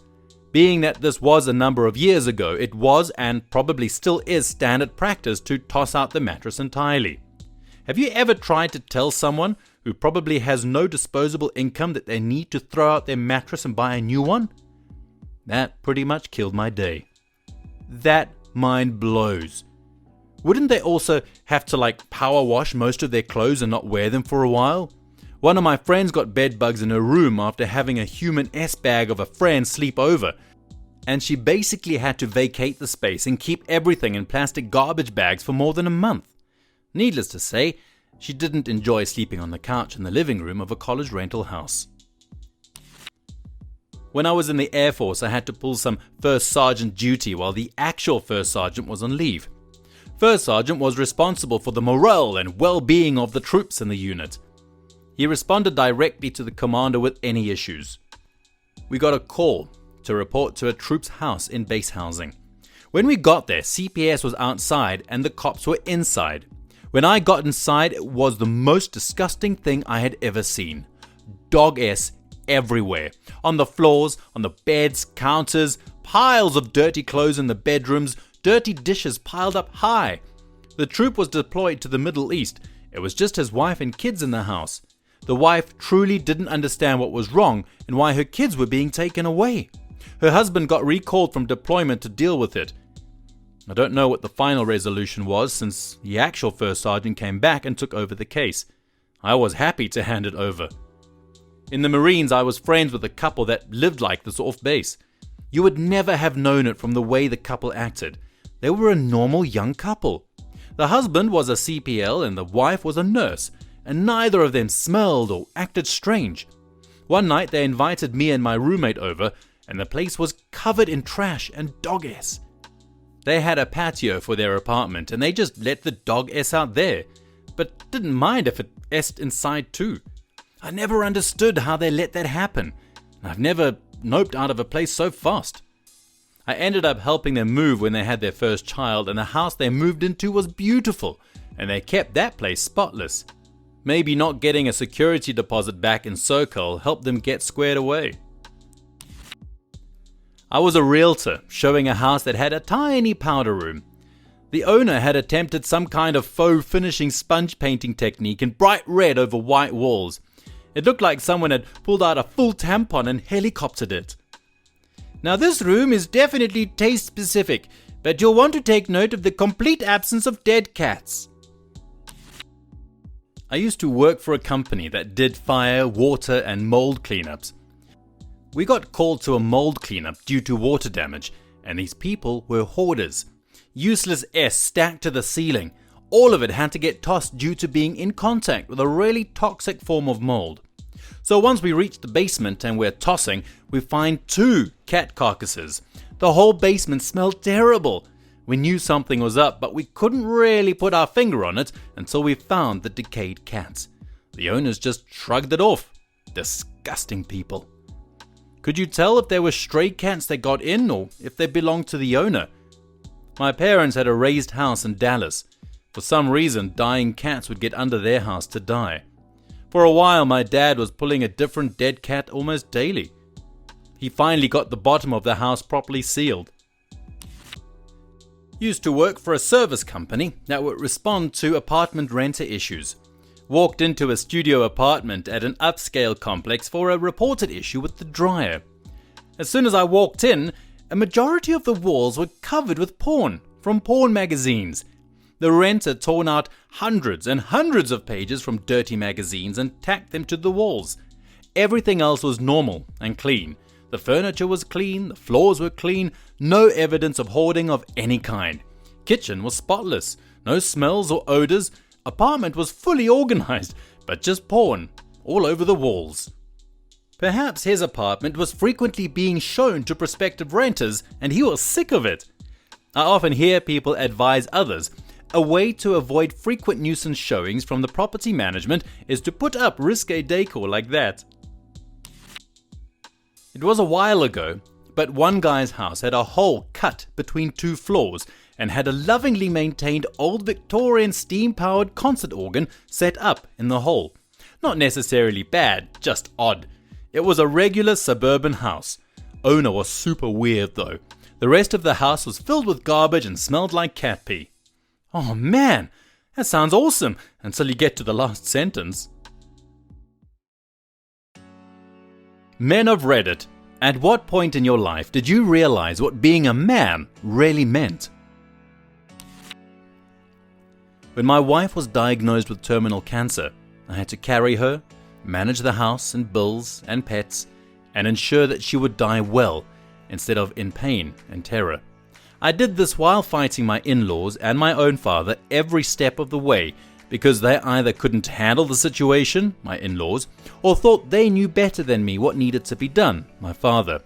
Being that this was a number of years ago, it was and probably still is standard practice to toss out the mattress entirely. Have you ever tried to tell someone who probably has no disposable income that they need to throw out their mattress and buy a new one? That pretty much killed my day. That mind blows. Wouldn't they also have to power wash most of their clothes and not wear them for a while? One of my friends got bed bugs in her room after having a human S-bag of a friend sleep over, and she basically had to vacate the space and keep everything in plastic garbage bags for more than a month. Needless to say, she didn't enjoy sleeping on the couch in the living room of a college rental house. When I was in the Air Force, I had to pull some First Sergeant duty while the actual First Sergeant was on leave. First Sergeant was responsible for the morale and well-being of the troops in the unit. He responded directly to the commander with any issues. We got a call to report to a troop's house in base housing. When we got there, CPS was outside and the cops were inside. When I got inside, it was the most disgusting thing I had ever seen. Dog S everywhere. On the floors, on the beds, counters, piles of dirty clothes in the bedrooms, dirty dishes piled up high. The troop was deployed to the Middle East. It was just his wife and kids in the house. The wife truly didn't understand what was wrong and why her kids were being taken away. Her husband got recalled from deployment to deal with it. I don't know what the final resolution was since the actual First Sergeant came back and took over the case. I was happy to hand it over. In the Marines, I was friends with a couple that lived like this off base. You would never have known it from the way the couple acted. They were a normal young couple. The husband was a CPL and the wife was a nurse, and neither of them smelled or acted strange. One night they invited me and my roommate over, and the place was covered in trash and dog S. They had a patio for their apartment and they just let the dog S out there, but didn't mind if it S'd inside too. I never understood how they let that happen. I've never noped out of a place so fast. I ended up helping them move when they had their first child, and the house they moved into was beautiful, and they kept that place spotless. Maybe not getting a security deposit back in SoCal helped them get squared away. I was a realtor showing a house that had a tiny powder room. The owner had attempted some kind of faux finishing sponge painting technique in bright red over white walls. It looked like someone had pulled out a full tampon and helicoptered it. Now this room is definitely taste specific, but you'll want to take note of the complete absence of dead cats. I used to work for a company that did fire, water and mold cleanups. We got called to a mold cleanup due to water damage, and these people were hoarders. Useless S stacked to the ceiling. All of it had to get tossed due to being in contact with a really toxic form of mold. So once we reach the basement and we're tossing, we find 2 cat carcasses. The whole basement smelled terrible. We knew something was up, but we couldn't really put our finger on it until we found the decayed cats. The owners just shrugged it off. Disgusting people. Could you tell if they were stray cats that got in or if they belonged to the owner? My parents had a raised house in Dallas. For some reason, dying cats would get under their house to die. For a while, my dad was pulling a different dead cat almost daily. He finally got the bottom of the house properly sealed. Used to work for a service company that would respond to apartment renter issues. Walked into a studio apartment at an upscale complex for a reported issue with the dryer. As soon as I walked in, a majority of the walls were covered with porn from porn magazines. The renter torn out hundreds and hundreds of pages from dirty magazines and tacked them to the walls. Everything else was normal and clean. The furniture was clean, the floors were clean, no evidence of hoarding of any kind. Kitchen was spotless, no smells or odors. Apartment was fully organized, but just porn all over the walls. Perhaps his apartment was frequently being shown to prospective renters and he was sick of it. I often hear people advise others. A way to avoid frequent nuisance showings from the property management is to put up risque decor like that. It was a while ago, but one guy's house had a hole cut between 2 floors and had a lovingly maintained old Victorian steam-powered concert organ set up in the hole. Not necessarily bad, just odd. It was a regular suburban house. Owner was super weird though. The rest of the house was filled with garbage and smelled like cat pee. Oh man, that sounds awesome until you get to the last sentence. Men of Reddit, at what point in your life did you realize what being a man really meant? When my wife was diagnosed with terminal cancer, I had to carry her, manage the house and bills and pets, and ensure that she would die well instead of in pain and terror. I did this while fighting my in-laws and my own father every step of the way because they either couldn't handle the situation, my in-laws, or thought they knew better than me what needed to be done, my father.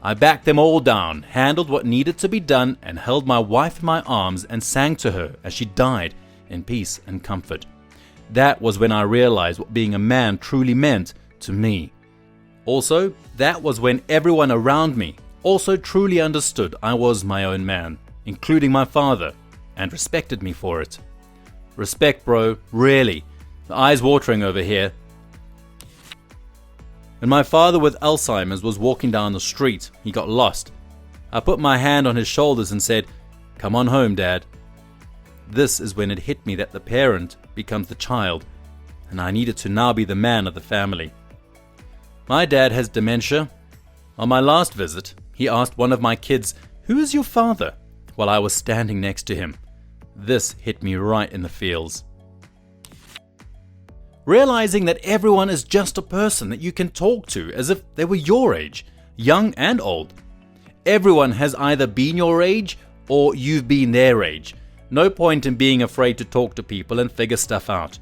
I backed them all down, handled what needed to be done, and held my wife in my arms and sang to her as she died in peace and comfort. That was when I realized what being a man truly meant to me. Also, that was when everyone around me also truly understood I was my own man, including my father, and respected me for it. Respect, bro, really. The eyes watering over here. When my father with Alzheimer's was walking down the street, he got lost. I put my hand on his shoulders and said, "Come on home, Dad." This is when it hit me that the parent becomes the child, and I needed to now be the man of the family. My dad has dementia. On my last visit, he asked one of my kids, "Who is your father?" while I was standing next to him. This hit me right in the feels. Realizing that everyone is just a person that you can talk to as if they were your age, young and old. Everyone has either been your age or you've been their age. No point in being afraid to talk to people and figure stuff out.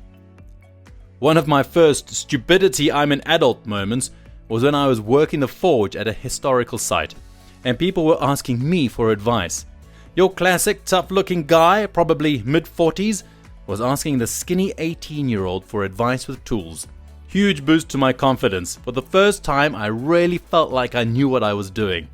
One of my first stupidity I'm an adult moments was when I was working the forge at a historical site and people were asking me for advice. Your classic tough-looking guy, probably mid-40s, was asking the skinny 18-year-old for advice with tools. Huge boost to my confidence. For the first time, I really felt like I knew what I was doing.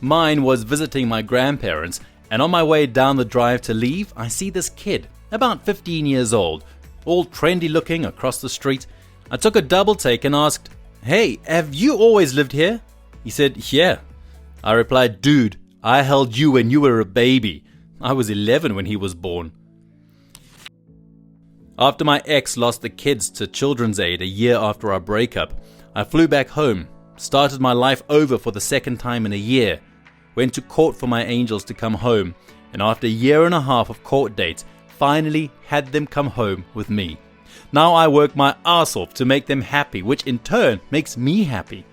Mine was visiting my grandparents, and on my way down the drive to leave, I see this kid, about 15 years old, all trendy looking across the street. I took a double take and asked, "Hey, have you always lived here?" He said, "Yeah." I replied, "Dude, I held you when you were a baby. I was 11 when he was born. After my ex lost the kids to Children's Aid a year after our breakup, I flew back home, started my life over for the second time in a year, went to court for my angels to come home, and after a year and a half of court dates, finally had them come home with me. Now I work my ass off to make them happy, which in turn makes me happy.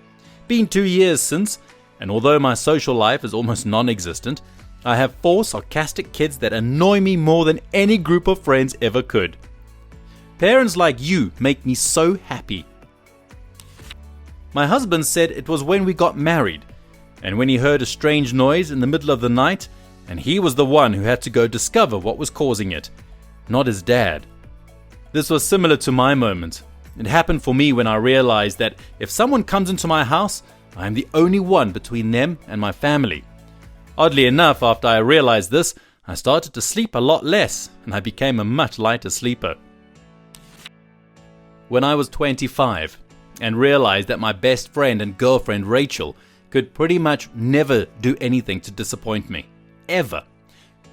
Been 2 years since, and although my social life is almost non-existent, I have 4 sarcastic kids that annoy me more than any group of friends ever could. Parents like you make me so happy. My husband said it was when we got married, and when he heard a strange noise in the middle of the night, and he was the one who had to go discover what was causing it, not his dad. This was similar to my moment. It happened for me when I realized that if someone comes into my house, I am the only one between them and my family. Oddly enough, after I realized this, I started to sleep a lot less, and I became a much lighter sleeper. When I was 25 and realized that my best friend and girlfriend Rachel could pretty much never do anything to disappoint me, ever.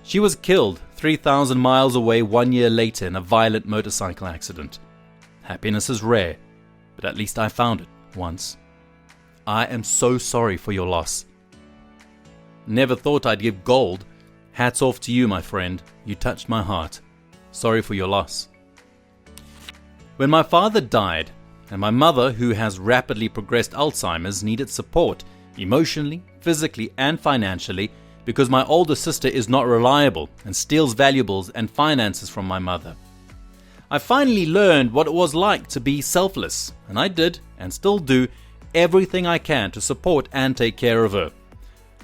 She was killed 3,000 miles away 1 year later in a violent motorcycle accident. Happiness is rare, but at least I found it once. I am so sorry for your loss. Never thought I'd give gold. Hats off to you, my friend. You touched my heart. Sorry for your loss. When my father died, and my mother, who has rapidly progressed Alzheimer's, needed support emotionally, physically, and financially because my older sister is not reliable and steals valuables and finances from my mother. I finally learned what it was like to be selfless, and I did, and still do, everything I can to support and take care of her.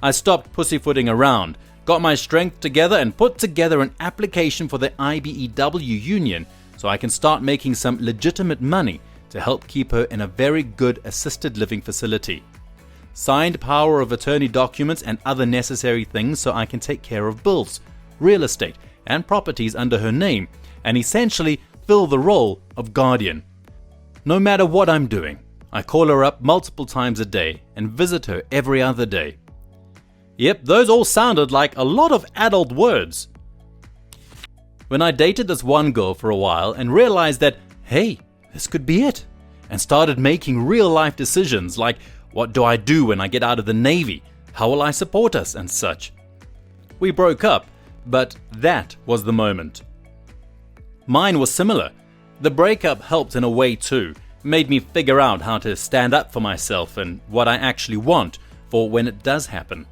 I stopped pussyfooting around, got my strength together, and put together an application for the IBEW union so I can start making some legitimate money to help keep her in a very good assisted living facility. Signed power of attorney documents and other necessary things so I can take care of bills, real estate, and properties under her name, and essentially fill the role of guardian. No matter what I'm doing, I call her up multiple times a day and visit her every other day. Yep, those all sounded like a lot of adult words. When I dated this one girl for a while and realized that, hey, this could be it, and started making real life decisions like, what do I do when I get out of the Navy? How will I support us and such? We broke up, but that was the moment. Mine was similar. The breakup helped in a way too, made me figure out how to stand up for myself and what I actually want for when it does happen.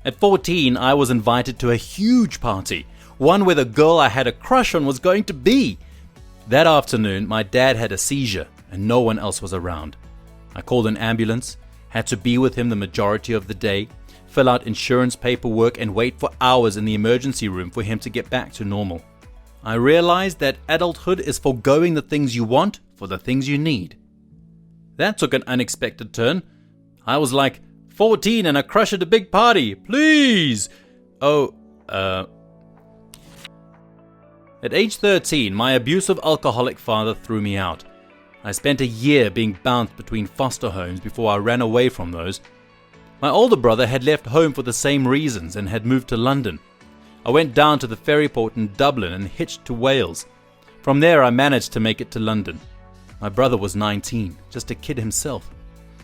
At 14, I was invited to a huge party, one where the girl I had a crush on was going to be. That afternoon, my dad had a seizure and no one else was around. I called an ambulance, had to be with him the majority of the day, fill out insurance paperwork and wait for hours in the emergency room for him to get back to normal. I realized that adulthood is forgoing the things you want for the things you need. That took an unexpected turn. I was like, 14 and a crush at a big party, please! At age 13, my abusive alcoholic father threw me out. I spent a year being bounced between foster homes before I ran away from those. My older brother had left home for the same reasons and had moved to London. I went down to the ferry port in Dublin and hitched to Wales. From there I managed to make it to London. My brother was 19, just a kid himself.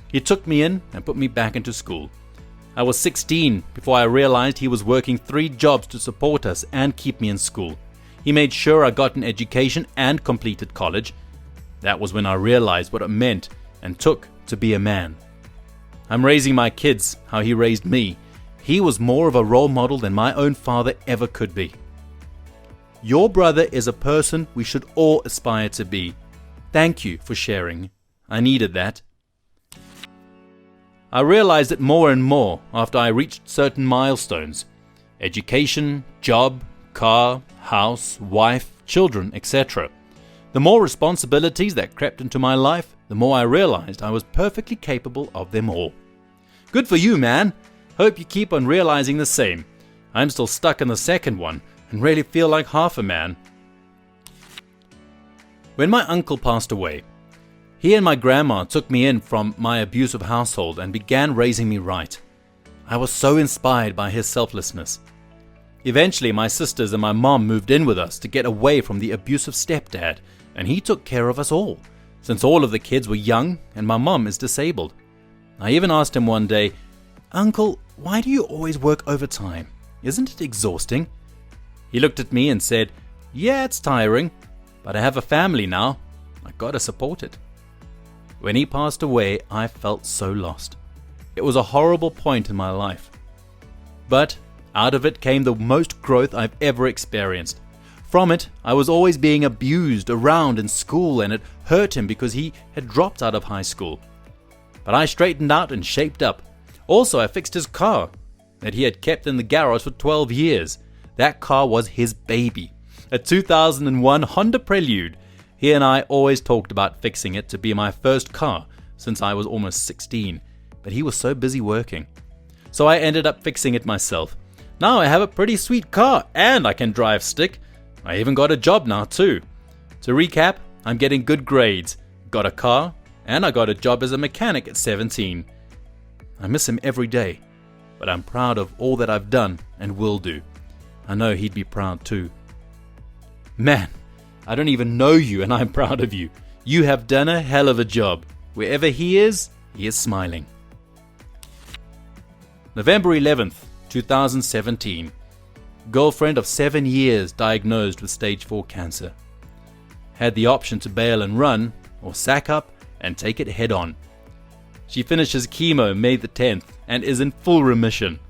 He took me in and put me back into school. I was 16 before I realized he was working 3 jobs to support us and keep me in school. He made sure I got an education and completed college. That was when I realized what it meant and took to be a man. I'm raising my kids how he raised me. He was more of a role model than my own father ever could be. Your brother is a person we should all aspire to be. Thank you for sharing. I needed that. I realized it more and more after I reached certain milestones. Education, job, car, house, wife, children, etc. The more responsibilities that crept into my life, the more I realized I was perfectly capable of them all. Good for you, man. Hope you keep on realizing the same. I'm still stuck in the second one and really feel like half a man. When my uncle passed away, he and my grandma took me in from my abusive household and began raising me right. I was so inspired by his selflessness. Eventually, my sisters and my mom moved in with us to get away from the abusive stepdad, and he took care of us all, since all of the kids were young and my mom is disabled. I even asked him one day, "Uncle, why do you always work overtime? Isn't it exhausting?" He looked at me and said, "Yeah, it's tiring, but I have a family now. I gotta support it." When he passed away, I felt so lost. It was a horrible point in my life. But out of it came the most growth I've ever experienced. From it, I was always being abused around in school, and it hurt him because he had dropped out of high school. But I straightened out and shaped up. Also, I fixed his car that he had kept in the garage for 12 years. That car was his baby, a 2001 Honda Prelude. He and I always talked about fixing it to be my first car since I was almost 16, but he was so busy working. So I ended up fixing it myself. Now I have a pretty sweet car and I can drive stick. I even got a job now too. To recap, I'm getting good grades, got a car, and I got a job as a mechanic at 17. I miss him every day, but I'm proud of all that I've done and will do. I know he'd be proud too. Man, I don't even know you and I'm proud of you. You have done a hell of a job. Wherever he is smiling. November 11th, 2017. Girlfriend of 7 years diagnosed with stage 4 cancer. Had the option to bail and run, or sack up and take it head on. She finishes chemo May the 10th and is in full remission.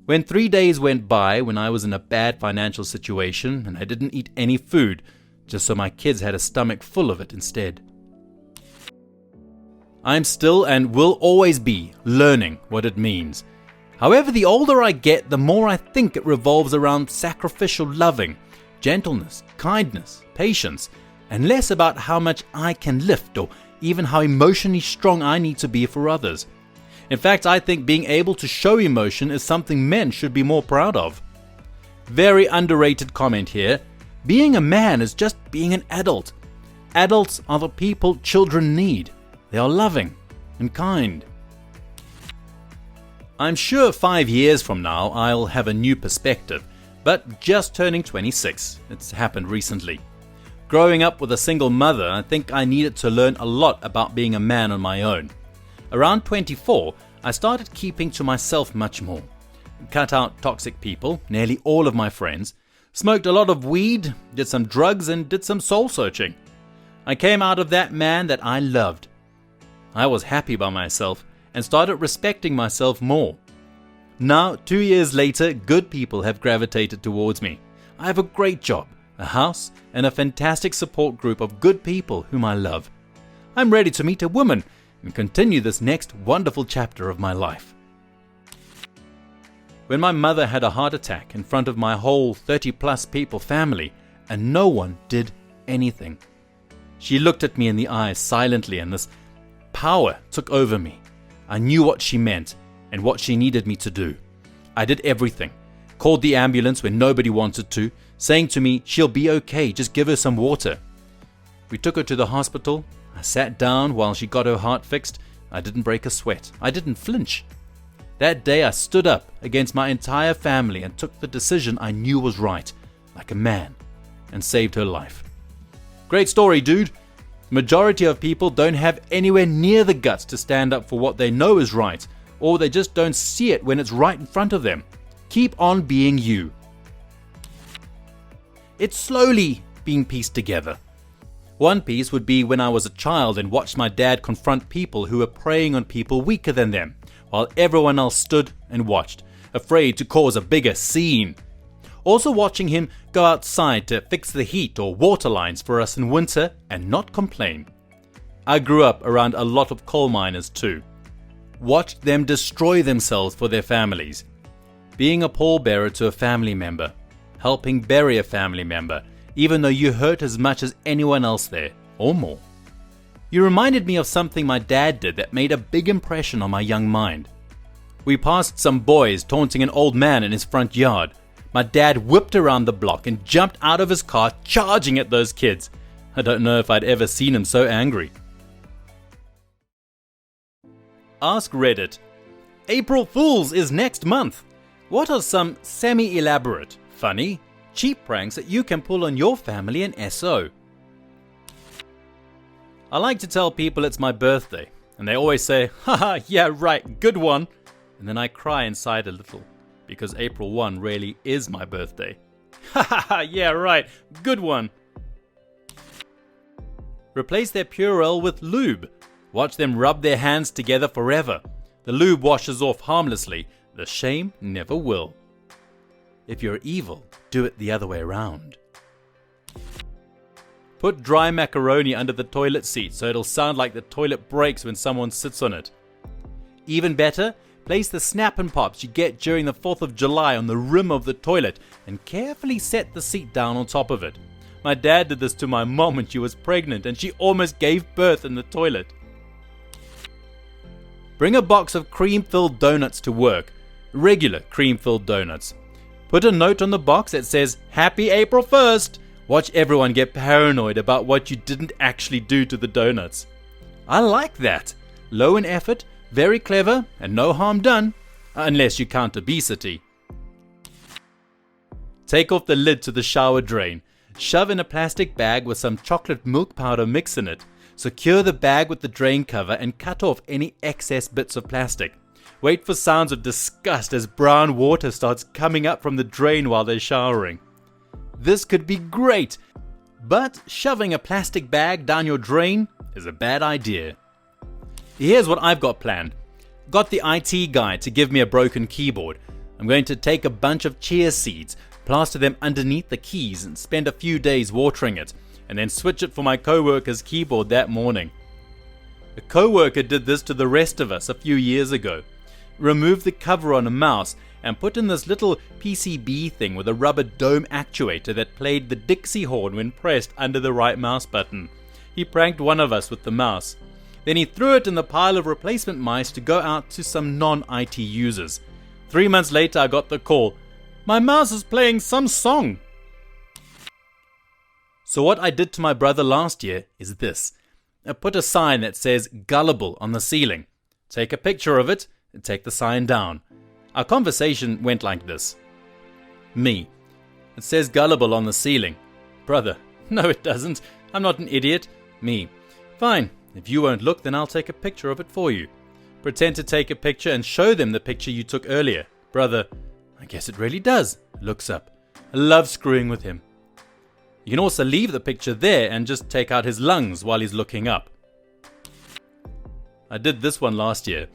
When 3 days went by when I was in a bad financial situation and I didn't eat any food, just so my kids had a stomach full of it instead. I'm still and will always be learning what it means. However, the older I get, the more I think it revolves around sacrificial loving, gentleness, kindness, patience, and less about how much I can lift or even how emotionally strong I need to be for others. In fact, I think being able to show emotion is something men should be more proud of. Very underrated comment here. Being a man is just being an adult. Adults are the people children need. They are loving and kind. I'm sure 5 years from now I'll have a new perspective, but just turning 26. It's happened recently. Growing up with a single mother, I think I needed to learn a lot about being a man on my own. Around 24, I started keeping to myself much more. Cut out toxic people, nearly all of my friends, smoked a lot of weed, did some drugs, and did some soul searching. I came out of that man that I loved. I was happy by myself and started respecting myself more. Now, 2 years later, good people have gravitated towards me. I have a great job, a house, and a fantastic support group of good people whom I love. I'm ready to meet a woman and continue this next wonderful chapter of my life. When my mother had a heart attack in front of my whole 30-plus people family, and no one did anything. She looked at me in the eyes silently, and this power took over me. I knew what she meant and what she needed me to do. I did everything. Called the ambulance when nobody wanted to, saying to me, "She'll be okay, just give her some water." We took her to the hospital. I sat down while she got her heart fixed. I didn't break a sweat. I didn't flinch. That day I stood up against my entire family and took the decision I knew was right, like a man, and saved her life. Great story, dude. Majority of people don't have anywhere near the guts to stand up for what they know is right, or they just don't see it when it's right in front of them. Keep on being you. It's slowly being pieced together. One piece would be when I was a child and watched my dad confront people who were preying on people weaker than them, while everyone else stood and watched, afraid to cause a bigger scene. Also watching him go outside to fix the heat or water lines for us in winter and not complain. I grew up around a lot of coal miners too. Watched them destroy themselves for their families. Being a pallbearer to a family member. Helping bury a family member, even though you hurt as much as anyone else there, or more. You reminded me of something my dad did that made a big impression on my young mind. We passed some boys taunting an old man in his front yard. My dad whipped around the block and jumped out of his car, charging at those kids. I don't know if I'd ever seen him so angry. Ask Reddit. April Fools is next month. What are some semi-elaborate, funny, cheap pranks that you can pull on your family and SO? I like to tell people it's my birthday, and they always say, haha, yeah right, good one. And then I cry inside a little, because April 1 really is my birthday. Haha, yeah right, good one. Replace their Purell with lube. Watch them rub their hands together forever. The lube washes off harmlessly. The shame never will. If you're evil, do it the other way around. Put dry macaroni under the toilet seat so it'll sound like the toilet breaks when someone sits on it. Even better, place the snap and pops you get during the 4th of July on the rim of the toilet and carefully set the seat down on top of it. My dad did this to my mom when she was pregnant and she almost gave birth in the toilet. Bring a box of cream-filled donuts to work. Regular cream-filled donuts. Put a note on the box that says, Happy April 1st! Watch everyone get paranoid about what you didn't actually do to the donuts. I like that. Low in effort, very clever, and no harm done. Unless you count obesity. Take off the lid to the shower drain. Shove in a plastic bag with some chocolate milk powder mix in it. Secure the bag with the drain cover and cut off any excess bits of plastic. Wait for sounds of disgust as brown water starts coming up from the drain while they're showering. This could be great, but shoving a plastic bag down your drain is a bad idea. Here's what I've got planned. Got the IT guy to give me a broken keyboard. I'm going to take a bunch of chia seeds, plaster them underneath the keys and spend a few days watering it, and then switch it for my co-worker's keyboard that morning. A co-worker did this to the rest of us a few years ago. Removed the cover on a mouse and put in this little PCB thing with a rubber dome actuator that played the Dixie horn when pressed under the right mouse button. He pranked one of us with the mouse. Then he threw it in the pile of replacement mice to go out to some non-IT users. 3 months later I got the call, "My mouse is playing some song." So what I did to my brother last year is this. I put a sign that says gullible on the ceiling. Take a picture of it and take the sign down. Our conversation went like this. Me. It says gullible on the ceiling. Brother. No it doesn't. I'm not an idiot. Me. Fine. If you won't look then I'll take a picture of it for you. Pretend to take a picture and show them the picture you took earlier. Brother. I guess it really does. Looks up. I love screwing with him. You can also leave the picture there and just take out his lungs while he's looking up. I did this one last year.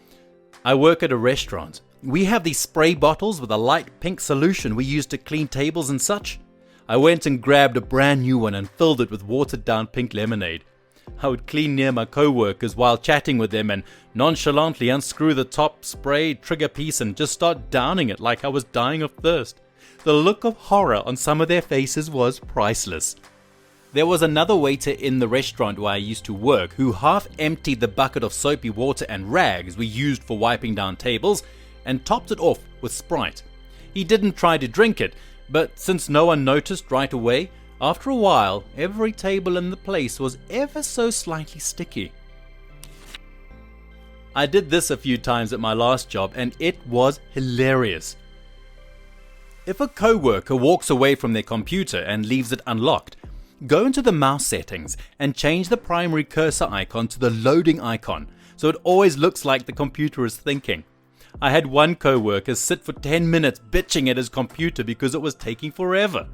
I work at a restaurant. We have these spray bottles with a light pink solution we use to clean tables and such. I went and grabbed a brand new one and filled it with watered down pink lemonade. I would clean near my co-workers while chatting with them and nonchalantly unscrew the top spray trigger piece and just start downing it like I was dying of thirst. The look of horror on some of their faces was priceless. There was another waiter in the restaurant where I used to work who half emptied the bucket of soapy water and rags we used for wiping down tables and topped it off with Sprite. He didn't try to drink it, but since no one noticed right away, after a while every table in the place was ever so slightly sticky. I did this a few times at my last job and it was hilarious. If a co-worker walks away from their computer and leaves it unlocked, go into the mouse settings and change the primary cursor icon to the loading icon so it always looks like the computer is thinking. I had one co-worker sit for 10 minutes bitching at his computer because it was taking forever.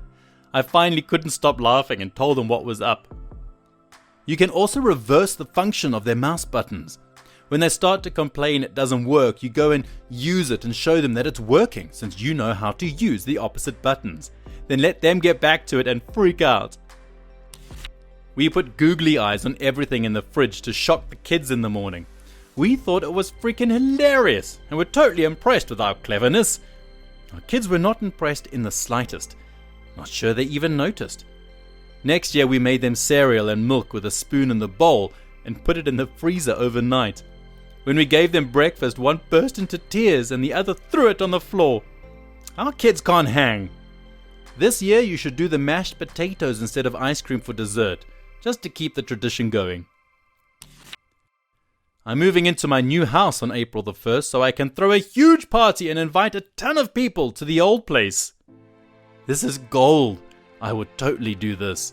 I finally couldn't stop laughing and told them what was up. You can also reverse the function of their mouse buttons. When they start to complain it doesn't work, you go and use it and show them that it's working since you know how to use the opposite buttons. Then let them get back to it and freak out. We put googly eyes on everything in the fridge to shock the kids in the morning. We thought it was freaking hilarious and were totally impressed with our cleverness. Our kids were not impressed in the slightest. Not sure they even noticed. Next year we made them cereal and milk with a spoon in the bowl and put it in the freezer overnight. When we gave them breakfast, one burst into tears and the other threw it on the floor. Our kids can't hang. This year you should do the mashed potatoes instead of ice cream for dessert, just to keep the tradition going. I'm moving into my new house on April the 1st so I can throw a huge party and invite a ton of people to the old place. This is gold. I would totally do this.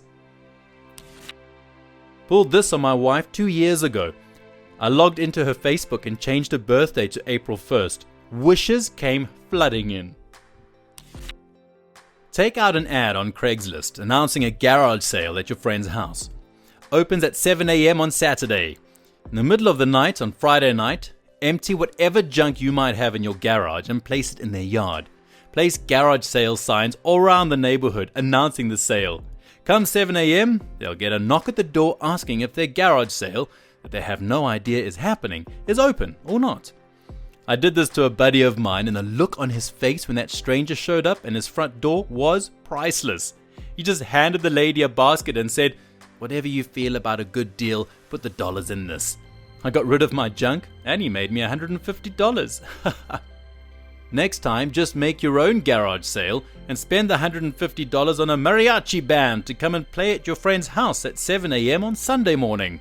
Pulled this on my wife 2 years ago. I logged into her Facebook and changed her birthday to April 1st. Wishes came flooding in. Take out an ad on Craigslist announcing a garage sale at your friend's house. Opens at 7 a.m. on Saturday. In the middle of the night on Friday night, empty whatever junk you might have in your garage and place it in their yard. Place garage sale signs all around the neighborhood announcing the sale. Come 7 a.m., they'll get a knock at the door asking if their garage sale, that they have no idea is happening, is open or not. I did this to a buddy of mine, and the look on his face when that stranger showed up and his front door was priceless. He just handed the lady a basket and said, "Whatever you feel about a good deal, put the dollars in this." I got rid of my junk and he made me $150. Next time, just make your own garage sale and spend the $150 on a mariachi band to come and play at your friend's house at 7 a.m. on Sunday morning.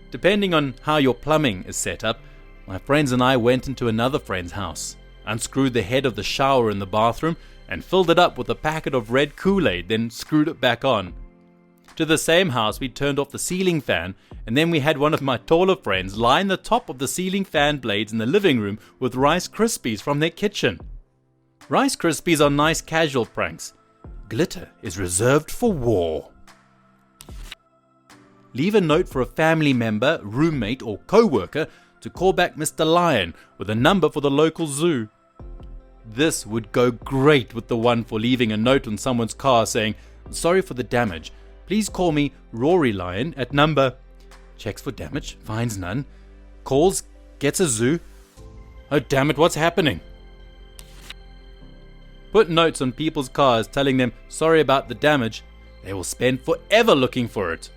Depending on how your plumbing is set up, my friends and I went into another friend's house, unscrewed the head of the shower in the bathroom and filled it up with a packet of red Kool-Aid, then screwed it back on. To the same house, we turned off the ceiling fan, and then we had one of my taller friends line the top of the ceiling fan blades in the living room with Rice Krispies from their kitchen. Rice Krispies are nice casual pranks. Glitter is reserved for war. Leave a note for a family member, roommate, or co-worker to call back Mr. Lion with a number for the local zoo. This would go great with the one for leaving a note on someone's car saying, "Sorry for the damage. Please call me Rory Lion at number..." Checks for damage, finds none. Calls, gets a zoo. Oh damn it, what's happening? Put notes on people's cars telling them sorry about the damage. They will spend forever looking for it.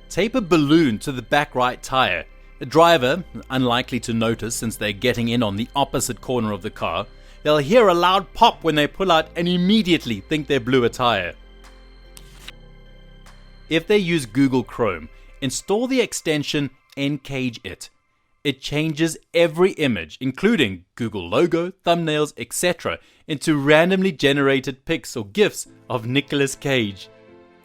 Tape a balloon to the back right tire. The driver, unlikely to notice since they're getting in on the opposite corner of the car, they'll hear a loud pop when they pull out and immediately think they blew a tire. If they use Google Chrome, install the extension EncageIt. It changes every image, including Google logo, thumbnails, etc., into randomly generated pics or GIFs of Nicolas Cage.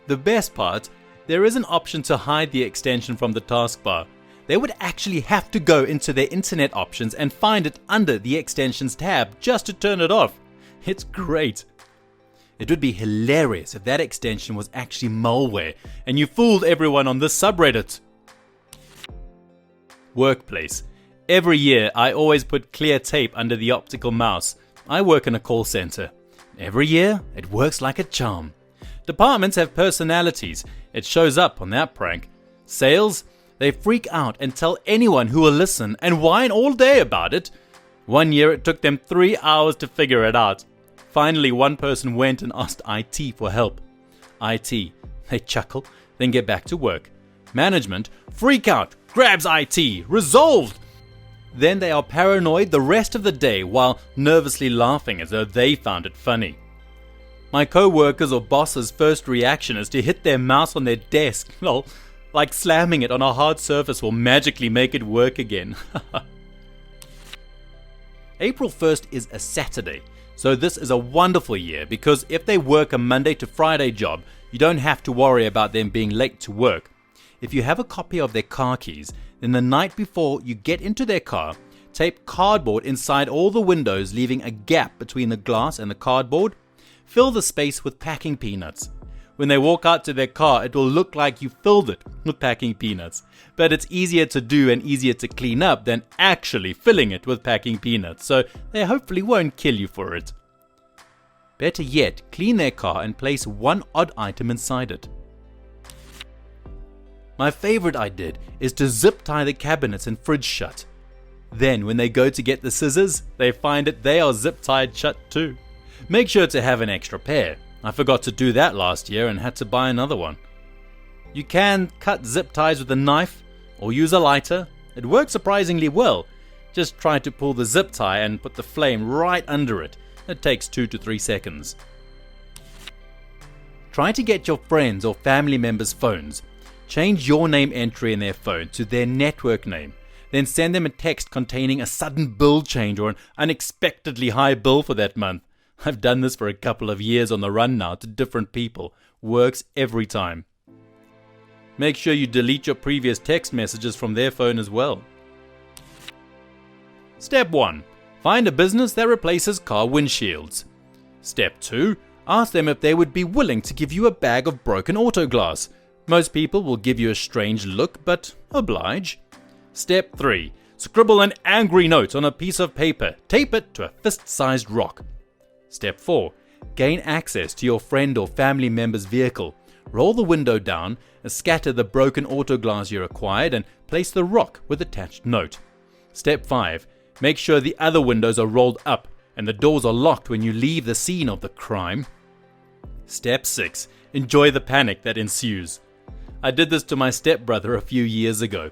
The best part, there is an option to hide the extension from the taskbar. They would actually have to go into their internet options and find it under the extensions tab just to turn it off. It's great. It would be hilarious if that extension was actually malware and you fooled everyone on this subreddit. Workplace. Every year I always put clear tape under the optical mouse. I work in a call center. Every year it works like a charm. Departments have personalities. It shows up on that prank. Sales, they freak out and tell anyone who will listen and whine all day about it. One year it took them 3 hours to figure it out. Finally, one person went and asked IT for help. IT, they chuckle, then get back to work. Management, freak out, grabs IT, resolved. Then they are paranoid the rest of the day while nervously laughing as though they found it funny. My co-workers or boss's first reaction is to hit their mouse on their desk. Lol, like slamming it on a hard surface will magically make it work again. April 1st is a Saturday. So this is a wonderful year because if they work a Monday to Friday job, you don't have to worry about them being late to work. If you have a copy of their car keys, then the night before you get into their car, tape cardboard inside all the windows, leaving a gap between the glass and the cardboard. Fill the space with packing peanuts. When they walk out to their car, it will look like you filled it with packing peanuts. But it's easier to do and easier to clean up than actually filling it with packing peanuts, so they hopefully won't kill you for it. Better yet, clean their car and place one odd item inside it. My favorite I did is to zip tie the cabinets and fridge shut. Then when they go to get the scissors, they find that they are zip tied shut too. Make sure to have an extra pair. I forgot to do that last year and had to buy another one. You can cut zip ties with a knife or use a lighter. It works surprisingly well. Just try to pull the zip tie and put the flame right under it. It takes 2 to 3 seconds. Try to get your friends or family members' phones. change your name entry in their phone to their network name. Then send them a text containing a sudden bill change or an unexpectedly high bill for that month. I've done this for a couple of years on the run now to different people. Works every time. Make sure you delete your previous text messages from their phone as well. Step 1. Find a business that replaces car windshields. Step 2. Ask them if they would be willing to give you a bag of broken auto glass. Most people will give you a strange look, but oblige. Step 3. Scribble an angry note on a piece of paper. Tape it to a fist-sized rock. Step 4. Gain access to your friend or family member's vehicle. Roll the window down, scatter the broken auto glass you acquired, and place the rock with attached note. Step 5. Make sure the other windows are rolled up and the doors are locked when you leave the scene of the crime. Step 6. Enjoy the panic that ensues. I did this to my stepbrother a few years ago.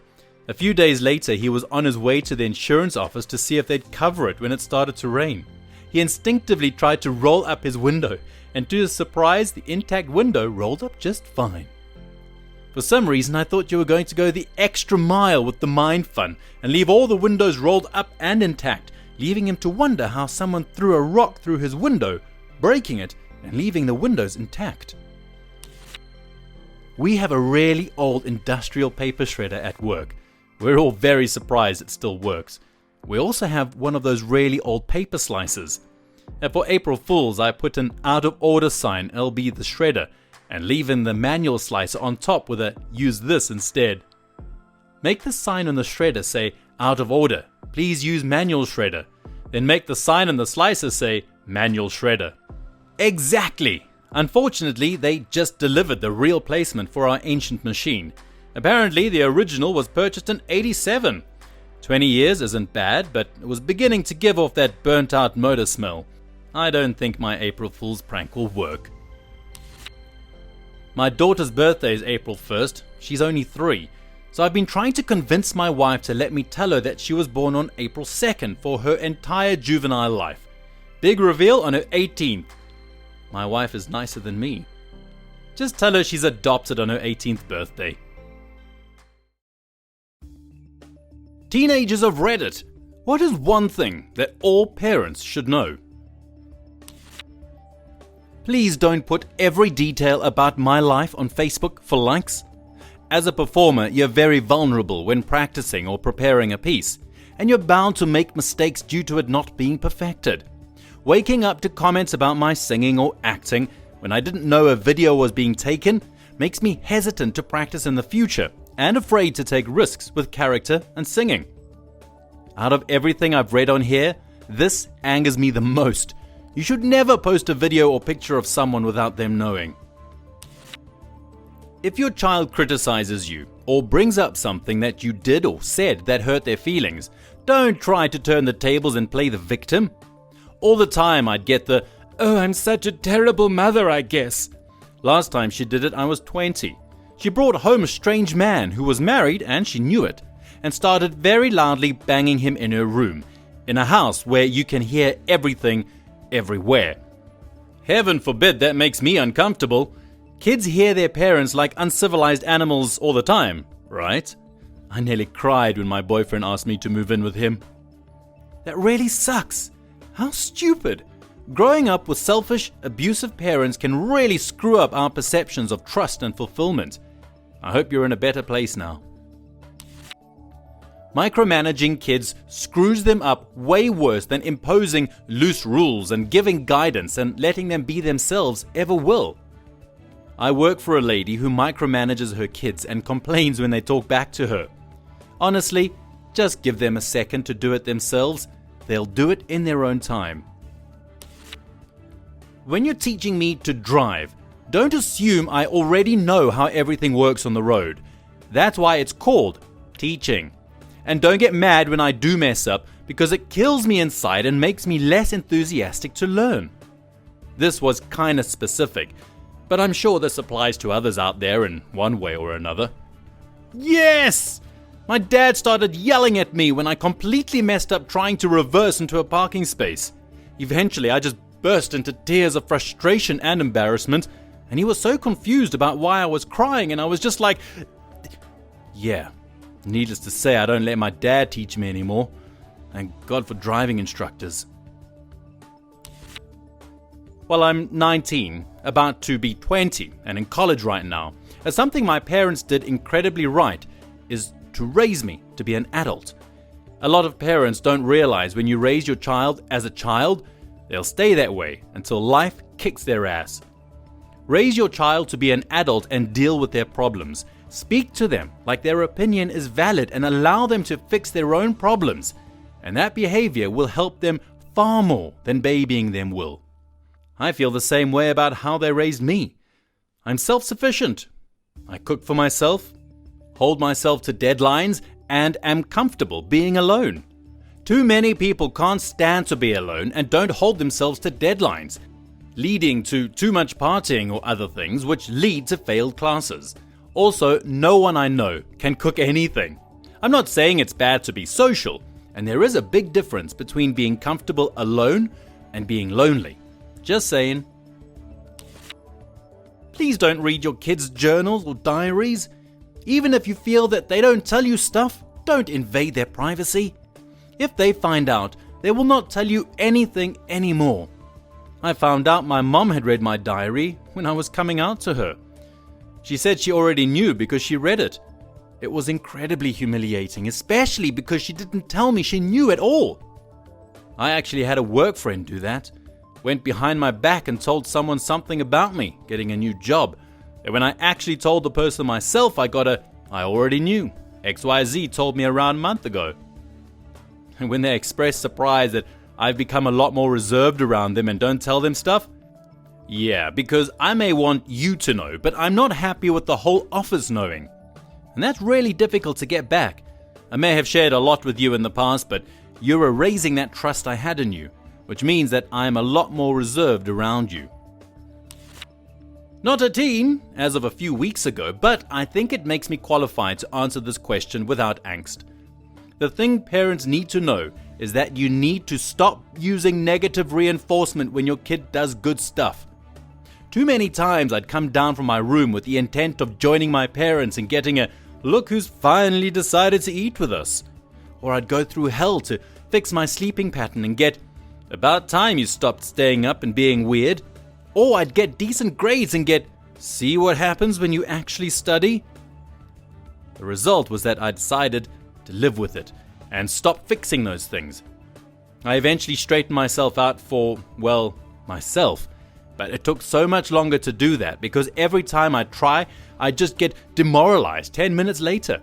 A few days later, he was on his way to the insurance office to see if they'd cover it when it started to rain. He instinctively tried to roll up his window, and to his surprise, the intact window rolled up just fine. For some reason, I thought you were going to go the extra mile with the mind fun and leave all the windows rolled up and intact, leaving him to wonder how someone threw a rock through his window, breaking it and leaving the windows intact. We have a really old industrial paper shredder at work. We're all very surprised it still works. We also have one of those really old paper slicers. And for April Fools, I put an out of order sign, LB the shredder, and leave in the manual slicer on top with a use this instead. Make the sign on the shredder say out of order, please use manual shredder. Then make the sign on the slicer say manual shredder. Exactly! Unfortunately, they just delivered the real placement for our ancient machine. Apparently, the original was purchased in '87. 20 years isn't bad, but it was beginning to give off that burnt out motor smell. I don't think my April Fool's prank will work. My daughter's birthday is April 1st. She's only 3. So I've been trying to convince my wife to let me tell her that she was born on April 2nd for her entire juvenile life. Big reveal on her 18th. My wife is nicer than me. Just tell her she's adopted on her 18th birthday. Teenagers of Reddit. What is one thing that all parents should know? Please don't put every detail about my life on Facebook for likes. As a performer, you're very vulnerable when practicing or preparing a piece, and you're bound to make mistakes due to it not being perfected. Waking up to comments about my singing or acting when I didn't know a video was being taken makes me hesitant to practice in the future and afraid to take risks with character and singing. Out of everything I've read on here, this angers me the most. You should never post a video or picture of someone without them knowing. If your child criticizes you or brings up something that you did or said that hurt their feelings, don't try to turn the tables and play the victim. All the time I'd get the, "Oh, I'm such a terrible mother, I guess." Last time she did it, I was 20. She brought home a strange man who was married and she knew it, and started very loudly banging him in her room, in a house where you can hear everything, everywhere. Heaven forbid that makes me uncomfortable. Kids hear their parents like uncivilized animals all the time, right? I nearly cried when my boyfriend asked me to move in with him. That really sucks. How stupid. Growing up with selfish, abusive parents can really screw up our perceptions of trust and fulfillment. I hope you're in a better place now. Micromanaging kids screws them up way worse than imposing loose rules and giving guidance and letting them be themselves ever will. I work for a lady who micromanages her kids and complains when they talk back to her. Honestly, just give them a second to do it themselves. They'll do it in their own time. When you're teaching me to drive, don't assume I already know how everything works on the road. That's why it's called teaching. And don't get mad when I do mess up, because it kills me inside and makes me less enthusiastic to learn. This was kinda specific, but I'm sure this applies to others out there in one way or another. Yes! My dad started yelling at me when I completely messed up trying to reverse into a parking space. Eventually, I just burst into tears of frustration and embarrassment, and he was so confused about why I was crying, and I was just like, Yeah, needless to say, I don't let my dad teach me anymore. Thank God for driving instructors. Well, I'm 19, about to be 20, and in college right now. And something my parents did incredibly right is to raise me to be an adult. A lot of parents don't realize when you raise your child as a child, they'll stay that way until life kicks their ass. Raise your child to be an adult and deal with their problems. Speak to them like their opinion is valid and allow them to fix their own problems. And that behavior will help them far more than babying them will. I feel the same way about how they raised me. I'm self-sufficient. I cook for myself, hold myself to deadlines, and am comfortable being alone. Too many people can't stand to be alone and don't hold themselves to deadlines, leading to too much partying or other things which lead to failed classes. Also, no one I know can cook anything. I'm not saying it's bad to be social, and there is a big difference between being comfortable alone and being lonely. Just saying. Please don't read your kids' journals or diaries. Even if you feel that they don't tell you stuff, don't invade their privacy. If they find out, they will not tell you anything anymore. I found out my mom had read my diary when I was coming out to her. She said she already knew because she read it. It was incredibly humiliating, especially because she didn't tell me she knew at all. I actually had a work friend do that. Went behind my back and told someone something about me getting a new job. And when I actually told the person myself, I already knew. XYZ told me around a month ago. And when they express surprise that I've become a lot more reserved around them and don't tell them stuff, yeah, because I may want you to know, but I'm not happy with the whole office knowing. And that's really difficult to get back. I may have shared a lot with you in the past, but you're erasing that trust I had in you, which means that I'm a lot more reserved around you. Not a teen, as of a few weeks ago, but I think it makes me qualified to answer this question without angst. The thing parents need to know is that you need to stop using negative reinforcement when your kid does good stuff. Too many times I'd come down from my room with the intent of joining my parents and getting a "look who's finally decided to eat with us." Or I'd go through hell to fix my sleeping pattern and get "about time you stopped staying up and being weird." Or I'd get decent grades and get "see what happens when you actually study." The result was that I decided to live with it and stop fixing those things. I eventually straightened myself out for, well, myself. But it took so much longer to do that because every time I try, I just get demoralized 10 minutes later.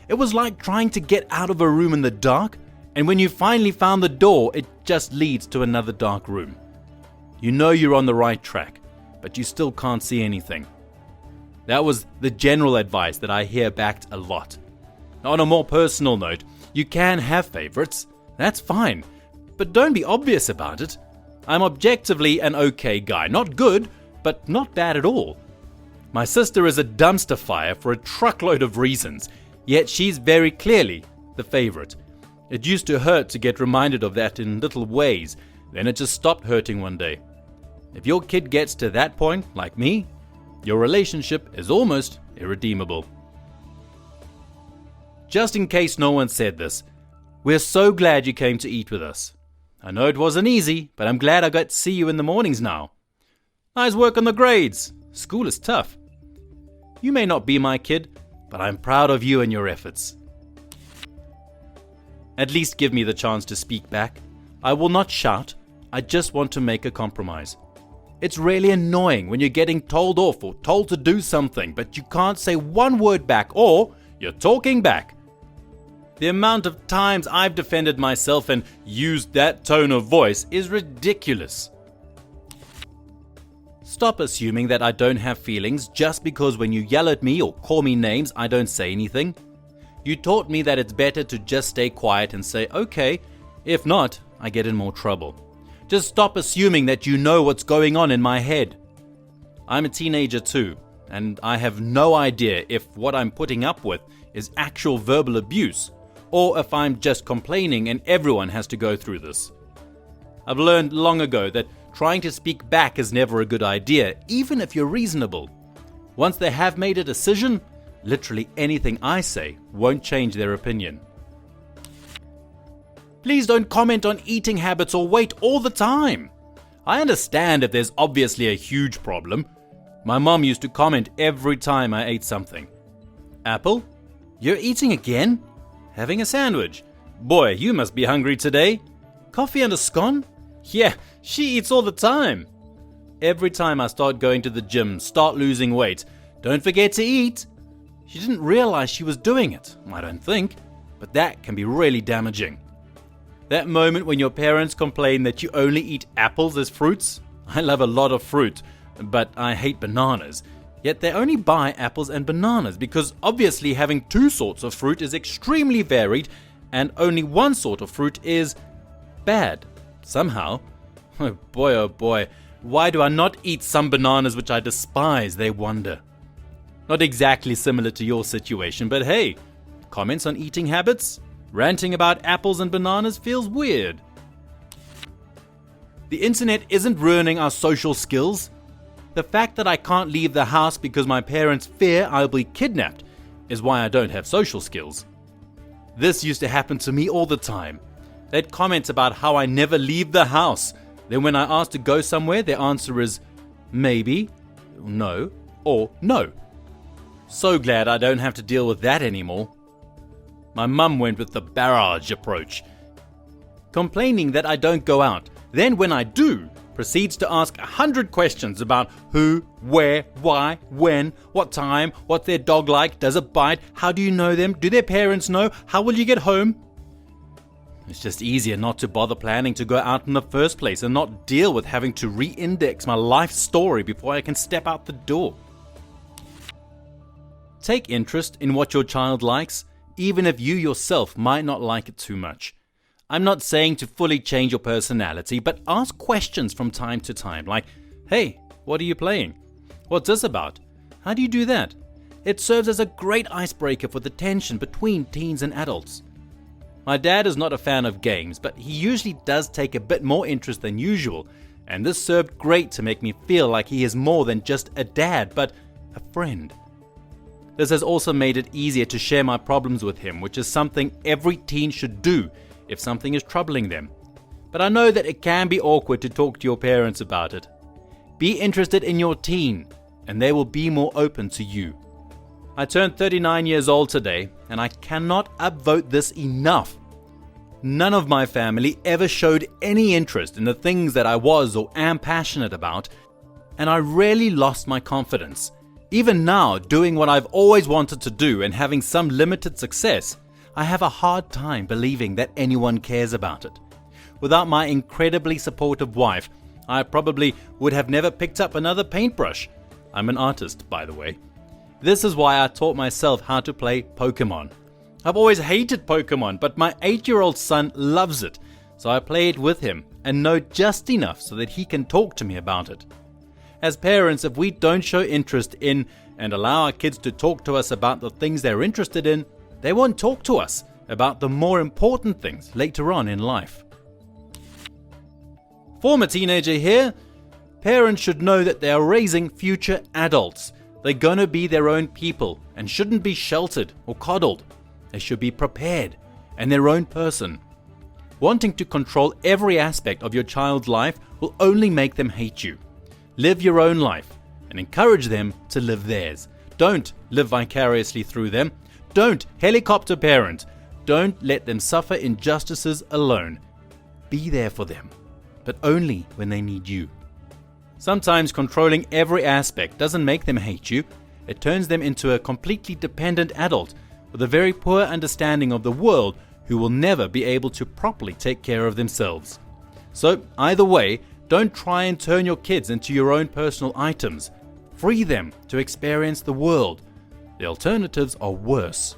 It was like trying to get out of a room in the dark, and when you finally found the door, it just leads to another dark room. You know you're on the right track, but you still can't see anything. That was the general advice that I hear backed a lot. On a more personal note, you can have favorites, that's fine, but don't be obvious about it. I'm objectively an okay guy, not good, but not bad at all. My sister is a dumpster fire for a truckload of reasons, yet she's very clearly the favorite. It used to hurt to get reminded of that in little ways, then it just stopped hurting one day. If your kid gets to that point, like me, your relationship is almost irredeemable. Just in case no one said this, we're so glad you came to eat with us. I know it wasn't easy, but I'm glad I got to see you in the mornings now. Nice work on the grades. School is tough. You may not be my kid, but I'm proud of you and your efforts. At least give me the chance to speak back. I will not shout. I just want to make a compromise. It's really annoying when you're getting told off or told to do something, but you can't say one word back or you're talking back. The amount of times I've defended myself and used that tone of voice is ridiculous. Stop assuming that I don't have feelings just because when you yell at me or call me names, I don't say anything. You taught me that it's better to just stay quiet and say, okay, if not, I get in more trouble. Just stop assuming that you know what's going on in my head. I'm a teenager too, and I have no idea if what I'm putting up with is actual verbal abuse, or if I'm just complaining and everyone has to go through this. I've learned long ago that trying to speak back is never a good idea, even if you're reasonable. Once they have made a decision, Literally anything I say won't change their opinion. Please don't comment on eating habits or weight all the time. I understand if there's obviously a huge problem. My mom used to comment every time I ate something. Apple? You're eating again? Having a sandwich? Boy, you must be hungry today. Coffee and a scone? Yeah, she eats all the time. Every time I start going to the gym, start losing weight, don't forget to eat. She didn't realize she was doing it, I don't think, but that can be really damaging. That moment when your parents complain that you only eat apples as fruits? I love a lot of fruit, but I hate bananas. Yet they only buy apples and bananas because obviously having two sorts of fruit is extremely varied and only one sort of fruit is bad. Somehow. Oh boy, why do I not eat some bananas which I despise, they wonder. Not exactly similar to your situation, but hey, comments on eating habits? Ranting about apples and bananas feels weird. The internet isn't ruining our social skills. The fact that I can't leave the house because my parents fear I'll be kidnapped is why I don't have social skills. This used to happen to me all the time. They'd comment about how I never leave the house. Then when I ask to go somewhere, their answer is maybe, no, or no. So glad I don't have to deal with that anymore. My mum went with the barrage approach, complaining that I don't go out. Then when I do, proceeds to ask 100 questions about who, where, why, when, what time, what's their dog like, does it bite, how do you know them, do their parents know, how will you get home? It's just easier not to bother planning to go out in the first place and not deal with having to re-index my life story before I can step out the door. Take interest in what your child likes, even if you yourself might not like it too much. I'm not saying to fully change your personality, but ask questions from time to time, like, hey, what are you playing? What's this about? How do you do that? It serves as a great icebreaker for the tension between teens and adults. My dad is not a fan of games, but he usually does take a bit more interest than usual, and this served great to make me feel like he is more than just a dad, but a friend. This has also made it easier to share my problems with him, which is something every teen should do if something is troubling them. But I know that it can be awkward to talk to your parents about it. Be interested in your teen, and they will be more open to you. I turned 39 years old today, and I cannot upvote this enough. None of my family ever showed any interest in the things that I was or am passionate about, and I really lost my confidence. Even now, doing what I've always wanted to do and having some limited success, I have a hard time believing that anyone cares about it. Without my incredibly supportive wife, I probably would have never picked up another paintbrush. I'm an artist, by the way. This is why I taught myself how to play Pokemon. I've always hated Pokemon, but my 8-year-old son loves it, so I play it with him and know just enough so that he can talk to me about it. As parents, if we don't show interest in and allow our kids to talk to us about the things they're interested in, they won't talk to us about the more important things later on in life. Former teenager here, parents should know that they are raising future adults. They're gonna be their own people and shouldn't be sheltered or coddled. They should be prepared and their own person. Wanting to control every aspect of your child's life will only make them hate you. Live your own life and encourage them to live theirs. Don't live vicariously through them. Don't helicopter parent. Don't let them suffer injustices alone. Be there for them, but only when they need you. Sometimes controlling every aspect doesn't make them hate you. It turns them into a completely dependent adult with a very poor understanding of the world who will never be able to properly take care of themselves. So either way, don't try and turn your kids into your own personal items. Free them to experience the world. The alternatives are worse.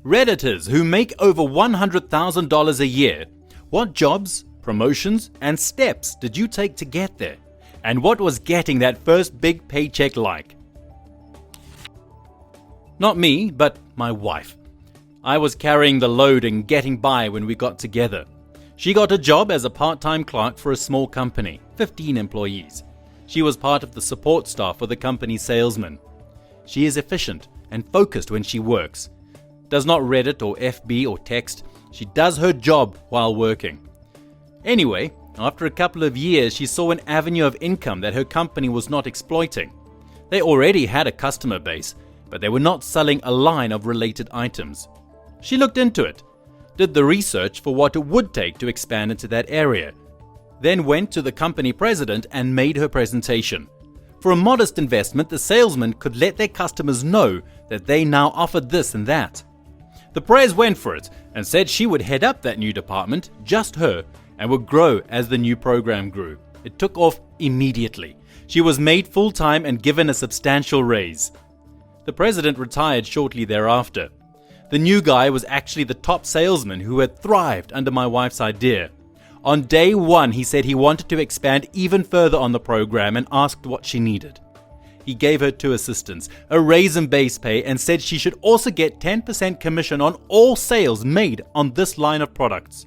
Redditors who make over $100,000 a year. What jobs, promotions, and steps did you take to get there? And what was getting that first big paycheck like? Not me, but my wife. I was carrying the load and getting by when we got together. She got a job as a part-time clerk for a small company, 15 employees. She was part of the support staff for the company's salesman. She is efficient and focused when she works. Does not Reddit or FB or text. She does her job while working. Anyway, after a couple of years, she saw an avenue of income that her company was not exploiting. They already had a customer base, but they were not selling a line of related items. She looked into it, did the research for what it would take to expand into that area, then went to the company president and made her presentation. For a modest investment, the salesman could let their customers know that they now offered this and that. The pres went for it and said she would head up that new department, just her, and would grow as the new program grew. It took off immediately. She was made full-time and given a substantial raise. The president retired shortly thereafter. The new guy was actually the top salesman who had thrived under my wife's idea. On day one, he said he wanted to expand even further on the program and asked what she needed. He gave her 2 assistants, a raise in base pay, and said she should also get 10% commission on all sales made on this line of products.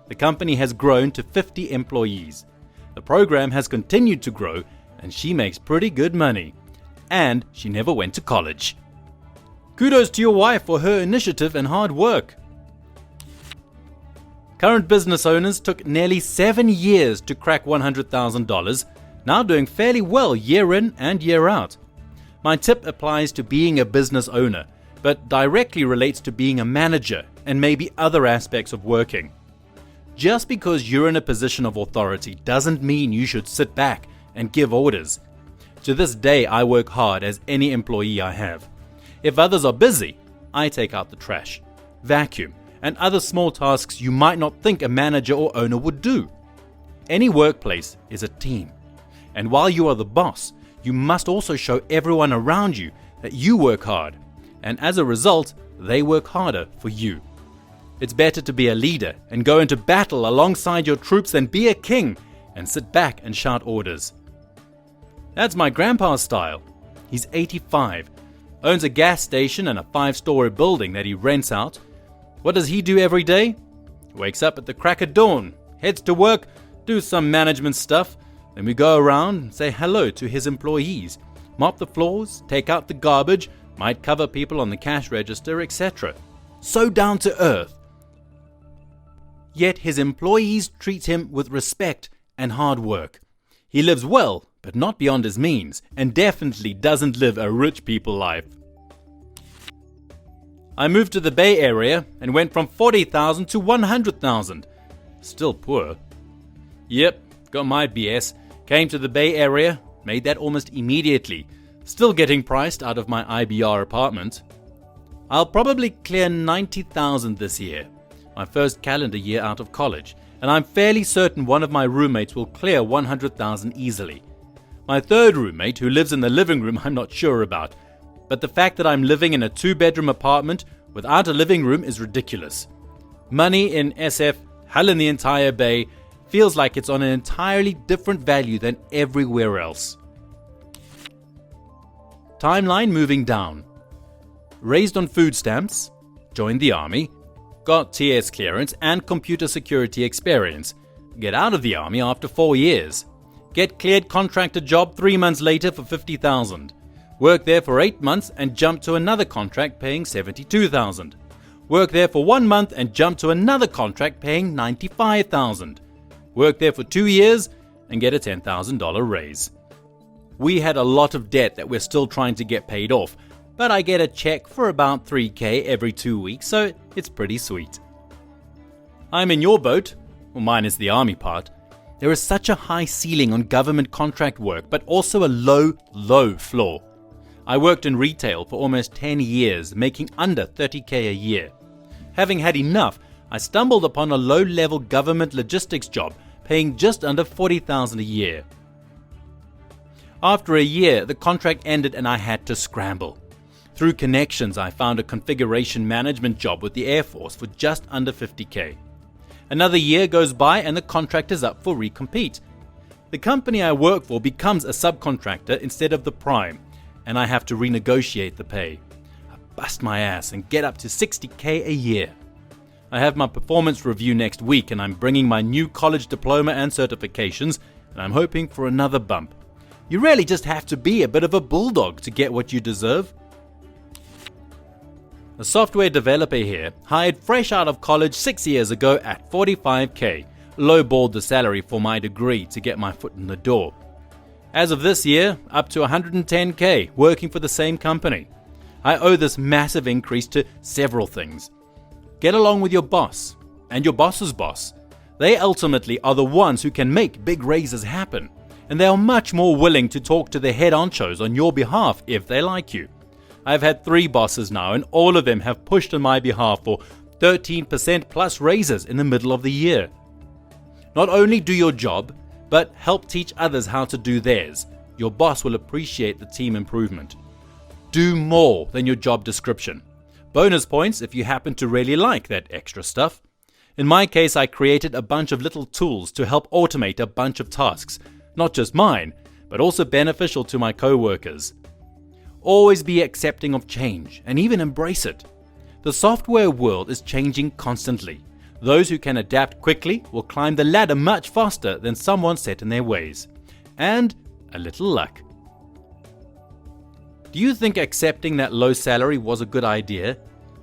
The company has grown to 50 employees. The program has continued to grow, and she makes pretty good money. And she never went to college. Kudos to your wife for her initiative and hard work. Current business owners took nearly 7 years to crack $100,000, now doing fairly well year in and year out. My tip applies to being a business owner, but directly relates to being a manager and maybe other aspects of working. Just because you're in a position of authority doesn't mean you should sit back and give orders. To this day, I work hard as any employee I have. If others are busy, I take out the trash, vacuum, and other small tasks you might not think a manager or owner would do. Any workplace is a team. And while you are the boss, you must also show everyone around you that you work hard. And as a result, they work harder for you. It's better to be a leader and go into battle alongside your troops than be a king and sit back and shout orders. That's my grandpa's style. He's 85, owns a gas station and a 5-story building that he rents out. What does he do every day? Wakes up at the crack of dawn, heads to work, do some management stuff, then we go around and say hello to his employees, mop the floors, take out the garbage, might cover people on the cash register, etc. So down to earth. Yet his employees treat him with respect and hard work. He lives well, but not beyond his means, and definitely doesn't live a rich people life. I moved to the Bay Area and went from 40,000 to 100,000. Still poor. Yep, got my BS. Came to the Bay Area, made that almost immediately. Still getting priced out of my IBR apartment. I'll probably clear 90,000 this year, my first calendar year out of college, and I'm fairly certain one of my roommates will clear 100,000 easily. My third roommate, who lives in the living room, I'm not sure about. But the fact that I'm living in a 2-bedroom apartment without a living room is ridiculous. Money in SF, hell in the entire Bay, feels like it's on an entirely different value than everywhere else. Timeline moving down. Raised on food stamps, joined the army, got TS clearance and computer security experience, get out of the army after 4 years, get cleared contractor job 3 months later for 50,000. Work there for 8 months and jump to another contract paying 72,000. Work there for 1 month and jump to another contract paying 95,000. Work there for 2 years and get a $10,000 raise. We had a lot of debt that we're still trying to get paid off, but I get a check for about $3,000 every 2 weeks, so it's pretty sweet. I'm in your boat, well, mine is the army part. There is such a high ceiling on government contract work, but also a low floor. I worked in retail for almost 10 years, making under $30,000 a year. Having had enough, I stumbled upon a low-level government logistics job, paying just under $40,000 a year. After a year, the contract ended and I had to scramble. Through connections, I found a configuration management job with the Air Force for just under $50,000. Another year goes by and the contract is up for recompete. The company I work for becomes a subcontractor instead of the prime, and I have to renegotiate the pay. I bust my ass and get up to $60,000 a year. I have my performance review next week and I'm bringing my new college diploma and certifications, and I'm hoping for another bump. You really just have to be a bit of a bulldog to get what you deserve. A software developer here, hired fresh out of college 6 years ago at 45k, lowballed the salary for my degree to get my foot in the door. As of this year, up to 110k, working for the same company. I owe this massive increase to several things. Get along with your boss, and your boss's boss. They ultimately are the ones who can make big raises happen, and they are much more willing to talk to the head honchos on your behalf if they like you. I've had 3 bosses now, and all of them have pushed on my behalf for 13% plus raises in the middle of the year. Not only do your job, but help teach others how to do theirs. Your boss will appreciate the team improvement. Do more than your job description. Bonus points if you happen to really like that extra stuff. In my case, I created a bunch of little tools to help automate a bunch of tasks, not just mine, but also beneficial to my co-workers. Always be accepting of change and even embrace it. The software world is changing constantly. Those who can adapt quickly will climb the ladder much faster than someone set in their ways. And a little luck. Do you think accepting that low salary was a good idea?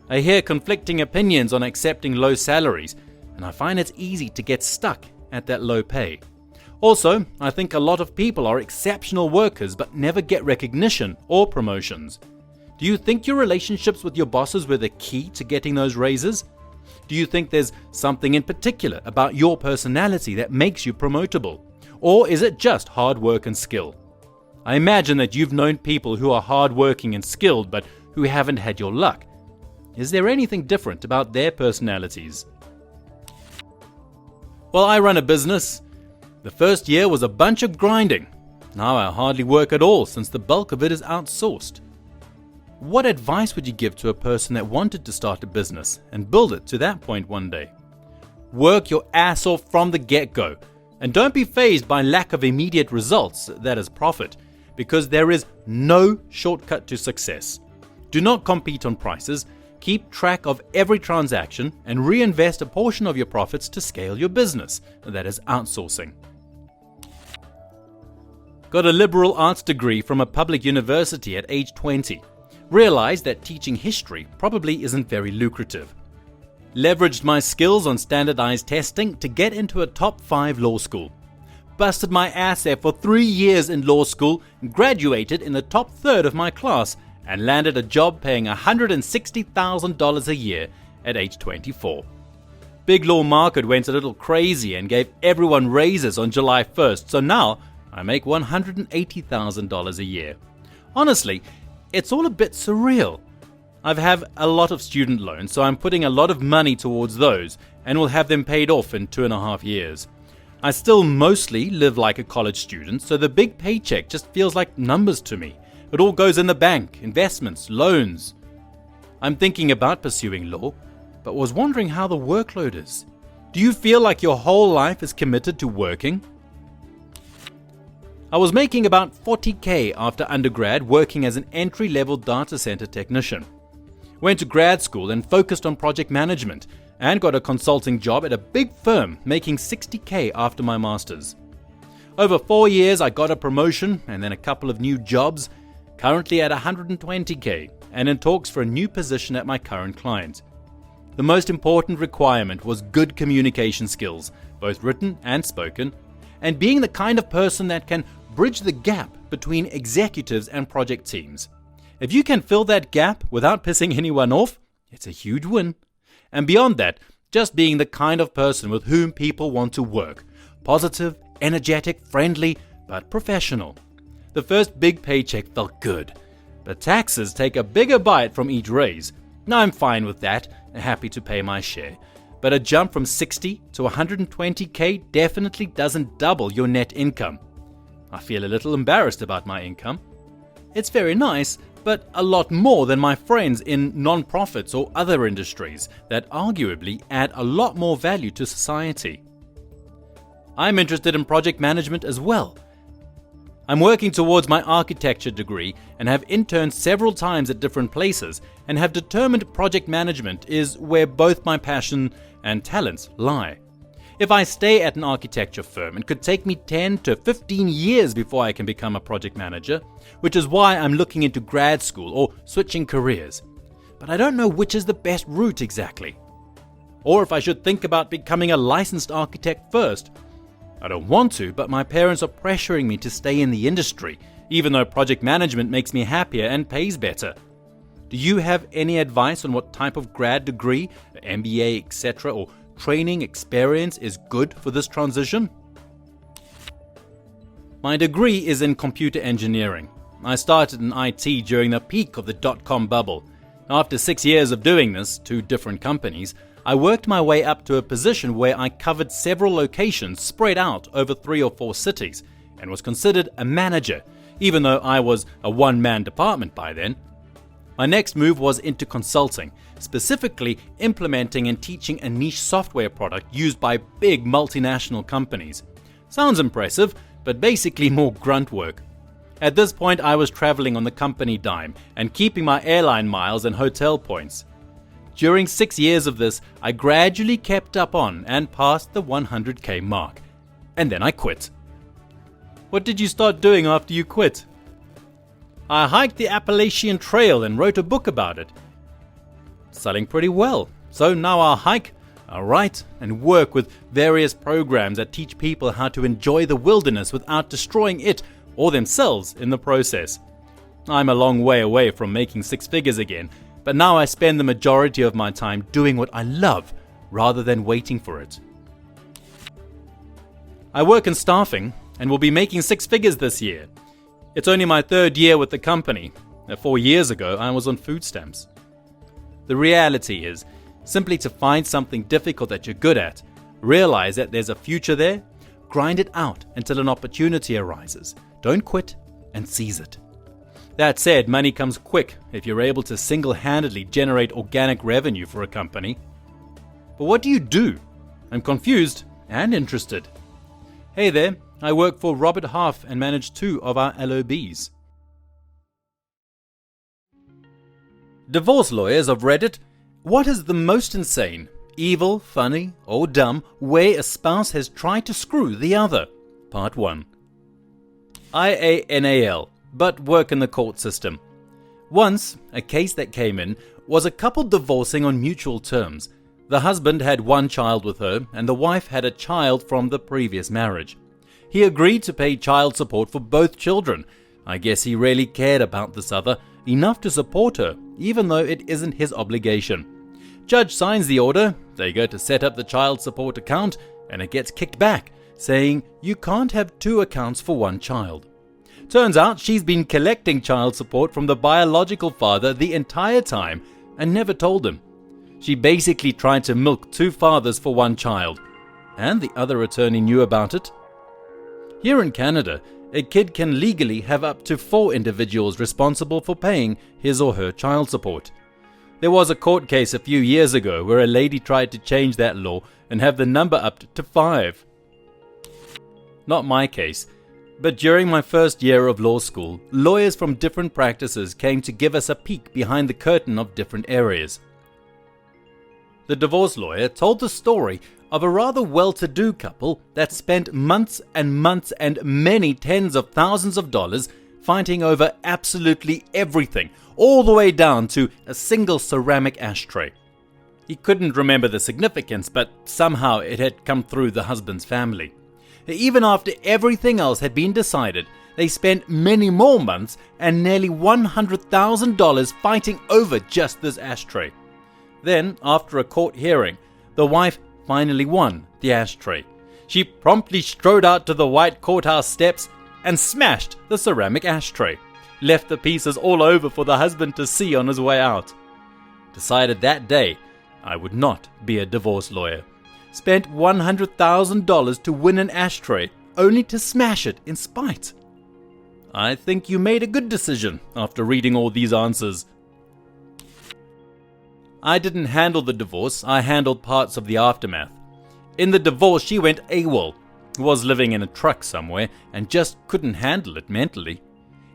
I hear conflicting opinions on accepting low salaries, and I find it's easy to get stuck at that low pay. Also, I think a lot of people are exceptional workers but never get recognition or promotions. Do you think your relationships with your bosses were the key to getting those raises? Do you think there's something in particular about your personality that makes you promotable? Or is it just hard work and skill? I imagine that you've known people who are hardworking and skilled but who haven't had your luck. Is there anything different about their personalities? Well, I run a business. The first year was a bunch of grinding. Now I hardly work at all since the bulk of it is outsourced. What advice would you give to a person that wanted to start a business and build it to that point one day? Work your ass off from the get-go, and don't be fazed by lack of immediate results, that is profit, because there is no shortcut to success. Do not compete on prices, keep track of every transaction, and reinvest a portion of your profits to scale your business, that is outsourcing. Got a liberal arts degree from a public university at age 20. Realized that teaching history probably isn't very lucrative. Leveraged my skills on standardized testing to get into a top 5 law school. Busted my ass there for 3 years in law school, graduated in the top third of my class, and landed a job paying $160,000 a year at age 24. Big law market went a little crazy and gave everyone raises on July 1st, so now I make $180,000 a year. Honestly, it's all a bit surreal. I have a lot of student loans, so I'm putting a lot of money towards those and will have them paid off in 2.5 years. I still mostly live like a college student, so the big paycheck just feels like numbers to me. It all goes in the bank, investments, loans. I'm thinking about pursuing law, but was wondering how the workload is. Do you feel like your whole life is committed to working? I was making about 40k after undergrad working as an entry-level data center technician. Went to grad school and focused on project management and got a consulting job at a big firm making 60k after my master's. Over 4 years I got a promotion and then a couple of new jobs, currently at 120k and in talks for a new position at my current client. The most important requirement was good communication skills, both written and spoken, and being the kind of person that can bridge the gap between executives and project teams. If you can fill that gap without pissing anyone off, it's a huge win. And beyond that, just being the kind of person with whom people want to work. Positive, energetic, friendly, but professional. The first big paycheck felt good, but taxes take a bigger bite from each raise. Now I'm fine with that, happy to pay my share. But a jump from 60 to 120k definitely doesn't double your net income. I feel a little embarrassed about my income. It's very nice, but a lot more than my friends in non-profits or other industries that arguably add a lot more value to society. I'm interested in project management as well. I'm working towards my architecture degree and have interned several times at different places and have determined project management is where both my passion and talents lie. If I stay at an architecture firm, it could take me 10 to 15 years before I can become a project manager, which is why I'm looking into grad school or switching careers. But I don't know which is the best route exactly. Or if I should think about becoming a licensed architect first. I don't want to, but my parents are pressuring me to stay in the industry, even though project management makes me happier and pays better. Do you have any advice on what type of grad degree, MBA, etc., or training experience is good for this transition? My degree is in computer engineering. I started in IT during the peak of the dot-com bubble. After 6 years of doing this, 2 different companies, I worked my way up to a position where I covered several locations spread out over 3 or 4 cities and was considered a manager, even though I was a one-man department by then. My next move was into consulting, specifically implementing and teaching a niche software product used by big multinational companies. Sounds impressive, but basically more grunt work. At this point, I was traveling on the company dime and keeping my airline miles and hotel points. During 6 years of this, I gradually kept up on and passed the 100k mark. And then I quit. What did you start doing after you quit? I hiked the Appalachian Trail and wrote a book about it. Selling pretty well. So now I hike, I write, and work with various programs that teach people how to enjoy the wilderness without destroying it or themselves in the process. I'm a long way away from making 6 figures again, but now I spend the majority of my time doing what I love rather than waiting for it. I work in staffing and will be making 6 figures this year. It's only my 3rd year with the company. 4 years ago, I was on food stamps. The reality is, simply to find something difficult that you're good at, realize that there's a future there, grind it out until an opportunity arises. Don't quit and seize it. That said, money comes quick if you're able to single-handedly generate organic revenue for a company. But what do you do? I'm confused and interested. Hey there, I work for Robert Half and manage 2 of our LOBs. Divorce lawyers of Reddit, what is the most insane, evil, funny, or dumb way a spouse has tried to screw the other? Part 1. IANAL, but work in the court system. Once, a case that came in was a couple divorcing on mutual terms. The husband had 1 child with her, and the wife had a child from the previous marriage. He agreed to pay child support for both children. I guess he really cared about this other, enough to support her, even though it isn't his obligation. Judge signs the order, they go to set up the child support account, and it gets kicked back, saying you can't have 2 accounts for 1 child. Turns out she's been collecting child support from the biological father the entire time and never told him. She basically tried to milk 2 fathers for 1 child, and the other attorney knew about it. Here in Canada, a kid can legally have up to 4 individuals responsible for paying his or her child support. There was a court case a few years ago where a lady tried to change that law and have the number upped to 5. Not my case, but during my first year of law school, lawyers from different practices came to give us a peek behind the curtain of different areas. The divorce lawyer told the story of a rather well-to-do couple that spent months and months and many tens of thousands of dollars fighting over absolutely everything, all the way down to a single ceramic ashtray. He couldn't remember the significance, but somehow it had come through the husband's family. Even after everything else had been decided, they spent many more months and nearly $100,000 fighting over just this ashtray. Then, after a court hearing, the wife finally won the ashtray. She promptly strode out to the white courthouse steps and smashed the ceramic ashtray, left the pieces all over for the husband to see on his way out. Decided that day I would not be a divorce lawyer. Spent $100,000 to win an ashtray, only to smash it in spite. I think you made a good decision after reading all these answers. I didn't handle the divorce, I handled parts of the aftermath. In the divorce, she went AWOL, was living in a truck somewhere, and just couldn't handle it mentally.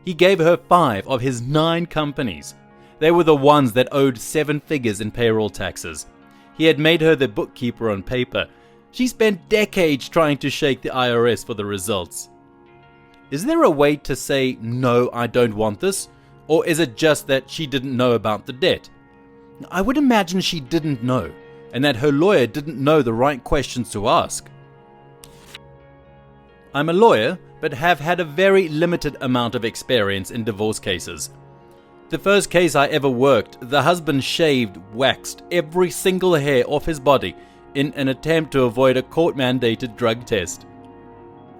He gave her 5 of his 9 companies. They were the ones that owed 7 figures in payroll taxes. He had made her the bookkeeper on paper. She spent decades trying to shake the IRS for the results. Is there a way to say, no, I don't want this? Or is it just that she didn't know about the debt? I would imagine she didn't know, and that her lawyer didn't know the right questions to ask. I'm a lawyer, but have had a very limited amount of experience in divorce cases. The first case I ever worked, the husband shaved, waxed every single hair off his body in an attempt to avoid a court-mandated drug test.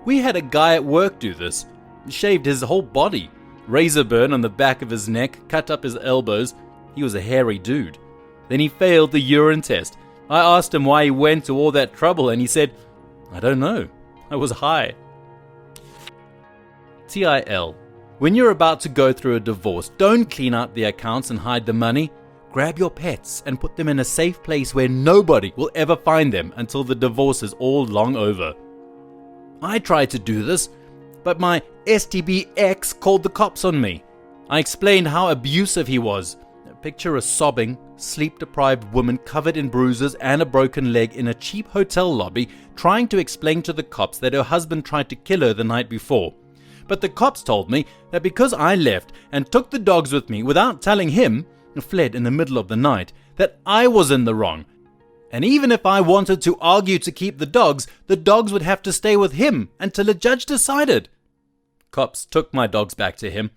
We had a guy at work do this, shaved his whole body, razor burn on the back of his neck, cut up his elbows. He was a hairy dude. Then he failed the urine test. I asked him why he went to all that trouble and he said, I don't know, I was high. TIL. When you're about to go through a divorce, don't clean out the accounts and hide the money. Grab your pets and put them in a safe place where nobody will ever find them until the divorce is all long over. I tried to do this, but my STB ex called the cops on me. I explained how abusive he was. Picture a sobbing, sleep-deprived woman covered in bruises and a broken leg in a cheap hotel lobby trying to explain to the cops that her husband tried to kill her the night before. But the cops told me that because I left and took the dogs with me without telling him, fled in the middle of the night, that I was in the wrong. And even if I wanted to argue to keep the dogs would have to stay with him until a judge decided. Cops took my dogs back to him.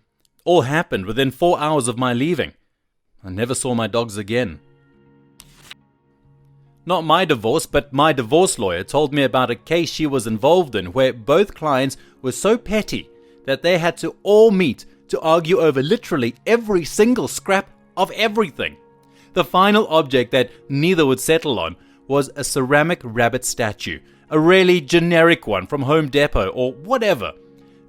All happened within 4 hours of my leaving. I never saw my dogs again. Not my divorce, but my divorce lawyer told me about a case she was involved in where both clients were so petty that they had to all meet to argue over literally every single scrap of everything. The final object that neither would settle on was a ceramic rabbit statue, a really generic one from Home Depot or whatever.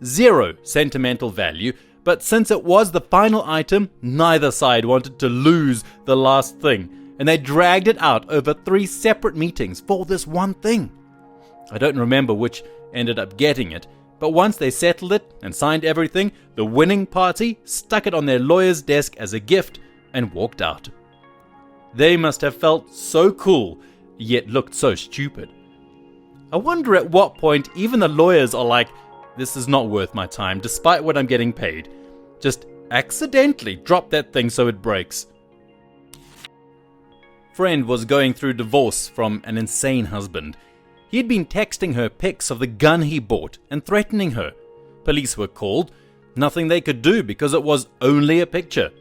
Zero sentimental value, but since it was the final item, neither side wanted to lose the last thing, and they dragged it out over 3 separate meetings for this one thing. I don't remember which ended up getting it, but once they settled it and signed everything, the winning party stuck it on their lawyer's desk as a gift and walked out. They must have felt so cool, yet looked so stupid. I wonder at what point even the lawyers are like, this is not worth my time despite what I'm getting paid. Just accidentally drop that thing so it breaks. Friend was going through divorce from an insane husband. He had been texting her pics of the gun he bought and threatening her. Police were called. Nothing they could do because it was only a picture.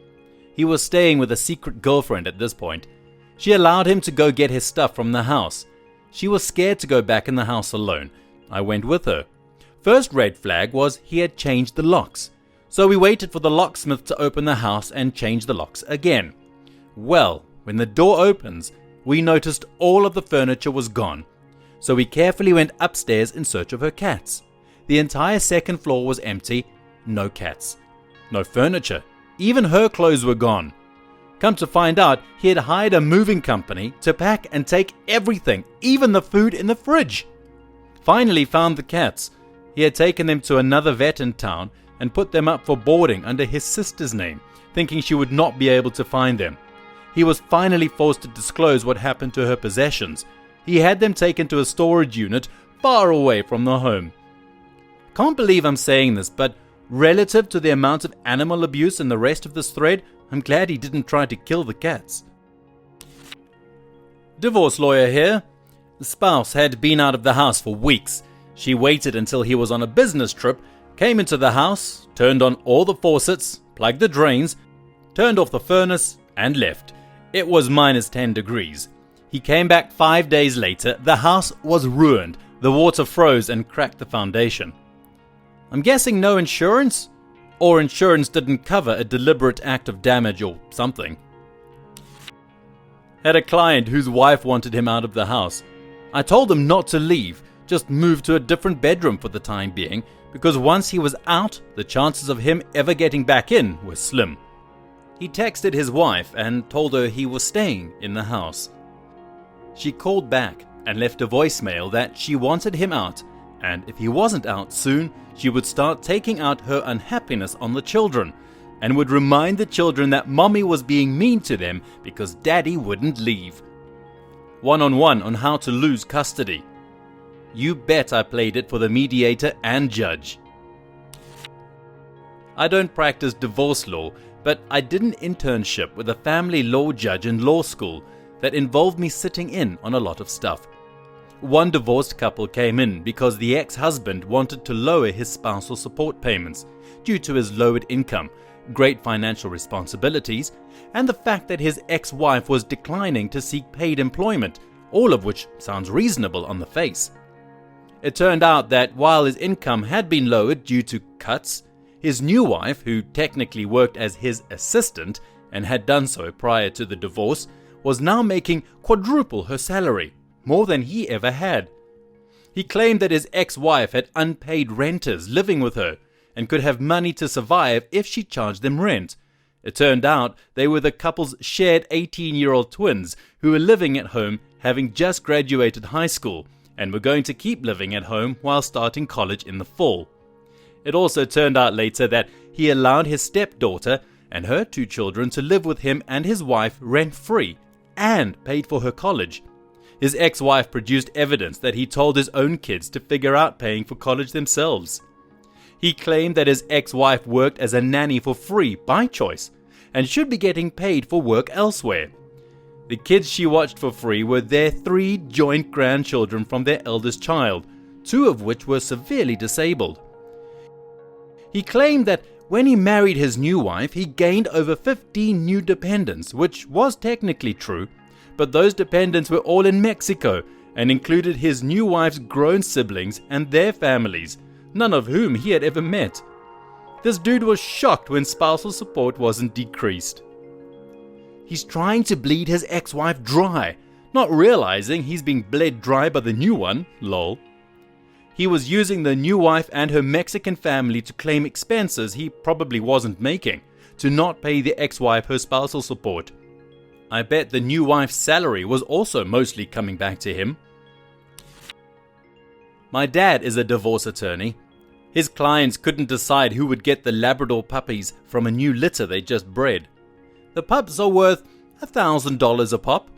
He was staying with a secret girlfriend at this point. She allowed him to go get his stuff from the house. She was scared to go back in the house alone. I went with her. First red flag was he had changed the locks. So we waited for the locksmith to open the house and change the locks again. Well, when the door opens, we noticed all of the furniture was gone. So we carefully went upstairs in search of her cats. The entire second floor was empty, no cats, no furniture, even her clothes were gone. Come to find out, he had hired a moving company to pack and take everything, even the food in the fridge. Finally found the cats. He had taken them to another vet in town and put them up for boarding under his sister's name, thinking she would not be able to find them. He was finally forced to disclose what happened to her possessions. He had them taken to a storage unit far away from the home. Can't believe I'm saying this, but relative to the amount of animal abuse in the rest of this thread, I'm glad he didn't try to kill the cats. Divorce lawyer here. The spouse had been out of the house for weeks. She waited until he was on a business trip, came into the house, turned on all the faucets, plugged the drains, turned off the furnace, and left. It was minus 10 degrees. He came back 5 days later. The house was ruined. The water froze and cracked the foundation. I'm guessing no insurance? Or insurance didn't cover a deliberate act of damage or something. Had a client whose wife wanted him out of the house. I told him not to leave, just move to a different bedroom for the time being, because once he was out, the chances of him ever getting back in were slim. He texted his wife and told her he was staying in the house. She called back and left a voicemail that she wanted him out, and if he wasn't out soon, she would start taking out her unhappiness on the children, and would remind the children that mommy was being mean to them because daddy wouldn't leave. One-on-one on how to lose custody. You bet I played it for the mediator and judge. I don't practice divorce law, but I did an internship with a family law judge in law school that involved me sitting in on a lot of stuff. One divorced couple came in because the ex-husband wanted to lower his spousal support payments due to his lowered income, great financial responsibilities, and the fact that his ex-wife was declining to seek paid employment, all of which sounds reasonable on the face. It turned out that while his income had been lowered due to cuts, his new wife, who technically worked as his assistant and had done so prior to the divorce, was now making quadruple her salary, more than he ever had. He claimed that his ex-wife had unpaid renters living with her and could have money to survive if she charged them rent. It turned out they were the couple's shared 18-year-old twins who were living at home, having just graduated high school, and were going to keep living at home while starting college in the fall. It also turned out later that he allowed his stepdaughter and her 2 children to live with him and his wife rent-free and paid for her college. His ex-wife produced evidence that he told his own kids to figure out paying for college themselves. He claimed that his ex-wife worked as a nanny for free by choice and should be getting paid for work elsewhere. The kids she watched for free were their 3 joint grandchildren from their eldest child, 2 of which were severely disabled. He claimed that when he married his new wife, he gained over 15 new dependents, which was technically true, but those dependents were all in Mexico and included his new wife's grown siblings and their families, none of whom he had ever met. This dude was shocked when spousal support wasn't decreased. He's trying to bleed his ex-wife dry, not realizing he's being bled dry by the new one, lol. He was using the new wife and her Mexican family to claim expenses he probably wasn't making, to not pay the ex-wife her spousal support. I bet the new wife's salary was also mostly coming back to him. My dad is a divorce attorney. His clients couldn't decide who would get the Labrador puppies from a new litter they just bred. The pups are worth $1,000 a pop.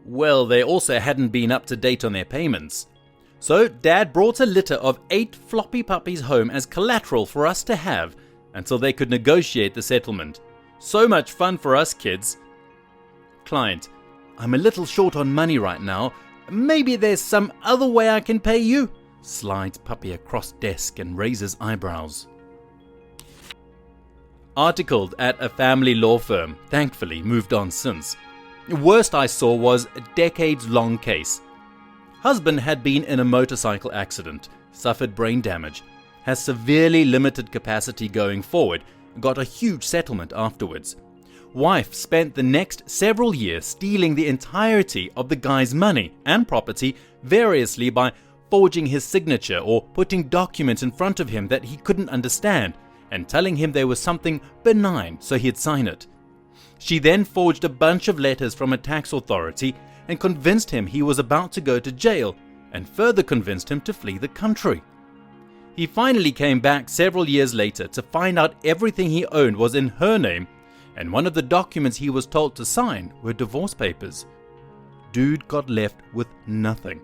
Well, they also hadn't been up to date on their payments. So Dad brought a litter of 8 floppy puppies home as collateral for us to have until they could negotiate the settlement. So much fun for us kids. Client: I'm a little short on money right now. Maybe there's some other way I can pay you? Slides puppy across desk and raises eyebrows. Articled at a family law firm, thankfully moved on since. Worst I saw was a decades-long case. Husband had been in a motorcycle accident, suffered brain damage, has severely limited capacity going forward, got a huge settlement afterwards. Wife spent the next several years stealing the entirety of the guy's money and property variously by forging his signature or putting documents in front of him that he couldn't understand and telling him there was something benign so he'd sign it. She then forged a bunch of letters from a tax authority and convinced him he was about to go to jail and further convinced him to flee the country. He finally came back several years later to find out everything he owned was in her name, and one of the documents he was told to sign were divorce papers. Dude got left with nothing.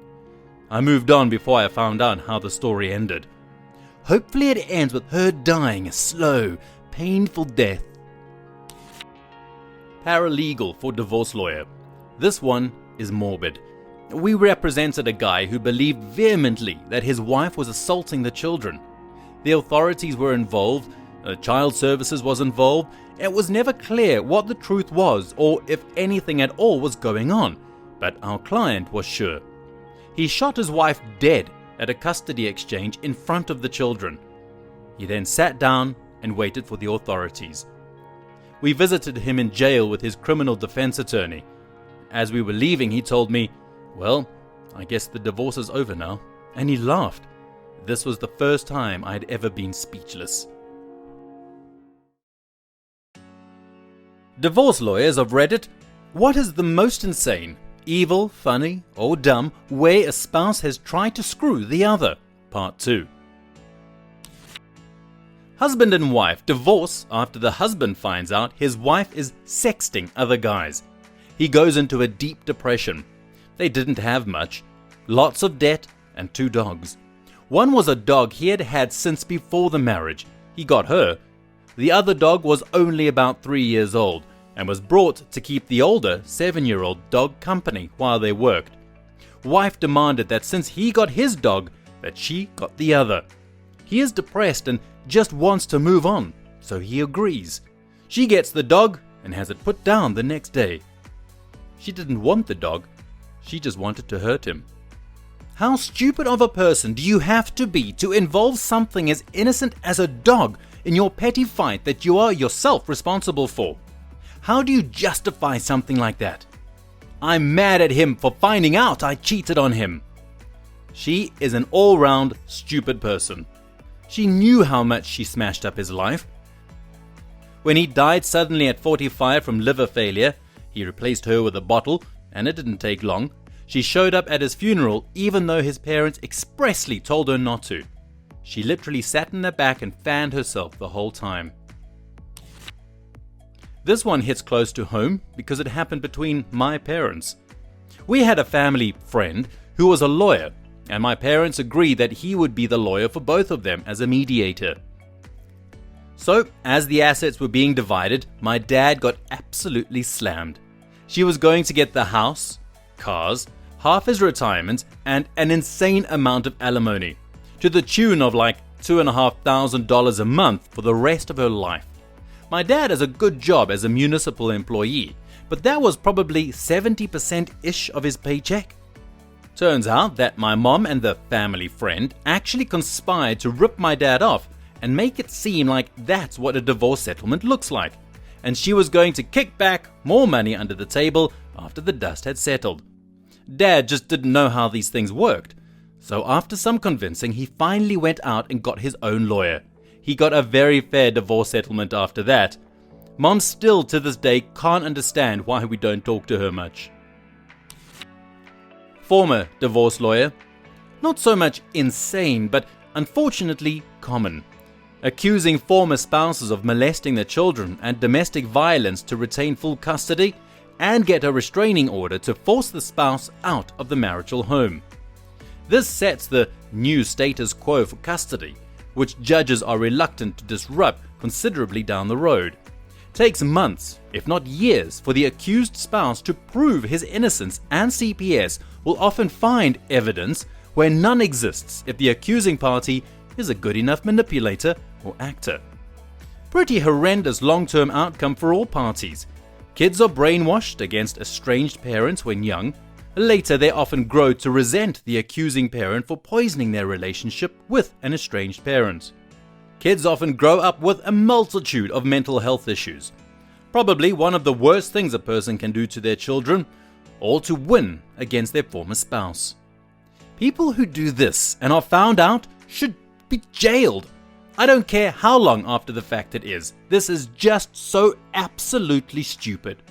I moved on before I found out how the story ended. Hopefully it ends with her dying a slow, painful death. Paralegal for divorce lawyer. This one is morbid. We represented a guy who believed vehemently that his wife was assaulting the children. The authorities were involved, child services was involved. It was never clear what the truth was or if anything at all was going on, but our client was sure. He shot his wife dead at a custody exchange in front of the children. He then sat down and waited for the authorities. We visited him in jail with his criminal defense attorney. As we were leaving, he told me, "Well, I guess the divorce is over now," and he laughed. This was the first time I had ever been speechless. Divorce lawyers of Reddit, what is the most insane, evil, funny, or dumb way a spouse has tried to screw the other? Part 2. Husband and wife divorce after the husband finds out his wife is sexting other guys. He goes into a deep depression. They didn't have much. Lots of debt, and 2 dogs. One was a dog he had had since before the marriage. He got her. The other dog was only about 3 years old and was brought to keep the older 7-year-old dog company while they worked. Wife demanded that since he got his dog, that she got the other. He is depressed and just wants to move on, so he agrees. She gets the dog and has it put down the next day. She didn't want the dog, she just wanted to hurt him. How stupid of a person do you have to be to involve something as innocent as a dog in your petty fight that you are yourself responsible for? How do you justify something like that? I'm mad at him for finding out I cheated on him. She is an all-round stupid person. She knew how much she smashed up his life. When he died suddenly at 45 from liver failure, he replaced her with a bottle, and it didn't take long. She showed up at his funeral even though his parents expressly told her not to. She literally sat in the back and fanned herself the whole time. This one hits close to home because it happened between my parents. We had a family friend who was a lawyer, and my parents agreed that he would be the lawyer for both of them as a mediator. So, as the assets were being divided, my dad got absolutely slammed. She was going to get the house, cars, half his retirement, and an insane amount of alimony, to the tune of like $2,500 a month for the rest of her life. My dad has a good job as a municipal employee, but that was probably 70%-ish of his paycheck. Turns out that my mom and the family friend actually conspired to rip my dad off and make it seem like that's what a divorce settlement looks like, and she was going to kick back more money under the table after the dust had settled. Dad just didn't know how these things worked, so after some convincing, he finally went out and got his own lawyer. He got a very fair divorce settlement after that. Mom still to this day can't understand why we don't talk to her much. Former divorce lawyer. Not so much insane, but unfortunately common. Accusing former spouses of molesting their children and domestic violence to retain full custody and get a restraining order to force the spouse out of the marital home. This sets the new status quo for custody, which judges are reluctant to disrupt considerably down the road. Takes months, if not years, for the accused spouse to prove his innocence, and CPS will often find evidence where none exists if the accusing party is a good enough manipulator or actor. Pretty horrendous long-term outcome for all parties. Kids are brainwashed against estranged parents when young. Later, they often grow to resent the accusing parent for poisoning their relationship with an estranged parent. Kids often grow up with a multitude of mental health issues. Probably one of the worst things a person can do to their children, or to win against their former spouse. People who do this and are found out should be jailed. I don't care how long after the fact it is. This is just so absolutely stupid.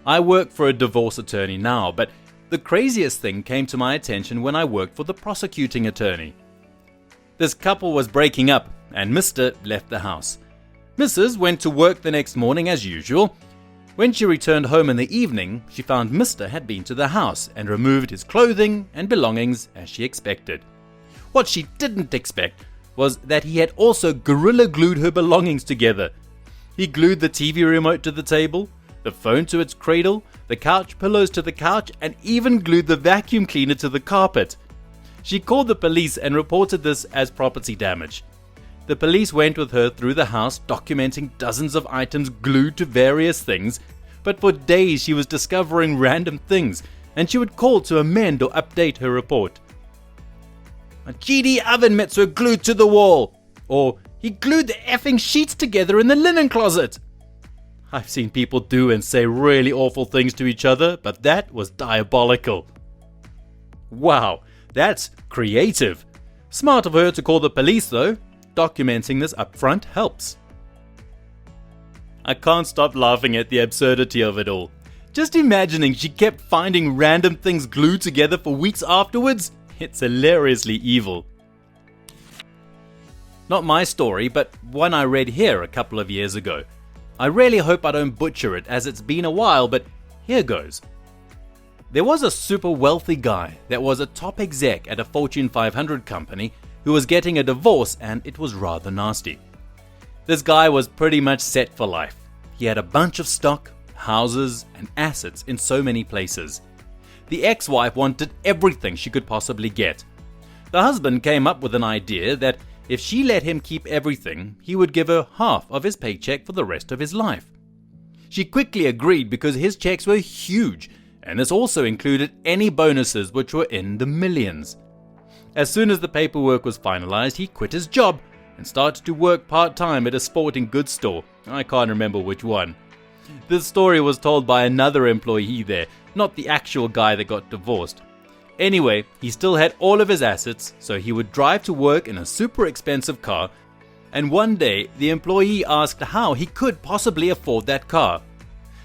I work for a divorce attorney now, but the craziest thing came to my attention when I worked for the prosecuting attorney. This couple was breaking up, and Mr. left the house. Mrs. went to work the next morning as usual. When she returned home in the evening, she found Mr. had been to the house and removed his clothing and belongings as she expected. What she didn't expect was that he had also gorilla glued her belongings together. He glued the TV remote to the table, the phone to its cradle, the couch pillows to the couch, and even glued the vacuum cleaner to the carpet. She called the police and reported this as property damage. The police went with her through the house, documenting dozens of items glued to various things, but for days she was discovering random things, and she would call to amend or update her report. "My GD oven mitts were glued to the wall," or "he glued the effing sheets together in the linen closet." I've seen people do and say really awful things to each other, but that was diabolical. Wow, that's creative. Smart of her to call the police though. Documenting this upfront helps. I can't stop laughing at the absurdity of it all. Just imagining she kept finding random things glued together for weeks afterwards. It's hilariously evil. Not my story, but one I read here a couple of years ago. I really hope I don't butcher it as it's been a while, but here goes. There was a super wealthy guy that was a top exec at a Fortune 500 company who was getting a divorce, and it was rather nasty. This guy was pretty much set for life. He had a bunch of stock, houses, and assets in so many places. The ex-wife wanted everything she could possibly get. The husband came up with an idea that if she let him keep everything, he would give her half of his paycheck for the rest of his life. She quickly agreed because his checks were huge, and this also included any bonuses which were in the millions. As soon as the paperwork was finalized, he quit his job and started to work part-time at a sporting goods store. I can't remember which one. This story was told by another employee there, not the actual guy that got divorced. Anyway, he still had all of his assets, so he would drive to work in a super expensive car, and one day the employee asked how he could possibly afford that car.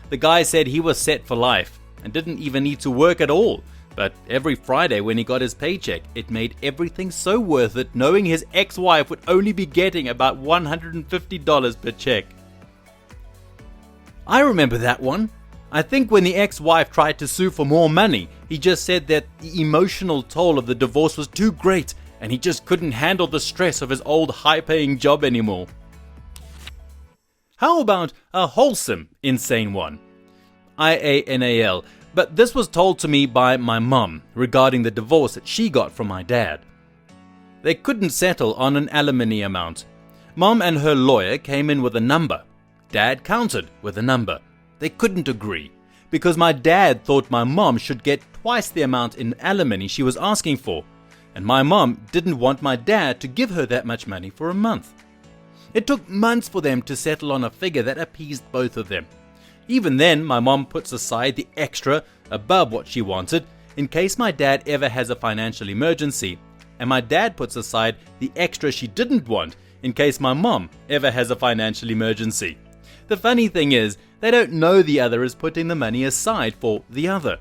The guy said he was set for life and didn't even need to work at all, but every Friday when he got his paycheck, it made everything so worth it knowing his ex-wife would only be getting about $150 per check. I remember that one. I think when the ex-wife tried to sue for more money, he just said that the emotional toll of the divorce was too great and he just couldn't handle the stress of his old high-paying job anymore. How about a wholesome insane one? IANAL, but this was told to me by my mum regarding the divorce that she got from my dad. They couldn't settle on an alimony amount. Mum and her lawyer came in with a number. Dad countered with a number. They couldn't agree because my dad thought my mom should get twice the amount in alimony she was asking for, and my mom didn't want my dad to give her that much money for a month. It took months for them to settle on a figure that appeased both of them. Even then, my mom puts aside the extra above what she wanted in case my dad ever has a financial emergency, and my dad puts aside the extra she didn't want in case my mom ever has a financial emergency. The funny thing is, they don't know the other is putting the money aside for the other.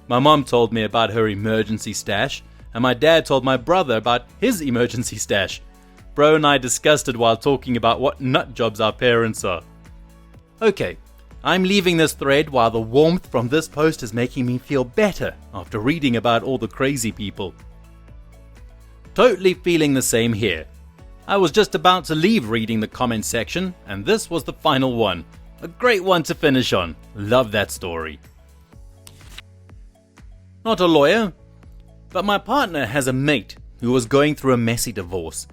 My mom told me about her emergency stash, and my dad told my brother about his emergency stash. Bro and I discussed it while talking about what nut jobs our parents are. Okay, I'm leaving this thread while the warmth from this post is making me feel better after reading about all the crazy people. Totally feeling the same here. I was just about to leave reading the comment section, and this was the final one. A great one to finish on. Love that story. Not a lawyer, but my partner has a mate who was going through a messy divorce.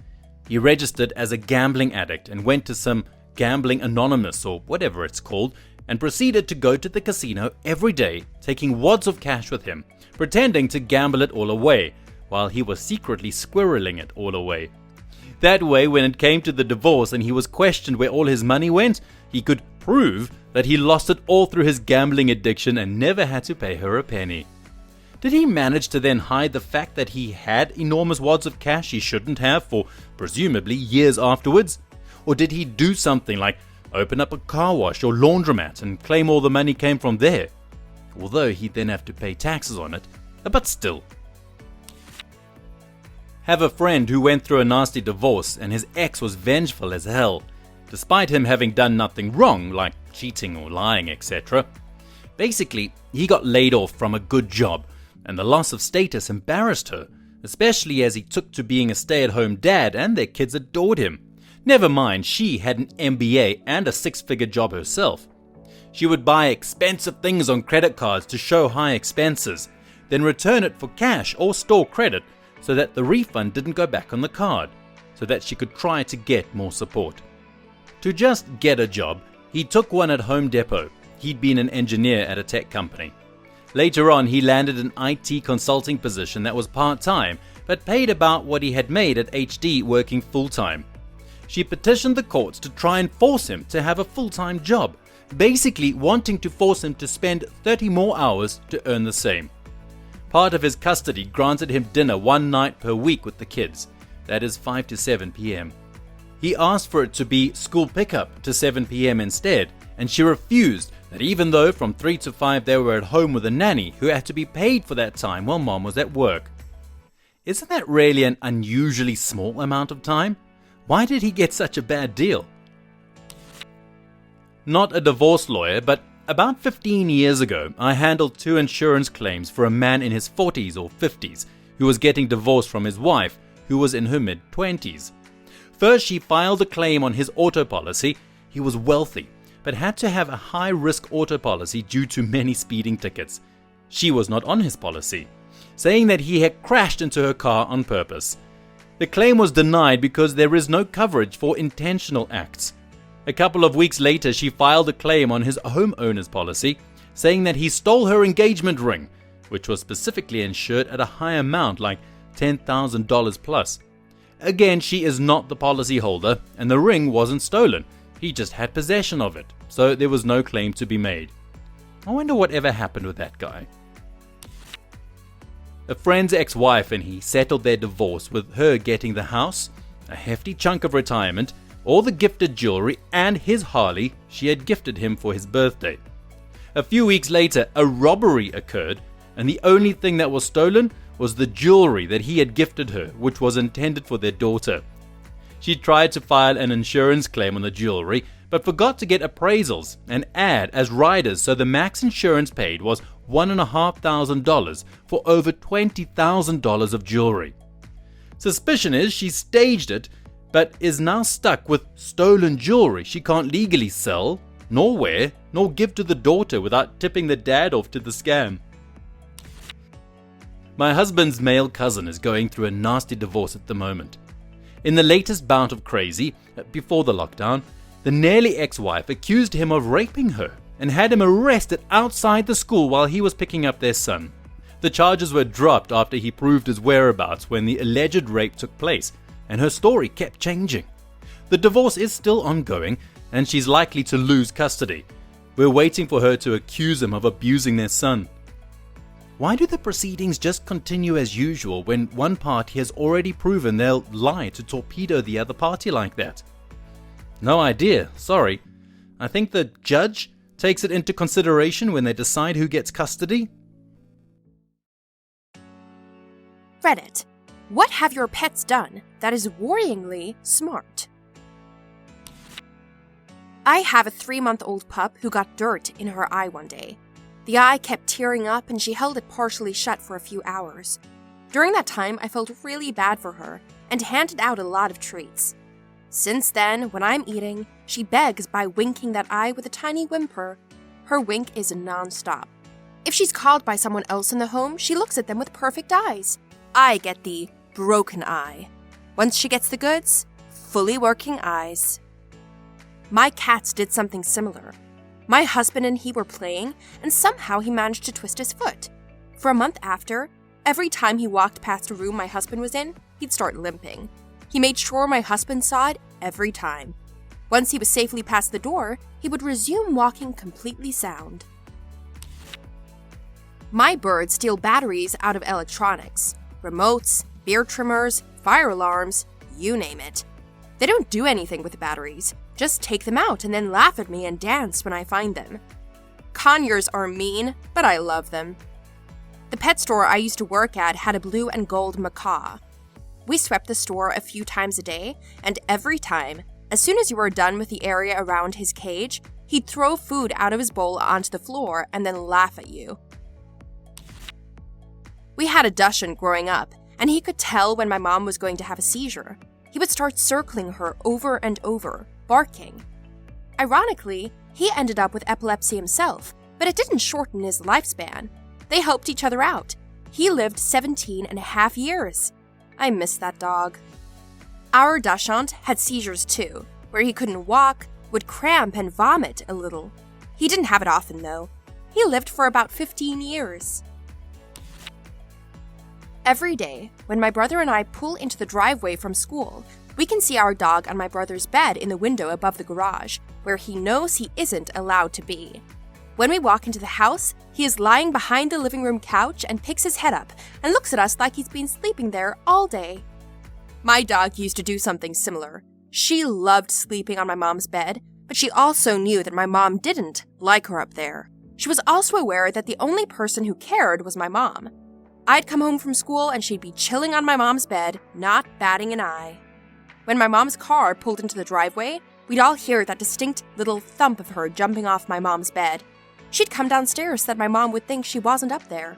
He registered as a gambling addict and went to some Gambling Anonymous or whatever it's called and proceeded to go to the casino every day, taking wads of cash with him, pretending to gamble it all away, while he was secretly squirreling it all away. That way, when it came to the divorce and he was questioned where all his money went, he could prove that he lost it all through his gambling addiction and never had to pay her a penny. Did he manage to then hide the fact that he had enormous wads of cash he shouldn't have for presumably years afterwards? Or did he do something like open up a car wash or laundromat and claim all the money came from there? Although he'd then have to pay taxes on it, but still. Have a friend who went through a nasty divorce and his ex was vengeful as hell, despite him having done nothing wrong like cheating or lying, etc. Basically, he got laid off from a good job, and the loss of status embarrassed her, especially as he took to being a stay-at-home dad and their kids adored him. Never mind, she had an MBA and a six-figure job herself. She would buy expensive things on credit cards to show high expenses, then return it for cash or store credit so that the refund didn't go back on the card, so that she could try to get more support. To just get a job, he took one at Home Depot. He'd been an engineer at a tech company. Later on, he landed an IT consulting position that was part-time, but paid about what he had made at HD working full-time. She petitioned the courts to try and force him to have a full-time job, basically wanting to force him to spend 30 more hours to earn the same. Part of his custody granted him dinner one night per week with the kids, that is 5 to 7 p.m. He asked for it to be school pickup to 7 p.m. instead, and she refused, that even though from 3 to 5 they were at home with a nanny who had to be paid for that time while mom was at work. Isn't that really an unusually small amount of time? Why did he get such a bad deal? Not a divorce lawyer, but About 15 years ago, I handled 2 insurance claims for a man in his 40s or 50s who was getting divorced from his wife, who was in her mid-20s. First, she filed a claim on his auto policy. He was wealthy, but had to have a high-risk auto policy due to many speeding tickets. She was not on his policy, saying that he had crashed into her car on purpose. The claim was denied because there is no coverage for intentional acts. A couple of weeks later, she filed a claim on his homeowner's policy, saying that he stole her engagement ring, which was specifically insured at a high amount like $10,000 plus. Again, she is not the policyholder, and the ring wasn't stolen. He just had possession of it, so there was no claim to be made. I wonder whatever happened with that guy. A friend's ex-wife and he settled their divorce with her getting the house, a hefty chunk of retirement, all the gifted jewelry, and his Harley she had gifted him for his birthday. A few weeks later, a robbery occurred, and the only thing that was stolen was the jewelry that he had gifted her, which was intended for their daughter. She tried to file an insurance claim on the jewelry, but forgot to get appraisals and add as riders, so the max insurance paid was $1,500 for over $20,000 of jewelry. Suspicion is she staged it, but is now stuck with stolen jewelry she can't legally sell, nor wear, nor give to the daughter without tipping the dad off to the scam. My husband's male cousin is going through a nasty divorce at the moment. In the latest bout of crazy, before the lockdown, the nearly ex-wife accused him of raping her and had him arrested outside the school while he was picking up their son. The charges were dropped after he proved his whereabouts when the alleged rape took place, and her story kept changing. The divorce is still ongoing, and she's likely to lose custody. We're waiting for her to accuse him of abusing their son. Why do the proceedings just continue as usual when one party has already proven they'll lie to torpedo the other party like that? No idea, sorry. I think the judge takes it into consideration when they decide who gets custody. Reddit. What have your pets done that is worryingly smart? I have a 3-month-old pup who got dirt in her eye one day. The eye kept tearing up and she held it partially shut for a few hours. During that time, I felt really bad for her and handed out a lot of treats. Since then, when I'm eating, she begs by winking that eye with a tiny whimper. Her wink is non-stop. If she's called by someone else in the home, she looks at them with perfect eyes. I get the broken eye. Once she gets the goods, fully working eyes. My cats did something similar. My husband and he were playing, and somehow he managed to twist his foot. For a month after, every time he walked past a room my husband was in, he'd start limping. He made sure my husband saw it every time. Once he was safely past the door, he would resume walking completely sound. My birds steal batteries out of electronics. Remotes, beer trimmers, fire alarms, you name it. They don't do anything with the batteries, just take them out and then laugh at me and dance when I find them. Conures are mean, but I love them. The pet store I used to work at had a blue and gold macaw. We swept the store a few times a day, and every time, as soon as you were done with the area around his cage, he'd throw food out of his bowl onto the floor and then laugh at you. We had a Dachshund growing up, and he could tell when my mom was going to have a seizure. He would start circling her over and over, barking. Ironically, he ended up with epilepsy himself, but it didn't shorten his lifespan. They helped each other out. He lived 17 and a half years. I miss that dog. Our Dachshund had seizures too, where he couldn't walk, would cramp and vomit a little. He didn't have it often though. He lived for about 15 years. Every day, when my brother and I pull into the driveway from school, we can see our dog on my brother's bed in the window above the garage, where he knows he isn't allowed to be. When we walk into the house, he is lying behind the living room couch and picks his head up and looks at us like he's been sleeping there all day. My dog used to do something similar. She loved sleeping on my mom's bed, but she also knew that my mom didn't like her up there. She was also aware that the only person who cared was my mom. I'd come home from school and she'd be chilling on my mom's bed, not batting an eye. When my mom's car pulled into the driveway, we'd all hear that distinct little thump of her jumping off my mom's bed. She'd come downstairs so that my mom would think she wasn't up there.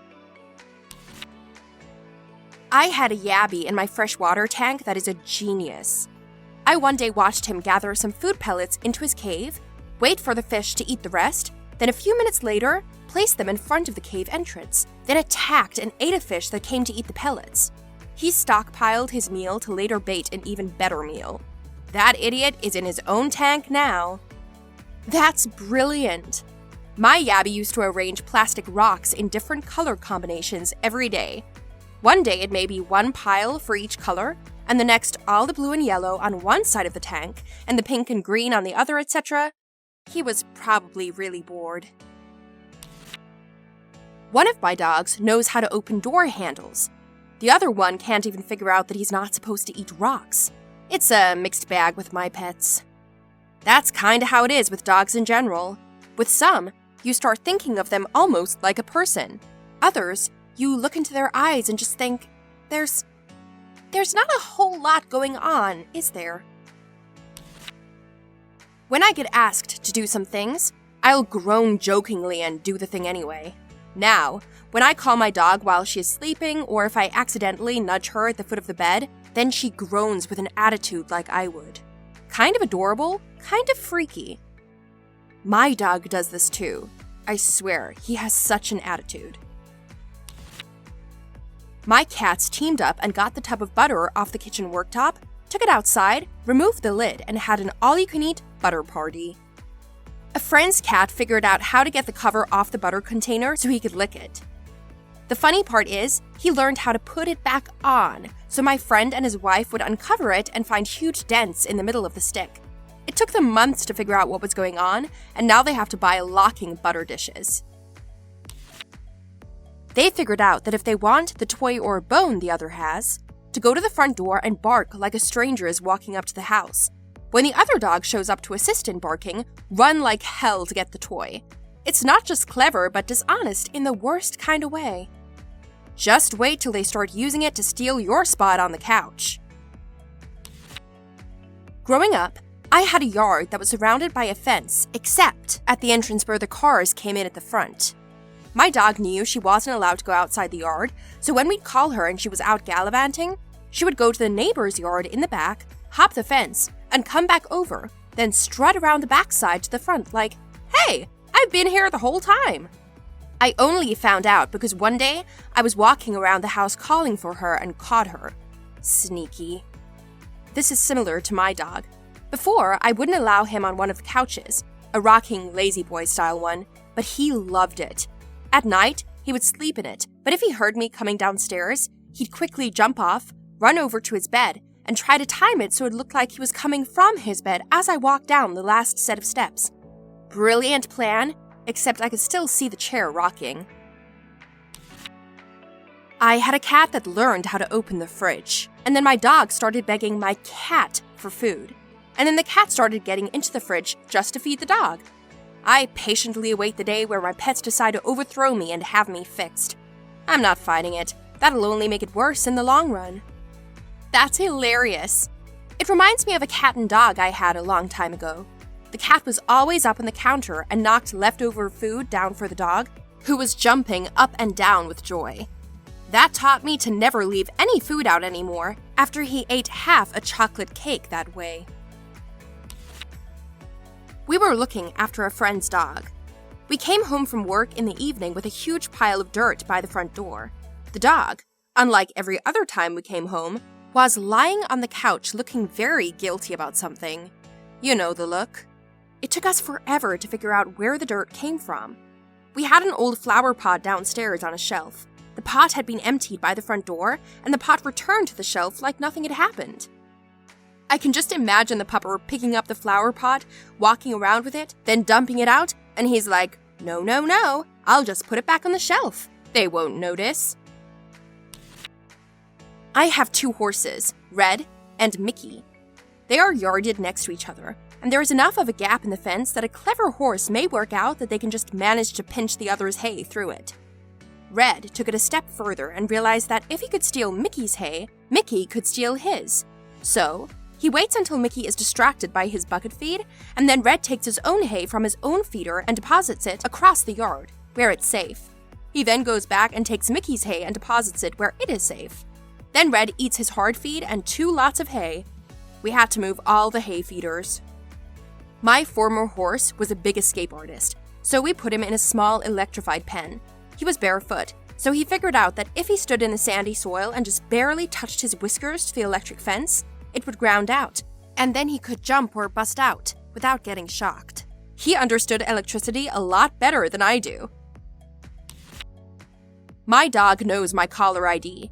I had a yabby in my freshwater tank that is a genius. I one day watched him gather some food pellets into his cave, wait for the fish to eat the rest, then a few minutes later, place them in front of the cave entrance, then attacked and ate a fish that came to eat the pellets. He stockpiled his meal to later bait an even better meal. That idiot is in his own tank now. That's brilliant. My yabby used to arrange plastic rocks in different color combinations every day. One day it may be one pile for each color, and the next all the blue and yellow on one side of the tank, and the pink and green on the other, etc. He was probably really bored. One of my dogs knows how to open door handles. The other one can't even figure out that he's not supposed to eat rocks. It's a mixed bag with my pets. That's kinda how it is with dogs in general. With some, you start thinking of them almost like a person. Others, you look into their eyes and just think, there's not a whole lot going on, is there? When I get asked to do some things, I'll groan jokingly and do the thing anyway. Now, when I call my dog while she is sleeping, or if I accidentally nudge her at the foot of the bed, then she groans with an attitude like I would. Kind of adorable, kind of freaky. My dog does this too. I swear, he has such an attitude. My cats teamed up and got the tub of butter off the kitchen worktop, took it outside, removed the lid, and had an all-you-can-eat butter party. A friend's cat figured out how to get the cover off the butter container so he could lick it. The funny part is, he learned how to put it back on, so my friend and his wife would uncover it and find huge dents in the middle of the stick. It took them months to figure out what was going on, and now they have to buy locking butter dishes. They figured out that if they want the toy or bone the other has, to go to the front door and bark like a stranger is walking up to the house. When the other dog shows up to assist in barking, run like hell to get the toy. It's not just clever, but dishonest in the worst kind of way. Just wait till they start using it to steal your spot on the couch. Growing up, I had a yard that was surrounded by a fence, except at the entrance where the cars came in at the front. My dog knew she wasn't allowed to go outside the yard, so when we'd call her and she was out gallivanting, she would go to the neighbor's yard in the back, hop the fence, and come back over, then strut around the backside to the front like, "Hey, I've been here the whole time." I only found out because one day I was walking around the house calling for her and caught her. Sneaky. This is similar to my dog. Before, I wouldn't allow him on one of the couches, a rocking lazy boy style one, but he loved it. At night, he would sleep in it, but if he heard me coming downstairs, he'd quickly jump off, run over to his bed, and try to time it so it looked like he was coming from his bed as I walked down the last set of steps. Brilliant plan, except I could still see the chair rocking. I had a cat that learned how to open the fridge, and then my dog started begging my cat for food, and then the cat started getting into the fridge just to feed the dog. I patiently await the day where my pets decide to overthrow me and have me fixed. I'm not fighting it. That'll only make it worse in the long run. That's hilarious. It reminds me of a cat and dog I had a long time ago. The cat was always up on the counter and knocked leftover food down for the dog, who was jumping up and down with joy. That taught me to never leave any food out anymore after he ate half a chocolate cake that way. We were looking after a friend's dog. We came home from work in the evening with a huge pile of dirt by the front door. The dog, unlike every other time we came home, was lying on the couch looking very guilty about something. You know the look. It took us forever to figure out where the dirt came from. We had an old flower pot downstairs on a shelf. The pot had been emptied by the front door, and the pot returned to the shelf like nothing had happened. I can just imagine the pupper picking up the flower pot, walking around with it, then dumping it out, and he's like, No, I'll just put it back on the shelf. They won't notice." I have 2 horses, Red and Mickey. They are yarded next to each other, and there is enough of a gap in the fence that a clever horse may work out that they can just manage to pinch the other's hay through it. Red took it a step further and realized that if he could steal Mickey's hay, Mickey could steal his. So, He waits until Mickey is distracted by his bucket feed, and then Red takes his own hay from his own feeder and deposits it across the yard, where it's safe. He then goes back and takes Mickey's hay and deposits it where it is safe. Then Red eats his hard feed and 2 lots of hay. We had to move all the hay feeders. My former horse was a big escape artist, so we put him in a small electrified pen. He was barefoot, so he figured out that if he stood in the sandy soil and just barely touched his whiskers to the electric fence, it would ground out, and then he could jump or bust out without getting shocked. He understood electricity a lot better than I do. My dog knows my caller ID.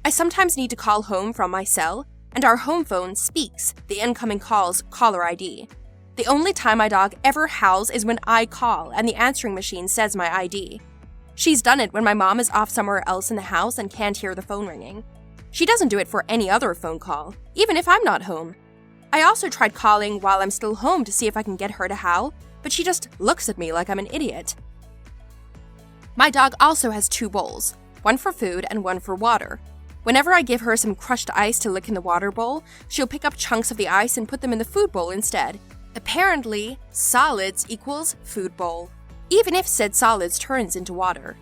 I sometimes need to call home from my cell, and our home phone speaks the incoming call's caller ID. The only time my dog ever howls is when I call and the answering machine says my ID. She's done it when my mom is off somewhere else in the house and can't hear the phone ringing. She doesn't do it for any other phone call, even if I'm not home. I also tried calling while I'm still home to see if I can get her to howl, but she just looks at me like I'm an idiot. My dog also has 2 bowls, one for food and one for water. Whenever I give her some crushed ice to lick in the water bowl, she'll pick up chunks of the ice and put them in the food bowl instead. Apparently, solids equals food bowl, even if said solids turns into water.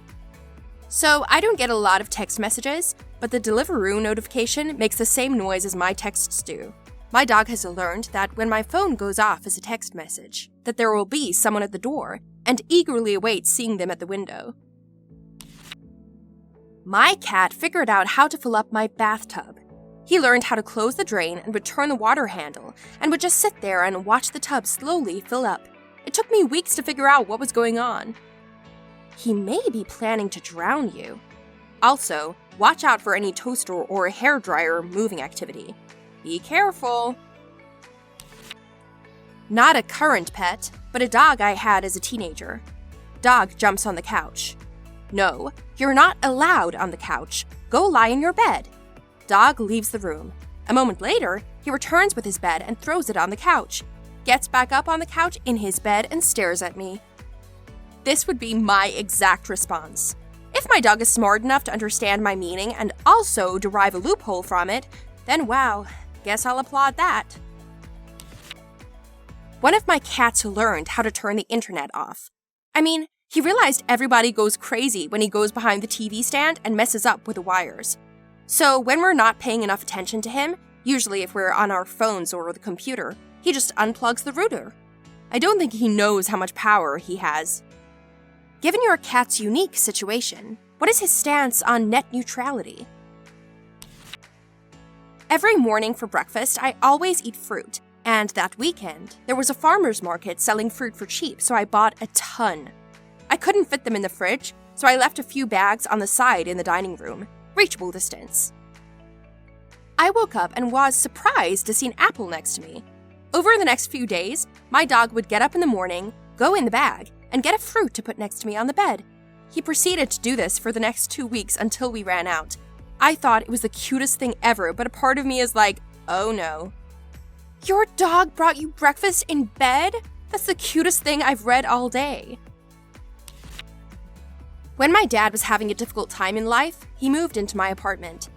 So I don't get a lot of text messages, but the Deliveroo notification makes the same noise as my texts do. My dog has learned that when my phone goes off as a text message, that there will be someone at the door, and eagerly awaits seeing them at the window. My cat figured out how to fill up my bathtub. He learned how to close the drain and would turn the water handle, and would just sit there and watch the tub slowly fill up. It took me weeks to figure out what was going on. He may be planning to drown you. Also, watch out for any toaster or hairdryer moving activity. Be careful. Not a current pet, but a dog I had as a teenager. Dog jumps on the couch. No, you're not allowed on the couch. Go lie in your bed. Dog leaves the room. A moment later, he returns with his bed and throws it on the couch. Gets back up on the couch in his bed and stares at me. This would be my exact response. If my dog is smart enough to understand my meaning and also derive a loophole from it, then wow, guess I'll applaud that. One of my cats learned how to turn the internet off. I mean, he realized everybody goes crazy when he goes behind the TV stand and messes up with the wires. So when we're not paying enough attention to him, usually if we're on our phones or the computer, he just unplugs the router. I don't think he knows how much power he has. Given your cat's unique situation, what is his stance on net neutrality? Every morning for breakfast, I always eat fruit, and that weekend, there was a farmer's market selling fruit for cheap, so I bought a ton. I couldn't fit them in the fridge, so I left a few bags on the side in the dining room, reachable distance. I woke up and was surprised to see an apple next to me. Over the next few days, my dog would get up in the morning, go in the bag, and get a fruit to put next to me on the bed. He proceeded to do this for the next 2 weeks until we ran out. I thought it was the cutest thing ever, but a part of me is like, oh no. Your dog brought you breakfast in bed? That's the cutest thing I've read all day. When my dad was having a difficult time in life, he moved into my apartment.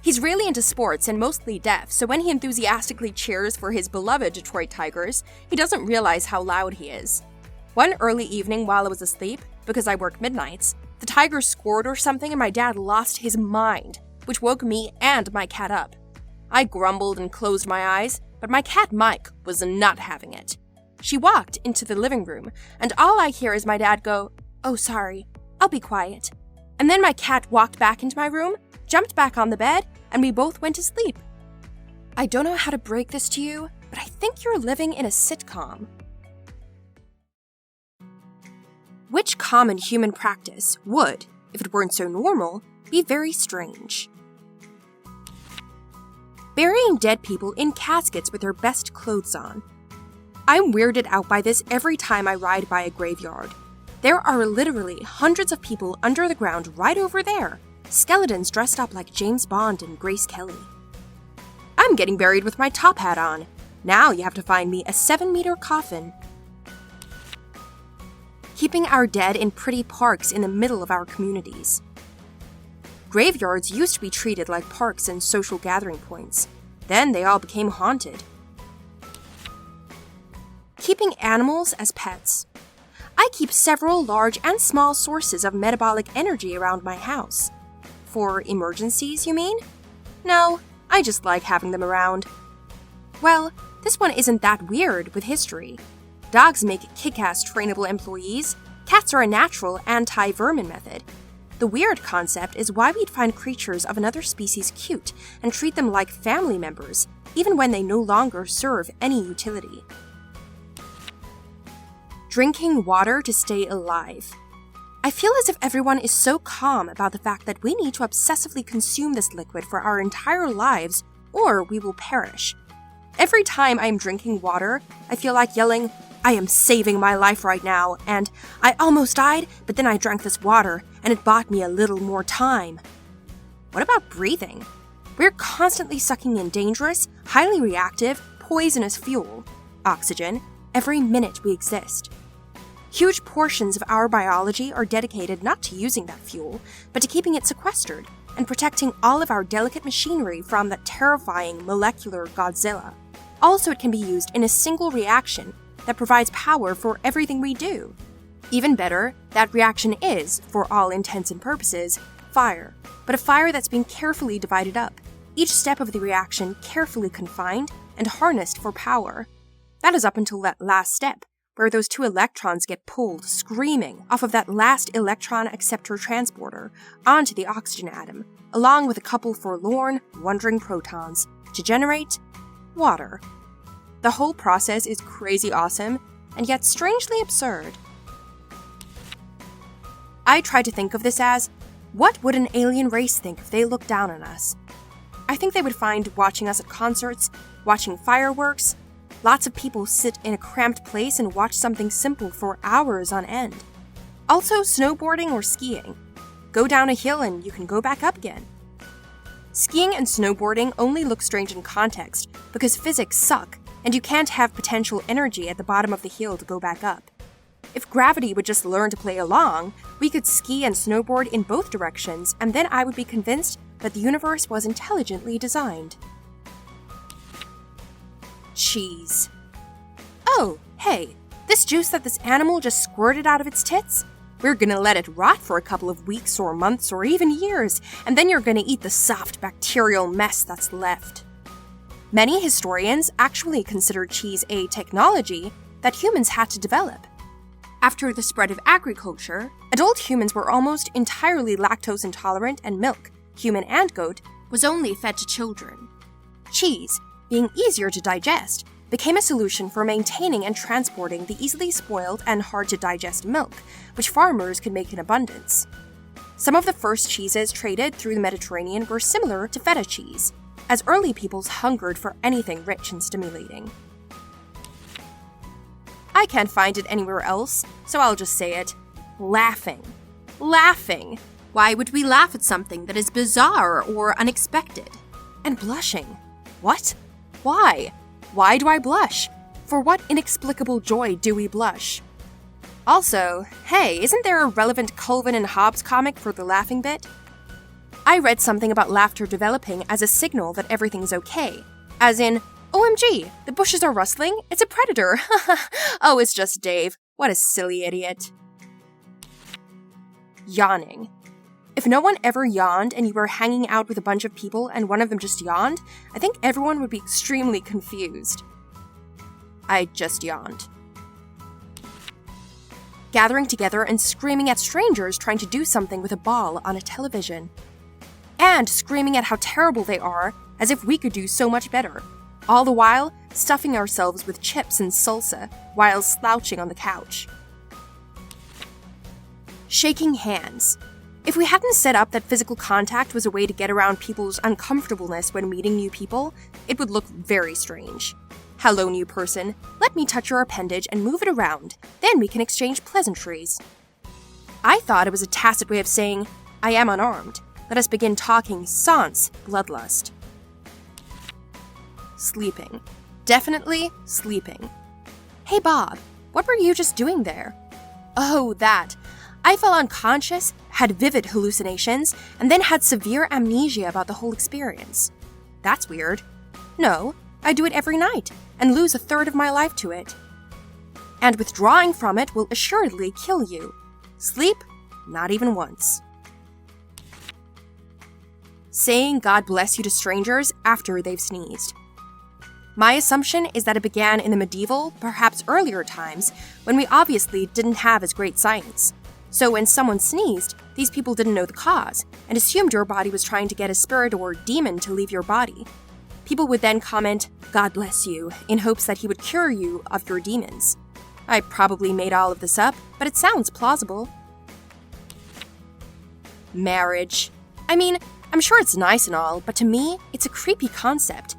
He's really into sports and mostly deaf, so when he enthusiastically cheers for his beloved Detroit Tigers, he doesn't realize how loud he is. One early evening while I was asleep, because I work midnights, the Tigers scored or something and my dad lost his mind, which woke me and my cat up. I grumbled and closed my eyes, but my cat Mike was not having it. She walked into the living room, and all I hear is my dad go, "Oh, sorry, I'll be quiet." And then my cat walked back into my room, jumped back on the bed, and we both went to sleep. I don't know how to break this to you, but I think you're living in a sitcom. Which common human practice would, if it weren't so normal, be very strange? Burying dead people in caskets with their best clothes on. I'm weirded out by this every time I ride by a graveyard. There are literally hundreds of people under the ground right over there, skeletons dressed up like James Bond and Grace Kelly. I'm getting buried with my top hat on. Now you have to find me a 7-meter coffin. Keeping our dead in pretty parks in the middle of our communities. Graveyards used to be treated like parks and social gathering points. Then they all became haunted. Keeping animals as pets. I keep several large and small sources of metabolic energy around my house. For emergencies, you mean? No, I just like having them around. Well, this one isn't that weird with history. Dogs make kick-ass trainable employees. Cats are a natural anti-vermin method. The weird concept is why we'd find creatures of another species cute and treat them like family members, even when they no longer serve any utility. Drinking water to stay alive. I feel as if everyone is so calm about the fact that we need to obsessively consume this liquid for our entire lives, or we will perish. Every time I am drinking water, I feel like yelling, "I am saving my life right now," and "I almost died, but then I drank this water, and it bought me a little more time." What about breathing? We're constantly sucking in dangerous, highly reactive, poisonous fuel, oxygen, every minute we exist. Huge portions of our biology are dedicated not to using that fuel, but to keeping it sequestered and protecting all of our delicate machinery from that terrifying molecular Godzilla. Also, it can be used in a single reaction that provides power for everything we do. Even better, that reaction is, for all intents and purposes, fire, but a fire that's been carefully divided up, each step of the reaction carefully confined and harnessed for power. That is up until that last step, where those two electrons get pulled, screaming, off of that last electron acceptor transporter onto the oxygen atom, along with a couple forlorn, wandering protons, to generate water. The whole process is crazy awesome, and yet strangely absurd. I try to think of this as, what would an alien race think if they looked down on us? I think they would find watching us at concerts, watching fireworks. Lots of people sit in a cramped place and watch something simple for hours on end. Also, snowboarding or skiing. Go down a hill and you can go back up again. Skiing and snowboarding only look strange in context because physics suck and you can't have potential energy at the bottom of the hill to go back up. If gravity would just learn to play along, we could ski and snowboard in both directions, and then I would be convinced that the universe was intelligently designed. Cheese. Oh, hey, this juice that this animal just squirted out of its tits? We're gonna let it rot for a couple of weeks or months or even years, and then you're gonna eat the soft bacterial mess that's left. Many historians actually consider cheese a technology that humans had to develop. After the spread of agriculture, adult humans were almost entirely lactose intolerant, and milk, human and goat, was only fed to children. Cheese, being easier to digest, became a solution for maintaining and transporting the easily spoiled and hard-to-digest milk, which farmers could make in abundance. Some of the first cheeses traded through the Mediterranean were similar to feta cheese, as early peoples hungered for anything rich and stimulating. I can't find it anywhere else, so I'll just say it. Laughing. Laughing. Why would we laugh at something that is bizarre or unexpected? And blushing. What? Why? Why do I blush? For what inexplicable joy do we blush? Also, hey, isn't there a relevant Calvin and Hobbes comic for the laughing bit? I read something about laughter developing as a signal that everything's okay. As in, OMG, the bushes are rustling, it's a predator. Oh, it's just Dave. What a silly idiot. Yawning. If no one ever yawned and you were hanging out with a bunch of people and one of them just yawned, I think everyone would be extremely confused. I just yawned. Gathering together and screaming at strangers trying to do something with a ball on a television. And screaming at how terrible they are, as if we could do so much better. All the while, stuffing ourselves with chips and salsa while slouching on the couch. Shaking hands. If we hadn't set up that physical contact was a way to get around people's uncomfortableness when meeting new people, it would look very strange. Hello, new person. Let me touch your appendage and move it around. Then we can exchange pleasantries. I thought it was a tacit way of saying, I am unarmed. Let us begin talking sans bloodlust. Sleeping. Definitely sleeping. Hey, Bob, what were you just doing there? Oh, that. I fell unconscious, had vivid hallucinations, and then had severe amnesia about the whole experience. That's weird. No, I do it every night and lose a third of my life to it. And withdrawing from it will assuredly kill you. Sleep? Not even once. Saying God bless you to strangers after they've sneezed. My assumption is that it began in the medieval, perhaps earlier times, when we obviously didn't have as great science. So when someone sneezed, these people didn't know the cause, and assumed your body was trying to get a spirit or demon to leave your body. People would then comment, "God bless you," in hopes that he would cure you of your demons. I probably made all of this up, but it sounds plausible. Marriage. I mean, I'm sure it's nice and all, but to me, it's a creepy concept.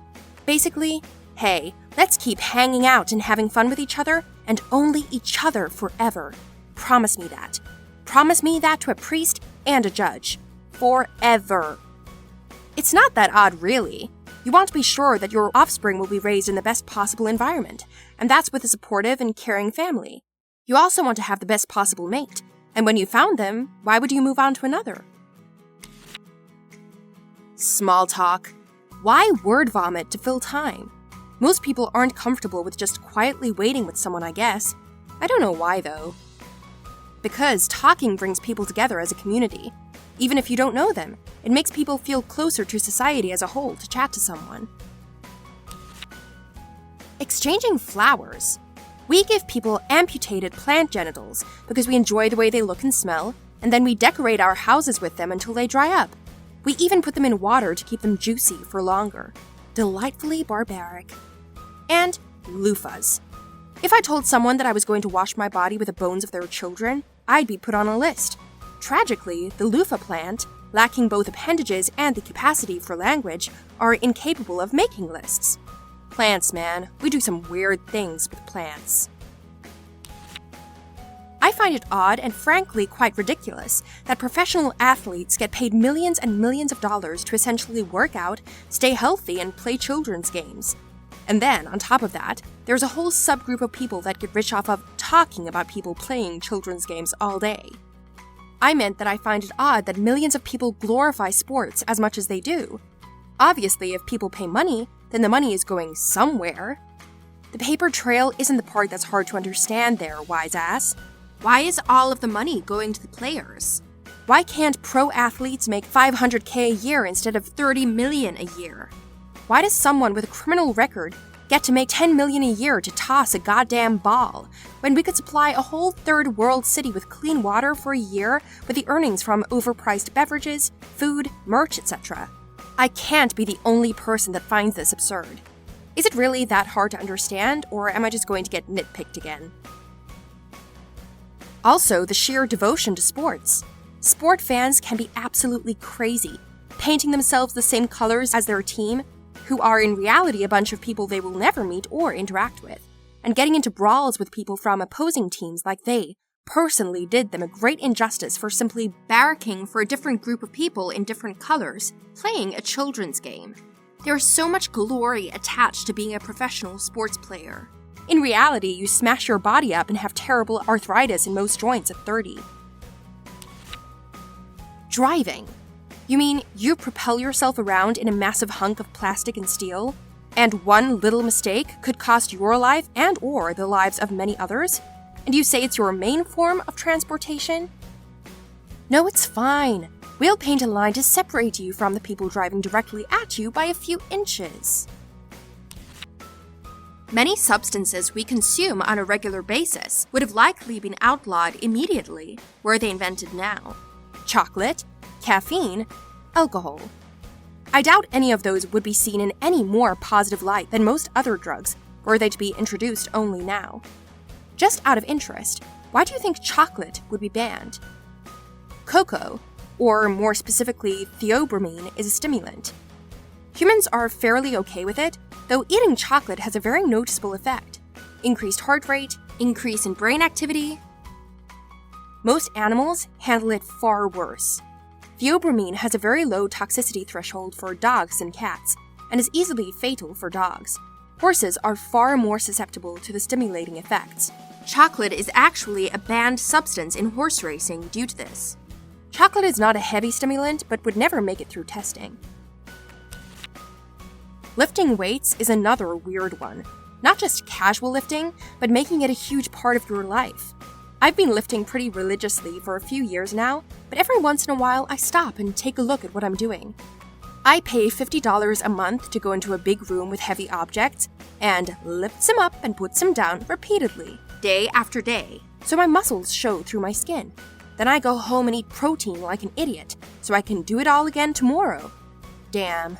Basically, hey, let's keep hanging out and having fun with each other, and only each other forever. Promise me that. Promise me that to a priest and a judge. Forever. It's not that odd, really. You want to be sure that your offspring will be raised in the best possible environment, and that's with a supportive and caring family. You also want to have the best possible mate, and when you found them, why would you move on to another? Small talk. Why word vomit to fill time? Most people aren't comfortable with just quietly waiting with someone, I guess. I don't know why, though. Because talking brings people together as a community. Even if you don't know them, it makes people feel closer to society as a whole to chat to someone. Exchanging flowers. We give people amputated plant genitals because we enjoy the way they look and smell, and then we decorate our houses with them until they dry up. We even put them in water to keep them juicy for longer. Delightfully barbaric. And loofahs. If I told someone that I was going to wash my body with the bones of their children, I'd be put on a list. Tragically, the loofah plant, lacking both appendages and the capacity for language, are incapable of making lists. Plants, man. We do some weird things with plants. I find it odd and frankly quite ridiculous that professional athletes get paid millions and millions of dollars to essentially work out, stay healthy, and play children's games. And then, on top of that, there's a whole subgroup of people that get rich off of talking about people playing children's games all day. I meant that I find it odd that millions of people glorify sports as much as they do. Obviously, if people pay money, then the money is going somewhere. The paper trail isn't the part that's hard to understand there, wise ass. Why is all of the money going to the players? Why can't pro athletes make $500K a year instead of $30 million a year? Why does someone with a criminal record get to make $10 million a year to toss a goddamn ball, when we could supply a whole third world city with clean water for a year with the earnings from overpriced beverages, food, merch, etc.? I can't be the only person that finds this absurd. Is it really that hard to understand, or am I just going to get nitpicked again? Also, the sheer devotion to sports. Sport fans can be absolutely crazy, painting themselves the same colors as their team, who are in reality a bunch of people they will never meet or interact with, and getting into brawls with people from opposing teams like they personally did them a great injustice for simply barracking for a different group of people in different colors, playing a children's game. There is so much glory attached to being a professional sports player. In reality, you smash your body up and have terrible arthritis in most joints at 30. Driving. You mean you propel yourself around in a massive hunk of plastic and steel, and one little mistake could cost your life and or the lives of many others? And you say it's your main form of transportation? No, it's fine. We'll paint a line to separate you from the people driving directly at you by a few inches. Many substances we consume on a regular basis would have likely been outlawed immediately were they invented now. Chocolate, caffeine, alcohol. I doubt any of those would be seen in any more positive light than most other drugs were they to be introduced only now. Just out of interest, why do you think chocolate would be banned? Cocoa, or more specifically theobromine, is a stimulant. Humans are fairly okay with it, though eating chocolate has a very noticeable effect. Increased heart rate, increase in brain activity. Most animals handle it far worse. Theobromine has a very low toxicity threshold for dogs and cats, and is easily fatal for dogs. Horses are far more susceptible to the stimulating effects. Chocolate is actually a banned substance in horse racing due to this. Chocolate is not a heavy stimulant, but would never make it through testing. Lifting weights is another weird one. Not just casual lifting, but making it a huge part of your life. I've been lifting pretty religiously for a few years now, but every once in a while I stop and take a look at what I'm doing. I pay $50 a month to go into a big room with heavy objects and lifts them up and puts them down repeatedly, day after day, so my muscles show through my skin. Then I go home and eat protein like an idiot, so I can do it all again tomorrow. Damn.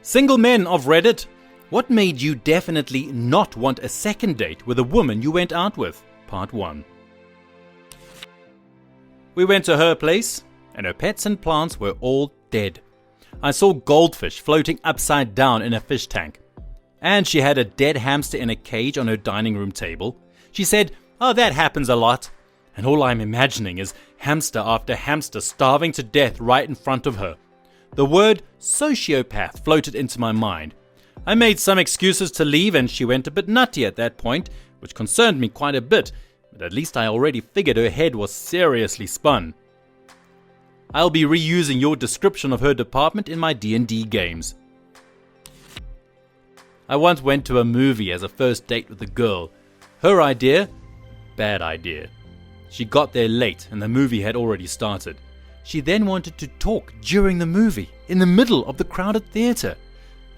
Single men of Reddit, what made you definitely not want a second date with a woman you went out with? Part 1. We went to her place, and her pets and plants were all dead. I saw goldfish floating upside down in a fish tank. And she had a dead hamster in a cage on her dining room table. She said, "Oh, that happens a lot." And all I'm imagining is hamster after hamster starving to death right in front of her. The word sociopath floated into my mind. I made some excuses to leave and she went a bit nutty at that point, which concerned me quite a bit, but at least I already figured her head was seriously spun. I'll be reusing your description of her department in my D&D games. I once went to a movie as a first date with a girl. Her idea? Bad idea. She got there late and the movie had already started. She then wanted to talk during the movie, in the middle of the crowded theatre.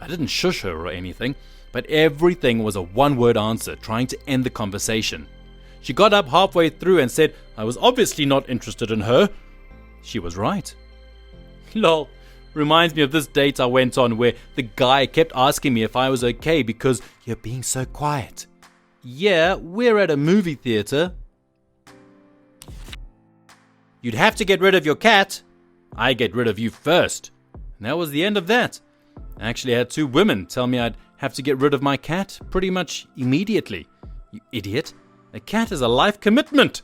I didn't shush her or anything, but everything was a one-word answer trying to end the conversation. She got up halfway through and said I was obviously not interested in her. She was right. Lol. Reminds me of this date I went on where the guy kept asking me if I was okay because you're being so quiet. Yeah, we're at a movie theatre. You'd have to get rid of your cat. I get rid of you first. And that was the end of that. I actually had 2 women tell me I'd have to get rid of my cat pretty much immediately. You idiot. A cat is a life commitment.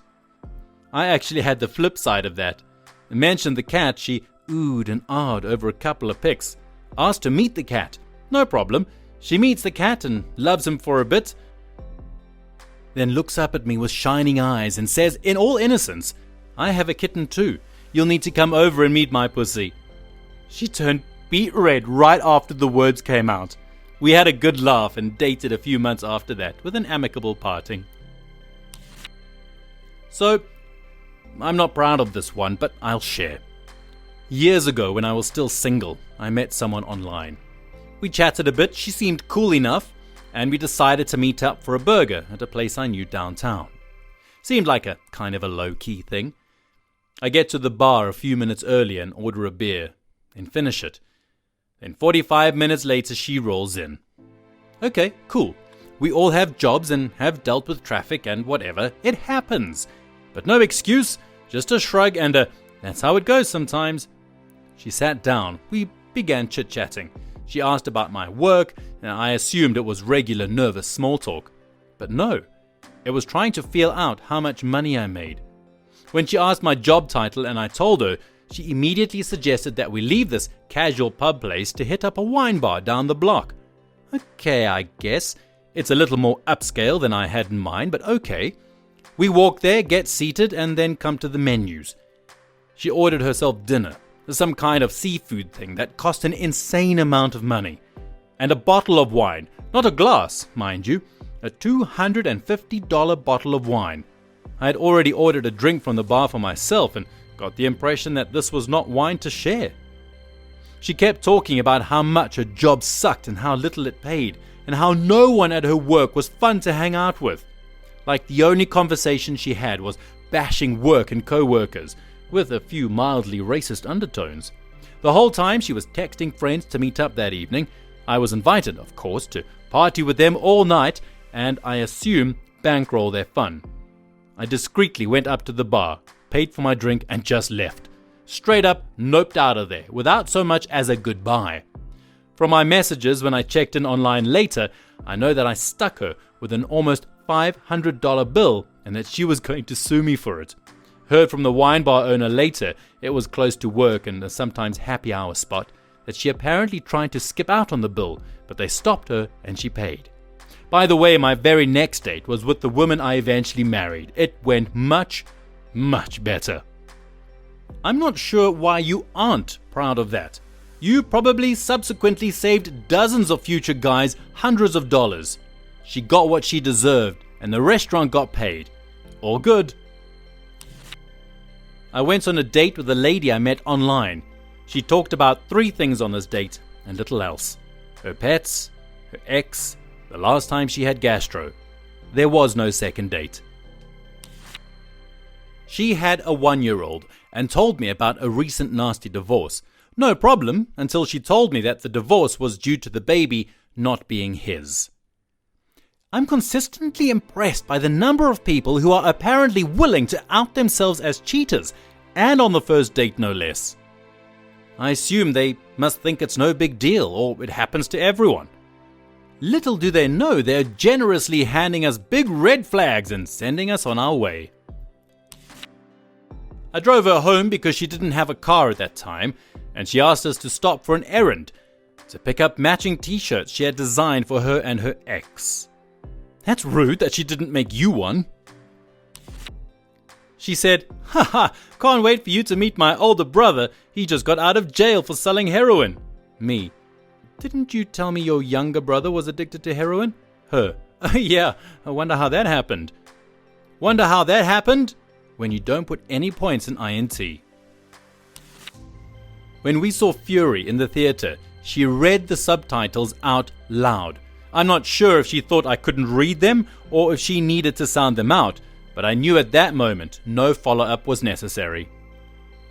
I actually had the flip side of that. I mentioned the cat, she oohed and ahed over a couple of pics. Asked to meet the cat. No problem. She meets the cat and loves him for a bit. Then looks up at me with shining eyes and says, in all innocence, I have a kitten too. You'll need to come over and meet my pussy. She turned beet red right after the words came out. We had a good laugh and dated a few months after that with an amicable parting. So, I'm not proud of this one, but I'll share. Years ago, when I was still single, I met someone online. We chatted a bit, she seemed cool enough, and we decided to meet up for a burger at a place I knew downtown. Seemed like a kind of a low-key thing. I get to the bar a few minutes earlier and order a beer, and finish it. Then 45 minutes later, she rolls in. Okay, cool. We all have jobs and have dealt with traffic and whatever. It happens. But no excuse, just a shrug and a, that's how it goes sometimes. She sat down. We began chit-chatting. She asked about my work, and I assumed it was regular nervous small talk. But no, it was trying to feel out how much money I made. When she asked my job title and I told her, she immediately suggested that we leave this casual pub place to hit up a wine bar down the block. Okay, I guess. It's a little more upscale than I had in mind, but okay. We walk there, get seated, and then come to the menus. She ordered herself dinner, some kind of seafood thing that cost an insane amount of money. And a bottle of wine, not a glass, mind you, a $250 bottle of wine. I had already ordered a drink from the bar for myself and got the impression that this was not wine to share. She kept talking about how much her job sucked and how little it paid, and how no one at her work was fun to hang out with. Like the only conversation she had was bashing work and co-workers, with a few mildly racist undertones. The whole time she was texting friends to meet up that evening. I was invited, of course, to party with them all night, and I assume bankroll their fun. I discreetly went up to the bar, paid for my drink, and just left. Straight up noped out of there, without so much as a goodbye. From my messages when I checked in online later, I know that I stuck her with an almost $500 bill and that she was going to sue me for it. Heard from the wine bar owner later, it was close to work and a sometimes happy hour spot, that she apparently tried to skip out on the bill, but they stopped her and she paid. By the way, my very next date was with the woman I eventually married. It went much, much better. I'm not sure why you aren't proud of that. You probably subsequently saved dozens of future guys hundreds of dollars. She got what she deserved, and the restaurant got paid. All good. I went on a date with a lady I met online. She talked about 3 things on this date, and little else. Her pets, her ex, the last time she had gastro. There was no second date. She had a 1-year-old and told me about a recent nasty divorce. No problem, until she told me that the divorce was due to the baby not being his. I'm consistently impressed by the number of people who are apparently willing to out themselves as cheaters, and on the first date no less. I assume they must think it's no big deal, or it happens to everyone. Little do they know they're generously handing us big red flags and sending us on our way. I drove her home because she didn't have a car at that time, and she asked us to stop for an errand, to pick up matching t-shirts she had designed for her and her ex. That's rude that she didn't make you one. She said, "Haha, can't wait for you to meet my older brother. He just got out of jail for selling heroin." Me, "Didn't you tell me your younger brother was addicted to heroin?" Her, "Yeah, I wonder how that happened." Wonder how that happened? When you don't put any points in INT. When we saw Fury in the theater, she read the subtitles out loud. I'm not sure if she thought I couldn't read them or if she needed to sound them out, but I knew at that moment no follow-up was necessary.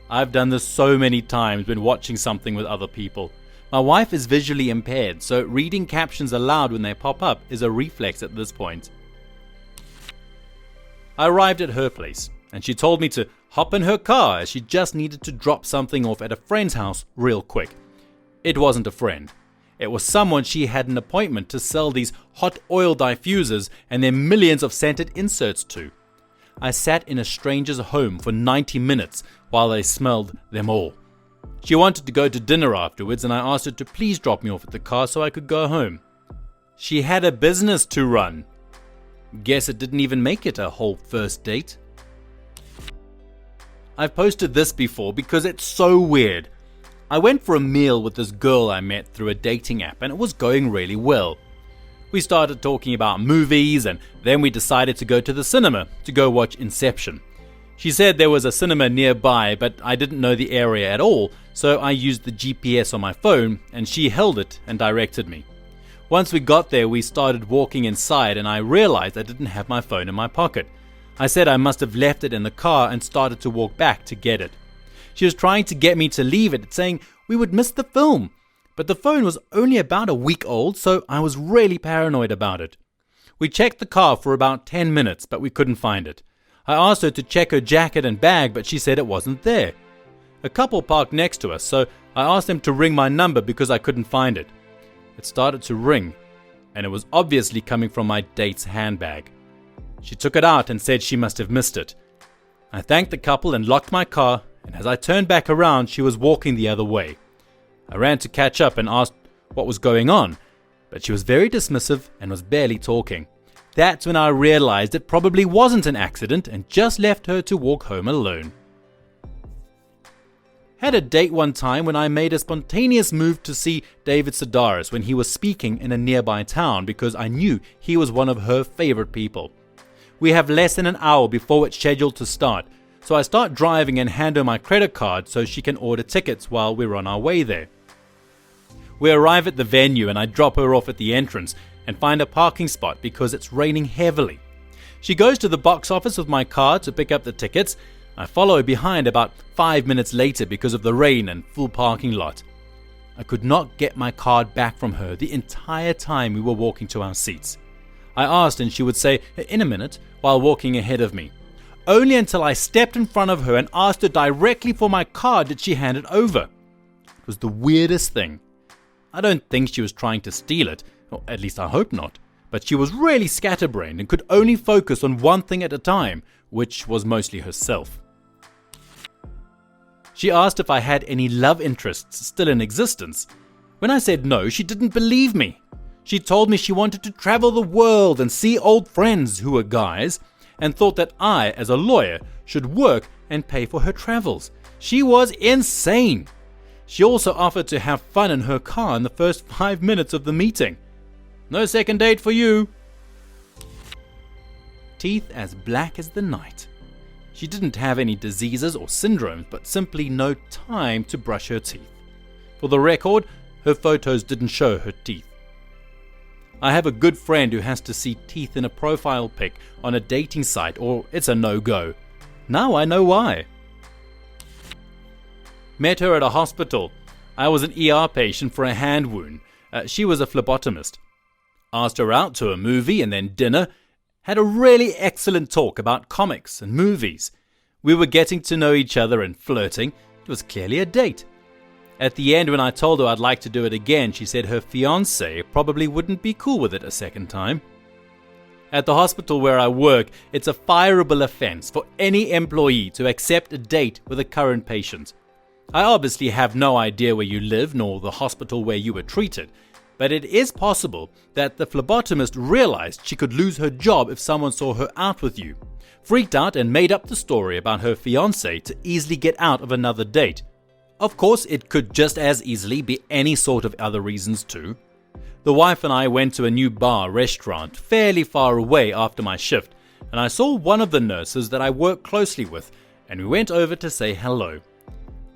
I've done this so many times when watching something with other people. My wife is visually impaired, so reading captions aloud when they pop up is a reflex at this point. I arrived at her place, and she told me to hop in her car as she just needed to drop something off at a friend's house real quick. It wasn't a friend. It was someone she had an appointment to sell these hot oil diffusers and their millions of scented inserts to. I sat in a stranger's home for 90 minutes while they smelled them all. She wanted to go to dinner afterwards, and I asked her to please drop me off at the car so I could go home. She had a business to run. Guess it didn't even make it a whole first date. I've posted this before because it's so weird. I went for a meal with this girl I met through a dating app, and it was going really well. We started talking about movies, and then we decided to go to the cinema to go watch Inception. She said there was a cinema nearby, but I didn't know the area at all, so I used the GPS on my phone, and she held it and directed me. Once we got there, we started walking inside, and I realized I didn't have my phone in my pocket. I said I must have left it in the car and started to walk back to get it. She was trying to get me to leave it, saying we would miss the film. But the phone was only about a week old, so I was really paranoid about it. We checked the car for about 10 minutes, but we couldn't find it. I asked her to check her jacket and bag, but she said it wasn't there. A couple parked next to us, so I asked them to ring my number because I couldn't find it. It started to ring, and it was obviously coming from my date's handbag. She took it out and said she must have missed it. I thanked the couple and locked my car, and as I turned back around, she was walking the other way. I ran to catch up and asked what was going on, but she was very dismissive and was barely talking. That's when I realized it probably wasn't an accident and just left her to walk home alone. Had a date one time when I made a spontaneous move to see David Sedaris when he was speaking in a nearby town because I knew he was one of her favorite people. We have less than an hour before it's scheduled to start, so I start driving and hand her my credit card so she can order tickets while we're on our way there. We arrive at the venue and I drop her off at the entrance and find a parking spot because it's raining heavily. She goes to the box office with my card to pick up the tickets. I follow behind about 5 minutes later because of the rain and full parking lot. I could not get my card back from her the entire time we were walking to our seats. I asked and she would say, "In a minute," while walking ahead of me. Only until I stepped in front of her and asked her directly for my card did she hand it over. It was the weirdest thing. I don't think she was trying to steal it, or at least I hope not, but she was really scatterbrained and could only focus on one thing at a time, which was mostly herself. She asked if I had any love interests still in existence. When I said no, she didn't believe me. She told me she wanted to travel the world and see old friends who were guys, and thought that I, as a lawyer, should work and pay for her travels. She was insane. She also offered to have fun in her car in the first 5 minutes of the meeting. No second date for you. Teeth as black as the night. She didn't have any diseases or syndromes, but simply no time to brush her teeth. For the record, her photos didn't show her teeth. I have a good friend who has to see teeth in a profile pic on a dating site, or it's a no-go. Now I know why. Met her at a hospital. I was an ER patient for a hand wound. She was a phlebotomist. Asked her out to a movie and then dinner. Had a really excellent talk about comics and movies. We were getting to know each other and flirting. It was clearly a date. At the end, when I told her I'd like to do it again, she said her fiancé probably wouldn't be cool with it a second time. At the hospital where I work, it's a fireable offense for any employee to accept a date with a current patient. I obviously have no idea where you live nor the hospital where you were treated, but it is possible that the phlebotomist realized she could lose her job if someone saw her out with you, freaked out and made up the story about her fiancé to easily get out of another date. Of course, it could just as easily be any sort of other reasons too. The wife and I went to a new restaurant fairly far away after my shift, and I saw one of the nurses that I work closely with, and we went over to say hello.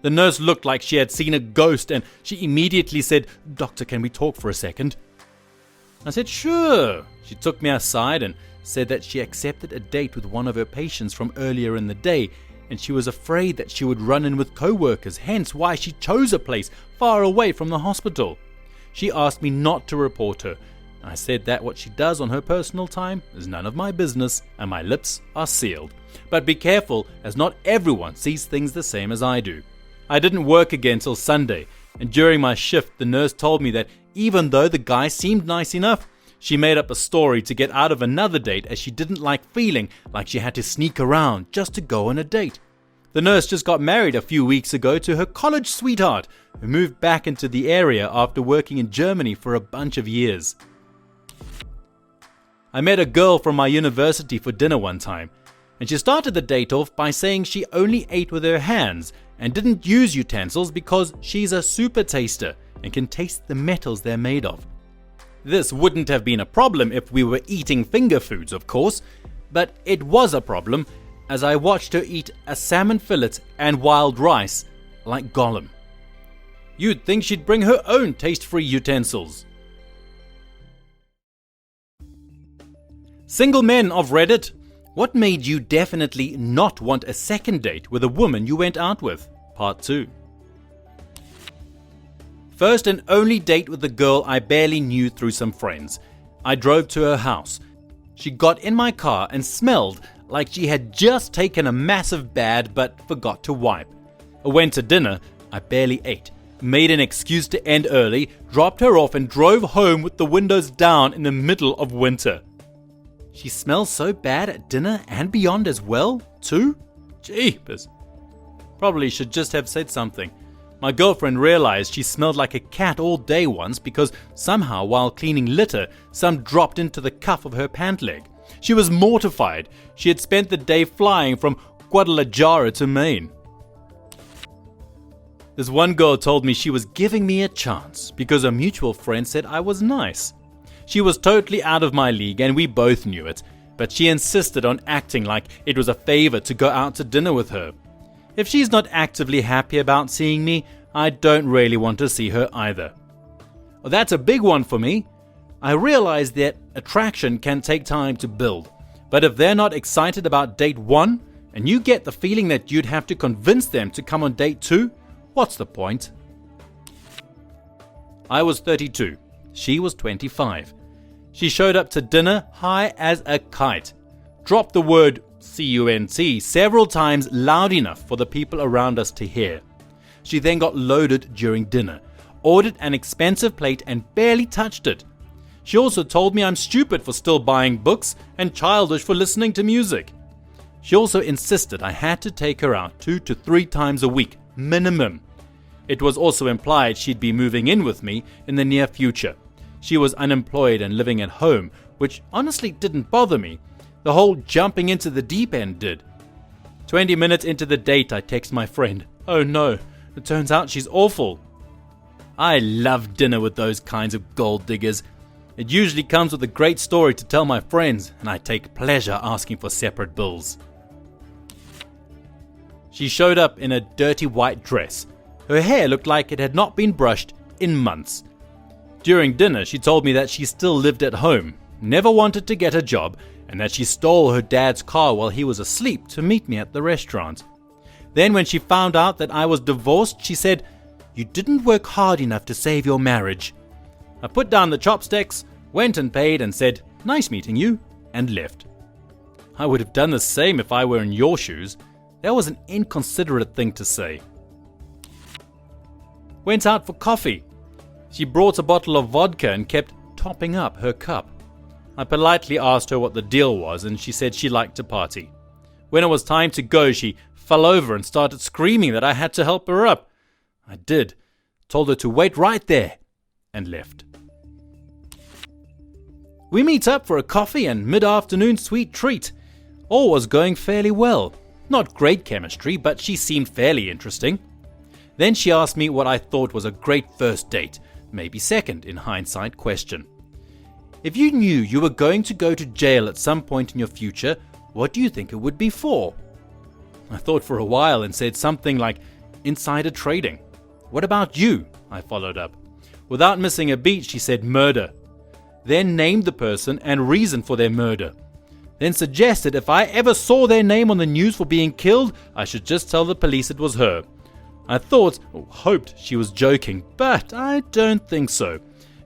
The nurse looked like she had seen a ghost, and she immediately said, "Doctor, can we talk for a second?" I said, "Sure." She took me aside and said that she accepted a date with one of her patients from earlier in the day, and she was afraid that she would run in with co-workers, hence why she chose a place far away from the hospital. She asked me not to report her. I said that what she does on her personal time is none of my business, and my lips are sealed. But be careful, as not everyone sees things the same as I do. I didn't work again till Sunday, and during my shift the nurse told me that even though the guy seemed nice enough, she made up a story to get out of another date as she didn't like feeling like she had to sneak around just to go on a date. The nurse just got married a few weeks ago to her college sweetheart, who moved back into the area after working in Germany for a bunch of years. I met a girl from my university for dinner one time, and she started the date off by saying she only ate with her hands and didn't use utensils because she's a super taster and can taste the metals they're made of. This wouldn't have been a problem if we were eating finger foods, of course, but it was a problem as I watched her eat a salmon fillet and wild rice like Gollum. You'd think she'd bring her own taste-free utensils. Single men of Reddit, what made you definitely not want a second date with a woman you went out with? Part 2. First and only date with a girl I barely knew through some friends. I drove to her house. She got in my car and smelled like she had just taken a massive bad but forgot to wipe. I went to dinner. I barely ate. Made an excuse to end early, dropped her off and drove home with the windows down in the middle of winter. She smells so bad at dinner and beyond as well, too? Jeepers. Probably should just have said something. My girlfriend realized she smelled like a cat all day once because somehow while cleaning litter, some dropped into the cuff of her pant leg. She was mortified. She had spent the day flying from Guadalajara to Maine. This one girl told me she was giving me a chance because a mutual friend said I was nice. She was totally out of my league and we both knew it, but she insisted on acting like it was a favor to go out to dinner with her. If she's not actively happy about seeing me, I don't really want to see her either. Well, that's a big one for me. I realize that attraction can take time to build, but if they're not excited about date 1 and you get the feeling that you'd have to convince them to come on date 2, what's the point? I was 32. She was 25. She showed up to dinner high as a kite. Dropped the word CUNT several times loud enough for the people around us to hear. She then got loaded during dinner, ordered an expensive plate and barely touched it. She also told me I'm stupid for still buying books and childish for listening to music. She also insisted I had to take her out 2 to 3 times a week, minimum. It was also implied she'd be moving in with me in the near future. She was unemployed and living at home, which honestly didn't bother me. The whole jumping into the deep end did. 20 minutes into the date, I text my friend, "Oh no, It turns out she's awful. I love dinner with those kinds of gold diggers. It usually comes with a great story to tell my friends, and I take pleasure asking for separate bills. She showed up in a dirty white dress. Her hair looked like it had not been brushed in months. During dinner, she told me that she still lived at home, never wanted to get a job, and that she stole her dad's car while he was asleep to meet me at the restaurant. Then when she found out that I was divorced, she said, "You didn't work hard enough to save your marriage." I put down the chopsticks, went and paid and said, "Nice meeting you," and left. I would have done the same if I were in your shoes. That was an inconsiderate thing to say. Went out for coffee. She brought a bottle of vodka and kept topping up her cup. I politely asked her what the deal was, and she said she liked to party. When it was time to go, she fell over and started screaming that I had to help her up. I did, told her to wait right there, and left. We meet up for a coffee and mid-afternoon sweet treat. All was going fairly well. Not great chemistry, but she seemed fairly interesting. Then she asked me what I thought was a great first date, maybe second in hindsight question. If you knew you were going to go to jail at some point in your future, what do you think it would be for? I thought for a while and said something like insider trading. What about you? I followed up. Without missing a beat, she said murder. Then named the person and reason for their murder. Then suggested if I ever saw their name on the news for being killed, I should just tell the police it was her. I thought, or hoped she was joking, but I don't think so.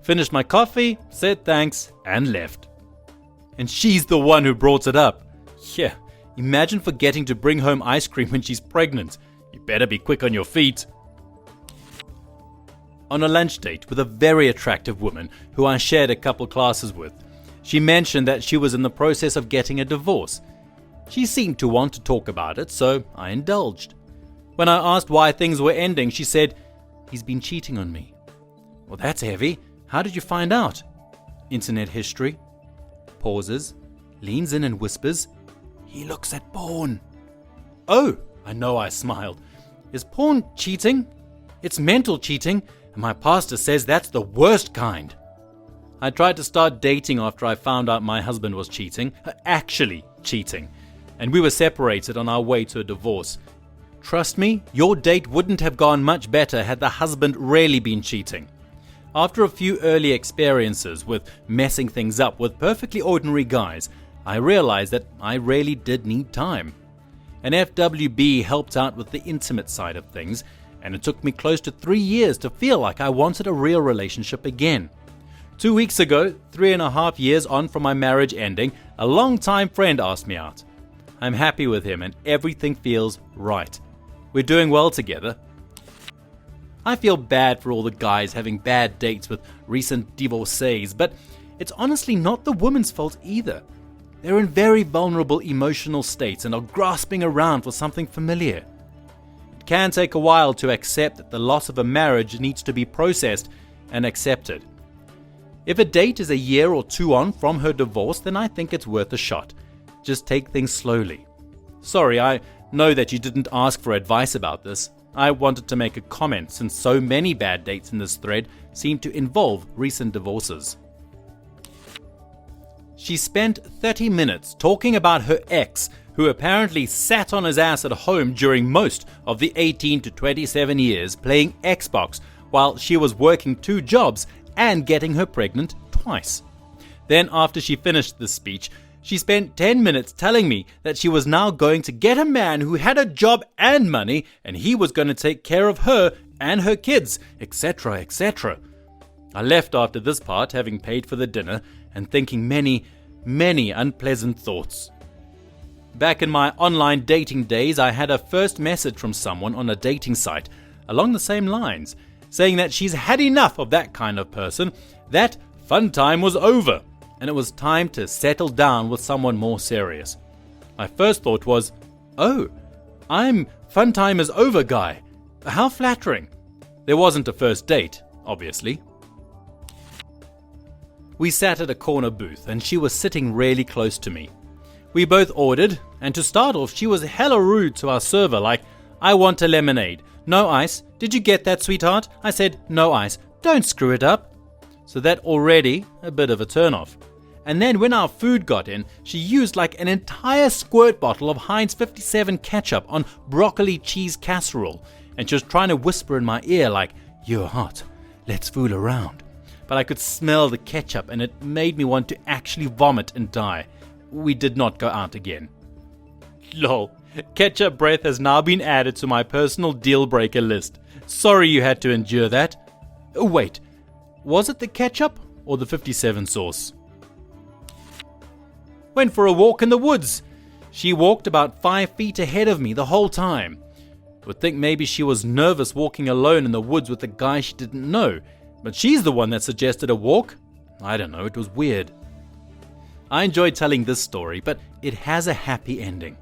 Finished my coffee, said thanks, and left. And she's the one who brought it up. Yeah, imagine forgetting to bring home ice cream when she's pregnant. You better be quick on your feet. On a lunch date with a very attractive woman who I shared a couple classes with, she mentioned that she was in the process of getting a divorce. She seemed to want to talk about it, so I indulged. When I asked why things were ending, she said, "He's been cheating on me." Well, that's heavy. How did you find out? Internet history. Pauses, leans in and whispers, "He looks at porn." Oh, I know, I smiled. Is porn cheating? It's mental cheating, and my pastor says that's the worst kind. I tried to start dating after I found out my husband was cheating, actually cheating, and we were separated on our way to a divorce. Trust me, your date wouldn't have gone much better had the husband really been cheating. After a few early experiences with messing things up with perfectly ordinary guys, I realized that I really did need time. An FWB helped out with the intimate side of things, and it took me close to 3 years to feel like I wanted a real relationship again. 2 weeks ago, 3.5 years on from my marriage ending, a long-time friend asked me out. I'm happy with him and everything feels right. We're doing well together. I feel bad for all the guys having bad dates with recent divorcees, but it's honestly not the woman's fault either. They're in very vulnerable emotional states and are grasping around for something familiar. It can take a while to accept that the loss of a marriage needs to be processed and accepted. If a date is a year or 2 on from her divorce, then I think it's worth a shot. Just take things slowly. Sorry, I know that you didn't ask for advice about this. I wanted to make a comment since so many bad dates in this thread seem to involve recent divorces. She spent 30 minutes talking about her ex, who apparently sat on his ass at home during most of the 18 to 27 years playing Xbox while she was working 2 jobs and getting her pregnant twice. Then after she finished this speech, she spent 10 minutes telling me that she was now going to get a man who had a job and money, and he was going to take care of her and her kids, etc., etc. I left after this part, having paid for the dinner, and thinking many, many unpleasant thoughts. Back in my online dating days, I had a first message from someone on a dating site along the same lines, saying that she's had enough of that kind of person, that fun time was over, and it was time to settle down with someone more serious. My first thought was, oh, I'm fun time is over guy. How flattering. There wasn't a first date, obviously. We sat at a corner booth and she was sitting really close to me. We both ordered, and to start off she was hella rude to our server, like, I want a lemonade, "No ice. Did you get that, sweetheart?" I said, "No ice. Don't screw it up." So that already a bit of a turn-off. And then when our food got in, she used like an entire squirt bottle of Heinz 57 ketchup on broccoli cheese casserole, and she was trying to whisper in my ear like, "You're hot, let's fool around." But I could smell the ketchup and it made me want to actually vomit and die. We did not go out again. Lol, ketchup breath has now been added to my personal deal breaker list. Sorry you had to endure that. Wait, was it the ketchup or the 57 sauce? Went for a walk in the woods. She walked about 5 feet ahead of me the whole time. Would think maybe she was nervous walking alone in the woods with a guy she didn't know, but she's the one that suggested a walk. I don't know, it was weird. I enjoyed telling this story, but it has a happy ending.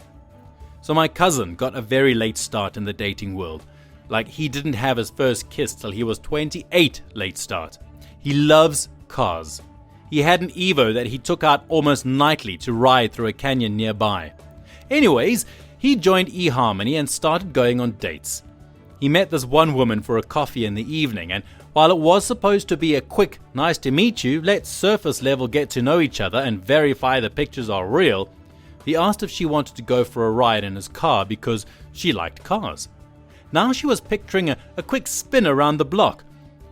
So my cousin got a very late start in the dating world. Like he didn't have his first kiss till he was 28 late start. He loves cars. He had an Evo that he took out almost nightly to ride through a canyon nearby. Anyways, he joined eHarmony and started going on dates. He met this one woman for a coffee in the evening, and while it was supposed to be a quick, nice to meet you, let's surface level get to know each other and verify the pictures are real, he asked if she wanted to go for a ride in his car because she liked cars. Now she was picturing a quick spin around the block,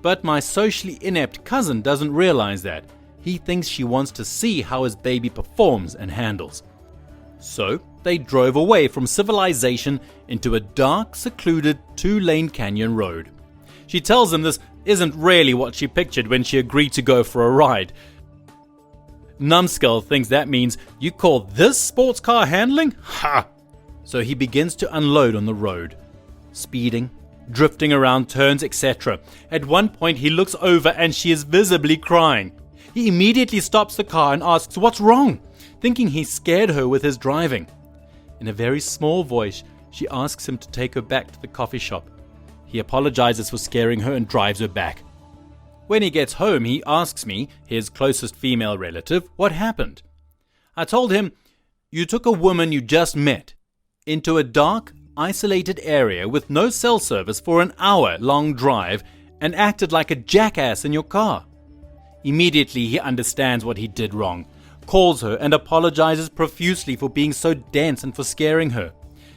but my socially inept cousin doesn't realize that. He thinks she wants to see how his baby performs and handles. So they drove away from civilization into a dark, secluded 2-lane canyon road. She tells him this isn't really what she pictured when she agreed to go for a ride. Numbskull thinks that means, "You call this sports car handling? Ha!" So he begins to unload on the road. Speeding, drifting around turns, etc. At one point he looks over and she is visibly crying. He immediately stops the car and asks what's wrong, thinking he scared her with his driving. In a very small voice, she asks him to take her back to the coffee shop. He apologizes for scaring her and drives her back. When he gets home, he asks me, his closest female relative, what happened. I told him, "You took a woman you just met into a dark, isolated area with no cell service for an hour-long drive and acted like a jackass in your car." Immediately he understands what he did wrong, calls her and apologizes profusely for being so dense and for scaring her.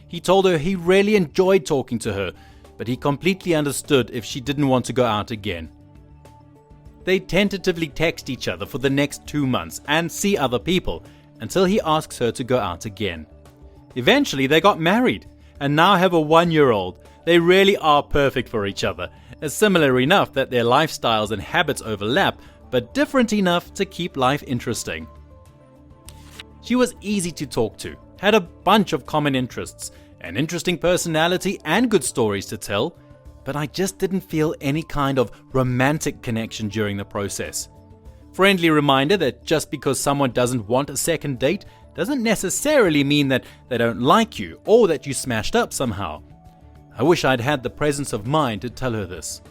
He told her he really enjoyed talking to her, but he completely understood if she didn't want to go out again. They tentatively text each other for the next 2 months and see other people until he asks her to go out again. Eventually they got married and now have a 1-year-old. They really are perfect for each other, similar enough that their lifestyles and habits overlap, but different enough to keep life interesting. She was easy to talk to, had a bunch of common interests, an interesting personality and good stories to tell, but I just didn't feel any kind of romantic connection during the process. Friendly reminder that just because someone doesn't want a second date doesn't necessarily mean that they don't like you or that you smashed up somehow. I wish I'd had the presence of mind to tell her this.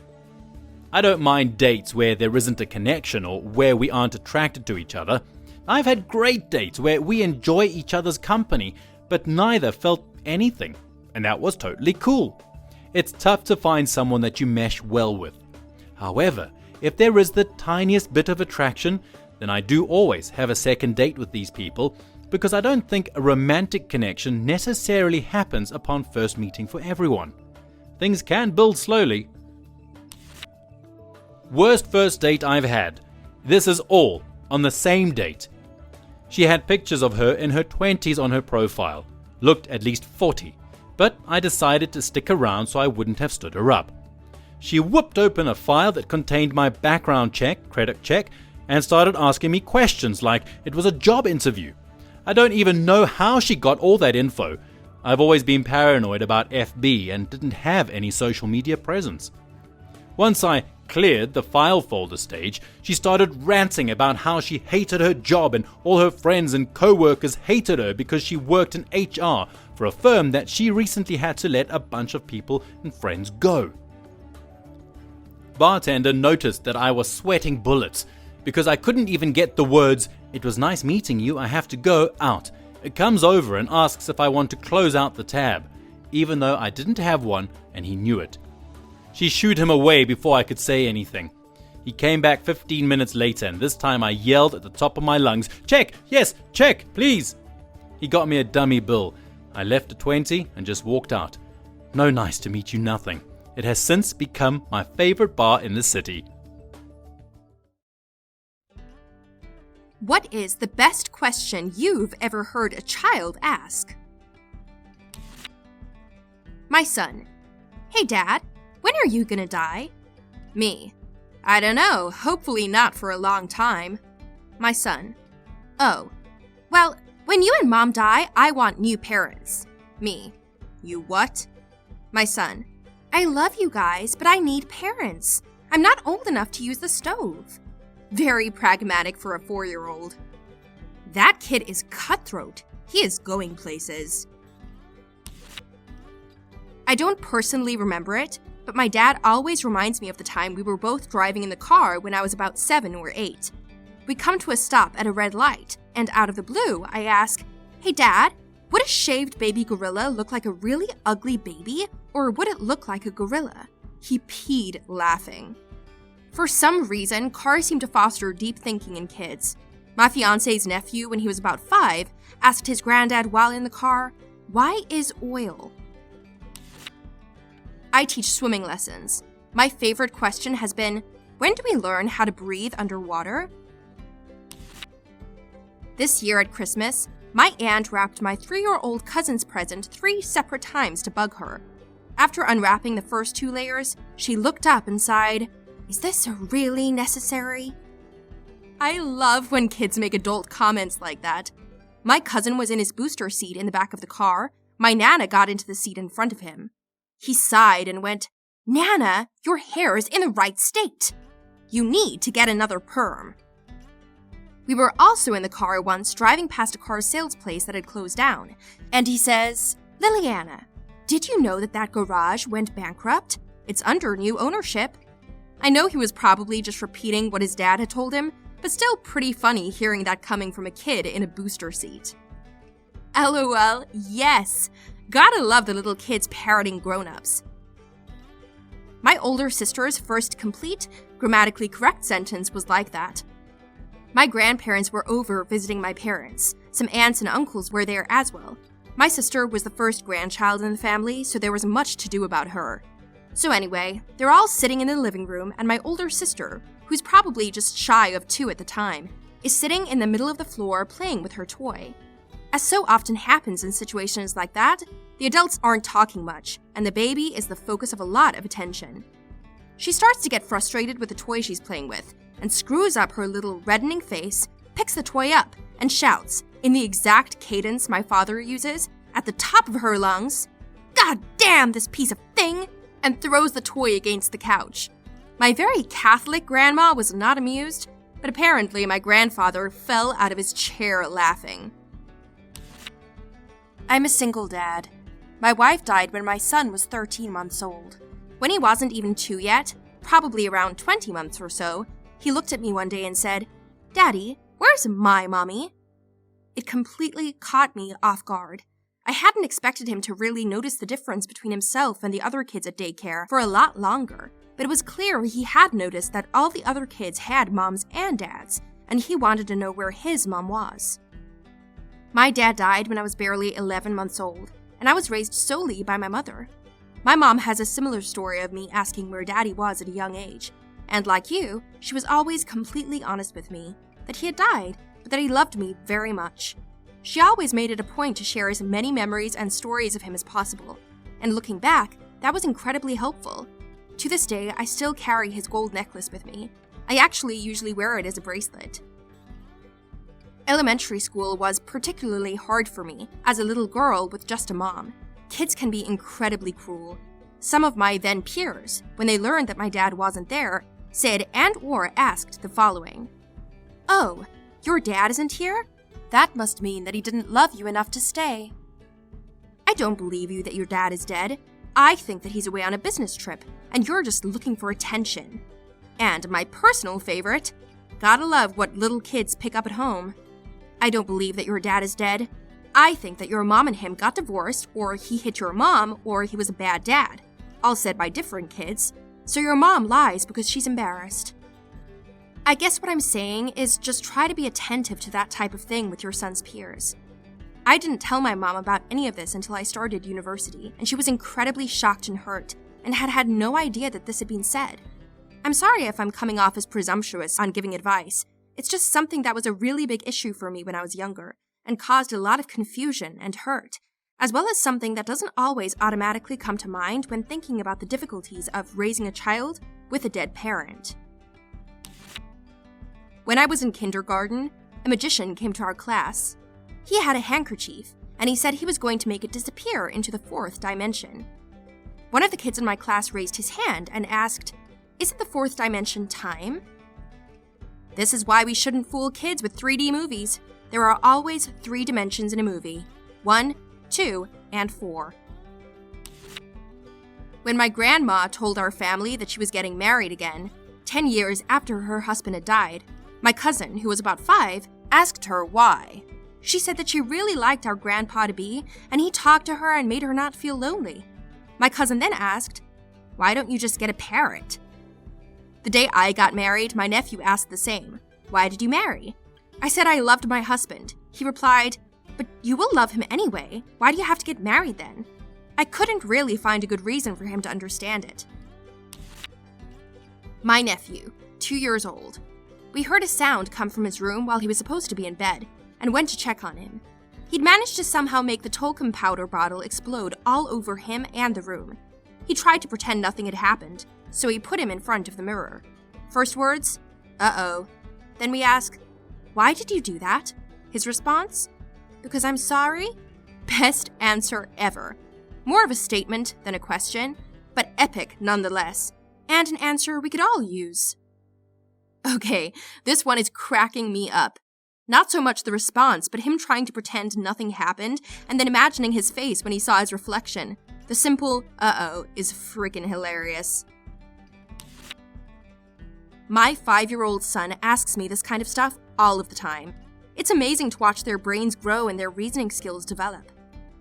I don't mind dates where there isn't a connection or where we aren't attracted to each other. I've had great dates where we enjoy each other's company, but neither felt anything, and that was totally cool. It's tough to find someone that you mesh well with. However, if there is the tiniest bit of attraction, then I do always have a second date with these people, because I don't think a romantic connection necessarily happens upon first meeting for everyone. Things can build slowly. Worst first date I've had. This is all on the same date. She had pictures of her in her 20s on her profile, looked at least 40, but I decided to stick around so I wouldn't have stood her up. She whipped open a file that contained my background check, credit check, and started asking me questions like it was a job interview. I don't even know how she got all that info. I've always been paranoid about FB and didn't have any social media presence. Once I cleared the file folder stage, she started ranting about how she hated her job and all her friends and co-workers hated her because she worked in HR for a firm that she recently had to let a bunch of people and friends go. Bartender noticed that I was sweating bullets because I couldn't even get the words, "It was nice meeting you, I have to go," out. It comes over and asks if I want to close out the tab. even though I didn't have one and he knew it. She shooed him away before I could say anything. He came back 15 minutes later, and this time I yelled at the top of my lungs, "Check! Yes, check, please!" He got me a dummy bill. I left a 20 and just walked out. No nice to meet you nothing. It has since become my favorite bar in the city. What is the best question you've ever heard a child ask? My son: "Hey Dad, when are you gonna die?" Me: "I don't know, hopefully not for a long time." My son: "Oh, well, when you and Mom die, I want new parents." Me: "You what?" My son: "I love you guys, but I need parents. I'm not old enough to use the stove." Very pragmatic for a 4-year-old. That kid is cutthroat. He is going places. I don't personally remember it, but my dad always reminds me of the time we were both driving in the car when I was about 7 or 8. We come to a stop at a red light, and out of the blue, I ask, "Hey Dad, would a shaved baby gorilla look like a really ugly baby, or would it look like a gorilla?" He peed laughing. For some reason, cars seem to foster deep thinking in kids. My fiance's nephew, when he was about 5, asked his granddad while in the car, "Why is oil?" I teach swimming lessons. My favorite question has been, when do we learn how to breathe underwater? This year at Christmas, my aunt wrapped my 3-year-old cousin's present 3 separate times to bug her. After unwrapping the first 2 layers, she looked up and sighed, "Is this really necessary?" I love when kids make adult comments like that. My cousin was in his booster seat in the back of the car. My Nana got into the seat in front of him. He sighed and went, "Nana, your hair is in the right state. You need to get another perm." We were also in the car once driving past a car sales place that had closed down, and he says, "Liliana, did you know that garage went bankrupt? It's under new ownership." I know he was probably just repeating what his dad had told him, but still pretty funny hearing that coming from a kid in a booster seat. LOL, yes! Gotta love the little kids parroting grown-ups. My older sister's first complete, grammatically correct sentence was like that. My grandparents were over visiting my parents. Some aunts and uncles were there as well. My sister was the first grandchild in the family, so there was much to do about her. So anyway, they're all sitting in the living room, and my older sister, who's probably just shy of 2 at the time, is sitting in the middle of the floor playing with her toy. As so often happens in situations like that, the adults aren't talking much, and the baby is the focus of a lot of attention. She starts to get frustrated with the toy she's playing with, and screws up her little reddening face, picks the toy up, and shouts, in the exact cadence my father uses, at the top of her lungs, "God damn this piece of thing!" and throws the toy against the couch. My very Catholic grandma was not amused, but apparently my grandfather fell out of his chair laughing. I'm a single dad. My wife died when my son was 13 months old. When he wasn't even 2 yet, probably around 20 months or so, he looked at me one day and said, "Daddy, where's my mommy?" It completely caught me off guard. I hadn't expected him to really notice the difference between himself and the other kids at daycare for a lot longer, but it was clear he had noticed that all the other kids had moms and dads, and he wanted to know where his mom was. My dad died when I was barely 11 months old, and I was raised solely by my mother. My mom has a similar story of me asking where Daddy was at a young age, and like you, she was always completely honest with me, that he had died, but that he loved me very much. She always made it a point to share as many memories and stories of him as possible, and looking back, that was incredibly helpful. To this day, I still carry his gold necklace with me. I actually usually wear it as a bracelet. Elementary school was particularly hard for me, as a little girl with just a mom. Kids can be incredibly cruel. Some of my then peers, when they learned that my dad wasn't there, said and/or asked the following: "Oh, your dad isn't here? That must mean that he didn't love you enough to stay." I don't believe you that your dad is dead. I think that he's away on a business trip, and you're just looking for attention. And my personal favorite, gotta love what little kids pick up at home. I don't believe that your dad is dead. I think that your mom and him got divorced, or he hit your mom, or he was a bad dad. All said by different kids. So your mom lies because she's embarrassed. I guess what I'm saying is just try to be attentive to that type of thing with your son's peers. I didn't tell my mom about any of this until I started university, and she was incredibly shocked and hurt, and had no idea that this had been said. I'm sorry if I'm coming off as presumptuous on giving advice. It's just something that was a really big issue for me when I was younger, and caused a lot of confusion and hurt, as well as something that doesn't always automatically come to mind when thinking about the difficulties of raising a child with a dead parent. When I was in kindergarten, a magician came to our class. He had a handkerchief, and he said he was going to make it disappear into the 4th dimension. One of the kids in my class raised his hand and asked, "Isn't the 4th dimension time?" This is why we shouldn't fool kids with 3D movies. There are always 3 dimensions in a movie: 1, 2, and 4. When my grandma told our family that she was getting married again, 10 years after her husband had died, my cousin, who was about 5, asked her why. She said that she really liked our grandpa-to-be, and he talked to her and made her not feel lonely. My cousin then asked, "Why don't you just get a parrot?" The day I got married, my nephew asked the same. "Why did you marry?" I said I loved my husband. He replied, "But you will love him anyway. Why do you have to get married then?" I couldn't really find a good reason for him to understand it. My nephew, 2 years old. We heard a sound come from his room while he was supposed to be in bed, and went to check on him. He'd managed to somehow make the talcum powder bottle explode all over him and the room. He tried to pretend nothing had happened, so we put him in front of the mirror. First words, "Uh-oh." Then we ask, "Why did you do that?" His response, "Because I'm sorry." Best answer ever. More of a statement than a question, but epic nonetheless, and an answer we could all use. Okay, this one is cracking me up. Not so much the response, but him trying to pretend nothing happened, and then imagining his face when he saw his reflection. The simple, "uh-oh," is freaking hilarious. My 5-year-old son asks me this kind of stuff all of the time. It's amazing to watch their brains grow and their reasoning skills develop.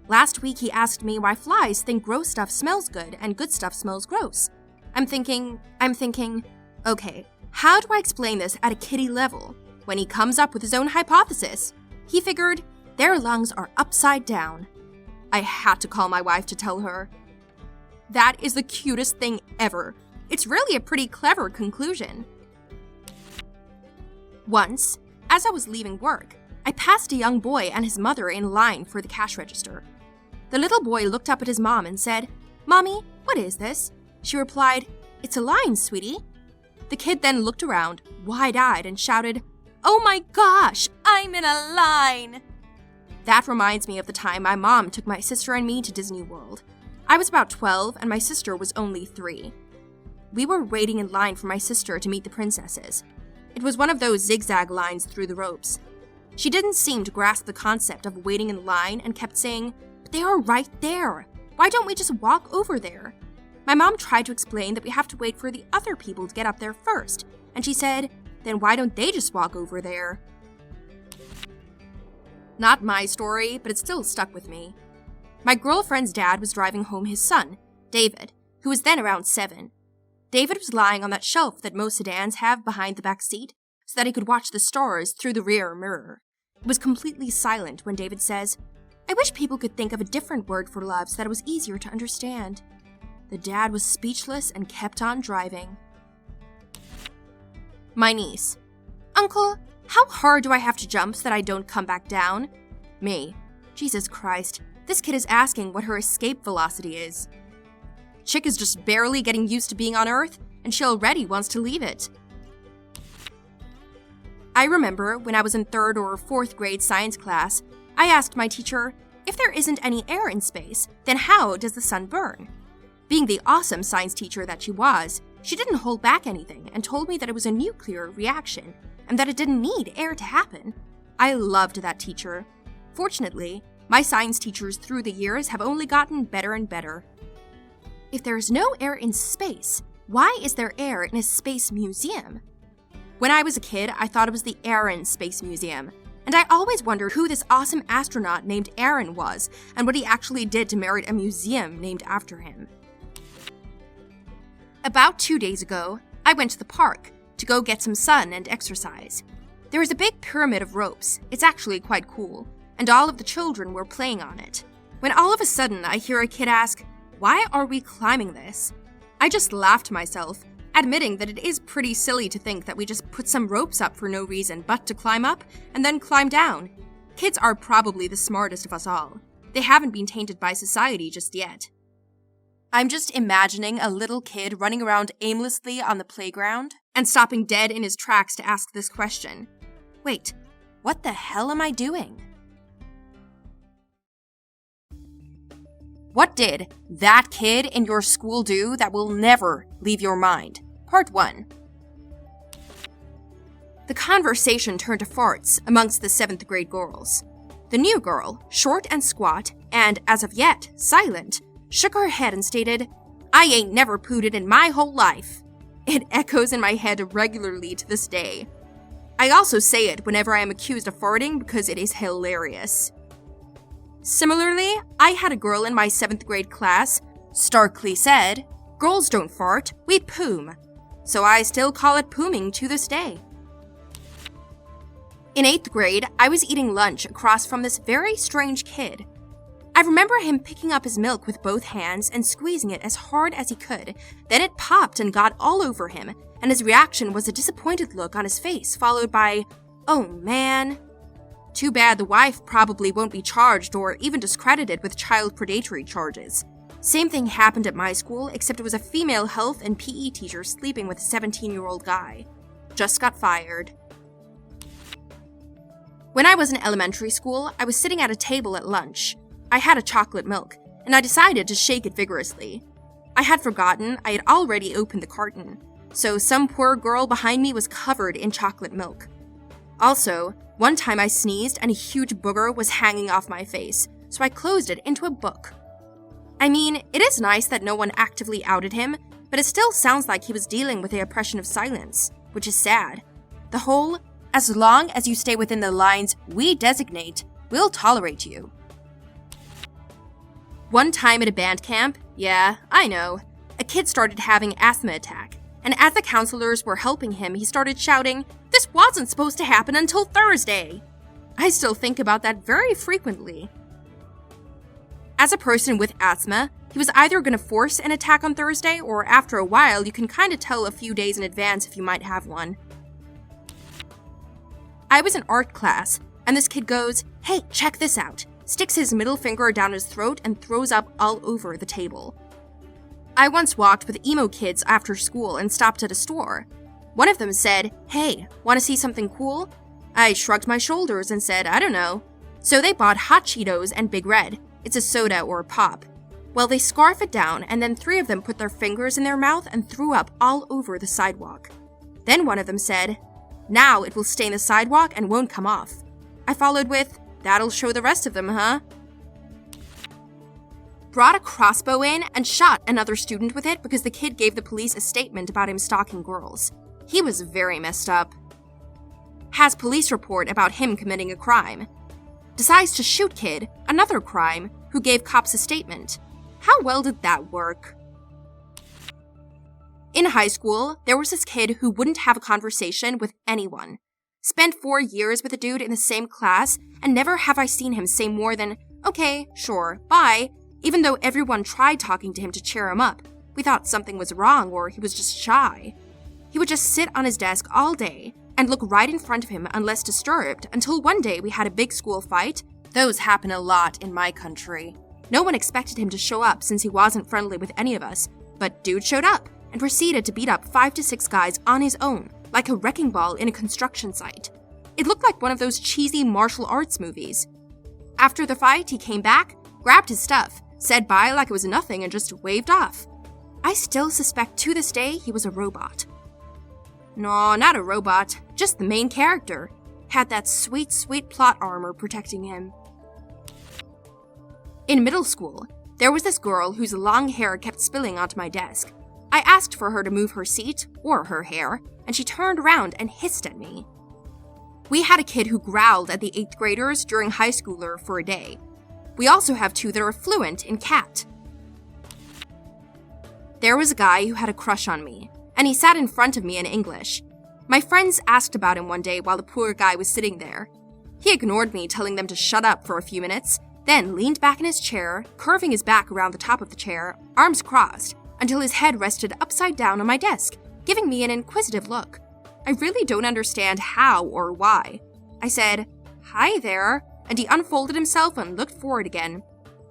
Last week he asked me why flies think gross stuff smells good and good stuff smells gross. I'm thinking, okay, how do I explain this at a kiddie level? When he comes up with his own hypothesis, he figured their lungs are upside down. I had to call my wife to tell her. That is the cutest thing ever. It's really a pretty clever conclusion. Once, as I was leaving work, I passed a young boy and his mother in line for the cash register. The little boy looked up at his mom and said, "Mommy, what is this?" She replied, "It's a line, sweetie." The kid then looked around, wide-eyed, and shouted, "Oh my gosh, I'm in a line!" That reminds me of the time my mom took my sister and me to Disney World. I was about 12 and my sister was only 3. We were waiting in line for my sister to meet the princesses. It was one of those zigzag lines through the ropes. She didn't seem to grasp the concept of waiting in line and kept saying, "But they are right there. Why don't we just walk over there?" My mom tried to explain that we have to wait for the other people to get up there first, and she said, "Then why don't they just walk over there?" Not my story, but it still stuck with me. My girlfriend's dad was driving home his son, David, who was then around 7. David was lying on that shelf that most sedans have behind the back seat, so that he could watch the stars through the rear mirror. It was completely silent when David says, "I wish people could think of a different word for love so that it was easier to understand." The dad was speechless and kept on driving. My niece. "Uncle, how hard do I have to jump so that I don't come back down?" Me. "Jesus Christ, this kid is asking what her escape velocity is." Chick is just barely getting used to being on Earth, and she already wants to leave it. I remember when I was in 3rd or 4th grade science class, I asked my teacher, if there isn't any air in space, then how does the sun burn? Being the awesome science teacher that she was, she didn't hold back anything and told me that it was a nuclear reaction and that it didn't need air to happen. I loved that teacher. Fortunately, my science teachers through the years have only gotten better and better. If there is no air in space, why is there air in a space museum? When I was a kid, I thought it was the Air and Space Museum. and I always wondered who this awesome astronaut named Aaron was and what he actually did to merit a museum named after him. About 2 days ago, I went to the park to go get some sun and exercise. There is a big pyramid of ropes. It's actually quite cool, and all of the children were playing on it. When all of a sudden I hear a kid ask, "Why are we climbing this?" I just laughed to myself, admitting that it is pretty silly to think that we just put some ropes up for no reason but to climb up and then climb down. Kids are probably the smartest of us all. They haven't been tainted by society just yet. I'm just imagining a little kid running around aimlessly on the playground and stopping dead in his tracks to ask this question. Wait, what the hell am I doing? What did that kid in your school do that will never leave your mind? Part 1. The conversation turned to farts amongst the 7th grade girls. The new girl, short and squat, and as of yet, silent, shook her head and stated, "I ain't never pooted in my whole life." It echoes in my head regularly to this day. I also say it whenever I am accused of farting because it is hilarious. Similarly, I had a girl in my 7th grade class starkly said, "Girls don't fart, we poom." So I still call it pooming to this day. In 8th grade, I was eating lunch across from this very strange kid. I remember him picking up his milk with both hands and squeezing it as hard as he could. Then it popped and got all over him, and his reaction was a disappointed look on his face, followed by, "Oh man." Too bad the wife probably won't be charged or even discredited with child predatory charges. Same thing happened at my school, except it was a female health and PE teacher sleeping with a 17-year-old guy. Just got fired. When I was in elementary school, I was sitting at a table at lunch. I had a chocolate milk, and I decided to shake it vigorously. I had forgotten I had already opened the carton, so some poor girl behind me was covered in chocolate milk. Also, one time I sneezed and a huge booger was hanging off my face, so I closed it into a book. I mean, it is nice that no one actively outed him, but it still sounds like he was dealing with the oppression of silence, which is sad. The whole, "as long as you stay within the lines we designate, we'll tolerate you." One time at a band camp, yeah, I know, a kid started having asthma attack, and as the counselors were helping him, he started shouting, "This wasn't supposed to happen until Thursday." I still think about that very frequently. As a person with asthma, he was either going to force an attack on Thursday, or after a while, you can kind of tell a few days in advance if you might have one. I was in art class, and this kid goes, "Hey, check this out," sticks his middle finger down his throat and throws up all over the table. I once walked with emo kids after school and stopped at a store. One of them said, "Hey, want to see something cool?" I shrugged my shoulders and said, "I don't know." So they bought Hot Cheetos and Big Red. It's a soda or a pop. Well, they scarf it down, and then 3 of them put their fingers in their mouth and threw up all over the sidewalk. Then one of them said, "Now it will stain the sidewalk and won't come off." I followed with, "That'll show the rest of them, huh?" Brought a crossbow in and shot another student with it because the kid gave the police a statement about him stalking girls. He was very messed up. Has police report about him committing a crime. Decides to shoot kid, another crime, who gave cops a statement. How well did that work? In high school, there was this kid who wouldn't have a conversation with anyone. Spent 4 years with a dude in the same class, and never have I seen him say more than, "Okay, sure, bye," even though everyone tried talking to him to cheer him up. We thought something was wrong or he was just shy. He would just sit on his desk all day and look right in front of him unless disturbed, until one day we had a big school fight. Those happen a lot in my country. No one expected him to show up since he wasn't friendly with any of us, but dude showed up and proceeded to beat up 5 to 6 guys on his own, like a wrecking ball in a construction site. It looked like one of those cheesy martial arts movies. After the fight, he came back, grabbed his stuff, said bye like it was nothing, and just waved off. I still suspect to this day he was a robot. No, not a robot, just the main character. Had that sweet, sweet plot armor protecting him. In middle school, there was this girl whose long hair kept spilling onto my desk. I asked for her to move her seat, or her hair, and she turned around and hissed at me. We had a kid who growled at the 8th graders during high schooler for a day. We also have 2 that are fluent in cat. There was a guy who had a crush on me, and he sat in front of me in English. My friends asked about him one day while the poor guy was sitting there. He ignored me, telling them to shut up for a few minutes, then leaned back in his chair, curving his back around the top of the chair, arms crossed, until his head rested upside down on my desk, giving me an inquisitive look. I really don't understand how or why. I said, "Hi there," and he unfolded himself and looked forward again.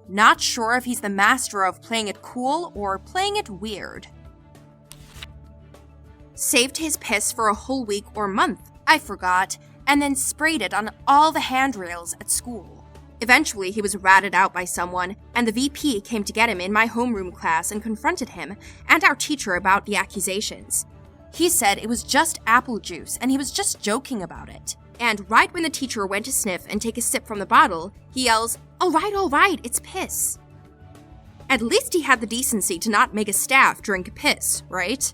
Not sure if he's the master of playing it cool or playing it weird. Saved his piss for a whole week or month, I forgot, and then sprayed it on all the handrails at school. Eventually, he was ratted out by someone, and the VP came to get him in my homeroom class and confronted him and our teacher about the accusations. He said it was just apple juice and he was just joking about it. And right when the teacher went to sniff and take a sip from the bottle, he yells, all right, it's piss." At least he had the decency to not make a staff drink piss, right?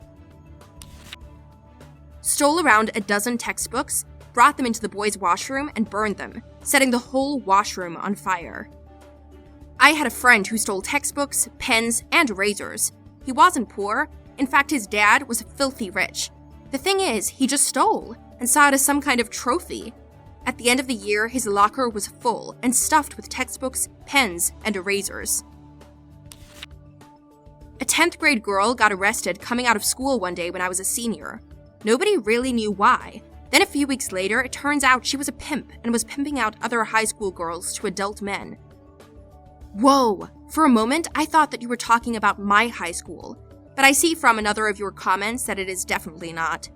Stole around a dozen textbooks, brought them into the boys' washroom, and burned them, setting the whole washroom on fire. I had a friend who stole textbooks, pens, and razors. He wasn't poor. In fact, his dad was filthy rich. The thing is, he just stole and saw it as some kind of trophy. At the end of the year, his locker was full and stuffed with textbooks, pens, and erasers. A 10th grade girl got arrested coming out of school one day when I was a senior. Nobody really knew why. Then a few weeks later, it turns out she was a pimp and was pimping out other high school girls to adult men. Whoa! For a moment, I thought that you were talking about my high school, but I see from another of your comments that it is definitely not.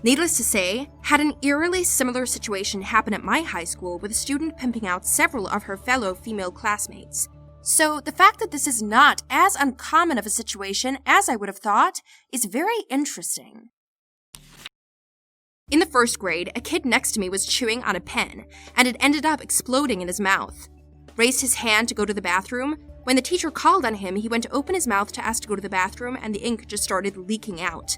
Needless to say, had an eerily similar situation happen at my high school with a student pimping out several of her fellow female classmates. So the fact that this is not as uncommon of a situation as I would have thought is very interesting. In the 1st grade, a kid next to me was chewing on a pen, and it ended up exploding in his mouth. Raised his hand to go to the bathroom. When the teacher called on him, he went to open his mouth to ask to go to the bathroom, and the ink just started leaking out.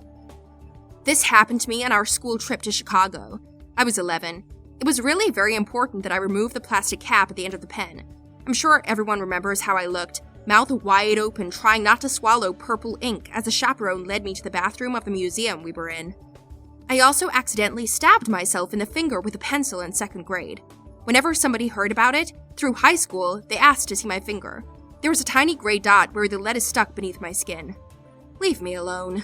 This happened to me on our school trip to Chicago. I was 11. It was really very important that I remove the plastic cap at the end of the pen. I'm sure everyone remembers how I looked, mouth wide open, trying not to swallow purple ink as the chaperone led me to the bathroom of the museum we were in. I also accidentally stabbed myself in the finger with a pencil in 2nd grade. Whenever somebody heard about it, through high school, they asked to see my finger. There was a tiny gray dot where the lead is stuck beneath my skin. Leave me alone.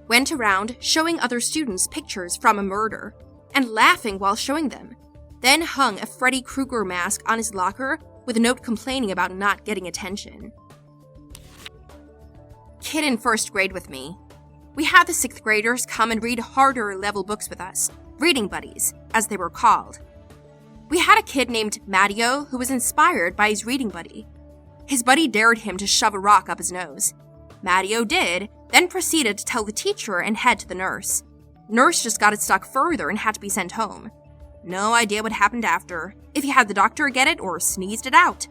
Went around showing other students pictures from a murder, and laughing while showing them. Then hung a Freddy Krueger mask on his locker with a note complaining about not getting attention. Kid in 1st grade with me. We had the 6th graders come and read harder level books with us, reading buddies, as they were called. We had a kid named Matteo who was inspired by his reading buddy. His buddy dared him to shove a rock up his nose. Matteo did, then proceeded to tell the teacher and head to the nurse. Nurse just got it stuck further and had to be sent home. No idea what happened after, if he had the doctor get it or sneezed it out.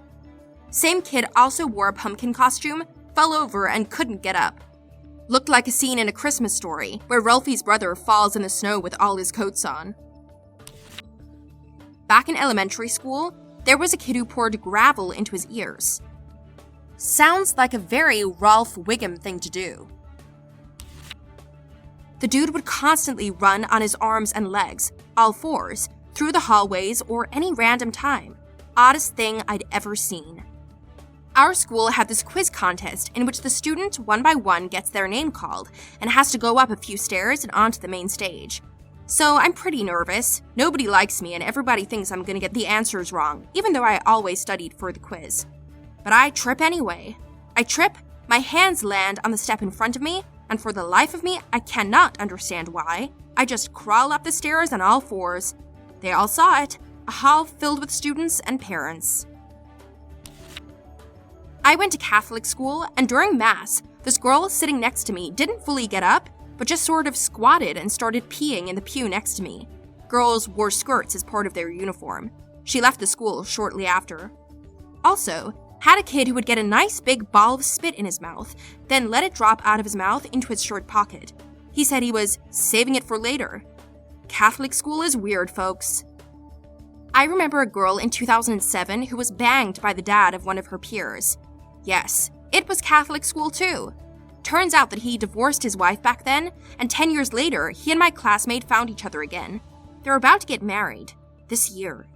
Same kid also wore a pumpkin costume, fell over, and couldn't get up. Looked like a scene in A Christmas Story, where Ralphie's brother falls in the snow with all his coats on. Back in elementary school, there was a kid who poured gravel into his ears. Sounds like a very Ralph Wiggum thing to do. The dude would constantly run on his arms and legs, all fours, through the hallways or any random time. Oddest thing I'd ever seen. Our school had this quiz contest in which the student one by one gets their name called and has to go up a few stairs and onto the main stage. So I'm pretty nervous. Nobody likes me and everybody thinks I'm gonna get the answers wrong, even though I always studied for the quiz. But I trip anyway. I trip, my hands land on the step in front of me, and for the life of me, I cannot understand why. I just crawl up the stairs on all fours. They all saw it, a hall filled with students and parents. I went to Catholic school, and during Mass, this girl sitting next to me didn't fully get up, but just sort of squatted and started peeing in the pew next to me. Girls wore skirts as part of their uniform. She left the school shortly after. Also, had a kid who would get a nice big ball of spit in his mouth, then let it drop out of his mouth into his shirt pocket. He said he was saving it for later. Catholic school is weird, folks. I remember a girl in 2007 who was banged by the dad of one of her peers. Yes, it was Catholic school too. Turns out that he divorced his wife back then, and 10 years later, he and my classmate found each other again. They're about to get married. This year.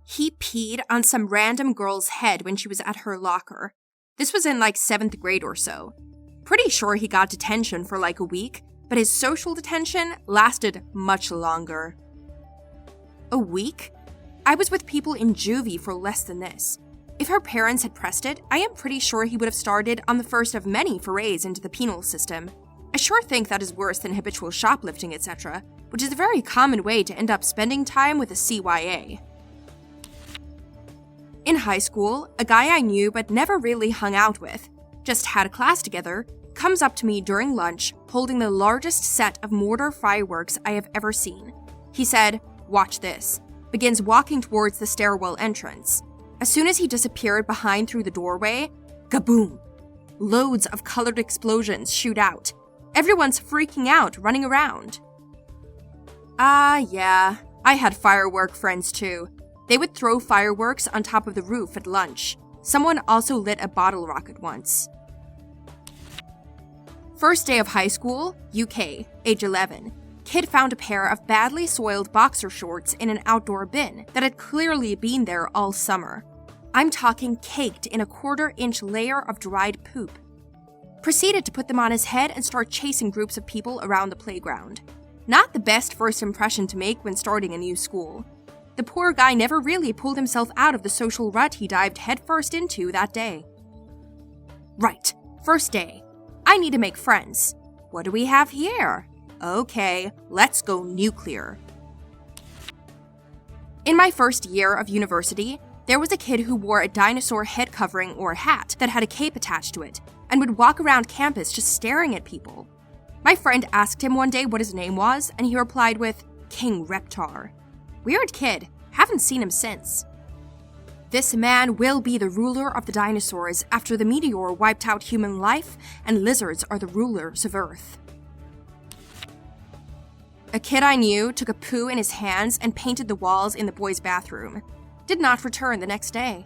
He peed on some random girl's head when she was at her locker. This was in like 7th grade or so. Pretty sure he got detention for like a week, but his social detention lasted much longer. A week? I was with people in juvie for less than this. If her parents had pressed it, I am pretty sure he would have started on the first of many forays into the penal system. I sure think that is worse than habitual shoplifting, etc., which is a very common way to end up spending time with a CYA. In high school, a guy I knew but never really hung out with, just had a class together, comes up to me during lunch holding the largest set of mortar fireworks I have ever seen. He said, "Watch this," begins walking towards the stairwell entrance. As soon as he disappeared behind through the doorway, kaboom! Loads of colored explosions shoot out. Everyone's freaking out, running around. Yeah, I had firework friends too. They would throw fireworks on top of the roof at lunch. Someone also lit a bottle rocket once. First day of high school, UK, age 11. Kid found a pair of badly soiled boxer shorts in an outdoor bin that had clearly been there all summer. I'm talking caked in a 1/4-inch layer of dried poop. Proceeded to put them on his head and start chasing groups of people around the playground. Not the best first impression to make when starting a new school. The poor guy never really pulled himself out of the social rut he dived headfirst into that day. Right, first day. I need to make friends. What do we have here? Okay, let's go nuclear. In my first year of university, there was a kid who wore a dinosaur head covering or hat that had a cape attached to it, and would walk around campus just staring at people. My friend asked him one day what his name was, and he replied with, King Reptar. Weird kid, haven't seen him since. This man will be the ruler of the dinosaurs after the meteor wiped out human life and lizards are the rulers of Earth. A kid I knew took a poo in his hands and painted the walls in the boys' bathroom. Did not return the next day.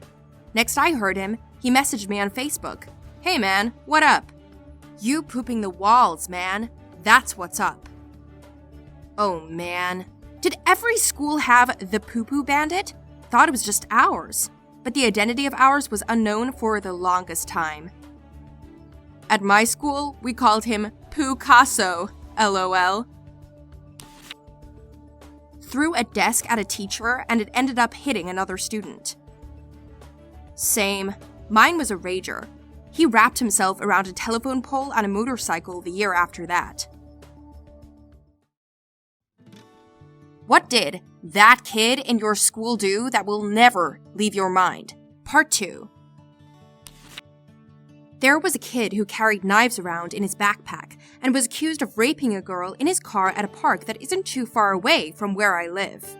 Next I heard him, he messaged me on Facebook. Hey man, what up? You pooping the walls, man. That's what's up. Oh man. Did every school have the poo-poo bandit? Thought it was just ours, but the identity of ours was unknown for the longest time. At my school, we called him Picasso, LOL. Threw a desk at a teacher and it ended up hitting another student. Same. Mine was a rager. He wrapped himself around a telephone pole on a motorcycle the year after that. What did that kid in your school do that will never leave your mind? Part 2. There was a kid who carried knives around in his backpack and was accused of raping a girl in his car at a park that isn't too far away from where I live.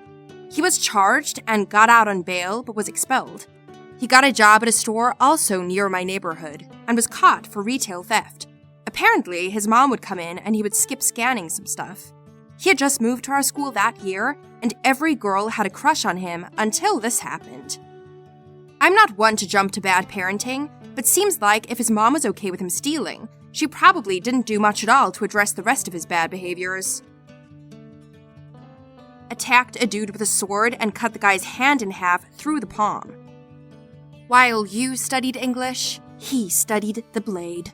He was charged and got out on bail but was expelled. He got a job at a store also near my neighborhood and was caught for retail theft. Apparently, his mom would come in and he would skip scanning some stuff. He had just moved to our school that year, and every girl had a crush on him until this happened. I'm not one to jump to bad parenting, but seems like if his mom was okay with him stealing, she probably didn't do much at all to address the rest of his bad behaviors. Attacked a dude with a sword and cut the guy's hand in half through the palm. While you studied English, he studied the blade.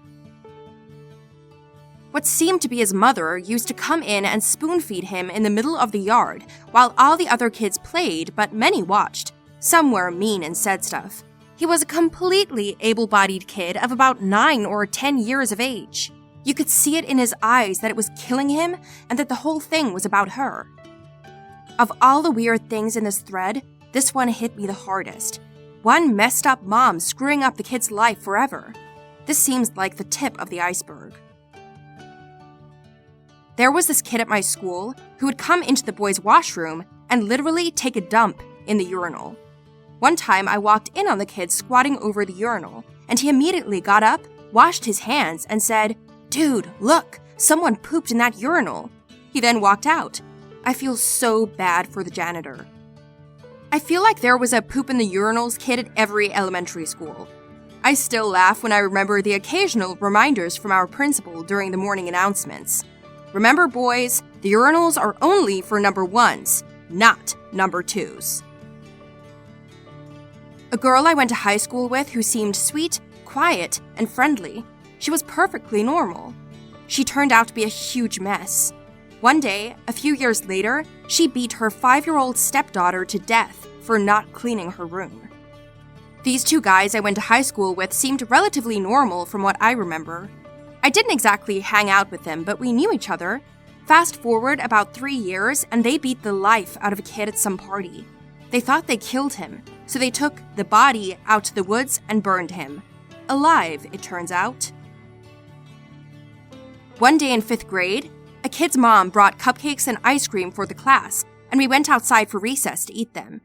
What seemed to be his mother used to come in and spoon-feed him in the middle of the yard while all the other kids played, but many watched. Some were mean and said stuff. He was a completely able-bodied kid of about 9 or 10 years of age. You could see it in his eyes that it was killing him and that the whole thing was about her. Of all the weird things in this thread, this one hit me the hardest. One messed up mom screwing up the kid's life forever. This seems like the tip of the iceberg. There was this kid at my school who would come into the boys' washroom and literally take a dump in the urinal. One time I walked in on the kid squatting over the urinal, and he immediately got up, washed his hands, and said, "Dude, look, someone pooped in that urinal." He He then walked out. I feel so bad for the janitor. I feel like there was a poop in the urinals kid at every elementary school. I still laugh when I remember the occasional reminders from our principal during the morning announcements. Remember, boys, the urinals are only for number 1s, not number 2s. A girl I went to high school with who seemed sweet, quiet, and friendly. She was perfectly normal. She turned out to be a huge mess. One day, a few years later, she beat her 5-year-old stepdaughter to death for not cleaning her room. These 2 guys I went to high school with seemed relatively normal from what I remember. I didn't exactly hang out with them, but we knew each other. Fast forward about 3 years, and they beat the life out of a kid at some party. They thought they killed him, so they took the body out to the woods and burned him. Alive, it turns out. One day in 5th grade, a kid's mom brought cupcakes and ice cream for the class, and we went outside for recess to eat them.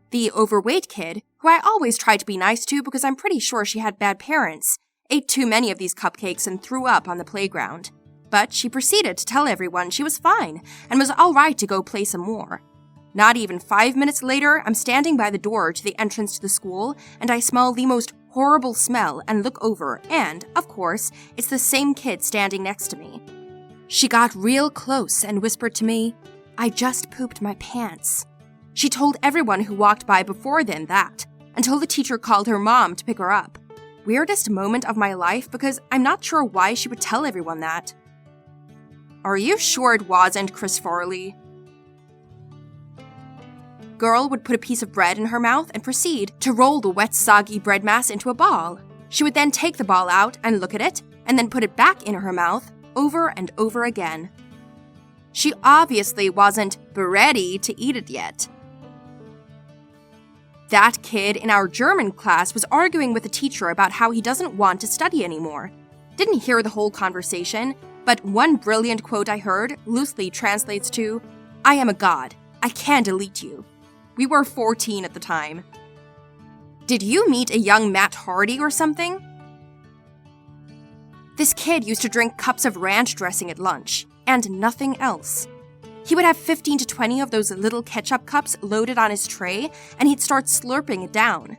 The overweight kid, who I always try to be nice to because I'm pretty sure she had bad parents, ate too many of these cupcakes and threw up on the playground. But she proceeded to tell everyone she was fine and was all right to go play some more. Not even 5 minutes later, I'm standing by the door to the entrance to the school, and I smell the most horrible smell and look over, and, of course, it's the same kid standing next to me. She got real close and whispered to me, "I just pooped my pants." She told everyone who walked by before then that, until the teacher called her mom to pick her up. Weirdest moment of my life because I'm not sure why she would tell everyone that. Are you sure it wasn't Chris Farley? Girl would put a piece of bread in her mouth and proceed to roll the wet, soggy bread mass into a ball. She would then take the ball out and look at it, and then put it back in her mouth over and over again. She obviously wasn't ready to eat it yet. That kid in our German class was arguing with the teacher about how he doesn't want to study anymore. Didn't hear the whole conversation, but one brilliant quote I heard loosely translates to, "I am a god. I can delete you." We were 14 at the time. Did you meet a young Matt Hardy or something? This kid used to drink cups of ranch dressing at lunch, and nothing else. He would have 15 to 20 of those little ketchup cups loaded on his tray, and he'd start slurping it down.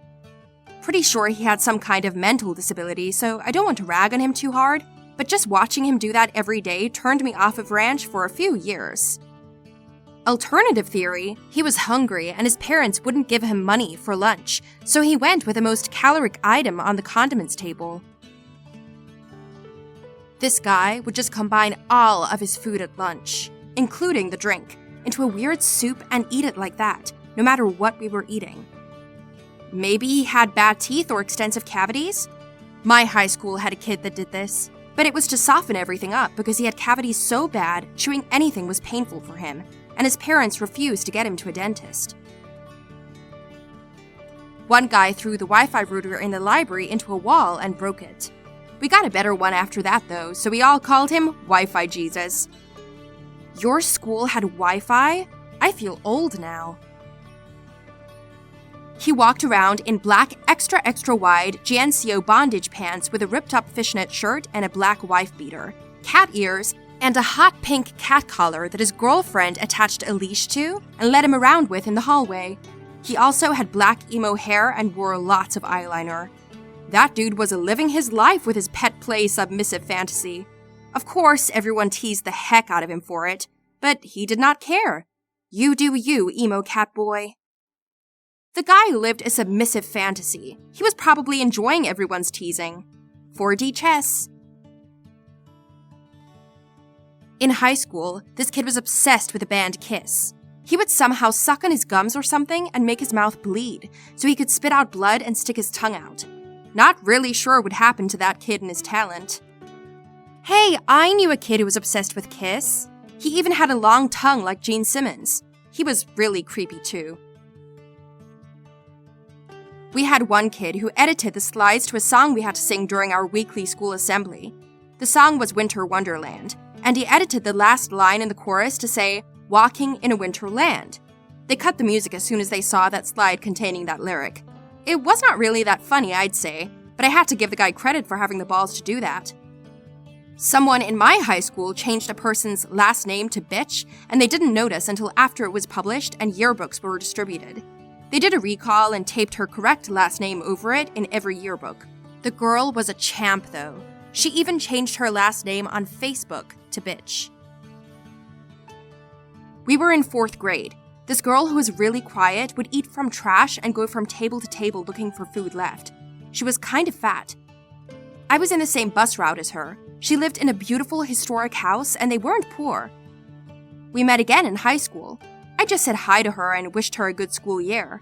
Pretty sure he had some kind of mental disability, so I don't want to rag on him too hard, but just watching him do that every day turned me off of ranch for a few years. Alternative theory, he was hungry and his parents wouldn't give him money for lunch, so he went with the most caloric item on the condiments table. This guy would just combine all of his food at lunch, including the drink, into a weird soup and eat it like that, no matter what we were eating. Maybe he had bad teeth or extensive cavities? My high school had a kid that did this, but it was to soften everything up because he had cavities so bad, chewing anything was painful for him, and his parents refused to get him to a dentist. One guy threw the Wi-Fi router in the library into a wall and broke it. We got a better one after that though, so we all called him Wi-Fi Jesus. Your school had Wi-Fi? I feel old now. He walked around in black extra wide GNCO bondage pants with a ripped up fishnet shirt and a black wife beater, cat ears, and a hot pink cat collar that his girlfriend attached a leash to and led him around with in the hallway. He also had black emo hair and wore lots of eyeliner. That dude was living his life with his pet play submissive fantasy. Of course, everyone teased the heck out of him for it, but he did not care. You do you, emo cat boy. The guy lived a submissive fantasy. He was probably enjoying everyone's teasing. 4D chess. In high school, this kid was obsessed with the band Kiss. He would somehow suck on his gums or something and make his mouth bleed, so he could spit out blood and stick his tongue out. Not really sure what would happen to that kid and his talent. Hey, I knew a kid who was obsessed with Kiss. He even had a long tongue like Gene Simmons. He was really creepy too. We had one kid who edited the slides to a song we had to sing during our weekly school assembly. The song was Winter Wonderland, and he edited the last line in the chorus to say, "Walking in a Winter Land." They cut the music as soon as they saw that slide containing that lyric. It was not really that funny, I'd say, but I had to give the guy credit for having the balls to do that. Someone in my high school changed a person's last name to bitch, and they didn't notice until after it was published and yearbooks were distributed. They did a recall and taped her correct last name over it in every yearbook. The girl was a champ, though. She even changed her last name on Facebook to bitch. We were in 4th grade. This girl who was really quiet would eat from trash and go from table to table looking for food left. She was kind of fat. I was in the same bus route as her. She lived in a beautiful historic house and they weren't poor. We met again in high school. I just said hi to her and wished her a good school year.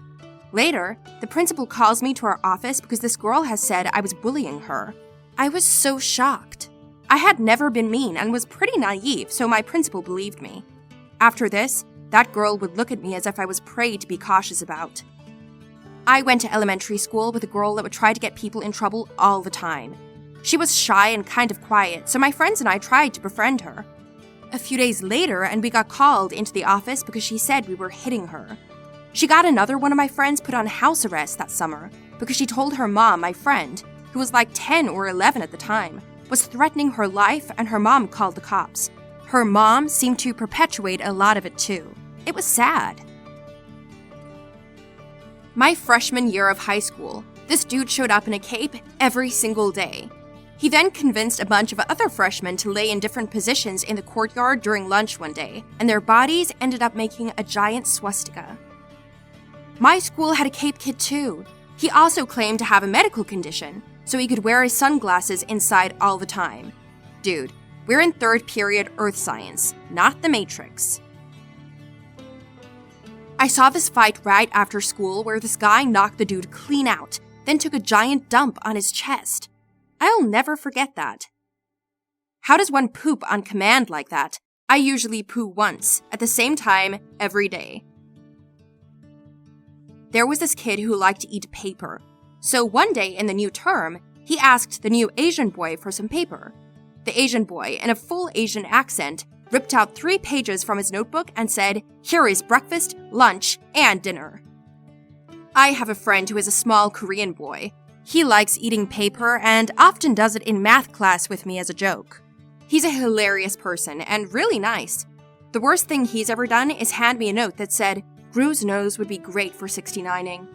Later, the principal calls me to our office because this girl has said I was bullying her. I was so shocked. I had never been mean and was pretty naive, so my principal believed me. After this, that girl would look at me as if I was prey to be cautious about. I went to elementary school with a girl that would try to get people in trouble all the time. She was shy and kind of quiet, so my friends and I tried to befriend her. A few days later, and we got called into the office because she said we were hitting her. She got another one of my friends put on house arrest that summer because she told her mom, my friend, who was like 10 or 11 at the time, was threatening her life, and her mom called the cops. Her mom seemed to perpetuate a lot of it too. It was sad. My freshman year of high school, this dude showed up in a cape every single day. He then convinced a bunch of other freshmen to lay in different positions in the courtyard during lunch one day, and their bodies ended up making a giant swastika. My school had a cape kid too. He also claimed to have a medical condition, so he could wear his sunglasses inside all the time. Dude, we're in 3rd period Earth Science, not the Matrix. I saw this fight right after school where this guy knocked the dude clean out, then took a giant dump on his chest. I'll never forget that. How does one poop on command like that? I usually poo once, at the same time, every day. There was this kid who liked to eat paper. So one day in the new term, he asked the new Asian boy for some paper. The Asian boy, in a full Asian accent, ripped out 3 pages from his notebook and said, "Here is breakfast, lunch, and dinner." I have a friend who is a small Korean boy. He likes eating paper and often does it in math class with me as a joke. He's a hilarious person and really nice. The worst thing he's ever done is hand me a note that said, "Gru's nose would be great for 69ing.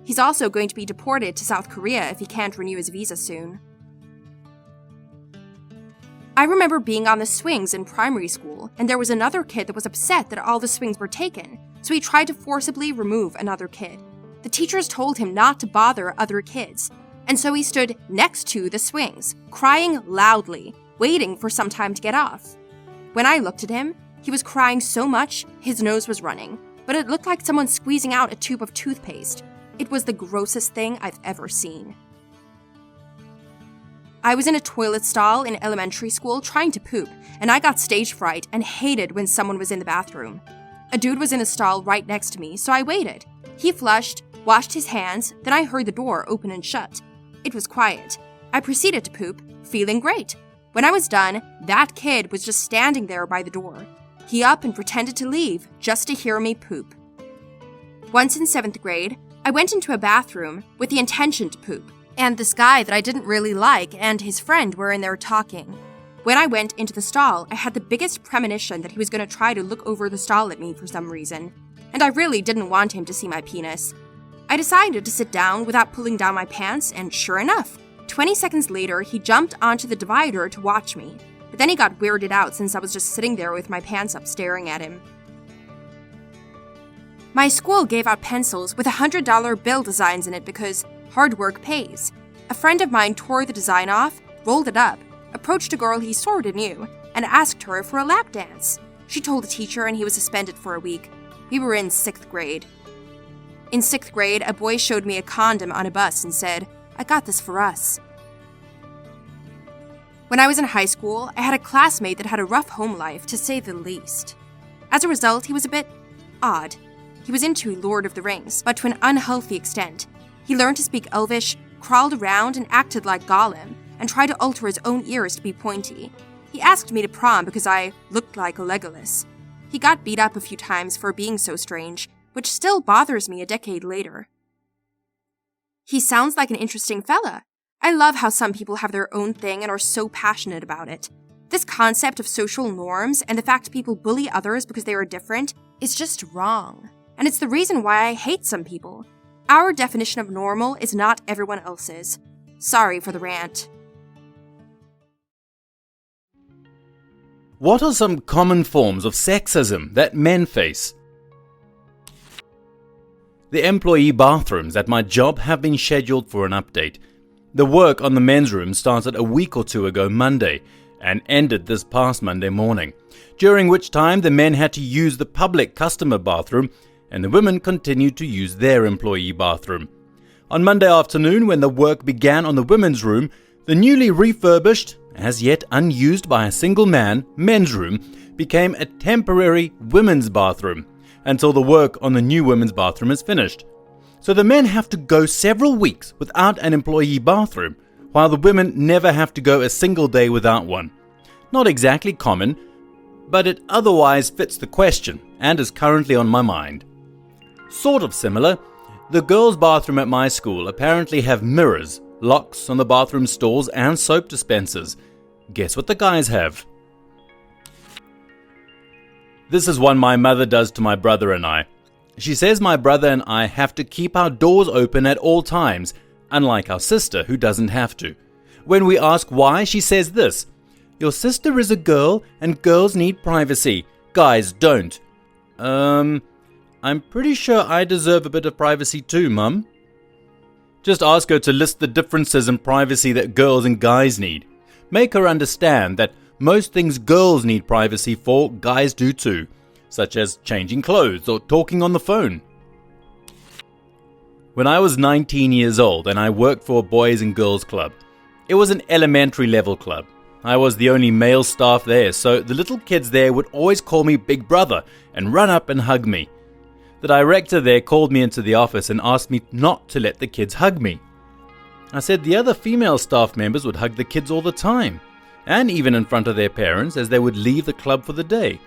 He's also going to be deported to South Korea if he can't renew his visa soon. I remember being on the swings in primary school, and there was another kid that was upset that all the swings were taken, so he tried to forcibly remove another kid. The teachers told him not to bother other kids, and so he stood next to the swings, crying loudly, waiting for some time to get off. When I looked at him, he was crying so much his nose was running, but it looked like someone squeezing out a tube of toothpaste. It was the grossest thing I've ever seen. I was in a toilet stall in elementary school trying to poop, and I got stage fright and hated when someone was in the bathroom. A dude was in a stall right next to me, so I waited. He flushed, washed his hands, then I heard the door open and shut. It was quiet. I proceeded to poop, feeling great. When I was done, that kid was just standing there by the door. He up and pretended to leave, just to hear me poop. Once in 7th grade, I went into a bathroom with the intention to poop, and this guy that I didn't really like and his friend were in there talking. When I went into the stall, I had the biggest premonition that he was going to try to look over the stall at me for some reason, and I really didn't want him to see my penis. I decided to sit down without pulling down my pants, and sure enough, 20 seconds later, he jumped onto the divider to watch me, but then he got weirded out since I was just sitting there with my pants up staring at him. My school gave out pencils with $100 bill designs in it because hard work pays. A friend of mine tore the design off, rolled it up, approached a girl he sorta knew, and asked her for a lap dance. She told the teacher and he was suspended for a week. We were in 6th grade. In 6th grade, a boy showed me a condom on a bus and said, "I got this for us." When I was in high school, I had a classmate that had a rough home life, to say the least. As a result, he was a bit odd. He was into Lord of the Rings, but to an unhealthy extent. He learned to speak Elvish, crawled around and acted like Gollum, and tried to alter his own ears to be pointy. He asked me to prom because I looked like Legolas. He got beat up a few times for being so strange, which still bothers me a decade later. He sounds like an interesting fella. I love how some people have their own thing and are so passionate about it. This concept of social norms and the fact people bully others because they are different is just wrong. And it's the reason why I hate some people. Our definition of normal is not everyone else's. Sorry for the rant. What are some common forms of sexism that men face? The employee bathrooms at my job have been scheduled for an update. The work on the men's room started a week or two ago Monday and ended this past Monday morning, during which time the men had to use the public customer bathroom and the women continued to use their employee bathroom. On Monday afternoon, when the work began on the women's room, the newly refurbished, as yet unused by a single man, men's room became a temporary women's bathroom until the work on the new women's bathroom is finished. So the men have to go several weeks without an employee bathroom, while the women never have to go a single day without one. Not exactly common, but it otherwise fits the question and is currently on my mind. Sort of similar, the girls' bathroom at my school apparently have mirrors, locks on the bathroom stalls and soap dispensers. Guess what the guys have? This is one my mother does to my brother and I. She says my brother and I have to keep our doors open at all times, unlike our sister who doesn't have to. When we ask why, she says this: "Your sister is a girl and girls need privacy. Guys don't." I'm pretty sure I deserve a bit of privacy too, Mum. Just ask her to list the differences in privacy that girls and guys need. Make her understand that most things girls need privacy for, guys do too, such as changing clothes or talking on the phone. When I was 19 years old and I worked for a boys and girls club, it was an elementary level club. I was the only male staff there, so the little kids there would always call me Big Brother and run up and hug me. The director there called me into the office and asked me not to let the kids hug me. I said the other female staff members would hug the kids all the time, and even in front of their parents as they would leave the club for the day.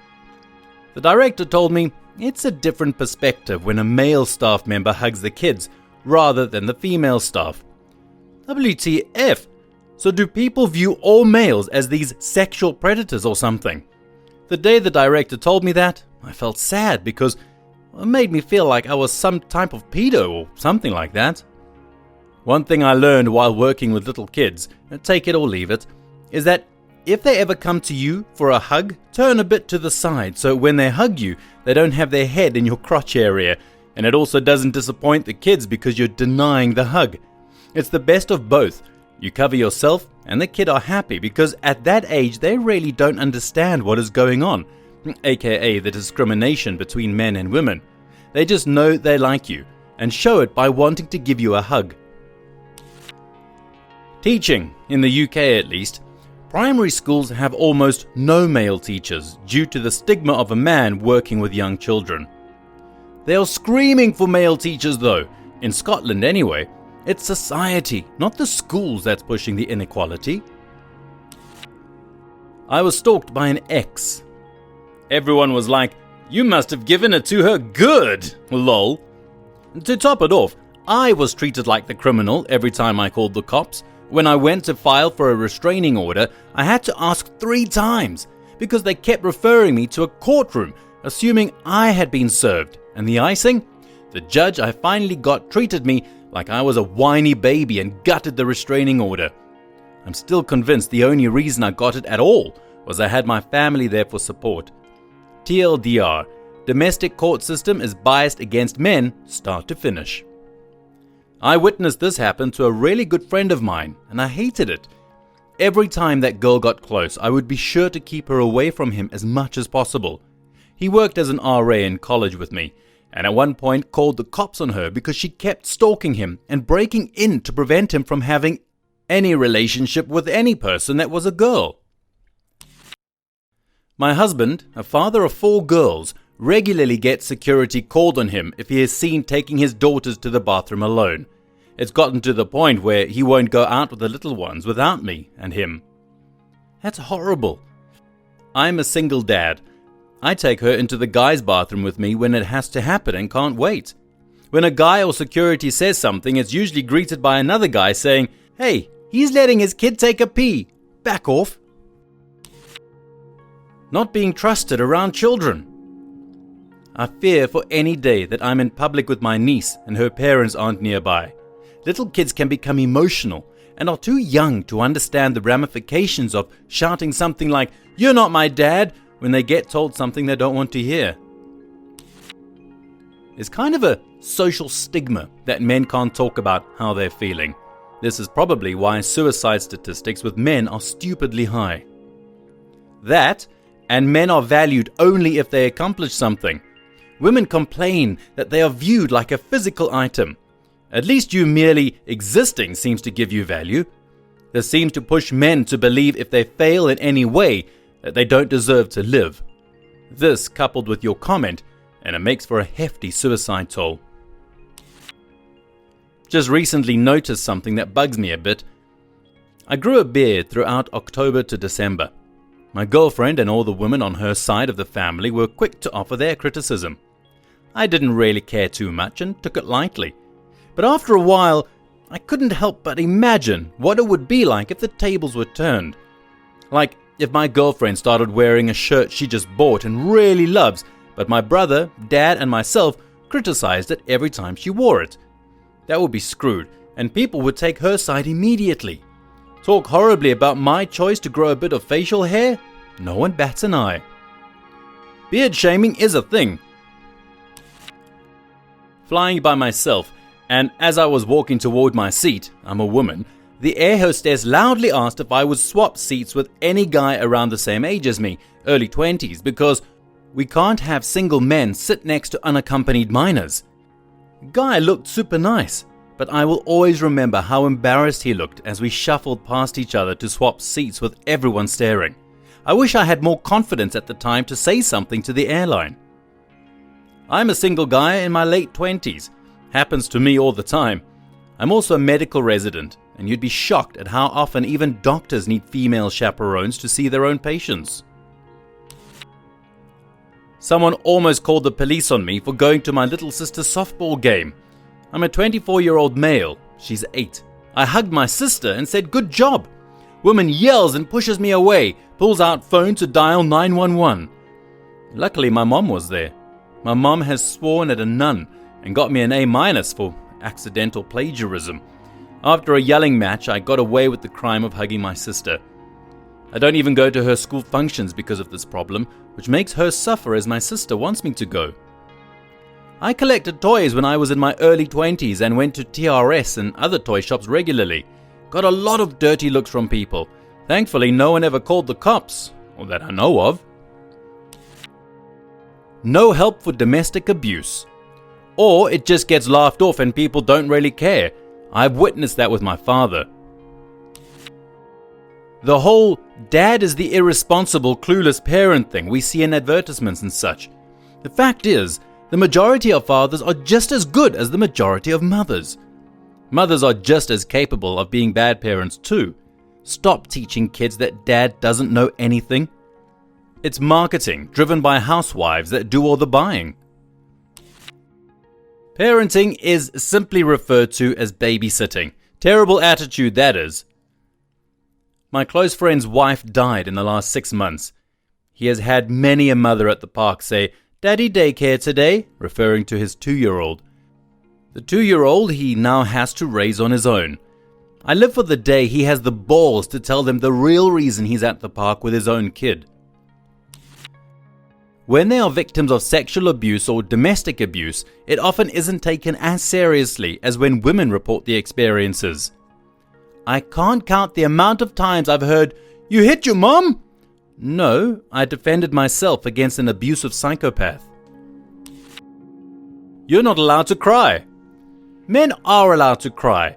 The director told me it's a different perspective when a male staff member hugs the kids rather than the female staff. WTF? So do people view all males as these sexual predators or something? The day the director told me that, I felt sad because it made me feel like I was some type of pedo or something like that. One thing I learned while working with little kids, take it or leave it, is that if they ever come to you for a hug, turn a bit to the side so when they hug you, they don't have their head in your crotch area, and it also doesn't disappoint the kids because you're denying the hug. It's the best of both. You cover yourself and the kid are happy because at that age they really don't understand what is going on, aka the discrimination between men and women. They just know they like you and show it by wanting to give you a hug. Teaching, in the UK at least, primary schools have almost no male teachers due to the stigma of a man working with young children. They are screaming for male teachers though, in Scotland anyway. It's society, not the schools, that's pushing the inequality. I was stalked by an ex. Everyone was like, "You must have given it to her good, lol." To top it off, I was treated like the criminal every time I called the cops. When I went to file for a restraining order, I had to ask 3 times because they kept referring me to a courtroom, assuming I had been served. And the icing? The judge I finally got treated me like I was a whiny baby and gutted the restraining order. I'm still convinced the only reason I got it at all was I had my family there for support. TLDR, domestic court system is biased against men start to finish. I witnessed this happen to a really good friend of mine, and I hated it. Every time that girl got close, I would be sure to keep her away from him as much as possible. He worked as an RA in college with me, and at one point called the cops on her because she kept stalking him and breaking in to prevent him from having any relationship with any person that was a girl. My husband, a father of 4 girls, regularly gets security called on him if he is seen taking his daughters to the bathroom alone. It's gotten to the point where he won't go out with the little ones without me and him. That's horrible. I'm a single dad. I take her into the guy's bathroom with me when it has to happen and can't wait. When a guy or security says something, it's usually greeted by another guy saying, "Hey, he's letting his kid take a pee. Back off." not being trusted around children. I fear for any day that I'm in public with my niece and her parents aren't nearby. Little kids can become emotional and are too young to understand the ramifications of shouting something like, "You're not my dad," when they get told something they don't want to hear. It's kind of a social stigma that men can't talk about how they're feeling. This is probably why suicide statistics with men are stupidly high. That, and men are valued only if they accomplish something. Women complain that they are viewed like a physical item. At least you merely existing seems to give you value. This seems to push men to believe if they fail in any way, that they don't deserve to live. This, coupled with your comment, and it makes for a hefty suicide toll. Just recently noticed something that bugs me a bit. I grew a beard throughout October to December. My girlfriend and all the women on her side of the family were quick to offer their criticism. I didn't really care too much and took it lightly. But after a while, I couldn't help but imagine what it would be like if the tables were turned. Like if my girlfriend started wearing a shirt she just bought and really loves, but my brother, dad, and myself criticized it every time she wore it. That would be screwed, and people would take her side immediately. Talk horribly about my choice to grow a bit of facial hair? No one bats an eye. Beard shaming is a thing. Flying by myself, and as I was walking toward my seat, I'm a woman, the air hostess loudly asked if I would swap seats with any guy around the same age as me, early 20s, because we can't have single men sit next to unaccompanied minors. Guy looked super nice, but I will always remember how embarrassed he looked as we shuffled past each other to swap seats with everyone staring. I wish I had more confidence at the time to say something to the airline. I'm a single guy in my late 20s. Happens to me all the time. I'm also a medical resident, and you'd be shocked at how often even doctors need female chaperones to see their own patients. Someone almost called the police on me for going to my little sister's softball game. I'm a 24-year-old male. She's 8. I hugged my sister and said, "Good job." Woman yells and pushes me away, pulls out phone to dial 911. Luckily, my mom was there. My mom has sworn at a nun and got me an A- for accidental plagiarism. After a yelling match, I got away with the crime of hugging my sister. I don't even go to her school functions because of this problem, which makes her suffer as my sister wants me to go. I collected toys when I was in my early 20s and went to TRS and other toy shops regularly. Got a lot of dirty looks from people. Thankfully, no one ever called the cops, or that I know of. No help for domestic abuse. Or it just gets laughed off and people don't really care. I've witnessed that with my father. The whole dad is the irresponsible, clueless parent thing we see in advertisements and such. The fact is, the majority of fathers are just as good as the majority of mothers. Mothers are just as capable of being bad parents too. Stop teaching kids that dad doesn't know anything. It's marketing driven by housewives that do all the buying. Parenting is simply referred to as babysitting. Terrible attitude that is. My close friend's wife died in the last 6 months. He has had many a mother at the park say, "Daddy daycare today," referring to his 2-year-old. The 2-year-old he now has to raise on his own. I live for the day he has the balls to tell them the real reason he's at the park with his own kid. When they are victims of sexual abuse or domestic abuse, it often isn't taken as seriously as when women report the experiences. I can't count the amount of times I've heard, "You hit your mom?" No, I defended myself against an abusive psychopath. You're not allowed to cry. Men are allowed to cry,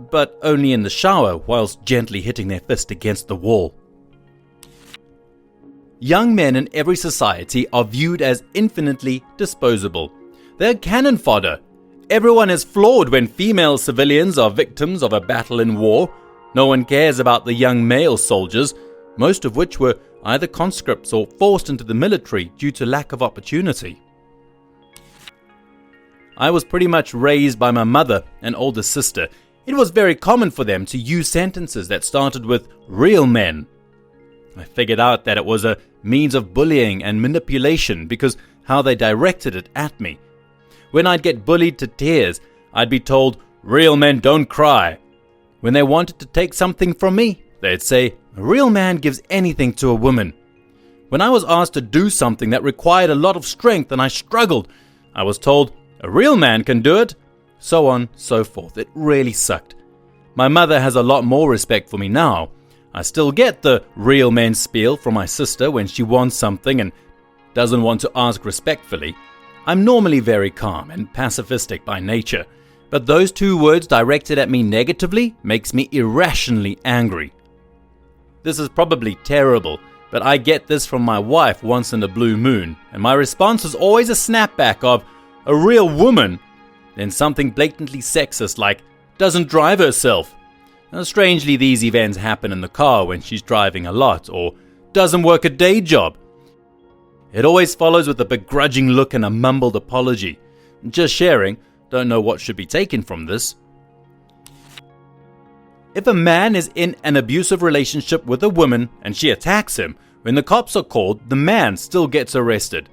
but only in the shower whilst gently hitting their fist against the wall. Young men in every society are viewed as infinitely disposable. They're cannon fodder. Everyone is flawed when female civilians are victims of a battle in war. No one cares about the young male soldiers, most of which were either conscripts or forced into the military due to lack of opportunity. I was pretty much raised by my mother and older sister. It was very common for them to use sentences that started with "real men." I figured out that it was a means of bullying and manipulation because how they directed it at me. When I'd get bullied to tears, I'd be told, "Real men don't cry." When they wanted to take something from me, they'd say, "A real man gives anything to a woman." When I was asked to do something that required a lot of strength and I struggled, I was told, "A real man can do it." So on, so forth. It really sucked. My mother has a lot more respect for me now. I still get the real men spiel from my sister when she wants something and doesn't want to ask respectfully. I'm normally very calm and pacifistic by nature, but those two words directed at me negatively makes me irrationally angry. This is probably terrible, but I get this from my wife once in a blue moon, and my response is always a snapback of, "A real woman," then something blatantly sexist like, "doesn't drive herself." Now, strangely, these events happen in the car when she's driving a lot, or doesn't work a day job. It always follows with a begrudging look and a mumbled apology. Just sharing, don't know what should be taken from this. If a man is in an abusive relationship with a woman and she attacks him, when the cops are called, the man still gets arrested.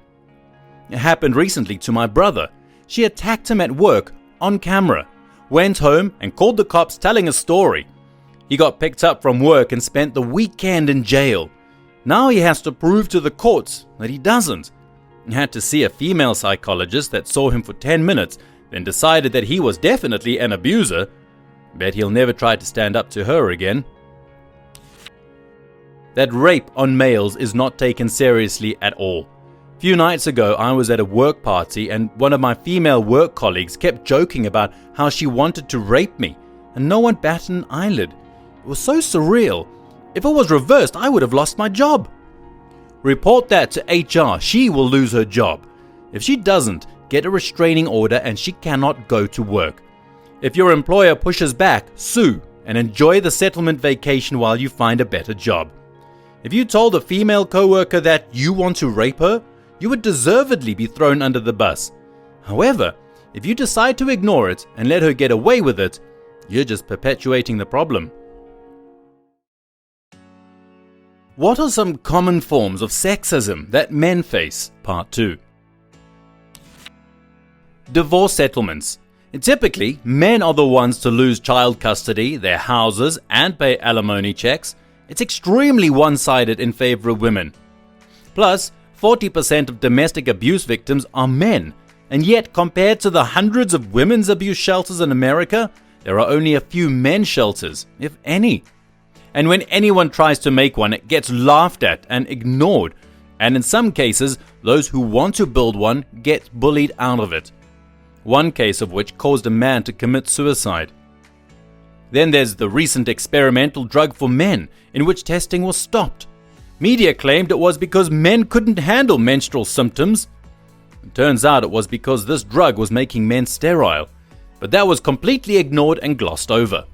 It happened recently to my brother. She attacked him at work on camera, went home and called the cops telling a story. He got picked up from work and spent the weekend in jail. Now he has to prove to the courts that he doesn't. He had to see a female psychologist that saw him for 10 minutes, then decided that he was definitely an abuser. Bet he'll never try to stand up to her again. That rape on males is not taken seriously at all. A few nights ago, I was at a work party and one of my female work colleagues kept joking about how she wanted to rape me, and no one batted an eyelid. It was so surreal. If it was reversed, I would have lost my job. Report that to HR. She will lose her job. If she doesn't, get a restraining order and she cannot go to work. If your employer pushes back, sue and enjoy the settlement vacation while you find a better job. If you told a female coworker that you want to rape her, you would deservedly be thrown under the bus. However, if you decide to ignore it and let her get away with it, you're just perpetuating the problem. What are some common forms of sexism that men face? Part 2. Divorce settlements. Typically, men are the ones to lose child custody, their houses, and pay alimony checks. It's extremely one-sided in favor of women. Plus, 40% of domestic abuse victims are men, and yet compared to the hundreds of women's abuse shelters in America, there are only a few men's shelters, if any. And when anyone tries to make one, it gets laughed at and ignored, and in some cases, those who want to build one get bullied out of it. One case of which caused a man to commit suicide. Then there's the recent experimental drug for men, in which testing was stopped. Media claimed it was because men couldn't handle menstrual symptoms. It turns out it was because this drug was making men sterile, but that was completely ignored and glossed over.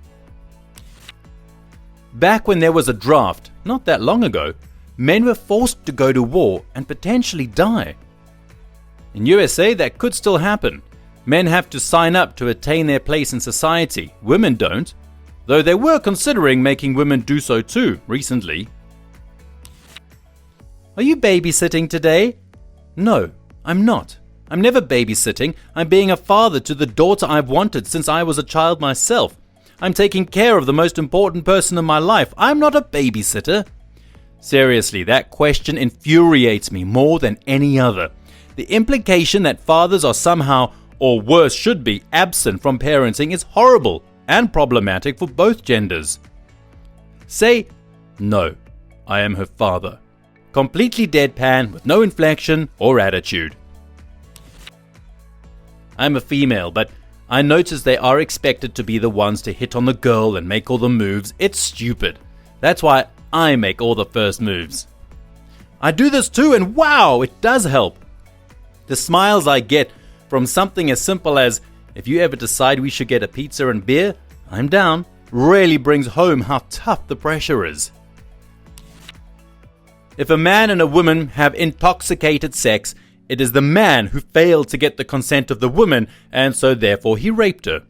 Back when there was a draft, not that long ago, men were forced to go to war and potentially die. In USA, that could still happen. Men have to sign up to attain their place in society. Women don't, though they were considering making women do so too recently. Are you babysitting today? No, I'm not. I'm never babysitting. I'm being a father to the daughter I've wanted since I was a child myself. I'm taking care of the most important person in my life. I'm not a babysitter. Seriously, that question infuriates me more than any other. The implication that fathers are somehow, or worse should be, absent from parenting is horrible and problematic for both genders. Say, no, I am her father. Completely deadpan with no inflection or attitude. I'm a female, but I notice they are expected to be the ones to hit on the girl and make all the moves. It's stupid. That's why I make all the first moves. I do this too, and wow, it does help. The smiles I get from something as simple as, if you ever decide we should get a pizza and beer, I'm down, really brings home how tough the pressure is. If a man and a woman have intoxicated sex, it is the man who failed to get the consent of the woman, and so therefore he raped her.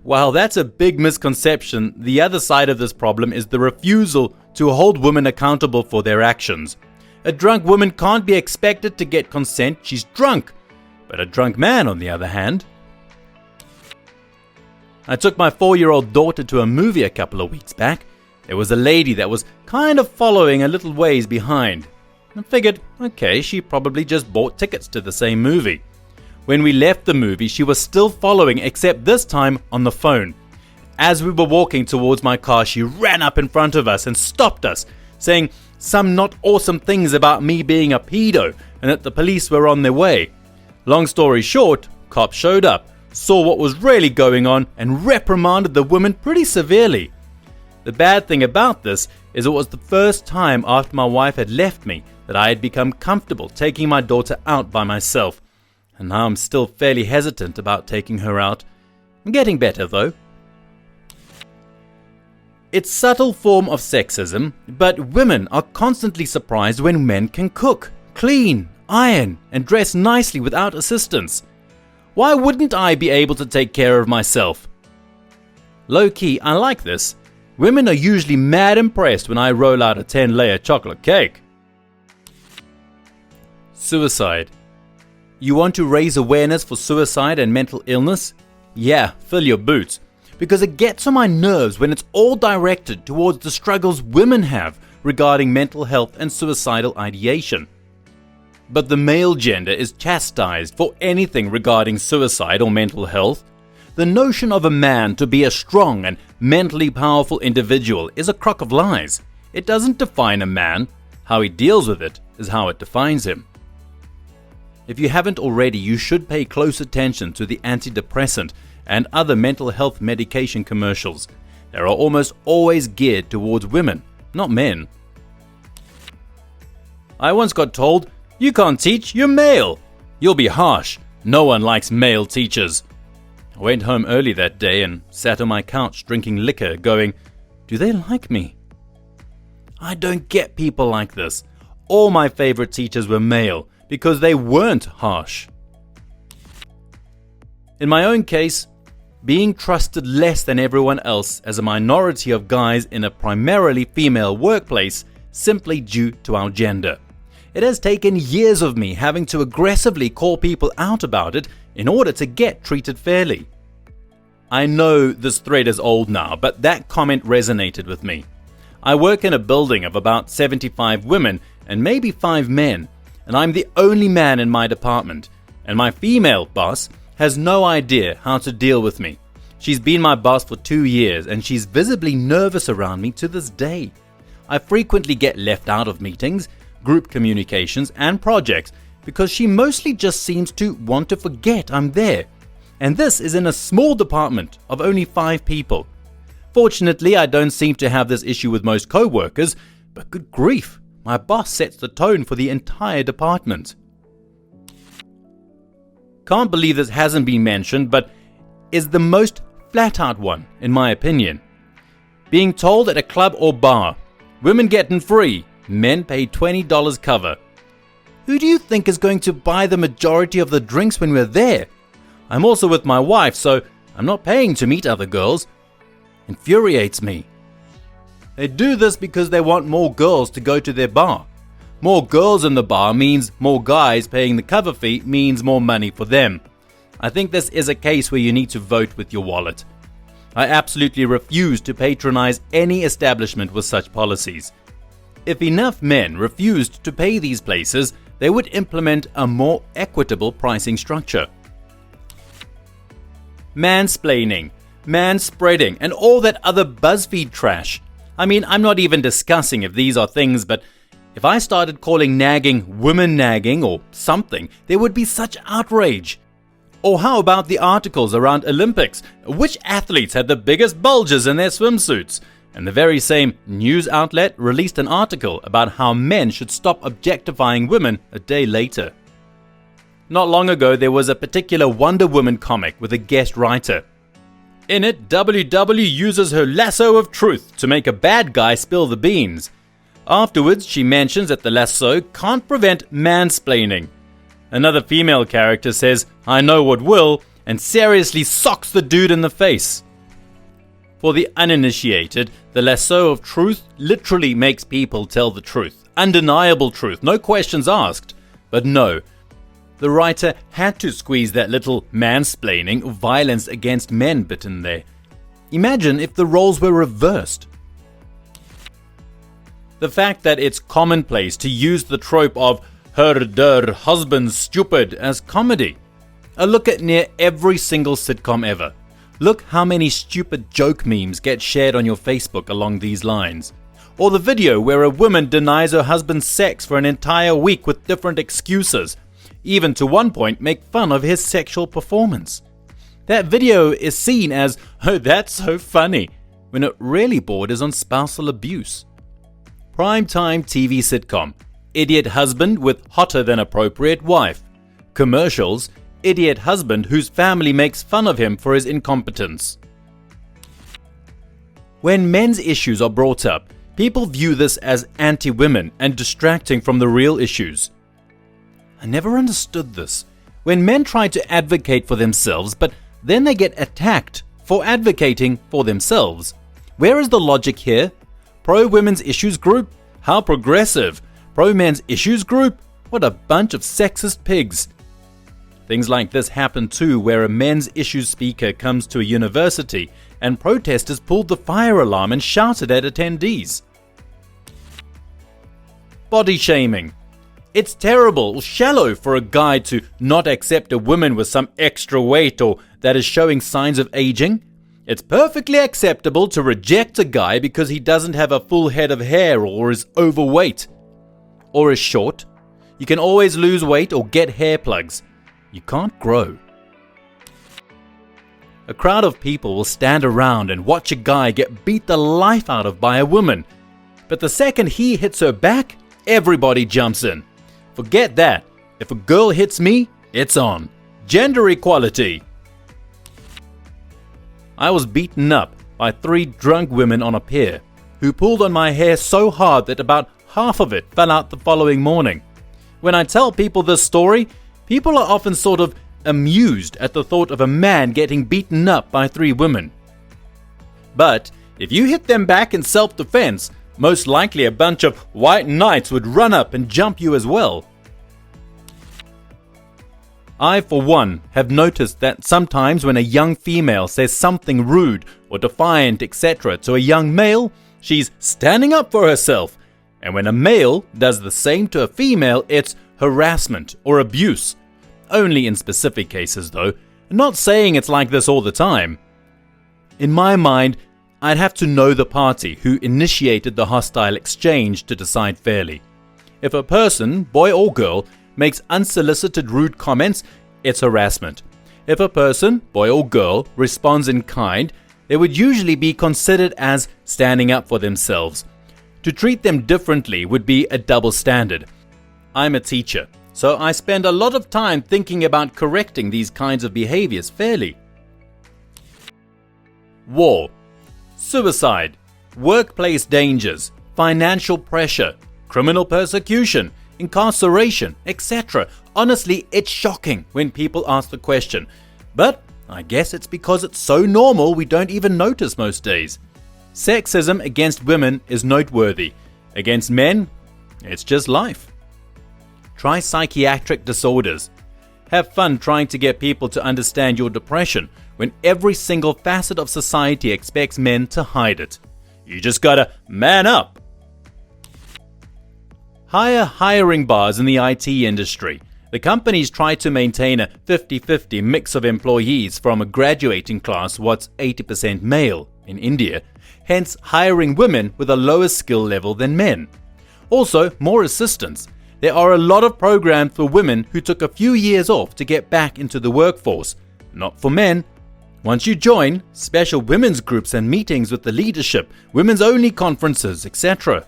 While that's a big misconception, the other side of this problem is the refusal to hold women accountable for their actions. A drunk woman can't be expected to get consent, she's drunk. But a drunk man, on the other hand. I took my 4-year-old daughter to a movie a couple of weeks back. There was a lady that was kind of following a little ways behind. I figured, okay, she probably just bought tickets to the same movie. When we left the movie, she was still following, except this time on the phone. As we were walking towards my car, she ran up in front of us and stopped us, saying some not awesome things about me being a pedo and that the police were on their way. Long story short, cops showed up, saw what was really going on, and reprimanded the woman pretty severely. The bad thing about this is it was the first time after my wife had left me that I had become comfortable taking my daughter out by myself. And now I'm still fairly hesitant about taking her out. I'm getting better though. It's a subtle form of sexism, but women are constantly surprised when men can cook, clean, iron, and dress nicely without assistance. Why wouldn't I be able to take care of myself? Low-key, I like this. Women are usually mad impressed when I roll out a 10-layer chocolate cake. Suicide. You want to raise awareness for suicide and mental illness? Yeah, fill your boots. Because it gets on my nerves when it's all directed towards the struggles women have regarding mental health and suicidal ideation. But the male gender is chastised for anything regarding suicide or mental health. The notion of a man to be a strong and mentally powerful individual is a crock of lies. It doesn't define a man. How he deals with it is how it defines him. If you haven't already, you should pay close attention to the antidepressant and other mental health medication commercials. They are almost always geared towards women, not men. I once got told, "You can't teach, you're male. You'll be harsh. No one likes male teachers." I went home early that day and sat on my couch drinking liquor going, do they like me? I don't get people like this. All my favorite teachers were male because they weren't harsh. In my own case, being trusted less than everyone else as a minority of guys in a primarily female workplace simply due to our gender. It has taken years of me having to aggressively call people out about it in order to get treated fairly. I know this thread is old now, but that comment resonated with me. I work in a building of about 75 women and maybe 5 men, and I'm the only man in my department, and my female boss has no idea how to deal with me. She's been my boss for 2 years and she's visibly nervous around me to this day. I frequently get left out of meetings, group communications and projects because she mostly just seems to want to forget I'm there. And this is in a small department of only 5 people. Fortunately, I don't seem to have this issue with most co-workers, but good grief, my boss sets the tone for the entire department. Can't believe this hasn't been mentioned, but is the most flat-out one, in my opinion. Being told at a club or bar, women getting free, men pay $20 cover. Who do you think is going to buy the majority of the drinks when we're there? I'm also with my wife, so I'm not paying to meet other girls. Infuriates me. They do this because they want more girls to go to their bar. More girls in the bar means more guys paying the cover fee means more money for them. I think this is a case where you need to vote with your wallet. I absolutely refuse to patronize any establishment with such policies. If enough men refused to pay these places, they would implement a more equitable pricing structure. Mansplaining, manspreading, and all that other BuzzFeed trash. I mean, I'm not even discussing if these are things, but if I started calling nagging women nagging or something, there would be such outrage. Or how about the articles around Olympics? Which athletes had the biggest bulges in their swimsuits? And the very same news outlet released an article about how men should stop objectifying women a day later. Not long ago, there was a particular Wonder Woman comic with a guest writer. In it, WW uses her lasso of truth to make a bad guy spill the beans. Afterwards, she mentions that the lasso can't prevent mansplaining. Another female character says, "I know what will," and seriously socks the dude in the face. For the uninitiated, the lasso of truth literally makes people tell the truth. Undeniable truth, no questions asked. But no, the writer had to squeeze that little mansplaining of violence against men bit in there. Imagine if the roles were reversed. The fact that it's commonplace to use the trope of her husband's stupid as comedy. A look at near every single sitcom ever. Look how many stupid joke memes get shared on your Facebook along these lines. Or the video where a woman denies her husband sex for an entire week with different excuses, even to one point make fun of his sexual performance. That video is seen as, oh, that's so funny, when it really borders on spousal abuse. Primetime TV sitcom, idiot husband with hotter than appropriate wife. Commercials, idiot husband whose family makes fun of him for his incompetence. When men's issues are brought up, people view this as anti-women and distracting from the real issues. I never understood this. When men try to advocate for themselves, but then they get attacked for advocating for themselves. Where is the logic here? Pro-women's issues group? How progressive. Pro-men's issues group? What a bunch of sexist pigs. Things like this happen too, where a men's issues speaker comes to a university and protesters pulled the fire alarm and shouted at attendees. Body shaming. It's terrible or shallow for a guy to not accept a woman with some extra weight or that is showing signs of aging. It's perfectly acceptable to reject a guy because he doesn't have a full head of hair or is overweight or is short. You can always lose weight or get hair plugs. You can't grow. A crowd of people will stand around and watch a guy get beat the life out of by a woman. But the second he hits her back, everybody jumps in. Forget that. If a girl hits me, it's on. Gender equality. I was beaten up by 3 drunk women on a pier who pulled on my hair so hard that about half of it fell out the following morning. When I tell people this story, people are often sort of amused at the thought of a man getting beaten up by 3 women. But if you hit them back in self-defense, most likely a bunch of white knights would run up and jump you as well. I, for one, have noticed that sometimes when a young female says something rude or defiant, etc. to a young male, she's standing up for herself. And when a male does the same to a female, it's harassment or abuse. Only in specific cases though, not saying it's like this all the time. In my mind, I'd have to know the party who initiated the hostile exchange to decide fairly. If a person, boy or girl, makes unsolicited rude comments, it's harassment. If a person, boy or girl, responds in kind, they would usually be considered as standing up for themselves. To treat them differently would be a double standard. I'm a teacher, so I spend a lot of time thinking about correcting these kinds of behaviors fairly. War, suicide, workplace dangers, financial pressure, criminal persecution, incarceration, etc. Honestly, it's shocking when people ask the question. But I guess it's because it's so normal we don't even notice most days. Sexism against women is noteworthy. Against men, it's just life. Try psychiatric disorders. Have fun trying to get people to understand your depression when every single facet of society expects men to hide it. You just gotta man up. Higher hiring bars in the IT industry. The companies try to maintain a 50-50 mix of employees from a graduating class what's 80% male in India, hence hiring women with a lower skill level than men. Also, more assistants. There are a lot of programs for women who took a few years off to get back into the workforce. Not for men. Once you join, special women's groups and meetings with the leadership, women's only conferences, etc.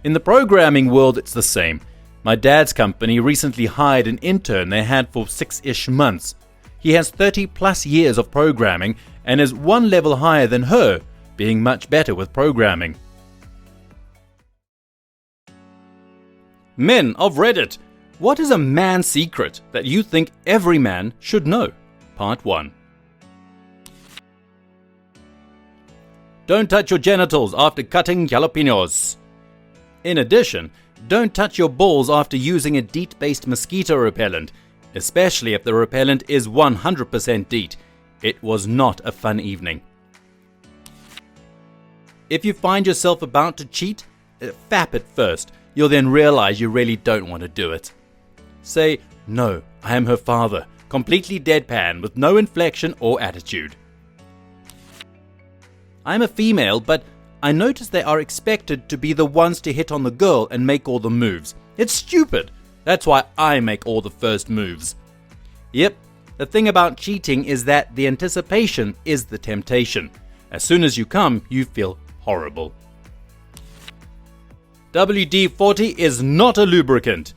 In the programming world, it's the same. My dad's company recently hired an intern they had for 6-ish months. He has 30 plus years of programming and is 1 level higher than her, being much better with programming. Men of Reddit, what is a man's secret that you think every man should know? Part 1. Don't touch your genitals after cutting jalapenos. In addition, don't touch your balls after using a DEET-based mosquito repellent, especially if the repellent is 100% DEET. It was not a fun evening. If you find yourself about to cheat, fap it first. You'll then realize you really don't want to do it. Say, "No, I am her father," completely deadpan with no inflection or attitude. I'm a female, but I notice they are expected to be the ones to hit on the girl and make all the moves. It's stupid. That's why I make all the first moves. Yep, the thing about cheating is that the anticipation is the temptation. As soon as you come, you feel horrible. WD-40 is not a lubricant.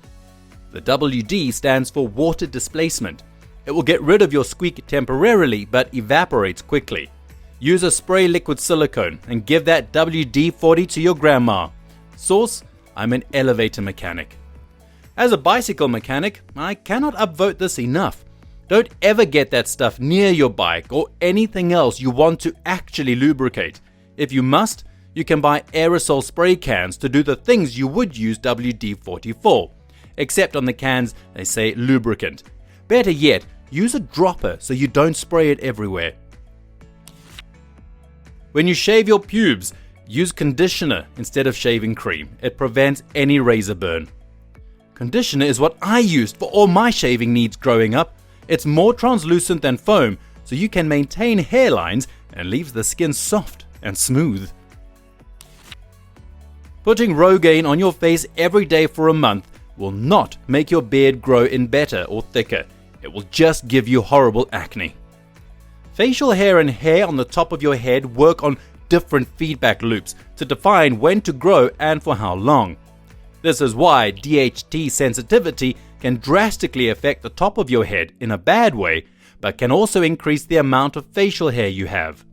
The WD stands for water displacement. It will get rid of your squeak temporarily, but evaporates quickly. Use a spray liquid silicone and give that WD-40 to your grandma. Source: I'm an elevator mechanic. As a bicycle mechanic, I cannot upvote this enough. Don't ever get that stuff near your bike or anything else you want to actually lubricate. If you must, you can buy aerosol spray cans to do the things you would use WD-40 for. Except on the cans, they say lubricant. Better yet, use a dropper so you don't spray it everywhere. When you shave your pubes, use conditioner instead of shaving cream. It prevents any razor burn. Conditioner is what I used for all my shaving needs growing up. It's more translucent than foam, so you can maintain hairlines and leaves the skin soft and smooth. Putting Rogaine on your face every day for a month will not make your beard grow in better or thicker. It will just give you horrible acne. Facial hair and hair on the top of your head work on different feedback loops to define when to grow and for how long. This is why DHT sensitivity can drastically affect the top of your head in a bad way, but can also increase the amount of facial hair you have.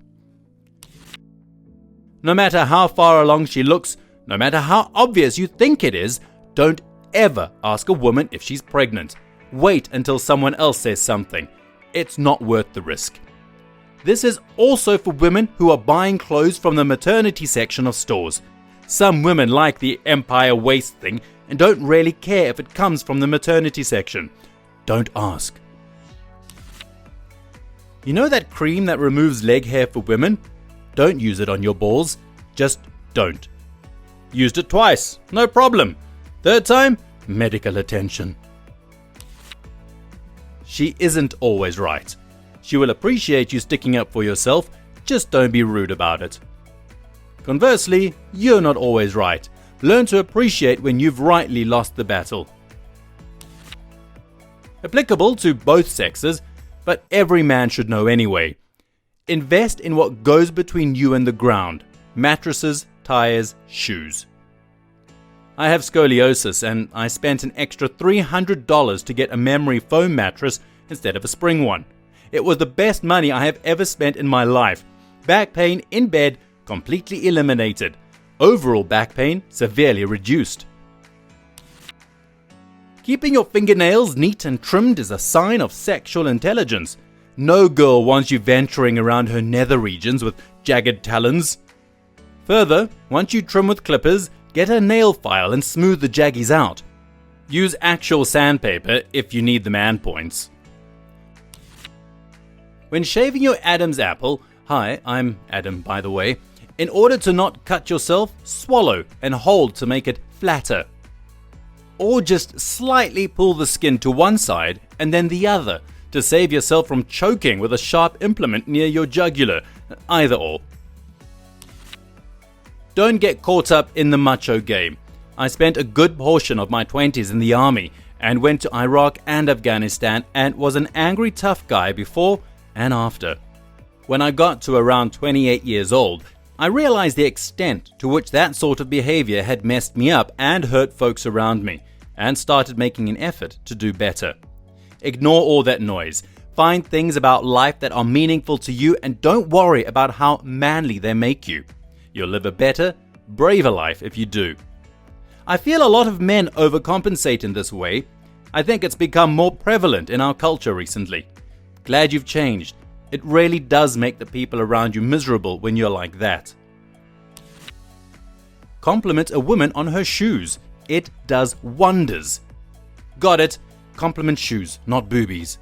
No matter how far along she looks, no matter how obvious you think it is, don't ever ask a woman if she's pregnant. Wait until someone else says something. It's not worth the risk. This is also for women who are buying clothes from the maternity section of stores. Some women like the Empire waist thing and don't really care if it comes from the maternity section. Don't ask. You know that cream that removes leg hair for women? Don't use it on your balls. Just don't. Used it twice, no problem. Third time, medical attention. She isn't always right. She will appreciate you sticking up for yourself, just don't be rude about it. Conversely, you're not always right. Learn to appreciate when you've rightly lost the battle. Applicable to both sexes, but every man should know anyway. Invest in what goes between you and the ground: mattresses, tires, shoes. I have scoliosis and I spent an extra $300 to get a memory foam mattress instead of a spring one. It was the best money I have ever spent in my life. Back pain in bed completely eliminated. Overall back pain severely reduced. Keeping your fingernails neat and trimmed is a sign of sexual intelligence. No girl wants you venturing around her nether regions with jagged talons. Further, once you trim with clippers, get a nail file and smooth the jaggies out. Use actual sandpaper if you need the man points. When shaving your Adam's apple, hi, I'm Adam by the way, in order to not cut yourself, swallow and hold to make it flatter. Or just slightly pull the skin to one side and then the other to save yourself from choking with a sharp implement near your jugular, either or. Don't get caught up in the macho game. I spent a good portion of my 20s in the army and went to Iraq and Afghanistan and was an angry tough guy before and after. When I got to around 28 years old, I realized the extent to which that sort of behavior had messed me up and hurt folks around me, and started making an effort to do better. Ignore all that noise. Find things about life that are meaningful to you and don't worry about how manly they make you. You'll live a better, braver life if you do. I feel a lot of men overcompensate in this way. I think it's become more prevalent in our culture recently. Glad you've changed. It really does make the people around you miserable when you're like that. compliment a woman on her shoes. It does wonders. Got it. Compliment shoes, not boobies.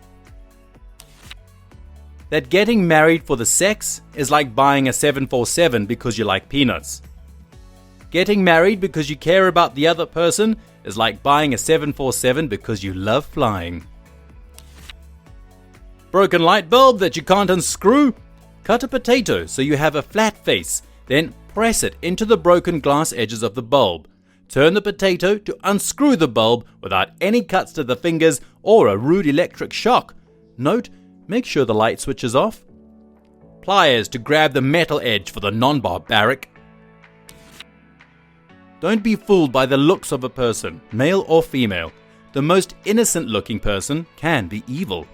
That getting married for the sex is like buying a 747 because you like peanuts. Getting married because you care about the other person is like buying a 747 because you love flying. Broken light bulb that you can't unscrew? Cut a potato so you have a flat face, then press it into the broken glass edges of the bulb. Turn the potato to unscrew the bulb without any cuts to the fingers or a rude electric shock. Note, make sure the light switch is off. Pliers to grab the metal edge for the non-barbaric. Don't be fooled by the looks of a person, male or female. The most innocent-looking person can be evil.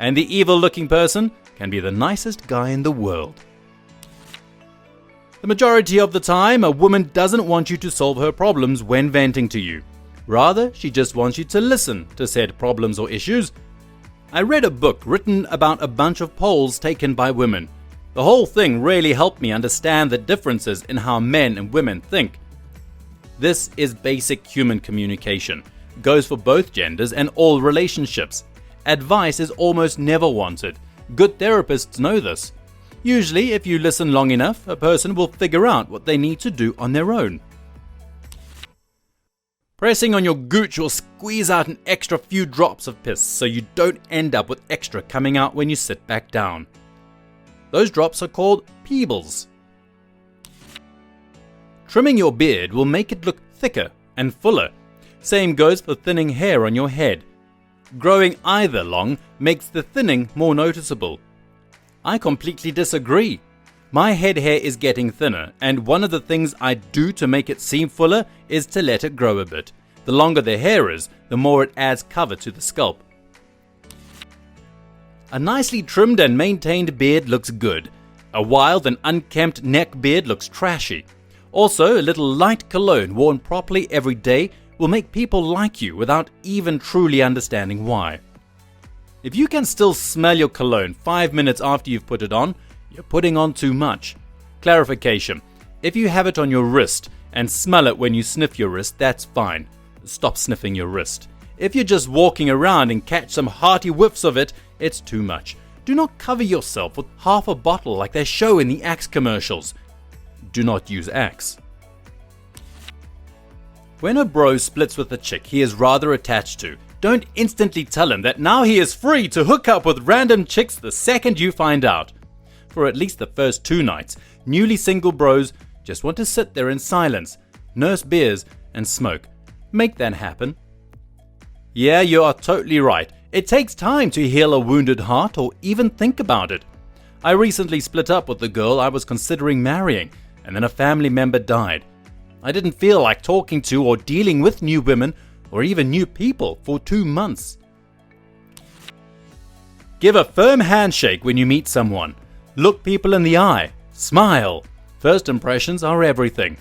And the evil-looking person can be the nicest guy in the world. The majority of the time, a woman doesn't want you to solve her problems when venting to you. Rather, she just wants you to listen to said problems or issues. I read a book written about a bunch of polls taken by women. The whole thing really helped me understand the differences in how men and women think. This is basic human communication. It goes for both genders and all relationships. Advice is almost never wanted. Good therapists know this. Usually, if you listen long enough, a person will figure out what they need to do on their own. Pressing on your gooch will squeeze out an extra few drops of piss so you don't end up with extra coming out when you sit back down. Those drops are called peebles. Trimming your beard will make it look thicker and fuller. Same goes for thinning hair on your head. Growing either long makes the thinning more noticeable. I completely disagree. My head hair is getting thinner, and one of the things I do to make it seem fuller is to let it grow a bit. The longer the hair is, the more it adds cover to the scalp. A nicely trimmed and maintained beard looks good. A wild and unkempt neck beard looks trashy. Also, a little light cologne worn properly every day will make people like you without even truly understanding why. If you can still smell your cologne 5 minutes after you've put it on, you're putting on too much. Clarification: if you have it on your wrist and smell it when you sniff your wrist, that's fine. Stop sniffing your wrist. If you're just walking around and catch some hearty whiffs of it, it's too much. Do not cover yourself with half a bottle like they show in the Axe commercials. Do not use Axe. When a bro splits with a chick he is rather attached to, don't instantly tell him that now he is free to hook up with random chicks the second you find out. For at least the first 2 nights, newly single bros just want to sit there in silence, nurse beers, and smoke. Make that happen. Yeah, you are totally right. It takes time to heal a wounded heart or even think about it. I recently split up with the girl I was considering marrying, and then a family member died. I didn't feel like talking to or dealing with new women or even new people for 2 months. Give a firm handshake when you meet someone. Look people in the eye. Smile. First impressions are everything.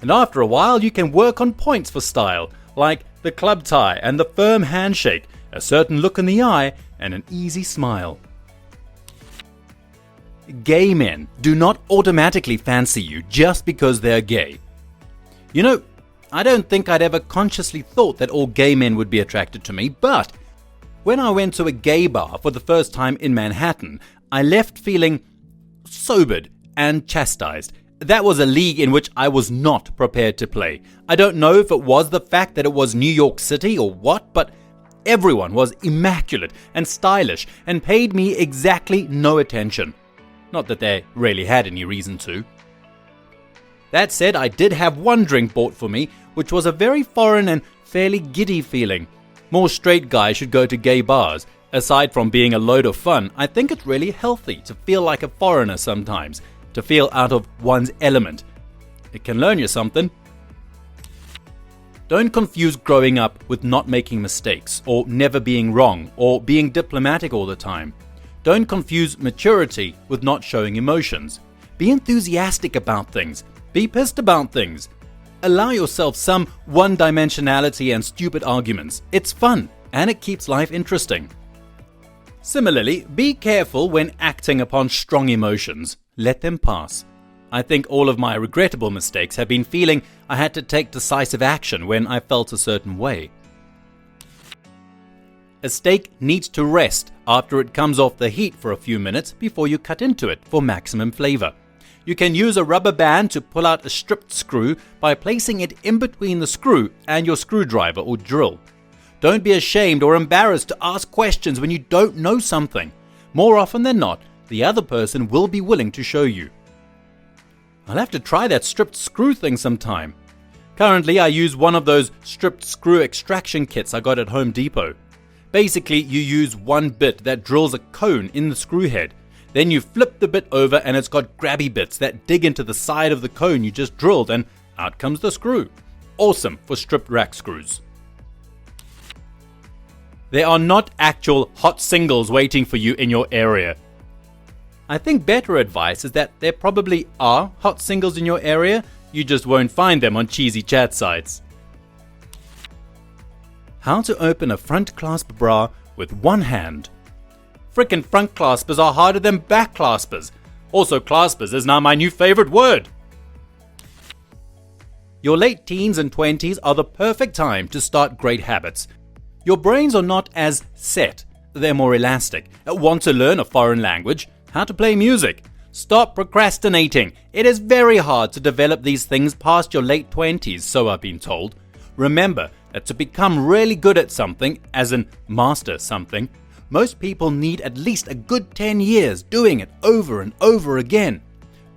And after a while, you can work on points for style, like the club tie and the firm handshake, a certain look in the eye, and an easy smile. Gay men do not automatically fancy you just because they're gay. You know, I don't think I'd ever consciously thought that all gay men would be attracted to me, but when I went to a gay bar for the first time in Manhattan, I left feeling sobered and chastised. That was a league in which I was not prepared to play. I don't know if it was the fact that it was New York City or what, but everyone was immaculate and stylish and paid me exactly no attention. Not that they really had any reason to. That said, I did have one drink bought for me, which was a very foreign and fairly giddy feeling. More straight guys should go to gay bars. Aside from being a load of fun, I think it's really healthy to feel like a foreigner sometimes, to feel out of one's element. It can learn you something. Don't confuse growing up with not making mistakes, or never being wrong, or being diplomatic all the time. Don't confuse maturity with not showing emotions. Be enthusiastic about things. Be pissed about things. Allow yourself some one-dimensionality and stupid arguments. It's fun, and it keeps life interesting. Similarly, be careful when acting upon strong emotions. Let them pass. I think all of my regrettable mistakes have been feeling I had to take decisive action when I felt a certain way. A steak needs to rest after it comes off the heat for a few minutes before you cut into it for maximum flavor. You can use a rubber band to pull out a stripped screw by placing it in between the screw and your screwdriver or drill. Don't be ashamed or embarrassed to ask questions when you don't know something. More often than not, the other person will be willing to show you. I'll have to try that stripped screw thing sometime. Currently, I use one of those stripped screw extraction kits I got at Home Depot. Basically, you use one bit that drills a cone in the screw head. Then you flip the bit over and it's got grabby bits that dig into the side of the cone you just drilled, and out comes the screw. Awesome for stripped rack screws. There are not actual hot singles waiting for you in your area. I think better advice is that there probably are hot singles in your area, you just won't find them on cheesy chat sites. How to open a front clasp bra with one hand. Frickin' front claspers are harder than back claspers. Also, claspers is now my new favorite word. Your late teens and 20s are the perfect time to start great habits. Your brains are not as set, they're more elastic. Want to learn a foreign language? How to play music? Stop procrastinating. It is very hard to develop these things past your late 20s, so I've been told. Remember that to become really good at something, as in master something, most people need at least a good 10 years doing it over and over again.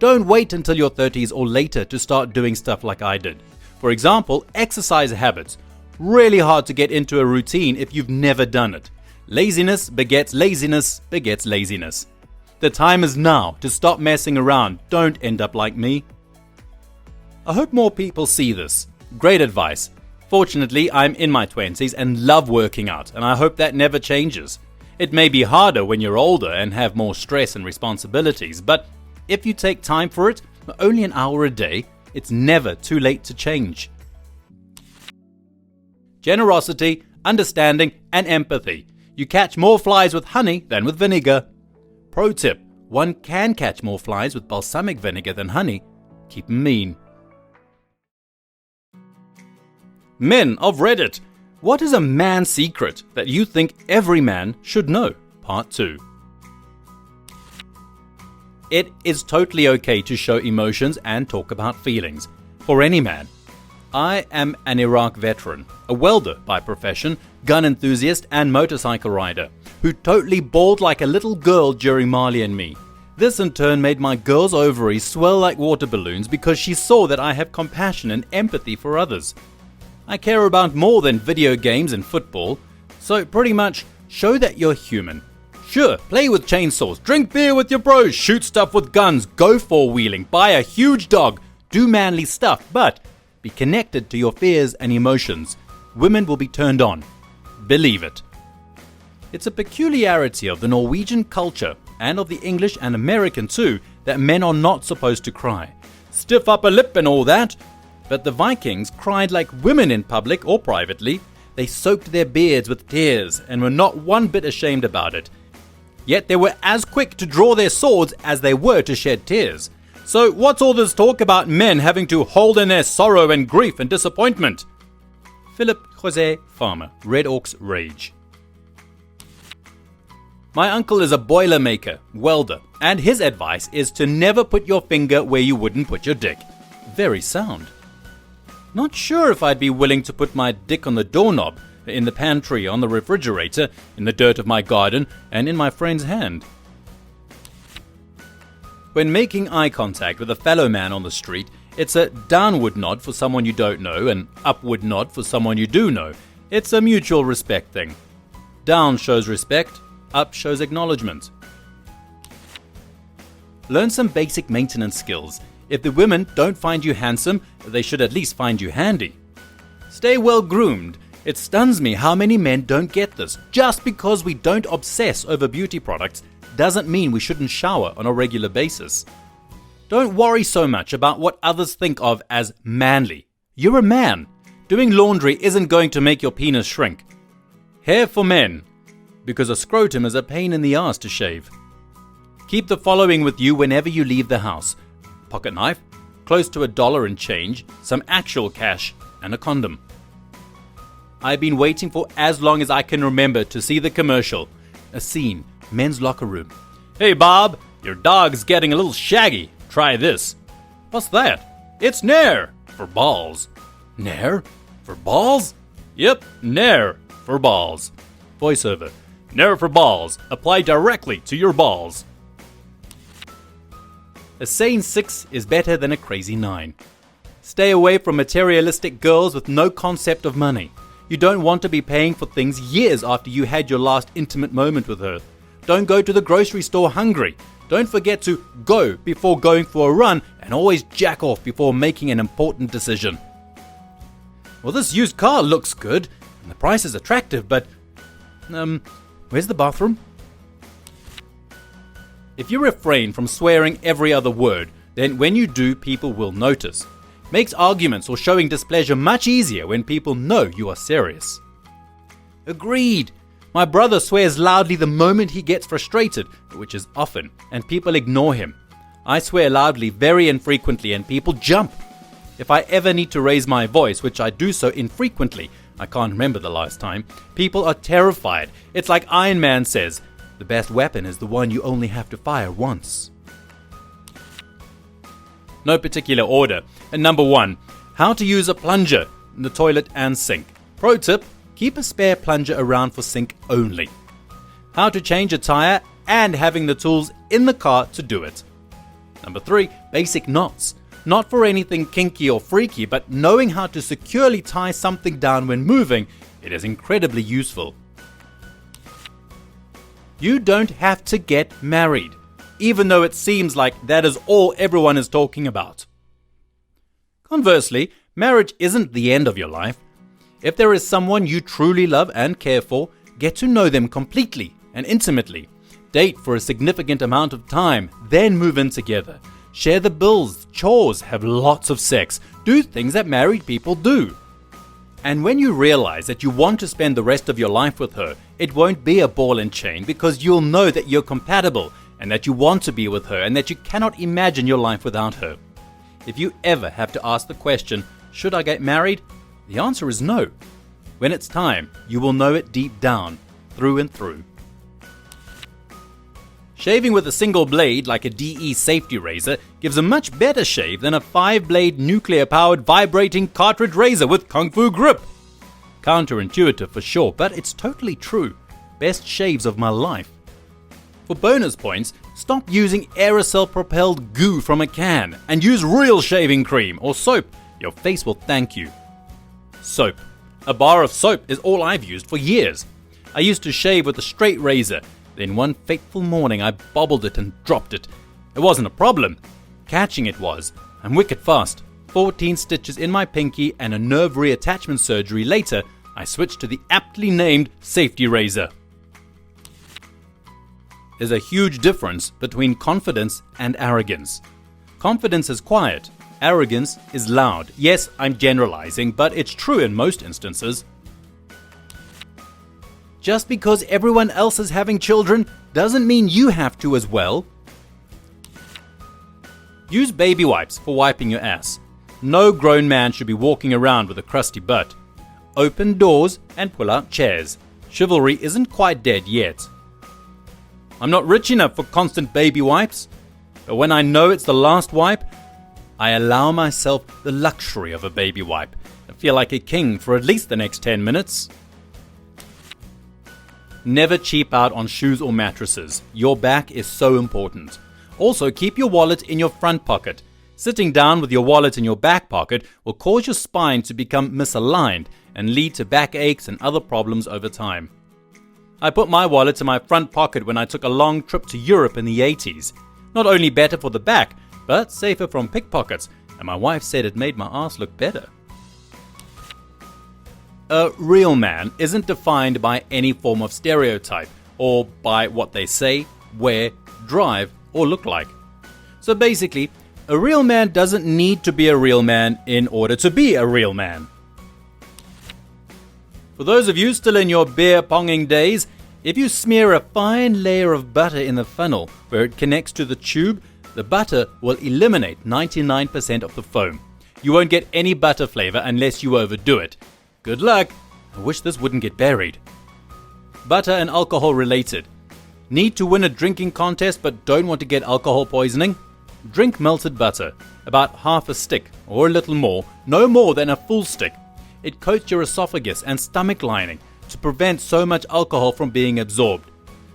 Don't wait until your 30s or later to start doing stuff like I did. For example, exercise habits. Really hard to get into a routine if you've never done it. Laziness begets laziness begets laziness. The time is now to stop messing around. Don't end up like me. I hope more people see this. Great advice. Fortunately, I'm in my 20s and love working out, and I hope that never changes. It may be harder when you're older and have more stress and responsibilities, but if you take time for it, only an hour a day, it's never too late to change. Generosity, understanding, and empathy. You catch more flies with honey than with vinegar. Pro tip, one can catch more flies with balsamic vinegar than honey. Keep 'em mean. Men of Reddit, what is a man secret that you think every man should know? Part 2. It is totally okay to show emotions and talk about feelings. For any man. I am an Iraq veteran, a welder by profession, gun enthusiast and motorcycle rider, who totally bawled like a little girl during Marley and Me. This in turn made my girl's ovaries swell like water balloons because she saw that I have compassion and empathy for others. I care about more than video games and football, so pretty much show that you're human. Sure, play with chainsaws, drink beer with your bros, shoot stuff with guns, go four-wheeling, buy a huge dog, do manly stuff, but be connected to your fears and emotions. Women will be turned on. Believe it. It's a peculiarity of the Norwegian culture, and of the English and American too, that men are not supposed to cry. Stiff upper lip and all that. But the Vikings cried like women in public or privately. They soaked their beards with tears and were not one bit ashamed about it. Yet they were as quick to draw their swords as they were to shed tears. So what's all this talk about men having to hold in their sorrow and grief and disappointment? Philip Jose Farmer, Red Orc's Rage. My uncle is a boiler maker, welder, and his advice is to never put your finger where you wouldn't put your dick. Very sound. Not sure if I'd be willing to put my dick on the doorknob, in the pantry, on the refrigerator, in the dirt of my garden, and in my friend's hand. When making eye contact with a fellow man on the street, it's a downward nod for someone you don't know, an upward nod for someone you do know. It's a mutual respect thing. Down shows respect, up shows acknowledgement. Learn some basic maintenance skills. If the women don't find you handsome, they should at least find you handy. Stay well groomed. It stuns me how many men don't get this. Just because we don't obsess over beauty products doesn't mean we shouldn't shower on a regular basis. Don't worry so much about what others think of as manly. You're a man. Doing laundry isn't going to make your penis shrink. Hair for men, because a scrotum is a pain in the ass to shave. Keep the following with you whenever you leave the house. pocket knife, close to $1 and change, some actual cash, and a condom. I've been waiting for as long as I can remember to see the commercial. A scene, men's locker room. Hey Bob, your dog's getting a little shaggy. Try this. What's that? It's Nair for balls. Nair for balls? Yep, Nair for balls. Voiceover. Nair for balls. Apply directly to your balls. A sane 6 is better than a crazy 9. Stay away from materialistic girls with no concept of money. You don't want to be paying for things years after you had your last intimate moment with her. Don't go to the grocery store hungry. Don't forget to go before going for a run, and always jack off before making an important decision. Well, this used car looks good, and the price is attractive, but... where's the bathroom? If you refrain from swearing every other word, then when you do, people will notice. Makes arguments or showing displeasure much easier when people know you are serious. Agreed. My brother swears loudly the moment he gets frustrated, which is often, and people ignore him. I swear loudly very infrequently and people jump. If I ever need to raise my voice, which I do so infrequently, I can't remember the last time, people are terrified. It's like Iron Man says, the best weapon is the one you only have to fire once. No particular order. And number 1, how to use a plunger in the toilet and sink. Pro tip, keep a spare plunger around for sink only. How to change a tire and having the tools in the car to do it. Number 3, basic knots. Not for anything kinky or freaky, but knowing how to securely tie something down when moving, it is incredibly useful. You don't have to get married, even though it seems like that is all everyone is talking about. Conversely, marriage isn't the end of your life. If there is someone you truly love and care for, get to know them completely and intimately. Date for a significant amount of time, then move in together. Share the bills, chores, have lots of sex, do things that married people do. And when you realize that you want to spend the rest of your life with her, it won't be a ball and chain because you'll know that you're compatible and that you want to be with her and that you cannot imagine your life without her. If you ever have to ask the question, should I get married? The answer is no. When it's time, you will know it deep down, through and through. Shaving with a single blade like a DE safety razor gives a much better shave than a 5-blade nuclear-powered vibrating cartridge razor with kung fu grip. Counterintuitive for sure, but it's totally true. Best shaves of my life. For bonus points, stop using aerosol-propelled goo from a can and use real shaving cream or soap. Your face will thank you. Soap. A bar of soap is all I've used for years. I used to shave with a straight razor. Then one fateful morning I bobbled it and dropped it. It wasn't a problem. Catching it was. I'm wicked fast. 14 stitches in my pinky and a nerve reattachment surgery later, I switched to the aptly named safety razor. There's a huge difference between confidence and arrogance. Confidence is quiet. Arrogance is loud. Yes, I'm generalizing, but it's true in most instances. Just because everyone else is having children doesn't mean you have to as well. Use baby wipes for wiping your ass. No grown man should be walking around with a crusty butt. Open doors and pull out chairs. Chivalry isn't quite dead yet. I'm not rich enough for constant baby wipes, but when I know it's the last wipe, I allow myself the luxury of a baby wipe and feel like a king for at least the next 10 minutes. Never cheap out on shoes or mattresses. Your back is so important. Also, keep your wallet in your front pocket. Sitting down with your wallet in your back pocket will cause your spine to become misaligned and lead to backaches and other problems over time. I put my wallet in my front pocket when I took a long trip to Europe in the 80s. Not only better for the back, but safer from pickpockets, and my wife said it made my ass look better. A real man isn't defined by any form of stereotype, or by what they say, wear, drive, or look like. So basically, a real man doesn't need to be a real man in order to be a real man. For those of you still in your beer ponging days, if you smear a fine layer of butter in the funnel where it connects to the tube, The butter will eliminate 99% of the foam. You won't get any butter flavor unless you overdo it. Good luck! I wish this wouldn't get buried. Butter and alcohol related. Need to win a drinking contest but don't want to get alcohol poisoning? Drink melted butter, about half a stick or a little more, no more than a full stick. It coats your esophagus and stomach lining to prevent so much alcohol from being absorbed.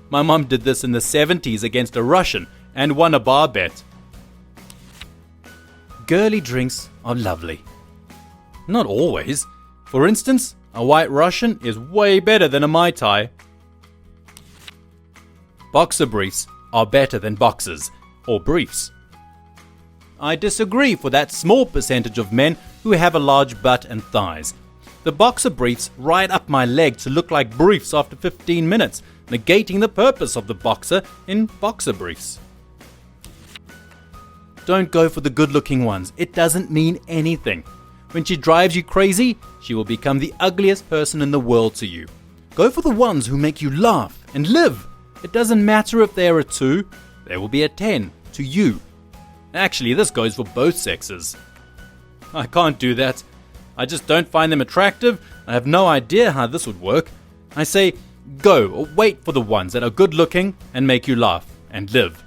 My mom did this in the 70s against a Russian and won a bar bet. Girly drinks are lovely. Not always. For instance, a White Russian is way better than a Mai Tai. Boxer briefs are better than boxers or briefs. I disagree for that small percentage of men who have a large butt and thighs. The boxer briefs ride up my leg to look like briefs after 15 minutes, negating the purpose of the boxer in boxer briefs. Don't go for the good-looking ones. It doesn't mean anything. When she drives you crazy, she will become the ugliest person in the world to you. Go for the ones who make you laugh and live. It doesn't matter if they are a 2, they will be a 10 to you. Actually, this goes for both sexes. I can't do that. I just don't find them attractive. I have no idea how this would work. I say, go or wait for the ones that are good-looking and make you laugh and live.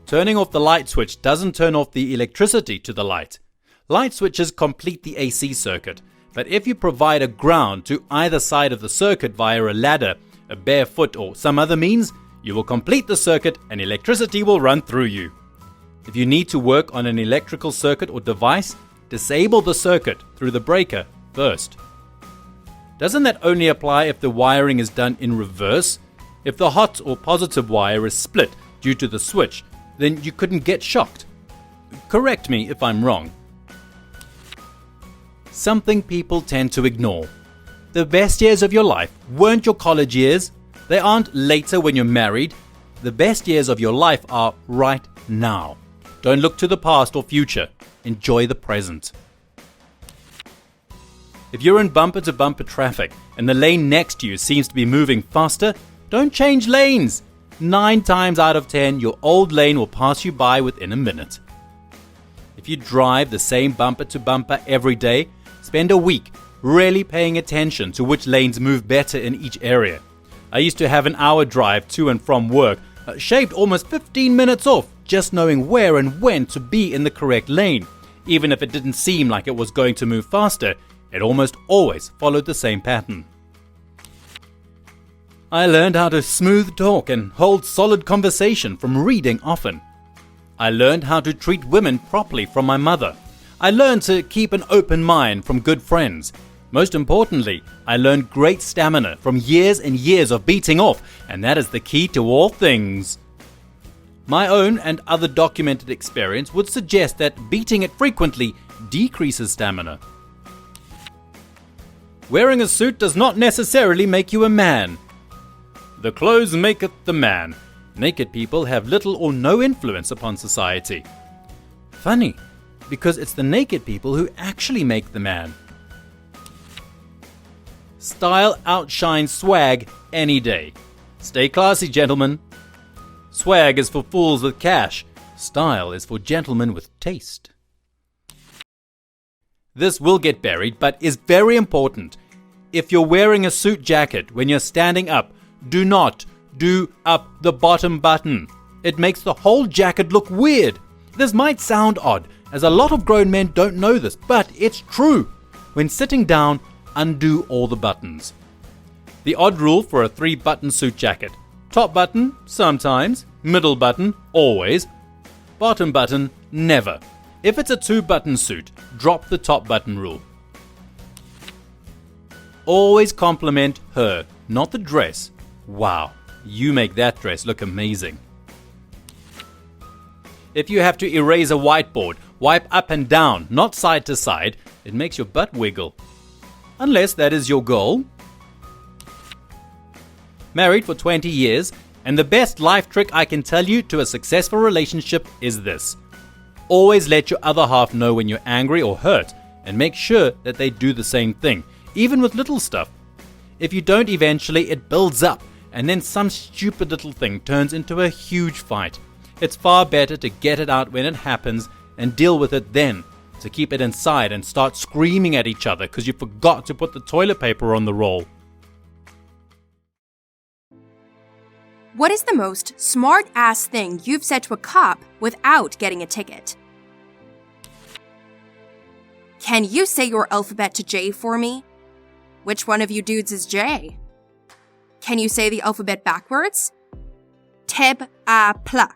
Turning off the light switch doesn't turn off the electricity to the light. Light switches complete the AC circuit, but if you provide a ground to either side of the circuit via a ladder, a bare foot or some other means, you will complete the circuit and electricity will run through you. If you need to work on an electrical circuit or device, disable the circuit through the breaker first. Doesn't that only apply if the wiring is done in reverse? If the hot or positive wire is split due to the switch, then you couldn't get shocked. Correct me if I'm wrong. Something people tend to ignore. The best years of your life weren't your college years. They aren't later when you're married. The best years of your life are right now. Don't look to the past or future. Enjoy the present. If you're in bumper-to-bumper traffic and the lane next to you seems to be moving faster, don't change lanes. 9 times out of 10, your old lane will pass you by within a minute. If you drive the same bumper-to-bumper every day, spend a week really paying attention to which lanes move better in each area. I used to have an hour drive to and from work, shaved almost 15 minutes off just knowing where and when to be in the correct lane. Even if it didn't seem like it was going to move faster, it almost always followed the same pattern. I learned how to smooth talk and hold solid conversation from reading often. I learned how to treat women properly from my mother. I learned to keep an open mind from good friends. Most importantly, I learned great stamina from years and years of beating off, and that is the key to all things. My own and other documented experience would suggest that beating it frequently decreases stamina. Wearing a suit does not necessarily make you a man. The clothes maketh the man. Naked people have little or no influence upon society. Funny, because it's the naked people who actually make the man. Style outshines swag any day. Stay classy, gentlemen. Swag is for fools with cash. Style is for gentlemen with taste. This will get buried, but is very important. If you're wearing a suit jacket when you're standing up, do not do up the bottom button. It makes the whole jacket look weird. This might sound odd, as a lot of grown men don't know this, but it's true. When sitting down, undo all the buttons. The odd rule for a 3-button suit jacket. Top button, sometimes. Middle button, always. Bottom button, never. If it's a 2-button suit, drop the top button rule. Always compliment her, not the dress. Wow, you make that dress look amazing. If you have to erase a whiteboard, wipe up and down, not side to side. It makes your butt wiggle. Unless that is your goal. Married for 20 years, and the best life trick I can tell you to a successful relationship is this. Always let your other half know when you're angry or hurt, and make sure that they do the same thing, even with little stuff. If you don't eventually, it builds up, and then some stupid little thing turns into a huge fight. It's far better to get it out when it happens and deal with it then, to keep it inside and start screaming at each other because you forgot to put the toilet paper on the roll. What is the most smart-ass thing you've said to a cop without getting a ticket? Can you say your alphabet to J for me? Which one of you dudes is J? Can you say the alphabet backwards? Teb a pla.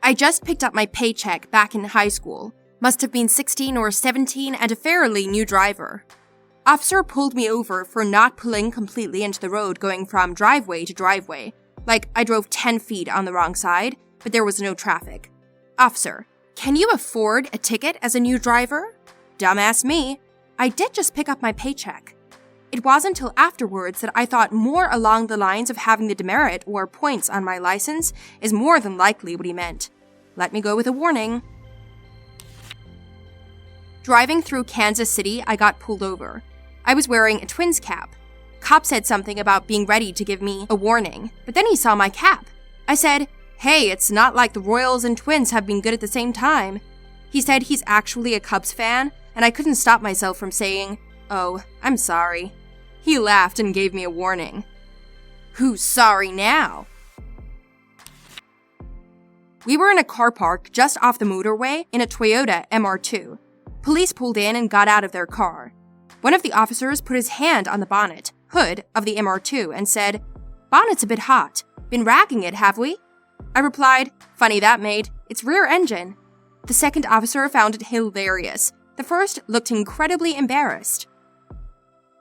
I just picked up my paycheck back in high school. Must have been 16 or 17 and a fairly new driver. Officer pulled me over for not pulling completely into the road going from driveway to driveway. Like, I drove 10 feet on the wrong side, but there was no traffic. Officer, can you afford a ticket as a new driver? Dumbass me. I did just pick up my paycheck. It wasn't until afterwards that I thought more along the lines of having the demerit or points on my license is more than likely what he meant. Let me go with a warning. Driving through Kansas City, I got pulled over. I was wearing a Twins cap. Cop said something about being ready to give me a warning, but then he saw my cap. I said, "Hey, it's not like the Royals and Twins have been good at the same time." He said he's actually a Cubs fan, and I couldn't stop myself from saying, "Oh, I'm sorry." He laughed and gave me a warning. Who's sorry now? We were in a car park just off the motorway in a Toyota MR2. Police pulled in and got out of their car. One of the officers put his hand on the hood of the MR2 and said, "Bonnet's a bit hot. Been ragging it, have we?" I replied, "Funny that, mate. It's rear engine." The second officer found it hilarious. The first looked incredibly embarrassed.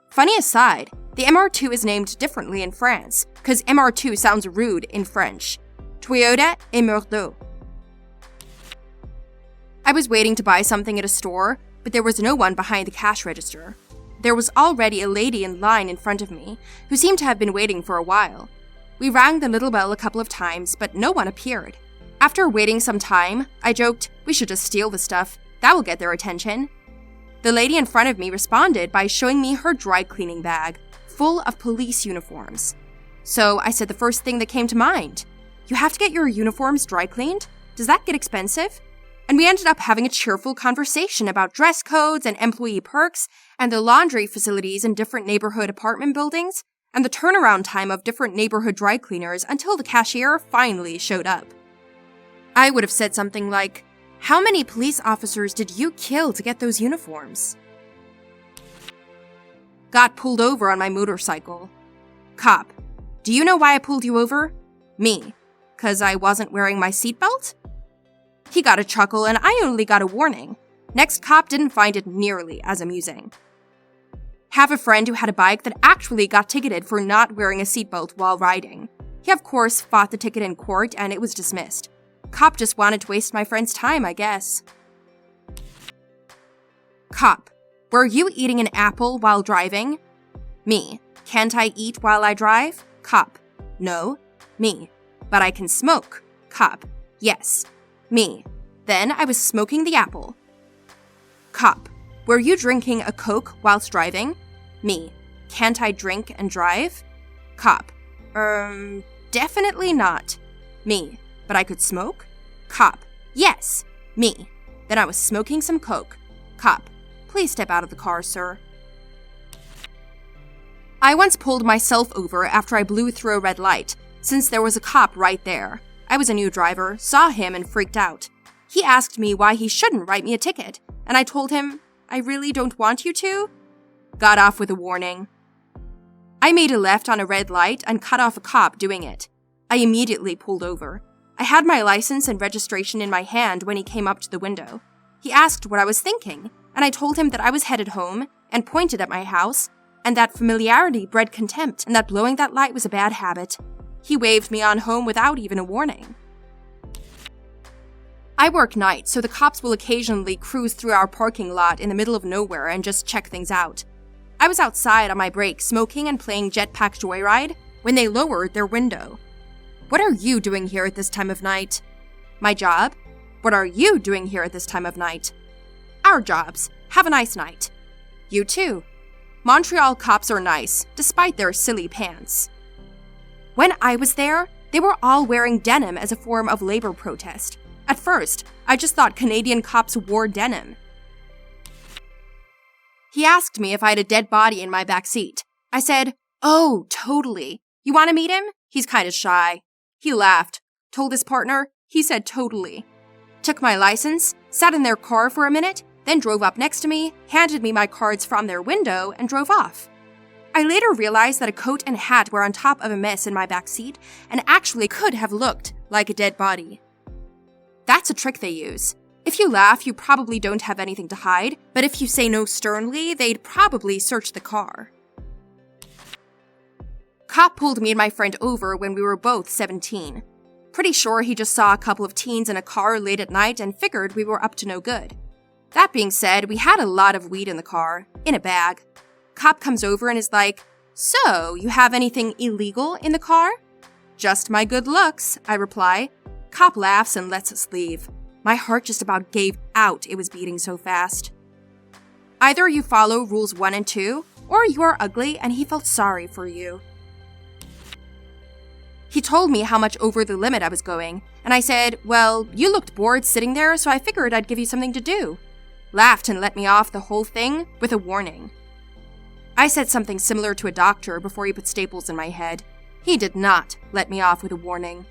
Funny aside, the MR2 is named differently in France, because MR2 sounds rude in French. Toyota et Merlot. I was waiting to buy something at a store, but there was no one behind the cash register. There was already a lady in line in front of me, who seemed to have been waiting for a while. We rang the little bell a couple of times, but no one appeared. After waiting some time, I joked, "We should just steal the stuff. That will get their attention." The lady in front of me responded by showing me her dry cleaning bag, full of police uniforms. So I said the first thing that came to mind. "You have to get your uniforms dry cleaned? Does that get expensive?" And we ended up having a cheerful conversation about dress codes and employee perks, and the laundry facilities in different neighborhood apartment buildings, and the turnaround time of different neighborhood dry cleaners until the cashier finally showed up. I would have said something like, "How many police officers did you kill to get those uniforms?" Got pulled over on my motorcycle. Cop, do you know why I pulled you over? Me. 'Cause I wasn't wearing my seatbelt? He got a chuckle and I only got a warning. Next cop didn't find it nearly as amusing. Have a friend who had a bike that actually got ticketed for not wearing a seatbelt while riding. He of course fought the ticket in court and it was dismissed. Cop just wanted to waste my friend's time, I guess. Cop, were you eating an apple while driving? Me, can't I eat while I drive? Cop, no. Me, but I can smoke. Cop, yes. Me, then I was smoking the apple. Cop, were you drinking a Coke whilst driving? Me, can't I drink and drive? Cop, definitely not. Me, but I could smoke? Cop, yes. Me, then I was smoking some Coke. Cop, please step out of the car, sir. I once pulled myself over after I blew through a red light, since there was a cop right there. I was a new driver, saw him and freaked out. He asked me why he shouldn't write me a ticket, and I told him, "I really don't want you to." Got off with a warning. I made a left on a red light and cut off a cop doing it. I immediately pulled over. I had my license and registration in my hand when he came up to the window. He asked what I was thinking, and I told him that I was headed home and pointed at my house, and that familiarity bred contempt and that blowing that light was a bad habit. He waved me on home without even a warning. I work nights, so the cops will occasionally cruise through our parking lot in the middle of nowhere and just check things out. I was outside on my break smoking and playing Jetpack Joyride when they lowered their window. "What are you doing here at this time of night?" "My job." "What are you doing here at this time of night?" "Our jobs. Have a nice night." "You too." Montreal cops are nice, despite their silly pants. When I was there, They were all wearing denim as a form of labor protest. At first, I just thought Canadian cops wore denim. He asked me if I had a dead body in my back seat. I said, "Oh, totally. You want to meet him? He's kind of shy." He laughed, told his partner. He said totally. Took my license, sat in their car for a minute, then drove up next to me, handed me my cards from their window, and drove off. I later realized that a coat and hat were on top of a mess in my back seat and actually could have looked like a dead body. That's a trick they use. If you laugh, you probably don't have anything to hide, but if you say no sternly, they'd probably search the car. Cop pulled me and my friend over when we were both 17. Pretty sure he just saw a couple of teens in a car late at night and figured we were up to no good. That being said, we had a lot of weed in the car, in a bag. Cop comes over and is like, "So, you have anything illegal in the car?" "Just my good looks," I reply. Cop laughs and lets us leave. My heart just about gave out, it was beating so fast. Either you follow rules 1 and 2, or you are ugly and he felt sorry for you. He told me how much over the limit I was going, and I said, "Well, you looked bored sitting there, so I figured I'd give you something to do." Laughed and let me off the whole thing with a warning. I said something similar to a doctor before he put staples in my head. He did not let me off with a warning.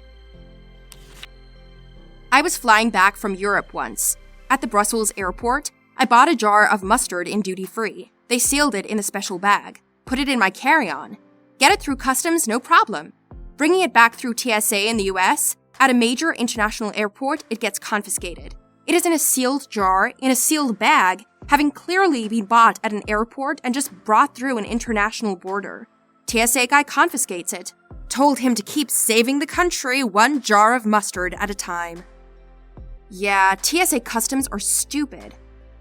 I was flying back from Europe once. At the Brussels airport, I bought a jar of mustard in duty-free. They sealed it in a special bag, put it in my carry-on. Get it through customs, no problem. Bringing it back through TSA in the US, at a major international airport, it gets confiscated. It is in a sealed jar, in a sealed bag, having clearly been bought at an airport and just brought through an international border. TSA guy confiscates it. Told him to keep saving the country one jar of mustard at a time. Yeah, TSA customs are stupid.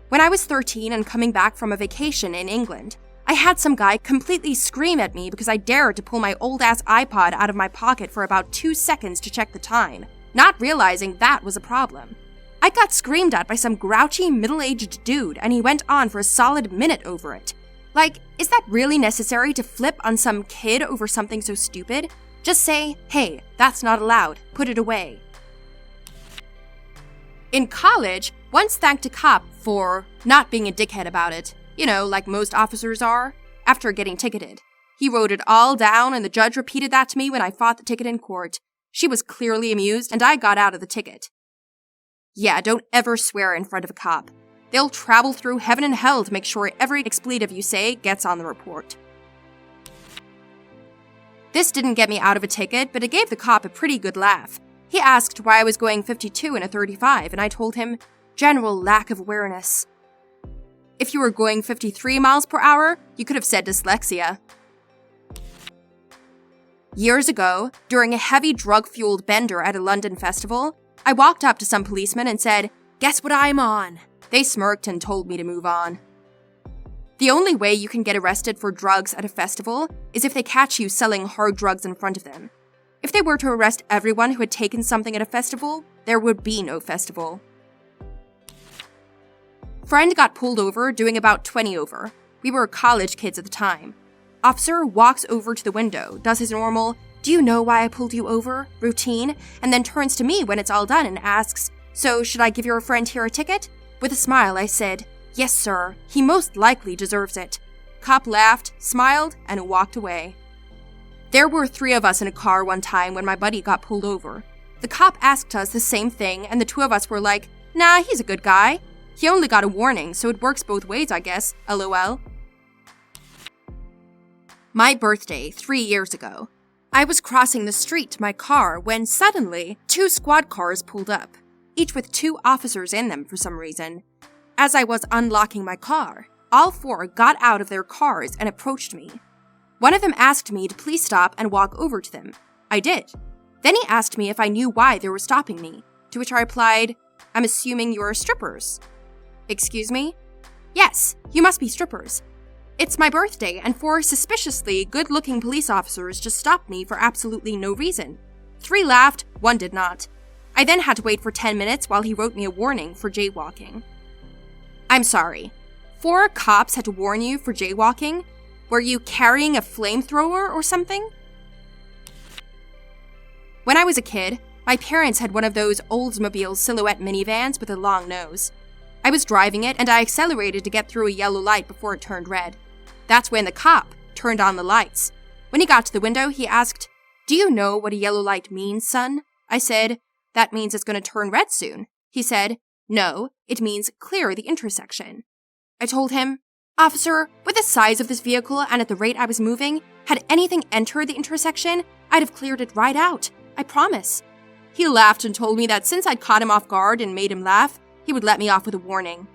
When I was 13 and coming back from a vacation in England, I had some guy completely scream at me because I dared to pull my old-ass iPod out of my pocket for about 2 seconds to check the time, not realizing that was a problem. I got screamed at by some grouchy middle-aged dude and he went on for a solid minute over it. Like, is that really necessary to flip on some kid over something so stupid? Just say, "Hey, that's not allowed, put it away." In college, once thanked a cop for not being a dickhead about it. You know, like most officers are, after getting ticketed. He wrote it all down and the judge repeated that to me when I fought the ticket in court. She was clearly amused and I got out of the ticket. Yeah, don't ever swear in front of a cop. They'll travel through heaven and hell to make sure every expletive you say gets on the report. This didn't get me out of a ticket, but it gave the cop a pretty good laugh. He asked why I was going 52 in a 35, and I told him, "General lack of awareness." If you were going 53 miles per hour, you could have said dyslexia. Years ago, during a heavy drug-fueled bender at a London festival, I walked up to some policemen and said, "Guess what I'm on?" They smirked and told me to move on. The only way you can get arrested for drugs at a festival is if they catch you selling hard drugs in front of them. If they were to arrest everyone who had taken something at a festival, there would be no festival. Friend got pulled over doing about 20 over. We were college kids at the time. Officer walks over to the window, does his normal, "Do you know why I pulled you over?" routine, and then turns to me when it's all done and asks, "So should I give your friend here a ticket?" With a smile, I said, "Yes, sir. He most likely deserves it." Cop laughed, smiled, and walked away. There were 3 of us in a car one time when my buddy got pulled over. The cop asked us the same thing, and the 2 of us were like, "Nah, he's a good guy. He only got a warning, so it works both ways, I guess, lol." My birthday, 3 years ago. I was crossing the street to my car when suddenly 2 squad cars pulled up, each with 2 officers in them for some reason. As I was unlocking my car, all 4 got out of their cars and approached me. One of them asked me to please stop and walk over to them. I did. Then he asked me if I knew why they were stopping me, to which I replied, "I'm assuming you're strippers." "Excuse me?" "Yes, you must be strippers. It's my birthday, and 4 suspiciously good-looking police officers just stopped me for absolutely no reason. 3 laughed, 1 did not. I then had to wait for 10 minutes while he wrote me a warning for jaywalking. I'm sorry. 4 cops had to warn you for jaywalking? Were you carrying a flamethrower or something? When I was a kid, my parents had one of those Oldsmobile silhouette minivans with a long nose. I was driving it and I accelerated to get through a yellow light before it turned red. That's when the cop turned on the lights. When he got to the window, he asked, "Do you know what a yellow light means, son?" I said, "That means it's going to turn red soon." He said, "No, it means clear the intersection." I told him, "Officer, with the size of this vehicle and at the rate I was moving, had anything entered the intersection, I'd have cleared it right out. I promise." He laughed and told me that since I'd caught him off guard and made him laugh, he would let me off with a warning.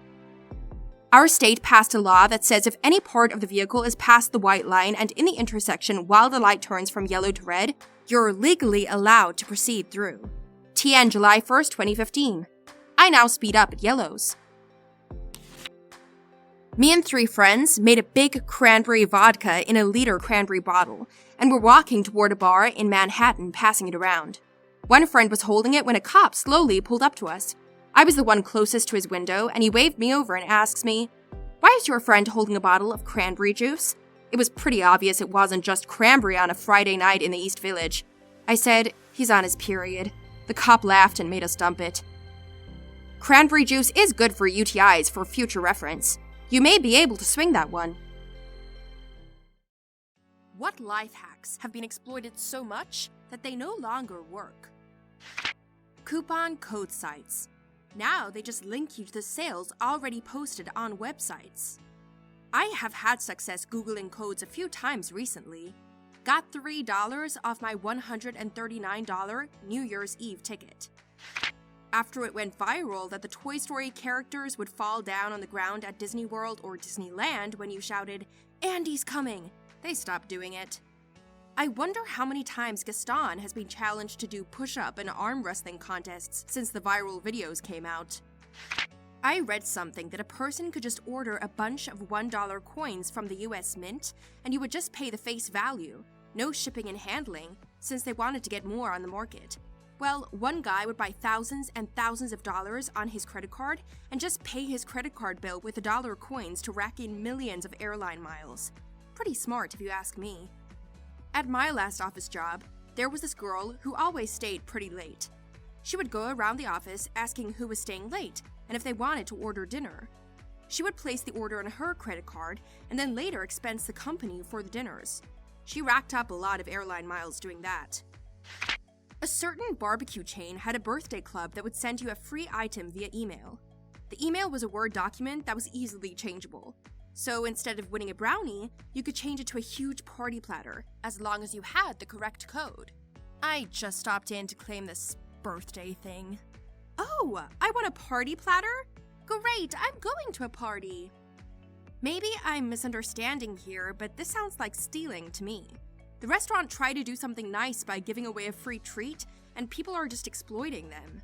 Our state passed a law that says if any part of the vehicle is past the white line and in the intersection while the light turns from yellow to red, you're legally allowed to proceed through. TN July 1st, 2015. I now speed up at yellows. Me and 3 friends made a big cranberry vodka in a liter cranberry bottle and were walking toward a bar in Manhattan, passing it around. One friend was holding it when a cop slowly pulled up to us. I was the one closest to his window, and he waved me over and asks me, "Why is your friend holding a bottle of cranberry juice?" It was pretty obvious it wasn't just cranberry on a Friday night in the East Village. I said, "He's on his period." The cop laughed and made us dump it. Cranberry juice is good for UTIs for future reference. You may be able to swing that one. What life hacks have been exploited so much that they no longer work? Coupon code sites. Now they just link you to the sales already posted on websites. I have had success Googling codes a few times recently. Got $3 off my $139 New Year's Eve ticket. After it went viral that the Toy Story characters would fall down on the ground at Disney World or Disneyland when you shouted, "Andy's coming," they stopped doing it. I wonder how many times Gaston has been challenged to do push-up and arm wrestling contests since the viral videos came out. I read something that a person could just order a bunch of $1 coins from the US Mint and you would just pay the face value, no shipping and handling, since they wanted to get more on the market. Well, one guy would buy thousands and thousands of dollars on his credit card and just pay his credit card bill with $1 coins to rack in millions of airline miles. Pretty smart if you ask me. At my last office job, there was this girl who always stayed pretty late. She would go around the office asking who was staying late and if they wanted to order dinner. She would place the order on her credit card and then later expense the company for the dinners. She racked up a lot of airline miles doing that. A certain barbecue chain had a birthday club that would send you a free item via email. The email was a Word document that was easily changeable. So instead of winning a brownie, you could change it to a huge party platter, as long as you had the correct code. I just stopped in to claim this birthday thing. Oh, I want a party platter? Great, I'm going to a party. Maybe I'm misunderstanding here, but this sounds like stealing to me. The restaurant tried to do something nice by giving away a free treat, and people are just exploiting them.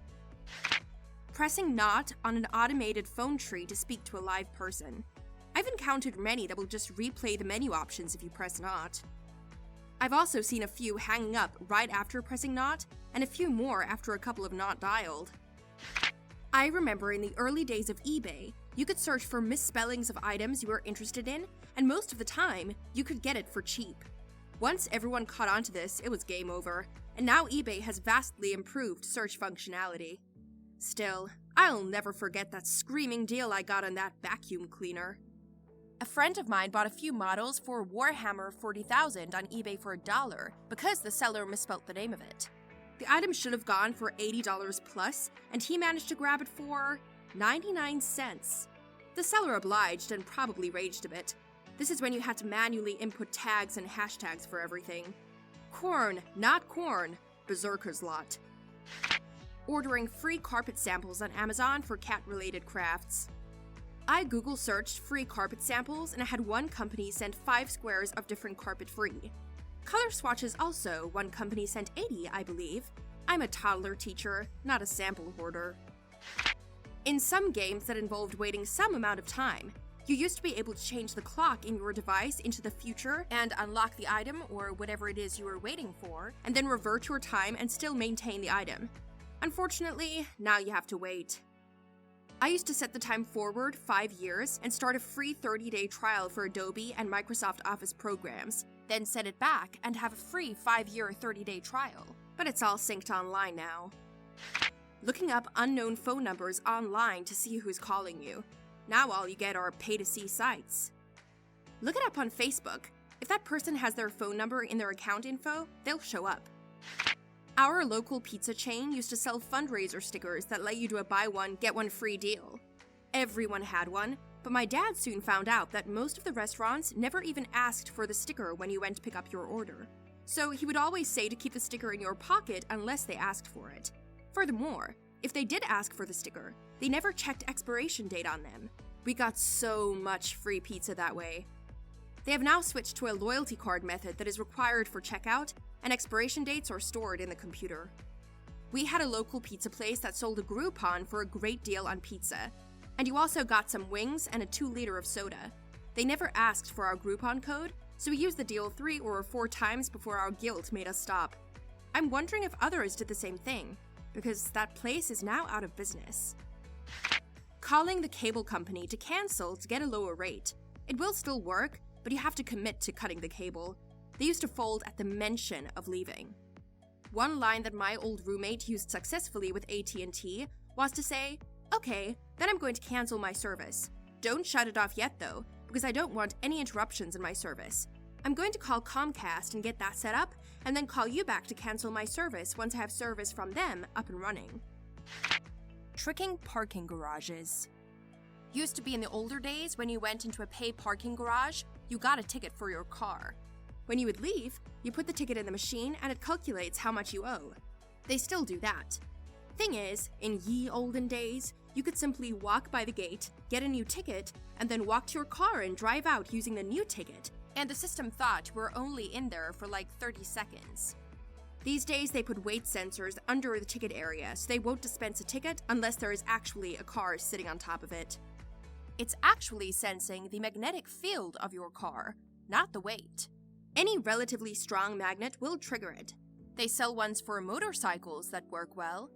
Pressing not on an automated phone tree to speak to a live person. I've encountered many that will just replay the menu options if you press not. I've also seen a few hanging up right after pressing not, and a few more after a couple of not dialed. I remember in the early days of eBay, you could search for misspellings of items you were interested in, and most of the time, you could get it for cheap. Once everyone caught on to this, it was game over, and now eBay has vastly improved search functionality. Still, I'll never forget that screaming deal I got on that vacuum cleaner. A friend of mine bought a few models for Warhammer 40,000 on eBay for $1 because the seller misspelt the name of it. The item should have gone for $80 plus, and he managed to grab it for 99 cents. The seller obliged and probably raged a bit. This is when you had to manually input tags and hashtags for everything. Corn, not corn, berserker's lot. Ordering free carpet samples on Amazon for cat-related crafts. I Google searched free carpet samples and I had one company send 5 squares of different carpet free. Color swatches also, one company sent 80, I believe. I'm a toddler teacher, not a sample hoarder. In some games that involved waiting some amount of time, you used to be able to change the clock in your device into the future and unlock the item or whatever it is you were waiting for, and then revert your time and still maintain the item. Unfortunately, now you have to wait. I used to set the time forward 5 years and start a free 30-day trial for Adobe and Microsoft Office programs, then set it back and have a free 5-year 30-day trial. but it's all synced online now. Looking up unknown phone numbers online to see who's calling you. Now all you get are pay-to-see sites. Look it up on Facebook. If that person has their phone number in their account info, they'll show up. Our local pizza chain used to sell fundraiser stickers that let you do a buy one, get one free deal. Everyone had one, but my dad soon found out that most of the restaurants never even asked for the sticker when you went to pick up your order. So he would always say to keep the sticker in your pocket unless they asked for it. Furthermore, if they did ask for the sticker, they never checked expiration date on them. We got so much free pizza that way. They have now switched to a loyalty card method that is required for checkout, and expiration dates are stored in the computer. We had a local pizza place that sold a Groupon for a great deal on pizza, and you also got some wings and a 2-liter of soda. They never asked for our Groupon code, so we used the deal 3 or 4 times before our guilt made us stop. I'm wondering if others did the same thing, because that place is now out of business. Calling the cable company to cancel to get a lower rate. It will still work, but you have to commit to cutting the cable. They used to fold at the mention of leaving. One line that my old roommate used successfully with AT&T was to say, "Okay, then I'm going to cancel my service. Don't shut it off yet though, because I don't want any interruptions in my service. I'm going to call Comcast and get that set up, and then call you back to cancel my service once I have service from them up and running." Tricking parking garages. Used to be in the older days when you went into a pay parking garage, you got a ticket for your car. When you would leave, you put the ticket in the machine and it calculates how much you owe. They still do that. Thing is, in ye olden days, you could simply walk by the gate, get a new ticket, and then walk to your car and drive out using the new ticket, and the system thought we're only in there for like 30 seconds. These days they put weight sensors under the ticket area so they won't dispense a ticket unless there is actually a car sitting on top of it. It's actually sensing the magnetic field of your car, not the weight. Any relatively strong magnet will trigger it. They sell ones for motorcycles that work well.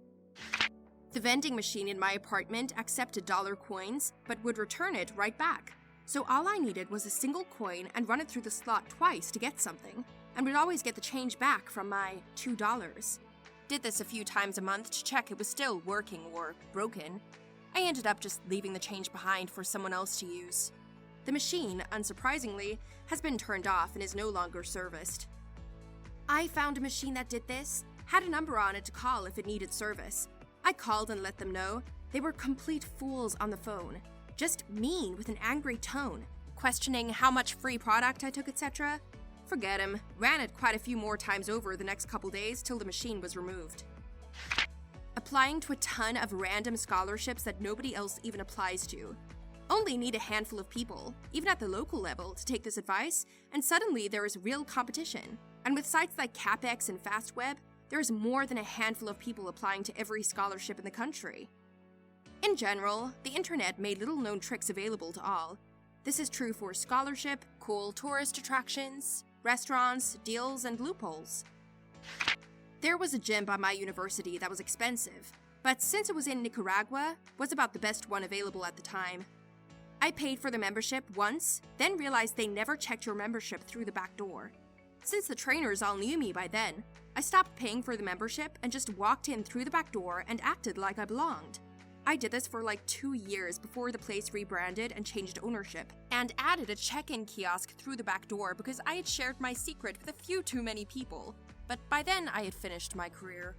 The vending machine in my apartment accepted dollar coins, but would return it right back. So all I needed was a single coin and run it through the slot twice to get something, and would always get the change back from my $2. Did this a few times a month to check it was still working or broken. I ended up just leaving the change behind for someone else to use. The machine, unsurprisingly, has been turned off and is no longer serviced. I found a machine that did this, had a number on it to call if it needed service. I called and let them know. They were complete fools on the phone. Just mean with an angry tone, questioning how much free product I took, etc. Forget him. Ran it quite a few more times over the next couple days till the machine was removed. Applying to a ton of random scholarships that nobody else even applies to. Only need a handful of people, even at the local level, to take this advice, and suddenly there is real competition. And with sites like CapEx and FastWeb, there is more than a handful of people applying to every scholarship in the country. In general, the internet made little-known tricks available to all. This is true for scholarship, cool tourist attractions, restaurants, deals, and loopholes. There was a gym by my university that was expensive, but since it was in Nicaragua, was about the best one available at the time. I paid for the membership once, then realized they never checked your membership through the back door. Since the trainers all knew me by then, I stopped paying for the membership and just walked in through the back door and acted like I belonged. I did this for like 2 years before the place rebranded and changed ownership, and added a check-in kiosk through the back door because I had shared my secret with a few too many people, but by then I had finished my career.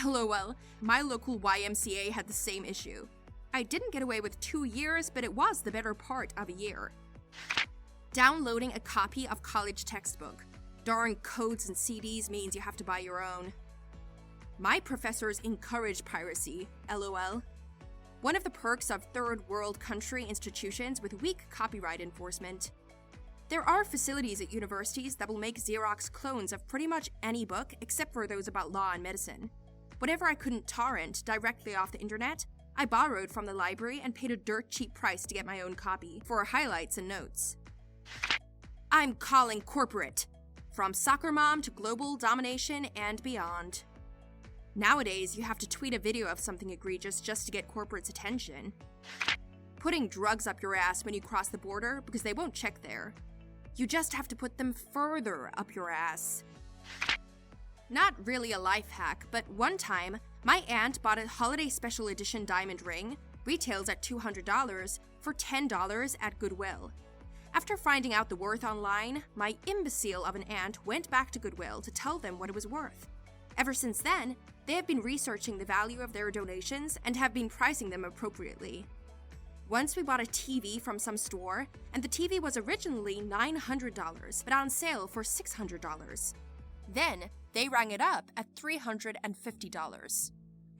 LOL, my local YMCA had the same issue. I didn't get away with 2 years, but it was the better part of a year. Downloading a copy of college textbook. Darn codes and CDs means you have to buy your own. My professors encourage piracy, LOL. One of the perks of third world country institutions with weak copyright enforcement. There are facilities at universities that will make Xerox clones of pretty much any book except for those about law and medicine. Whatever I couldn't torrent directly off the internet, I borrowed from the library and paid a dirt cheap price to get my own copy, for highlights and notes. I'm calling corporate. From soccer mom to global domination and beyond. Nowadays, you have to tweet a video of something egregious just to get corporate's attention. Putting drugs up your ass when you cross the border because they won't check there. You just have to put them further up your ass. Not really a life hack, but one time, my aunt bought a holiday special edition diamond ring, retails at $200, for $10 at Goodwill. After finding out the worth online, my imbecile of an aunt went back to Goodwill to tell them what it was worth. Ever since then, they have been researching the value of their donations and have been pricing them appropriately. Once we bought a TV from some store, and the TV was originally $900, but on sale for $600. Then, they rang it up at $350.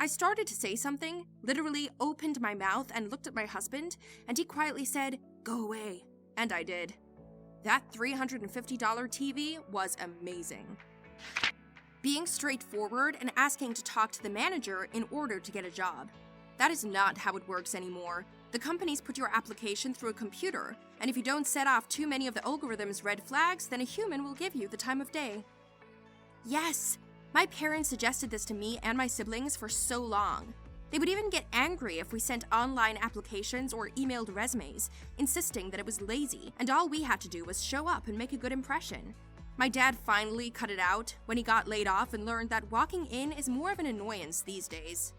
I started to say something, literally opened my mouth and looked at my husband, and he quietly said, "Go away." And I did. That $350 TV was amazing. Being straightforward and asking to talk to the manager in order to get a job. That is not how it works anymore. The companies put your application through a computer, and if you don't set off too many of the algorithm's red flags, then a human will give you the time of day. Yes! My parents suggested this to me and my siblings for so long. They would even get angry if we sent online applications or emailed resumes, insisting that it was lazy, and all we had to do was show up and make a good impression. My dad finally cut it out when he got laid off and learned that walking in is more of an annoyance these days.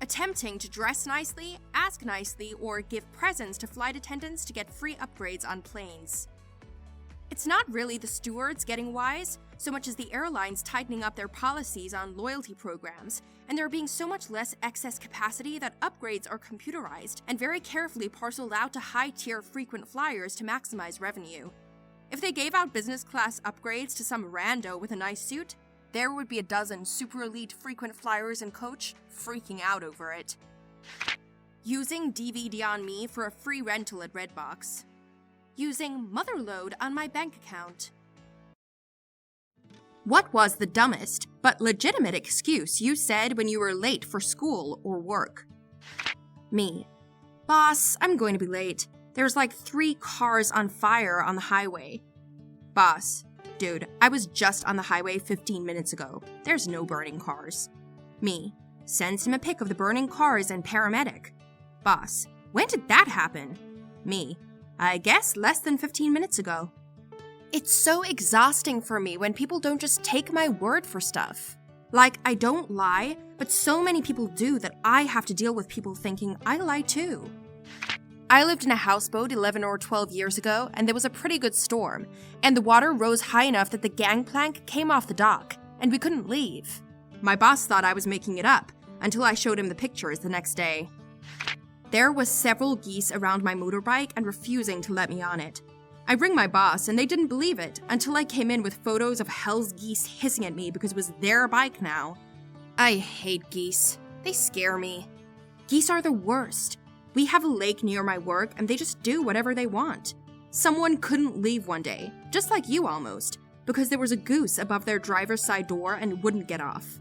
Attempting to dress nicely, ask nicely, or give presents to flight attendants to get free upgrades on planes. It's not really the stewards getting wise, so much as the airlines tightening up their policies on loyalty programs, and there being so much less excess capacity that upgrades are computerized and very carefully parceled out to high-tier frequent flyers to maximize revenue. If they gave out business class upgrades to some rando with a nice suit, there would be a dozen super elite frequent flyers and coach freaking out over it. Using DVD on me for a free rental at Redbox. Using Motherload on my bank account. What was the dumbest but legitimate excuse you said when you were late for school or work? Me. Boss, I'm going to be late. There's like 3 cars on fire on the highway. Boss. Dude, I was just on the highway 15 minutes ago. There's no burning cars. Me. Sends him a pic of the burning cars and paramedic. Boss. When did that happen? Me. I guess less than 15 minutes ago. It's so exhausting for me when people don't just take my word for stuff. Like, I don't lie, but so many people do that I have to deal with people thinking I lie too. I lived in a houseboat 11 or 12 years ago, and there was a pretty good storm, and the water rose high enough that the gangplank came off the dock, and we couldn't leave. My boss thought I was making it up, until I showed him the pictures the next day. There was several geese around my motorbike and refusing to let me on it. I rang my boss, and they didn't believe it, until I came in with photos of hell's geese hissing at me because it was their bike now. I hate geese. They scare me. Geese are the worst. We have a lake near my work, and they just do whatever they want. Someone couldn't leave one day, just like you almost, because there was a goose above their driver's side door and wouldn't get off.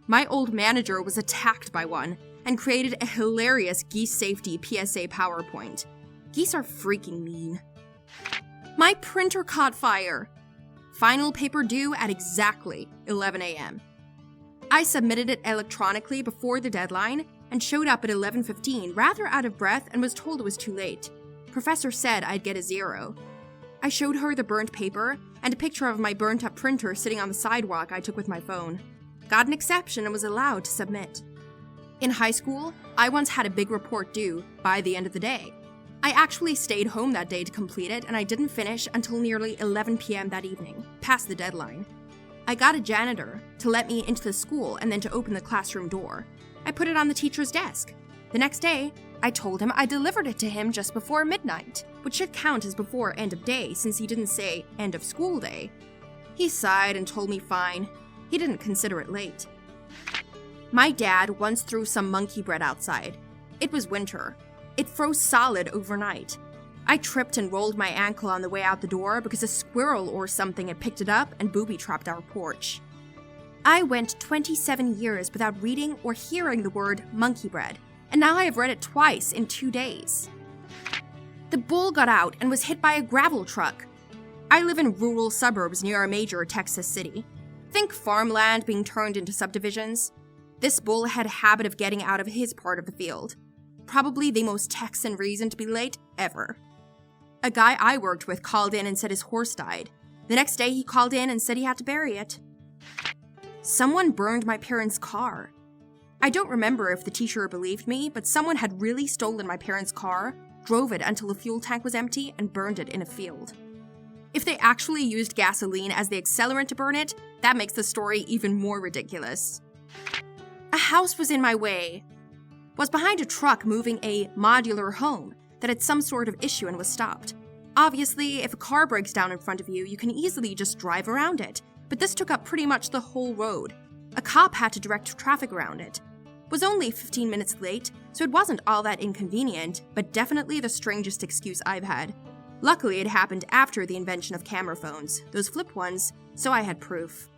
My old manager was attacked by one, and created a hilarious geese safety PSA PowerPoint. Geese are freaking mean. My printer caught fire. Final paper due at exactly 11 a.m. I submitted it electronically before the deadline and showed up at 11:15 rather out of breath and was told it was too late. Professor said I'd get a 0. I showed her the burnt paper and a picture of my burnt up printer sitting on the sidewalk I took with my phone. Got an exception and was allowed to submit. In high school, I once had a big report due by the end of the day. I actually stayed home that day to complete it, and I didn't finish until nearly 11 p.m. that evening, past the deadline. I got a janitor to let me into the school and then to open the classroom door. I put it on the teacher's desk. The next day, I told him I delivered it to him just before midnight, which should count as before end of day since he didn't say end of school day. He sighed and told me fine. He didn't consider it late. My dad once threw some monkey bread outside. It was winter. It froze solid overnight. I tripped and rolled my ankle on the way out the door because a squirrel or something had picked it up and booby-trapped our porch. I went 27 years without reading or hearing the word monkey bread, and now I have read it twice in 2 days. The bull got out and was hit by a gravel truck. I live in rural suburbs near a major Texas city. Think farmland being turned into subdivisions. This bull had a habit of getting out of his part of the field. Probably the most Texan reason to be late ever. A guy I worked with called in and said his horse died. The next day he called in and said he had to bury it. Someone burned my parents' car. I don't remember if the teacher believed me, but someone had really stolen my parents' car, drove it until the fuel tank was empty, and burned it in a field. If they actually used gasoline as the accelerant to burn it, that makes the story even more ridiculous. A house was in my way. Was behind a truck moving a modular home that had some sort of issue and was stopped. Obviously, if a car breaks down in front of you, you can easily just drive around it, but this took up pretty much the whole road. A cop had to direct traffic around it. Was only 15 minutes late, so it wasn't all that inconvenient, but definitely the strangest excuse I've had. Luckily, it happened after the invention of camera phones, those flip ones, so I had proof.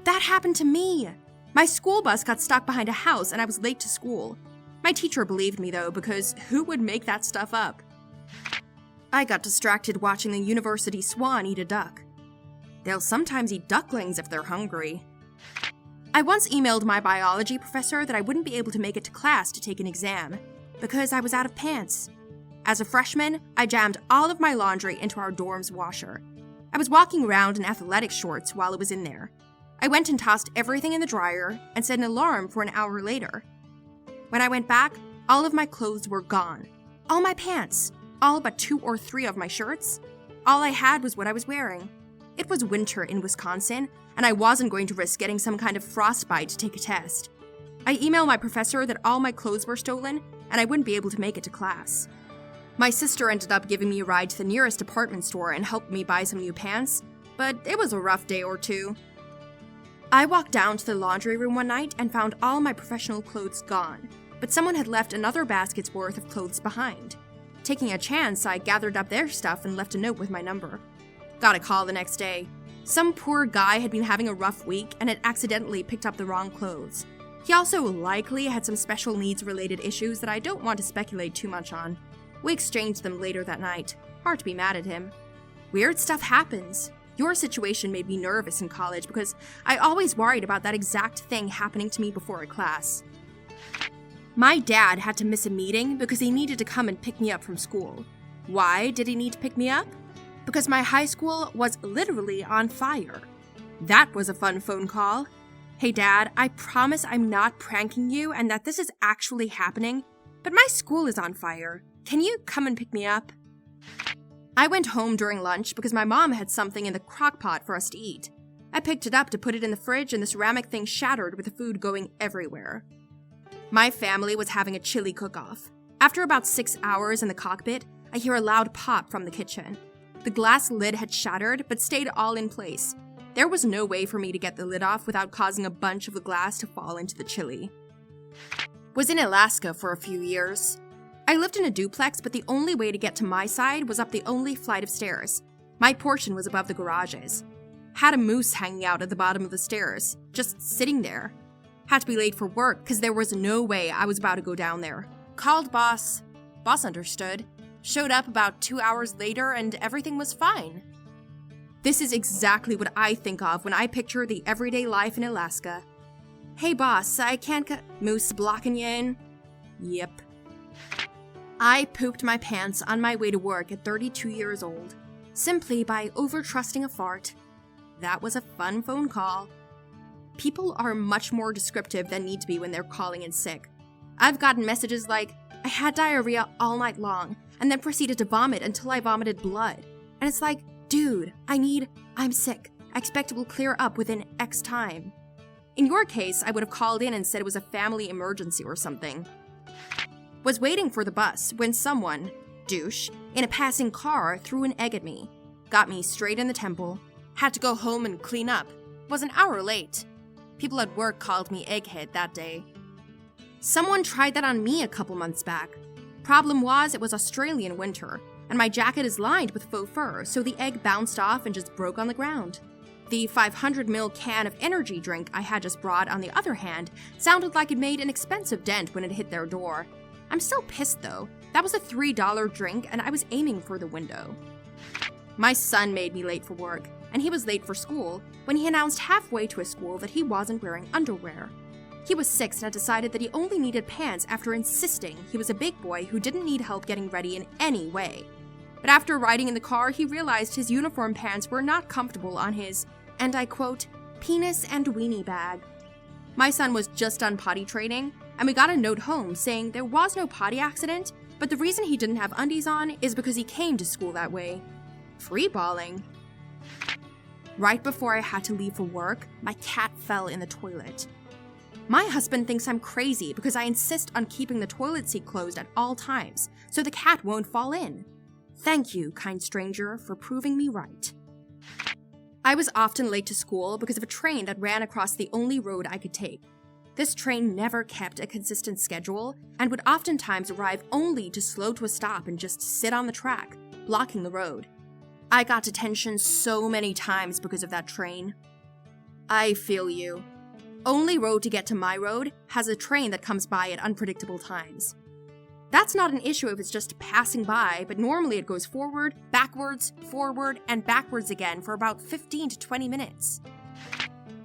That happened to me! My school bus got stuck behind a house and I was late to school. My teacher believed me though, because who would make that stuff up? I got distracted watching the university swan eat a duck. They'll sometimes eat ducklings if they're hungry. I once emailed my biology professor that I wouldn't be able to make it to class to take an exam, because I was out of pants. As a freshman, I jammed all of my laundry into our dorm's washer. I was walking around in athletic shorts while it was in there. I went and tossed everything in the dryer and set an alarm for an hour later. When I went back, all of my clothes were gone. All my pants, all but 2 or 3 of my shirts. All I had was what I was wearing. It was winter in Wisconsin, and I wasn't going to risk getting some kind of frostbite to take a test. I emailed my professor that all my clothes were stolen, and I wouldn't be able to make it to class. My sister ended up giving me a ride to the nearest department store and helped me buy some new pants, but it was a rough day or two. I walked down to the laundry room one night and found all my professional clothes gone, but someone had left another basket's worth of clothes behind. Taking a chance, I gathered up their stuff and left a note with my number. Got a call the next day. Some poor guy had been having a rough week and had accidentally picked up the wrong clothes. He also likely had some special needs-related issues that I don't want to speculate too much on. We exchanged them later that night. Hard to be mad at him. Weird stuff happens. Your situation made me nervous in college because I always worried about that exact thing happening to me before a class. My dad had to miss a meeting because he needed to come and pick me up from school. Why did he need to pick me up? Because my high school was literally on fire. That was a fun phone call. Hey Dad, I promise I'm not pranking you and that this is actually happening, but my school is on fire. Can you come and pick me up? I went home during lunch because my mom had something in the crock pot for us to eat. I picked it up to put it in the fridge and the ceramic thing shattered with the food going everywhere. My family was having a chili cook-off. After about 6 hours in the cockpit, I hear a loud pop from the kitchen. The glass lid had shattered but stayed all in place. There was no way for me to get the lid off without causing a bunch of the glass to fall into the chili. Was in Alaska for a few years. I lived in a duplex, but the only way to get to my side was up the only flight of stairs. My portion was above the garages. Had a moose hanging out at the bottom of the stairs, just sitting there. Had to be late for work because there was no way I was about to go down there. Called boss. Boss understood. Showed up about 2 hours later and everything was fine. This is exactly what I think of when I picture the everyday life in Alaska. Hey boss, I can't Moose blocking you in? Yep. I pooped my pants on my way to work at 32 years old, simply by over-trusting a fart. That was a fun phone call. People are much more descriptive than need to be when they're calling in sick. I've gotten messages like, I had diarrhea all night long, and then proceeded to vomit until I vomited blood. And it's like, dude, I'm sick. I expect it will clear up within X time. In your case, I would have called in and said it was a family emergency or something. Was waiting for the bus when someone, douche, in a passing car threw an egg at me. Got me straight in the temple. Had to go home and clean up. Was an hour late. People at work called me egghead that day. Someone tried that on me a couple months back. Problem was, it was Australian winter, and my jacket is lined with faux fur, so the egg bounced off and just broke on the ground. The 500ml can of energy drink I had just brought, on the other hand, sounded like it made an expensive dent when it hit their door. I'm still pissed though. That was a $3 drink and I was aiming for the window. My son made me late for work, and he was late for school when he announced halfway to his school that he wasn't wearing underwear. He was 6 and had decided that he only needed pants after insisting he was a big boy who didn't need help getting ready in any way. But after riding in the car, he realized his uniform pants were not comfortable on his, and I quote, penis and weenie bag. My son was just done potty training, and we got a note home saying there was no potty accident, but the reason he didn't have undies on is because he came to school that way. Free balling. Right before I had to leave for work, my cat fell in the toilet. My husband thinks I'm crazy because I insist on keeping the toilet seat closed at all times, so the cat won't fall in. Thank you, kind stranger, for proving me right. I was often late to school because of a train that ran across the only road I could take. This train never kept a consistent schedule and would oftentimes arrive only to slow to a stop and just sit on the track, blocking the road. I got detention so many times because of that train. I feel you. Only road to get to my road has a train that comes by at unpredictable times. That's not an issue if it's just passing by, but normally it goes forward, forward, and backwards again for about 15 to 20 minutes.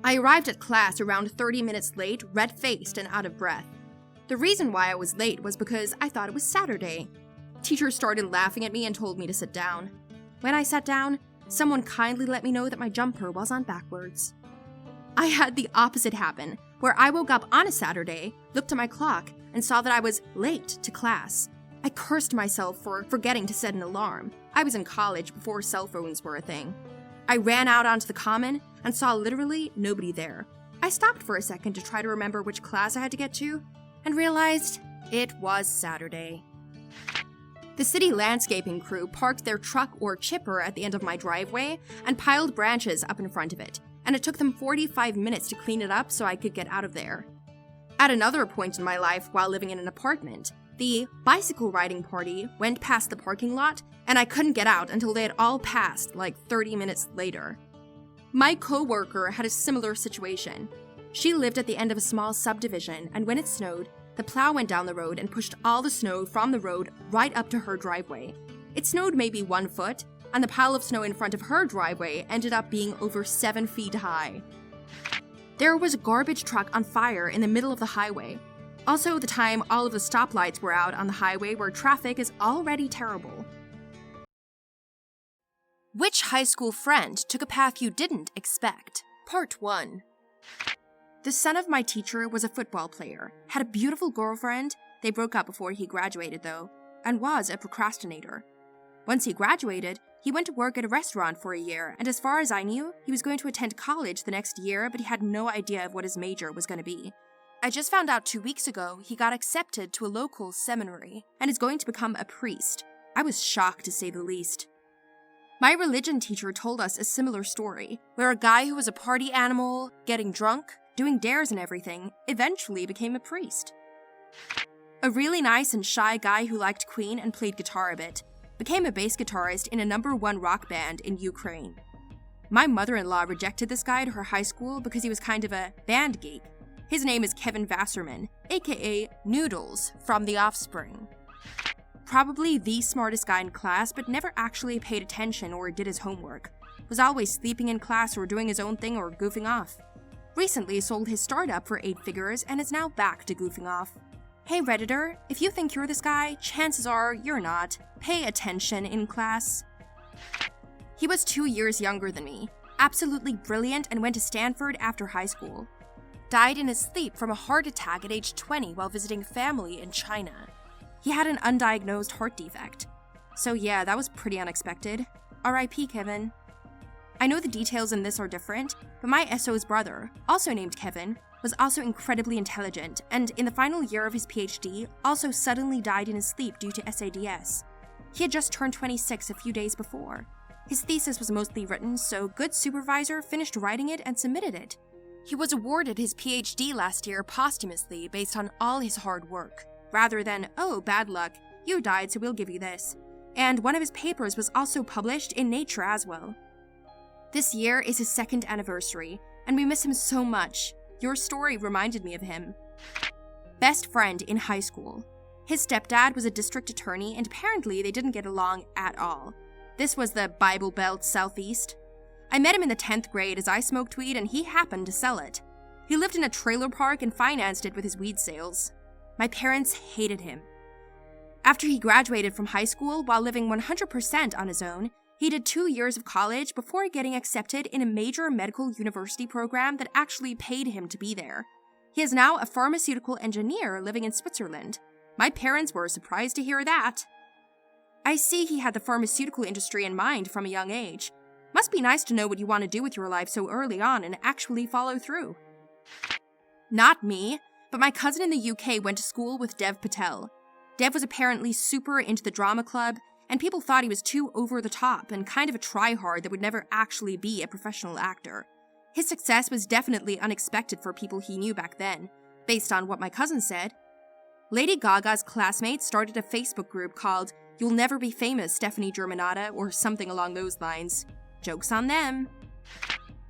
I arrived at class around 30 minutes late, red-faced and out of breath. The reason why I was late was because I thought it was Saturday. Teacher started laughing at me and told me to sit down. When I sat down, someone kindly let me know that my jumper was on backwards. I had the opposite happen, where I woke up on a Saturday, looked at my clock, and saw that I was late to class. I cursed myself for forgetting to set an alarm. I was in college before cell phones were a thing. I ran out onto the common and saw literally nobody there. I stopped for a second to try to remember which class I had to get to, and realized it was Saturday. The city landscaping crew parked their truck or chipper at the end of my driveway and piled branches up in front of it, and it took them 45 minutes to clean it up so I could get out of there. At another point in my life while living in an apartment, the bicycle riding party went past the parking lot, and I couldn't get out until they had all passed like 30 minutes later. My coworker had a similar situation. She lived at the end of a small subdivision, and when it snowed, the plow went down the road and pushed all the snow from the road right up to her driveway. It snowed maybe 1 foot, and the pile of snow in front of her driveway ended up being over 7 feet high. There was a garbage truck on fire in the middle of the highway. Also, the time all of the stoplights were out on the highway where traffic is already terrible. Which high school friend took a path you didn't expect? Part 1. The son of my teacher was a football player, had a beautiful girlfriend. They broke up before he graduated though, and was a procrastinator. Once he graduated, he went to work at a restaurant for a year, and as far as I knew, he was going to attend college the next year, but he had no idea of what his major was going to be. I just found out 2 weeks ago he got accepted to a local seminary and is going to become a priest. I was shocked to say the least. My religion teacher told us a similar story, where a guy who was a party animal, getting drunk, doing dares and everything, eventually became a priest. A really nice and shy guy who liked Queen and played guitar a bit, became a bass guitarist in a #1 rock band in Ukraine. My mother-in-law rejected this guy at her high school because he was kind of a band geek. His name is Kevin Vasserman, aka Noodles from The Offspring. Probably the smartest guy in class, but never actually paid attention or did his homework. Was always sleeping in class or doing his own thing or goofing off. Recently sold his startup for 8 figures and is now back to goofing off. Hey Redditor, if you think you're this guy, chances are you're not. Pay attention in class. He was 2 years younger than me, absolutely brilliant, and went to Stanford after high school. Died in his sleep from a heart attack at age 20 while visiting family in China. He had an undiagnosed heart defect. So yeah, that was pretty unexpected. R.I.P. Kevin. I know the details in this are different, but my SO's brother, also named Kevin, was also incredibly intelligent, and in the final year of his PhD, also suddenly died in his sleep due to SADS. He had just turned 26 a few days before. His thesis was mostly written, so good supervisor finished writing it and submitted it. He was awarded his PhD last year posthumously based on all his hard work, rather than, oh, bad luck, you died so we'll give you this. And one of his papers was also published in Nature as well. This year is his 2nd anniversary, and we miss him so much. Your story reminded me of him. Best friend in high school. His stepdad was a district attorney, and apparently they didn't get along at all. This was the Bible Belt Southeast. I met him in the 10th grade as I smoked weed and he happened to sell it. He lived in a trailer park and financed it with his weed sales. My parents hated him. After he graduated from high school while living 100% on his own, He did 2 years of college before getting accepted in a major medical university program that actually paid him to be there. He is now a pharmaceutical engineer living in Switzerland. My parents were surprised to hear that. I see he had the pharmaceutical industry in mind from a young age. Must be nice to know what you want to do with your life so early on and actually follow through. Not me, but my cousin in the UK went to school with Dev Patel. Dev was apparently super into the drama club, and people thought he was too over the top and kind of a tryhard that would never actually be a professional actor. His success was definitely unexpected for people he knew back then, based on what my cousin said. Lady Gaga's classmates started a Facebook group called You'll Never Be Famous, Stephanie Germanata, or something along those lines. Joke's on them.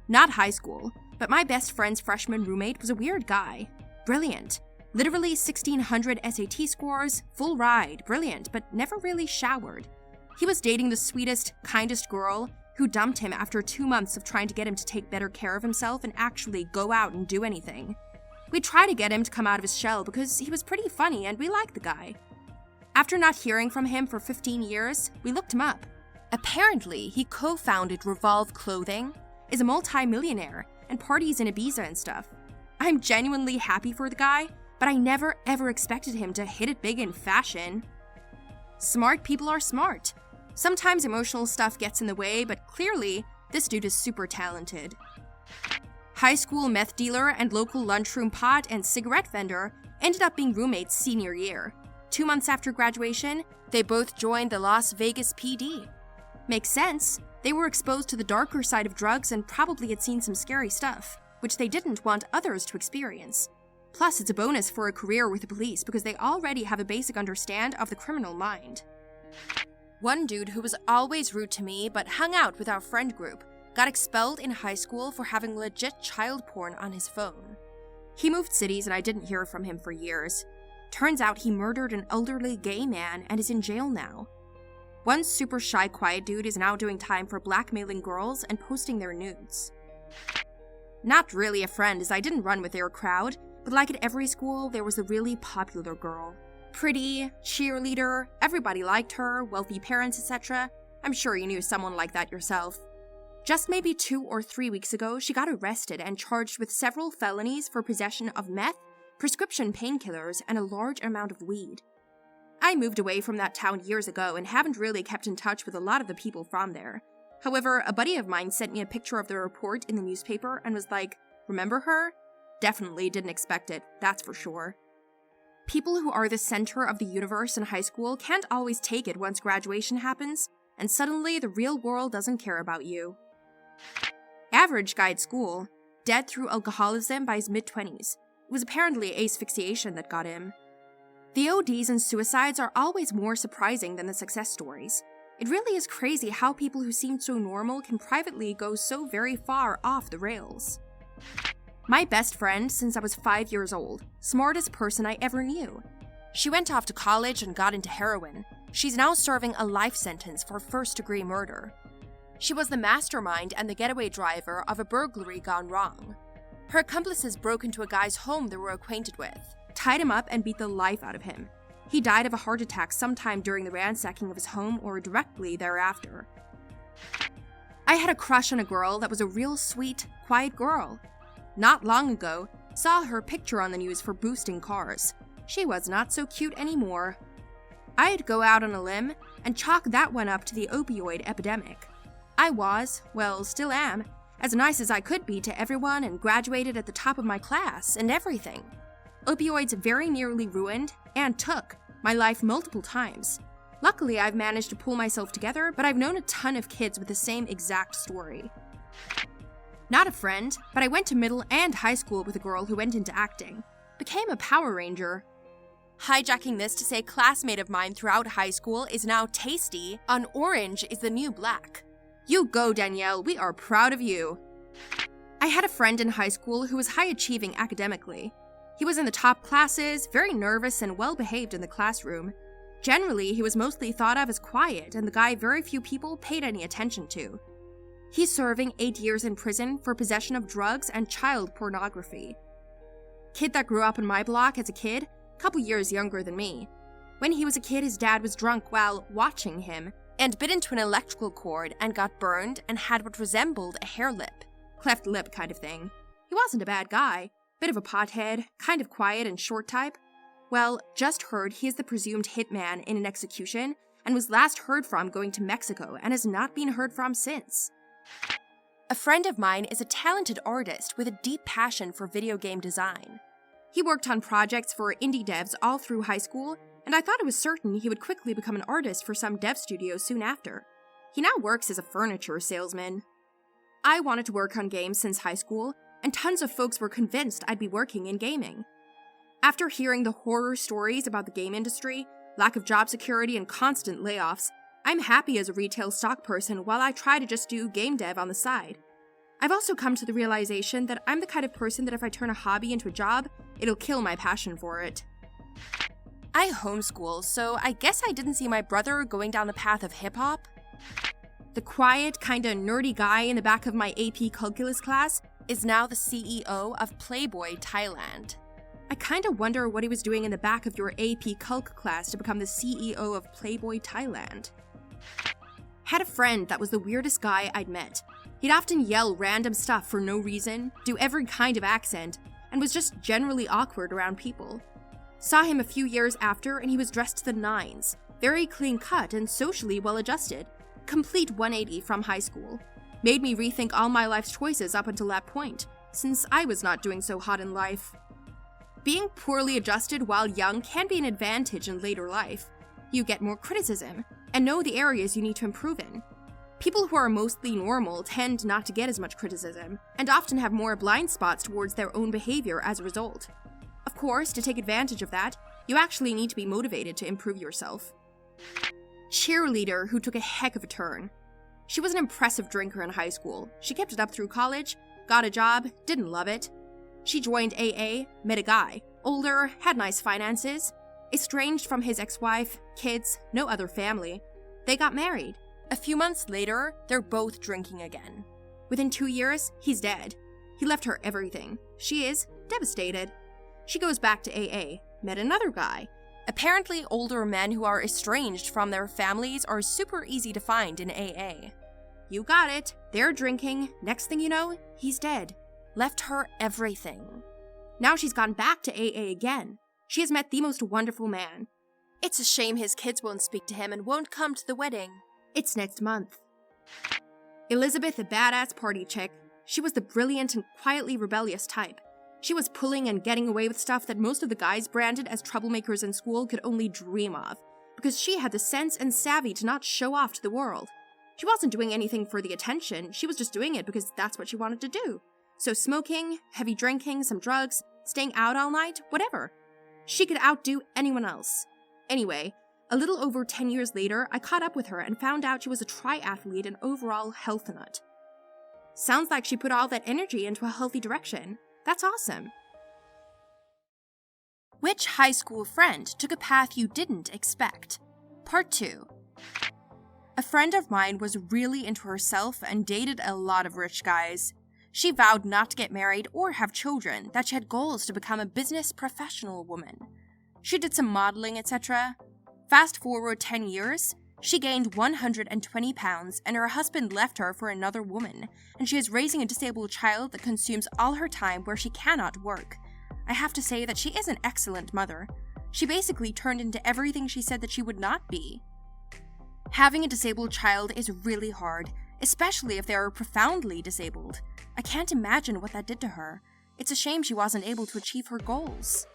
Not high school, but my best friend's freshman roommate was a weird guy. Brilliant. Literally 1,600 SAT scores, full ride, brilliant, but never really showered. He was dating the sweetest, kindest girl who dumped him after 2 months of trying to get him to take better care of himself and actually go out and do anything. We tried to get him to come out of his shell because he was pretty funny and we liked the guy. After not hearing from him for 15 years, we looked him up. Apparently, he co-founded Revolve Clothing, is a multi-millionaire, and parties in Ibiza and stuff. I'm genuinely happy for the guy, but I never ever expected him to hit it big in fashion. Smart people are smart. Sometimes emotional stuff gets in the way, but clearly, this dude is super talented. High school meth dealer and local lunchroom pot and cigarette vendor ended up being roommates senior year. 2 months after graduation, they both joined the Las Vegas PD. Makes sense. They were exposed to the darker side of drugs and probably had seen some scary stuff, which they didn't want others to experience. Plus, it's a bonus for a career with the police because they already have a basic understand of the criminal mind. One dude who was always rude to me but hung out with our friend group got expelled in high school for having legit child porn on his phone. He moved cities and I didn't hear from him for years. Turns out he murdered an elderly gay man and is in jail now. One super shy, quiet dude is now doing time for blackmailing girls and posting their nudes. Not really a friend, as I didn't run with their crowd, but like at every school, there was a really popular girl. Pretty, cheerleader, everybody liked her, wealthy parents, etc. I'm sure you knew someone like that yourself. Just maybe 2 or 3 weeks ago, she got arrested and charged with several felonies for possession of meth, prescription painkillers, and a large amount of weed. I moved away from that town years ago and haven't really kept in touch with a lot of the people from there. However, a buddy of mine sent me a picture of the report in the newspaper and was like, "Remember her?" Definitely didn't expect it, that's for sure. People who are the center of the universe in high school can't always take it once graduation happens, and suddenly the real world doesn't care about you. Average guy at school, dead through alcoholism by his mid-20s. It was apparently asphyxiation that got him. The ODs and suicides are always more surprising than the success stories. It really is crazy how people who seem so normal can privately go so very far off the rails. My best friend since I was 5 years old, smartest person I ever knew. She went off to college and got into heroin. She's now serving a life sentence for first-degree murder. She was the mastermind and the getaway driver of a burglary gone wrong. Her accomplices broke into a guy's home they were acquainted with, tied him up and beat the life out of him. He died of a heart attack sometime during the ransacking of his home or directly thereafter. I had a crush on a girl that was a real sweet, quiet girl. Not long ago, saw her picture on the news for boosting cars. She was not so cute anymore. I'd go out on a limb and chalk that one up to the opioid epidemic. I was, well, still am, as nice as I could be to everyone and graduated at the top of my class and everything. Opioids very nearly ruined, and took, my life multiple times. Luckily, I've managed to pull myself together, but I've known a ton of kids with the same exact story. Not a friend, but I went to middle and high school with a girl who went into acting. Became a Power Ranger. Hijacking this to say a classmate of mine throughout high school is now tasty on Orange is the New Black. You go, Danielle, we are proud of you. I had a friend in high school who was high-achieving academically. He was in the top classes, very nervous and well-behaved in the classroom. Generally, he was mostly thought of as quiet and the guy very few people paid any attention to. He's serving 8 years in prison for possession of drugs and child pornography. Kid that grew up on my block as a kid, a couple years younger than me. When he was a kid, his dad was drunk while watching him, and bit into an electrical cord and got burned and had what resembled a hair lip. Cleft lip kind of thing. He wasn't a bad guy. Bit of a pothead, kind of quiet and short type. Well, just heard he is the presumed hitman in an execution and was last heard from going to Mexico and has not been heard from since. A friend of mine is a talented artist with a deep passion for video game design. He worked on projects for indie devs all through high school, and I thought it was certain he would quickly become an artist for some dev studio soon after. He now works as a furniture salesman. I wanted to work on games since high school, and tons of folks were convinced I'd be working in gaming. After hearing the horror stories about the game industry, lack of job security, and constant layoffs, I'm happy as a retail stock person while I try to just do game dev on the side. I've also come to the realization that I'm the kind of person that if I turn a hobby into a job, it'll kill my passion for it. I homeschool, so I guess I didn't see my brother going down the path of hip-hop. The quiet, kinda nerdy guy in the back of my AP calculus class is now the CEO of Playboy Thailand. I kinda wonder what he was doing in the back of your AP Calc class to become the CEO of Playboy Thailand. Had a friend that was the weirdest guy I'd met. He'd often yell random stuff for no reason, do every kind of accent, and was just generally awkward around people. Saw him a few years after and he was dressed to the nines, very clean cut and socially well adjusted. Complete 180 from high school. Made me rethink all my life's choices up until that point, since I was not doing so hot in life. Being poorly adjusted while young can be an advantage in later life. You get more criticism, and know the areas you need to improve in. People who are mostly normal tend not to get as much criticism, and often have more blind spots towards their own behavior as a result. Of course, to take advantage of that, you actually need to be motivated to improve yourself. Cheerleader who took a heck of a turn. She was an impressive drinker in high school. She kept it up through college, got a job, didn't love it. She joined AA, met a guy, older, had nice finances, estranged from his ex-wife, kids, no other family. They got married. A few months later, they're both drinking again. Within 2 years, he's dead. He left her everything. She is devastated. She goes back to AA, met another guy. Apparently, older men who are estranged from their families are super easy to find in AA. You got it. They're drinking. Next thing you know, he's dead. Left her everything. Now she's gone back to AA again. She has met the most wonderful man. It's a shame his kids won't speak to him and won't come to the wedding. It's next month. Elizabeth, a badass party chick. She was the brilliant and quietly rebellious type. She was pulling and getting away with stuff that most of the guys branded as troublemakers in school could only dream of, because she had the sense and savvy to not show off to the world. She wasn't doing anything for the attention, she was just doing it because that's what she wanted to do. So smoking, heavy drinking, some drugs, staying out all night, whatever. She could outdo anyone else. Anyway, a little over 10 years later, I caught up with her and found out she was a triathlete and overall health nut. Sounds like she put all that energy into a healthy direction. That's awesome. Which high school friend took a path you didn't expect? Part 2. A friend of mine was really into herself and dated a lot of rich guys. She vowed not to get married or have children, that she had goals to become a business professional woman. She did some modeling, etc. Fast forward 10 years, she gained 120 pounds and her husband left her for another woman, and she is raising a disabled child that consumes all her time where she cannot work. I have to say that she is an excellent mother. She basically turned into everything she said that she would not be. Having a disabled child is really hard, especially if they are profoundly disabled. I can't imagine what that did to her. It's a shame she wasn't able to achieve her goals.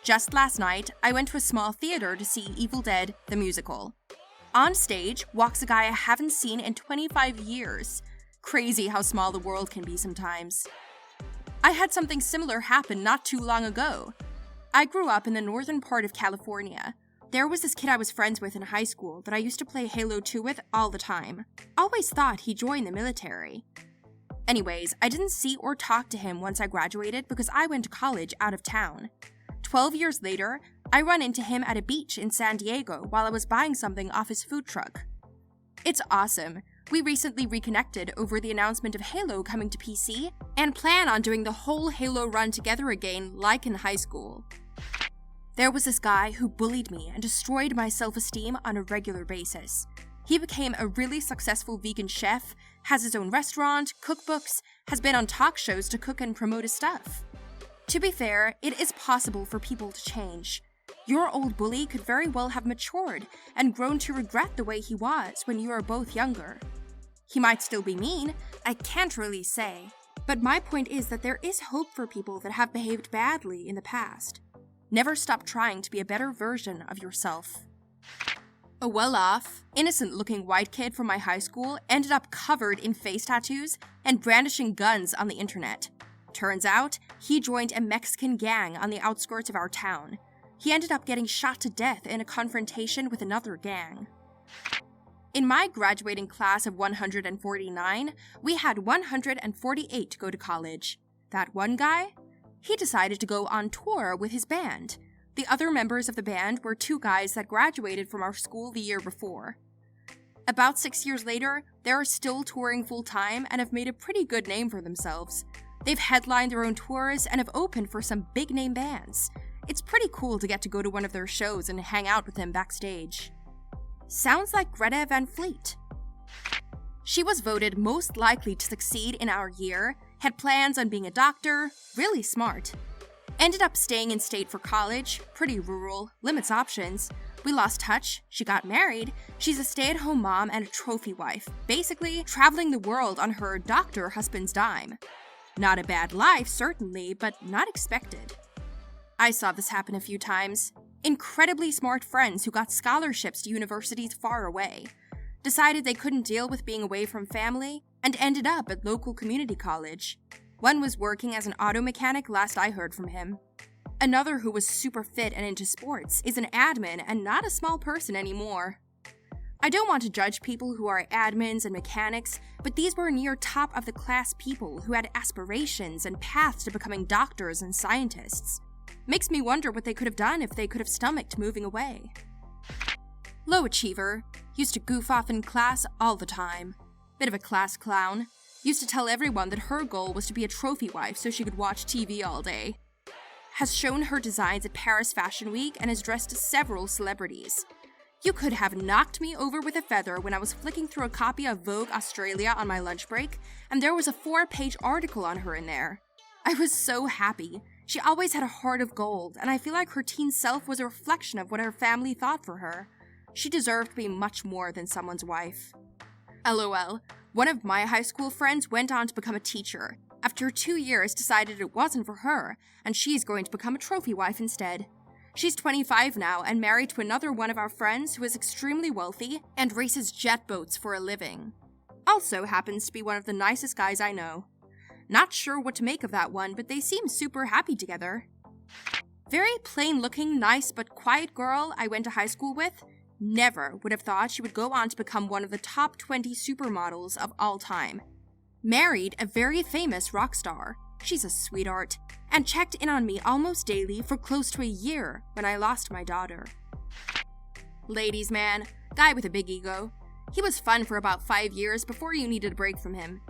Just last night, I went to a small theater to see Evil Dead, the musical. On stage walks a guy I haven't seen in 25 years. Crazy how small the world can be sometimes. I had something similar happen not too long ago. I grew up in the northern part of California. There was this kid I was friends with in high school that I used to play Halo 2 with all the time. Always thought he joined the military. Anyways, I didn't see or talk to him once I graduated because I went to college out of town. 12 years later, I run into him at a beach in San Diego while I was buying something off his food truck. It's awesome. We recently reconnected over the announcement of Halo coming to PC and plan on doing the whole Halo run together again like in high school. There was this guy who bullied me and destroyed my self-esteem on a regular basis. He became a really successful vegan chef, has his own restaurant, cookbooks, has been on talk shows to cook and promote his stuff. To be fair, it is possible for people to change. Your old bully could very well have matured and grown to regret the way he was when you were both younger. He might still be mean, I can't really say, but my point is that there is hope for people that have behaved badly in the past. Never stop trying to be a better version of yourself. A well-off, innocent-looking white kid from my high school ended up covered in face tattoos and brandishing guns on the internet. Turns out, he joined a Mexican gang on the outskirts of our town. He ended up getting shot to death in a confrontation with another gang. In my graduating class of 149, we had 148 go to college. That one guy? He decided to go on tour with his band. The other members of the band were two guys that graduated from our school the year before. About 6 years later, they are still touring full-time and have made a pretty good name for themselves. They've headlined their own tours and have opened for some big-name bands. It's pretty cool to get to go to one of their shows and hang out with them backstage. Sounds like Greta Van Fleet. She was voted most likely to succeed in our year, had plans on being a doctor, really smart. Ended up staying in state for college, pretty rural, limits options. We lost touch, she got married, she's a stay-at-home mom and a trophy wife, basically traveling the world on her doctor husband's dime. Not a bad life, certainly, but not expected. I saw this happen a few times. Incredibly smart friends who got scholarships to universities far away, decided they couldn't deal with being away from family, and ended up at local community college. One was working as an auto mechanic last I heard from him. Another who was super fit and into sports is an admin and not a small person anymore. I don't want to judge people who are admins and mechanics, but these were near top of the class people who had aspirations and paths to becoming doctors and scientists. Makes me wonder what they could have done if they could have stomached moving away. Low achiever, used to goof off in class all the time. Bit of a class clown. Used to tell everyone that her goal was to be a trophy wife so she could watch TV all day. Has shown her designs at Paris Fashion Week and has dressed several celebrities. You could have knocked me over with a feather when I was flicking through a copy of Vogue Australia on my lunch break, and there was a 4-page article on her in there. I was so happy. She always had a heart of gold, and I feel like her teen self was a reflection of what her family thought for her. She deserved to be much more than someone's wife. LOL. One of my high school friends went on to become a teacher. After 2 years, decided it wasn't for her, and she's going to become a trophy wife instead. She's 25 now and married to another one of our friends who is extremely wealthy and races jet boats for a living. Also happens to be one of the nicest guys I know. Not sure what to make of that one, but they seem super happy together. Very plain-looking, nice but quiet girl I went to high school with. Never would have thought she would go on to become one of the top 20 supermodels of all time. Married a very famous rock star. She's a sweetheart. And checked in on me almost daily for close to a year when I lost my daughter. Ladies man, guy with a big ego. He was fun for about 5 years before you needed a break from him.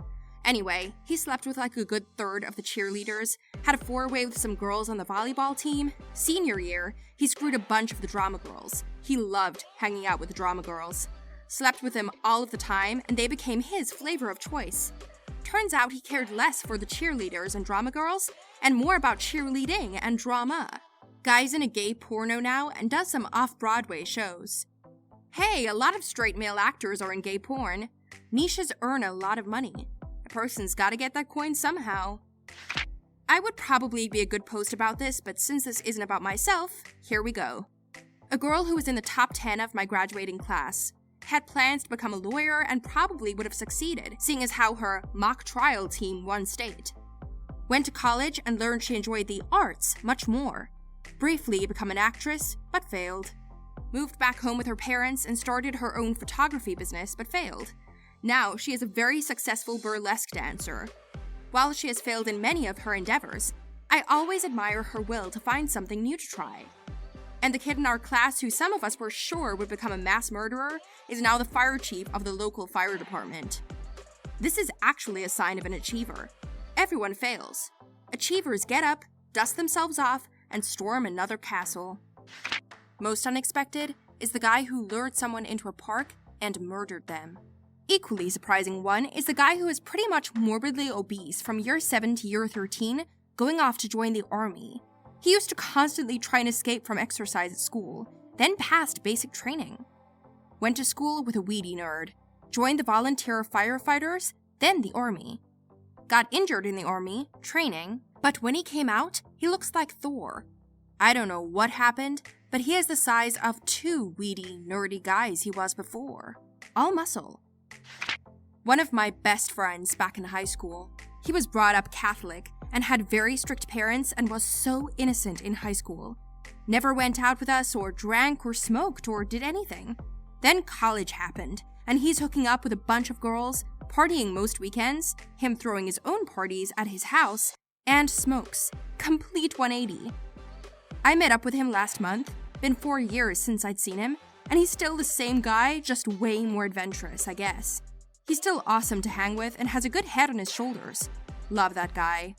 Anyway, he slept with like a good third of the cheerleaders, had a 4-way with some girls on the volleyball team. Senior year, he screwed a bunch of the drama girls. He loved hanging out with the drama girls. Slept with them all of the time, and they became his flavor of choice. Turns out he cared less for the cheerleaders and drama girls, and more about cheerleading and drama. Guy's in a gay porno now and does some off-Broadway shows. Hey, a lot of straight male actors are in gay porn. Niches earn a lot of money. A person's gotta get that coin somehow. I would probably be a good post about this, but since this isn't about myself, here we go. A girl who was in the top 10 of my graduating class. Had plans to become a lawyer and probably would have succeeded, seeing as how her mock trial team won state. Went to college and learned she enjoyed the arts much more. Briefly become an actress, but failed. Moved back home with her parents and started her own photography business, but failed. Now she is a very successful burlesque dancer. While she has failed in many of her endeavors, I always admire her will to find something new to try. And the kid in our class who some of us were sure would become a mass murderer is now the fire chief of the local fire department. This is actually a sign of an achiever. Everyone fails. Achievers get up, dust themselves off, and storm another castle. Most unexpected is the guy who lured someone into a park and murdered them. Equally surprising one is the guy who is pretty much morbidly obese from year 7 to year 13, going off to join the army. He used to constantly try and escape from exercise at school, then passed basic training. Went to school with a weedy nerd, joined the volunteer firefighters, then the army. Got injured in the army, training, but when he came out, he looks like Thor. I don't know what happened, but he is the size of 2 weedy, nerdy guys he was before. All muscle. One of my best friends back in high school. He was brought up Catholic and had very strict parents and was so innocent in high school. Never went out with us or drank or smoked or did anything. Then college happened, and he's hooking up with a bunch of girls, partying most weekends, him throwing his own parties at his house, and smokes. Complete 180. I met up with him last month, been 4 years since I'd seen him, and he's still the same guy, just way more adventurous, I guess. He's still awesome to hang with and has a good head on his shoulders. Love that guy.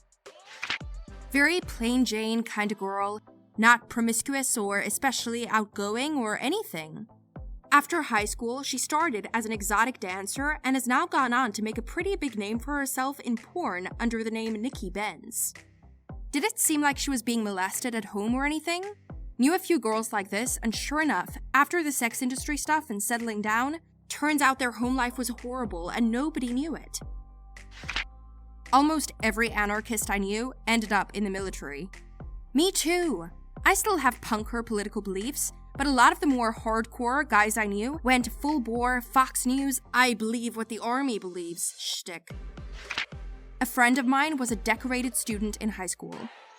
Very plain Jane kind of girl, not promiscuous or especially outgoing or anything. After high school, she started as an exotic dancer and has now gone on to make a pretty big name for herself in porn under the name Nikki Benz. Did it seem like she was being molested at home or anything? Knew a few girls like this, and sure enough, after the sex industry stuff and settling down, turns out their home life was horrible and nobody knew it. Almost every anarchist I knew ended up in the military. Me too. I still have punker political beliefs, but a lot of the more hardcore guys I knew went full bore Fox News, I believe what the army believes shtick. A friend of mine was a decorated student in high school.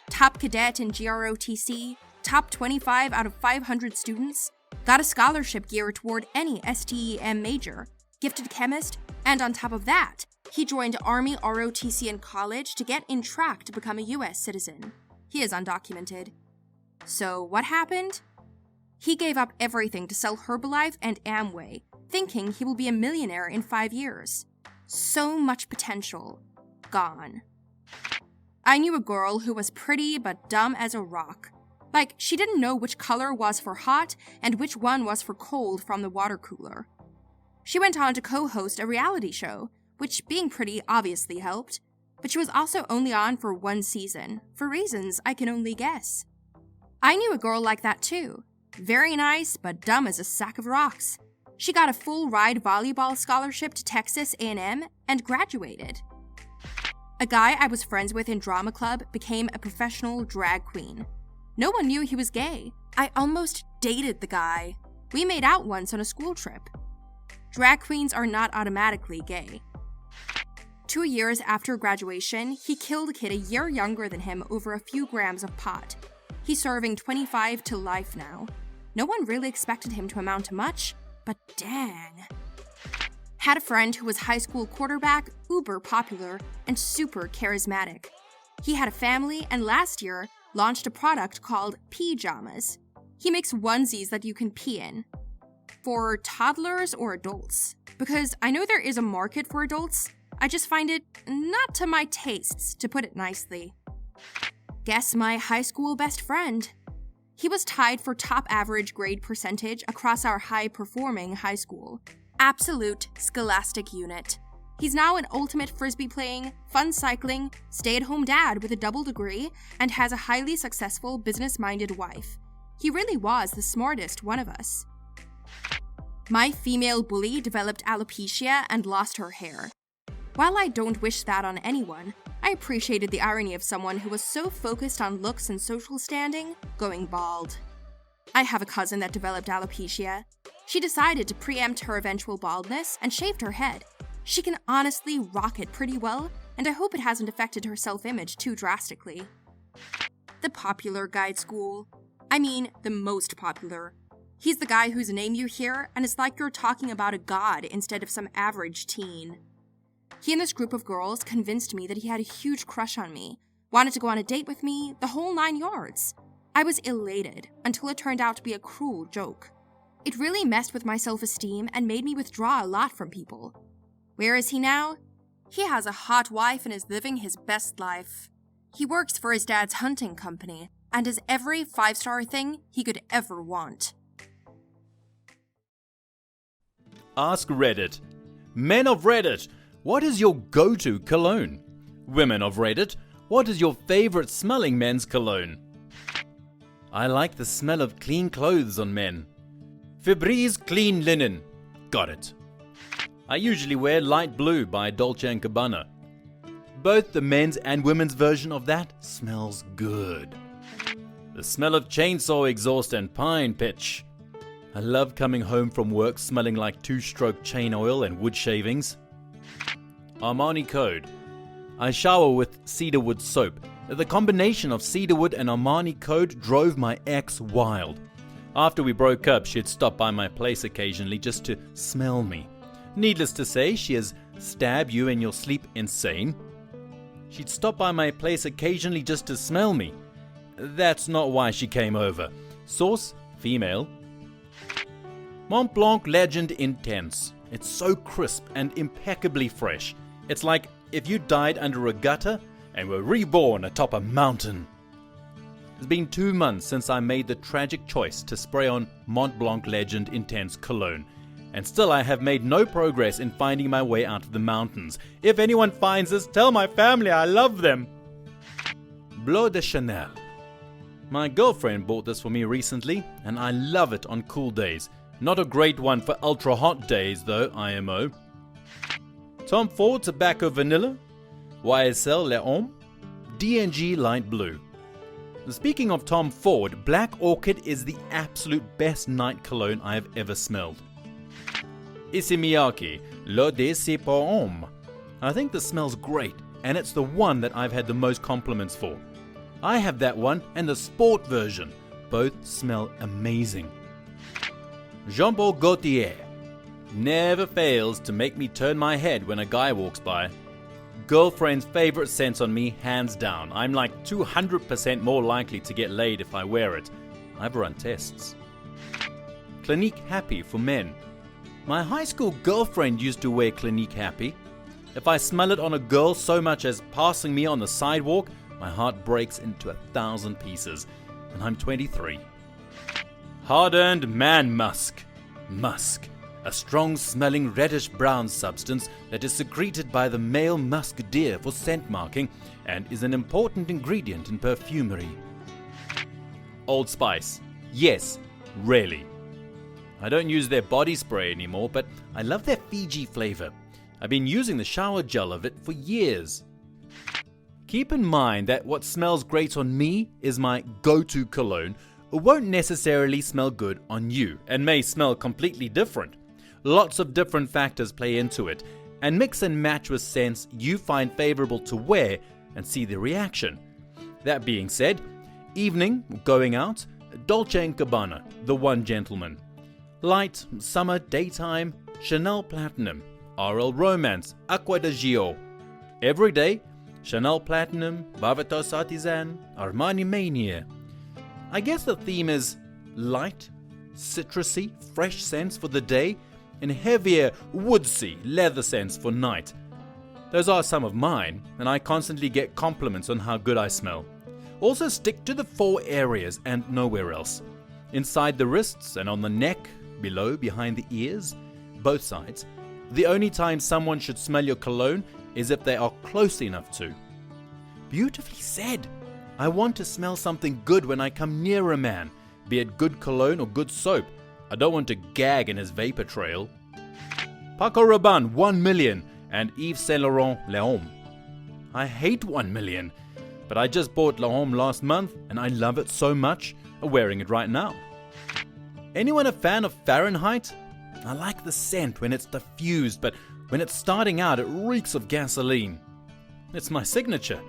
Top cadet in GROTC, top 25 out of 500 students, got a scholarship geared toward any STEM major, gifted chemist, and on top of that, he joined Army ROTC in college to get in track to become a US citizen. He is undocumented. So what happened? He gave up everything to sell Herbalife and Amway, thinking he will be a millionaire in 5 years. So much potential. Gone. I knew a girl who was pretty but dumb as a rock. Like, she didn't know which color was for hot and which one was for cold from the water cooler. She went on to co-host a reality show, which being pretty obviously helped, but she was also only on for 1 season, for reasons I can only guess. I knew a girl like that too. Very nice, but dumb as a sack of rocks. She got a full-ride volleyball scholarship to Texas A&M and graduated. A guy I was friends with in drama club became a professional drag queen. No one knew he was gay. I almost dated the guy. We made out once on a school trip. Drag queens are not automatically gay. 2 years after graduation, he killed a kid a year younger than him over a few grams of pot. He's serving 25 to life now. No one really expected him to amount to much, but dang. Had a friend who was high school quarterback, uber popular, and super charismatic. He had a family and last year launched a product called Pajamas. He makes onesies that you can pee in. For toddlers or adults? Because I know there is a market for adults, I just find it not to my tastes, to put it nicely. Guess my high school best friend. He was tied for top average grade percentage across our high-performing high school. Absolute scholastic unit. He's now an ultimate frisbee playing, fun cycling, stay-at-home dad with a double degree, and has a highly successful business-minded wife. He really was the smartest one of us. My female bully developed alopecia and lost her hair. While I don't wish that on anyone, I appreciated the irony of someone who was so focused on looks and social standing, going bald. I have a cousin that developed alopecia. She decided to preempt her eventual baldness and shaved her head. She can honestly rock it pretty well, and I hope it hasn't affected her self-image too drastically. The popular guy at school. I mean, the most popular. He's the guy whose name you hear, and it's like you're talking about a god instead of some average teen. He and this group of girls convinced me that he had a huge crush on me, wanted to go on a date with me, the whole 9 yards. I was elated, until it turned out to be a cruel joke. It really messed with my self-esteem and made me withdraw a lot from people. Where is he now? He has a hot wife and is living his best life. He works for his dad's hunting company, and is every 5-star thing he could ever want. Ask Reddit. Men of Reddit, what is your go-to cologne? Women of Reddit, what is your favorite smelling men's cologne? I like the smell of clean clothes on men. Febreze clean linen. Got it. I usually wear light blue by Dolce & Gabbana. Both the men's and women's version of that smells good. The smell of chainsaw exhaust and pine pitch. I love coming home from work smelling like two-stroke chain oil and wood shavings. Armani Code. I shower with cedarwood soap. The combination of cedarwood and Armani Code drove my ex wild. After we broke up, she'd stop by my place occasionally just to smell me. Needless to say, she has stabbed you in your sleep insane. She'd stop by my place occasionally just to smell me. That's not why she came over. Source, female. Mont Blanc Legend Intense. It's so crisp and impeccably fresh. It's like if you died under a gutter and were reborn atop a mountain. It's been 2 months since I made the tragic choice to spray on Mont Blanc Legend Intense cologne. And still I have made no progress in finding my way out of the mountains. If anyone finds this, tell my family I love them. Bleu de Chanel. My girlfriend bought this for me recently, and I love it on cool days. Not a great one for ultra hot days though, IMO. Tom Ford Tobacco Vanilla. YSL Le Homme. D&G Light Blue. Speaking of Tom Ford, Black Orchid is the absolute best night cologne I have ever smelled. Issey Miyake, L'eau de pour homme. I think this smells great, and it's the one that I've had the most compliments for. I have that one and the sport version. Both smell amazing. Jean-Paul Gaultier. Never fails to make me turn my head when a guy walks by. Girlfriend's favorite scent on me, hands down. I'm like 200% more likely to get laid if I wear it. I've run tests. Clinique Happy for men. My high school girlfriend used to wear Clinique Happy. If I smell it on a girl so much as passing me on the sidewalk, my heart breaks into 1,000 pieces. And I'm 23. Hard-earned man musk. Musk. A strong-smelling reddish-brown substance that is secreted by the male musk deer for scent marking and is an important ingredient in perfumery. Old Spice. Yes, really. I don't use their body spray anymore, but I love their Fiji flavor. I've been using the shower gel of it for years. Keep in mind that what smells great on me is my go-to cologne. It won't necessarily smell good on you and may smell completely different. Lots of different factors play into it, and mix and match with scents you find favorable to wear and see the reaction. That being said, evening, going out, Dolce & Gabbana, The One Gentleman. Light, summer, daytime, Chanel Platinum, RL Romance, Acqua di Gio. Every day, Chanel Platinum, Barbatos Artisan, Armani Mania. I guess the theme is light, citrusy, fresh scents for the day, and heavier, woodsy, leather scents for night. Those are some of mine, and I constantly get compliments on how good I smell. Also stick to the 4 areas and nowhere else. Inside the wrists and on the neck, below, behind the ears, both sides. The only time someone should smell your cologne is if they are close enough to. Beautifully said. I want to smell something good when I come near a man, be it good cologne or good soap. I don't want to gag in his vapor trail. Paco Rabanne 1 million and Yves Saint Laurent Le Homme. I hate 1 million, but I just bought Le Homme last month and I love it so much, I'm wearing it right now. Anyone a fan of Fahrenheit? I like the scent when it's diffused, but when it's starting out it reeks of gasoline. It's my signature.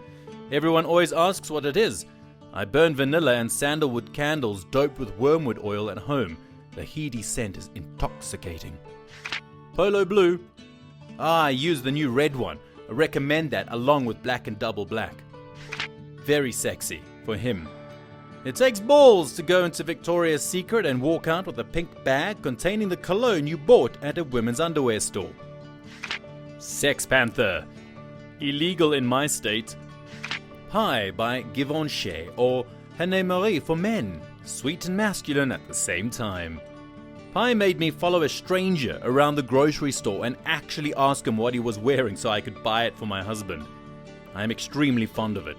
Everyone always asks what it is. I burn vanilla and sandalwood candles doped with wormwood oil at home. The heady scent is intoxicating. Polo Blue. I use the new red one. I recommend that along with black and double black. Very sexy for him. It takes balls to go into Victoria's Secret and walk out with a pink bag containing the cologne you bought at a women's underwear store. Sex Panther. Illegal in my state. Pie by Givenchy or Hannah Marie for men. Sweet and masculine at the same time. Pi made me follow a stranger around the grocery store and actually ask him what he was wearing so I could buy it for my husband. I am extremely fond of it.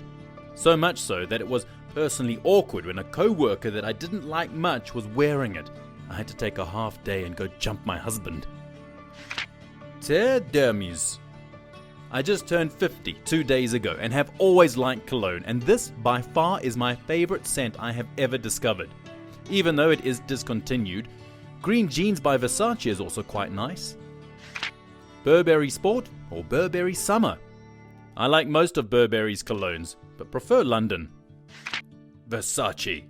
So much so that it was personally awkward when a co-worker that I didn't like much was wearing it. I had to take a half day and go jump my husband. Ter Dermis. I just turned 50 2 days ago and have always liked cologne, and this by far is my favorite scent I have ever discovered. Even though it is discontinued, Green Jeans by Versace is also quite nice. Burberry Sport or Burberry Summer. I like most of Burberry's colognes, but prefer London. Versace.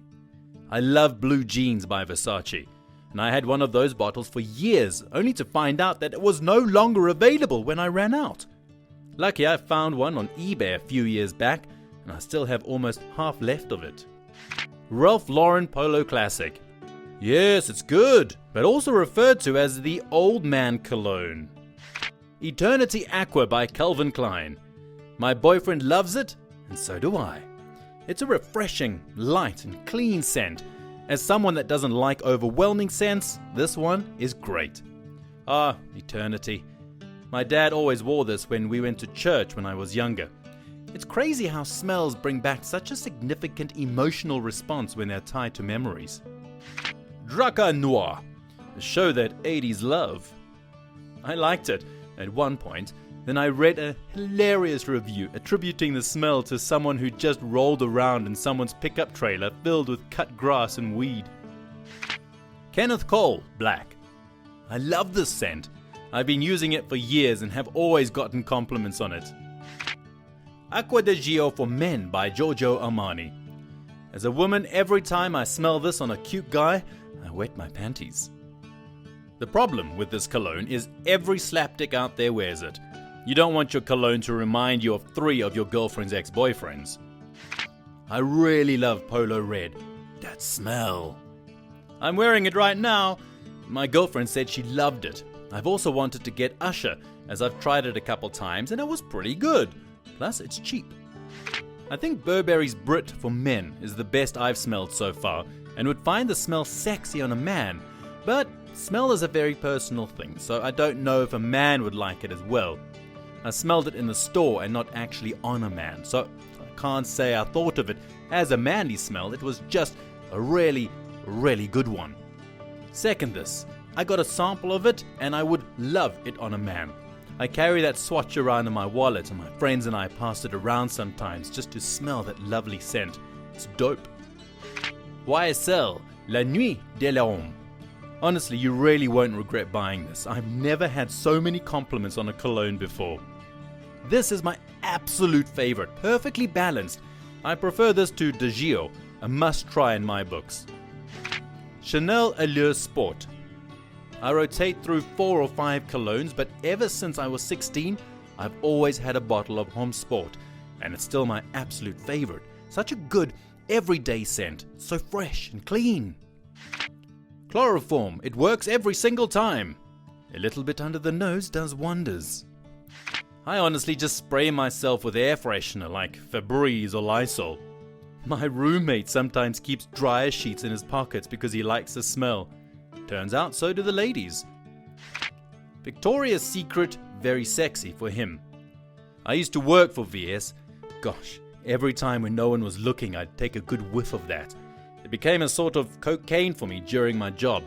I love Blue Jeans by Versace, and I had one of those bottles for years, only to find out that it was no longer available when I ran out. Lucky I found one on eBay a few years back, and I still have almost half left of it. Ralph Lauren Polo Classic. Yes, it's good, but also referred to as the old man cologne. Eternity Aqua by Calvin Klein. My boyfriend loves it, and so do I. It's a refreshing, light and clean scent. As someone that doesn't like overwhelming scents, this one is great. Eternity. My dad always wore this when we went to church when I was younger. It's crazy how smells bring back such a significant emotional response when they're tied to memories. Draca Noir, a show that 80s love. I liked it at one point, then I read a hilarious review attributing the smell to someone who just rolled around in someone's pickup trailer filled with cut grass and weed. Kenneth Cole, Black. I love this scent. I've been using it for years and have always gotten compliments on it. Acqua di Gio for Men by Giorgio Armani. As a woman, every time I smell this on a cute guy, I wet my panties. The problem with this cologne is every slapdick out there wears it. You don't want your cologne to remind you of 3 of your girlfriend's ex-boyfriends. I really love Polo Red. That smell. I'm wearing it right now. My girlfriend said she loved it. I've also wanted to get Usher, as I've tried it a couple times and it was pretty good. Plus, it's cheap. I think Burberry's Brit for Men is the best I've smelled so far, and would find the smell sexy on a man, but smell is a very personal thing, so I don't know if a man would like it as well. I smelled it in the store and not actually on a man, so I can't say I thought of it as a manly smell. It was just a really, really good one. Second this, I got a sample of it and I would love it on a man. I carry that swatch around in my wallet and my friends and I pass it around sometimes just to smell that lovely scent. It's dope. YSL, La Nuit de l'Homme. Honestly, you really won't regret buying this. I've never had so many compliments on a cologne before. This is my absolute favorite, perfectly balanced. I prefer this to De Gio, a must-try in my books. Chanel Allure Sport. I rotate through 4 or 5 colognes, but ever since I was 16, I've always had a bottle of Homme Sport, and it's still my absolute favorite. Such a good, everyday scent, so fresh and clean. Chloroform, it works every single time. A little bit under the nose does wonders. I honestly just spray myself with air freshener like Febreze or Lysol. My roommate sometimes keeps dryer sheets in his pockets because he likes the smell. Turns out so do the ladies. Victoria's Secret, very sexy for him. I used to work for VS. Gosh, every time when no one was looking, I'd take a good whiff of that. It became a sort of cocaine for me during my job.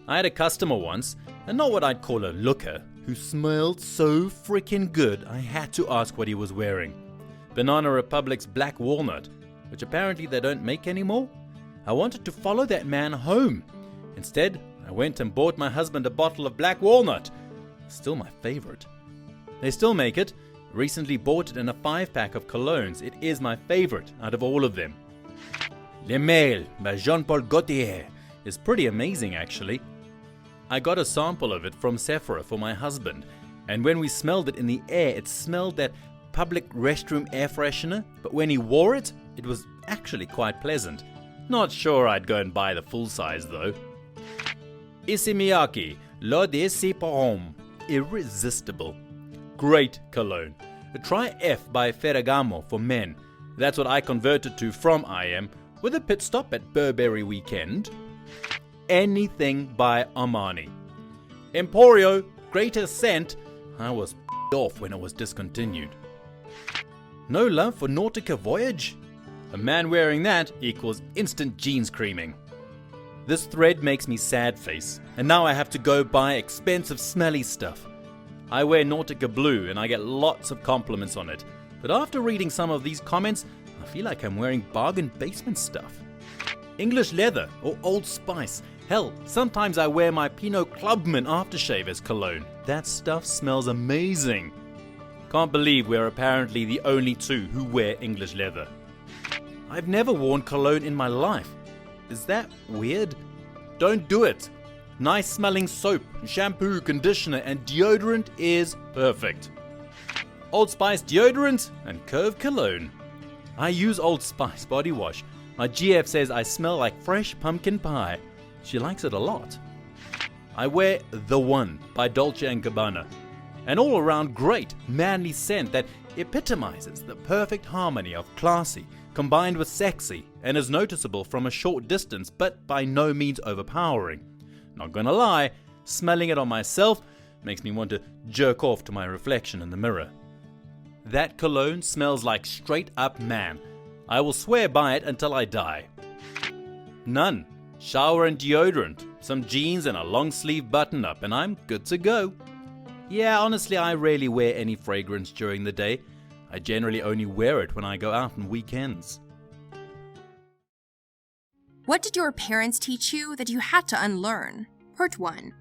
I had a customer once, and not what I'd call a looker, who smelled so freaking good I had to ask what he was wearing. Banana Republic's Black Walnut, which apparently they don't make anymore. I wanted to follow that man home. Instead, I went and bought my husband a bottle of Black Walnut. Still my favorite. They still make it. Recently bought it in a 5-pack of colognes. It is my favorite out of all of them. Le Mail by Jean-Paul Gaultier is pretty amazing actually. I got a sample of it from Sephora for my husband, and when we smelled it in the air, it smelled that public restroom air freshener, but when he wore it, it was actually quite pleasant. Not sure I'd go and buy the full size though. Issey Miyake, L'Eau de Cyprès, irresistible. Great cologne. Try F by Ferragamo for men. That's what I converted to from IM, with a pit stop at Burberry Weekend. anything by Armani. Emporio, Greater Scent, I was off when it was discontinued. No love for Nautica Voyage? A man wearing that equals instant jeans creaming. This thread makes me sad face, and now I have to go buy expensive smelly stuff. I wear Nautica Blue and I get lots of compliments on it, but after reading some of these comments, I feel like I'm wearing bargain basement stuff. English Leather or Old Spice. Hell, sometimes I wear my Pinot Clubman aftershave as cologne. That stuff smells amazing. Can't believe we're apparently the only two who wear English Leather. I've never worn cologne in my life. Is that weird? Don't do it. Nice smelling soap, shampoo, conditioner and deodorant is perfect. Old Spice deodorant and Curve cologne. I use Old Spice body wash. My GF says I smell like fresh pumpkin pie. She likes it a lot. I wear The One by Dolce & Gabbana. An all-around great, manly scent that epitomizes the perfect harmony of classy combined with sexy and is noticeable from a short distance but by no means overpowering. Not gonna lie, smelling it on myself makes me want to jerk off to my reflection in the mirror. That cologne smells like straight up man. I will swear by it until I die. None. Shower and deodorant, some jeans and a long sleeve button up and I'm good to go. Yeah, honestly I rarely wear any fragrance during the day. I generally only wear it when I go out on weekends. What did your parents teach you that you had to unlearn? Part 1.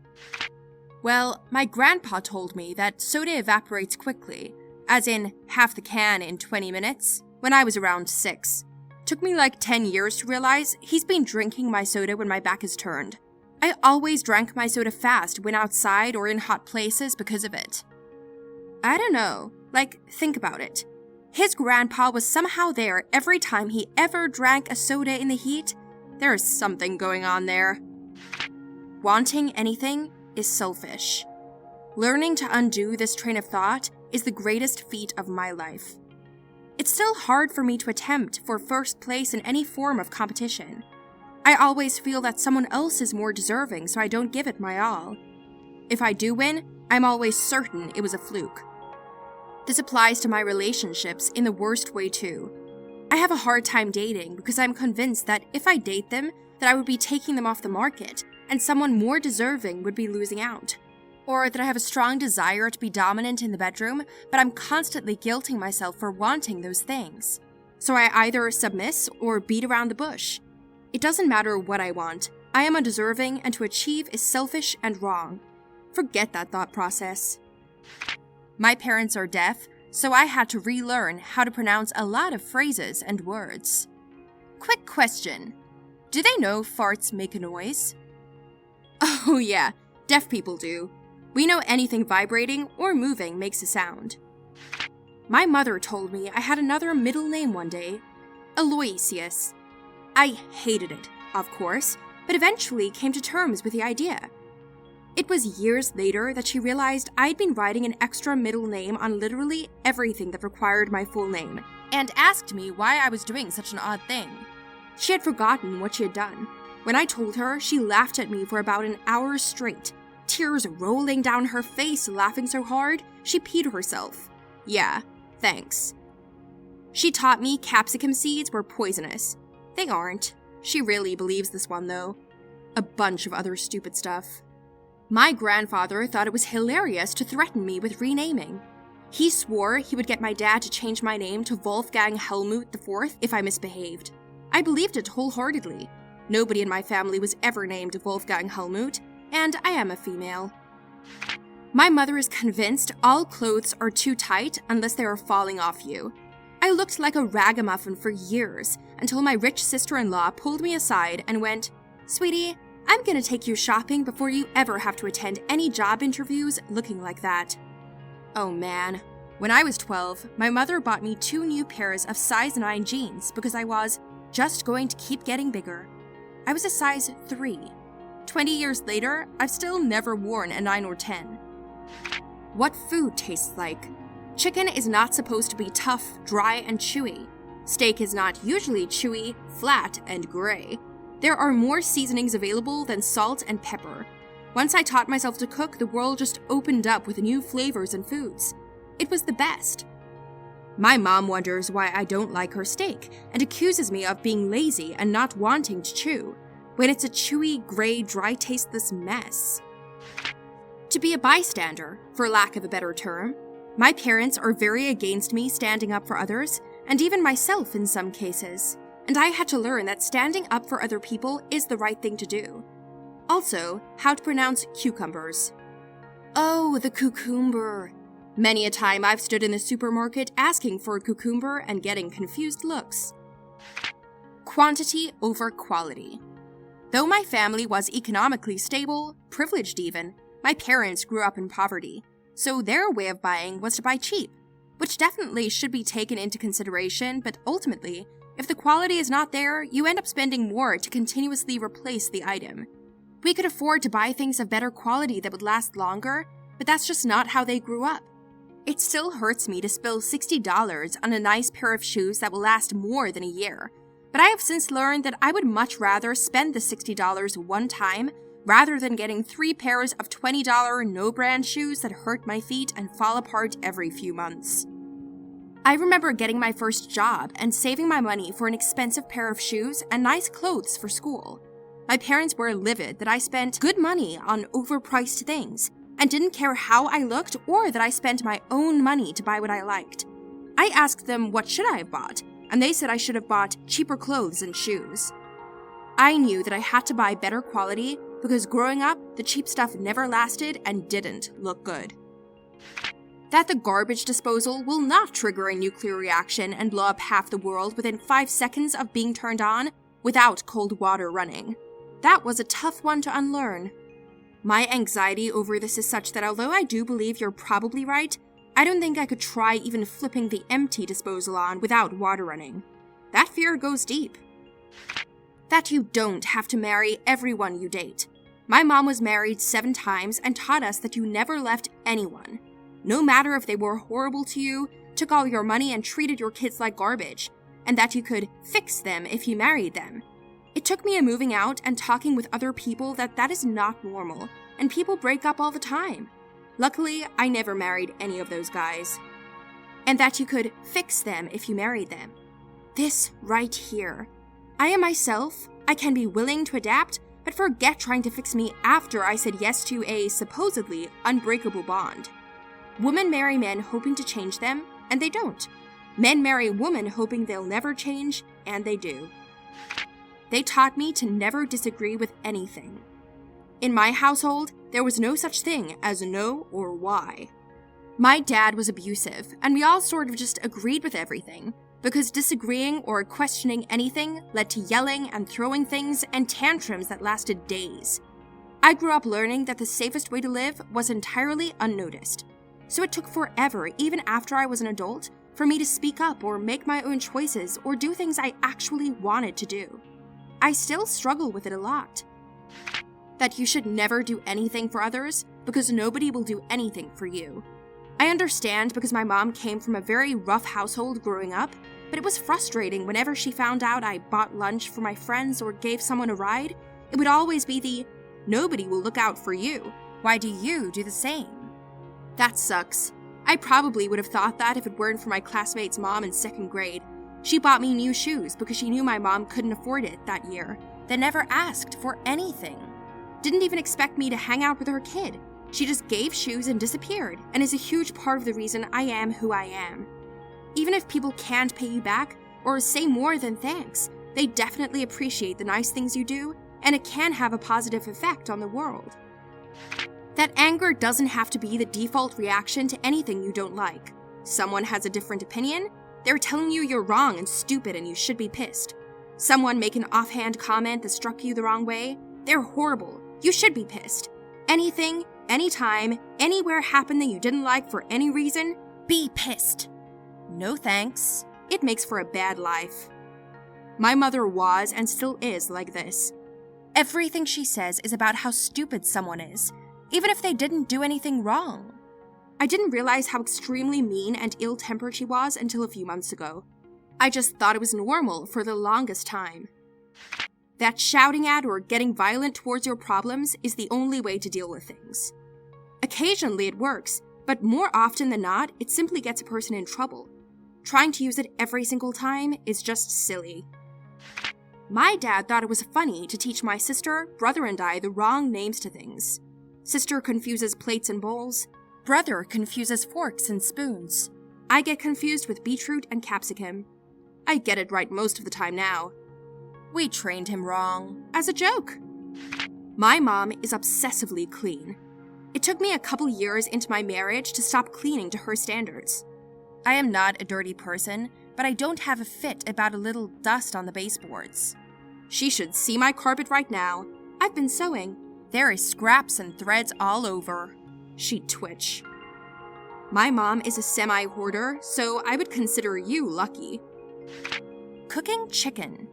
Well, my grandpa told me that soda evaporates quickly, as in half the can in 20 minutes, when I was around 6. Took me like 10 years to realize he's been drinking my soda when my back is turned. I always drank my soda fast when outside or in hot places because of it. I don't know, think about it. His grandpa was somehow there every time he ever drank a soda in the heat. There is something going on there. Wanting anything is selfish. Learning to undo this train of thought is the greatest feat of my life. It's still hard for me to attempt for first place in any form of competition. I always feel that someone else is more deserving, so I don't give it my all. If I do win, I'm always certain it was a fluke. This applies to my relationships in the worst way too. I have a hard time dating because I'm convinced that if I date them, that I would be taking them off the market, and someone more deserving would be losing out. Or that I have a strong desire to be dominant in the bedroom, but I'm constantly guilting myself for wanting those things. So I either submiss or beat around the bush. It doesn't matter what I want. I am undeserving, and to achieve is selfish and wrong. Forget that thought process. My parents are deaf, so I had to relearn how to pronounce a lot of phrases and words. Quick question. Do they know farts make a noise? Oh yeah, deaf people do. We know anything vibrating or moving makes a sound. My mother told me I had another middle name one day, Aloysius. I hated it, of course, but eventually came to terms with the idea. It was years later that she realized I'd been writing an extra middle name on literally everything that required my full name, and asked me why I was doing such an odd thing. She had forgotten what she had done. When I told her, she laughed at me for about an hour straight, tears rolling down her face, laughing so hard, she peed herself. Yeah, thanks. She taught me capsicum seeds were poisonous. They aren't. She really believes this one, though. A bunch of other stupid stuff. My grandfather thought it was hilarious to threaten me with renaming. He swore he would get my dad to change my name to Wolfgang Helmut IV if I misbehaved. I believed it wholeheartedly. Nobody in my family was ever named Wolfgang Helmut, and I am a female. My mother is convinced all clothes are too tight unless they are falling off you. I looked like a ragamuffin for years until my rich sister-in-law pulled me aside and went, "Sweetie, I'm gonna take you shopping before you ever have to attend any job interviews looking like that." Oh man. When I was 12, my mother bought me 2 new pairs of size 9 jeans because I was just going to keep getting bigger. I was a size 3. 20 years later, I've still never worn a 9 or 10. What food tastes like? Chicken is not supposed to be tough, dry, and chewy. Steak is not usually chewy, flat, and gray. There are more seasonings available than salt and pepper. Once I taught myself to cook, the world just opened up with new flavors and foods. It was the best. My mom wonders why I don't like her steak and accuses me of being lazy and not wanting to chew, when it's a chewy, gray, dry, tasteless mess. To be a bystander, for lack of a better term, my parents are very against me standing up for others, and even myself in some cases, and I had to learn that standing up for other people is the right thing to do. Also, how to pronounce cucumbers. Oh, the cucumber. Many a time I've stood in the supermarket asking for a cucumber and getting confused looks. Quantity over quality. Though my family was economically stable, privileged even, my parents grew up in poverty, so their way of buying was to buy cheap, which definitely should be taken into consideration, but ultimately, if the quality is not there, you end up spending more to continuously replace the item. We could afford to buy things of better quality that would last longer, but that's just not how they grew up. It still hurts me to spill $60 on a nice pair of shoes that will last more than a year, but I have since learned that I would much rather spend the $60 one time rather than getting 3 pairs of $20 no-brand shoes that hurt my feet and fall apart every few months. I remember getting my first job and saving my money for an expensive pair of shoes and nice clothes for school. My parents were livid that I spent good money on overpriced things, and didn't care how I looked or that I spent my own money to buy what I liked. I asked them what should I have bought, and they said I should have bought cheaper clothes and shoes. I knew that I had to buy better quality because growing up, the cheap stuff never lasted and didn't look good. That the garbage disposal will not trigger a nuclear reaction and blow up half the world within 5 seconds of being turned on without cold water running. That was a tough one to unlearn. My anxiety over this is such that although I do believe you're probably right, I don't think I could try even flipping the empty disposal on without water running. That fear goes deep. That you don't have to marry everyone you date. My mom was married 7 times and taught us that you never left anyone. No matter if they were horrible to you, took all your money and treated your kids like garbage, and that you could fix them if you married them. It took me a moving out and talking with other people that is not normal, and people break up all the time. Luckily, I never married any of those guys. And that you could fix them if you married them. This right here. I am myself, I can be willing to adapt, but forget trying to fix me after I said yes to a supposedly unbreakable bond. Women marry men hoping to change them, and they don't. Men marry women hoping they'll never change, and they do. They taught me to never disagree with anything. In my household, there was no such thing as no or why. My dad was abusive, and we all sort of just agreed with everything, because disagreeing or questioning anything led to yelling and throwing things and tantrums that lasted days. I grew up learning that the safest way to live was entirely unnoticed, so it took forever, even after I was an adult, for me to speak up or make my own choices or do things I actually wanted to do. I still struggle with it a lot. That you should never do anything for others because nobody will do anything for you. I understand because my mom came from a very rough household growing up, but it was frustrating whenever she found out I bought lunch for my friends or gave someone a ride. It would always be the, nobody will look out for you. Why do you do the same? That sucks. I probably would have thought that if it weren't for my classmate's mom in 2nd grade. She bought me new shoes because she knew my mom couldn't afford it that year, then never asked for anything. Didn't even expect me to hang out with her kid. She just gave shoes and disappeared, and is a huge part of the reason I am who I am. Even if people can't pay you back, or say more than thanks, they definitely appreciate the nice things you do, and it can have a positive effect on the world. That anger doesn't have to be the default reaction to anything you don't like. Someone has a different opinion, they're telling you you're wrong and stupid and you should be pissed. Someone make an offhand comment that struck you the wrong way, they're horrible, you should be pissed. Anything, anytime, anywhere happened that you didn't like for any reason, be pissed. No thanks, it makes for a bad life. My mother was and still is like this. Everything she says is about how stupid someone is, even if they didn't do anything wrong. I didn't realize how extremely mean and ill-tempered she was until a few months ago. I just thought it was normal for the longest time. that shouting at or getting violent towards your problems is the only way to deal with things. Occasionally it works, but more often than not, it simply gets a person in trouble. Trying to use it every single time is just silly. My dad thought it was funny to teach my sister, brother, and I the wrong names to things. Sister confuses plates and bowls. Brother confuses forks and spoons. I get confused with beetroot and capsicum. I get it right most of the time now. We trained him wrong, as a joke. My mom is obsessively clean. It took me a couple years into my marriage to stop cleaning to her standards. I am not a dirty person, but I don't have a fit about a little dust on the baseboards. She should see my carpet right now. I've been sewing. There is scraps and threads all over. She'd twitch. My mom is a semi-hoarder, so I would consider you lucky. Cooking chicken.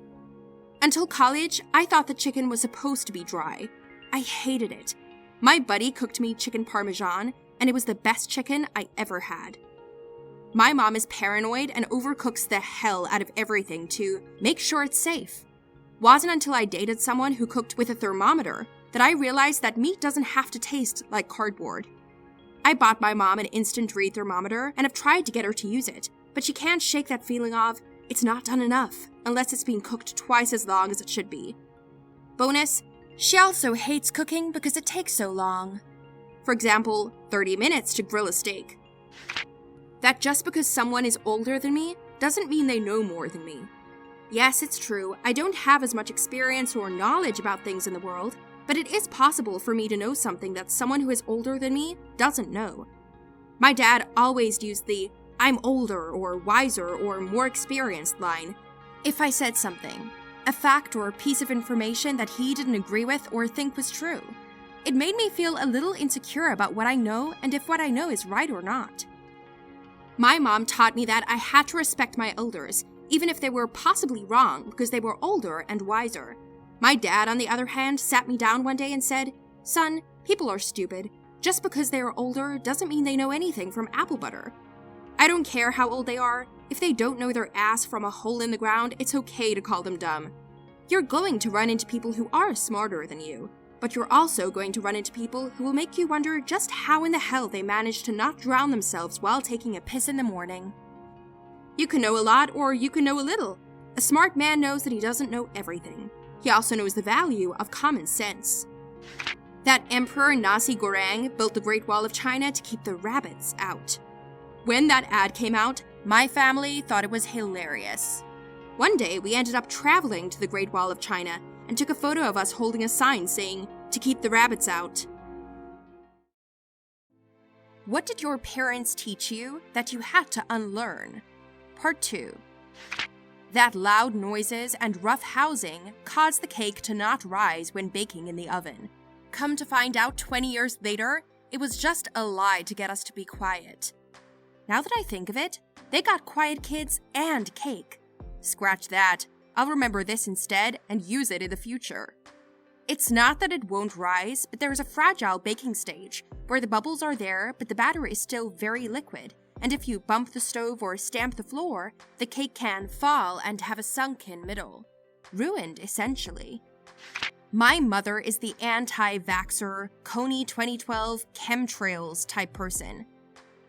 Until college, I thought the chicken was supposed to be dry. I hated it. My buddy cooked me chicken parmesan, and it was the best chicken I ever had. My mom is paranoid and overcooks the hell out of everything to make sure it's safe. Wasn't until I dated someone who cooked with a thermometer that I realized that meat doesn't have to taste like cardboard. I bought my mom an instant read thermometer and have tried to get her to use it, but she can't shake that feeling of, it's not done enough, unless it's been cooked twice as long as it should be. Bonus, she also hates cooking because it takes so long. For example, 30 minutes to grill a steak. That just because someone is older than me doesn't mean they know more than me. Yes, it's true, I don't have as much experience or knowledge about things in the world, but it is possible for me to know something that someone who is older than me doesn't know. My dad always used the, I'm older or wiser or more experienced line if I said something, a fact or a piece of information that he didn't agree with or think was true. It made me feel a little insecure about what I know and if what I know is right or not. My mom taught me that I had to respect my elders, even if they were possibly wrong because they were older and wiser. My dad, on the other hand, sat me down one day and said, "Son, people are stupid. Just because they are older doesn't mean they know anything from apple butter. I don't care how old they are. If they don't know their ass from a hole in the ground, it's okay to call them dumb. You're going to run into people who are smarter than you, but you're also going to run into people who will make you wonder just how in the hell they managed to not drown themselves while taking a piss in the morning. You can know a lot or you can know a little. A smart man knows that he doesn't know everything. He also knows the value of common sense. That Emperor Nasi Goreng built the Great Wall of China to keep the rabbits out. When that ad came out, my family thought it was hilarious. One day, we ended up traveling to the Great Wall of China and took a photo of us holding a sign saying, "To keep the rabbits out." What did your parents teach you that you had to unlearn? Part 2. That loud noises and rough housing caused the cake to not rise when baking in the oven. Come to find out 20 years later, it was just a lie to get us to be quiet. Now that I think of it, they got quiet kids and cake. Scratch that. I'll remember this instead and use it in the future. It's not that it won't rise, but there is a fragile baking stage where the bubbles are there, but the batter is still very liquid, and if you bump the stove or stamp the floor, the cake can fall and have a sunken middle. Ruined, essentially. My mother is the anti-vaxxer, Coney 2012 chemtrails type person.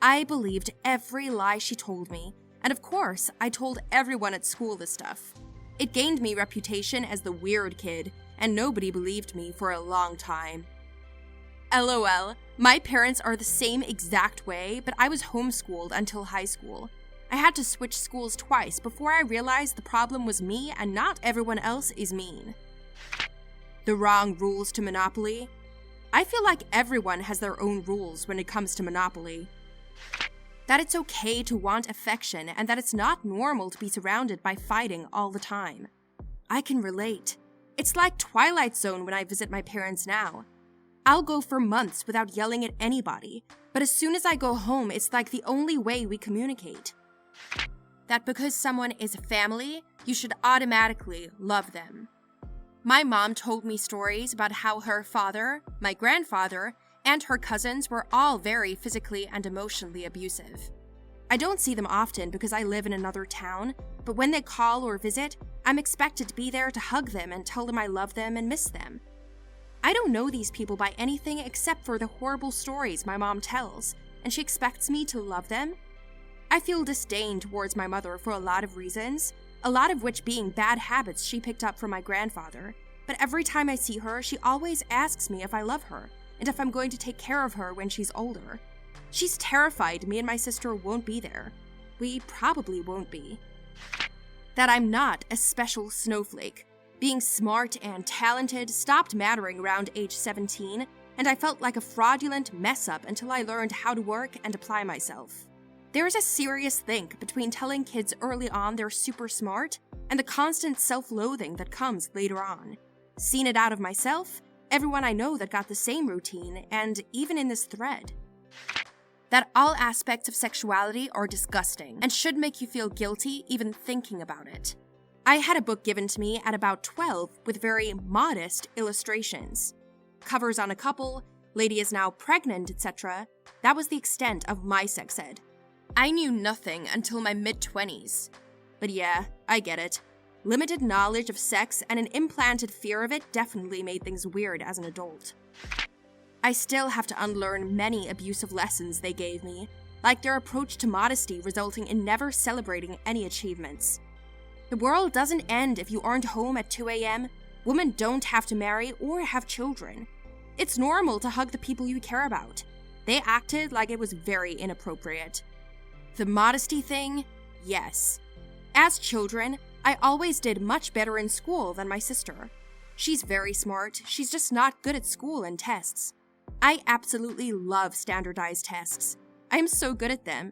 I believed every lie she told me, and of course, I told everyone at school this stuff. It gained me reputation as the weird kid, and nobody believed me for a long time. LOL, my parents are the same exact way, but I was homeschooled until high school. I had to switch schools twice before I realized the problem was me and not everyone else is mean. The wrong rules to Monopoly. I feel like everyone has their own rules when it comes to Monopoly. That it's okay to want affection and that it's not normal to be surrounded by fighting all the time. I can relate. It's like Twilight Zone when I visit my parents now. I'll go for months without yelling at anybody, but as soon as I go home, it's like the only way we communicate. That because someone is a family, you should automatically love them. My mom told me stories about how her father, my grandfather, and her cousins were all very physically and emotionally abusive. I don't see them often because I live in another town, but when they call or visit, I'm expected to be there to hug them and tell them I love them and miss them. I don't know these people by anything except for the horrible stories my mom tells, and she expects me to love them? I feel disdain towards my mother for a lot of reasons, a lot of which being bad habits she picked up from my grandfather, but every time I see her, she always asks me if I love her, and if I'm going to take care of her when she's older. She's terrified me and my sister won't be there. We probably won't be. That I'm not a special snowflake. Being smart and talented stopped mattering around age 17, and I felt like a fraudulent mess-up until I learned how to work and apply myself. There is a serious link between telling kids early on they're super smart and the constant self-loathing that comes later on. Seen it out of myself, everyone I know that got the same routine, and even in this thread. That all aspects of sexuality are disgusting and should make you feel guilty even thinking about it. I had a book given to me at about 12 with very modest illustrations. Covers on a couple, lady is now pregnant, etc. That was the extent of my sex ed. I knew nothing until my mid-20s. But yeah, I get it. Limited knowledge of sex and an implanted fear of it definitely made things weird as an adult. I still have to unlearn many abusive lessons they gave me, like their approach to modesty resulting in never celebrating any achievements. The world doesn't end if you aren't home at 2 a.m. Women don't have to marry or have children. It's normal to hug the people you care about. They acted like it was very inappropriate. The modesty thing? Yes. As children, I always did much better in school than my sister. She's very smart, she's just not good at school and tests. I absolutely love standardized tests. I am so good at them.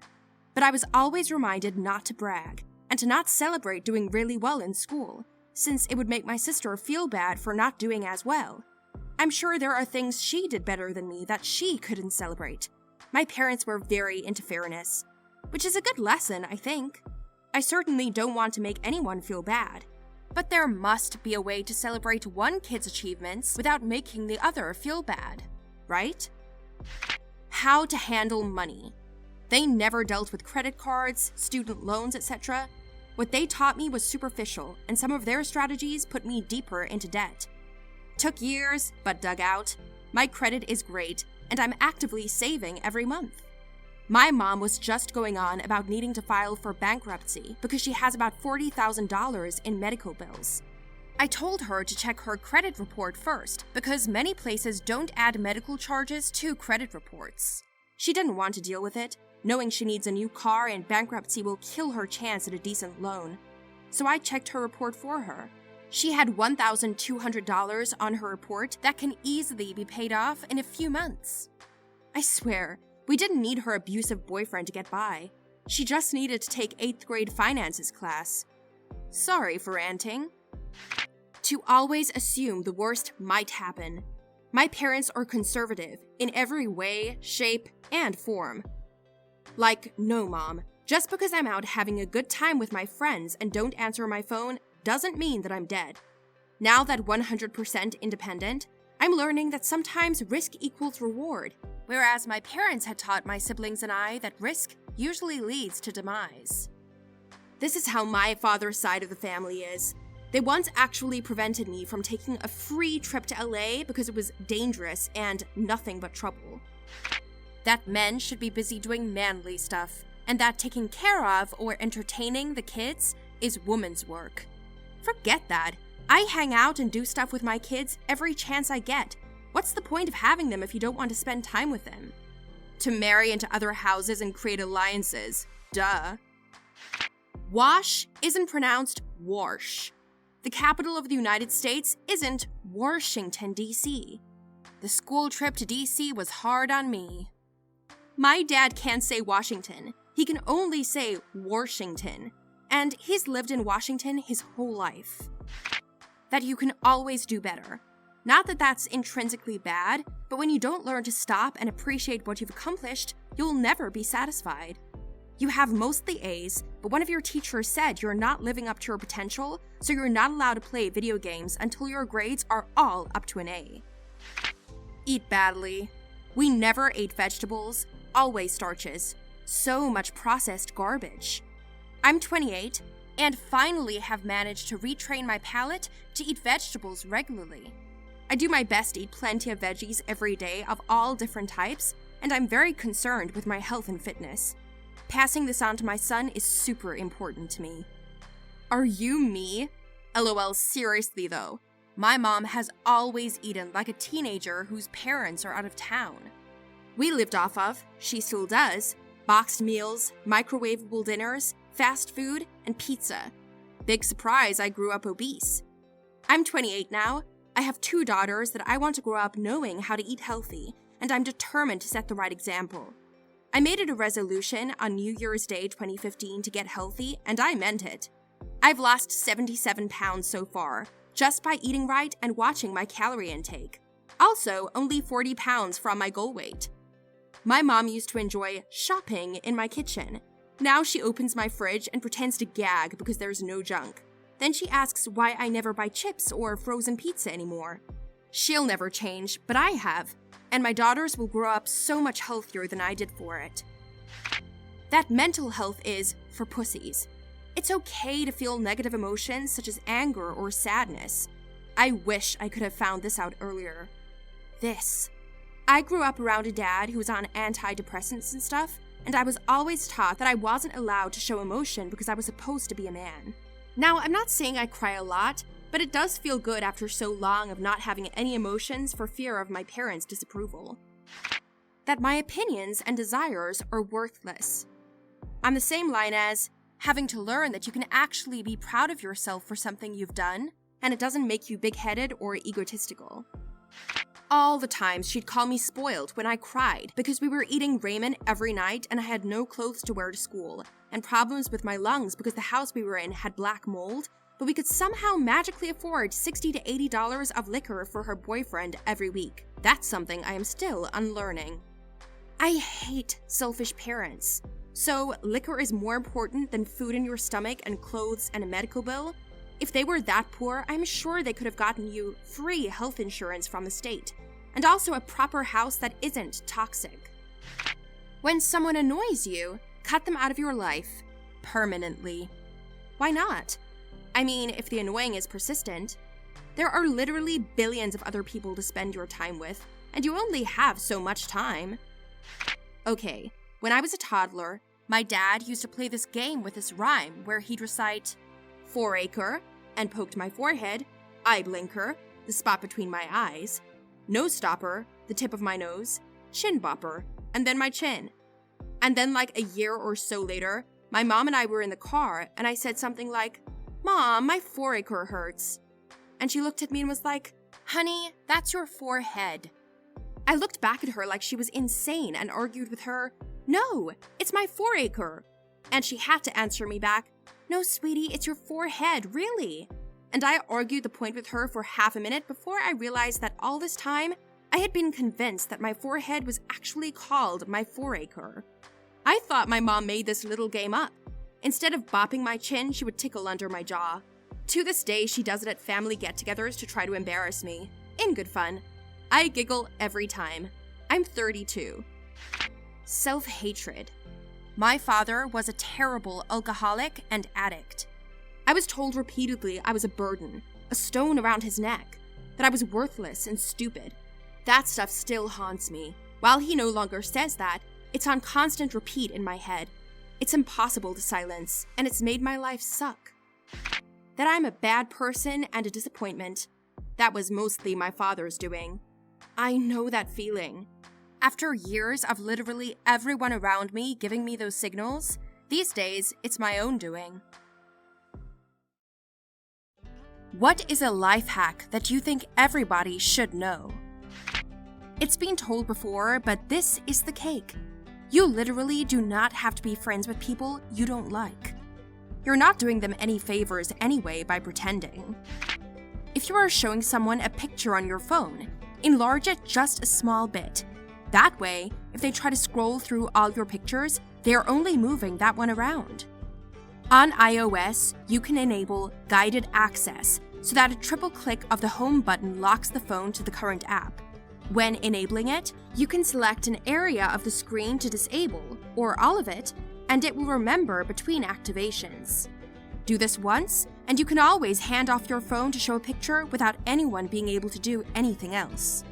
But I was always reminded not to brag, and to not celebrate doing really well in school, since it would make my sister feel bad for not doing as well. I'm sure there are things she did better than me that she couldn't celebrate. My parents were very into fairness, which is a good lesson, I think. I certainly don't want to make anyone feel bad, but there must be a way to celebrate one kid's achievements without making the other feel bad, right? How to handle money. They never dealt with credit cards, student loans, etc. What they taught me was superficial, and some of their strategies put me deeper into debt. Took years, but dug out. My credit is great, and I'm actively saving every month. My mom was just going on about needing to file for bankruptcy because she has about $40,000 in medical bills. I told her to check her credit report first because many places don't add medical charges to credit reports. She didn't want to deal with it, knowing she needs a new car and bankruptcy will kill her chance at a decent loan. So I checked her report for her. She had $1,200 on her report that can easily be paid off in a few months. I swear, we didn't need her abusive boyfriend to get by. She just needed to take 8th grade finances class. Sorry for ranting. To always assume the worst might happen. My parents are conservative in every way, shape, and form. Like, no mom, just because I'm out having a good time with my friends and don't answer my phone doesn't mean that I'm dead. Now that 100% independent, I'm learning that sometimes risk equals reward, whereas my parents had taught my siblings and I that risk usually leads to demise. This is how my father's side of the family is. They once actually prevented me from taking a free trip to LA because it was dangerous and nothing but trouble. That men should be busy doing manly stuff, and that taking care of or entertaining the kids is woman's work. Forget that. I hang out and do stuff with my kids every chance I get. What's the point of having them if you don't want to spend time with them? To marry into other houses and create alliances. Duh. Wash isn't pronounced warsh. The capital of the United States isn't Washington, D.C. The school trip to D.C. was hard on me. My dad can't say Washington. He can only say Washington. And he's lived in Washington his whole life. That you can always do better. Not that that's intrinsically bad, but when you don't learn to stop and appreciate what you've accomplished, you'll never be satisfied. You have mostly A's, but one of your teachers said you're not living up to your potential, so you're not allowed to play video games until your grades are all up to an A. Eat badly. We never ate vegetables, always starches. So much processed garbage. I'm 28. and finally have managed to retrain my palate to eat vegetables regularly. I do my best to eat plenty of veggies every day of all different types, and I'm very concerned with my health and fitness. Passing this on to my son is super important to me. Are you me? LOL, seriously though. My mom has always eaten like a teenager whose parents are out of town. We lived off of, she still does, boxed meals, microwavable dinners, fast food, and pizza. Big surprise, I grew up obese. I'm 28 now. I have 2 daughters that I want to grow up knowing how to eat healthy, and I'm determined to set the right example. I made it a resolution on New Year's Day 2015 to get healthy, and I meant it. I've lost 77 pounds so far, just by eating right and watching my calorie intake. Also, only 40 pounds from my goal weight. My mom used to enjoy shopping in my kitchen. Now she opens my fridge and pretends to gag because there's no junk. Then she asks why I never buy chips or frozen pizza anymore. She'll never change, but I have, and my daughters will grow up so much healthier than I did for it. That mental health is for pussies. It's okay to feel negative emotions such as anger or sadness. I wish I could have found this out earlier. I grew up around a dad who was on antidepressants and stuff, and I was always taught that I wasn't allowed to show emotion because I was supposed to be a man. Now, I'm not saying I cry a lot, but it does feel good after so long of not having any emotions for fear of my parents' disapproval. That my opinions and desires are worthless. On the same line as having to learn that you can actually be proud of yourself for something you've done, and it doesn't make you big-headed or egotistical. All the times she'd call me spoiled when I cried because we were eating ramen every night and I had no clothes to wear to school, and problems with my lungs because the house we were in had black mold, but we could somehow magically afford $60 to $80 of liquor for her boyfriend every week. That's something I am still unlearning. I hate selfish parents. So, liquor is more important than food in your stomach and clothes and a medical bill? If they were that poor, I'm sure they could have gotten you free health insurance from the state, and also a proper house that isn't toxic. When someone annoys you, cut them out of your life. Permanently. Why not? I mean, if the annoying is persistent. There are literally billions of other people to spend your time with, and you only have so much time. Okay, when I was a toddler, my dad used to play this game with this rhyme where he'd recite 4-acre, and poked my forehead, eye blinker, the spot between my eyes, nose stopper, the tip of my nose, chin bopper, and then my chin. And then like a year or so later, my mom and I were in the car, and I said something like, "Mom, my 4-acre hurts." And she looked at me and was like, "Honey, that's your forehead." I looked back at her like she was insane and argued with her, "No, it's my 4-acre." And she had to answer me back, "No, sweetie, it's your forehead, really." And I argued the point with her for half a minute before I realized that all this time, I had been convinced that my forehead was actually called my 4-acre. I thought my mom made this little game up. Instead of bopping my chin, she would tickle under my jaw. To this day, she does it at family get-togethers to try to embarrass me. In good fun. I giggle every time. I'm 32. Self-hatred. My father was a terrible alcoholic and addict. I was told repeatedly I was a burden, a stone around his neck, that I was worthless and stupid. That stuff still haunts me. While he no longer says that, it's on constant repeat in my head. It's impossible to silence, and it's made my life suck. That I'm a bad person and a disappointment. That was mostly my father's doing. I know that feeling. After years of literally everyone around me giving me those signals, these days it's my own doing. What is a life hack that you think everybody should know? It's been told before, but this is the cake. You literally do not have to be friends with people you don't like. You're not doing them any favors anyway by pretending. If you are showing someone a picture on your phone, enlarge it just a small bit. That way, if they try to scroll through all your pictures, they are only moving that one around. On iOS, you can enable guided access so that a triple click of the home button locks the phone to the current app. When enabling it, you can select an area of the screen to disable, or all of it, and it will remember between activations. Do this once, and you can always hand off your phone to show a picture without anyone being able to do anything else.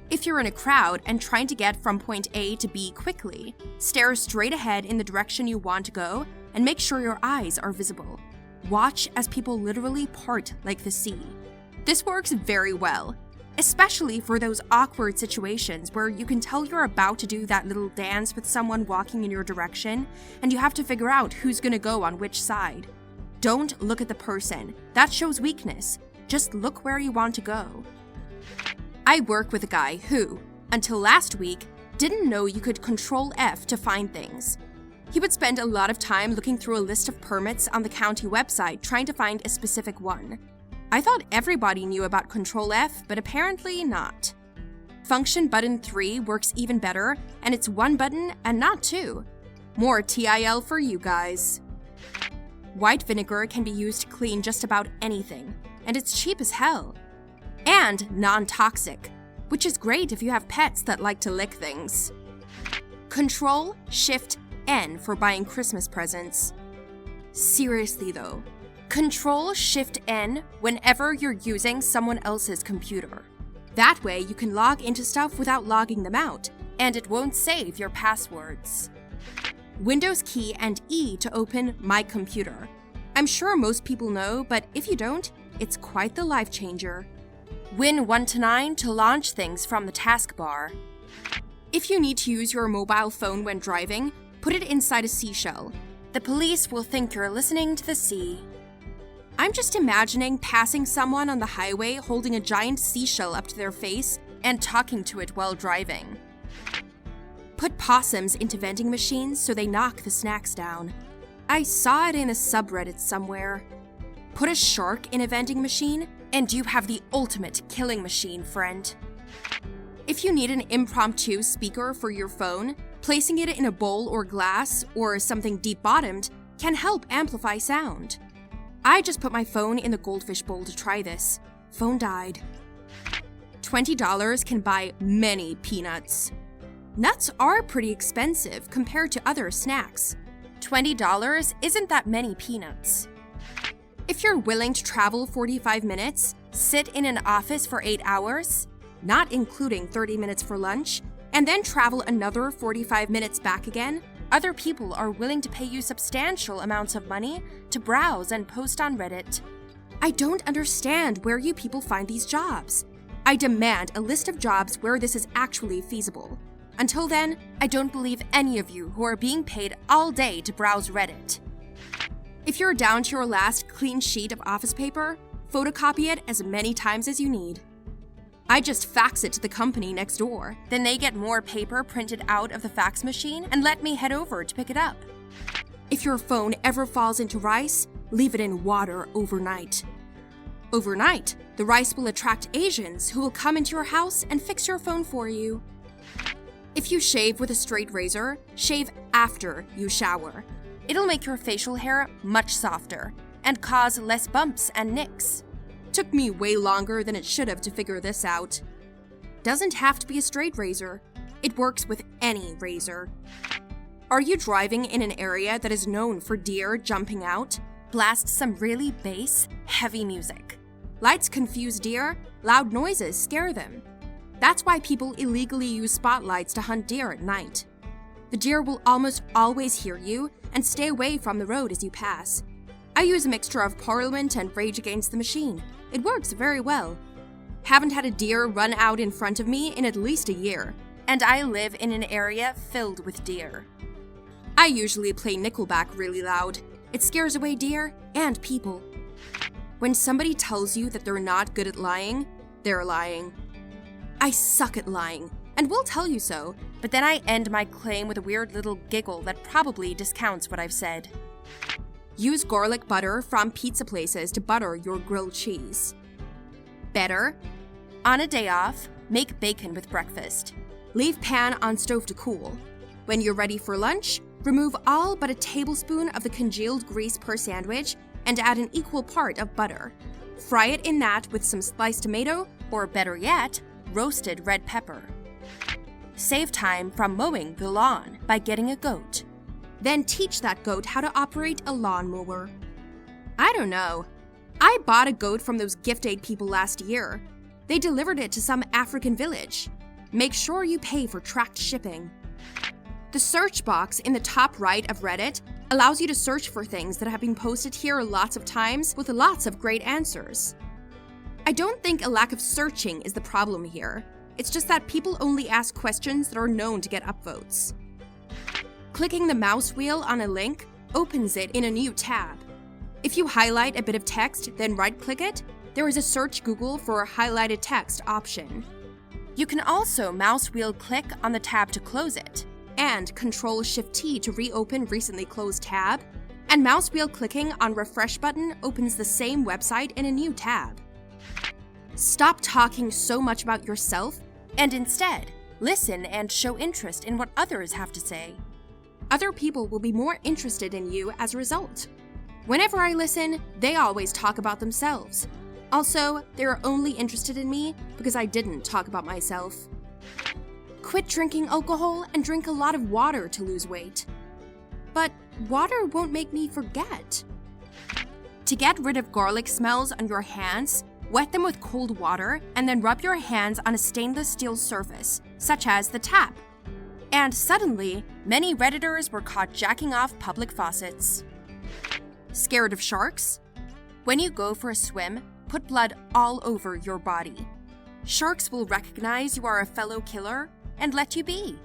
If you're in a crowd and trying to get from point A to B quickly, stare straight ahead in the direction you want to go and make sure your eyes are visible. Watch as people literally part like the sea. This works very well, especially for those awkward situations where you can tell you're about to do that little dance with someone walking in your direction and you have to figure out who's gonna go on which side. Don't look at the person. That shows weakness. Just look where you want to go. I work with a guy who, until last week, didn't know you could Control F to find things. He would spend a lot of time looking through a list of permits on the county website trying to find a specific one. I thought everybody knew about Control F, but apparently not. Function button 3 works even better, and it's one button and not two. More TIL for you guys. White vinegar can be used to clean just about anything, and it's cheap as hell. And non-toxic, which is great if you have pets that like to lick things. Control-Shift-N for buying Christmas presents. Seriously though, Control-Shift-N whenever you're using someone else's computer. That way you can log into stuff without logging them out, and it won't save your passwords. Windows key and E to open My Computer. I'm sure most people know, but if you don't, it's quite the life changer. Win 1 to 9 to launch things from the taskbar. If you need to use your mobile phone when driving, put it inside a seashell. The police will think you're listening to the sea. I'm just imagining passing someone on the highway holding a giant seashell up to their face and talking to it while driving. Put possums into vending machines so they knock the snacks down. I saw it in a subreddit somewhere. Put a shark in a vending machine, and you have the ultimate killing machine, friend. If you need an impromptu speaker for your phone, placing it in a bowl or glass or something deep-bottomed can help amplify sound. I just put my phone in the goldfish bowl to try this. Phone died. $20 can buy many peanuts. Nuts are pretty expensive compared to other snacks. $20 isn't that many peanuts. If you're willing to travel 45 minutes, sit in an office for 8 hours, not including 30 minutes for lunch, and then travel another 45 minutes back again, other people are willing to pay you substantial amounts of money to browse and post on Reddit. I don't understand where you people find these jobs. I demand a list of jobs where this is actually feasible. Until then, I don't believe any of you who are being paid all day to browse Reddit. If you're down to your last clean sheet of office paper, photocopy it as many times as you need. I just fax it to the company next door, then they get more paper printed out of the fax machine and let me head over to pick it up. If your phone ever falls into rice, leave it in water overnight. Overnight, the rice will attract Asians who will come into your house and fix your phone for you. If you shave with a straight razor, shave after you shower. It'll make your facial hair much softer and cause less bumps and nicks. Took me way longer than it should have to figure this out. Doesn't have to be a straight razor. It works with any razor. Are you driving in an area that is known for deer jumping out? Blast some really bass, heavy music. Lights confuse deer, loud noises scare them. That's why people illegally use spotlights to hunt deer at night. The deer will almost always hear you and stay away from the road as you pass. I use a mixture of Parliament and Rage Against the Machine. It works very well. Haven't had a deer run out in front of me in at least a year, and I live in an area filled with deer. I usually play Nickelback really loud. It scares away deer and people. When somebody tells you that they're not good at lying, they're lying. I suck at lying, and will tell you so, but then I end my claim with a weird little giggle that probably discounts what I've said. Use garlic butter from pizza places to butter your grilled cheese. Better, on a day off, make bacon with breakfast. Leave pan on stove to cool. When you're ready for lunch, remove all but a tablespoon of the congealed grease per sandwich and add an equal part of butter. Fry it in that with some sliced tomato, or better yet, roasted red pepper. Save time from mowing the lawn by getting a goat. Then teach that goat how to operate a lawnmower. I don't know. I bought a goat from those gift aid people last year. They delivered it to some African village. Make sure you pay for tracked shipping. The search box in the top right of Reddit allows you to search for things that have been posted here lots of times with lots of great answers. I don't think a lack of searching is the problem here. It's just that people only ask questions that are known to get upvotes. Clicking the mouse wheel on a link opens it in a new tab. If you highlight a bit of text, then right-click it, there is a Search Google for a highlighted text option. You can also mouse wheel click on the tab to close it, and Ctrl-Shift-T to reopen recently closed tab, and mouse wheel clicking on refresh button opens the same website in a new tab. Stop talking so much about yourself, and instead, listen and show interest in what others have to say. Other people will be more interested in you as a result. Whenever I listen, they always talk about themselves. Also, they're only interested in me because I didn't talk about myself. Quit drinking alcohol and drink a lot of water to lose weight. But water won't make me forget. To get rid of garlic smells on your hands, wet them with cold water and then rub your hands on a stainless steel surface, such as the tap. And suddenly, many Redditors were caught jacking off public faucets. Scared of sharks? When you go for a swim, put blood all over your body. Sharks will recognize you are a fellow killer and let you be.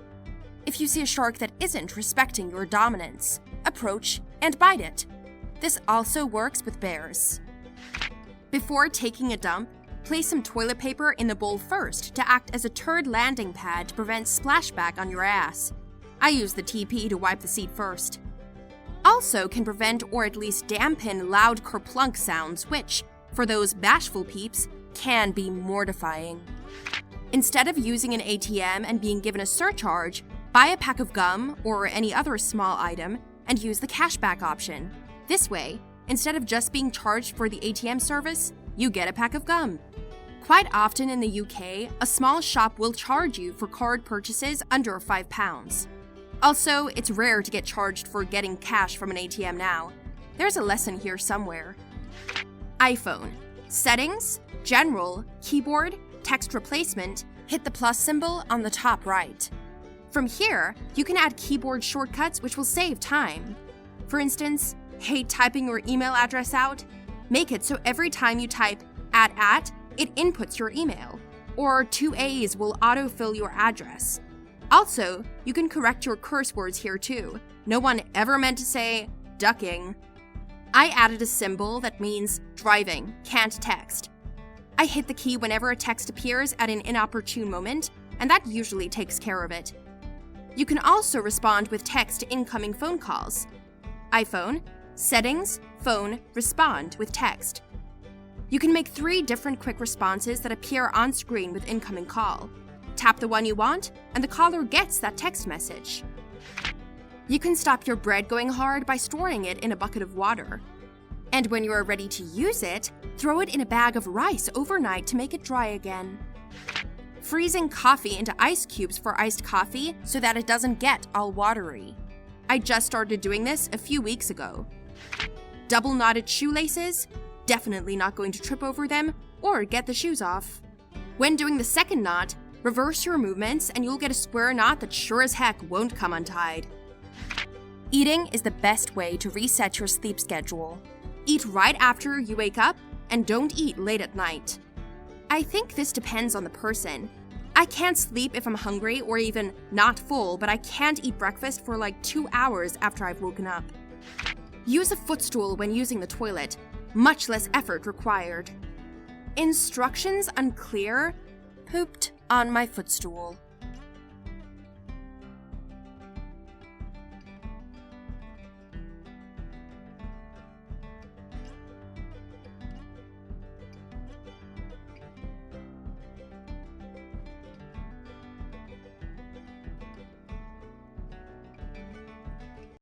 If you see a shark that isn't respecting your dominance, approach and bite it. This also works with bears. Before taking a dump, place some toilet paper in the bowl first to act as a turd landing pad to prevent splashback on your ass. I use the TP to wipe the seat first. Also can prevent or at least dampen loud kerplunk sounds which, for those bashful peeps, can be mortifying. Instead of using an ATM and being given a surcharge, buy a pack of gum or any other small item and use the cashback option. This way, instead of just being charged for the ATM service, you get a pack of gum. Quite often in the UK, a small shop will charge you for card purchases under £5. Also, it's rare to get charged for getting cash from an ATM now. There's a lesson here somewhere. iPhone. Settings, General, Keyboard, Text Replacement, hit the plus symbol on the top right. From here, you can add keyboard shortcuts which will save time. For instance, hate typing your email address out? Make it so every time you type @ it inputs your email, or 2 A's will autofill your address. Also, you can correct your curse words here too. No one ever meant to say ducking. I added a symbol that means driving, can't text. I hit the key whenever a text appears at an inopportune moment, and that usually takes care of it. You can also respond with text to incoming phone calls. iPhone, Settings, Phone, Respond with text. You can make 3 different quick responses that appear on screen with incoming call. Tap the one you want, and the caller gets that text message. You can stop your bread going hard by storing it in a bucket of water. And when you are ready to use it, throw it in a bag of rice overnight to make it dry again. Freezing coffee into ice cubes for iced coffee so that it doesn't get all watery. I just started doing this a few weeks ago. Double knotted shoelaces? Definitely not going to trip over them or get the shoes off. When doing the second knot, reverse your movements and you'll get a square knot that sure as heck won't come untied. Eating is the best way to reset your sleep schedule. Eat right after you wake up and don't eat late at night. I think this depends on the person. I can't sleep if I'm hungry or even not full, but I can't eat breakfast for like 2 hours after I've woken up. Use a footstool when using the toilet. Much less effort required. Instructions unclear? Pooped on my footstool.